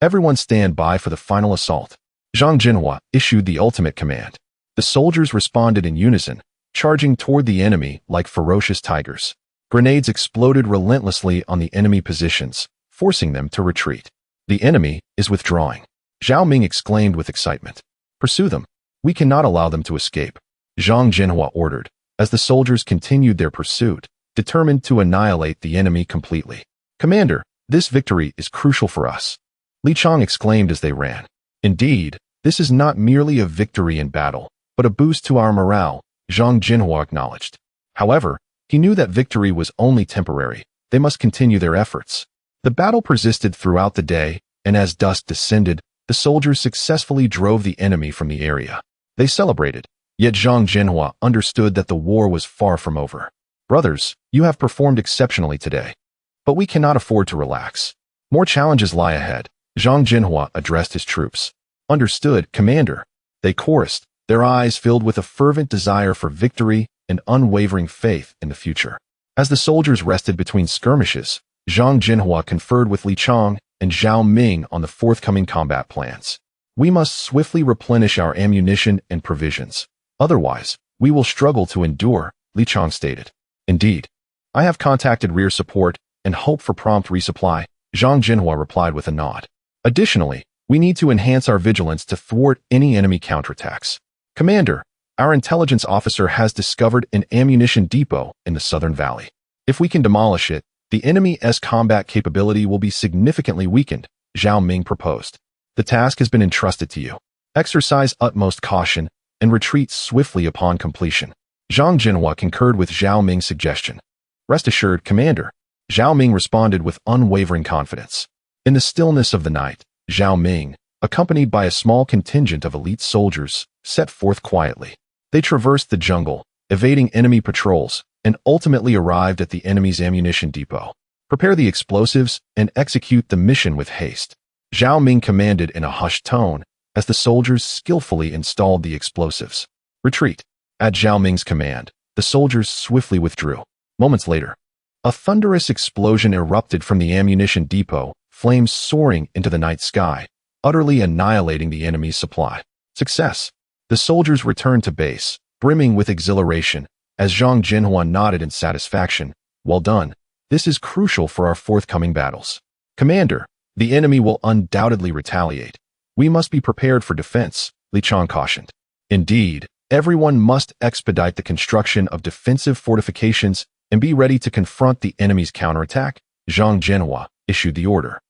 Everyone stand by for the final assault." Zhang Zhenhua issued the ultimate command. The soldiers responded in unison, charging toward the enemy like ferocious tigers. Grenades exploded relentlessly on the enemy positions, forcing them to retreat. "The enemy is withdrawing," Zhao Ming exclaimed with excitement. "Pursue them. We cannot allow them to escape," Zhang Zhenhua ordered, as the soldiers continued their pursuit, determined to annihilate the enemy completely. "Commander, this victory is crucial for us," Li Chong exclaimed as they ran. "Indeed, this is not merely a victory in battle, but a boost to our morale," Zhang Zhenhua acknowledged. However, he knew that victory was only temporary. They must continue their efforts. The battle persisted throughout the day, and as dusk descended, the soldiers successfully drove the enemy from the area. They celebrated, yet Zhang Zhenhua understood that the war was far from over. "Brothers, you have performed exceptionally today. But we cannot afford to relax. More challenges lie ahead," Zhang Zhenhua addressed his troops. "Understood, Commander," they chorused, their eyes filled with a fervent desire for victory and unwavering faith in the future. As the soldiers rested between skirmishes, Zhang Zhenhua conferred with Li Chong and Zhao Ming on the forthcoming combat plans. "We must swiftly replenish our ammunition and provisions. Otherwise, we will struggle to endure," Li Chong stated. "Indeed. I have contacted rear support and hope for prompt resupply," Zhang Zhenhua replied with a nod. "Additionally, we need to enhance our vigilance to thwart any enemy counterattacks. Commander, our intelligence officer has discovered an ammunition depot in the southern valley. If we can demolish it, the enemy's combat capability will be significantly weakened," Zhao Ming proposed. "The task has been entrusted to you. Exercise utmost caution and retreat swiftly upon completion." Zhang Zhenhua concurred with Zhao Ming's suggestion. "Rest assured, Commander," Zhao Ming responded with unwavering confidence. In the stillness of the night, Zhao Ming, accompanied by a small contingent of elite soldiers, set forth quietly. They traversed the jungle, evading enemy patrols, and ultimately arrived at the enemy's ammunition depot. "Prepare the explosives and execute the mission with haste," Zhao Ming commanded in a hushed tone as the soldiers skillfully installed the explosives. "Retreat." At Zhao Ming's command, the soldiers swiftly withdrew. Moments later, a thunderous explosion erupted from the ammunition depot, flames soaring into the night sky, utterly annihilating the enemy's supply. Success. The soldiers returned to base, brimming with exhilaration, as Zhang Zhenhua nodded in satisfaction. "Well done. This is crucial for our forthcoming battles." "Commander, the enemy will undoubtedly retaliate. We must be prepared for defense," Li Chong cautioned. "Indeed, everyone must expedite the construction of defensive fortifications and be ready to confront the enemy's counterattack," Zhang Zhenhua issued the order.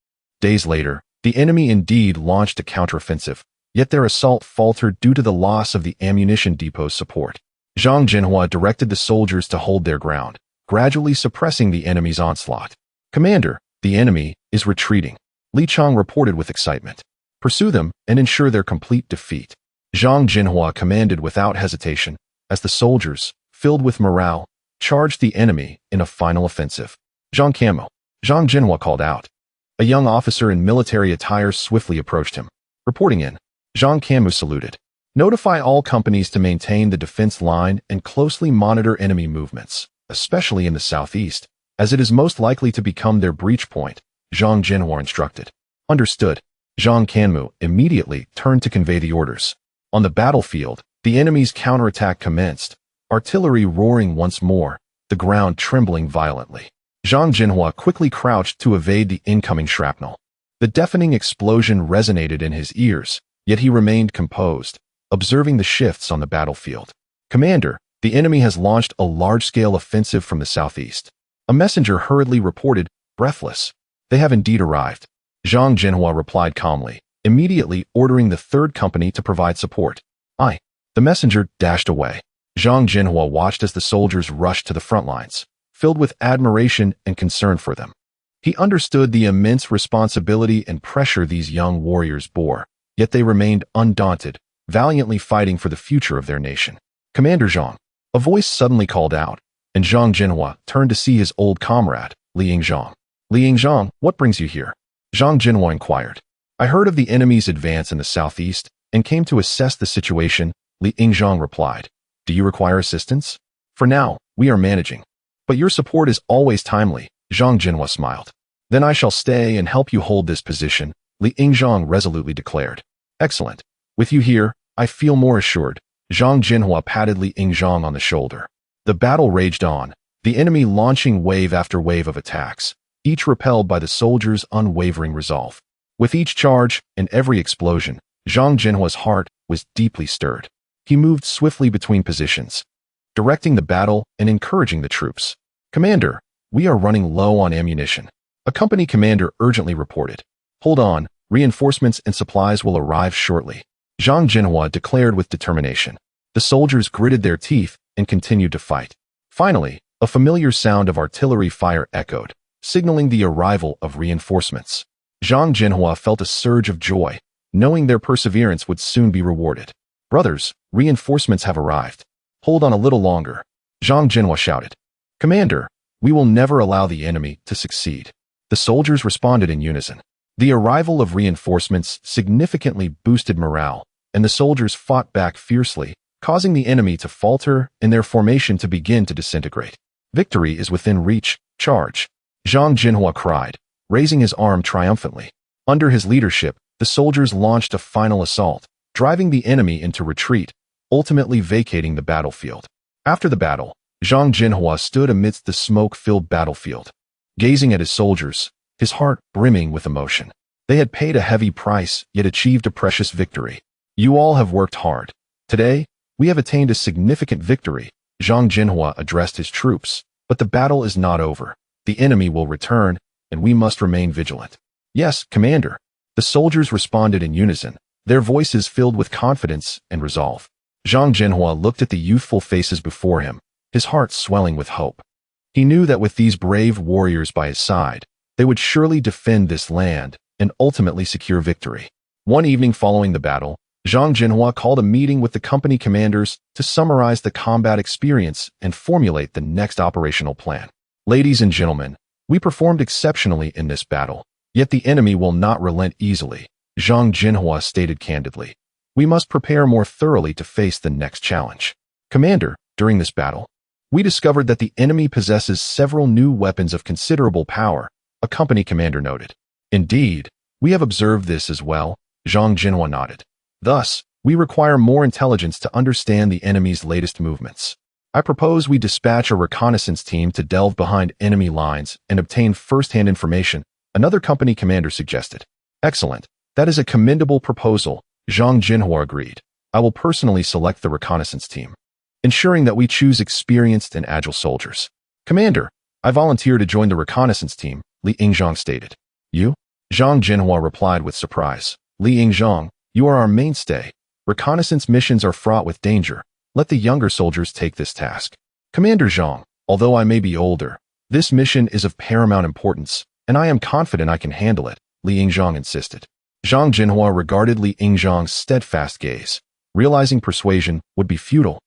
Days later, the enemy indeed launched a counteroffensive, yet their assault faltered due to the loss of the ammunition depot's support. Zhang Zhenhua directed the soldiers to hold their ground, gradually suppressing the enemy's onslaught. "Commander, the enemy is retreating," Li Chang reported with excitement. "Pursue them and ensure their complete defeat." Zhang Zhenhua commanded without hesitation, as the soldiers, filled with morale, charged the enemy in a final offensive. "Zhang Camo," Zhang Zhenhua called out. A young officer in military attire swiftly approached him. Reporting in, Zhang Camo saluted. "Notify all companies to maintain the defense line and closely monitor enemy movements, especially in the southeast, as it is most likely to become their breach point," Zhang Zhenhua instructed. "Understood." Zhang Camo immediately turned to convey the orders. On the battlefield, the enemy's counterattack commenced, artillery roaring once more, the ground trembling violently. Zhang Zhenhua quickly crouched to evade the incoming shrapnel. The deafening explosion resonated in his ears, yet he remained composed, observing the shifts on the battlefield. "Commander, the enemy has launched a large-scale offensive from the southeast." A messenger hurriedly reported, breathless. "They have indeed arrived." Zhang Zhenhua replied calmly, immediately ordering the third company to provide support. "Aye." The messenger dashed away. Zhang Zhenhua watched as the soldiers rushed to the front lines, filled with admiration and concern for them. He understood the immense responsibility and pressure these young warriors bore, yet they remained undaunted, valiantly fighting for the future of their nation. "Commander Zhang," a voice suddenly called out, and Zhang Zhenhua turned to see his old comrade, Liang Zhang. "Liang Zhang, what brings you here?" Zhang Zhenhua inquired. "I heard of the enemy's advance in the southeast and came to assess the situation," Liang Zhang replied. "Do you require assistance?" "For now, we are managing. But your support is always timely," Zhang Zhenhua smiled. "Then I shall stay and help you hold this position," Liang Zhang resolutely declared. "Excellent. With you here, I feel more assured." Zhang Zhenhua patted Liang Zhang on the shoulder. The battle raged on, the enemy launching wave after wave of attacks, each repelled by the soldiers' unwavering resolve. With each charge and every explosion, Zhang Zhenhua's heart was deeply stirred. He moved swiftly between positions, directing the battle and encouraging the troops. "Commander, we are running low on ammunition," a company commander urgently reported. "Hold on, reinforcements and supplies will arrive shortly," Zhang Zhenhua declared with determination. The soldiers gritted their teeth and continued to fight. Finally, a familiar sound of artillery fire echoed, signaling the arrival of reinforcements. Zhang Zhenhua felt a surge of joy, knowing their perseverance would soon be rewarded. "Brothers, reinforcements have arrived. Hold on a little longer," Zhang Zhenhua shouted. "Commander, we will never allow the enemy to succeed." The soldiers responded in unison. The arrival of reinforcements significantly boosted morale, and the soldiers fought back fiercely, causing the enemy to falter and their formation to begin to disintegrate. "Victory is within reach, charge," Zhang Zhenhua cried, raising his arm triumphantly. Under his leadership, the soldiers launched a final assault, driving the enemy into retreat, ultimately vacating the battlefield. After the battle, Zhang Zhenhua stood amidst the smoke-filled battlefield, gazing at his soldiers, his heart brimming with emotion. They had paid a heavy price, yet achieved a precious victory. "You all have worked hard. Today, we have attained a significant victory," Zhang Zhenhua addressed his troops. "But the battle is not over. The enemy will return, and we must remain vigilant." "Yes, Commander," the soldiers responded in unison, their voices filled with confidence and resolve. Zhang Zhenhua looked at the youthful faces before him, his heart swelling with hope. He knew that with these brave warriors by his side, they would surely defend this land and ultimately secure victory. One evening following the battle, Zhang Zhenhua called a meeting with the company commanders to summarize the combat experience and formulate the next operational plan. "Ladies and gentlemen, we performed exceptionally in this battle, yet the enemy will not relent easily," Zhang Zhenhua stated candidly. "We must prepare more thoroughly to face the next challenge." "Commander, during this battle, we discovered that the enemy possesses several new weapons of considerable power," a company commander noted. "Indeed, we have observed this as well," Zhang Zhenhua nodded. "Thus, we require more intelligence to understand the enemy's latest movements. I propose we dispatch a reconnaissance team to delve behind enemy lines and obtain first-hand information," another company commander suggested. "Excellent. That is a commendable proposal," Zhang Zhenhua agreed. "I will personally select the reconnaissance team, ensuring that we choose experienced and agile soldiers." "Commander, I volunteer to join the reconnaissance team," Liang Zhang stated. "You?" Zhang Zhenhua replied with surprise. Li Yingzhang, you are our mainstay. Reconnaissance missions are fraught with danger. Let the younger soldiers take this task. Commander Zhang, although I may be older, this mission is of paramount importance, and I am confident I can handle it, Li Yingzhang insisted. Zhang Zhenhua regarded Li Yingzhang's steadfast gaze, realizing persuasion would be futile,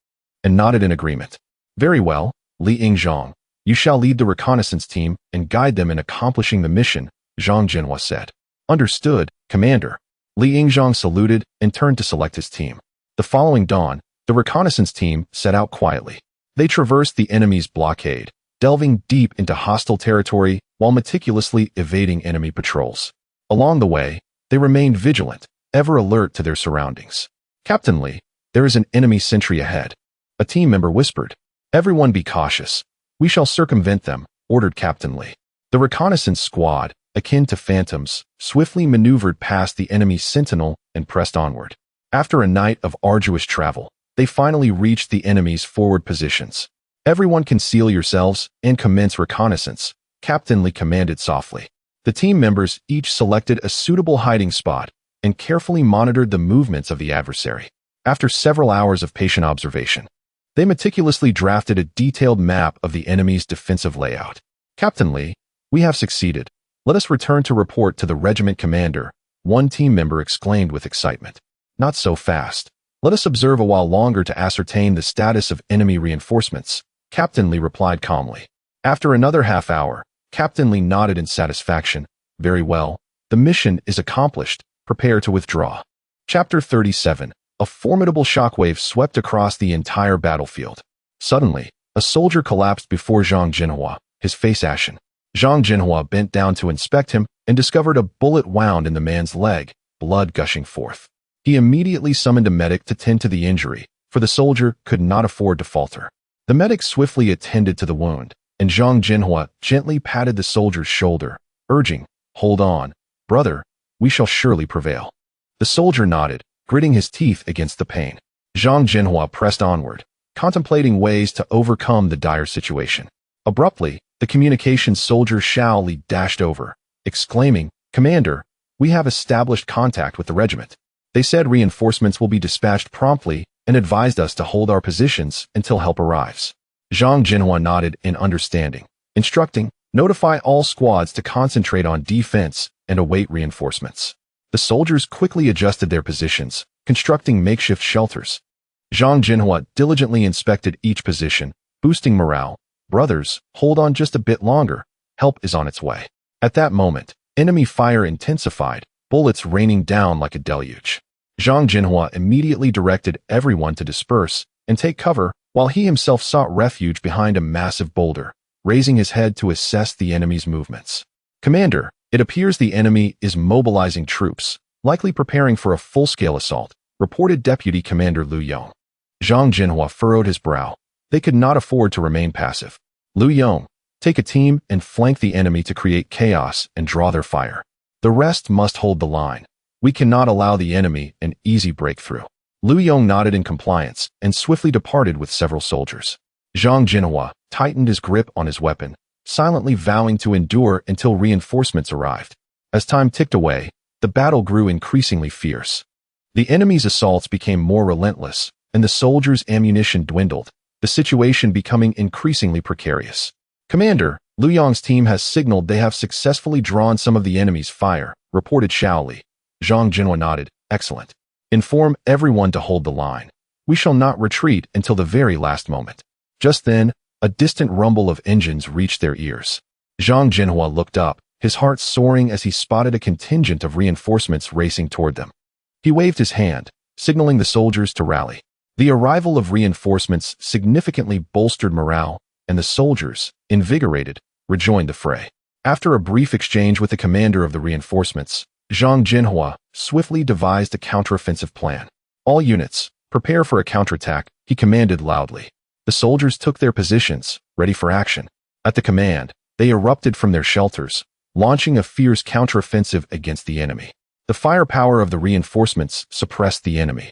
and nodded in agreement. Very well, Li Yingzhang, you shall lead the reconnaissance team and guide them in accomplishing the mission, Zhang Zhenhua said. Understood, Commander. Li Yingzhang saluted and turned to select his team. The following dawn, the reconnaissance team set out quietly. They traversed the enemy's blockade, delving deep into hostile territory while meticulously evading enemy patrols. Along the way, they remained vigilant, ever alert to their surroundings. Captain Li, there is an enemy sentry ahead. A team member whispered. Everyone be cautious. We shall circumvent them, ordered Captain Li. The reconnaissance squad, akin to phantoms, swiftly maneuvered past the enemy's sentinel and pressed onward. After a night of arduous travel, they finally reached the enemy's forward positions. Everyone conceal yourselves and commence reconnaissance, Captain Li commanded softly. The team members each selected a suitable hiding spot and carefully monitored the movements of the adversary. After several hours of patient observation, they meticulously drafted a detailed map of the enemy's defensive layout. Captain Li, we have succeeded. Let us return to report to the regiment commander, one team member exclaimed with excitement. Not so fast. Let us observe a while longer to ascertain the status of enemy reinforcements, Captain Li replied calmly. After another half hour, Captain Li nodded in satisfaction. Very well. The mission is accomplished. Prepare to withdraw. Chapter 37. A formidable shockwave swept across the entire battlefield. Suddenly, a soldier collapsed before Zhang Zhenhua, his face ashen. Zhang Zhenhua bent down to inspect him and discovered a bullet wound in the man's leg, blood gushing forth. He immediately summoned a medic to tend to the injury, for the soldier could not afford to falter. The medic swiftly attended to the wound, and Zhang Zhenhua gently patted the soldier's shoulder, urging, Hold on, brother, we shall surely prevail. The soldier nodded, gritting his teeth against the pain. Zhang Zhenhua pressed onward, contemplating ways to overcome the dire situation. Abruptly, the communications soldier Xiao Li dashed over, exclaiming, Commander, we have established contact with the regiment. They said reinforcements will be dispatched promptly and advised us to hold our positions until help arrives. Zhang Zhenhua nodded in understanding, instructing, notify all squads to concentrate on defense and await reinforcements. The soldiers quickly adjusted their positions, constructing makeshift shelters. Zhang Zhenhua diligently inspected each position, boosting morale. Brothers, hold on just a bit longer. Help is on its way. At that moment, enemy fire intensified, bullets raining down like a deluge. Zhang Zhenhua immediately directed everyone to disperse and take cover while he himself sought refuge behind a massive boulder, raising his head to assess the enemy's movements. Commander, it appears the enemy is mobilizing troops, likely preparing for a full-scale assault, reported Deputy Commander Liu Yong. Zhang Zhenhua furrowed his brow. They could not afford to remain passive. Liu Yong, take a team and flank the enemy to create chaos and draw their fire. The rest must hold the line. We cannot allow the enemy an easy breakthrough. Liu Yong nodded in compliance and swiftly departed with several soldiers. Zhang Zhenhua tightened his grip on his weapon, silently vowing to endure until reinforcements arrived. As time ticked away, the battle grew increasingly fierce. The enemy's assaults became more relentless, and the soldiers' ammunition dwindled, the situation becoming increasingly precarious. Commander, Liu Yong's team has signaled they have successfully drawn some of the enemy's fire, reported Xiao Li. Zhang Zhenhua nodded. Excellent. Inform everyone to hold the line. We shall not retreat until the very last moment. Just then, a distant rumble of engines reached their ears. Zhang Zhenhua looked up, his heart soaring as he spotted a contingent of reinforcements racing toward them. He waved his hand, signaling the soldiers to rally. The arrival of reinforcements significantly bolstered morale, and the soldiers, invigorated, rejoined the fray. After a brief exchange with the commander of the reinforcements, Zhang Zhenhua swiftly devised a counteroffensive plan. All units, prepare for a counterattack, he commanded loudly. The soldiers took their positions, ready for action. At the command, they erupted from their shelters, launching a fierce counteroffensive against the enemy. The firepower of the reinforcements suppressed the enemy,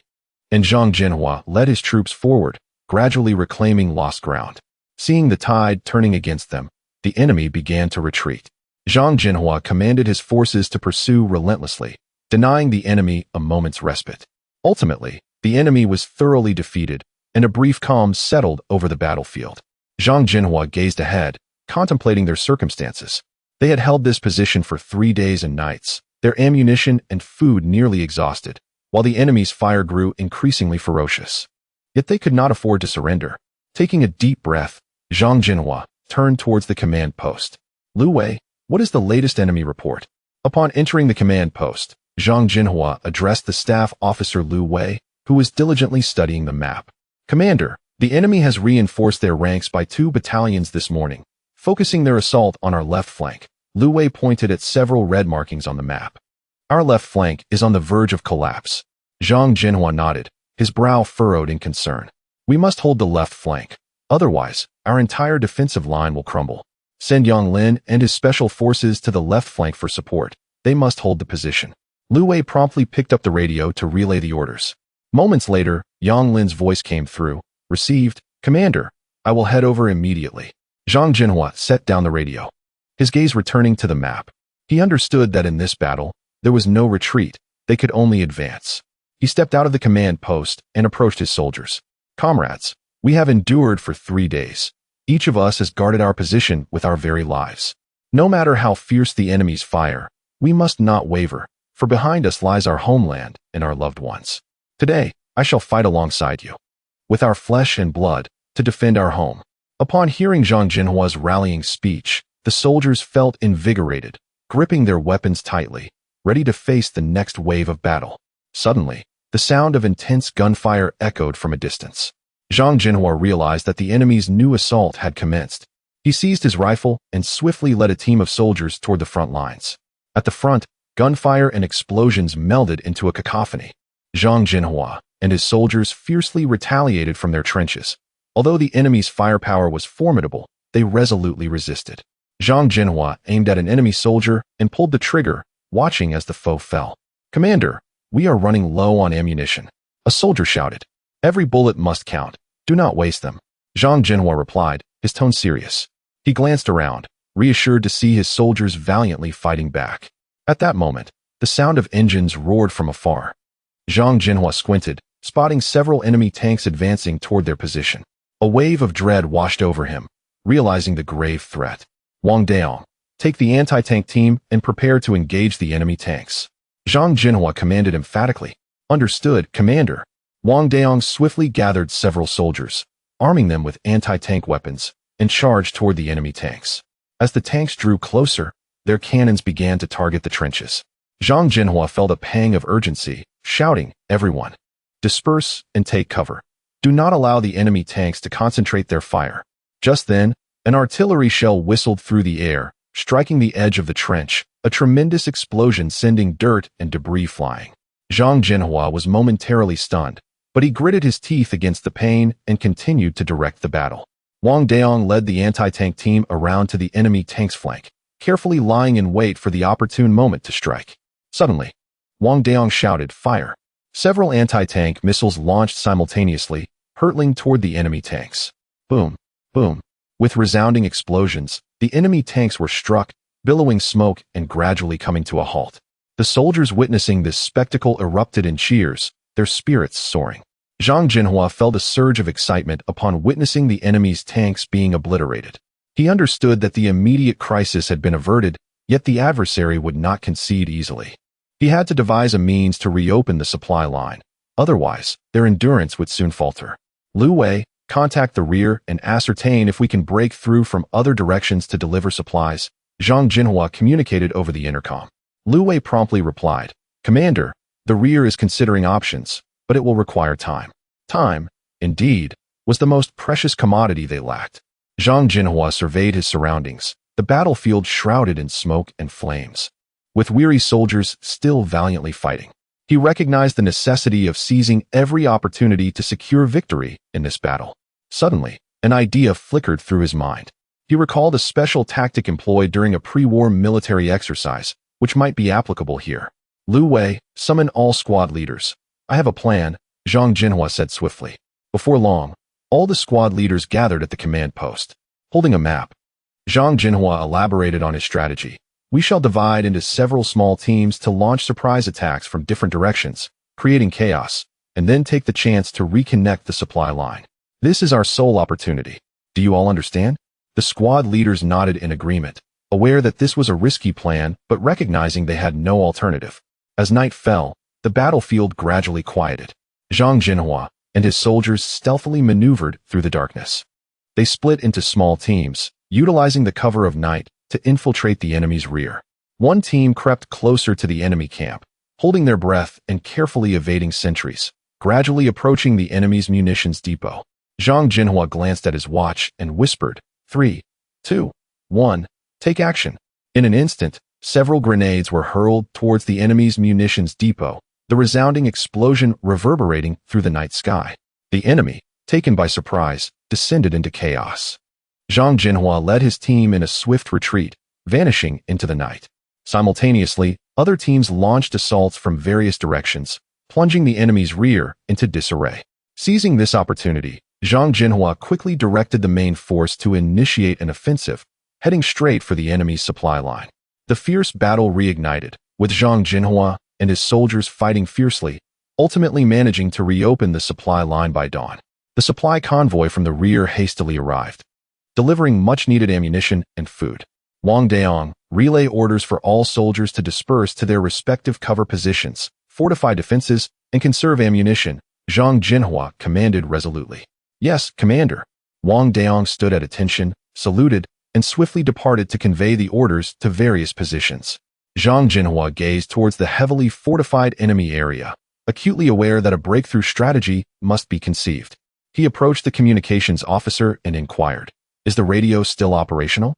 and Zhang Zhenhua led his troops forward, gradually reclaiming lost ground. Seeing the tide turning against them, the enemy began to retreat. Zhang Zhenhua commanded his forces to pursue relentlessly, denying the enemy a moment's respite. Ultimately, the enemy was thoroughly defeated, and a brief calm settled over the battlefield. Zhang Zhenhua gazed ahead, contemplating their circumstances. They had held this position for 3 days and nights, their ammunition and food nearly exhausted, while the enemy's fire grew increasingly ferocious. Yet they could not afford to surrender. Taking a deep breath, Zhang Zhenhua turned towards the command post. Lu Wei, what is the latest enemy report? Upon entering the command post, Zhang Zhenhua addressed the staff officer Lu Wei, who was diligently studying the map. Commander, the enemy has reinforced their ranks by 2 battalions this morning, focusing their assault on our left flank. Lu Wei pointed at several red markings on the map. Our left flank is on the verge of collapse. Zhang Zhenhua nodded, his brow furrowed in concern. We must hold the left flank. Otherwise, our entire defensive line will crumble. Send Yang Lin and his special forces to the left flank for support. They must hold the position. Lu Wei promptly picked up the radio to relay the orders. Moments later, Yang Lin's voice came through. Received, Commander, I will head over immediately. Zhang Zhenhua set down the radio, his gaze returning to the map. He understood that in this battle, there was no retreat, they could only advance. He stepped out of the command post and approached his soldiers. Comrades, we have endured for 3 days. Each of us has guarded our position with our very lives. No matter how fierce the enemy's fire, we must not waver, for behind us lies our homeland and our loved ones. Today, I shall fight alongside you, with our flesh and blood, to defend our home. Upon hearing Zhang Zhenhua's rallying speech, the soldiers felt invigorated, gripping their weapons tightly, ready to face the next wave of battle. Suddenly, the sound of intense gunfire echoed from a distance. Zhang Zhenhua realized that the enemy's new assault had commenced. He seized his rifle and swiftly led a team of soldiers toward the front lines. At the front, gunfire and explosions melded into a cacophony. Zhang Zhenhua and his soldiers fiercely retaliated from their trenches. Although the enemy's firepower was formidable, they resolutely resisted. Zhang Zhenhua aimed at an enemy soldier and pulled the trigger, watching as the foe fell. Commander, we are running low on ammunition. A soldier shouted. Every bullet must count. Do not waste them. Zhang Zhenhua replied, his tone serious. He glanced around, reassured to see his soldiers valiantly fighting back. At that moment, the sound of engines roared from afar. Zhang Zhenhua squinted, spotting several enemy tanks advancing toward their position. A wave of dread washed over him, realizing the grave threat. Wang Daong, take the anti-tank team and prepare to engage the enemy tanks. Zhang Zhenhua commanded emphatically. Understood, Commander. Wang Daong swiftly gathered several soldiers, arming them with anti-tank weapons, and charged toward the enemy tanks. As the tanks drew closer, their cannons began to target the trenches. Zhang Zhenhua felt a pang of urgency, shouting, everyone, disperse and take cover. Do not allow the enemy tanks to concentrate their fire. Just then, an artillery shell whistled through the air, striking the edge of the trench, a tremendous explosion sending dirt and debris flying. Zhang Zhenhua was momentarily stunned, but he gritted his teeth against the pain and continued to direct the battle. Wang Daong led the anti-tank team around to the enemy tank's flank, carefully lying in wait for the opportune moment to strike. Suddenly, Wang Daong shouted, fire. Several anti-tank missiles launched simultaneously, hurtling toward the enemy tanks. Boom, boom. With resounding explosions, the enemy tanks were struck, billowing smoke and gradually coming to a halt. The soldiers witnessing this spectacle erupted in cheers, their spirits soaring. Zhang Zhenhua felt a surge of excitement upon witnessing the enemy's tanks being obliterated. He understood that the immediate crisis had been averted, yet the adversary would not concede easily. He had to devise a means to reopen the supply line. Otherwise, their endurance would soon falter. Lu Wei, contact the rear and ascertain if we can break through from other directions to deliver supplies, Zhang Zhenhua communicated over the intercom. Lu Wei promptly replied, Commander, the rear is considering options, but it will require time. Time, indeed, was the most precious commodity they lacked. Zhang Zhenhua surveyed his surroundings, the battlefield shrouded in smoke and flames, with weary soldiers still valiantly fighting. He recognized the necessity of seizing every opportunity to secure victory in this battle. Suddenly, an idea flickered through his mind. He recalled a special tactic employed during a pre-war military exercise, which might be applicable here. Lu Wei, summon all squad leaders. I have a plan, Zhang Zhenhua said swiftly. Before long, all the squad leaders gathered at the command post. Holding a map, Zhang Zhenhua elaborated on his strategy. We shall divide into several small teams to launch surprise attacks from different directions, creating chaos, and then take the chance to reconnect the supply line. This is our sole opportunity. Do you all understand? The squad leaders nodded in agreement, aware that this was a risky plan but recognizing they had no alternative. As night fell, the battlefield gradually quieted. Zhang Zhenhua and his soldiers stealthily maneuvered through the darkness. They split into small teams, utilizing the cover of night to infiltrate the enemy's rear. One team crept closer to the enemy camp, holding their breath and carefully evading sentries, gradually approaching the enemy's munitions depot. Zhang Zhenhua glanced at his watch and whispered, 3, 2, 1, take action. In an instant, several grenades were hurled towards the enemy's munitions depot, the resounding explosion reverberating through the night sky. The enemy, taken by surprise, descended into chaos. Zhang Zhenhua led his team in a swift retreat, vanishing into the night. Simultaneously, other teams launched assaults from various directions, plunging the enemy's rear into disarray. Seizing this opportunity, Zhang Zhenhua quickly directed the main force to initiate an offensive, heading straight for the enemy's supply line. The fierce battle reignited, with Zhang Zhenhua and his soldiers fighting fiercely, ultimately managing to reopen the supply line by dawn. The supply convoy from the rear hastily arrived, delivering much-needed ammunition and food. Wang Beiyang relay orders for all soldiers to disperse to their respective cover positions, fortify defenses, and conserve ammunition. Zhang Zhenhua commanded resolutely. Yes, Commander. Wang Beiyang stood at attention, saluted, and swiftly departed to convey the orders to various positions. Zhang Zhenhua gazed towards the heavily fortified enemy area, acutely aware that a breakthrough strategy must be conceived. He approached the communications officer and inquired, "Is the radio still operational?"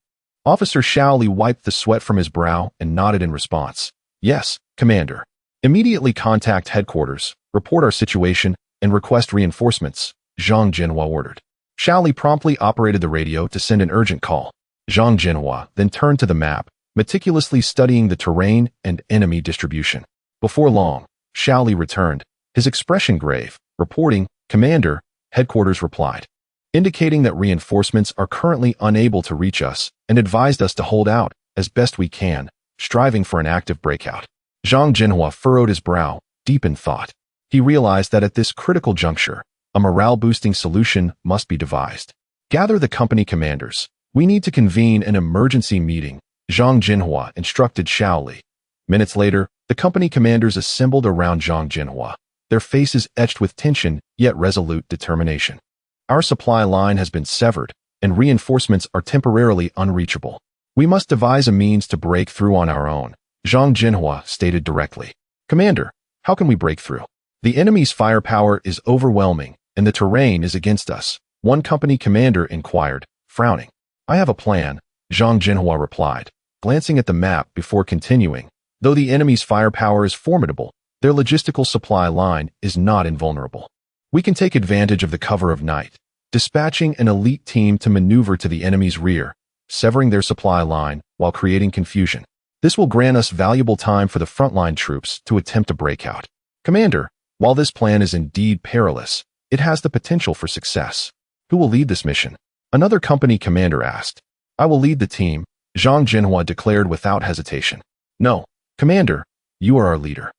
Officer Xiao Liuzi wiped the sweat from his brow and nodded in response. "Yes, Commander. Immediately contact headquarters, report our situation, and request reinforcements," Zhang Zhenhua ordered. Xiao Liuzi promptly operated the radio to send an urgent call. Zhang Zhenhua then turned to the map, meticulously studying the terrain and enemy distribution. Before long, Xiao Liuzi returned, his expression grave, reporting, "Commander," headquarters replied, indicating that reinforcements are currently unable to reach us and advised us to hold out as best we can, striving for an active breakout. Zhang Zhenhua furrowed his brow, deep in thought. He realized that at this critical juncture, a morale-boosting solution must be devised. "Gather the company commanders. We need to convene an emergency meeting," Zhang Zhenhua instructed Xiao Liuzi. Minutes later, the company commanders assembled around Zhang Zhenhua, their faces etched with tension yet resolute determination. "Our supply line has been severed, and reinforcements are temporarily unreachable. We must devise a means to break through on our own," Zhang Zhenhua stated directly. "Commander, how can we break through? The enemy's firepower is overwhelming, and the terrain is against us," one company commander inquired, frowning. "I have a plan," Zhang Zhenhua replied, glancing at the map before continuing. "Though the enemy's firepower is formidable, their logistical supply line is not invulnerable. We can take advantage of the cover of night, dispatching an elite team to maneuver to the enemy's rear, severing their supply line while creating confusion. This will grant us valuable time for the frontline troops to attempt a breakout. Commander, while this plan is indeed perilous, it has the potential for success. Who will lead this mission?" Another company commander asked. "I will lead the team," Zhang Zhenhua declared without hesitation. "No, Commander, you are our leader.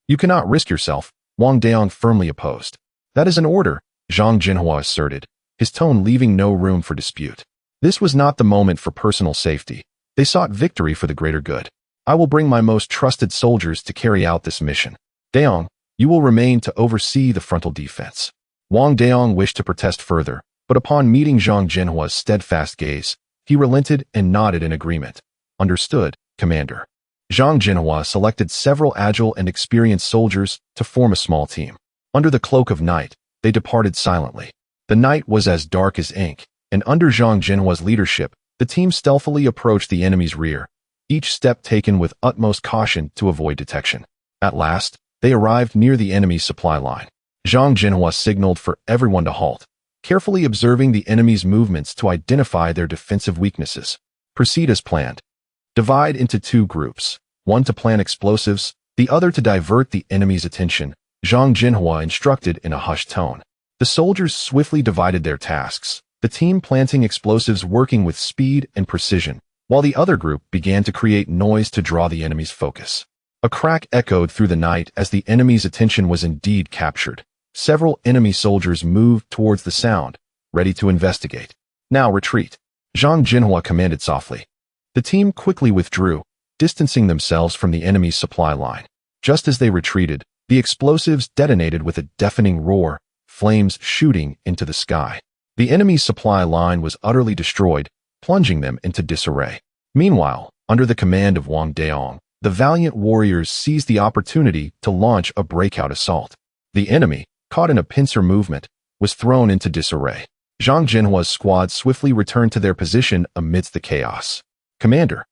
You cannot risk yourself," Wang Beiyang firmly opposed. "That is an order," Zhang Zhenhua asserted, his tone leaving no room for dispute. This was not the moment for personal safety. They sought victory for the greater good. "I will bring my most trusted soldiers to carry out this mission. Beiyang, you will remain to oversee the frontal defense." Wang Beiyang wished to protest further, but upon meeting Zhang Zhenhua's steadfast gaze, he relented and nodded in agreement. "Understood, Commander." Zhang Zhenhua selected several agile and experienced soldiers to form a small team. Under the cloak of night, they departed silently. The night was as dark as ink, and under Zhang Zhenhua's leadership, the team stealthily approached the enemy's rear, each step taken with utmost caution to avoid detection. At last, they arrived near the enemy's supply line. Zhang Zhenhua signaled for everyone to halt, carefully observing the enemy's movements to identify their defensive weaknesses. "Proceed as planned. Divide into 2 groups, one to plant explosives, the other to divert the enemy's attention," Zhang Zhenhua instructed in a hushed tone. The soldiers swiftly divided their tasks, the team planting explosives working with speed and precision, while the other group began to create noise to draw the enemy's focus. A crack echoed through the night as the enemy's attention was indeed captured. Several enemy soldiers moved towards the sound, ready to investigate. Now retreat, Zhang Zhenhua commanded softly. The team quickly withdrew, distancing themselves from the enemy's supply line. Just as they retreated, the explosives detonated with a deafening roar, flames shooting into the sky. The enemy's supply line was utterly destroyed, plunging them into disarray. Meanwhile, under the command of Wang Beiyang, the valiant warriors seized the opportunity to launch a breakout assault. The enemy, caught in a pincer movement, was thrown into disarray. Zhang Zhenhua's squad swiftly returned to their position amidst the chaos. Commander,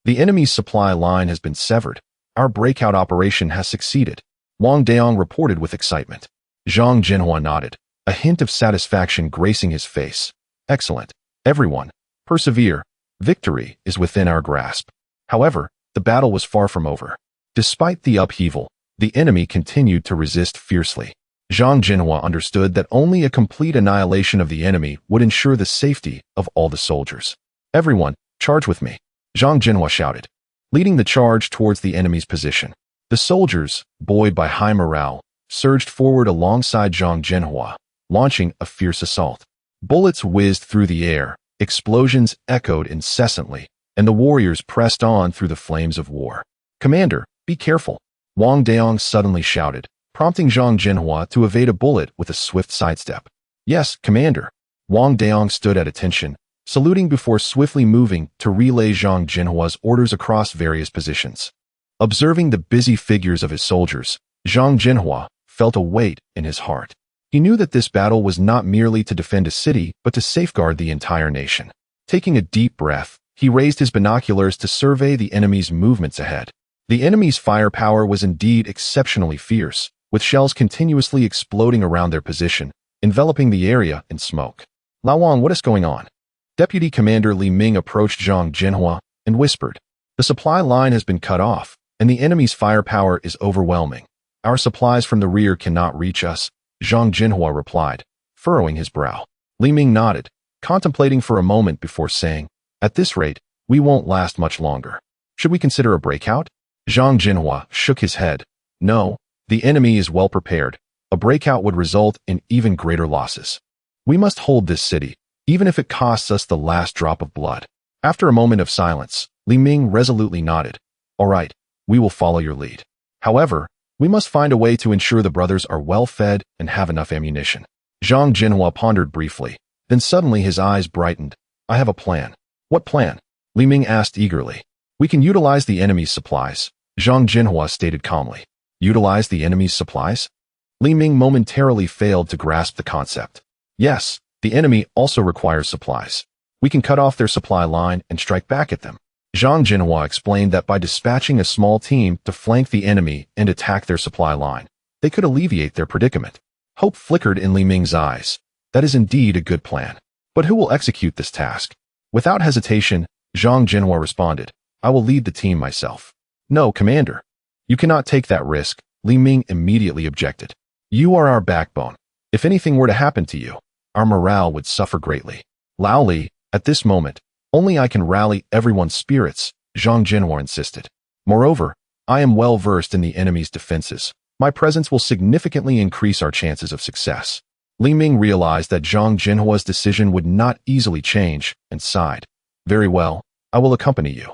the enemy's supply line has been severed. Our breakout operation has succeeded, Wang Beiyang reported with excitement. Zhang Zhenhua nodded, a hint of satisfaction gracing his face. Excellent. Everyone, persevere. Victory is within our grasp. However, the battle was far from over. Despite the upheaval, the enemy continued to resist fiercely. Zhang Zhenhua understood that only a complete annihilation of the enemy would ensure the safety of all the soldiers. Everyone, charge with me, Zhang Zhenhua shouted, leading the charge towards the enemy's position. The soldiers, buoyed by high morale, surged forward alongside Zhang Zhenhua, launching a fierce assault. Bullets whizzed through the air, explosions echoed incessantly, and the warriors pressed on through the flames of war. Commander, be careful, Wang Beiyang suddenly shouted, prompting Zhang Zhenhua to evade a bullet with a swift sidestep. Yes, Commander. Wang Beiyang stood at attention, saluting before swiftly moving to relay Zhang Zhenhua's orders across various positions. Observing the busy figures of his soldiers, Zhang Zhenhua felt a weight in his heart. He knew that this battle was not merely to defend a city, but to safeguard the entire nation. Taking a deep breath, he raised his binoculars to survey the enemy's movements ahead. The enemy's firepower was indeed exceptionally fierce, with shells continuously exploding around their position, enveloping the area in smoke. Lao Wang, what is going on? Deputy Commander Li Ming approached Zhang Zhenhua and whispered, the supply line has been cut off, and the enemy's firepower is overwhelming. Our supplies from the rear cannot reach us, Zhang Zhenhua replied, furrowing his brow. Li Ming nodded, contemplating for a moment before saying, at this rate, we won't last much longer. Should we consider a breakout? Zhang Zhenhua shook his head. No, the enemy is well prepared. A breakout would result in even greater losses. We must hold this city, even if it costs us the last drop of blood. After a moment of silence, Li Ming resolutely nodded. All right, we will follow your lead. However, we must find a way to ensure the brothers are well fed and have enough ammunition. Zhang Zhenhua pondered briefly, then suddenly his eyes brightened. I have a plan. What plan? Li Ming asked eagerly. We can utilize the enemy's supplies, Zhang Zhenhua stated calmly. Utilize the enemy's supplies? Li Ming momentarily failed to grasp the concept. Yes, the enemy also requires supplies. We can cut off their supply line and strike back at them. Zhang Zhenhua explained that by dispatching a small team to flank the enemy and attack their supply line, they could alleviate their predicament. Hope flickered in Li Ming's eyes. That is indeed a good plan. But who will execute this task? Without hesitation, Zhang Zhenhua responded, I will lead the team myself. No, Commander. You cannot take that risk, Li Ming immediately objected. You are our backbone. If anything were to happen to you, our morale would suffer greatly. Lao Li, at this moment, only I can rally everyone's spirits, Zhang Zhenhua insisted. Moreover, I am well versed in the enemy's defenses. My presence will significantly increase our chances of success. Li Ming realized that Zhang Zhenhua's decision would not easily change and sighed. Very well, I will accompany you.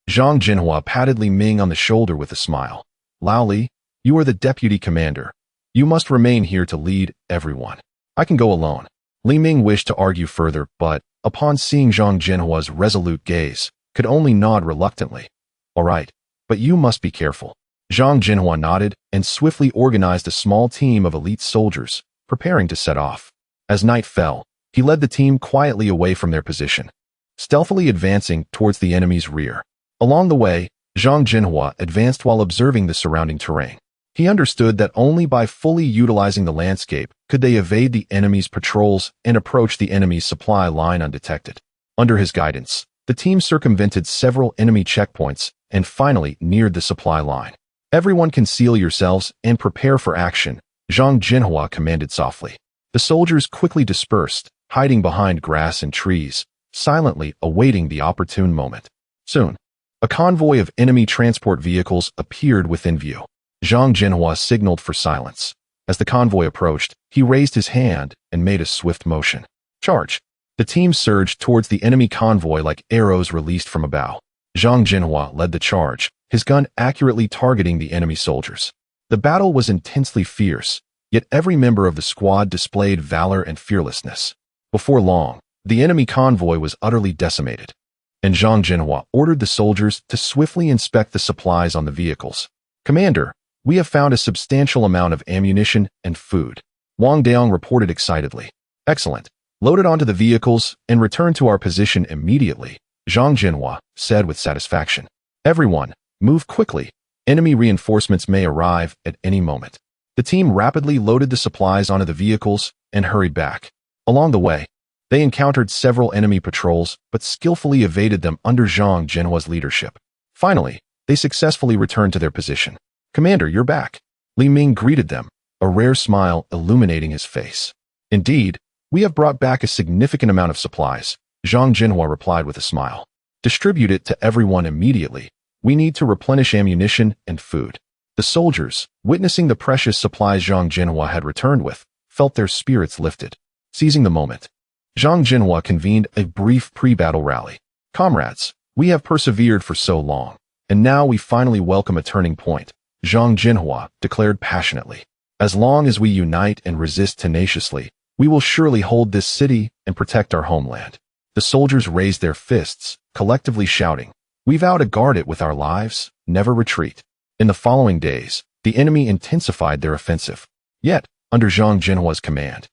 Zhang Zhenhua patted Li Ming on the shoulder with a smile. Lao Li, you are the deputy commander. You must remain here to lead everyone. I can go alone. Li Ming wished to argue further, but, upon seeing Zhang Zhenhua's resolute gaze, could only nod reluctantly. All right, but you must be careful. Zhang Zhenhua nodded and swiftly organized a small team of elite soldiers, preparing to set off. As night fell, he led the team quietly away from their position, stealthily advancing towards the enemy's rear. Along the way, Zhang Zhenhua advanced while observing the surrounding terrain. He understood that only by fully utilizing the landscape could they evade the enemy's patrols and approach the enemy's supply line undetected. Under his guidance, the team circumvented several enemy checkpoints and finally neared the supply line. Everyone conceal yourselves and prepare for action, Zhang Zhenhua commanded softly. The soldiers quickly dispersed, hiding behind grass and trees, silently awaiting the opportune moment. Soon, a convoy of enemy transport vehicles appeared within view. Zhang Zhenhua signaled for silence. As the convoy approached, he raised his hand and made a swift motion. Charge! The team surged towards the enemy convoy like arrows released from a bow. Zhang Zhenhua led the charge, his gun accurately targeting the enemy soldiers. The battle was intensely fierce, yet every member of the squad displayed valor and fearlessness. Before long, the enemy convoy was utterly decimated, and Zhang Zhenhua ordered the soldiers to swiftly inspect the supplies on the vehicles. "Commander, we have found a substantial amount of ammunition and food," Wang Daong reported excitedly. "Excellent. Load it onto the vehicles and return to our position immediately," Zhang Zhenhua said with satisfaction. "Everyone, move quickly. Enemy reinforcements may arrive at any moment." The team rapidly loaded the supplies onto the vehicles and hurried back. Along the way, they encountered several enemy patrols but skillfully evaded them under Zhang Zhenhua's leadership. Finally, they successfully returned to their position. "Commander, you're back." Li Ming greeted them, a rare smile illuminating his face. "Indeed, we have brought back a significant amount of supplies," Zhang Zhenhua replied with a smile. "Distribute it to everyone immediately. We need to replenish ammunition and food." The soldiers, witnessing the precious supplies Zhang Zhenhua had returned with, felt their spirits lifted. Seizing the moment, Zhang Zhenhua convened a brief pre-battle rally. "Comrades, we have persevered for so long, and now we finally welcome a turning point," Zhang Zhenhua declared passionately. "As long as we unite and resist tenaciously, we will surely hold this city and protect our homeland." The soldiers raised their fists, collectively shouting, "We vow to guard it with our lives, never retreat." In the following days, the enemy intensified their offensive. Yet, under Zhang Zhenhua's command,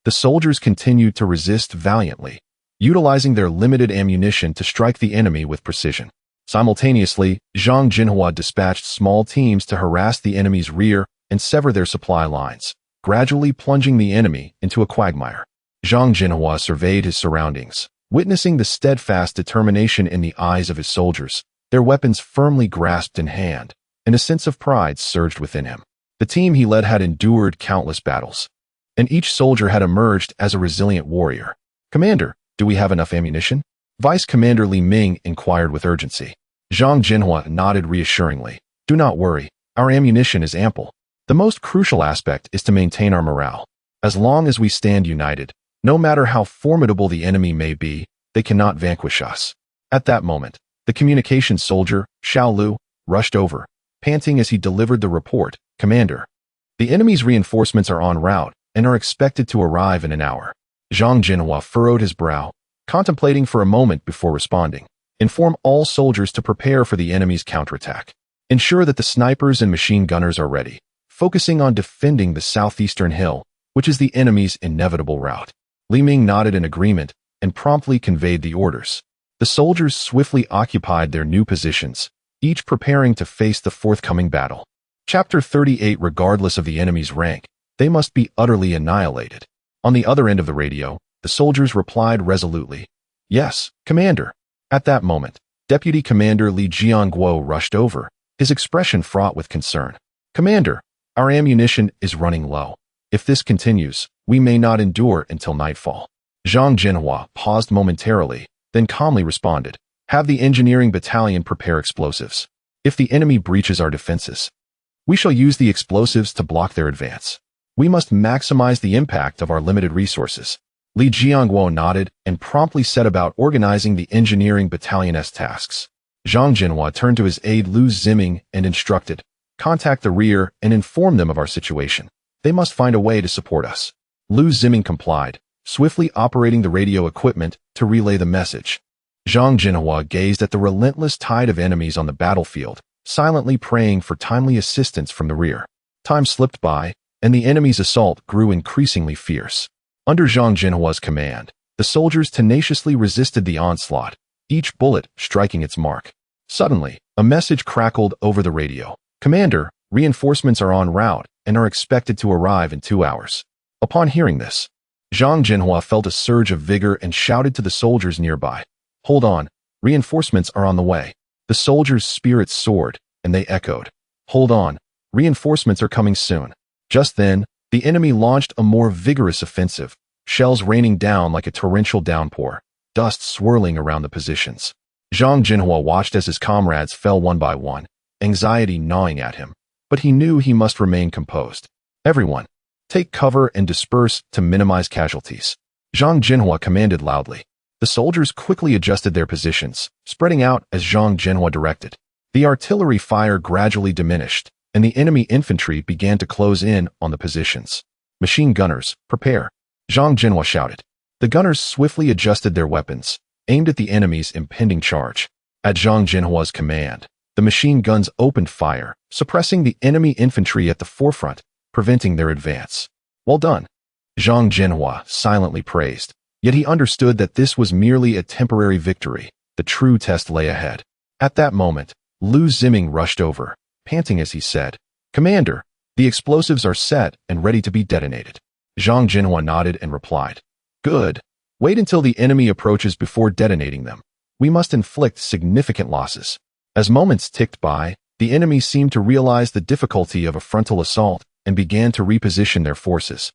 the soldiers continued to resist valiantly, utilizing their limited ammunition to strike the enemy with precision. Simultaneously, Zhang Zhenhua dispatched small teams to harass the enemy's rear and sever their supply lines, gradually plunging the enemy into a quagmire. Zhang Zhenhua surveyed his surroundings, witnessing the steadfast determination in the eyes of his soldiers, their weapons firmly grasped in hand, and a sense of pride surged within him. The team he led had endured countless battles, and each soldier had emerged as a resilient warrior. "Commander, do we have enough ammunition?" Vice Commander Li Ming inquired with urgency. Zhang Zhenhua nodded reassuringly. "Do not worry, our ammunition is ample. The most crucial aspect is to maintain our morale. As long as we stand united, no matter how formidable the enemy may be, they cannot vanquish us." At that moment, the communications soldier, Xiao Liuzi, rushed over, panting as he delivered the report. "Commander, the enemy's reinforcements are en route and are expected to arrive in an hour." Zhang Zhenhua furrowed his brow, contemplating for a moment before responding. "Inform all soldiers to prepare for the enemy's counterattack. Ensure that the snipers and machine gunners are ready, focusing on defending the southeastern hill, which is the enemy's inevitable route." Li Ming nodded in agreement and promptly conveyed the orders. The soldiers swiftly occupied their new positions, each preparing to face the forthcoming battle. Chapter 38. Regardless of the enemy's rank, they must be utterly annihilated. On the other end of the radio, the soldiers replied resolutely, "Yes, Commander." At that moment, Deputy Commander Li Jiangguo rushed over, his expression fraught with concern. "Commander, our ammunition is running low. If this continues, we may not endure until nightfall." Zhang Zhenhua paused momentarily, then calmly responded, "Have the engineering battalion prepare explosives. If the enemy breaches our defenses, we shall use the explosives to block their advance. We must maximize the impact of our limited resources." Li Jiangguo nodded and promptly set about organizing the engineering battalion's tasks. Zhang Zhenhua turned to his aide Lu Ziming and instructed, "Contact the rear and inform them of our situation. They must find a way to support us." Lu Ziming complied, swiftly operating the radio equipment to relay the message. Zhang Zhenhua gazed at the relentless tide of enemies on the battlefield, silently praying for timely assistance from the rear. Time slipped by, and the enemy's assault grew increasingly fierce. Under Zhang Zhenhua's command, the soldiers tenaciously resisted the onslaught, each bullet striking its mark. Suddenly, a message crackled over the radio. "Commander, reinforcements are en route and are expected to arrive in 2 hours." Upon hearing this, Zhang Zhenhua felt a surge of vigor and shouted to the soldiers nearby, "Hold on, reinforcements are on the way." The soldiers' spirits soared, and they echoed, "Hold on, reinforcements are coming soon." Just then, the enemy launched a more vigorous offensive, shells raining down like a torrential downpour, dust swirling around the positions. Zhang Zhenhua watched as his comrades fell one by one, anxiety gnawing at him, but he knew he must remain composed. Everyone, take cover and disperse to minimize casualties. Zhang Zhenhua commanded loudly. The soldiers quickly adjusted their positions, spreading out as Zhang Zhenhua directed. The artillery fire gradually diminished, and the enemy infantry began to close in on the positions. Machine gunners, prepare. Zhang Zhenhua shouted. The gunners swiftly adjusted their weapons, aimed at the enemy's impending charge. At Zhang Zhenhua's command, the machine guns opened fire, suppressing the enemy infantry at the forefront, preventing their advance. Well done. Zhang Zhenhua silently praised, yet he understood that this was merely a temporary victory. The true test lay ahead. At that moment, Liu Ziming rushed over, panting as he said, Commander, the explosives are set and ready to be detonated. Zhang Zhenhua nodded and replied, Good. Wait until the enemy approaches before detonating them. We must inflict significant losses. As moments ticked by, the enemy seemed to realize the difficulty of a frontal assault and began to reposition their forces,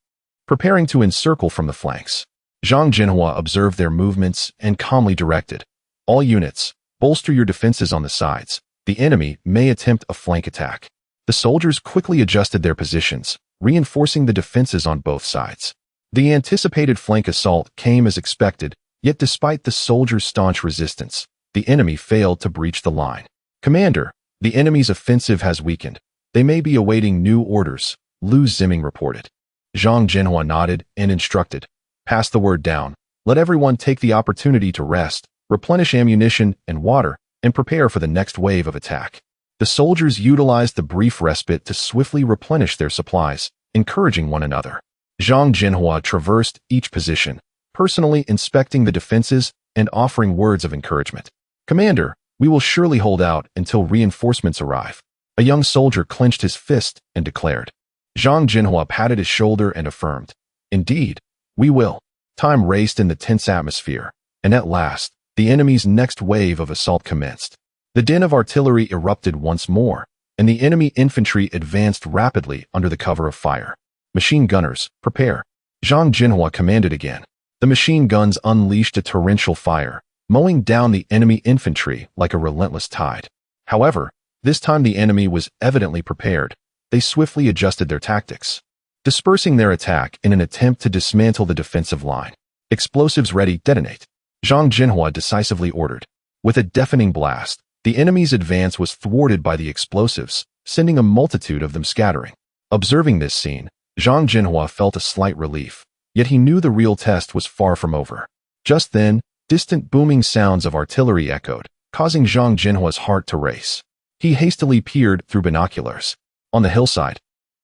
preparing to encircle from the flanks. Zhang Zhenhua observed their movements and calmly directed, All units, bolster your defenses on the sides. The enemy may attempt a flank attack. The soldiers quickly adjusted their positions, reinforcing the defenses on both sides. The anticipated flank assault came as expected, yet despite the soldiers' staunch resistance, the enemy failed to breach the line. Commander, the enemy's offensive has weakened. They may be awaiting new orders, Liu Ziming reported. Zhang Zhenhua nodded and instructed, Pass the word down. Let everyone take the opportunity to rest, replenish ammunition and water, and prepare for the next wave of attack. The soldiers utilized the brief respite to swiftly replenish their supplies, encouraging one another. Zhang Zhenhua traversed each position, personally inspecting the defenses and offering words of encouragement. Commander, we will surely hold out until reinforcements arrive. A young soldier clenched his fist and declared. Zhang Zhenhua patted his shoulder and affirmed, Indeed, we will. Time raced in the tense atmosphere, and at last, the enemy's next wave of assault commenced. The din of artillery erupted once more, and the enemy infantry advanced rapidly under the cover of fire. Machine gunners, prepare. Zhang Zhenhua commanded again. The machine guns unleashed a torrential fire, mowing down the enemy infantry like a relentless tide. However, this time the enemy was evidently prepared. They swiftly adjusted their tactics, dispersing their attack in an attempt to dismantle the defensive line. Explosives ready, detonate. Zhang Zhenhua decisively ordered. With a deafening blast, the enemy's advance was thwarted by the explosives, sending a multitude of them scattering. Observing this scene, Zhang Zhenhua felt a slight relief, yet he knew the real test was far from over. Just then, distant booming sounds of artillery echoed, causing Zhang Zhenhua's heart to race. He hastily peered through binoculars. On the hillside,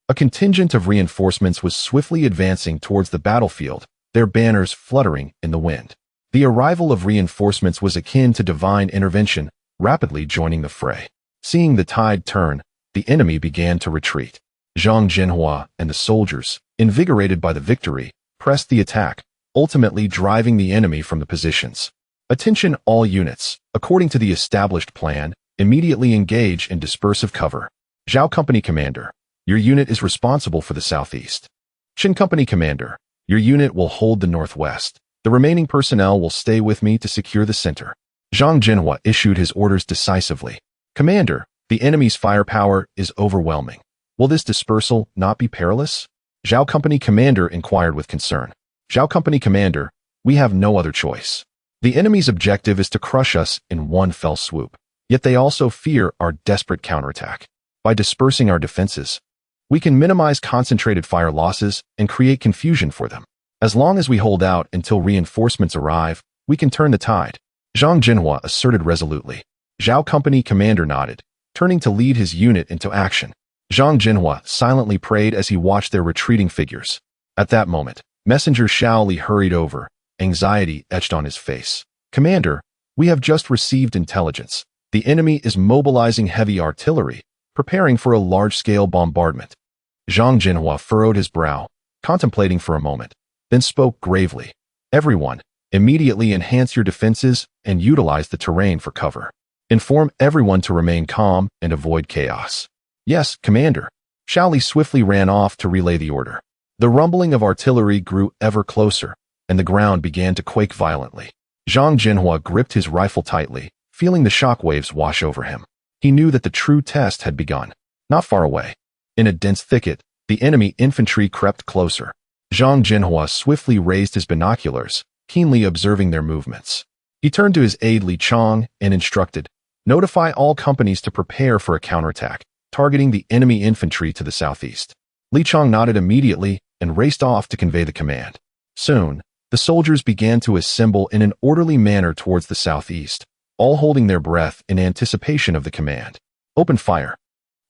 a contingent of reinforcements was swiftly advancing towards the battlefield, their banners fluttering in the wind. The arrival of reinforcements was akin to divine intervention, rapidly joining the fray. Seeing the tide turn, the enemy began to retreat. Zhang Zhenhua and the soldiers, invigorated by the victory, pressed the attack, ultimately driving the enemy from the positions. Attention all units, according to the established plan, immediately engage in dispersive cover. Zhao Company Commander, your unit is responsible for the southeast. Qin Company Commander, your unit will hold the northwest. The remaining personnel will stay with me to secure the center. Zhang Zhenhua issued his orders decisively. Commander, the enemy's firepower is overwhelming. Will this dispersal not be perilous? Zhao Company Commander inquired with concern. Zhao Company Commander, we have no other choice. The enemy's objective is to crush us in one fell swoop. Yet they also fear our desperate counterattack. By dispersing our defenses, we can minimize concentrated fire losses and create confusion for them. As long as we hold out until reinforcements arrive, we can turn the tide. Zhang Zhenhua asserted resolutely. Zhao Company Commander nodded, turning to lead his unit into action. Zhang Zhenhua silently prayed as he watched their retreating figures. At that moment, Messenger Xiao Li hurried over, anxiety etched on his face. Commander, we have just received intelligence. The enemy is mobilizing heavy artillery, preparing for a large-scale bombardment. Zhang Zhenhua furrowed his brow, contemplating for a moment, then spoke gravely. Everyone, immediately enhance your defenses and utilize the terrain for cover. Inform everyone to remain calm and avoid chaos. Yes, Commander. Xiao Li swiftly ran off to relay the order. The rumbling of artillery grew ever closer, and the ground began to quake violently. Zhang Zhenhua gripped his rifle tightly, feeling the shock waves wash over him. He knew that the true test had begun. Not far away, in a dense thicket, the enemy infantry crept closer. Zhang Zhenhua swiftly raised his binoculars, keenly observing their movements. He turned to his aide Li Chang and instructed, "Notify all companies to prepare for a counterattack, targeting the enemy infantry to the southeast." Li Chang nodded immediately and raced off to convey the command. Soon, the soldiers began to assemble in an orderly manner towards the southeast, all holding their breath in anticipation of the command. "Open fire,"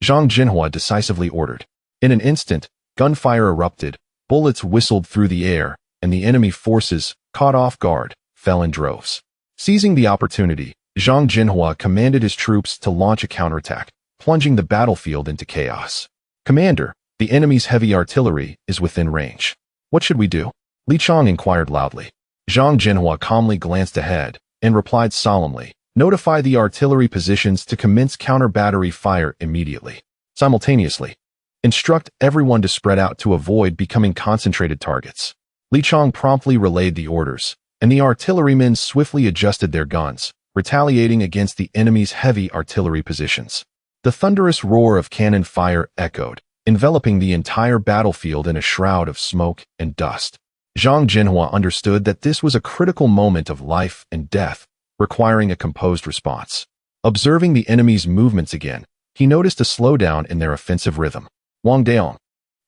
Zhang Zhenhua decisively ordered. In an instant, gunfire erupted, bullets whistled through the air, and the enemy forces, caught off guard, fell in droves. Seizing the opportunity, Zhang Zhenhua commanded his troops to launch a counterattack, plunging the battlefield into chaos. "Commander, the enemy's heavy artillery is within range. What should we do?" Li Chang inquired loudly. Zhang Zhenhua calmly glanced ahead and replied solemnly, "Notify the artillery positions to commence counter-battery fire immediately. Simultaneously, instruct everyone to spread out to avoid becoming concentrated targets." Li Chang promptly relayed the orders, and the artillerymen swiftly adjusted their guns, retaliating against the enemy's heavy artillery positions. The thunderous roar of cannon fire echoed, enveloping the entire battlefield in a shroud of smoke and dust. Zhang Zhenhua understood that this was a critical moment of life and death, requiring a composed response. Observing the enemy's movements again, he noticed a slowdown in their offensive rhythm. "Wang Daong!"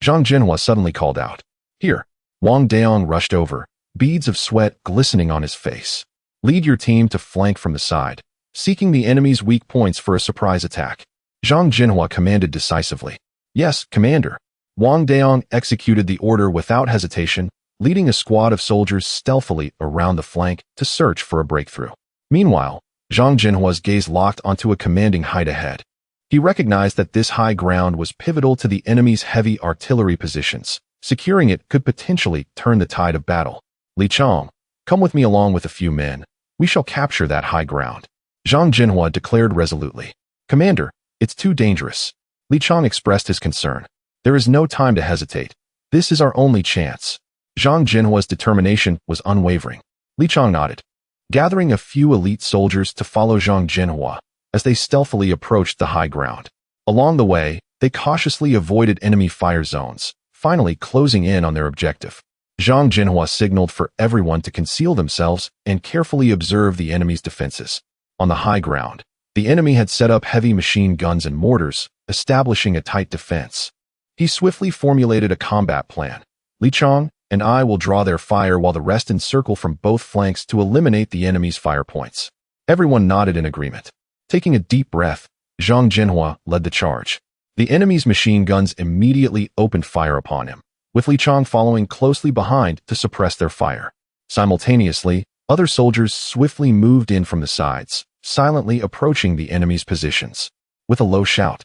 Zhang Zhenhua suddenly called out. "Here!" Wang Daong rushed over, beads of sweat glistening on his face. "Lead your team to flank from the side, seeking the enemy's weak points for a surprise attack." Zhang Zhenhua commanded decisively. "Yes, Commander." Wang Daong executed the order without hesitation, leading a squad of soldiers stealthily around the flank to search for a breakthrough. Meanwhile, Zhang Zhenhua's gaze locked onto a commanding height ahead. He recognized that this high ground was pivotal to the enemy's heavy artillery positions. Securing it could potentially turn the tide of battle. "Li Chang, come with me along with a few men. We shall capture that high ground," Zhang Zhenhua declared resolutely. "Commander, it's too dangerous." Li Chang expressed his concern. "There is no time to hesitate. This is our only chance." Zhang Zhenhua's determination was unwavering. Li Chang nodded, gathering a few elite soldiers to follow Zhang Zhenhua as they stealthily approached the high ground. Along the way, they cautiously avoided enemy fire zones, finally closing in on their objective. Zhang Zhenhua signaled for everyone to conceal themselves and carefully observe the enemy's defenses. On the high ground, the enemy had set up heavy machine guns and mortars, establishing a tight defense. He swiftly formulated a combat plan. "Li Chang and I will draw their fire while the rest encircle from both flanks to eliminate the enemy's fire points." Everyone nodded in agreement. Taking a deep breath, Zhang Zhenhua led the charge. The enemy's machine guns immediately opened fire upon him, with Li Chang following closely behind to suppress their fire. Simultaneously, other soldiers swiftly moved in from the sides, silently approaching the enemy's positions. With a low shout,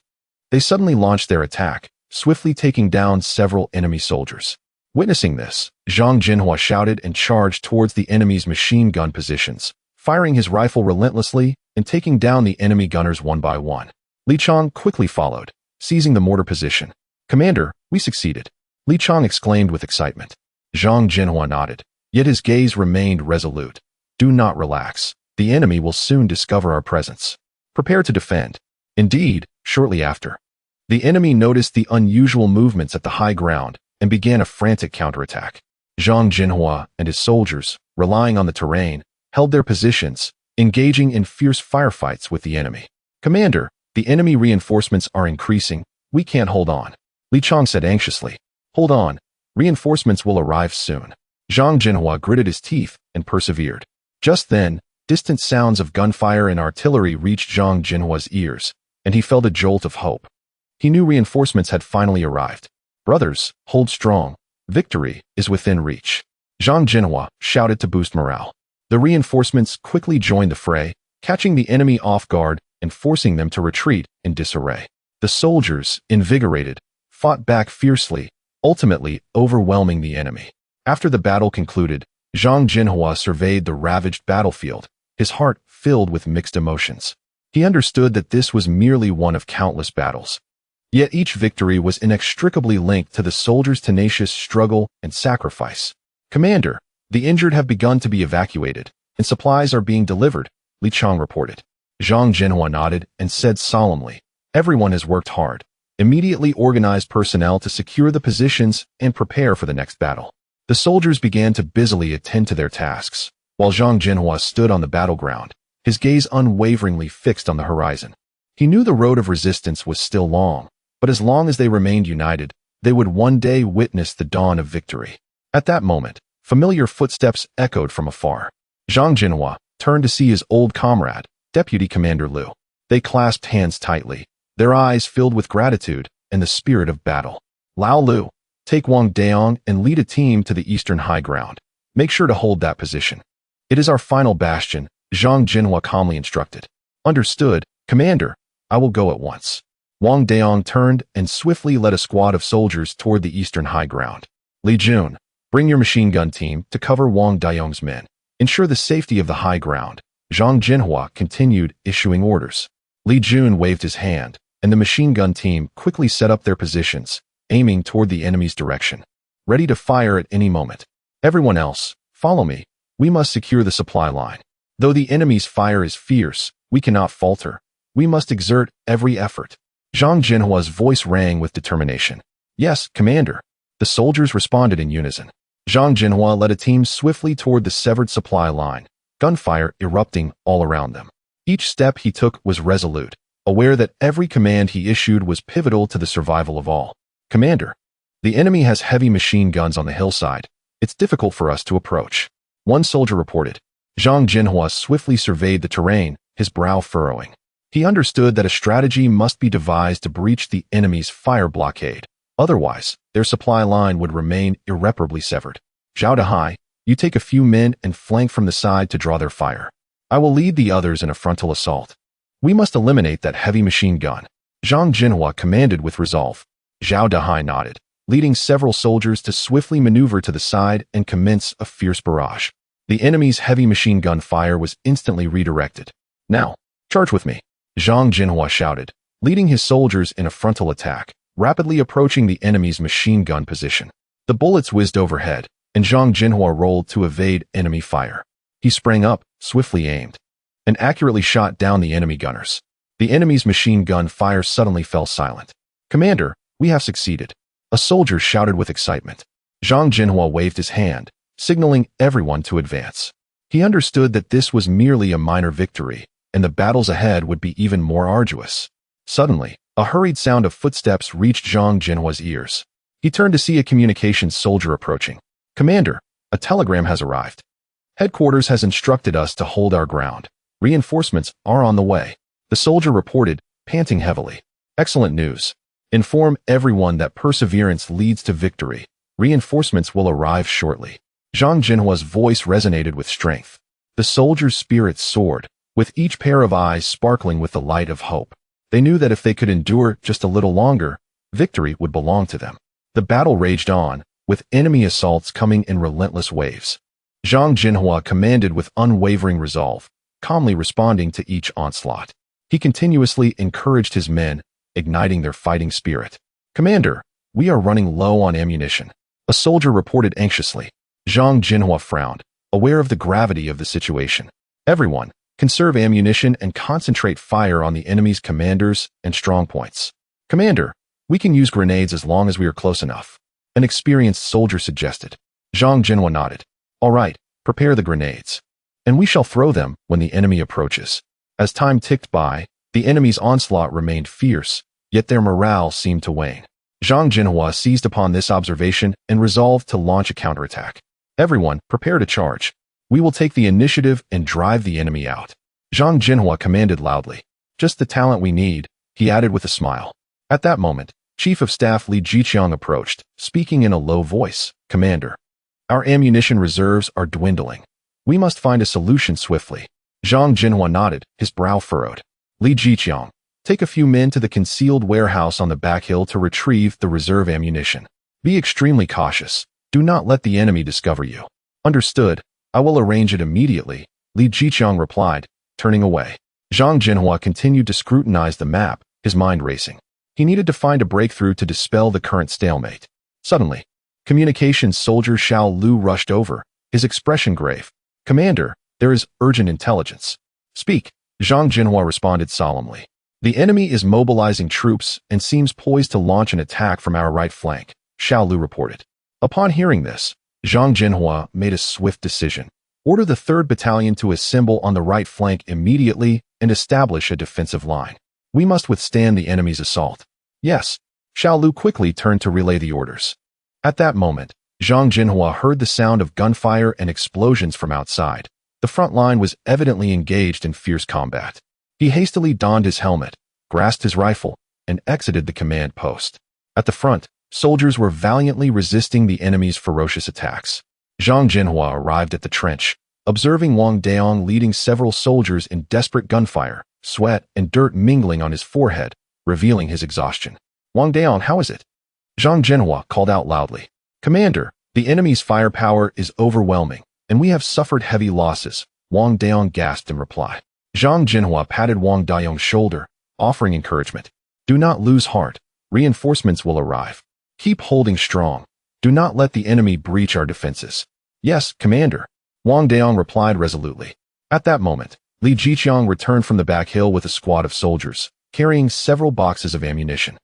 they suddenly launched their attack, swiftly taking down several enemy soldiers. Witnessing this, Zhang Zhenhua shouted and charged towards the enemy's machine gun positions, firing his rifle relentlessly and taking down the enemy gunners one by one. Li Chang quickly followed, seizing the mortar position. "Commander, we succeeded," Li Chang exclaimed with excitement. Zhang Zhenhua nodded, yet his gaze remained resolute. "Do not relax. The enemy will soon discover our presence. Prepare to defend." Indeed, shortly after, the enemy noticed the unusual movements at the high ground and began a frantic counterattack. Zhang Zhenhua and his soldiers, relying on the terrain, held their positions, engaging in fierce firefights with the enemy. "Commander, the enemy reinforcements are increasing. We can't hold on," Li Chang said anxiously. "Hold on. Reinforcements will arrive soon." Zhang Zhenhua gritted his teeth and persevered. Just then, distant sounds of gunfire and artillery reached Zhang Zhenhua's ears, and he felt a jolt of hope. He knew reinforcements had finally arrived. "Brothers, hold strong. Victory is within reach," Zhang Zhenhua shouted to boost morale. The reinforcements quickly joined the fray, catching the enemy off guard and forcing them to retreat in disarray. The soldiers, invigorated, fought back fiercely, ultimately overwhelming the enemy. After the battle concluded, Zhang Zhenhua surveyed the ravaged battlefield, his heart filled with mixed emotions. He understood that this was merely one of countless battles. Yet each victory was inextricably linked to the soldiers' tenacious struggle and sacrifice. "Commander, the injured have begun to be evacuated, and supplies are being delivered," Li Chang reported. Zhang Zhenhua nodded and said solemnly, "Everyone has worked hard. Immediately organized personnel to secure the positions and prepare for the next battle." The soldiers began to busily attend to their tasks, while Zhang Zhenhua stood on the battleground, his gaze unwaveringly fixed on the horizon. He knew the road of resistance was still long, but as long as they remained united, they would one day witness the dawn of victory. At that moment, familiar footsteps echoed from afar. Zhang Zhenhua turned to see his old comrade, Deputy Commander Liu. They clasped hands tightly, their eyes filled with gratitude and the spirit of battle. "Lao Liu, take Wang Beiyang and lead a team to the eastern high ground. Make sure to hold that position. It is our final bastion," Zhang Zhenhua calmly instructed. "Understood, Commander. I will go at once." Wang Beiyang turned and swiftly led a squad of soldiers toward the eastern high ground. "Li Jun, bring your machine gun team to cover Wang Beiyang's men. Ensure the safety of the high ground." Zhang Zhenhua continued issuing orders. Li Jun waved his hand, and the machine gun team quickly set up their positions, aiming toward the enemy's direction, ready to fire at any moment. "Everyone else, follow me. We must secure the supply line. Though the enemy's fire is fierce, we cannot falter. We must exert every effort." Zhang Zhenhua's voice rang with determination. "Yes, Commander." The soldiers responded in unison. Zhang Zhenhua led a team swiftly toward the severed supply line, gunfire erupting all around them. Each step he took was resolute, aware that every command he issued was pivotal to the survival of all. "Commander, the enemy has heavy machine guns on the hillside. It's difficult for us to approach," one soldier reported. Zhang Zhenhua swiftly surveyed the terrain, his brow furrowing. He understood that a strategy must be devised to breach the enemy's fire blockade. Otherwise, their supply line would remain irreparably severed. "Xiao Liuzi, you take a few men and flank from the side to draw their fire. I will lead the others in a frontal assault. We must eliminate that heavy machine gun," Zhang Zhenhua commanded with resolve. Xiao Liuzi nodded, leading several soldiers to swiftly maneuver to the side and commence a fierce barrage. The enemy's heavy machine gun fire was instantly redirected. "Now, charge with me," Zhang Zhenhua shouted, leading his soldiers in a frontal attack, rapidly approaching the enemy's machine gun position. The bullets whizzed overhead, and Zhang Zhenhua rolled to evade enemy fire. He sprang up, swiftly aimed, and accurately shot down the enemy gunners. The enemy's machine gun fire suddenly fell silent. "Commander, we have succeeded," a soldier shouted with excitement. Zhang Zhenhua waved his hand, signaling everyone to advance. He understood that this was merely a minor victory, and the battles ahead would be even more arduous. Suddenly, a hurried sound of footsteps reached Zhang Zhenhua's ears. He turned to see a communications soldier approaching. "Commander, a telegram has arrived. Headquarters has instructed us to hold our ground. Reinforcements are on the way," the soldier reported, panting heavily. "Excellent news. Inform everyone that perseverance leads to victory. Reinforcements will arrive shortly." Zhang Zhenhua's voice resonated with strength. The soldiers' spirits soared, with each pair of eyes sparkling with the light of hope. They knew that if they could endure just a little longer, victory would belong to them. The battle raged on, with enemy assaults coming in relentless waves. Zhang Zhenhua commanded with unwavering resolve, calmly responding to each onslaught. He continuously encouraged his men, igniting their fighting spirit. "Commander, we are running low on ammunition," a soldier reported anxiously. Zhang Zhenhua frowned, aware of the gravity of the situation. "Everyone, conserve ammunition and concentrate fire on the enemy's commanders and strongpoints." "Commander, we can use grenades as long as we are close enough," an experienced soldier suggested. Zhang Zhenhua nodded. "All right, prepare the grenades, and we shall throw them when the enemy approaches." As time ticked by, the enemy's onslaught remained fierce, yet their morale seemed to wane. Zhang Zhenhua seized upon this observation and resolved to launch a counterattack. "Everyone, prepare to charge. We will take the initiative and drive the enemy out," Zhang Zhenhua commanded loudly. "Just the talent we need," he added with a smile. At that moment, Chief of Staff Li Jiqiang approached, speaking in a low voice. "Commander, our ammunition reserves are dwindling. We must find a solution swiftly." Zhang Zhenhua nodded, his brow furrowed. "Li Jiqiang, take a few men to the concealed warehouse on the back hill to retrieve the reserve ammunition. Be extremely cautious. Do not let the enemy discover you." "Understood. I will arrange it immediately," Li Jiqiang replied, turning away. Zhang Zhenhua continued to scrutinize the map, his mind racing. He needed to find a breakthrough to dispel the current stalemate. Suddenly, communications soldier Xiao Liu rushed over, his expression grave. "Commander, there is urgent intelligence." "Speak," Zhang Zhenhua responded solemnly. The enemy is mobilizing troops and seems poised to launch an attack from our right flank, Xiao Liu reported. Upon hearing this, Zhang Zhenhua made a swift decision. Order the 3rd Battalion to assemble on the right flank immediately and establish a defensive line. We must withstand the enemy's assault. Yes, Xiao Liu quickly turned to relay the orders. At that moment, Zhang Zhenhua heard the sound of gunfire and explosions from outside. The front line was evidently engaged in fierce combat. He hastily donned his helmet, grasped his rifle, and exited the command post. At the front, soldiers were valiantly resisting the enemy's ferocious attacks. Zhang Zhenhua arrived at the trench, observing Wang Daong leading several soldiers in desperate gunfire, sweat and dirt mingling on his forehead, revealing his exhaustion. Wang Daong, how is it? Zhang Zhenhua called out loudly. Commander, the enemy's firepower is overwhelming, and we have suffered heavy losses, Wang Daong gasped in reply. Zhang Zhenhua patted Wang Daong's shoulder, offering encouragement. Do not lose heart. Reinforcements will arrive. Keep holding strong. Do not let the enemy breach our defenses. Yes, Commander, Wang Daong replied resolutely. At that moment, Li Jiqiang returned from the back hill with a squad of soldiers, carrying several boxes of ammunition.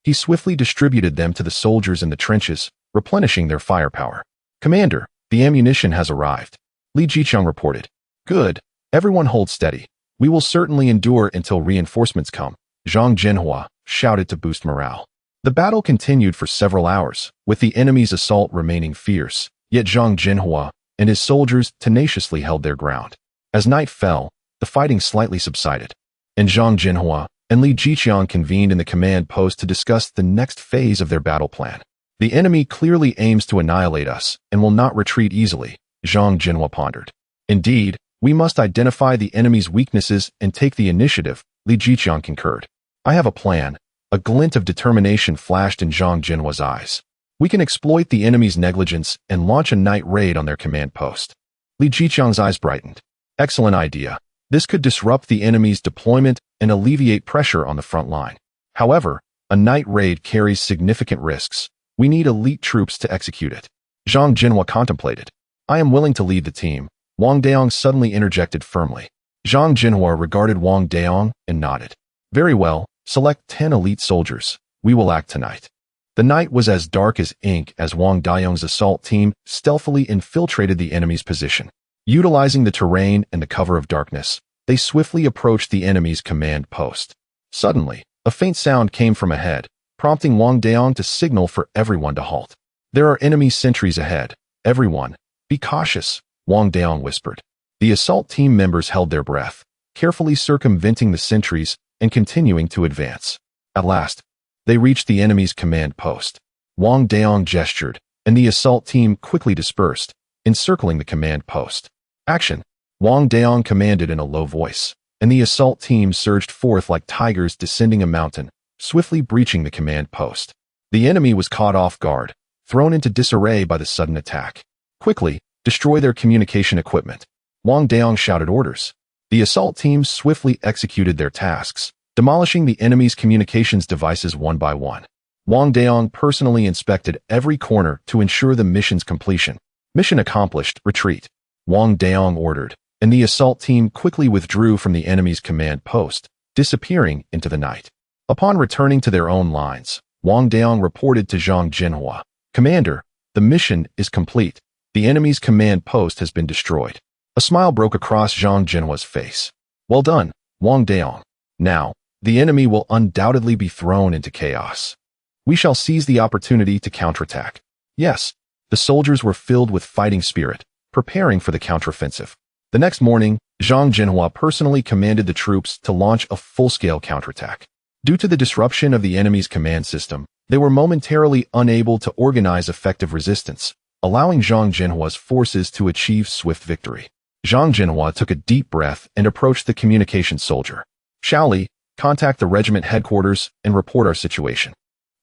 He swiftly distributed them to the soldiers in the trenches, replenishing their firepower. Commander, the ammunition has arrived, Li Jiqiang reported. Good. Everyone hold steady. We will certainly endure until reinforcements come, Zhang Zhenhua shouted to boost morale. The battle continued for several hours, with the enemy's assault remaining fierce, yet Zhang Zhenhua and his soldiers tenaciously held their ground. As night fell, the fighting slightly subsided, and Zhang Zhenhua and Li Jiqiang convened in the command post to discuss the next phase of their battle plan. The enemy clearly aims to annihilate us and will not retreat easily, Zhang Zhenhua pondered. Indeed, we must identify the enemy's weaknesses and take the initiative, Li Jiqiang concurred. I have a plan. A glint of determination flashed in Zhang Zhenhua's eyes. We can exploit the enemy's negligence and launch a night raid on their command post. Li Jiqiang's eyes brightened. Excellent idea. This could disrupt the enemy's deployment and alleviate pressure on the front line. However, a night raid carries significant risks. We need elite troops to execute it. Zhang Zhenhua contemplated. I am willing to lead the team, Wang Daong suddenly interjected firmly. Zhang Zhenhua regarded Wang Daong and nodded. Very well, select 10 elite soldiers. We will act tonight. The night was as dark as ink as Wang Daong's assault team stealthily infiltrated the enemy's position. Utilizing the terrain and the cover of darkness, they swiftly approached the enemy's command post. Suddenly, a faint sound came from ahead, prompting Wang Daong to signal for everyone to halt. There are enemy sentries ahead. Everyone, be cautious, Wang Daong whispered. The assault team members held their breath, carefully circumventing the sentries and continuing to advance. At last, they reached the enemy's command post. Wang Daong gestured, and the assault team quickly dispersed, encircling the command post. Action! Wang Daong commanded in a low voice, and the assault team surged forth like tigers descending a mountain, swiftly breaching the command post. The enemy was caught off guard, thrown into disarray by the sudden attack. Quickly, destroy their communication equipment. Wang Daong shouted orders. The assault teams swiftly executed their tasks, demolishing the enemy's communications devices one by one. Wang Daong personally inspected every corner to ensure the mission's completion. Mission accomplished, retreat, Wang Daong ordered, and the assault team quickly withdrew from the enemy's command post, disappearing into the night. Upon returning to their own lines, Wang Daong reported to Zhang Zhenhua, Commander, the mission is complete. The enemy's command post has been destroyed. A smile broke across Zhang Zhenhua's face. Well done, Wang Daong. Now, the enemy will undoubtedly be thrown into chaos. We shall seize the opportunity to counterattack. Yes, the soldiers were filled with fighting spirit, preparing for the counteroffensive. The next morning, Zhang Zhenhua personally commanded the troops to launch a full-scale counterattack. Due to the disruption of the enemy's command system, they were momentarily unable to organize effective resistance, allowing Zhang Zhenhua's forces to achieve swift victory. Zhang Zhenhua took a deep breath and approached the communications soldier. Xiao Li, contact the regiment headquarters and report our situation.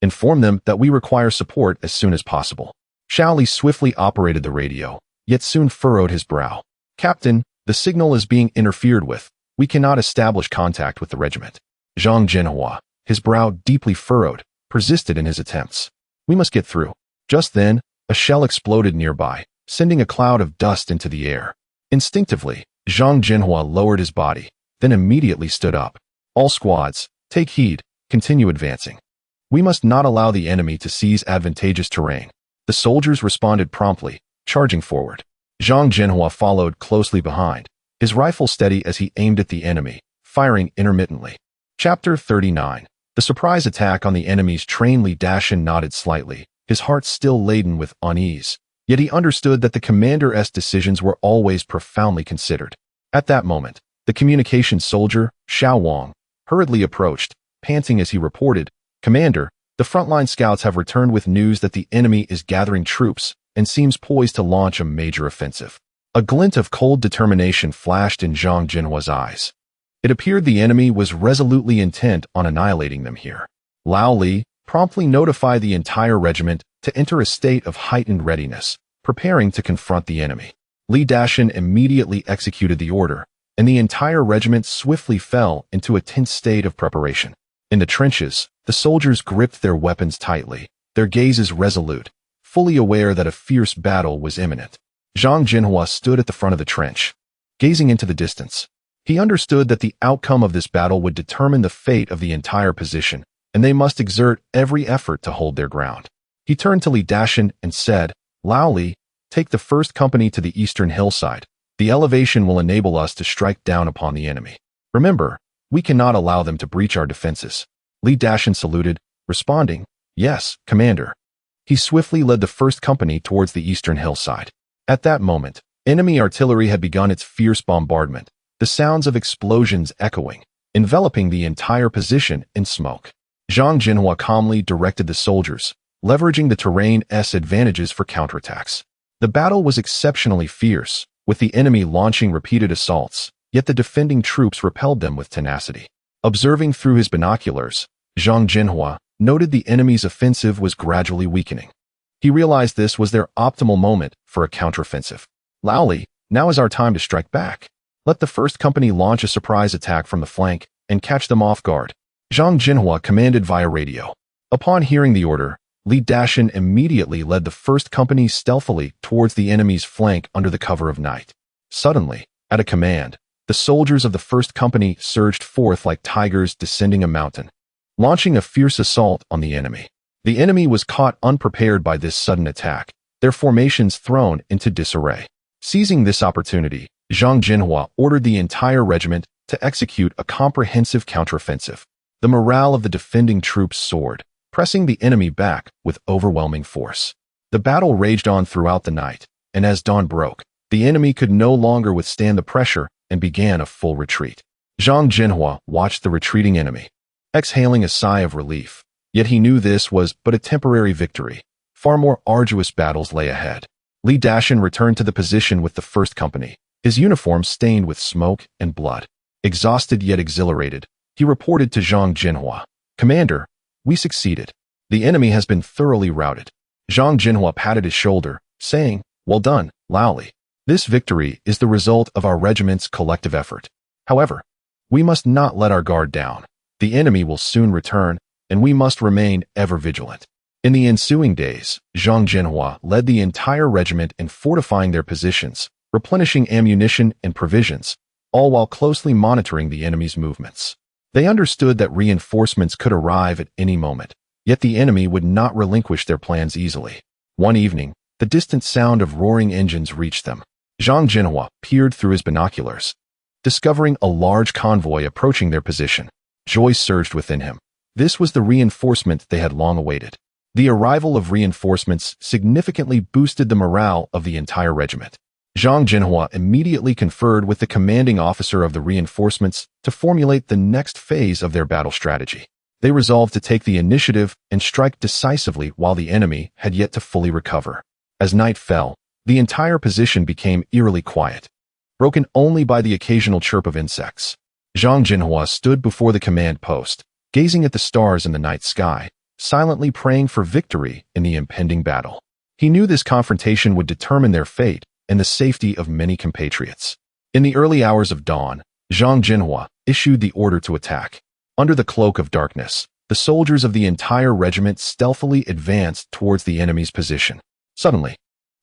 Inform them that we require support as soon as possible. Xiao Li swiftly operated the radio, yet soon furrowed his brow. Captain, the signal is being interfered with. We cannot establish contact with the regiment. Zhang Zhenhua, his brow deeply furrowed, persisted in his attempts. We must get through. Just then, a shell exploded nearby, sending a cloud of dust into the air. Instinctively, Zhang Zhenhua lowered his body, then immediately stood up. All squads, take heed, continue advancing. We must not allow the enemy to seize advantageous terrain. The soldiers responded promptly, charging forward. Zhang Zhenhua followed closely behind, his rifle steady as he aimed at the enemy, firing intermittently. Chapter 39. The surprise attack on the enemy's train. Li Dashan nodded slightly, his heart still laden with unease. Yet he understood that the commander's decisions were always profoundly considered. At that moment, the communications soldier, Xiao Wang, hurriedly approached, panting as he reported, "Commander, the frontline scouts have returned with news that the enemy is gathering troops and seems poised to launch a major offensive." A glint of cold determination flashed in Zhang Zhenhua's eyes. It appeared the enemy was resolutely intent on annihilating them here. Lao Li promptly notified the entire regiment to enter a state of heightened readiness, preparing to confront the enemy. Li Dashan immediately executed the order, and the entire regiment swiftly fell into a tense state of preparation. In the trenches, the soldiers gripped their weapons tightly, their gazes resolute, fully aware that a fierce battle was imminent. Zhang Zhenhua stood at the front of the trench, gazing into the distance. He understood that the outcome of this battle would determine the fate of the entire position, and they must exert every effort to hold their ground. He turned to Li Dashan and said, "Lao Li, take the first company to the eastern hillside. The elevation will enable us to strike down upon the enemy. Remember, we cannot allow them to breach our defenses." Li Dashan saluted, responding, "Yes, Commander." He swiftly led the first company towards the eastern hillside. At that moment, enemy artillery had begun its fierce bombardment, the sounds of explosions echoing, enveloping the entire position in smoke. Zhang Zhenhua calmly directed the soldiers, leveraging the terrain's advantages for counterattacks. The battle was exceptionally fierce, with the enemy launching repeated assaults, yet the defending troops repelled them with tenacity. Observing through his binoculars, Zhang Zhenhua noted the enemy's offensive was gradually weakening. He realized this was their optimal moment for a counteroffensive. "Lao Li, now is our time to strike back. Let the first company launch a surprise attack from the flank and catch them off guard," Zhang Zhenhua commanded via radio. Upon hearing the order, Li Dashan immediately led the first company stealthily towards the enemy's flank under the cover of night. Suddenly, at a command, the soldiers of the first company surged forth like tigers descending a mountain, launching a fierce assault on the enemy. The enemy was caught unprepared by this sudden attack, their formations thrown into disarray. Seizing this opportunity, Zhang Zhenhua ordered the entire regiment to execute a comprehensive counteroffensive. The morale of the defending troops soared, pressing the enemy back with overwhelming force. The battle raged on throughout the night, and as dawn broke, the enemy could no longer withstand the pressure and began a full retreat. Zhang Zhenhua watched the retreating enemy, exhaling a sigh of relief. Yet he knew this was but a temporary victory. Far more arduous battles lay ahead. Li Dashan returned to the position with the first company, his uniform stained with smoke and blood. Exhausted yet exhilarated, he reported to Zhang Zhenhua, "Commander, we succeeded. The enemy has been thoroughly routed." Zhang Zhenhua patted his shoulder, saying, "Well done, Lao Li. This victory is the result of our regiment's collective effort. However, we must not let our guard down. The enemy will soon return, and we must remain ever vigilant." In the ensuing days, Zhang Zhenhua led the entire regiment in fortifying their positions, replenishing ammunition and provisions, all while closely monitoring the enemy's movements. They understood that reinforcements could arrive at any moment, yet the enemy would not relinquish their plans easily. One evening, the distant sound of roaring engines reached them. Zhang Zhenhua peered through his binoculars, discovering a large convoy approaching their position. Joy surged within him. This was the reinforcement they had long awaited. The arrival of reinforcements significantly boosted the morale of the entire regiment. Zhang Zhenhua immediately conferred with the commanding officer of the reinforcements to formulate the next phase of their battle strategy. They resolved to take the initiative and strike decisively while the enemy had yet to fully recover. As night fell, the entire position became eerily quiet, broken only by the occasional chirp of insects. Zhang Zhenhua stood before the command post, gazing at the stars in the night sky, silently praying for victory in the impending battle. He knew this confrontation would determine their fate and the safety of many compatriots. In the early hours of dawn, Zhang Zhenhua issued the order to attack. Under the cloak of darkness, the soldiers of the entire regiment stealthily advanced towards the enemy's position. Suddenly,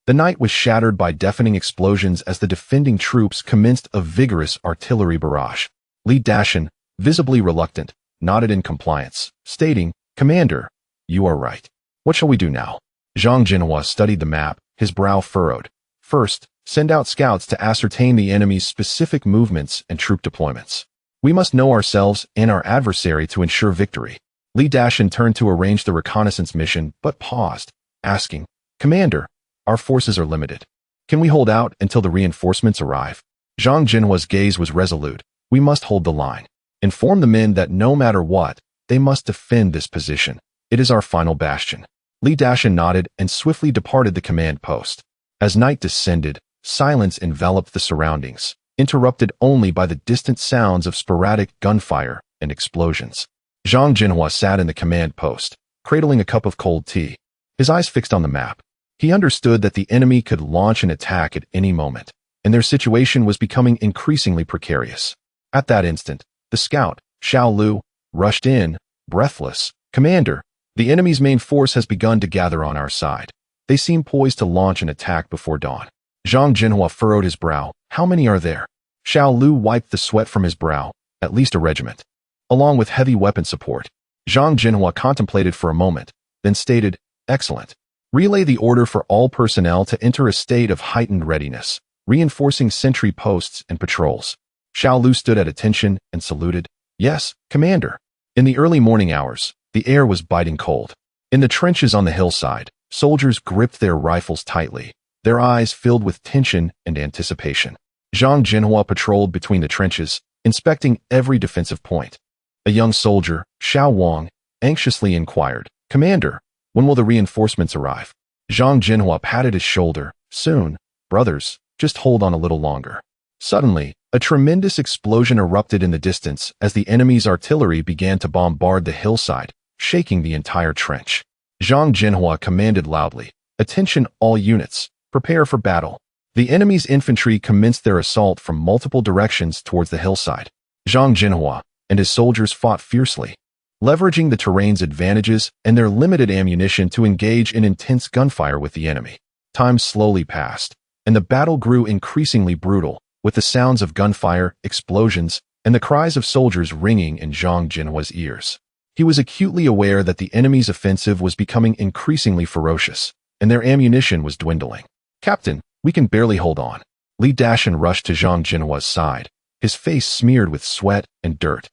the night was shattered by deafening explosions as the defending troops commenced a vigorous artillery barrage. Li Dashan, visibly reluctant, nodded in compliance, stating, "Commander, you are right. What shall we do now?" Zhang Zhenhua studied the map, his brow furrowed. "First, send out scouts to ascertain the enemy's specific movements and troop deployments. We must know ourselves and our adversary to ensure victory." Li Dashan turned to arrange the reconnaissance mission, but paused, asking, "Commander, our forces are limited. Can we hold out until the reinforcements arrive?" Zhang Zhenhua's gaze was resolute. "We must hold the line. Inform the men that no matter what, they must defend this position. It is our final bastion." Li Dashan nodded and swiftly departed the command post. As night descended, silence enveloped the surroundings, interrupted only by the distant sounds of sporadic gunfire and explosions. Zhang Zhenhua sat in the command post, cradling a cup of cold tea, his eyes fixed on the map. He understood that the enemy could launch an attack at any moment, and their situation was becoming increasingly precarious. At that instant, the scout, Xiao Liuzi, rushed in, breathless. "Commander, the enemy's main force has begun to gather on our side. They seem poised to launch an attack before dawn." Zhang Zhenhua furrowed his brow. "How many are there?" Xiao Liuzi wiped the sweat from his brow. "At least a regiment, along with heavy weapon support." Zhang Zhenhua contemplated for a moment, then stated, "Excellent. Relay the order for all personnel to enter a state of heightened readiness, reinforcing sentry posts and patrols." Xiao Liuzi stood at attention and saluted. "Yes, Commander." In the early morning hours, the air was biting cold. In the trenches on the hillside, soldiers gripped their rifles tightly, their eyes filled with tension and anticipation. Zhang Zhenhua patrolled between the trenches, inspecting every defensive point. A young soldier, Xiao Wang, anxiously inquired, "Commander, when will the reinforcements arrive?" Zhang Zhenhua patted his shoulder. "Soon, brothers, just hold on a little longer." Suddenly, a tremendous explosion erupted in the distance as the enemy's artillery began to bombard the hillside, shaking the entire trench. Zhang Zhenhua commanded loudly, "Attention all units, prepare for battle." The enemy's infantry commenced their assault from multiple directions towards the hillside. Zhang Zhenhua and his soldiers fought fiercely, leveraging the terrain's advantages and their limited ammunition to engage in intense gunfire with the enemy. Time slowly passed, and the battle grew increasingly brutal, with the sounds of gunfire, explosions, and the cries of soldiers ringing in Zhang Zhenhua's ears. He was acutely aware that the enemy's offensive was becoming increasingly ferocious, and their ammunition was dwindling. "Captain, we can barely hold on." Li Dashan rushed to Zhang Zhenhua's side, his face smeared with sweat and dirt.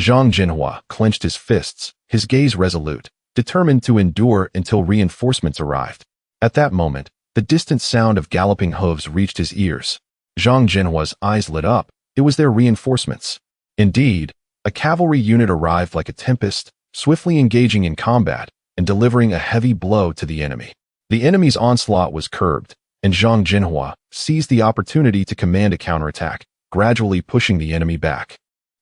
Zhang Zhenhua clenched his fists, his gaze resolute, determined to endure until reinforcements arrived. At that moment, the distant sound of galloping hooves reached his ears. Zhang Zhenhua's eyes lit up. It was their reinforcements. Indeed, a cavalry unit arrived like a tempest, swiftly engaging in combat and delivering a heavy blow to the enemy. The enemy's onslaught was curbed, and Zhang Zhenhua seized the opportunity to command a counterattack, gradually pushing the enemy back.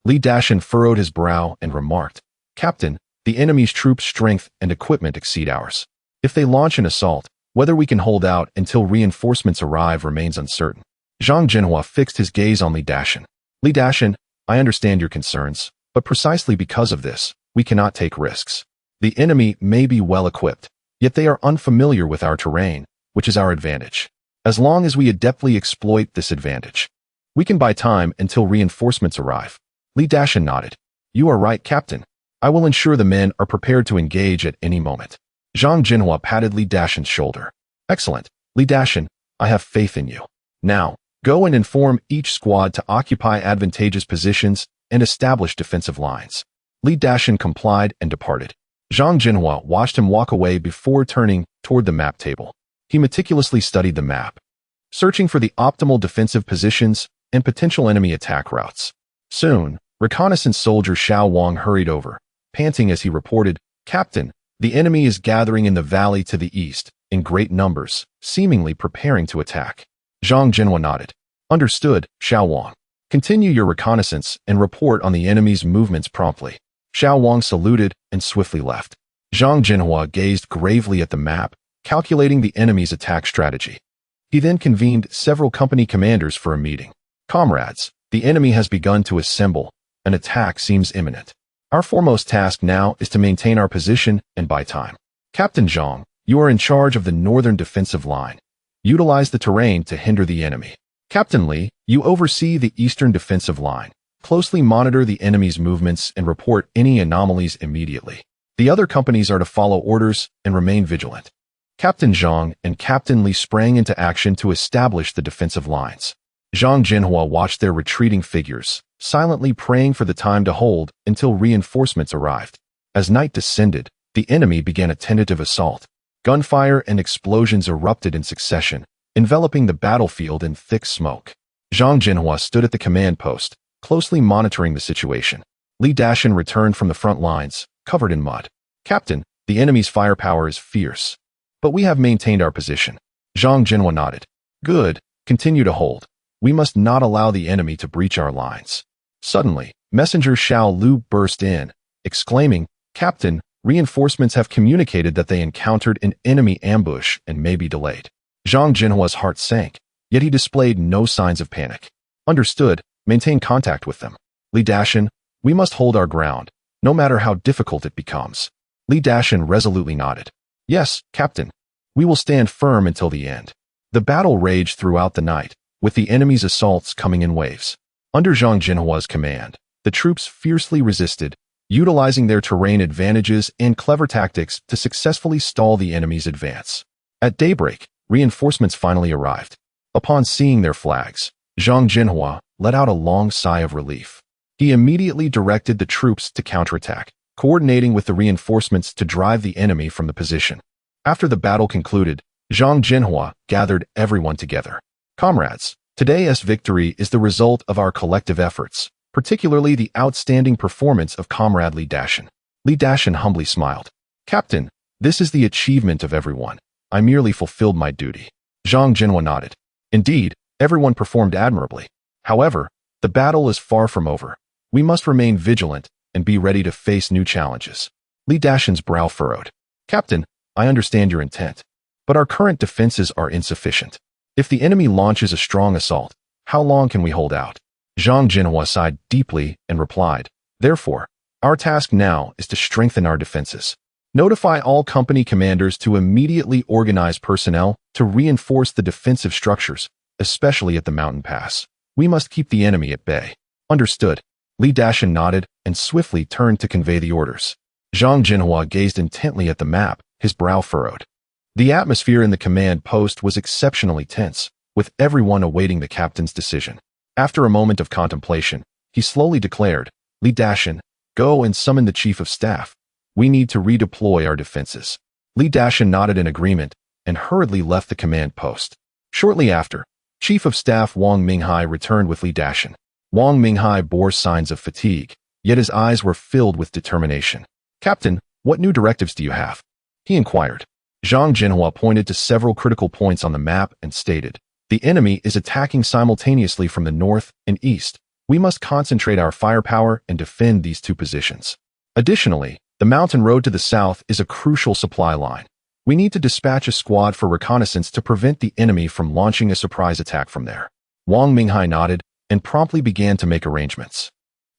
Li Dashan furrowed his brow and remarked, "Captain, the enemy's troops' strength and equipment exceed ours. If they launch an assault, whether we can hold out until reinforcements arrive remains uncertain." Zhang Zhenhua fixed his gaze on Li Dashan. "Li Dashan, I understand your concerns, but precisely because of this, we cannot take risks. The enemy may be well equipped, yet they are unfamiliar with our terrain, which is our advantage. As long as we adeptly exploit this advantage, we can buy time until reinforcements arrive." Li Dashan nodded. "You are right, Captain. I will ensure the men are prepared to engage at any moment." Zhang Zhenhua patted Li Dashan's shoulder. "Excellent, Li Dashan, I have faith in you. Now, go and inform each squad to occupy advantageous positions and establish defensive lines." Li Dashan complied and departed. Zhang Zhenhua watched him walk away before turning toward the map table. He meticulously studied the map, searching for the optimal defensive positions and potential enemy attack routes. Soon, reconnaissance soldier Xiao Wang hurried over, panting as he reported, "Captain, the enemy is gathering in the valley to the east, in great numbers, seemingly preparing to attack." Zhang Zhenhua nodded. "Understood, Xiao Wang. Continue your reconnaissance and report on the enemy's movements promptly." Xiao Wang saluted and swiftly left. Zhang Zhenhua gazed gravely at the map, calculating the enemy's attack strategy. He then convened several company commanders for a meeting. "Comrades, the enemy has begun to assemble. An attack seems imminent. Our foremost task now is to maintain our position and buy time. Captain Zhang, you are in charge of the northern defensive line. Utilize the terrain to hinder the enemy. Captain Li, you oversee the eastern defensive line. Closely monitor the enemy's movements and report any anomalies immediately. The other companies are to follow orders and remain vigilant. Captain Zhang and Captain Li sprang into action to establish the defensive lines. Zhang Zhenhua watched their retreating figures, silently praying for the time to hold until reinforcements arrived. As night descended, the enemy began a tentative assault. Gunfire and explosions erupted in succession, enveloping the battlefield in thick smoke. Zhang Zhenhua stood at the command post, closely monitoring the situation. Li Dashan returned from the front lines, covered in mud. Captain, the enemy's firepower is fierce, but we have maintained our position. Zhang Zhenhua nodded. Good, continue to hold. We must not allow the enemy to breach our lines. Suddenly, Messenger Xiao Liuzi burst in, exclaiming, Captain, reinforcements have communicated that they encountered an enemy ambush and may be delayed. Zhang Zhenhua's heart sank, yet he displayed no signs of panic. Understood, maintain contact with them. Li Dashan, we must hold our ground, no matter how difficult it becomes. Li Dashan resolutely nodded. Yes, Captain. We will stand firm until the end. The battle raged throughout the night, with the enemy's assaults coming in waves. Under Zhang Zhenhua's command, the troops fiercely resisted, utilizing their terrain advantages and clever tactics to successfully stall the enemy's advance. At daybreak, reinforcements finally arrived. Upon seeing their flags, Zhang Zhenhua let out a long sigh of relief. He immediately directed the troops to counterattack, coordinating with the reinforcements to drive the enemy from the position. After the battle concluded, Zhang Zhenhua gathered everyone together. Comrades, today's victory is the result of our collective efforts, particularly the outstanding performance of Comrade Li Dashan. Li Dashan humbly smiled. Captain, this is the achievement of everyone. I merely fulfilled my duty. Zhang Zhenhua nodded. Indeed, everyone performed admirably. However, the battle is far from over. We must remain vigilant and be ready to face new challenges. Li Dashan's brow furrowed. Captain, I understand your intent, but our current defenses are insufficient. If the enemy launches a strong assault, how long can we hold out? Zhang Zhenhua sighed deeply and replied, Therefore, our task now is to strengthen our defenses. Notify all company commanders to immediately organize personnel to reinforce the defensive structures, especially at the mountain pass. We must keep the enemy at bay. Understood. Li Dashan nodded and swiftly turned to convey the orders. Zhang Zhenhua gazed intently at the map, his brow furrowed. The atmosphere in the command post was exceptionally tense, with everyone awaiting the captain's decision. After a moment of contemplation, he slowly declared, Li Dashan, go and summon the chief of staff. We need to redeploy our defenses. Li Dashan nodded in agreement and hurriedly left the command post. Shortly after, Chief of Staff Wang Minghai returned with Li Dashan. Wang Minghai bore signs of fatigue, yet his eyes were filled with determination. Captain, what new directives do you have? He inquired. Zhang Zhenhua pointed to several critical points on the map and stated, The enemy is attacking simultaneously from the north and east. We must concentrate our firepower and defend these two positions. Additionally, the mountain road to the south is a crucial supply line. We need to dispatch a squad for reconnaissance to prevent the enemy from launching a surprise attack from there. Wang Minghai nodded and promptly began to make arrangements.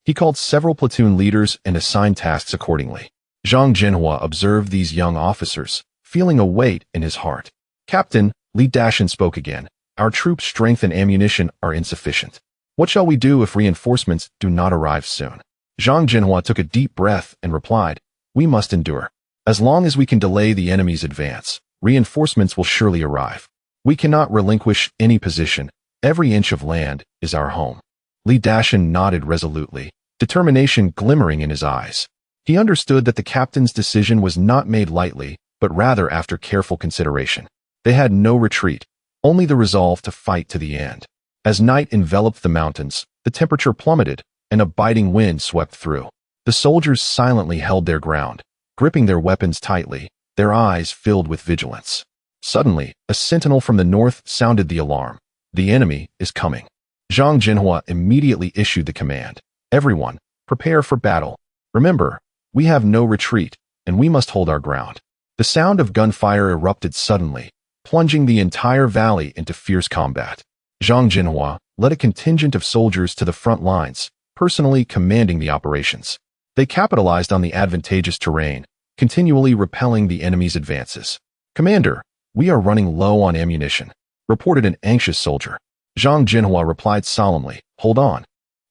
He called several platoon leaders and assigned tasks accordingly. Zhang Zhenhua observed these young officers, feeling a weight in his heart. Captain, Li Dashan spoke again. Our troops' strength and ammunition are insufficient. What shall we do if reinforcements do not arrive soon? Zhang Zhenhua took a deep breath and replied, We must endure. As long as we can delay the enemy's advance, reinforcements will surely arrive. We cannot relinquish any position. Every inch of land is our home. Li Dashan nodded resolutely, determination glimmering in his eyes. He understood that the captain's decision was not made lightly, but rather after careful consideration. They had no retreat, only the resolve to fight to the end. As night enveloped the mountains, the temperature plummeted, and a biting wind swept through. The soldiers silently held their ground, gripping their weapons tightly, their eyes filled with vigilance. Suddenly, a sentinel from the north sounded the alarm. The enemy is coming. Zhang Zhenhua immediately issued the command. Everyone, prepare for battle. Remember, we have no retreat, and we must hold our ground. The sound of gunfire erupted suddenly, plunging the entire valley into fierce combat. Zhang Zhenhua led a contingent of soldiers to the front lines, personally commanding the operations. They capitalized on the advantageous terrain, continually repelling the enemy's advances. Commander, we are running low on ammunition, reported an anxious soldier. Zhang Zhenhua replied solemnly, Hold on.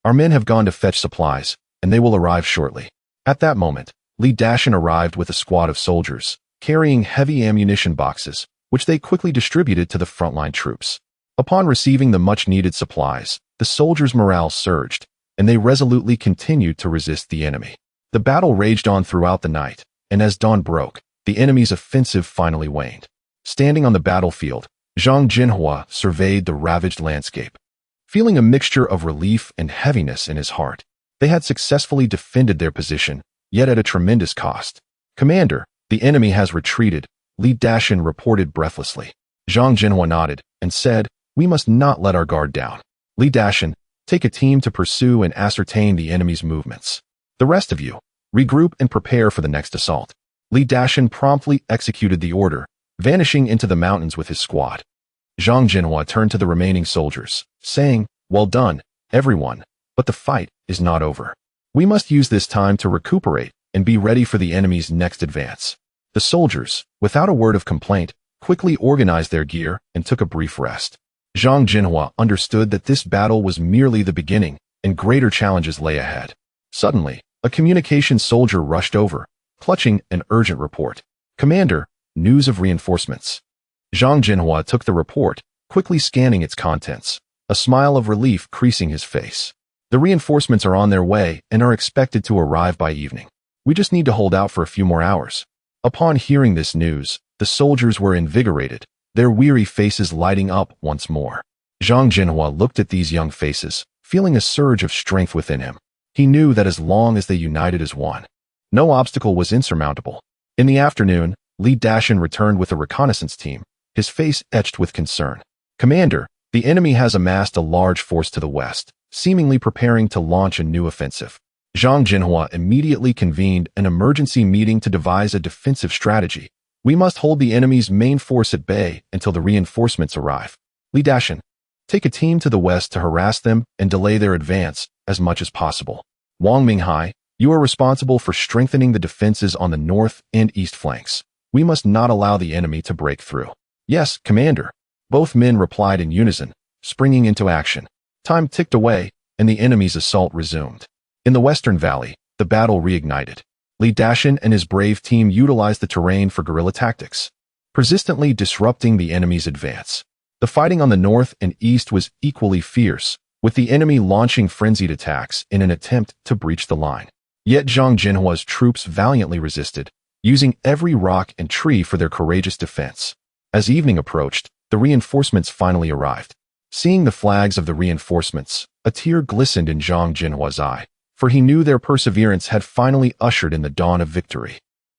Our men have gone to fetch supplies, and they will arrive shortly. At that moment, Li Dashan arrived with a squad of soldiers, carrying heavy ammunition boxes, which they quickly distributed to the frontline troops. Upon receiving the much-needed supplies, the soldiers' morale surged, and they resolutely continued to resist the enemy. The battle raged on throughout the night, and as dawn broke, the enemy's offensive finally waned. Standing on the battlefield, Zhang Zhenhua surveyed the ravaged landscape. Feeling a mixture of relief and heaviness in his heart, they had successfully defended their position, yet at a tremendous cost. "Commander, the enemy has retreated," Li Dashan reported breathlessly. Zhang Zhenhua nodded and said, "We must not let our guard down. Li Dashan, take a team to pursue and ascertain the enemy's movements. The rest of you, regroup and prepare for the next assault." Li Dashan promptly executed the order, vanishing into the mountains with his squad. Zhang Zhenhua turned to the remaining soldiers, saying, "Well done, everyone, but the fight is not over. We must use this time to recuperate and be ready for the enemy's next advance." The soldiers, without a word of complaint, quickly organized their gear and took a brief rest. Zhang Zhenhua understood that this battle was merely the beginning, and greater challenges lay ahead. Suddenly, a communications soldier rushed over, clutching an urgent report. "Commander, news of reinforcements." Zhang Zhenhua took the report, quickly scanning its contents, a smile of relief creasing his face. "The reinforcements are on their way and are expected to arrive by evening. We just need to hold out for a few more hours." Upon hearing this news, the soldiers were invigorated, their weary faces lighting up once more. Zhang Zhenhua looked at these young faces, feeling a surge of strength within him. He knew that as long as they united as one, no obstacle was insurmountable. In the afternoon, Li Dashan returned with a reconnaissance team, his face etched with concern. "Commander, the enemy has amassed a large force to the west, seemingly preparing to launch a new offensive." Zhang Zhenhua immediately convened an emergency meeting to devise a defensive strategy. "We must hold the enemy's main force at bay until the reinforcements arrive. Li Dashan, take a team to the west to harass them and delay their advance as much as possible. Wang Minghai, you are responsible for strengthening the defenses on the north and east flanks. We must not allow the enemy to break through." "Yes, Commander." Both men replied in unison, springing into action. Time ticked away, and the enemy's assault resumed. In the Western Valley, the battle reignited. Li Dashan and his brave team utilized the terrain for guerrilla tactics, persistently disrupting the enemy's advance. The fighting on the north and east was equally fierce, with the enemy launching frenzied attacks in an attempt to breach the line. Yet Zhang Zhenhua's troops valiantly resisted, using every rock and tree for their courageous defense. As evening approached, the reinforcements finally arrived. Seeing the flags of the reinforcements, a tear glistened in Zhang Zhenhua's eye, for he knew their perseverance had finally ushered in the dawn of victory.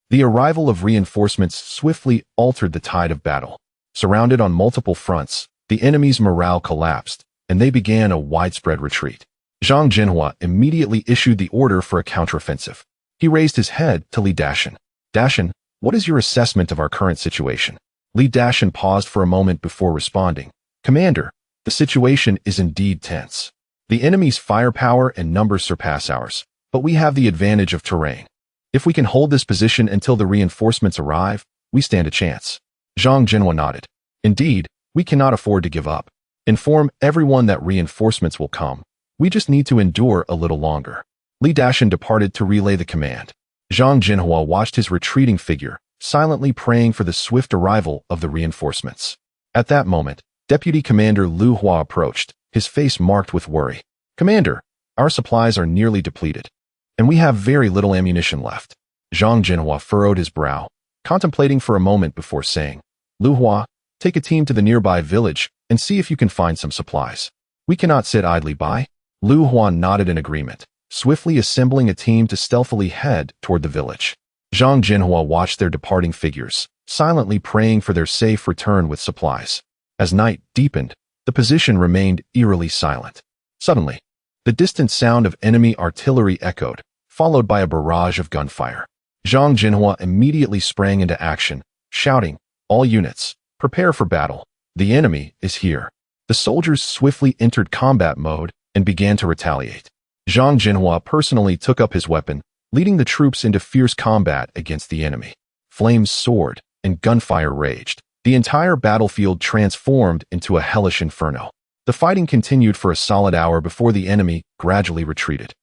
The arrival of reinforcements swiftly altered the tide of battle. Surrounded on multiple fronts, the enemy's morale collapsed, and they began a widespread retreat. Zhang Zhenhua immediately issued the order for a counteroffensive. He raised his head to Li Dashan. "Dashan, what is your assessment of our current situation?" Li Dashan paused for a moment before responding. "Commander, the situation is indeed tense. The enemy's firepower and numbers surpass ours, but we have the advantage of terrain. If we can hold this position until the reinforcements arrive, we stand a chance." Zhang Zhenhua nodded. "Indeed, we cannot afford to give up. Inform everyone that reinforcements will come. We just need to endure a little longer." Li Dashan departed to relay the command. Zhang Zhenhua watched his retreating figure, silently praying for the swift arrival of the reinforcements. At that moment, Deputy Commander Lu Hua approached, his face marked with worry. "Commander, our supplies are nearly depleted, and we have very little ammunition left." Zhang Zhenhua furrowed his brow, contemplating for a moment before saying, "Lu Hua, take a team to the nearby village and see if you can find some supplies. We cannot sit idly by." Lu Hua nodded in agreement, swiftly assembling a team to stealthily head toward the village. Zhang Zhenhua watched their departing figures, silently praying for their safe return with supplies. As night deepened, the position remained eerily silent. Suddenly, the distant sound of enemy artillery echoed, followed by a barrage of gunfire. Zhang Zhenhua immediately sprang into action, shouting, "All units, prepare for battle. The enemy is here." The soldiers swiftly entered combat mode and began to retaliate. Zhang Zhenhua personally took up his weapon, leading the troops into fierce combat against the enemy. Flames soared, and gunfire raged. The entire battlefield transformed into a hellish inferno. The fighting continued for a solid hour before the enemy gradually retreated.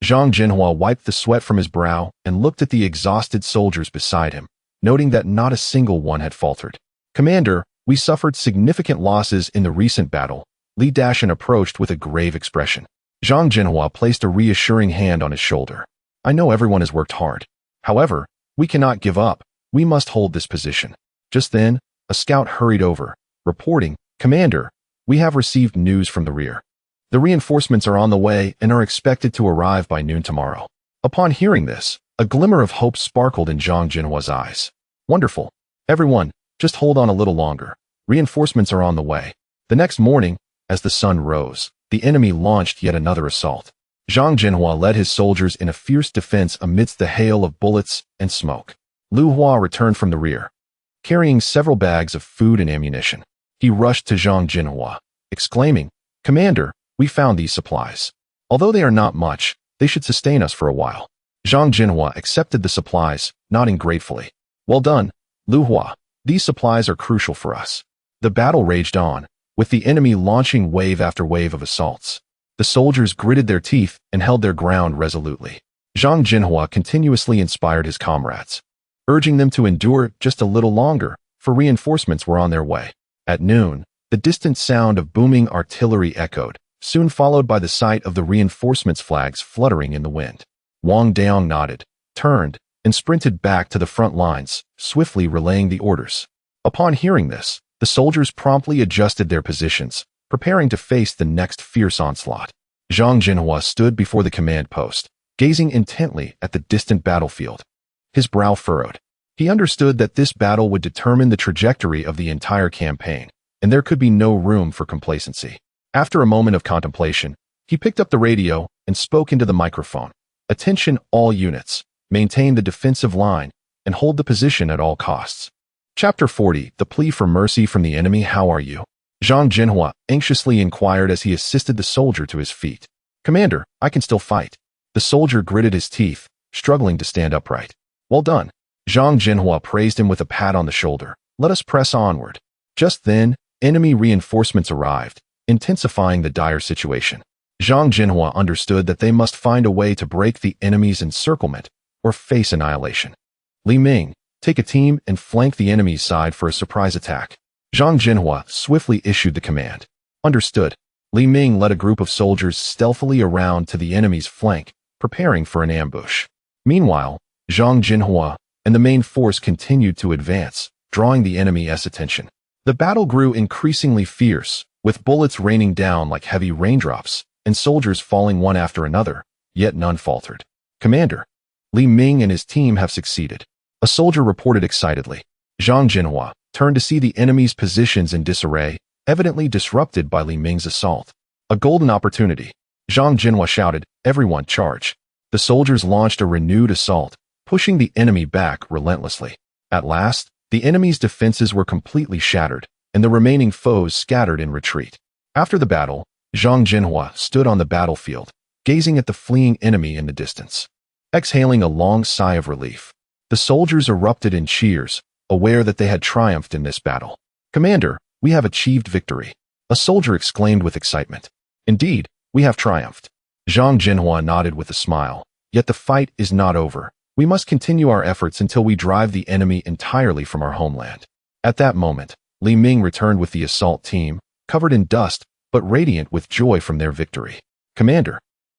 Zhang Zhenhua wiped the sweat from his brow and looked at the exhausted soldiers beside him, noting that not a single one had faltered. "Commander, we suffered significant losses in the recent battle." Li Dashan approached with a grave expression. Zhang Zhenhua placed a reassuring hand on his shoulder. "I know everyone has worked hard. However, we cannot give up. We must hold this position." Just then, a scout hurried over, reporting, "Commander, we have received news from the rear. The reinforcements are on the way and are expected to arrive by noon tomorrow." Upon hearing this, a glimmer of hope sparkled in Zhang Zhenhua's eyes. "Wonderful. Everyone, just hold on a little longer. Reinforcements are on the way." The next morning, as the sun rose, the enemy launched yet another assault. Zhang Zhenhua led his soldiers in a fierce defense amidst the hail of bullets and smoke. Lu Hua returned from the rear, carrying several bags of food and ammunition. He rushed to Zhang Zhenhua, exclaiming, "Commander, we found these supplies. Although they are not much, they should sustain us for a while." Zhang Zhenhua accepted the supplies, nodding gratefully. "Well done, Lu Hua. These supplies are crucial for us." The battle raged on, with the enemy launching wave after wave of assaults. The soldiers gritted their teeth and held their ground resolutely. Zhang Zhenhua continuously inspired his comrades, urging them to endure just a little longer, for reinforcements were on their way. At noon, the distant sound of booming artillery echoed, soon followed by the sight of the reinforcements' flags fluttering in the wind. Wang Daong nodded, turned, and sprinted back to the front lines, swiftly relaying the orders. Upon hearing this, the soldiers promptly adjusted their positions, preparing to face the next fierce onslaught. Zhang Zhenhua stood before the command post, gazing intently at the distant battlefield. His brow furrowed. He understood that this battle would determine the trajectory of the entire campaign, and there could be no room for complacency. After a moment of contemplation, he picked up the radio and spoke into the microphone. "Attention all units. Maintain the defensive line and hold the position at all costs." Chapter 40, The Plea for Mercy from the Enemy. "How are you?" Zhang Zhenhua anxiously inquired as he assisted the soldier to his feet. "Commander, I can still fight." The soldier gritted his teeth, struggling to stand upright. "Well done." Zhang Zhenhua praised him with a pat on the shoulder. "Let us press onward." Just then, enemy reinforcements arrived, intensifying the dire situation. Zhang Zhenhua understood that they must find a way to break the enemy's encirclement or face annihilation. "Li Ming, take a team and flank the enemy's side for a surprise attack." Zhang Zhenhua swiftly issued the command. "Understood." Li Ming led a group of soldiers stealthily around to the enemy's flank, preparing for an ambush. Meanwhile, Zhang Zhenhua and the main force continued to advance, drawing the enemy's attention. The battle grew increasingly fierce, with bullets raining down like heavy raindrops, and soldiers falling one after another, yet none faltered. "Commander, Li Ming and his team have succeeded," a soldier reported excitedly. Zhang Zhenhua turned to see the enemy's positions in disarray, evidently disrupted by Li Ming's assault. "A golden opportunity." Zhang Zhenhua shouted, "Everyone charge." The soldiers launched a renewed assault, pushing the enemy back relentlessly. At last, the enemy's defenses were completely shattered, and the remaining foes scattered in retreat. After the battle, Zhang Zhenhua stood on the battlefield, gazing at the fleeing enemy in the distance. Exhaling a long sigh of relief, the soldiers erupted in cheers, aware that they had triumphed in this battle. "Commander, we have achieved victory," a soldier exclaimed with excitement. "Indeed, we have triumphed." Zhang Zhenhua nodded with a smile. "Yet the fight is not over. We must continue our efforts until we drive the enemy entirely from our homeland." At that moment, Li Ming returned with the assault team, covered in dust, but radiant with joy from their victory. "Commander,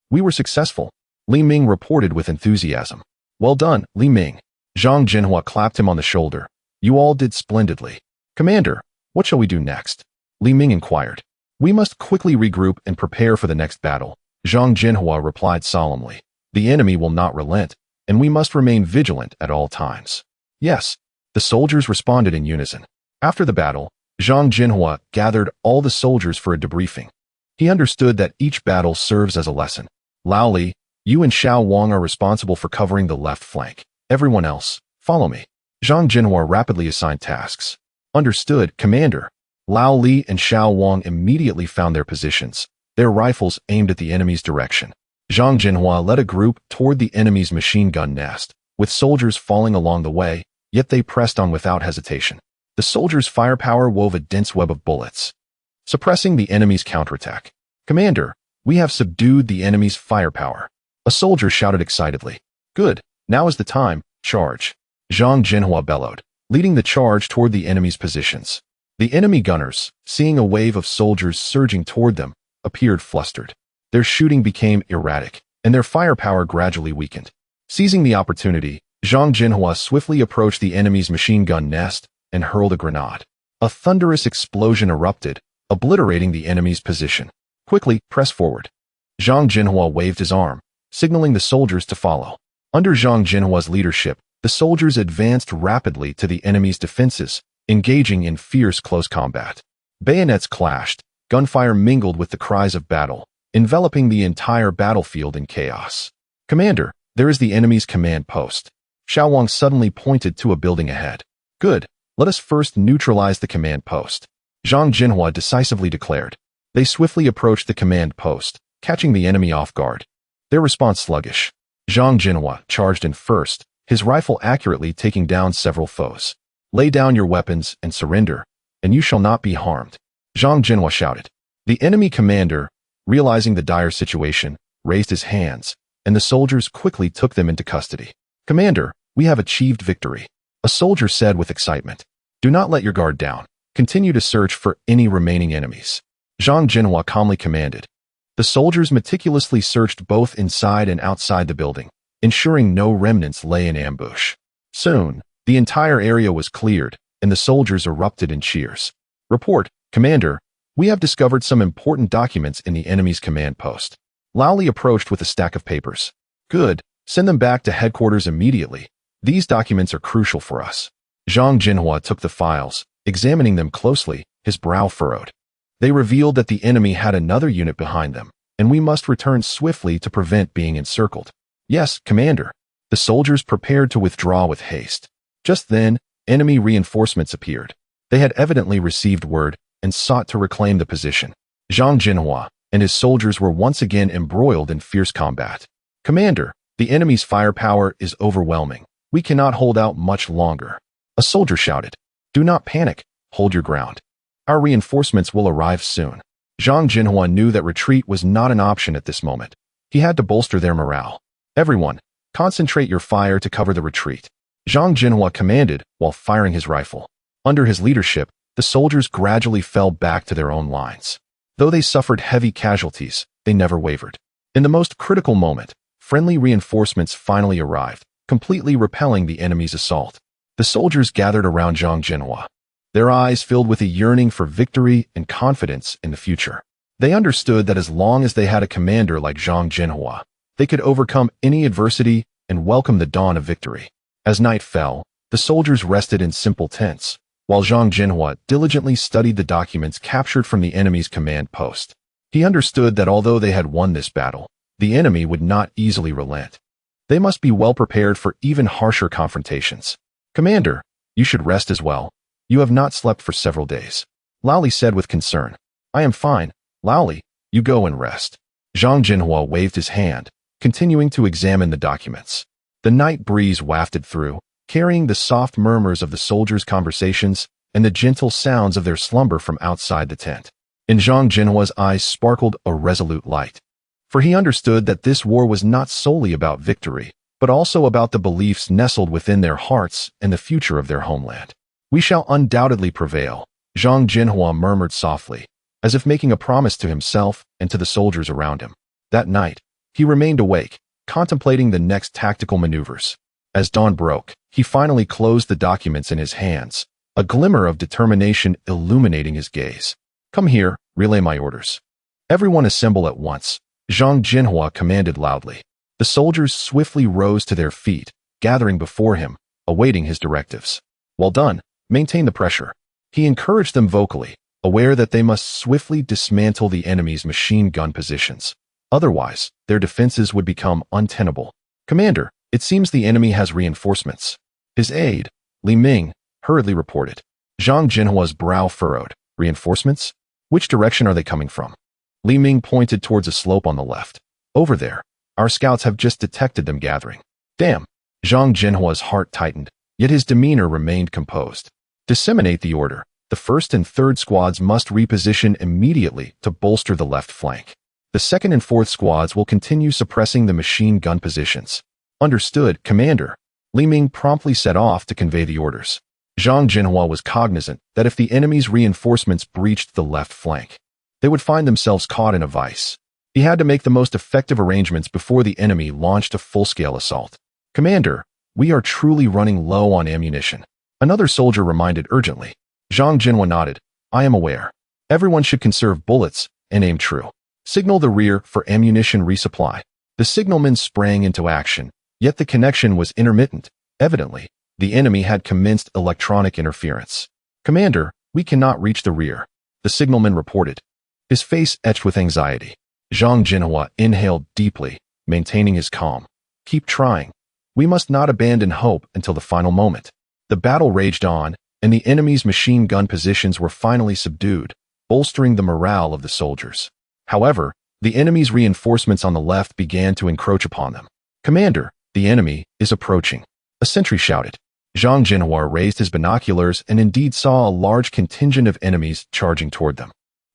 we were successful," Li Ming reported with enthusiasm. "Well done, Li Ming." Zhang Zhenhua clapped him on the shoulder. "You all did splendidly." "Commander, what shall we do next?" Li Ming inquired. "We must quickly regroup and prepare for the next battle," Zhang Zhenhua replied solemnly. "The enemy will not relent, and we must remain vigilant at all times." "Yes," the soldiers responded in unison. After the battle, Zhang Zhenhua gathered all the soldiers for a debriefing. He understood that each battle serves as a lesson. "Lao Li, you and Xiao Wang are responsible for covering the left flank. Everyone else, follow me." Zhang Zhenhua rapidly assigned tasks. "Understood, Commander." Lao Li and Xiao Wang immediately found their positions, their rifles aimed at the enemy's direction. Zhang Zhenhua led a group toward the enemy's machine gun nest, with soldiers falling along the way, yet they pressed on without hesitation. The soldiers' firepower wove a dense web of bullets, suppressing the enemy's counterattack. Commander, we have subdued the enemy's firepower. A soldier shouted excitedly. Good, now is the time, charge. Zhang Zhenhua bellowed, leading the charge toward the enemy's positions. The enemy gunners, seeing a wave of soldiers surging toward them, appeared flustered. Their shooting became erratic, and their firepower gradually weakened. Seizing the opportunity, Zhang Zhenhua swiftly approached the enemy's machine gun nest and hurled a grenade. A thunderous explosion erupted, obliterating the enemy's position. Quickly, press forward. Zhang Zhenhua waved his arm, signaling the soldiers to follow. Under Zhang Zhenhua's leadership, the soldiers advanced rapidly to the enemy's defenses, engaging in fierce close combat. Bayonets clashed, gunfire mingled with the cries of battle, enveloping the entire battlefield in chaos. Commander, there is the enemy's command post. Xiao Wang suddenly pointed to a building ahead. Good, let us first neutralize the command post. Zhang Zhenhua decisively declared. They swiftly approached the command post, catching the enemy off guard. Their response sluggish. Zhang Zhenhua charged in first, his rifle accurately taking down several foes. Lay down your weapons and surrender, and you shall not be harmed. Zhang Zhenhua shouted. The enemy commander, realizing the dire situation, raised his hands, and the soldiers quickly took them into custody. Commander, we have achieved victory. A soldier said with excitement. Do not let your guard down. Continue to search for any remaining enemies. Zhang Zhenhua calmly commanded. The soldiers meticulously searched both inside and outside the building, ensuring no remnants lay in ambush. Soon, the entire area was cleared, and the soldiers erupted in cheers. Report, Commander, we have discovered some important documents in the enemy's command post. Laoli approached with a stack of papers. Good, send them back to headquarters immediately. These documents are crucial for us. Zhang Zhenhua took the files, examining them closely, his brow furrowed. They revealed that the enemy had another unit behind them, and we must return swiftly to prevent being encircled. Yes, Commander. The soldiers prepared to withdraw with haste. Just then, enemy reinforcements appeared. They had evidently received word and sought to reclaim the position. Zhang Zhenhua and his soldiers were once again embroiled in fierce combat. Commander, the enemy's firepower is overwhelming. We cannot hold out much longer. A soldier shouted. Do not panic. Hold your ground. Our reinforcements will arrive soon. Zhang Zhenhua knew that retreat was not an option at this moment. He had to bolster their morale. Everyone, concentrate your fire to cover the retreat. Zhang Zhenhua commanded while firing his rifle. Under his leadership, the soldiers gradually fell back to their own lines. Though they suffered heavy casualties, they never wavered. In the most critical moment, friendly reinforcements finally arrived, completely repelling the enemy's assault. The soldiers gathered around Zhang Zhenhua, their eyes filled with a yearning for victory and confidence in the future. They understood that as long as they had a commander like Zhang Zhenhua, they could overcome any adversity and welcome the dawn of victory. As night fell, the soldiers rested in simple tents, while Zhang Zhenhua diligently studied the documents captured from the enemy's command post. He understood that although they had won this battle, the enemy would not easily relent. They must be well prepared for even harsher confrontations. Commander, you should rest as well. You have not slept for several days. Laoli said with concern. I am fine. Laoli, you go and rest. Zhang Zhenhua waved his hand, continuing to examine the documents. The night breeze wafted through, carrying the soft murmurs of the soldiers' conversations and the gentle sounds of their slumber from outside the tent. In Zhang Zhenhua's eyes sparkled a resolute light. For he understood that this war was not solely about victory, but also about the beliefs nestled within their hearts and the future of their homeland. We shall undoubtedly prevail, Zhang Zhenhua murmured softly, as if making a promise to himself and to the soldiers around him. That night, he remained awake, contemplating the next tactical maneuvers. As dawn broke, he finally closed the documents in his hands, a glimmer of determination illuminating his gaze. Come here, relay my orders. Everyone assemble at once, Zhang Zhenhua commanded loudly. The soldiers swiftly rose to their feet, gathering before him, awaiting his directives. Well done, maintain the pressure. He encouraged them vocally, aware that they must swiftly dismantle the enemy's machine gun positions. Otherwise, their defenses would become untenable. Commander, it seems the enemy has reinforcements. His aide, Li Ming, hurriedly reported. Zhang Zhenhua's brow furrowed. Reinforcements? Which direction are they coming from? Li Ming pointed towards a slope on the left. Over there. Our scouts have just detected them gathering. Damn. Zhang Zhenhua's heart tightened, yet his demeanor remained composed. Disseminate the order. The 1st and 3rd squads must reposition immediately to bolster the left flank. The 2nd and 4th squads will continue suppressing the machine gun positions. Understood, Commander. Li Ming promptly set off to convey the orders. Zhang Zhenhua was cognizant that if the enemy's reinforcements breached the left flank, they would find themselves caught in a vice. He had to make the most effective arrangements before the enemy launched a full-scale assault. Commander, we are truly running low on ammunition. Another soldier reminded urgently. Zhang Zhenhua nodded. I am aware. Everyone should conserve bullets and aim true. Signal the rear for ammunition resupply. The signalman sprang into action, yet the connection was intermittent. Evidently, the enemy had commenced electronic interference. Commander, we cannot reach the rear, the signalman reported, his face etched with anxiety. Zhang Zhenhua inhaled deeply, maintaining his calm. Keep trying. We must not abandon hope until the final moment. The battle raged on, and the enemy's machine gun positions were finally subdued, bolstering the morale of the soldiers. However, the enemy's reinforcements on the left began to encroach upon them. Commander, the enemy is approaching, a sentry shouted. Zhang Zhenhua raised his binoculars and indeed saw a large contingent of enemies charging toward them.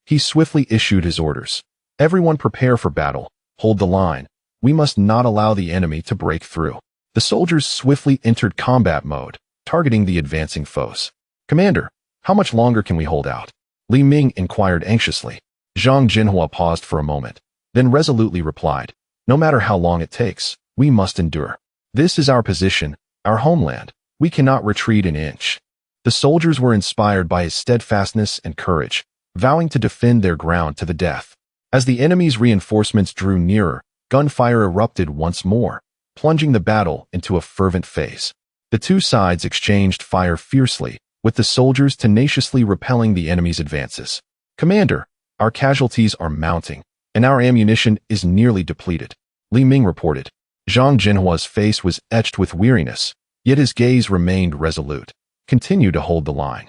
He swiftly issued his orders. Everyone prepare for battle. Hold the line. We must not allow the enemy to break through. The soldiers swiftly entered combat mode, targeting the advancing foes. Commander, how much longer can we hold out? Li Ming inquired anxiously. Zhang Zhenhua paused for a moment, then resolutely replied, no matter how long it takes, we must endure. This is our position, our homeland. We cannot retreat an inch. The soldiers were inspired by his steadfastness and courage, vowing to defend their ground to the death. As the enemy's reinforcements drew nearer, gunfire erupted once more, plunging the battle into a fervent phase. The two sides exchanged fire fiercely, with the soldiers tenaciously repelling the enemy's advances. Commander, our casualties are mounting, and our ammunition is nearly depleted, Li Ming reported. Zhang Zhenhua's face was etched with weariness, yet his gaze remained resolute. Continue to hold the line.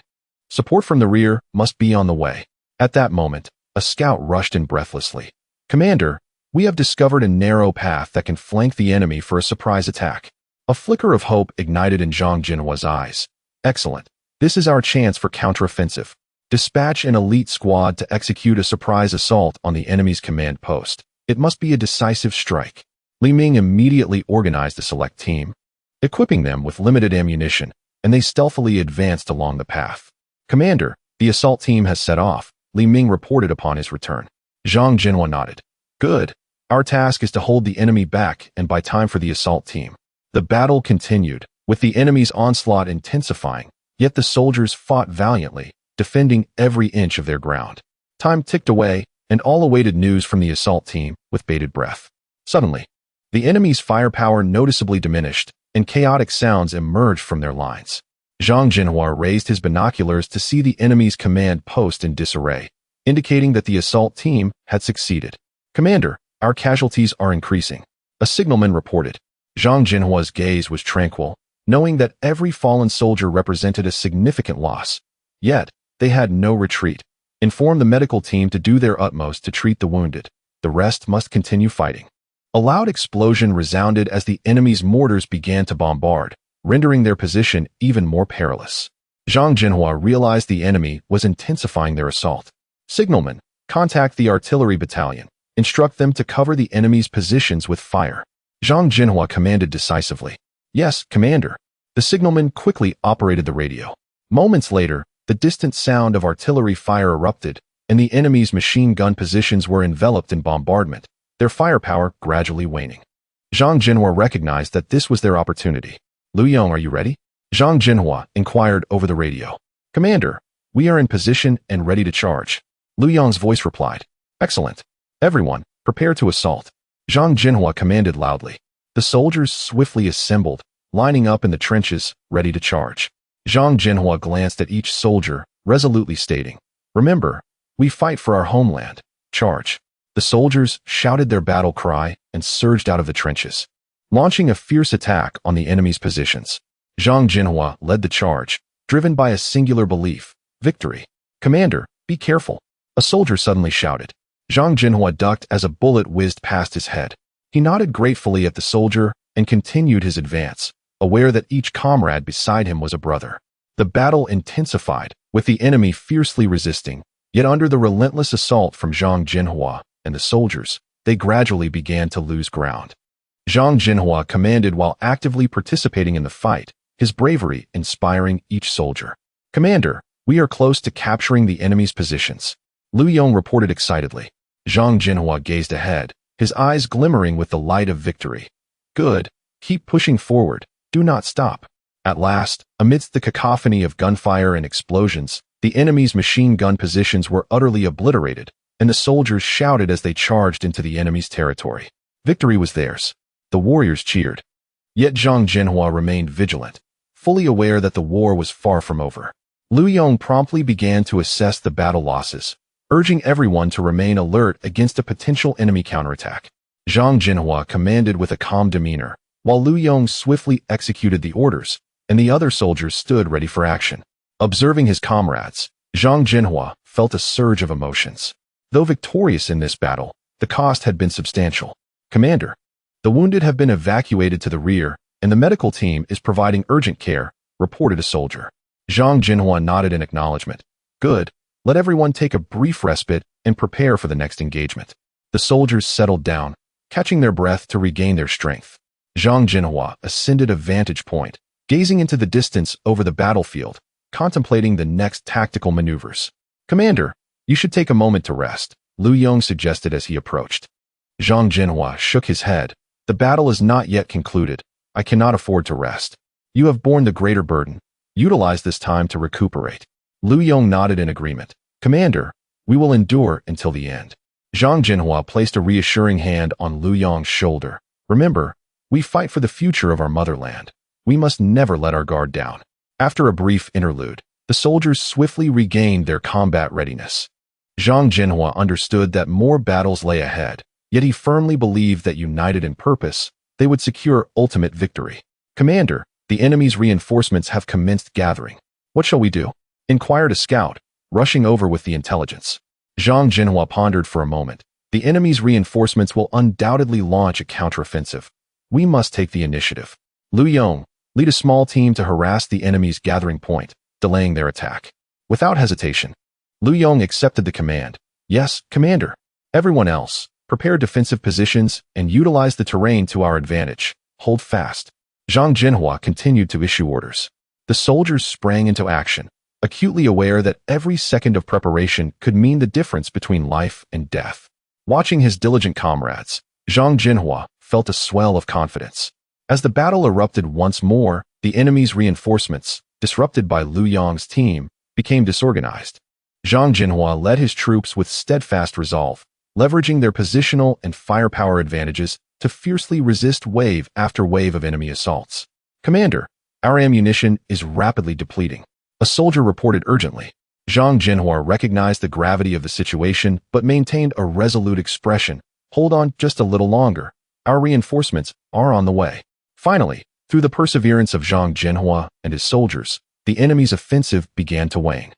Support from the rear must be on the way. At that moment, a scout rushed in breathlessly. Commander, we have discovered a narrow path that can flank the enemy for a surprise attack. A flicker of hope ignited in Zhang Zhenhua's eyes. Excellent. This is our chance for counteroffensive. Dispatch an elite squad to execute a surprise assault on the enemy's command post. It must be a decisive strike. Li Ming immediately organized a select team, equipping them with limited ammunition, and they stealthily advanced along the path. Commander, the assault team has set off, Li Ming reported upon his return. Zhang Zhenhua nodded. Good. Our task is to hold the enemy back and buy time for the assault team. The battle continued, with the enemy's onslaught intensifying, yet the soldiers fought valiantly, defending every inch of their ground. Time ticked away, and all awaited news from the assault team with bated breath. Suddenly, the enemy's firepower noticeably diminished, and chaotic sounds emerged from their lines. Zhang Zhenhua raised his binoculars to see the enemy's command post in disarray, indicating that the assault team had succeeded. Commander, our casualties are increasing, a signalman reported. Zhang Zhenhua's gaze was tranquil, knowing that every fallen soldier represented a significant loss. Yet, they had no retreat. Inform the medical team to do their utmost to treat the wounded. The rest must continue fighting. A loud explosion resounded as the enemy's mortars began to bombard, rendering their position even more perilous. Zhang Zhenhua realized the enemy was intensifying their assault. Signalman, contact the artillery battalion. Instruct them to cover the enemy's positions with fire. Zhang Zhenhua commanded decisively. Yes, Commander. The signalman quickly operated the radio. Moments later, the distant sound of artillery fire erupted, and the enemy's machine gun positions were enveloped in bombardment, their firepower gradually waning. Zhang Zhenhua recognized that this was their opportunity. Luyong, are you ready? Zhang Zhenhua inquired over the radio. Commander, we are in position and ready to charge. Luyong's voice replied. Excellent. Everyone, prepare to assault. Zhang Zhenhua commanded loudly. The soldiers swiftly assembled, lining up in the trenches, ready to charge. Zhang Zhenhua glanced at each soldier, resolutely stating, Remember, we fight for our homeland. Charge. The soldiers shouted their battle cry and surged out of the trenches, launching a fierce attack on the enemy's positions. Zhang Zhenhua led the charge, driven by a singular belief, victory. Commander, be careful, a soldier suddenly shouted. Zhang Zhenhua ducked as a bullet whizzed past his head. He nodded gratefully at the soldier and continued his advance, aware that each comrade beside him was a brother. The battle intensified, With the enemy fiercely resisting, yet under the relentless assault from Zhang Zhenhua and the soldiers, they gradually began to lose ground. Zhang Zhenhua commanded while actively participating in the fight, his bravery inspiring each soldier. "Commander, we are close to capturing the enemy's positions," Liu Yong reported excitedly. Zhang Zhenhua gazed ahead, his eyes glimmering with the light of victory. "Good. Keep pushing forward. Do not stop." At last, amidst the cacophony of gunfire and explosions, the enemy's machine gun positions were utterly obliterated, and the soldiers shouted as they charged into the enemy's territory. Victory was theirs. The warriors cheered. Yet Zhang Zhenhua remained vigilant, fully aware that the war was far from over. Liu Yong promptly began to assess the battle losses, urging everyone to remain alert against a potential enemy counterattack. Zhang Zhenhua commanded with a calm demeanor, while Liu Yong swiftly executed the orders, and the other soldiers stood ready for action. Observing his comrades, Zhang Zhenhua felt a surge of emotions. Though victorious in this battle, the cost had been substantial. "Commander, the wounded have been evacuated to the rear, and the medical team is providing urgent care," reported a soldier. Zhang Zhenhua nodded in acknowledgement. "Good. Let everyone take a brief respite and prepare for the next engagement." The soldiers settled down, catching their breath to regain their strength. Zhang Zhenhua ascended a vantage point, gazing into the distance over the battlefield, contemplating the next tactical maneuvers. "Commander, you should take a moment to rest," Liu Yong suggested as he approached. Zhang Zhenhua shook his head. "The battle is not yet concluded. I cannot afford to rest. You have borne the greater burden. Utilize this time to recuperate." Liu Yong nodded in agreement. "Commander, we will endure until the end." Zhang Zhenhua placed a reassuring hand on Liu Yong's shoulder. "Remember, we fight for the future of our motherland. We must never let our guard down." After a brief interlude, the soldiers swiftly regained their combat readiness. Zhang Zhenhua understood that more battles lay ahead, yet he firmly believed that united in purpose, they would secure ultimate victory. "Commander, the enemy's reinforcements have commenced gathering. What shall we do?" inquired a scout, rushing over with the intelligence. Zhang Zhenhua pondered for a moment. "The enemy's reinforcements will undoubtedly launch a counteroffensive. We must take the initiative. Liu Yong, lead a small team to harass the enemy's gathering point, delaying their attack." Without hesitation, Liu Yong accepted the command. "Yes, Commander." "Everyone else, prepare defensive positions and utilize the terrain to our advantage. Hold fast." Zhang Zhenhua continued to issue orders. The soldiers sprang into action, acutely aware that every second of preparation could mean the difference between life and death. Watching his diligent comrades, Zhang Zhenhua felt a swell of confidence. As the battle erupted once more, the enemy's reinforcements, disrupted by Liu Yong's team, became disorganized. Zhang Zhenhua led his troops with steadfast resolve, leveraging their positional and firepower advantages to fiercely resist wave after wave of enemy assaults. "Commander, our ammunition is rapidly depleting," a soldier reported urgently. Zhang Zhenhua recognized the gravity of the situation but maintained a resolute expression. "Hold on just a little longer. Our reinforcements are on the way." Finally, through the perseverance of Zhang Zhenhua and his soldiers, the enemy's offensive began to wane.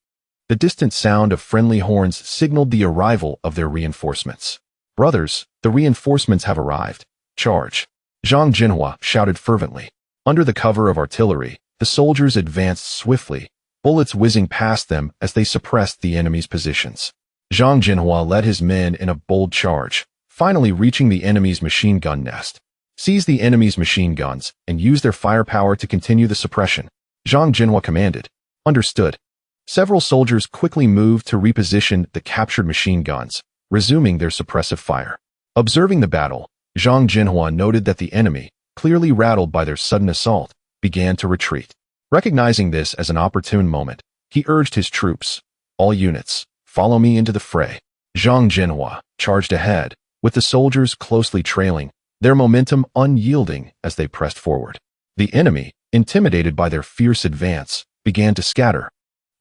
The distant sound of friendly horns signaled the arrival of their reinforcements. "Brothers, the reinforcements have arrived. Charge!" Zhang Zhenhua shouted fervently. Under the cover of artillery, the soldiers advanced swiftly, bullets whizzing past them as they suppressed the enemy's positions. Zhang Zhenhua led his men in a bold charge, finally reaching the enemy's machine gun nest. "Seize the enemy's machine guns and use their firepower to continue the suppression," Zhang Zhenhua commanded. "Understood." Several soldiers quickly moved to reposition the captured machine guns, resuming their suppressive fire. Observing the battle, Zhang Zhenhua noted that the enemy, clearly rattled by their sudden assault, began to retreat. Recognizing this as an opportune moment, he urged his troops, "All units, follow me into the fray." Zhang Zhenhua charged ahead, with the soldiers closely trailing, their momentum unyielding as they pressed forward. The enemy, intimidated by their fierce advance, began to scatter,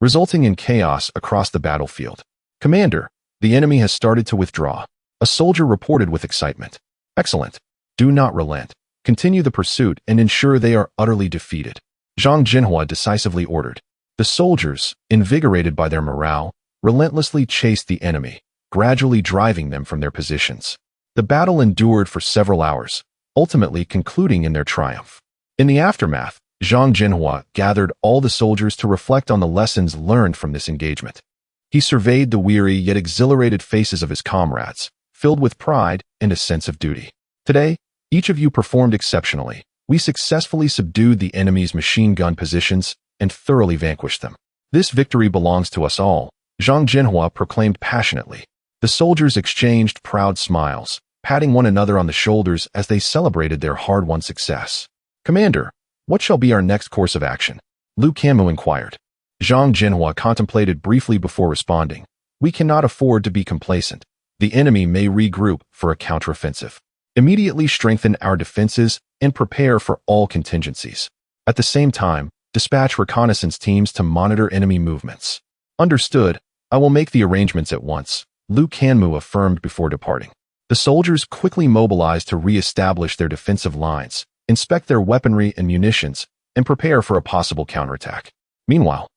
resulting in chaos across the battlefield. "Commander, the enemy has started to withdraw," a soldier reported with excitement. "Excellent. Do not relent. Continue the pursuit and ensure they are utterly defeated," Zhang Zhenhua decisively ordered. The soldiers, invigorated by their morale, relentlessly chased the enemy, gradually driving them from their positions. The battle endured for several hours, ultimately concluding in their triumph. In the aftermath, Zhang Zhenhua gathered all the soldiers to reflect on the lessons learned from this engagement. He surveyed the weary yet exhilarated faces of his comrades, filled with pride and a sense of duty. Today, each of you performed exceptionally. We successfully subdued the enemy's machine gun positions and thoroughly vanquished them. This victory belongs to us all, Zhang Zhenhua proclaimed passionately. The soldiers exchanged proud smiles, patting one another on the shoulders as they celebrated their hard-won success. Commander, what shall be our next course of action? Liu Kanmu inquired. Zhang Zhenhua contemplated briefly before responding. We cannot afford to be complacent. The enemy may regroup for a counteroffensive. Immediately strengthen our defenses and prepare for all contingencies. At the same time, dispatch reconnaissance teams to monitor enemy movements. Understood. I will make the arrangements at once, Liu Kanmu affirmed before departing. The soldiers quickly mobilized to re-establish their defensive lines, inspect their weaponry and munitions, and prepare for a possible counterattack. Meanwhile,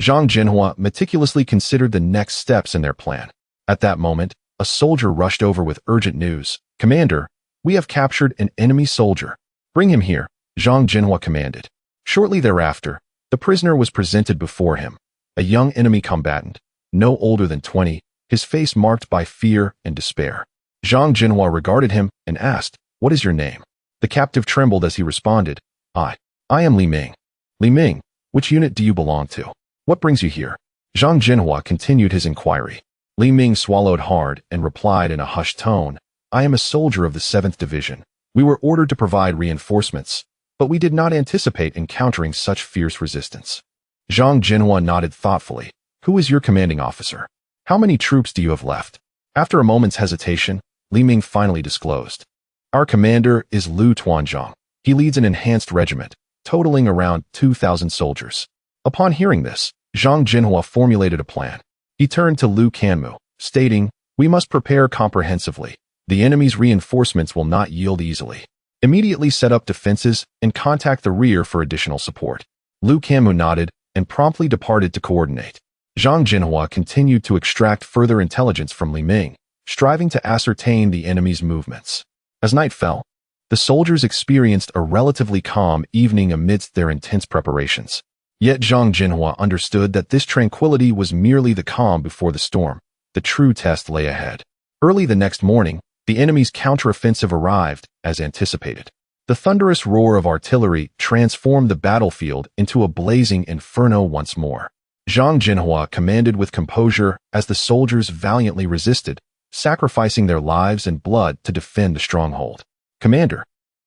Zhang Zhenhua meticulously considered the next steps in their plan. At that moment, a soldier rushed over with urgent news. Commander, we have captured an enemy soldier. Bring him here, Zhang Zhenhua commanded. Shortly thereafter, the prisoner was presented before him, a young enemy combatant, no older than 20, his face marked by fear and despair. Zhang Zhenhua regarded him and asked, "What is your name?" The captive trembled as he responded, I am Li Ming. Li Ming, which unit do you belong to? What brings you here? Zhang Zhenhua continued his inquiry. Li Ming swallowed hard and replied in a hushed tone, I am a soldier of the 7th Division. We were ordered to provide reinforcements, but we did not anticipate encountering such fierce resistance. Zhang Zhenhua nodded thoughtfully. Who is your commanding officer? How many troops do you have left? After a moment's hesitation, Li Ming finally disclosed. Our commander is Liu Tuanzhang. He leads an enhanced regiment, totaling around 2,000 soldiers. Upon hearing this, Zhang Zhenhua formulated a plan. He turned to Liu Kanmu, stating, We must prepare comprehensively. The enemy's reinforcements will not yield easily. Immediately set up defenses and contact the rear for additional support. Liu Kanmu nodded and promptly departed to coordinate. Zhang Zhenhua continued to extract further intelligence from Li Ming, striving to ascertain the enemy's movements. As night fell, the soldiers experienced a relatively calm evening amidst their intense preparations. Yet Zhang Zhenhua understood that this tranquility was merely the calm before the storm. The true test lay ahead. Early the next morning, the enemy's counteroffensive arrived, as anticipated. The thunderous roar of artillery transformed the battlefield into a blazing inferno once more. Zhang Zhenhua commanded with composure as the soldiers valiantly resisted, sacrificing their lives and blood to defend the stronghold. Commander,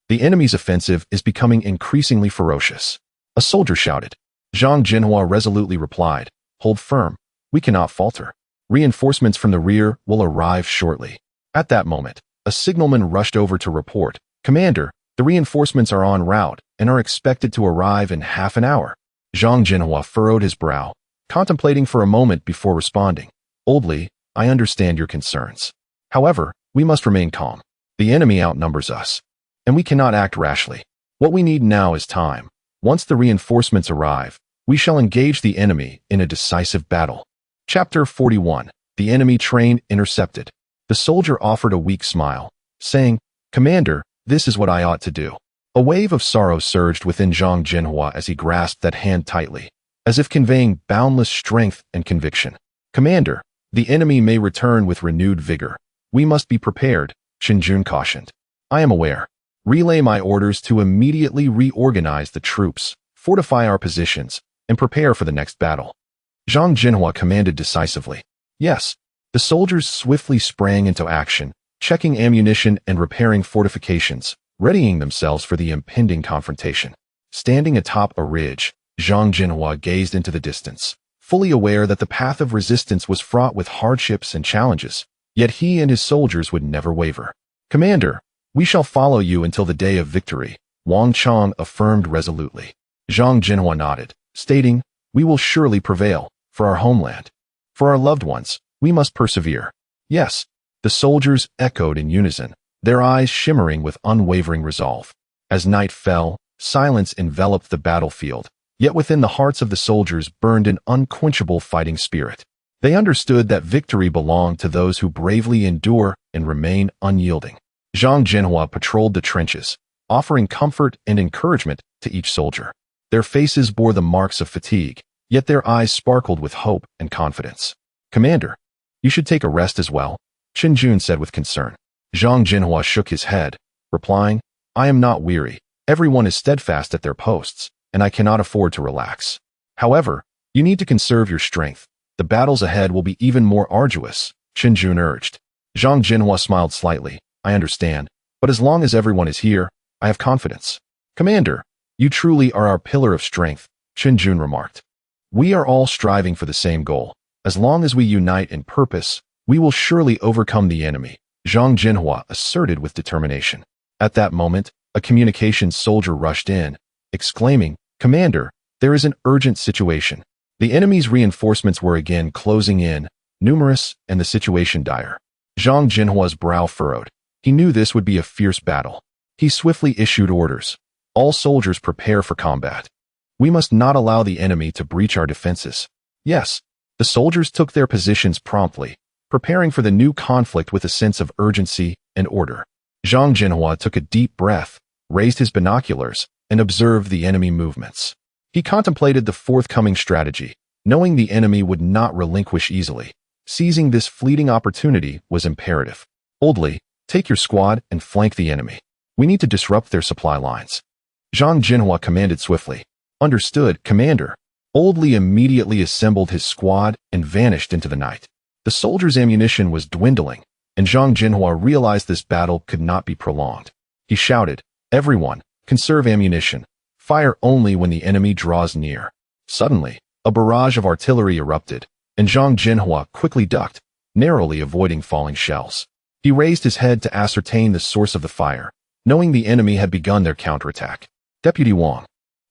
the enemy's offensive is becoming increasingly ferocious. A soldier shouted. Zhang Zhenhua resolutely replied, Hold firm. We cannot falter. Reinforcements from the rear will arrive shortly. At that moment, a signalman rushed over to report, Commander, the reinforcements are en route and are expected to arrive in half an hour. Zhang Zhenhua furrowed his brow, contemplating for a moment before responding. Old Li, I understand your concerns. However, we must remain calm. The enemy outnumbers us, and we cannot act rashly. What we need now is time. Once the reinforcements arrive, we shall engage the enemy in a decisive battle. Chapter 41. The enemy train intercepted. The soldier offered a weak smile, saying, Commander, this is what I ought to do. A wave of sorrow surged within Zhang Zhenhua as he grasped that hand tightly, as if conveying boundless strength and conviction. Commander, the enemy may return with renewed vigor. We must be prepared, Shinjun cautioned. I am aware. Relay my orders to immediately reorganize the troops, fortify our positions, and prepare for the next battle. Zhang Zhenhua commanded decisively. Yes. The soldiers swiftly sprang into action, checking ammunition and repairing fortifications, readying themselves for the impending confrontation. Standing atop a ridge, Zhang Zhenhua gazed into the distance, fully aware that the path of resistance was fraught with hardships and challenges, yet he and his soldiers would never waver. Commander, we shall follow you until the day of victory, Wang Chong affirmed resolutely. Zhang Zhenhua nodded, stating, We will surely prevail, for our homeland. For our loved ones, we must persevere. Yes, the soldiers echoed in unison, their eyes shimmering with unwavering resolve. As night fell, silence enveloped the battlefield, yet within the hearts of the soldiers burned an unquenchable fighting spirit. They understood that victory belonged to those who bravely endure and remain unyielding. Zhang Zhenhua patrolled the trenches, offering comfort and encouragement to each soldier. Their faces bore the marks of fatigue, yet their eyes sparkled with hope and confidence. "Commander, you should take a rest as well," Chen Jun said with concern. Zhang Zhenhua shook his head, replying, "I am not weary. Everyone is steadfast at their posts, and I cannot afford to relax. However, you need to conserve your strength. The battles ahead will be even more arduous," Chen Jun urged. Zhang Zhenhua smiled slightly. "I understand, but as long as everyone is here, I have confidence." "Commander, you truly are our pillar of strength," Chen Jun remarked. "We are all striving for the same goal. As long as we unite in purpose, we will surely overcome the enemy," Zhang Zhenhua asserted with determination. At that moment, a communications soldier rushed in, exclaiming, "Commander, there is an urgent situation. The enemy's reinforcements were again closing in, numerous, and the situation dire." Zhang Zhenhua's brow furrowed. He knew this would be a fierce battle. He swiftly issued orders. "All soldiers prepare for combat. We must not allow the enemy to breach our defenses." Yes, the soldiers took their positions promptly, preparing for the new conflict with a sense of urgency and order. Zhang Zhenhua took a deep breath, raised his binoculars, and observed the enemy movements. He contemplated the forthcoming strategy, knowing the enemy would not relinquish easily. Seizing this fleeting opportunity was imperative. "Oldly, take your squad and flank the enemy. We need to disrupt their supply lines." Zhang Zhenhua commanded swiftly. "Understood, Commander." Oldly immediately assembled his squad and vanished into the night. The soldiers' ammunition was dwindling, and Zhang Zhenhua realized this battle could not be prolonged. He shouted, "Everyone, conserve ammunition. Fire only when the enemy draws near." Suddenly, a barrage of artillery erupted, and Zhang Zhenhua quickly ducked, narrowly avoiding falling shells. He raised his head to ascertain the source of the fire, knowing the enemy had begun their counterattack. "Deputy Wang,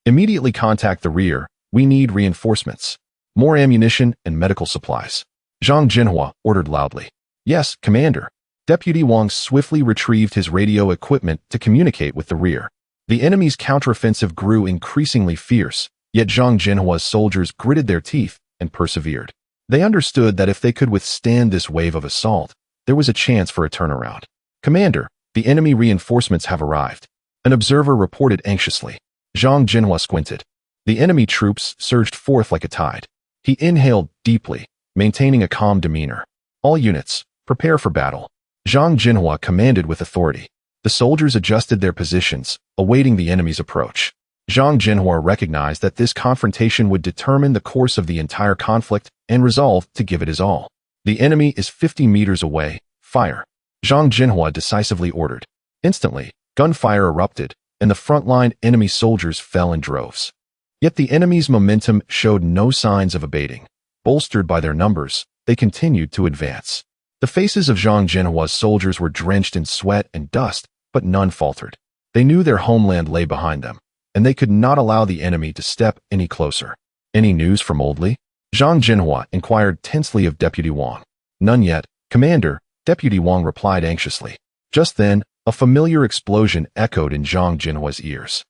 immediately contact the rear. We need reinforcements. More ammunition and medical supplies." Zhang Zhenhua ordered loudly. "Yes, Commander." Deputy Wang swiftly retrieved his radio equipment to communicate with the rear. The enemy's counteroffensive grew increasingly fierce, yet Zhang Zhenhua's soldiers gritted their teeth and persevered. They understood that if they could withstand this wave of assault, there was a chance for a turnaround. "Commander, the enemy reinforcements have arrived," an observer reported anxiously. Zhang Zhenhua squinted. The enemy troops surged forth like a tide. He inhaled deeply, maintaining a calm demeanor. "All units, prepare for battle," Zhang Zhenhua commanded with authority. The soldiers adjusted their positions, awaiting the enemy's approach. Zhang Zhenhua recognized that this confrontation would determine the course of the entire conflict and resolved to give it his all. "The enemy is 50 meters away. Fire," Zhang Zhenhua decisively ordered. Instantly, gunfire erupted, and the frontline enemy soldiers fell in droves. Yet the enemy's momentum showed no signs of abating. Bolstered by their numbers, they continued to advance. The faces of Zhang Zhenhua's soldiers were drenched in sweat and dust, but none faltered. They knew their homeland lay behind them, and they could not allow the enemy to step any closer. "Any news from Oldly?" Zhang Zhenhua inquired tensely of Deputy Wang. "None yet, Commander," Deputy Wang replied anxiously. Just then, a familiar explosion echoed in Zhang Zhenhua's ears.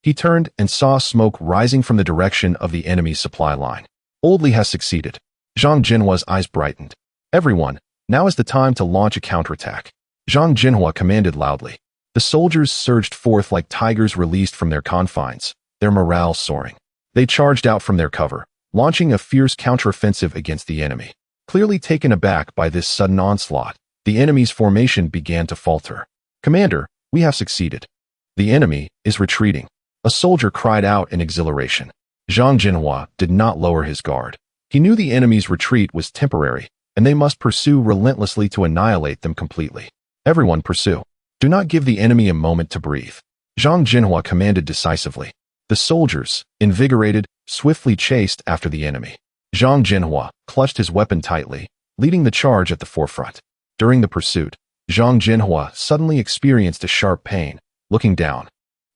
He turned and saw smoke rising from the direction of the enemy's supply line. "Oldly has succeeded." Zhang Zhenhua's eyes brightened. "Everyone, now is the time to launch a counterattack," Zhang Zhenhua commanded loudly. The soldiers surged forth like tigers released from their confines, their morale soaring. They charged out from their cover, launching a fierce counteroffensive against the enemy. Clearly taken aback by this sudden onslaught, the enemy's formation began to falter. "Commander, we have succeeded. The enemy is retreating," a soldier cried out in exhilaration. Zhang Zhenhua did not lower his guard. He knew the enemy's retreat was temporary, and they must pursue relentlessly to annihilate them completely. "Everyone pursue. Do not give the enemy a moment to breathe," Zhang Zhenhua commanded decisively. The soldiers, invigorated, swiftly chased after the enemy. Zhang Zhenhua clutched his weapon tightly, leading the charge at the forefront. During the pursuit, Zhang Zhenhua suddenly experienced a sharp pain. Looking down,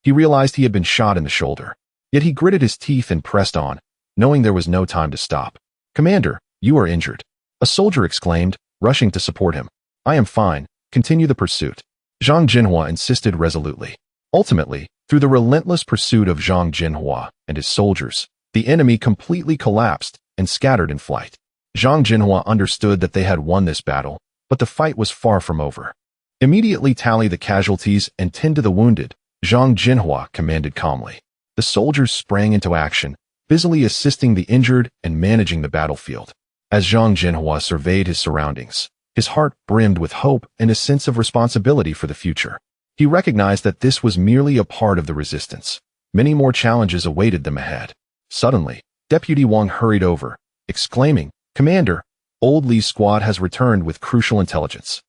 he realized he had been shot in the shoulder. Yet he gritted his teeth and pressed on, knowing there was no time to stop. "Commander, you are injured," a soldier exclaimed, rushing to support him. "I am fine. Continue the pursuit," Zhang Zhenhua insisted resolutely. Ultimately, through the relentless pursuit of Zhang Zhenhua and his soldiers, the enemy completely collapsed and scattered in flight. Zhang Zhenhua understood that they had won this battle, but the fight was far from over. "Immediately tally the casualties and tend to the wounded," Zhang Zhenhua commanded calmly. The soldiers sprang into action, busily assisting the injured and managing the battlefield. As Zhang Zhenhua surveyed his surroundings, his heart brimmed with hope and a sense of responsibility for the future. He recognized that this was merely a part of the resistance. Many more challenges awaited them ahead. Suddenly, Deputy Wang hurried over, exclaiming, "Commander, Old Li's squad has returned with crucial intelligence."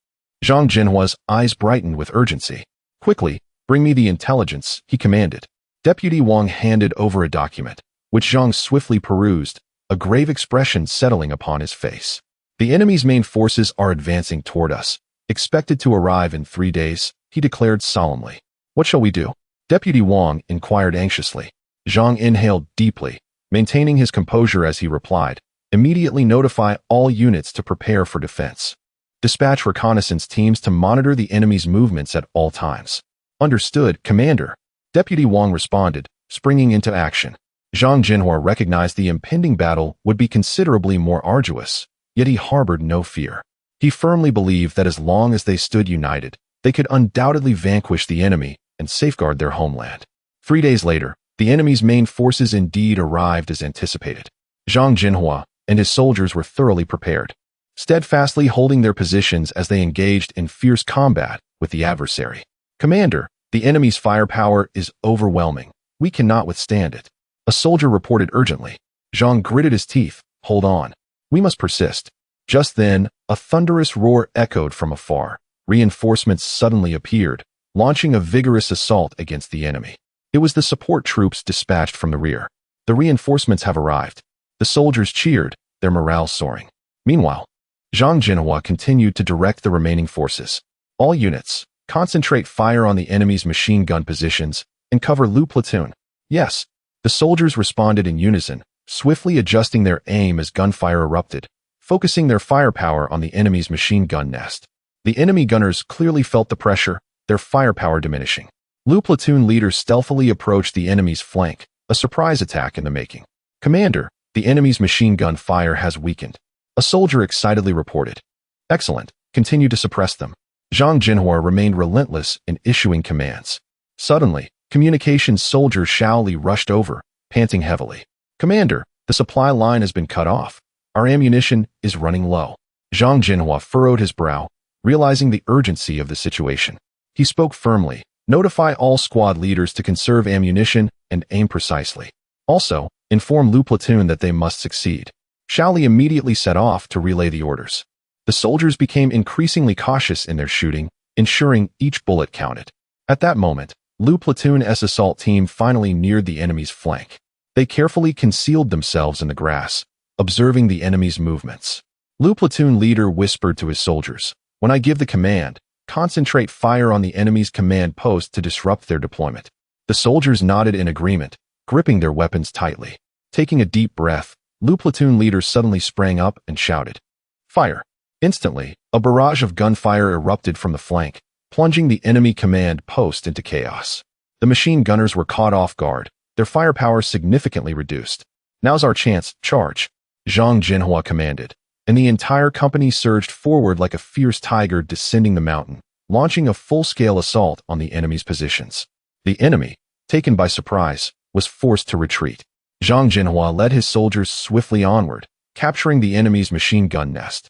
Zhang Zhenhua's eyes brightened with urgency. "Quickly, bring me the intelligence," he commanded. Deputy Wang handed over a document, which Zhang swiftly perused, a grave expression settling upon his face. "The enemy's main forces are advancing toward us, expected to arrive in 3 days, he declared solemnly. "What shall we do?" Deputy Wang inquired anxiously. Zhang inhaled deeply, maintaining his composure as he replied, "Immediately notify all units to prepare for defense. Dispatch reconnaissance teams to monitor the enemy's movements at all times." "Understood, Commander," Deputy Wang responded, springing into action. Zhang Zhenhua recognized the impending battle would be considerably more arduous, yet he harbored no fear. He firmly believed that as long as they stood united, they could undoubtedly vanquish the enemy and safeguard their homeland. 3 days later, the enemy's main forces indeed arrived as anticipated. Zhang Zhenhua and his soldiers were thoroughly prepared, steadfastly holding their positions as they engaged in fierce combat with the adversary. "Commander, the enemy's firepower is overwhelming. We cannot withstand it," a soldier reported urgently. Zhang gritted his teeth. "Hold on. We must persist." Just then, a thunderous roar echoed from afar. Reinforcements suddenly appeared, launching a vigorous assault against the enemy. It was the support troops dispatched from the rear. "The reinforcements have arrived." The soldiers cheered, their morale soaring. Meanwhile, Zhang Zhenhua continued to direct the remaining forces. "All units, concentrate fire on the enemy's machine gun positions and cover Liu platoon." "Yes." The soldiers responded in unison, swiftly adjusting their aim as gunfire erupted, focusing their firepower on the enemy's machine gun nest. The enemy gunners clearly felt the pressure, their firepower diminishing. Liu platoon leaders stealthily approached the enemy's flank, a surprise attack in the making. "Commander, the enemy's machine gun fire has weakened," a soldier excitedly reported. "Excellent. Continue to suppress them." Zhang Zhenhua remained relentless in issuing commands. Suddenly, communications soldier Xiao Li rushed over, panting heavily. "Commander, the supply line has been cut off. Our ammunition is running low." Zhang Zhenhua furrowed his brow, realizing the urgency of the situation. He spoke firmly, "Notify all squad leaders to conserve ammunition and aim precisely. Also, inform Liu platoon that they must succeed." Xiao Li immediately set off to relay the orders. The soldiers became increasingly cautious in their shooting, ensuring each bullet counted. At that moment, Liu platoon's assault team finally neared the enemy's flank. They carefully concealed themselves in the grass, observing the enemy's movements. Liu platoon leader whispered to his soldiers, "When I give the command, concentrate fire on the enemy's command post to disrupt their deployment." The soldiers nodded in agreement, gripping their weapons tightly. Taking a deep breath, Liu platoon leader suddenly sprang up and shouted, "Fire!" Instantly, a barrage of gunfire erupted from the flank, plunging the enemy command post into chaos. The machine gunners were caught off guard, their firepower significantly reduced. "Now's our chance, charge," Zhang Zhenhua commanded, and the entire company surged forward like a fierce tiger descending the mountain, launching a full-scale assault on the enemy's positions. The enemy, taken by surprise, was forced to retreat. Zhang Zhenhua led his soldiers swiftly onward, capturing the enemy's machine gun nest.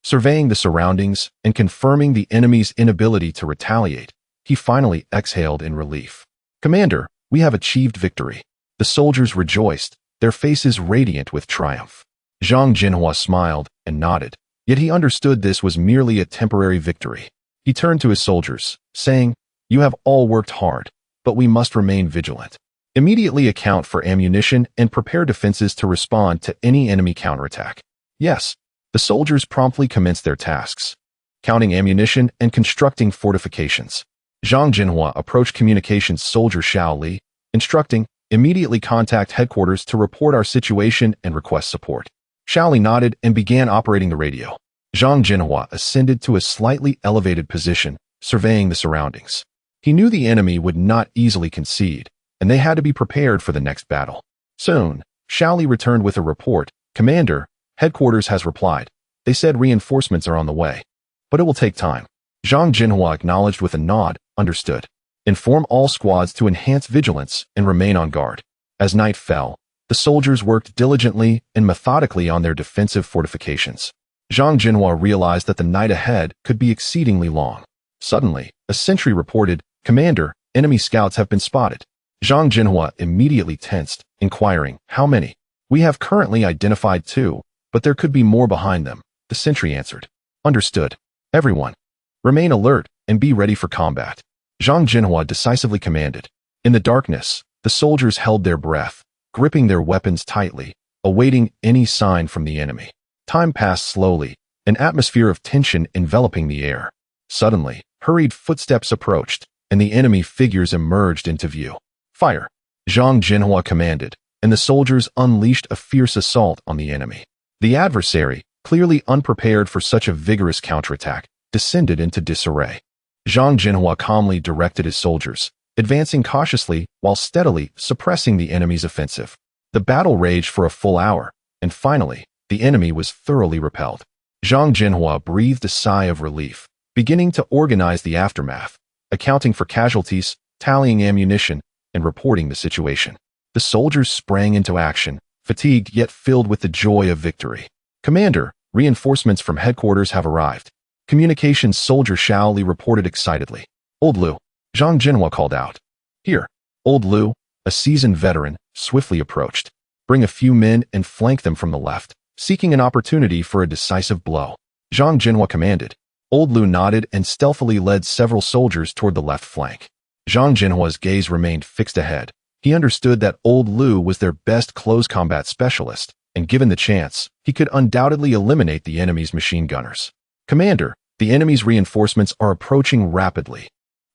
Surveying the surroundings and confirming the enemy's inability to retaliate, he finally exhaled in relief. "Commander, we have achieved victory." The soldiers rejoiced, their faces radiant with triumph. Zhang Zhenhua smiled and nodded, yet he understood this was merely a temporary victory. He turned to his soldiers, saying, "You have all worked hard, but we must remain vigilant. Immediately account for ammunition and prepare defenses to respond to any enemy counterattack." "Yes." The soldiers promptly commenced their tasks, counting ammunition and constructing fortifications. Zhang Zhenhua approached communications soldier Xiao Li, instructing, "Immediately contact headquarters to report our situation and request support." Xiao Li nodded and began operating the radio. Zhang Zhenhua ascended to a slightly elevated position, surveying the surroundings. He knew the enemy would not easily concede, and they had to be prepared for the next battle. Soon, Xiao Li returned with a report, "Commander, headquarters has replied. They said reinforcements are on the way, but it will take time." Zhang Zhenhua acknowledged with a nod, "Understood." Inform all squads to enhance vigilance and remain on guard. As night fell, the soldiers worked diligently and methodically on their defensive fortifications. Zhang Zhenhua realized that the night ahead could be exceedingly long. Suddenly, a sentry reported, "Commander, enemy scouts have been spotted." Zhang Zhenhua immediately tensed, inquiring, "How many?" "We have currently identified 2, but there could be more behind them," the sentry answered. "Understood. Everyone, remain alert and be ready for combat," Zhang Zhenhua decisively commanded. In the darkness, the soldiers held their breath, gripping their weapons tightly, awaiting any sign from the enemy. Time passed slowly, an atmosphere of tension enveloping the air. Suddenly, hurried footsteps approached, and the enemy figures emerged into view. "Fire!" Zhang Zhenhua commanded, and the soldiers unleashed a fierce assault on the enemy. The adversary, clearly unprepared for such a vigorous counterattack, descended into disarray. Zhang Zhenhua calmly directed his soldiers, advancing cautiously while steadily suppressing the enemy's offensive. The battle raged for a full hour, and finally, the enemy was thoroughly repelled. Zhang Zhenhua breathed a sigh of relief, beginning to organize the aftermath, accounting for casualties, tallying ammunition, and reporting the situation. The soldiers sprang into action, fatigued yet filled with the joy of victory. "Commander, reinforcements from headquarters have arrived." Communications soldier Xiao Liuzi reported excitedly. "Old Liu," Zhang Zhenhua called out. "Here." Old Liu, a seasoned veteran, swiftly approached. "Bring a few men and flank them from the left, seeking an opportunity for a decisive blow," Zhang Zhenhua commanded. Old Liu nodded and stealthily led several soldiers toward the left flank. Zhang Zhenhua's gaze remained fixed ahead. He understood that Old Liu was their best close combat specialist, and given the chance, he could undoubtedly eliminate the enemy's machine gunners. "Commander, the enemy's reinforcements are approaching rapidly."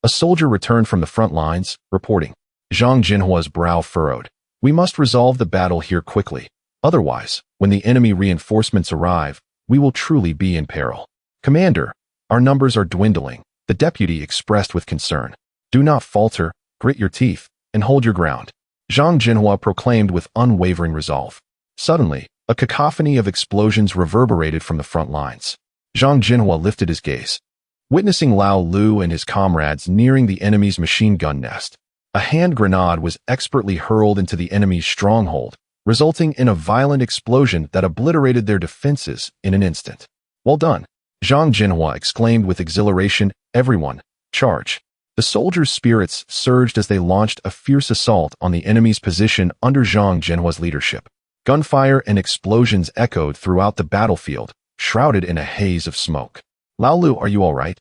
A soldier returned from the front lines, reporting. Zhang Zhenhua's brow furrowed. "We must resolve the battle here quickly. Otherwise, when the enemy reinforcements arrive, we will truly be in peril." "Commander, our numbers are dwindling," the deputy expressed with concern. "Do not falter, grit your teeth, and hold your ground," Zhang Zhenhua proclaimed with unwavering resolve. Suddenly, a cacophony of explosions reverberated from the front lines. Zhang Zhenhua lifted his gaze, witnessing Lao Lu and his comrades nearing the enemy's machine gun nest. A hand grenade was expertly hurled into the enemy's stronghold, resulting in a violent explosion that obliterated their defenses in an instant. "Well done," Zhang Zhenhua exclaimed with exhilaration. "Everyone, charge." The soldiers' spirits surged as they launched a fierce assault on the enemy's position under Zhang Zhenhua's leadership. Gunfire and explosions echoed throughout the battlefield, shrouded in a haze of smoke. "Lao Lu, are you all right?"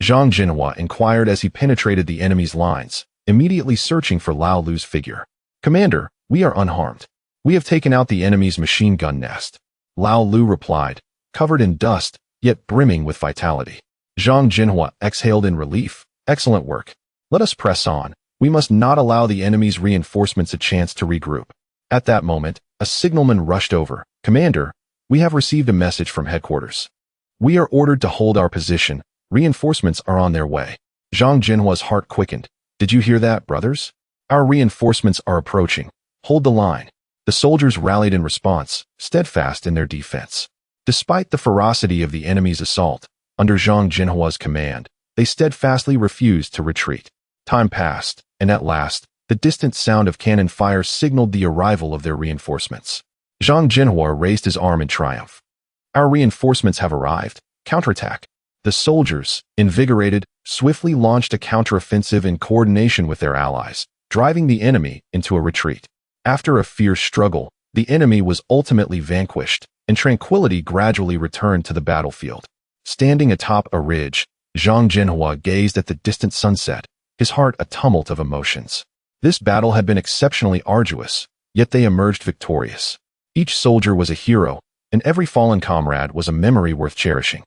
Zhang Zhenhua inquired as he penetrated the enemy's lines, immediately searching for Lao Lu's figure. "Commander, we are unharmed. We have taken out the enemy's machine gun nest," Lao Lu replied, covered in dust, yet brimming with vitality. Zhang Zhenhua exhaled in relief. "Excellent work. Let us press on. We must not allow the enemy's reinforcements a chance to regroup." At that moment, a signalman rushed over. "Commander, we have received a message from headquarters. We are ordered to hold our position. Reinforcements are on their way." Zhang Zhenhua's heart quickened. "Did you hear that, brothers? Our reinforcements are approaching. Hold the line." The soldiers rallied in response, steadfast in their defense. Despite the ferocity of the enemy's assault, under Zhang Zhenhua's command, they steadfastly refused to retreat. Time passed, and at last, the distant sound of cannon fire signaled the arrival of their reinforcements. Zhang Zhenhua raised his arm in triumph. "Our reinforcements have arrived. Counterattack." The soldiers, invigorated, swiftly launched a counteroffensive in coordination with their allies, driving the enemy into a retreat. After a fierce struggle, the enemy was ultimately vanquished, and tranquility gradually returned to the battlefield. Standing atop a ridge, Zhang Zhenhua gazed at the distant sunset, his heart a tumult of emotions. This battle had been exceptionally arduous, yet they emerged victorious. Each soldier was a hero, and every fallen comrade was a memory worth cherishing.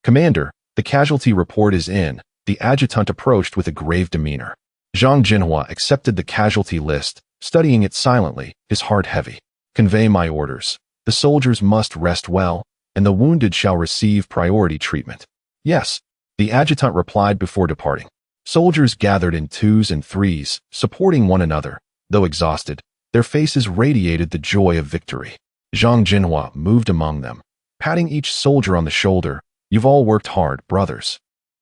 "Commander, the casualty report is in," the adjutant approached with a grave demeanor. Zhang Zhenhua accepted the casualty list, studying it silently, his heart heavy. "Convey my orders. The soldiers must rest well, and the wounded shall receive priority treatment." "Yes," the adjutant replied before departing. Soldiers gathered in twos and threes, supporting one another. Though exhausted, their faces radiated the joy of victory. Zhang Zhenhua moved among them, patting each soldier on the shoulder. "You've all worked hard, brothers.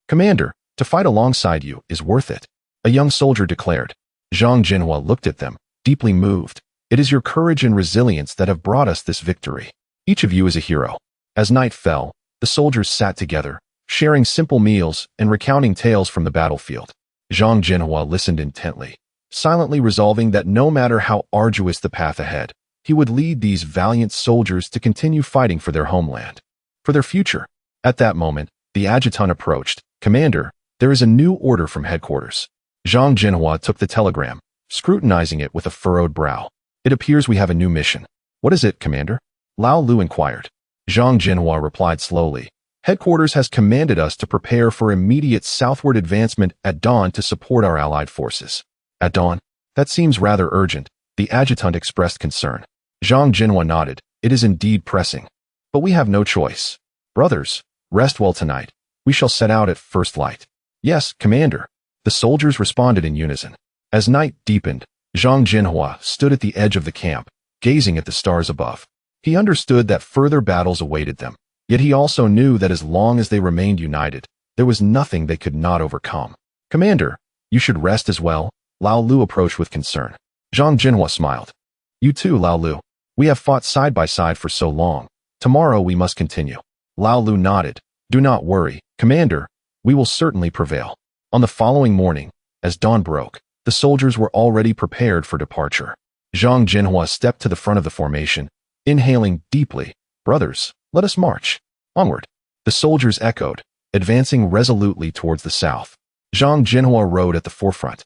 Commander, to fight alongside you is worth it." a young soldier declared. Zhang Zhenhua looked at them, deeply moved. It is your courage and resilience that have brought us this victory. Each of you is a hero. As night fell, the soldiers sat together, sharing simple meals and recounting tales from the battlefield. Zhang Zhenhua listened intently, silently resolving that no matter how arduous the path ahead, he would lead these valiant soldiers to continue fighting for their homeland, for their future. At that moment, the adjutant approached. Commander, there is a new order from headquarters. Zhang Zhenhua took the telegram, scrutinizing it with a furrowed brow. It appears we have a new mission. What is it, Commander? Lao Lu inquired. Zhang Zhenhua replied slowly. Headquarters has commanded us to prepare for immediate southward advancement at dawn to support our allied forces. At dawn? That seems rather urgent, the adjutant expressed concern. Zhang Zhenhua nodded. It is indeed pressing. But we have no choice. Brothers, rest well tonight. We shall set out at first light. Yes, Commander. The soldiers responded in unison. As night deepened, Zhang Zhenhua stood at the edge of the camp, gazing at the stars above. He understood that further battles awaited them, yet he also knew that as long as they remained united, there was nothing they could not overcome. Commander, you should rest as well, Lao Lu approached with concern. Zhang Zhenhua smiled. You too, Lao Lu. We have fought side by side for so long. Tomorrow we must continue. Lao Lu nodded. Do not worry, Commander. We will certainly prevail. On the following morning, as dawn broke, the soldiers were already prepared for departure. Zhang Zhenhua stepped to the front of the formation, inhaling deeply. Brothers, let us march. Onward. The soldiers echoed, advancing resolutely towards the south. Zhang Zhenhua rode at the forefront,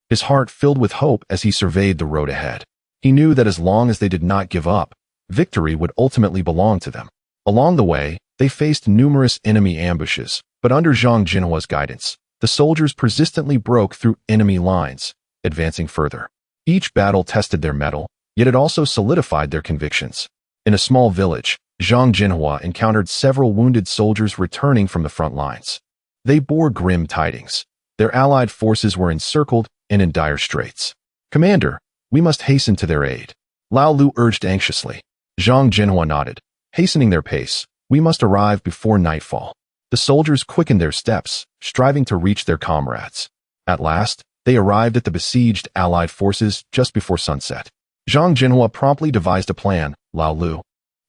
his heart filled with hope as he surveyed the road ahead. He knew that as long as they did not give up, victory would ultimately belong to them. Along the way, they faced numerous enemy ambushes, but under Zhang Zhenhua's guidance, the soldiers persistently broke through enemy lines, advancing further. Each battle tested their mettle, yet it also solidified their convictions. In a small village, Zhang Zhenhua encountered several wounded soldiers returning from the front lines. They bore grim tidings. Their allied forces were encircled and in dire straits. Commander, we must hasten to their aid. Lao Lu urged anxiously. Zhang Zhenhua nodded. Hastening their pace, we must arrive before nightfall. The soldiers quickened their steps, striving to reach their comrades. At last, they arrived at the besieged allied forces just before sunset. Zhang Zhenhua promptly devised a plan. Lao Lu,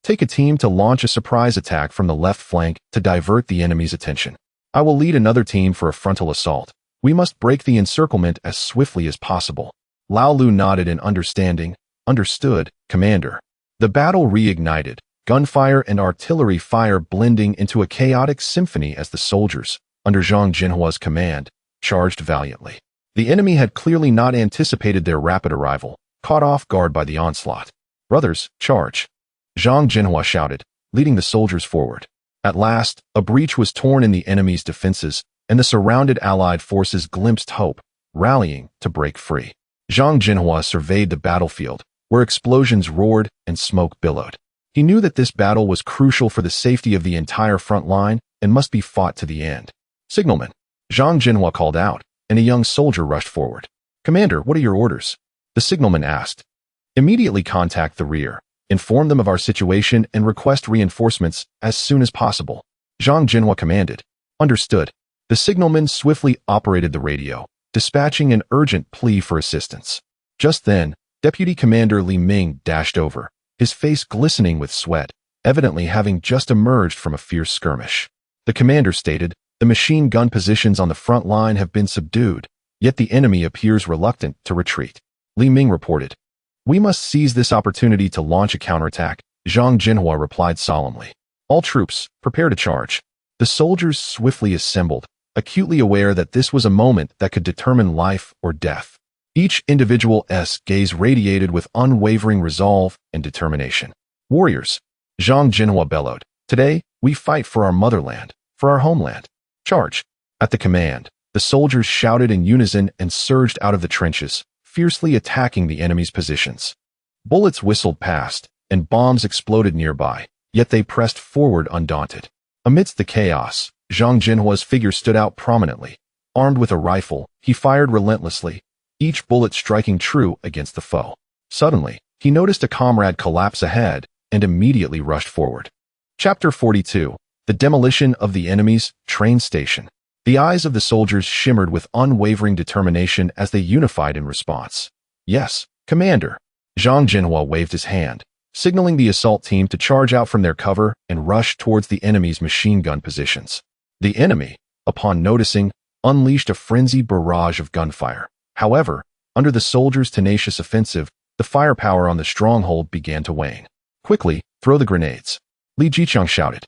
take a team to launch a surprise attack from the left flank to divert the enemy's attention. I will lead another team for a frontal assault. We must break the encirclement as swiftly as possible. Lao Lu nodded in understanding. Understood, Commander. The battle reignited, gunfire and artillery fire blending into a chaotic symphony as the soldiers, under Zhang Zhenhua's command, charged valiantly. The enemy had clearly not anticipated their rapid arrival, caught off guard by the onslaught. Brothers, charge! Zhang Zhenhua shouted, leading the soldiers forward. At last, a breach was torn in the enemy's defenses, and the surrounded allied forces glimpsed hope, rallying to break free. Zhang Zhenhua surveyed the battlefield, where explosions roared and smoke billowed. He knew that this battle was crucial for the safety of the entire front line and must be fought to the end. Signalman, Zhang Zhenhua called out, and a young soldier rushed forward. Commander, what are your orders? The signalman asked. Immediately contact the rear, inform them of our situation and request reinforcements as soon as possible. Zhang Zhenhua commanded. Understood. The signalman swiftly operated the radio, dispatching an urgent plea for assistance. Just then, Deputy Commander Li Ming dashed over, his face glistening with sweat, evidently having just emerged from a fierce skirmish. The commander stated, the machine gun positions on the front line have been subdued, yet the enemy appears reluctant to retreat. Li Ming reported. We must seize this opportunity to launch a counterattack, Zhang Zhenhua replied solemnly. All troops, prepare to charge. The soldiers swiftly assembled, acutely aware that this was a moment that could determine life or death. Each individual's gaze radiated with unwavering resolve and determination. Warriors, Zhang Zhenhua bellowed. Today, we fight for our motherland, for our homeland. Charge! At the command, the soldiers shouted in unison and surged out of the trenches, fiercely attacking the enemy's positions. Bullets whistled past, and bombs exploded nearby, yet they pressed forward undaunted. Amidst the chaos, Zhang Zhenhua's figure stood out prominently. Armed with a rifle, he fired relentlessly, each bullet striking true against the foe. Suddenly, he noticed a comrade collapse ahead and immediately rushed forward. Chapter 42. The demolition of the enemy's train station. The eyes of the soldiers shimmered with unwavering determination as they unified in response. "Yes, Commander." Zhang Zhenhua waved his hand, signaling the assault team to charge out from their cover and rush towards the enemy's machine gun positions. The enemy, upon noticing, unleashed a frenzied barrage of gunfire. However, under the soldiers' tenacious offensive, the firepower on the stronghold began to wane. "Quickly, throw the grenades," Li Jiqiang shouted.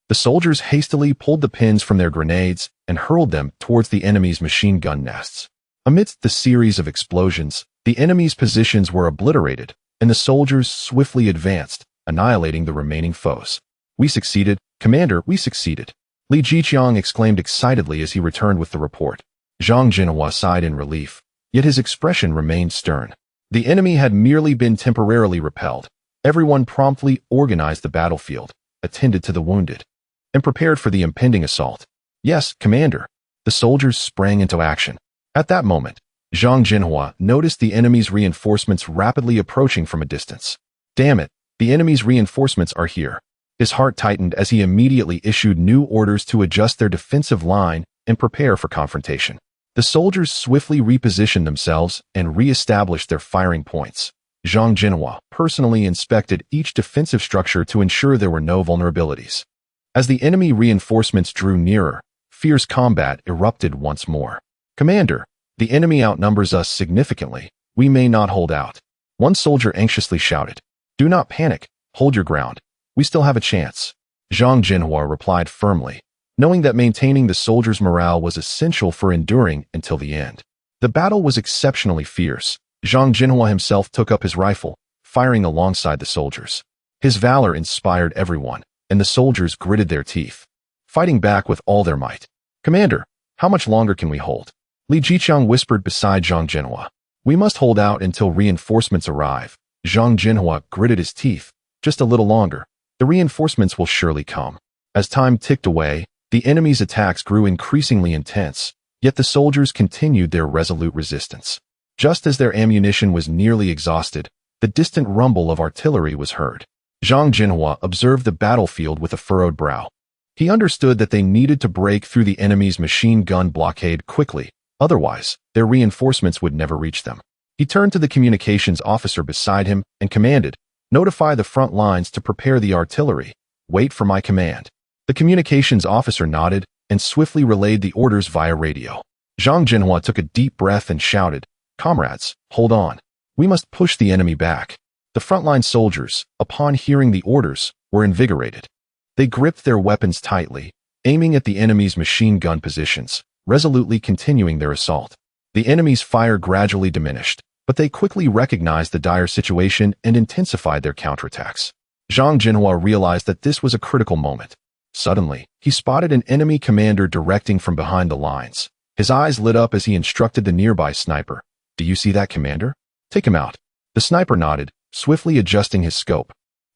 The soldiers hastily pulled the pins from their grenades and hurled them towards the enemy's machine gun nests. Amidst the series of explosions, the enemy's positions were obliterated, and the soldiers swiftly advanced, annihilating the remaining foes. "We succeeded, Commander, we succeeded," Li Jiqiang exclaimed excitedly as he returned with the report. Zhang Zhenhua sighed in relief, yet his expression remained stern. The enemy had merely been temporarily repelled. Everyone promptly organized the battlefield, attended to the wounded, and prepared for the impending assault. "Yes, Commander." The soldiers sprang into action. At that moment, Zhang Zhenhua noticed the enemy's reinforcements rapidly approaching from a distance. "Damn it, the enemy's reinforcements are here." His heart tightened as he immediately issued new orders to adjust their defensive line and prepare for confrontation. The soldiers swiftly repositioned themselves and re-established their firing points. Zhang Zhenhua personally inspected each defensive structure to ensure there were no vulnerabilities. As the enemy reinforcements drew nearer, fierce combat erupted once more. "Commander, the enemy outnumbers us significantly. We may not hold out," one soldier anxiously shouted. "Do not panic. Hold your ground. We still have a chance," Zhang Zhenhua replied firmly, knowing that maintaining the soldiers' morale was essential for enduring until the end. The battle was exceptionally fierce. Zhang Zhenhua himself took up his rifle, firing alongside the soldiers. His valor inspired everyone, and the soldiers gritted their teeth, fighting back with all their might. "Commander, how much longer can we hold?" Li Jiqiang whispered beside Zhang Zhenhua. "We must hold out until reinforcements arrive." Zhang Zhenhua gritted his teeth. "Just a little longer. The reinforcements will surely come." As time ticked away, the enemy's attacks grew increasingly intense, yet the soldiers continued their resolute resistance. Just as their ammunition was nearly exhausted, the distant rumble of artillery was heard. Zhang Zhenhua observed the battlefield with a furrowed brow. He understood that they needed to break through the enemy's machine gun blockade quickly, otherwise, their reinforcements would never reach them. He turned to the communications officer beside him and commanded, "Notify the front lines to prepare the artillery. Wait for my command." The communications officer nodded and swiftly relayed the orders via radio. Zhang Zhenhua took a deep breath and shouted, "Comrades, hold on. We must push the enemy back." The frontline soldiers, upon hearing the orders, were invigorated. They gripped their weapons tightly, aiming at the enemy's machine gun positions, resolutely continuing their assault. The enemy's fire gradually diminished, but they quickly recognized the dire situation and intensified their counterattacks. Zhang Zhenhua realized that this was a critical moment. Suddenly, he spotted an enemy commander directing from behind the lines. His eyes lit up as he instructed the nearby sniper. "Do you see that, Commander? Take him out." The sniper nodded, swiftly adjusting his scope,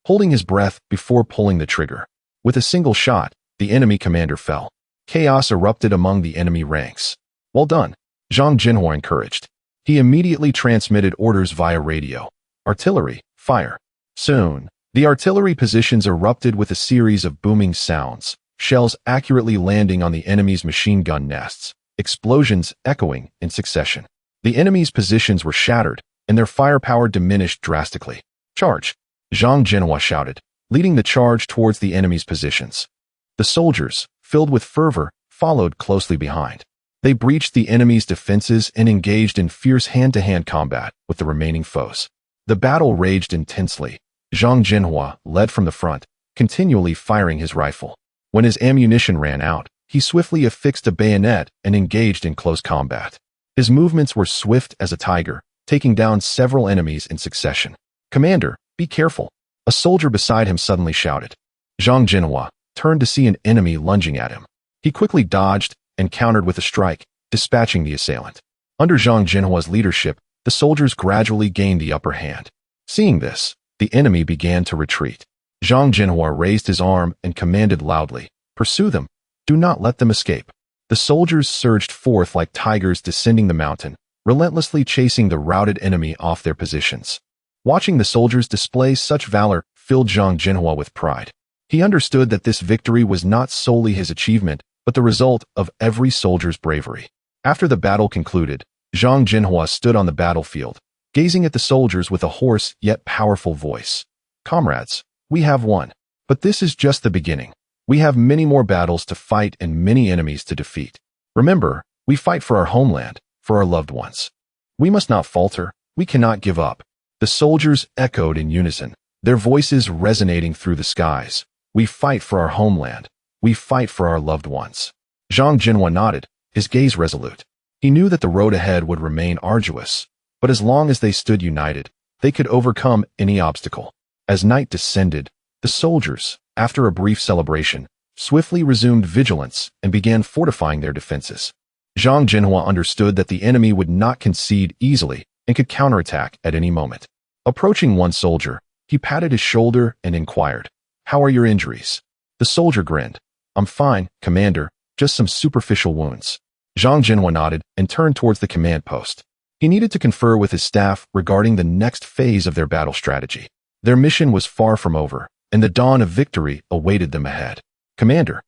holding his breath before pulling the trigger. With a single shot, the enemy commander fell. Chaos erupted among the enemy ranks. "Well done," Zhang Zhenhua encouraged. He immediately transmitted orders via radio. "Artillery, fire." Soon, the artillery positions erupted with a series of booming sounds, shells accurately landing on the enemy's machine gun nests, explosions echoing in succession. The enemy's positions were shattered, and their firepower diminished drastically. "Charge!" Zhang Zhenhua shouted, leading the charge towards the enemy's positions. The soldiers, filled with fervor, followed closely behind. They breached the enemy's defenses and engaged in fierce hand-to-hand combat with the remaining foes. The battle raged intensely. Zhang Zhenhua led from the front, continually firing his rifle. When his ammunition ran out, he swiftly affixed a bayonet and engaged in close combat. His movements were swift as a tiger, taking down several enemies in succession. "Commander, be careful," a soldier beside him suddenly shouted. Zhang Zhenhua turned to see an enemy lunging at him. He quickly dodged and countered with a strike, dispatching the assailant. Under Zhang Zhenhua's leadership, the soldiers gradually gained the upper hand. Seeing this, the enemy began to retreat. Zhang Zhenhua raised his arm and commanded loudly, "Pursue them. Do not let them escape." The soldiers surged forth like tigers descending the mountain, relentlessly chasing the routed enemy off their positions. Watching the soldiers display such valor filled Zhang Zhenhua with pride. He understood that this victory was not solely his achievement, but the result of every soldier's bravery. After the battle concluded, Zhang Zhenhua stood on the battlefield, gazing at the soldiers with a hoarse yet powerful voice. Comrades, we have won. But this is just the beginning. We have many more battles to fight and many enemies to defeat. Remember, we fight for our homeland, for our loved ones. We must not falter. We cannot give up. The soldiers echoed in unison, their voices resonating through the skies. We fight for our homeland. We fight for our loved ones. Zhang Zhenhua nodded, his gaze resolute. He knew that the road ahead would remain arduous, but as long as they stood united, they could overcome any obstacle. As night descended, the soldiers, after a brief celebration, swiftly resumed vigilance and began fortifying their defenses. Zhang Zhenhua understood that the enemy would not concede easily and could counterattack at any moment. Approaching one soldier, he patted his shoulder and inquired, "How are your injuries?" The soldier grinned. "I'm fine, Commander, just some superficial wounds." Zhang Zhenhua nodded and turned towards the command post. He needed to confer with his staff regarding the next phase of their battle strategy. Their mission was far from over, and the dawn of victory awaited them ahead. "Commander,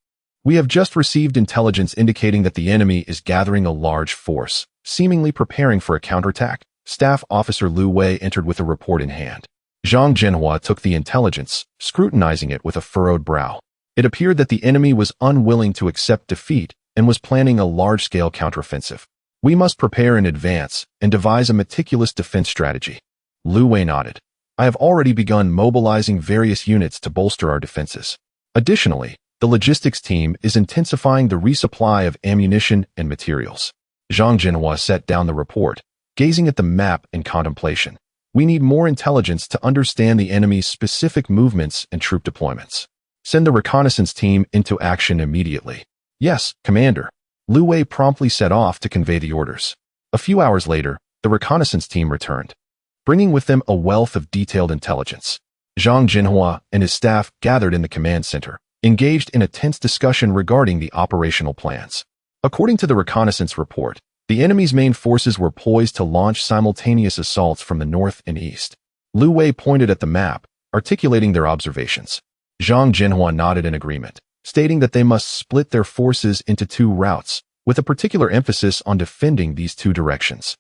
we have just received intelligence indicating that the enemy is gathering a large force, seemingly preparing for a counterattack." Staff Officer Liu Wei entered with a report in hand. Zhang Zhenhua took the intelligence, scrutinizing it with a furrowed brow. It appeared that the enemy was unwilling to accept defeat and was planning a large-scale counteroffensive. "We must prepare in advance and devise a meticulous defense strategy." Liu Wei nodded. "I have already begun mobilizing various units to bolster our defenses. Additionally, the logistics team is intensifying the resupply of ammunition and materials." Zhang Zhenhua set down the report, gazing at the map in contemplation. "We need more intelligence to understand the enemy's specific movements and troop deployments. Send the reconnaissance team into action immediately." "Yes, Commander." Liu Wei promptly set off to convey the orders. A few hours later, the reconnaissance team returned, bringing with them a wealth of detailed intelligence. Zhang Zhenhua and his staff gathered in the command center, engaged in a tense discussion regarding the operational plans. According to the reconnaissance report, the enemy's main forces were poised to launch simultaneous assaults from the north and east. Liu Wei pointed at the map, articulating their observations. Zhang Zhenhua nodded in agreement, stating that they must split their forces into two routes, with a particular emphasis on defending these two directions.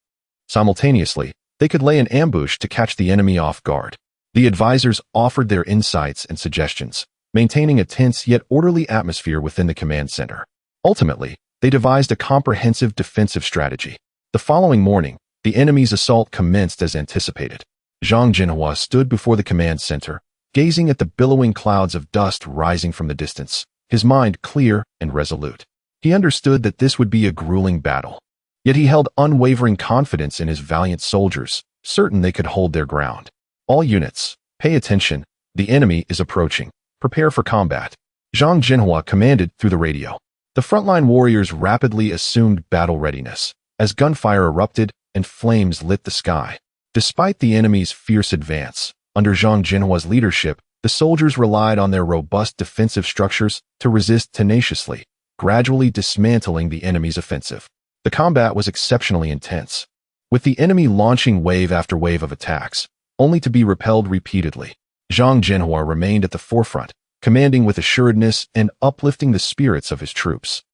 Simultaneously, they could lay an ambush to catch the enemy off guard. The advisors offered their insights and suggestions, maintaining a tense yet orderly atmosphere within the command center. Ultimately, they devised a comprehensive defensive strategy. The following morning, the enemy's assault commenced as anticipated. Zhang Zhenhua stood before the command center, gazing at the billowing clouds of dust rising from the distance, his mind clear and resolute. He understood that this would be a grueling battle. Yet he held unwavering confidence in his valiant soldiers, certain they could hold their ground. "All units, pay attention. The enemy is approaching. Prepare for combat," Zhang Zhenhua commanded through the radio. The frontline warriors rapidly assumed battle readiness, as gunfire erupted and flames lit the sky. Despite the enemy's fierce advance, under Zhang Zhenhua's leadership, the soldiers relied on their robust defensive structures to resist tenaciously, gradually dismantling the enemy's offensive. The combat was exceptionally intense, with the enemy launching wave after wave of attacks, only to be repelled repeatedly. Zhang Zhenhua remained at the forefront, commanding with assuredness and uplifting the spirits of his troops.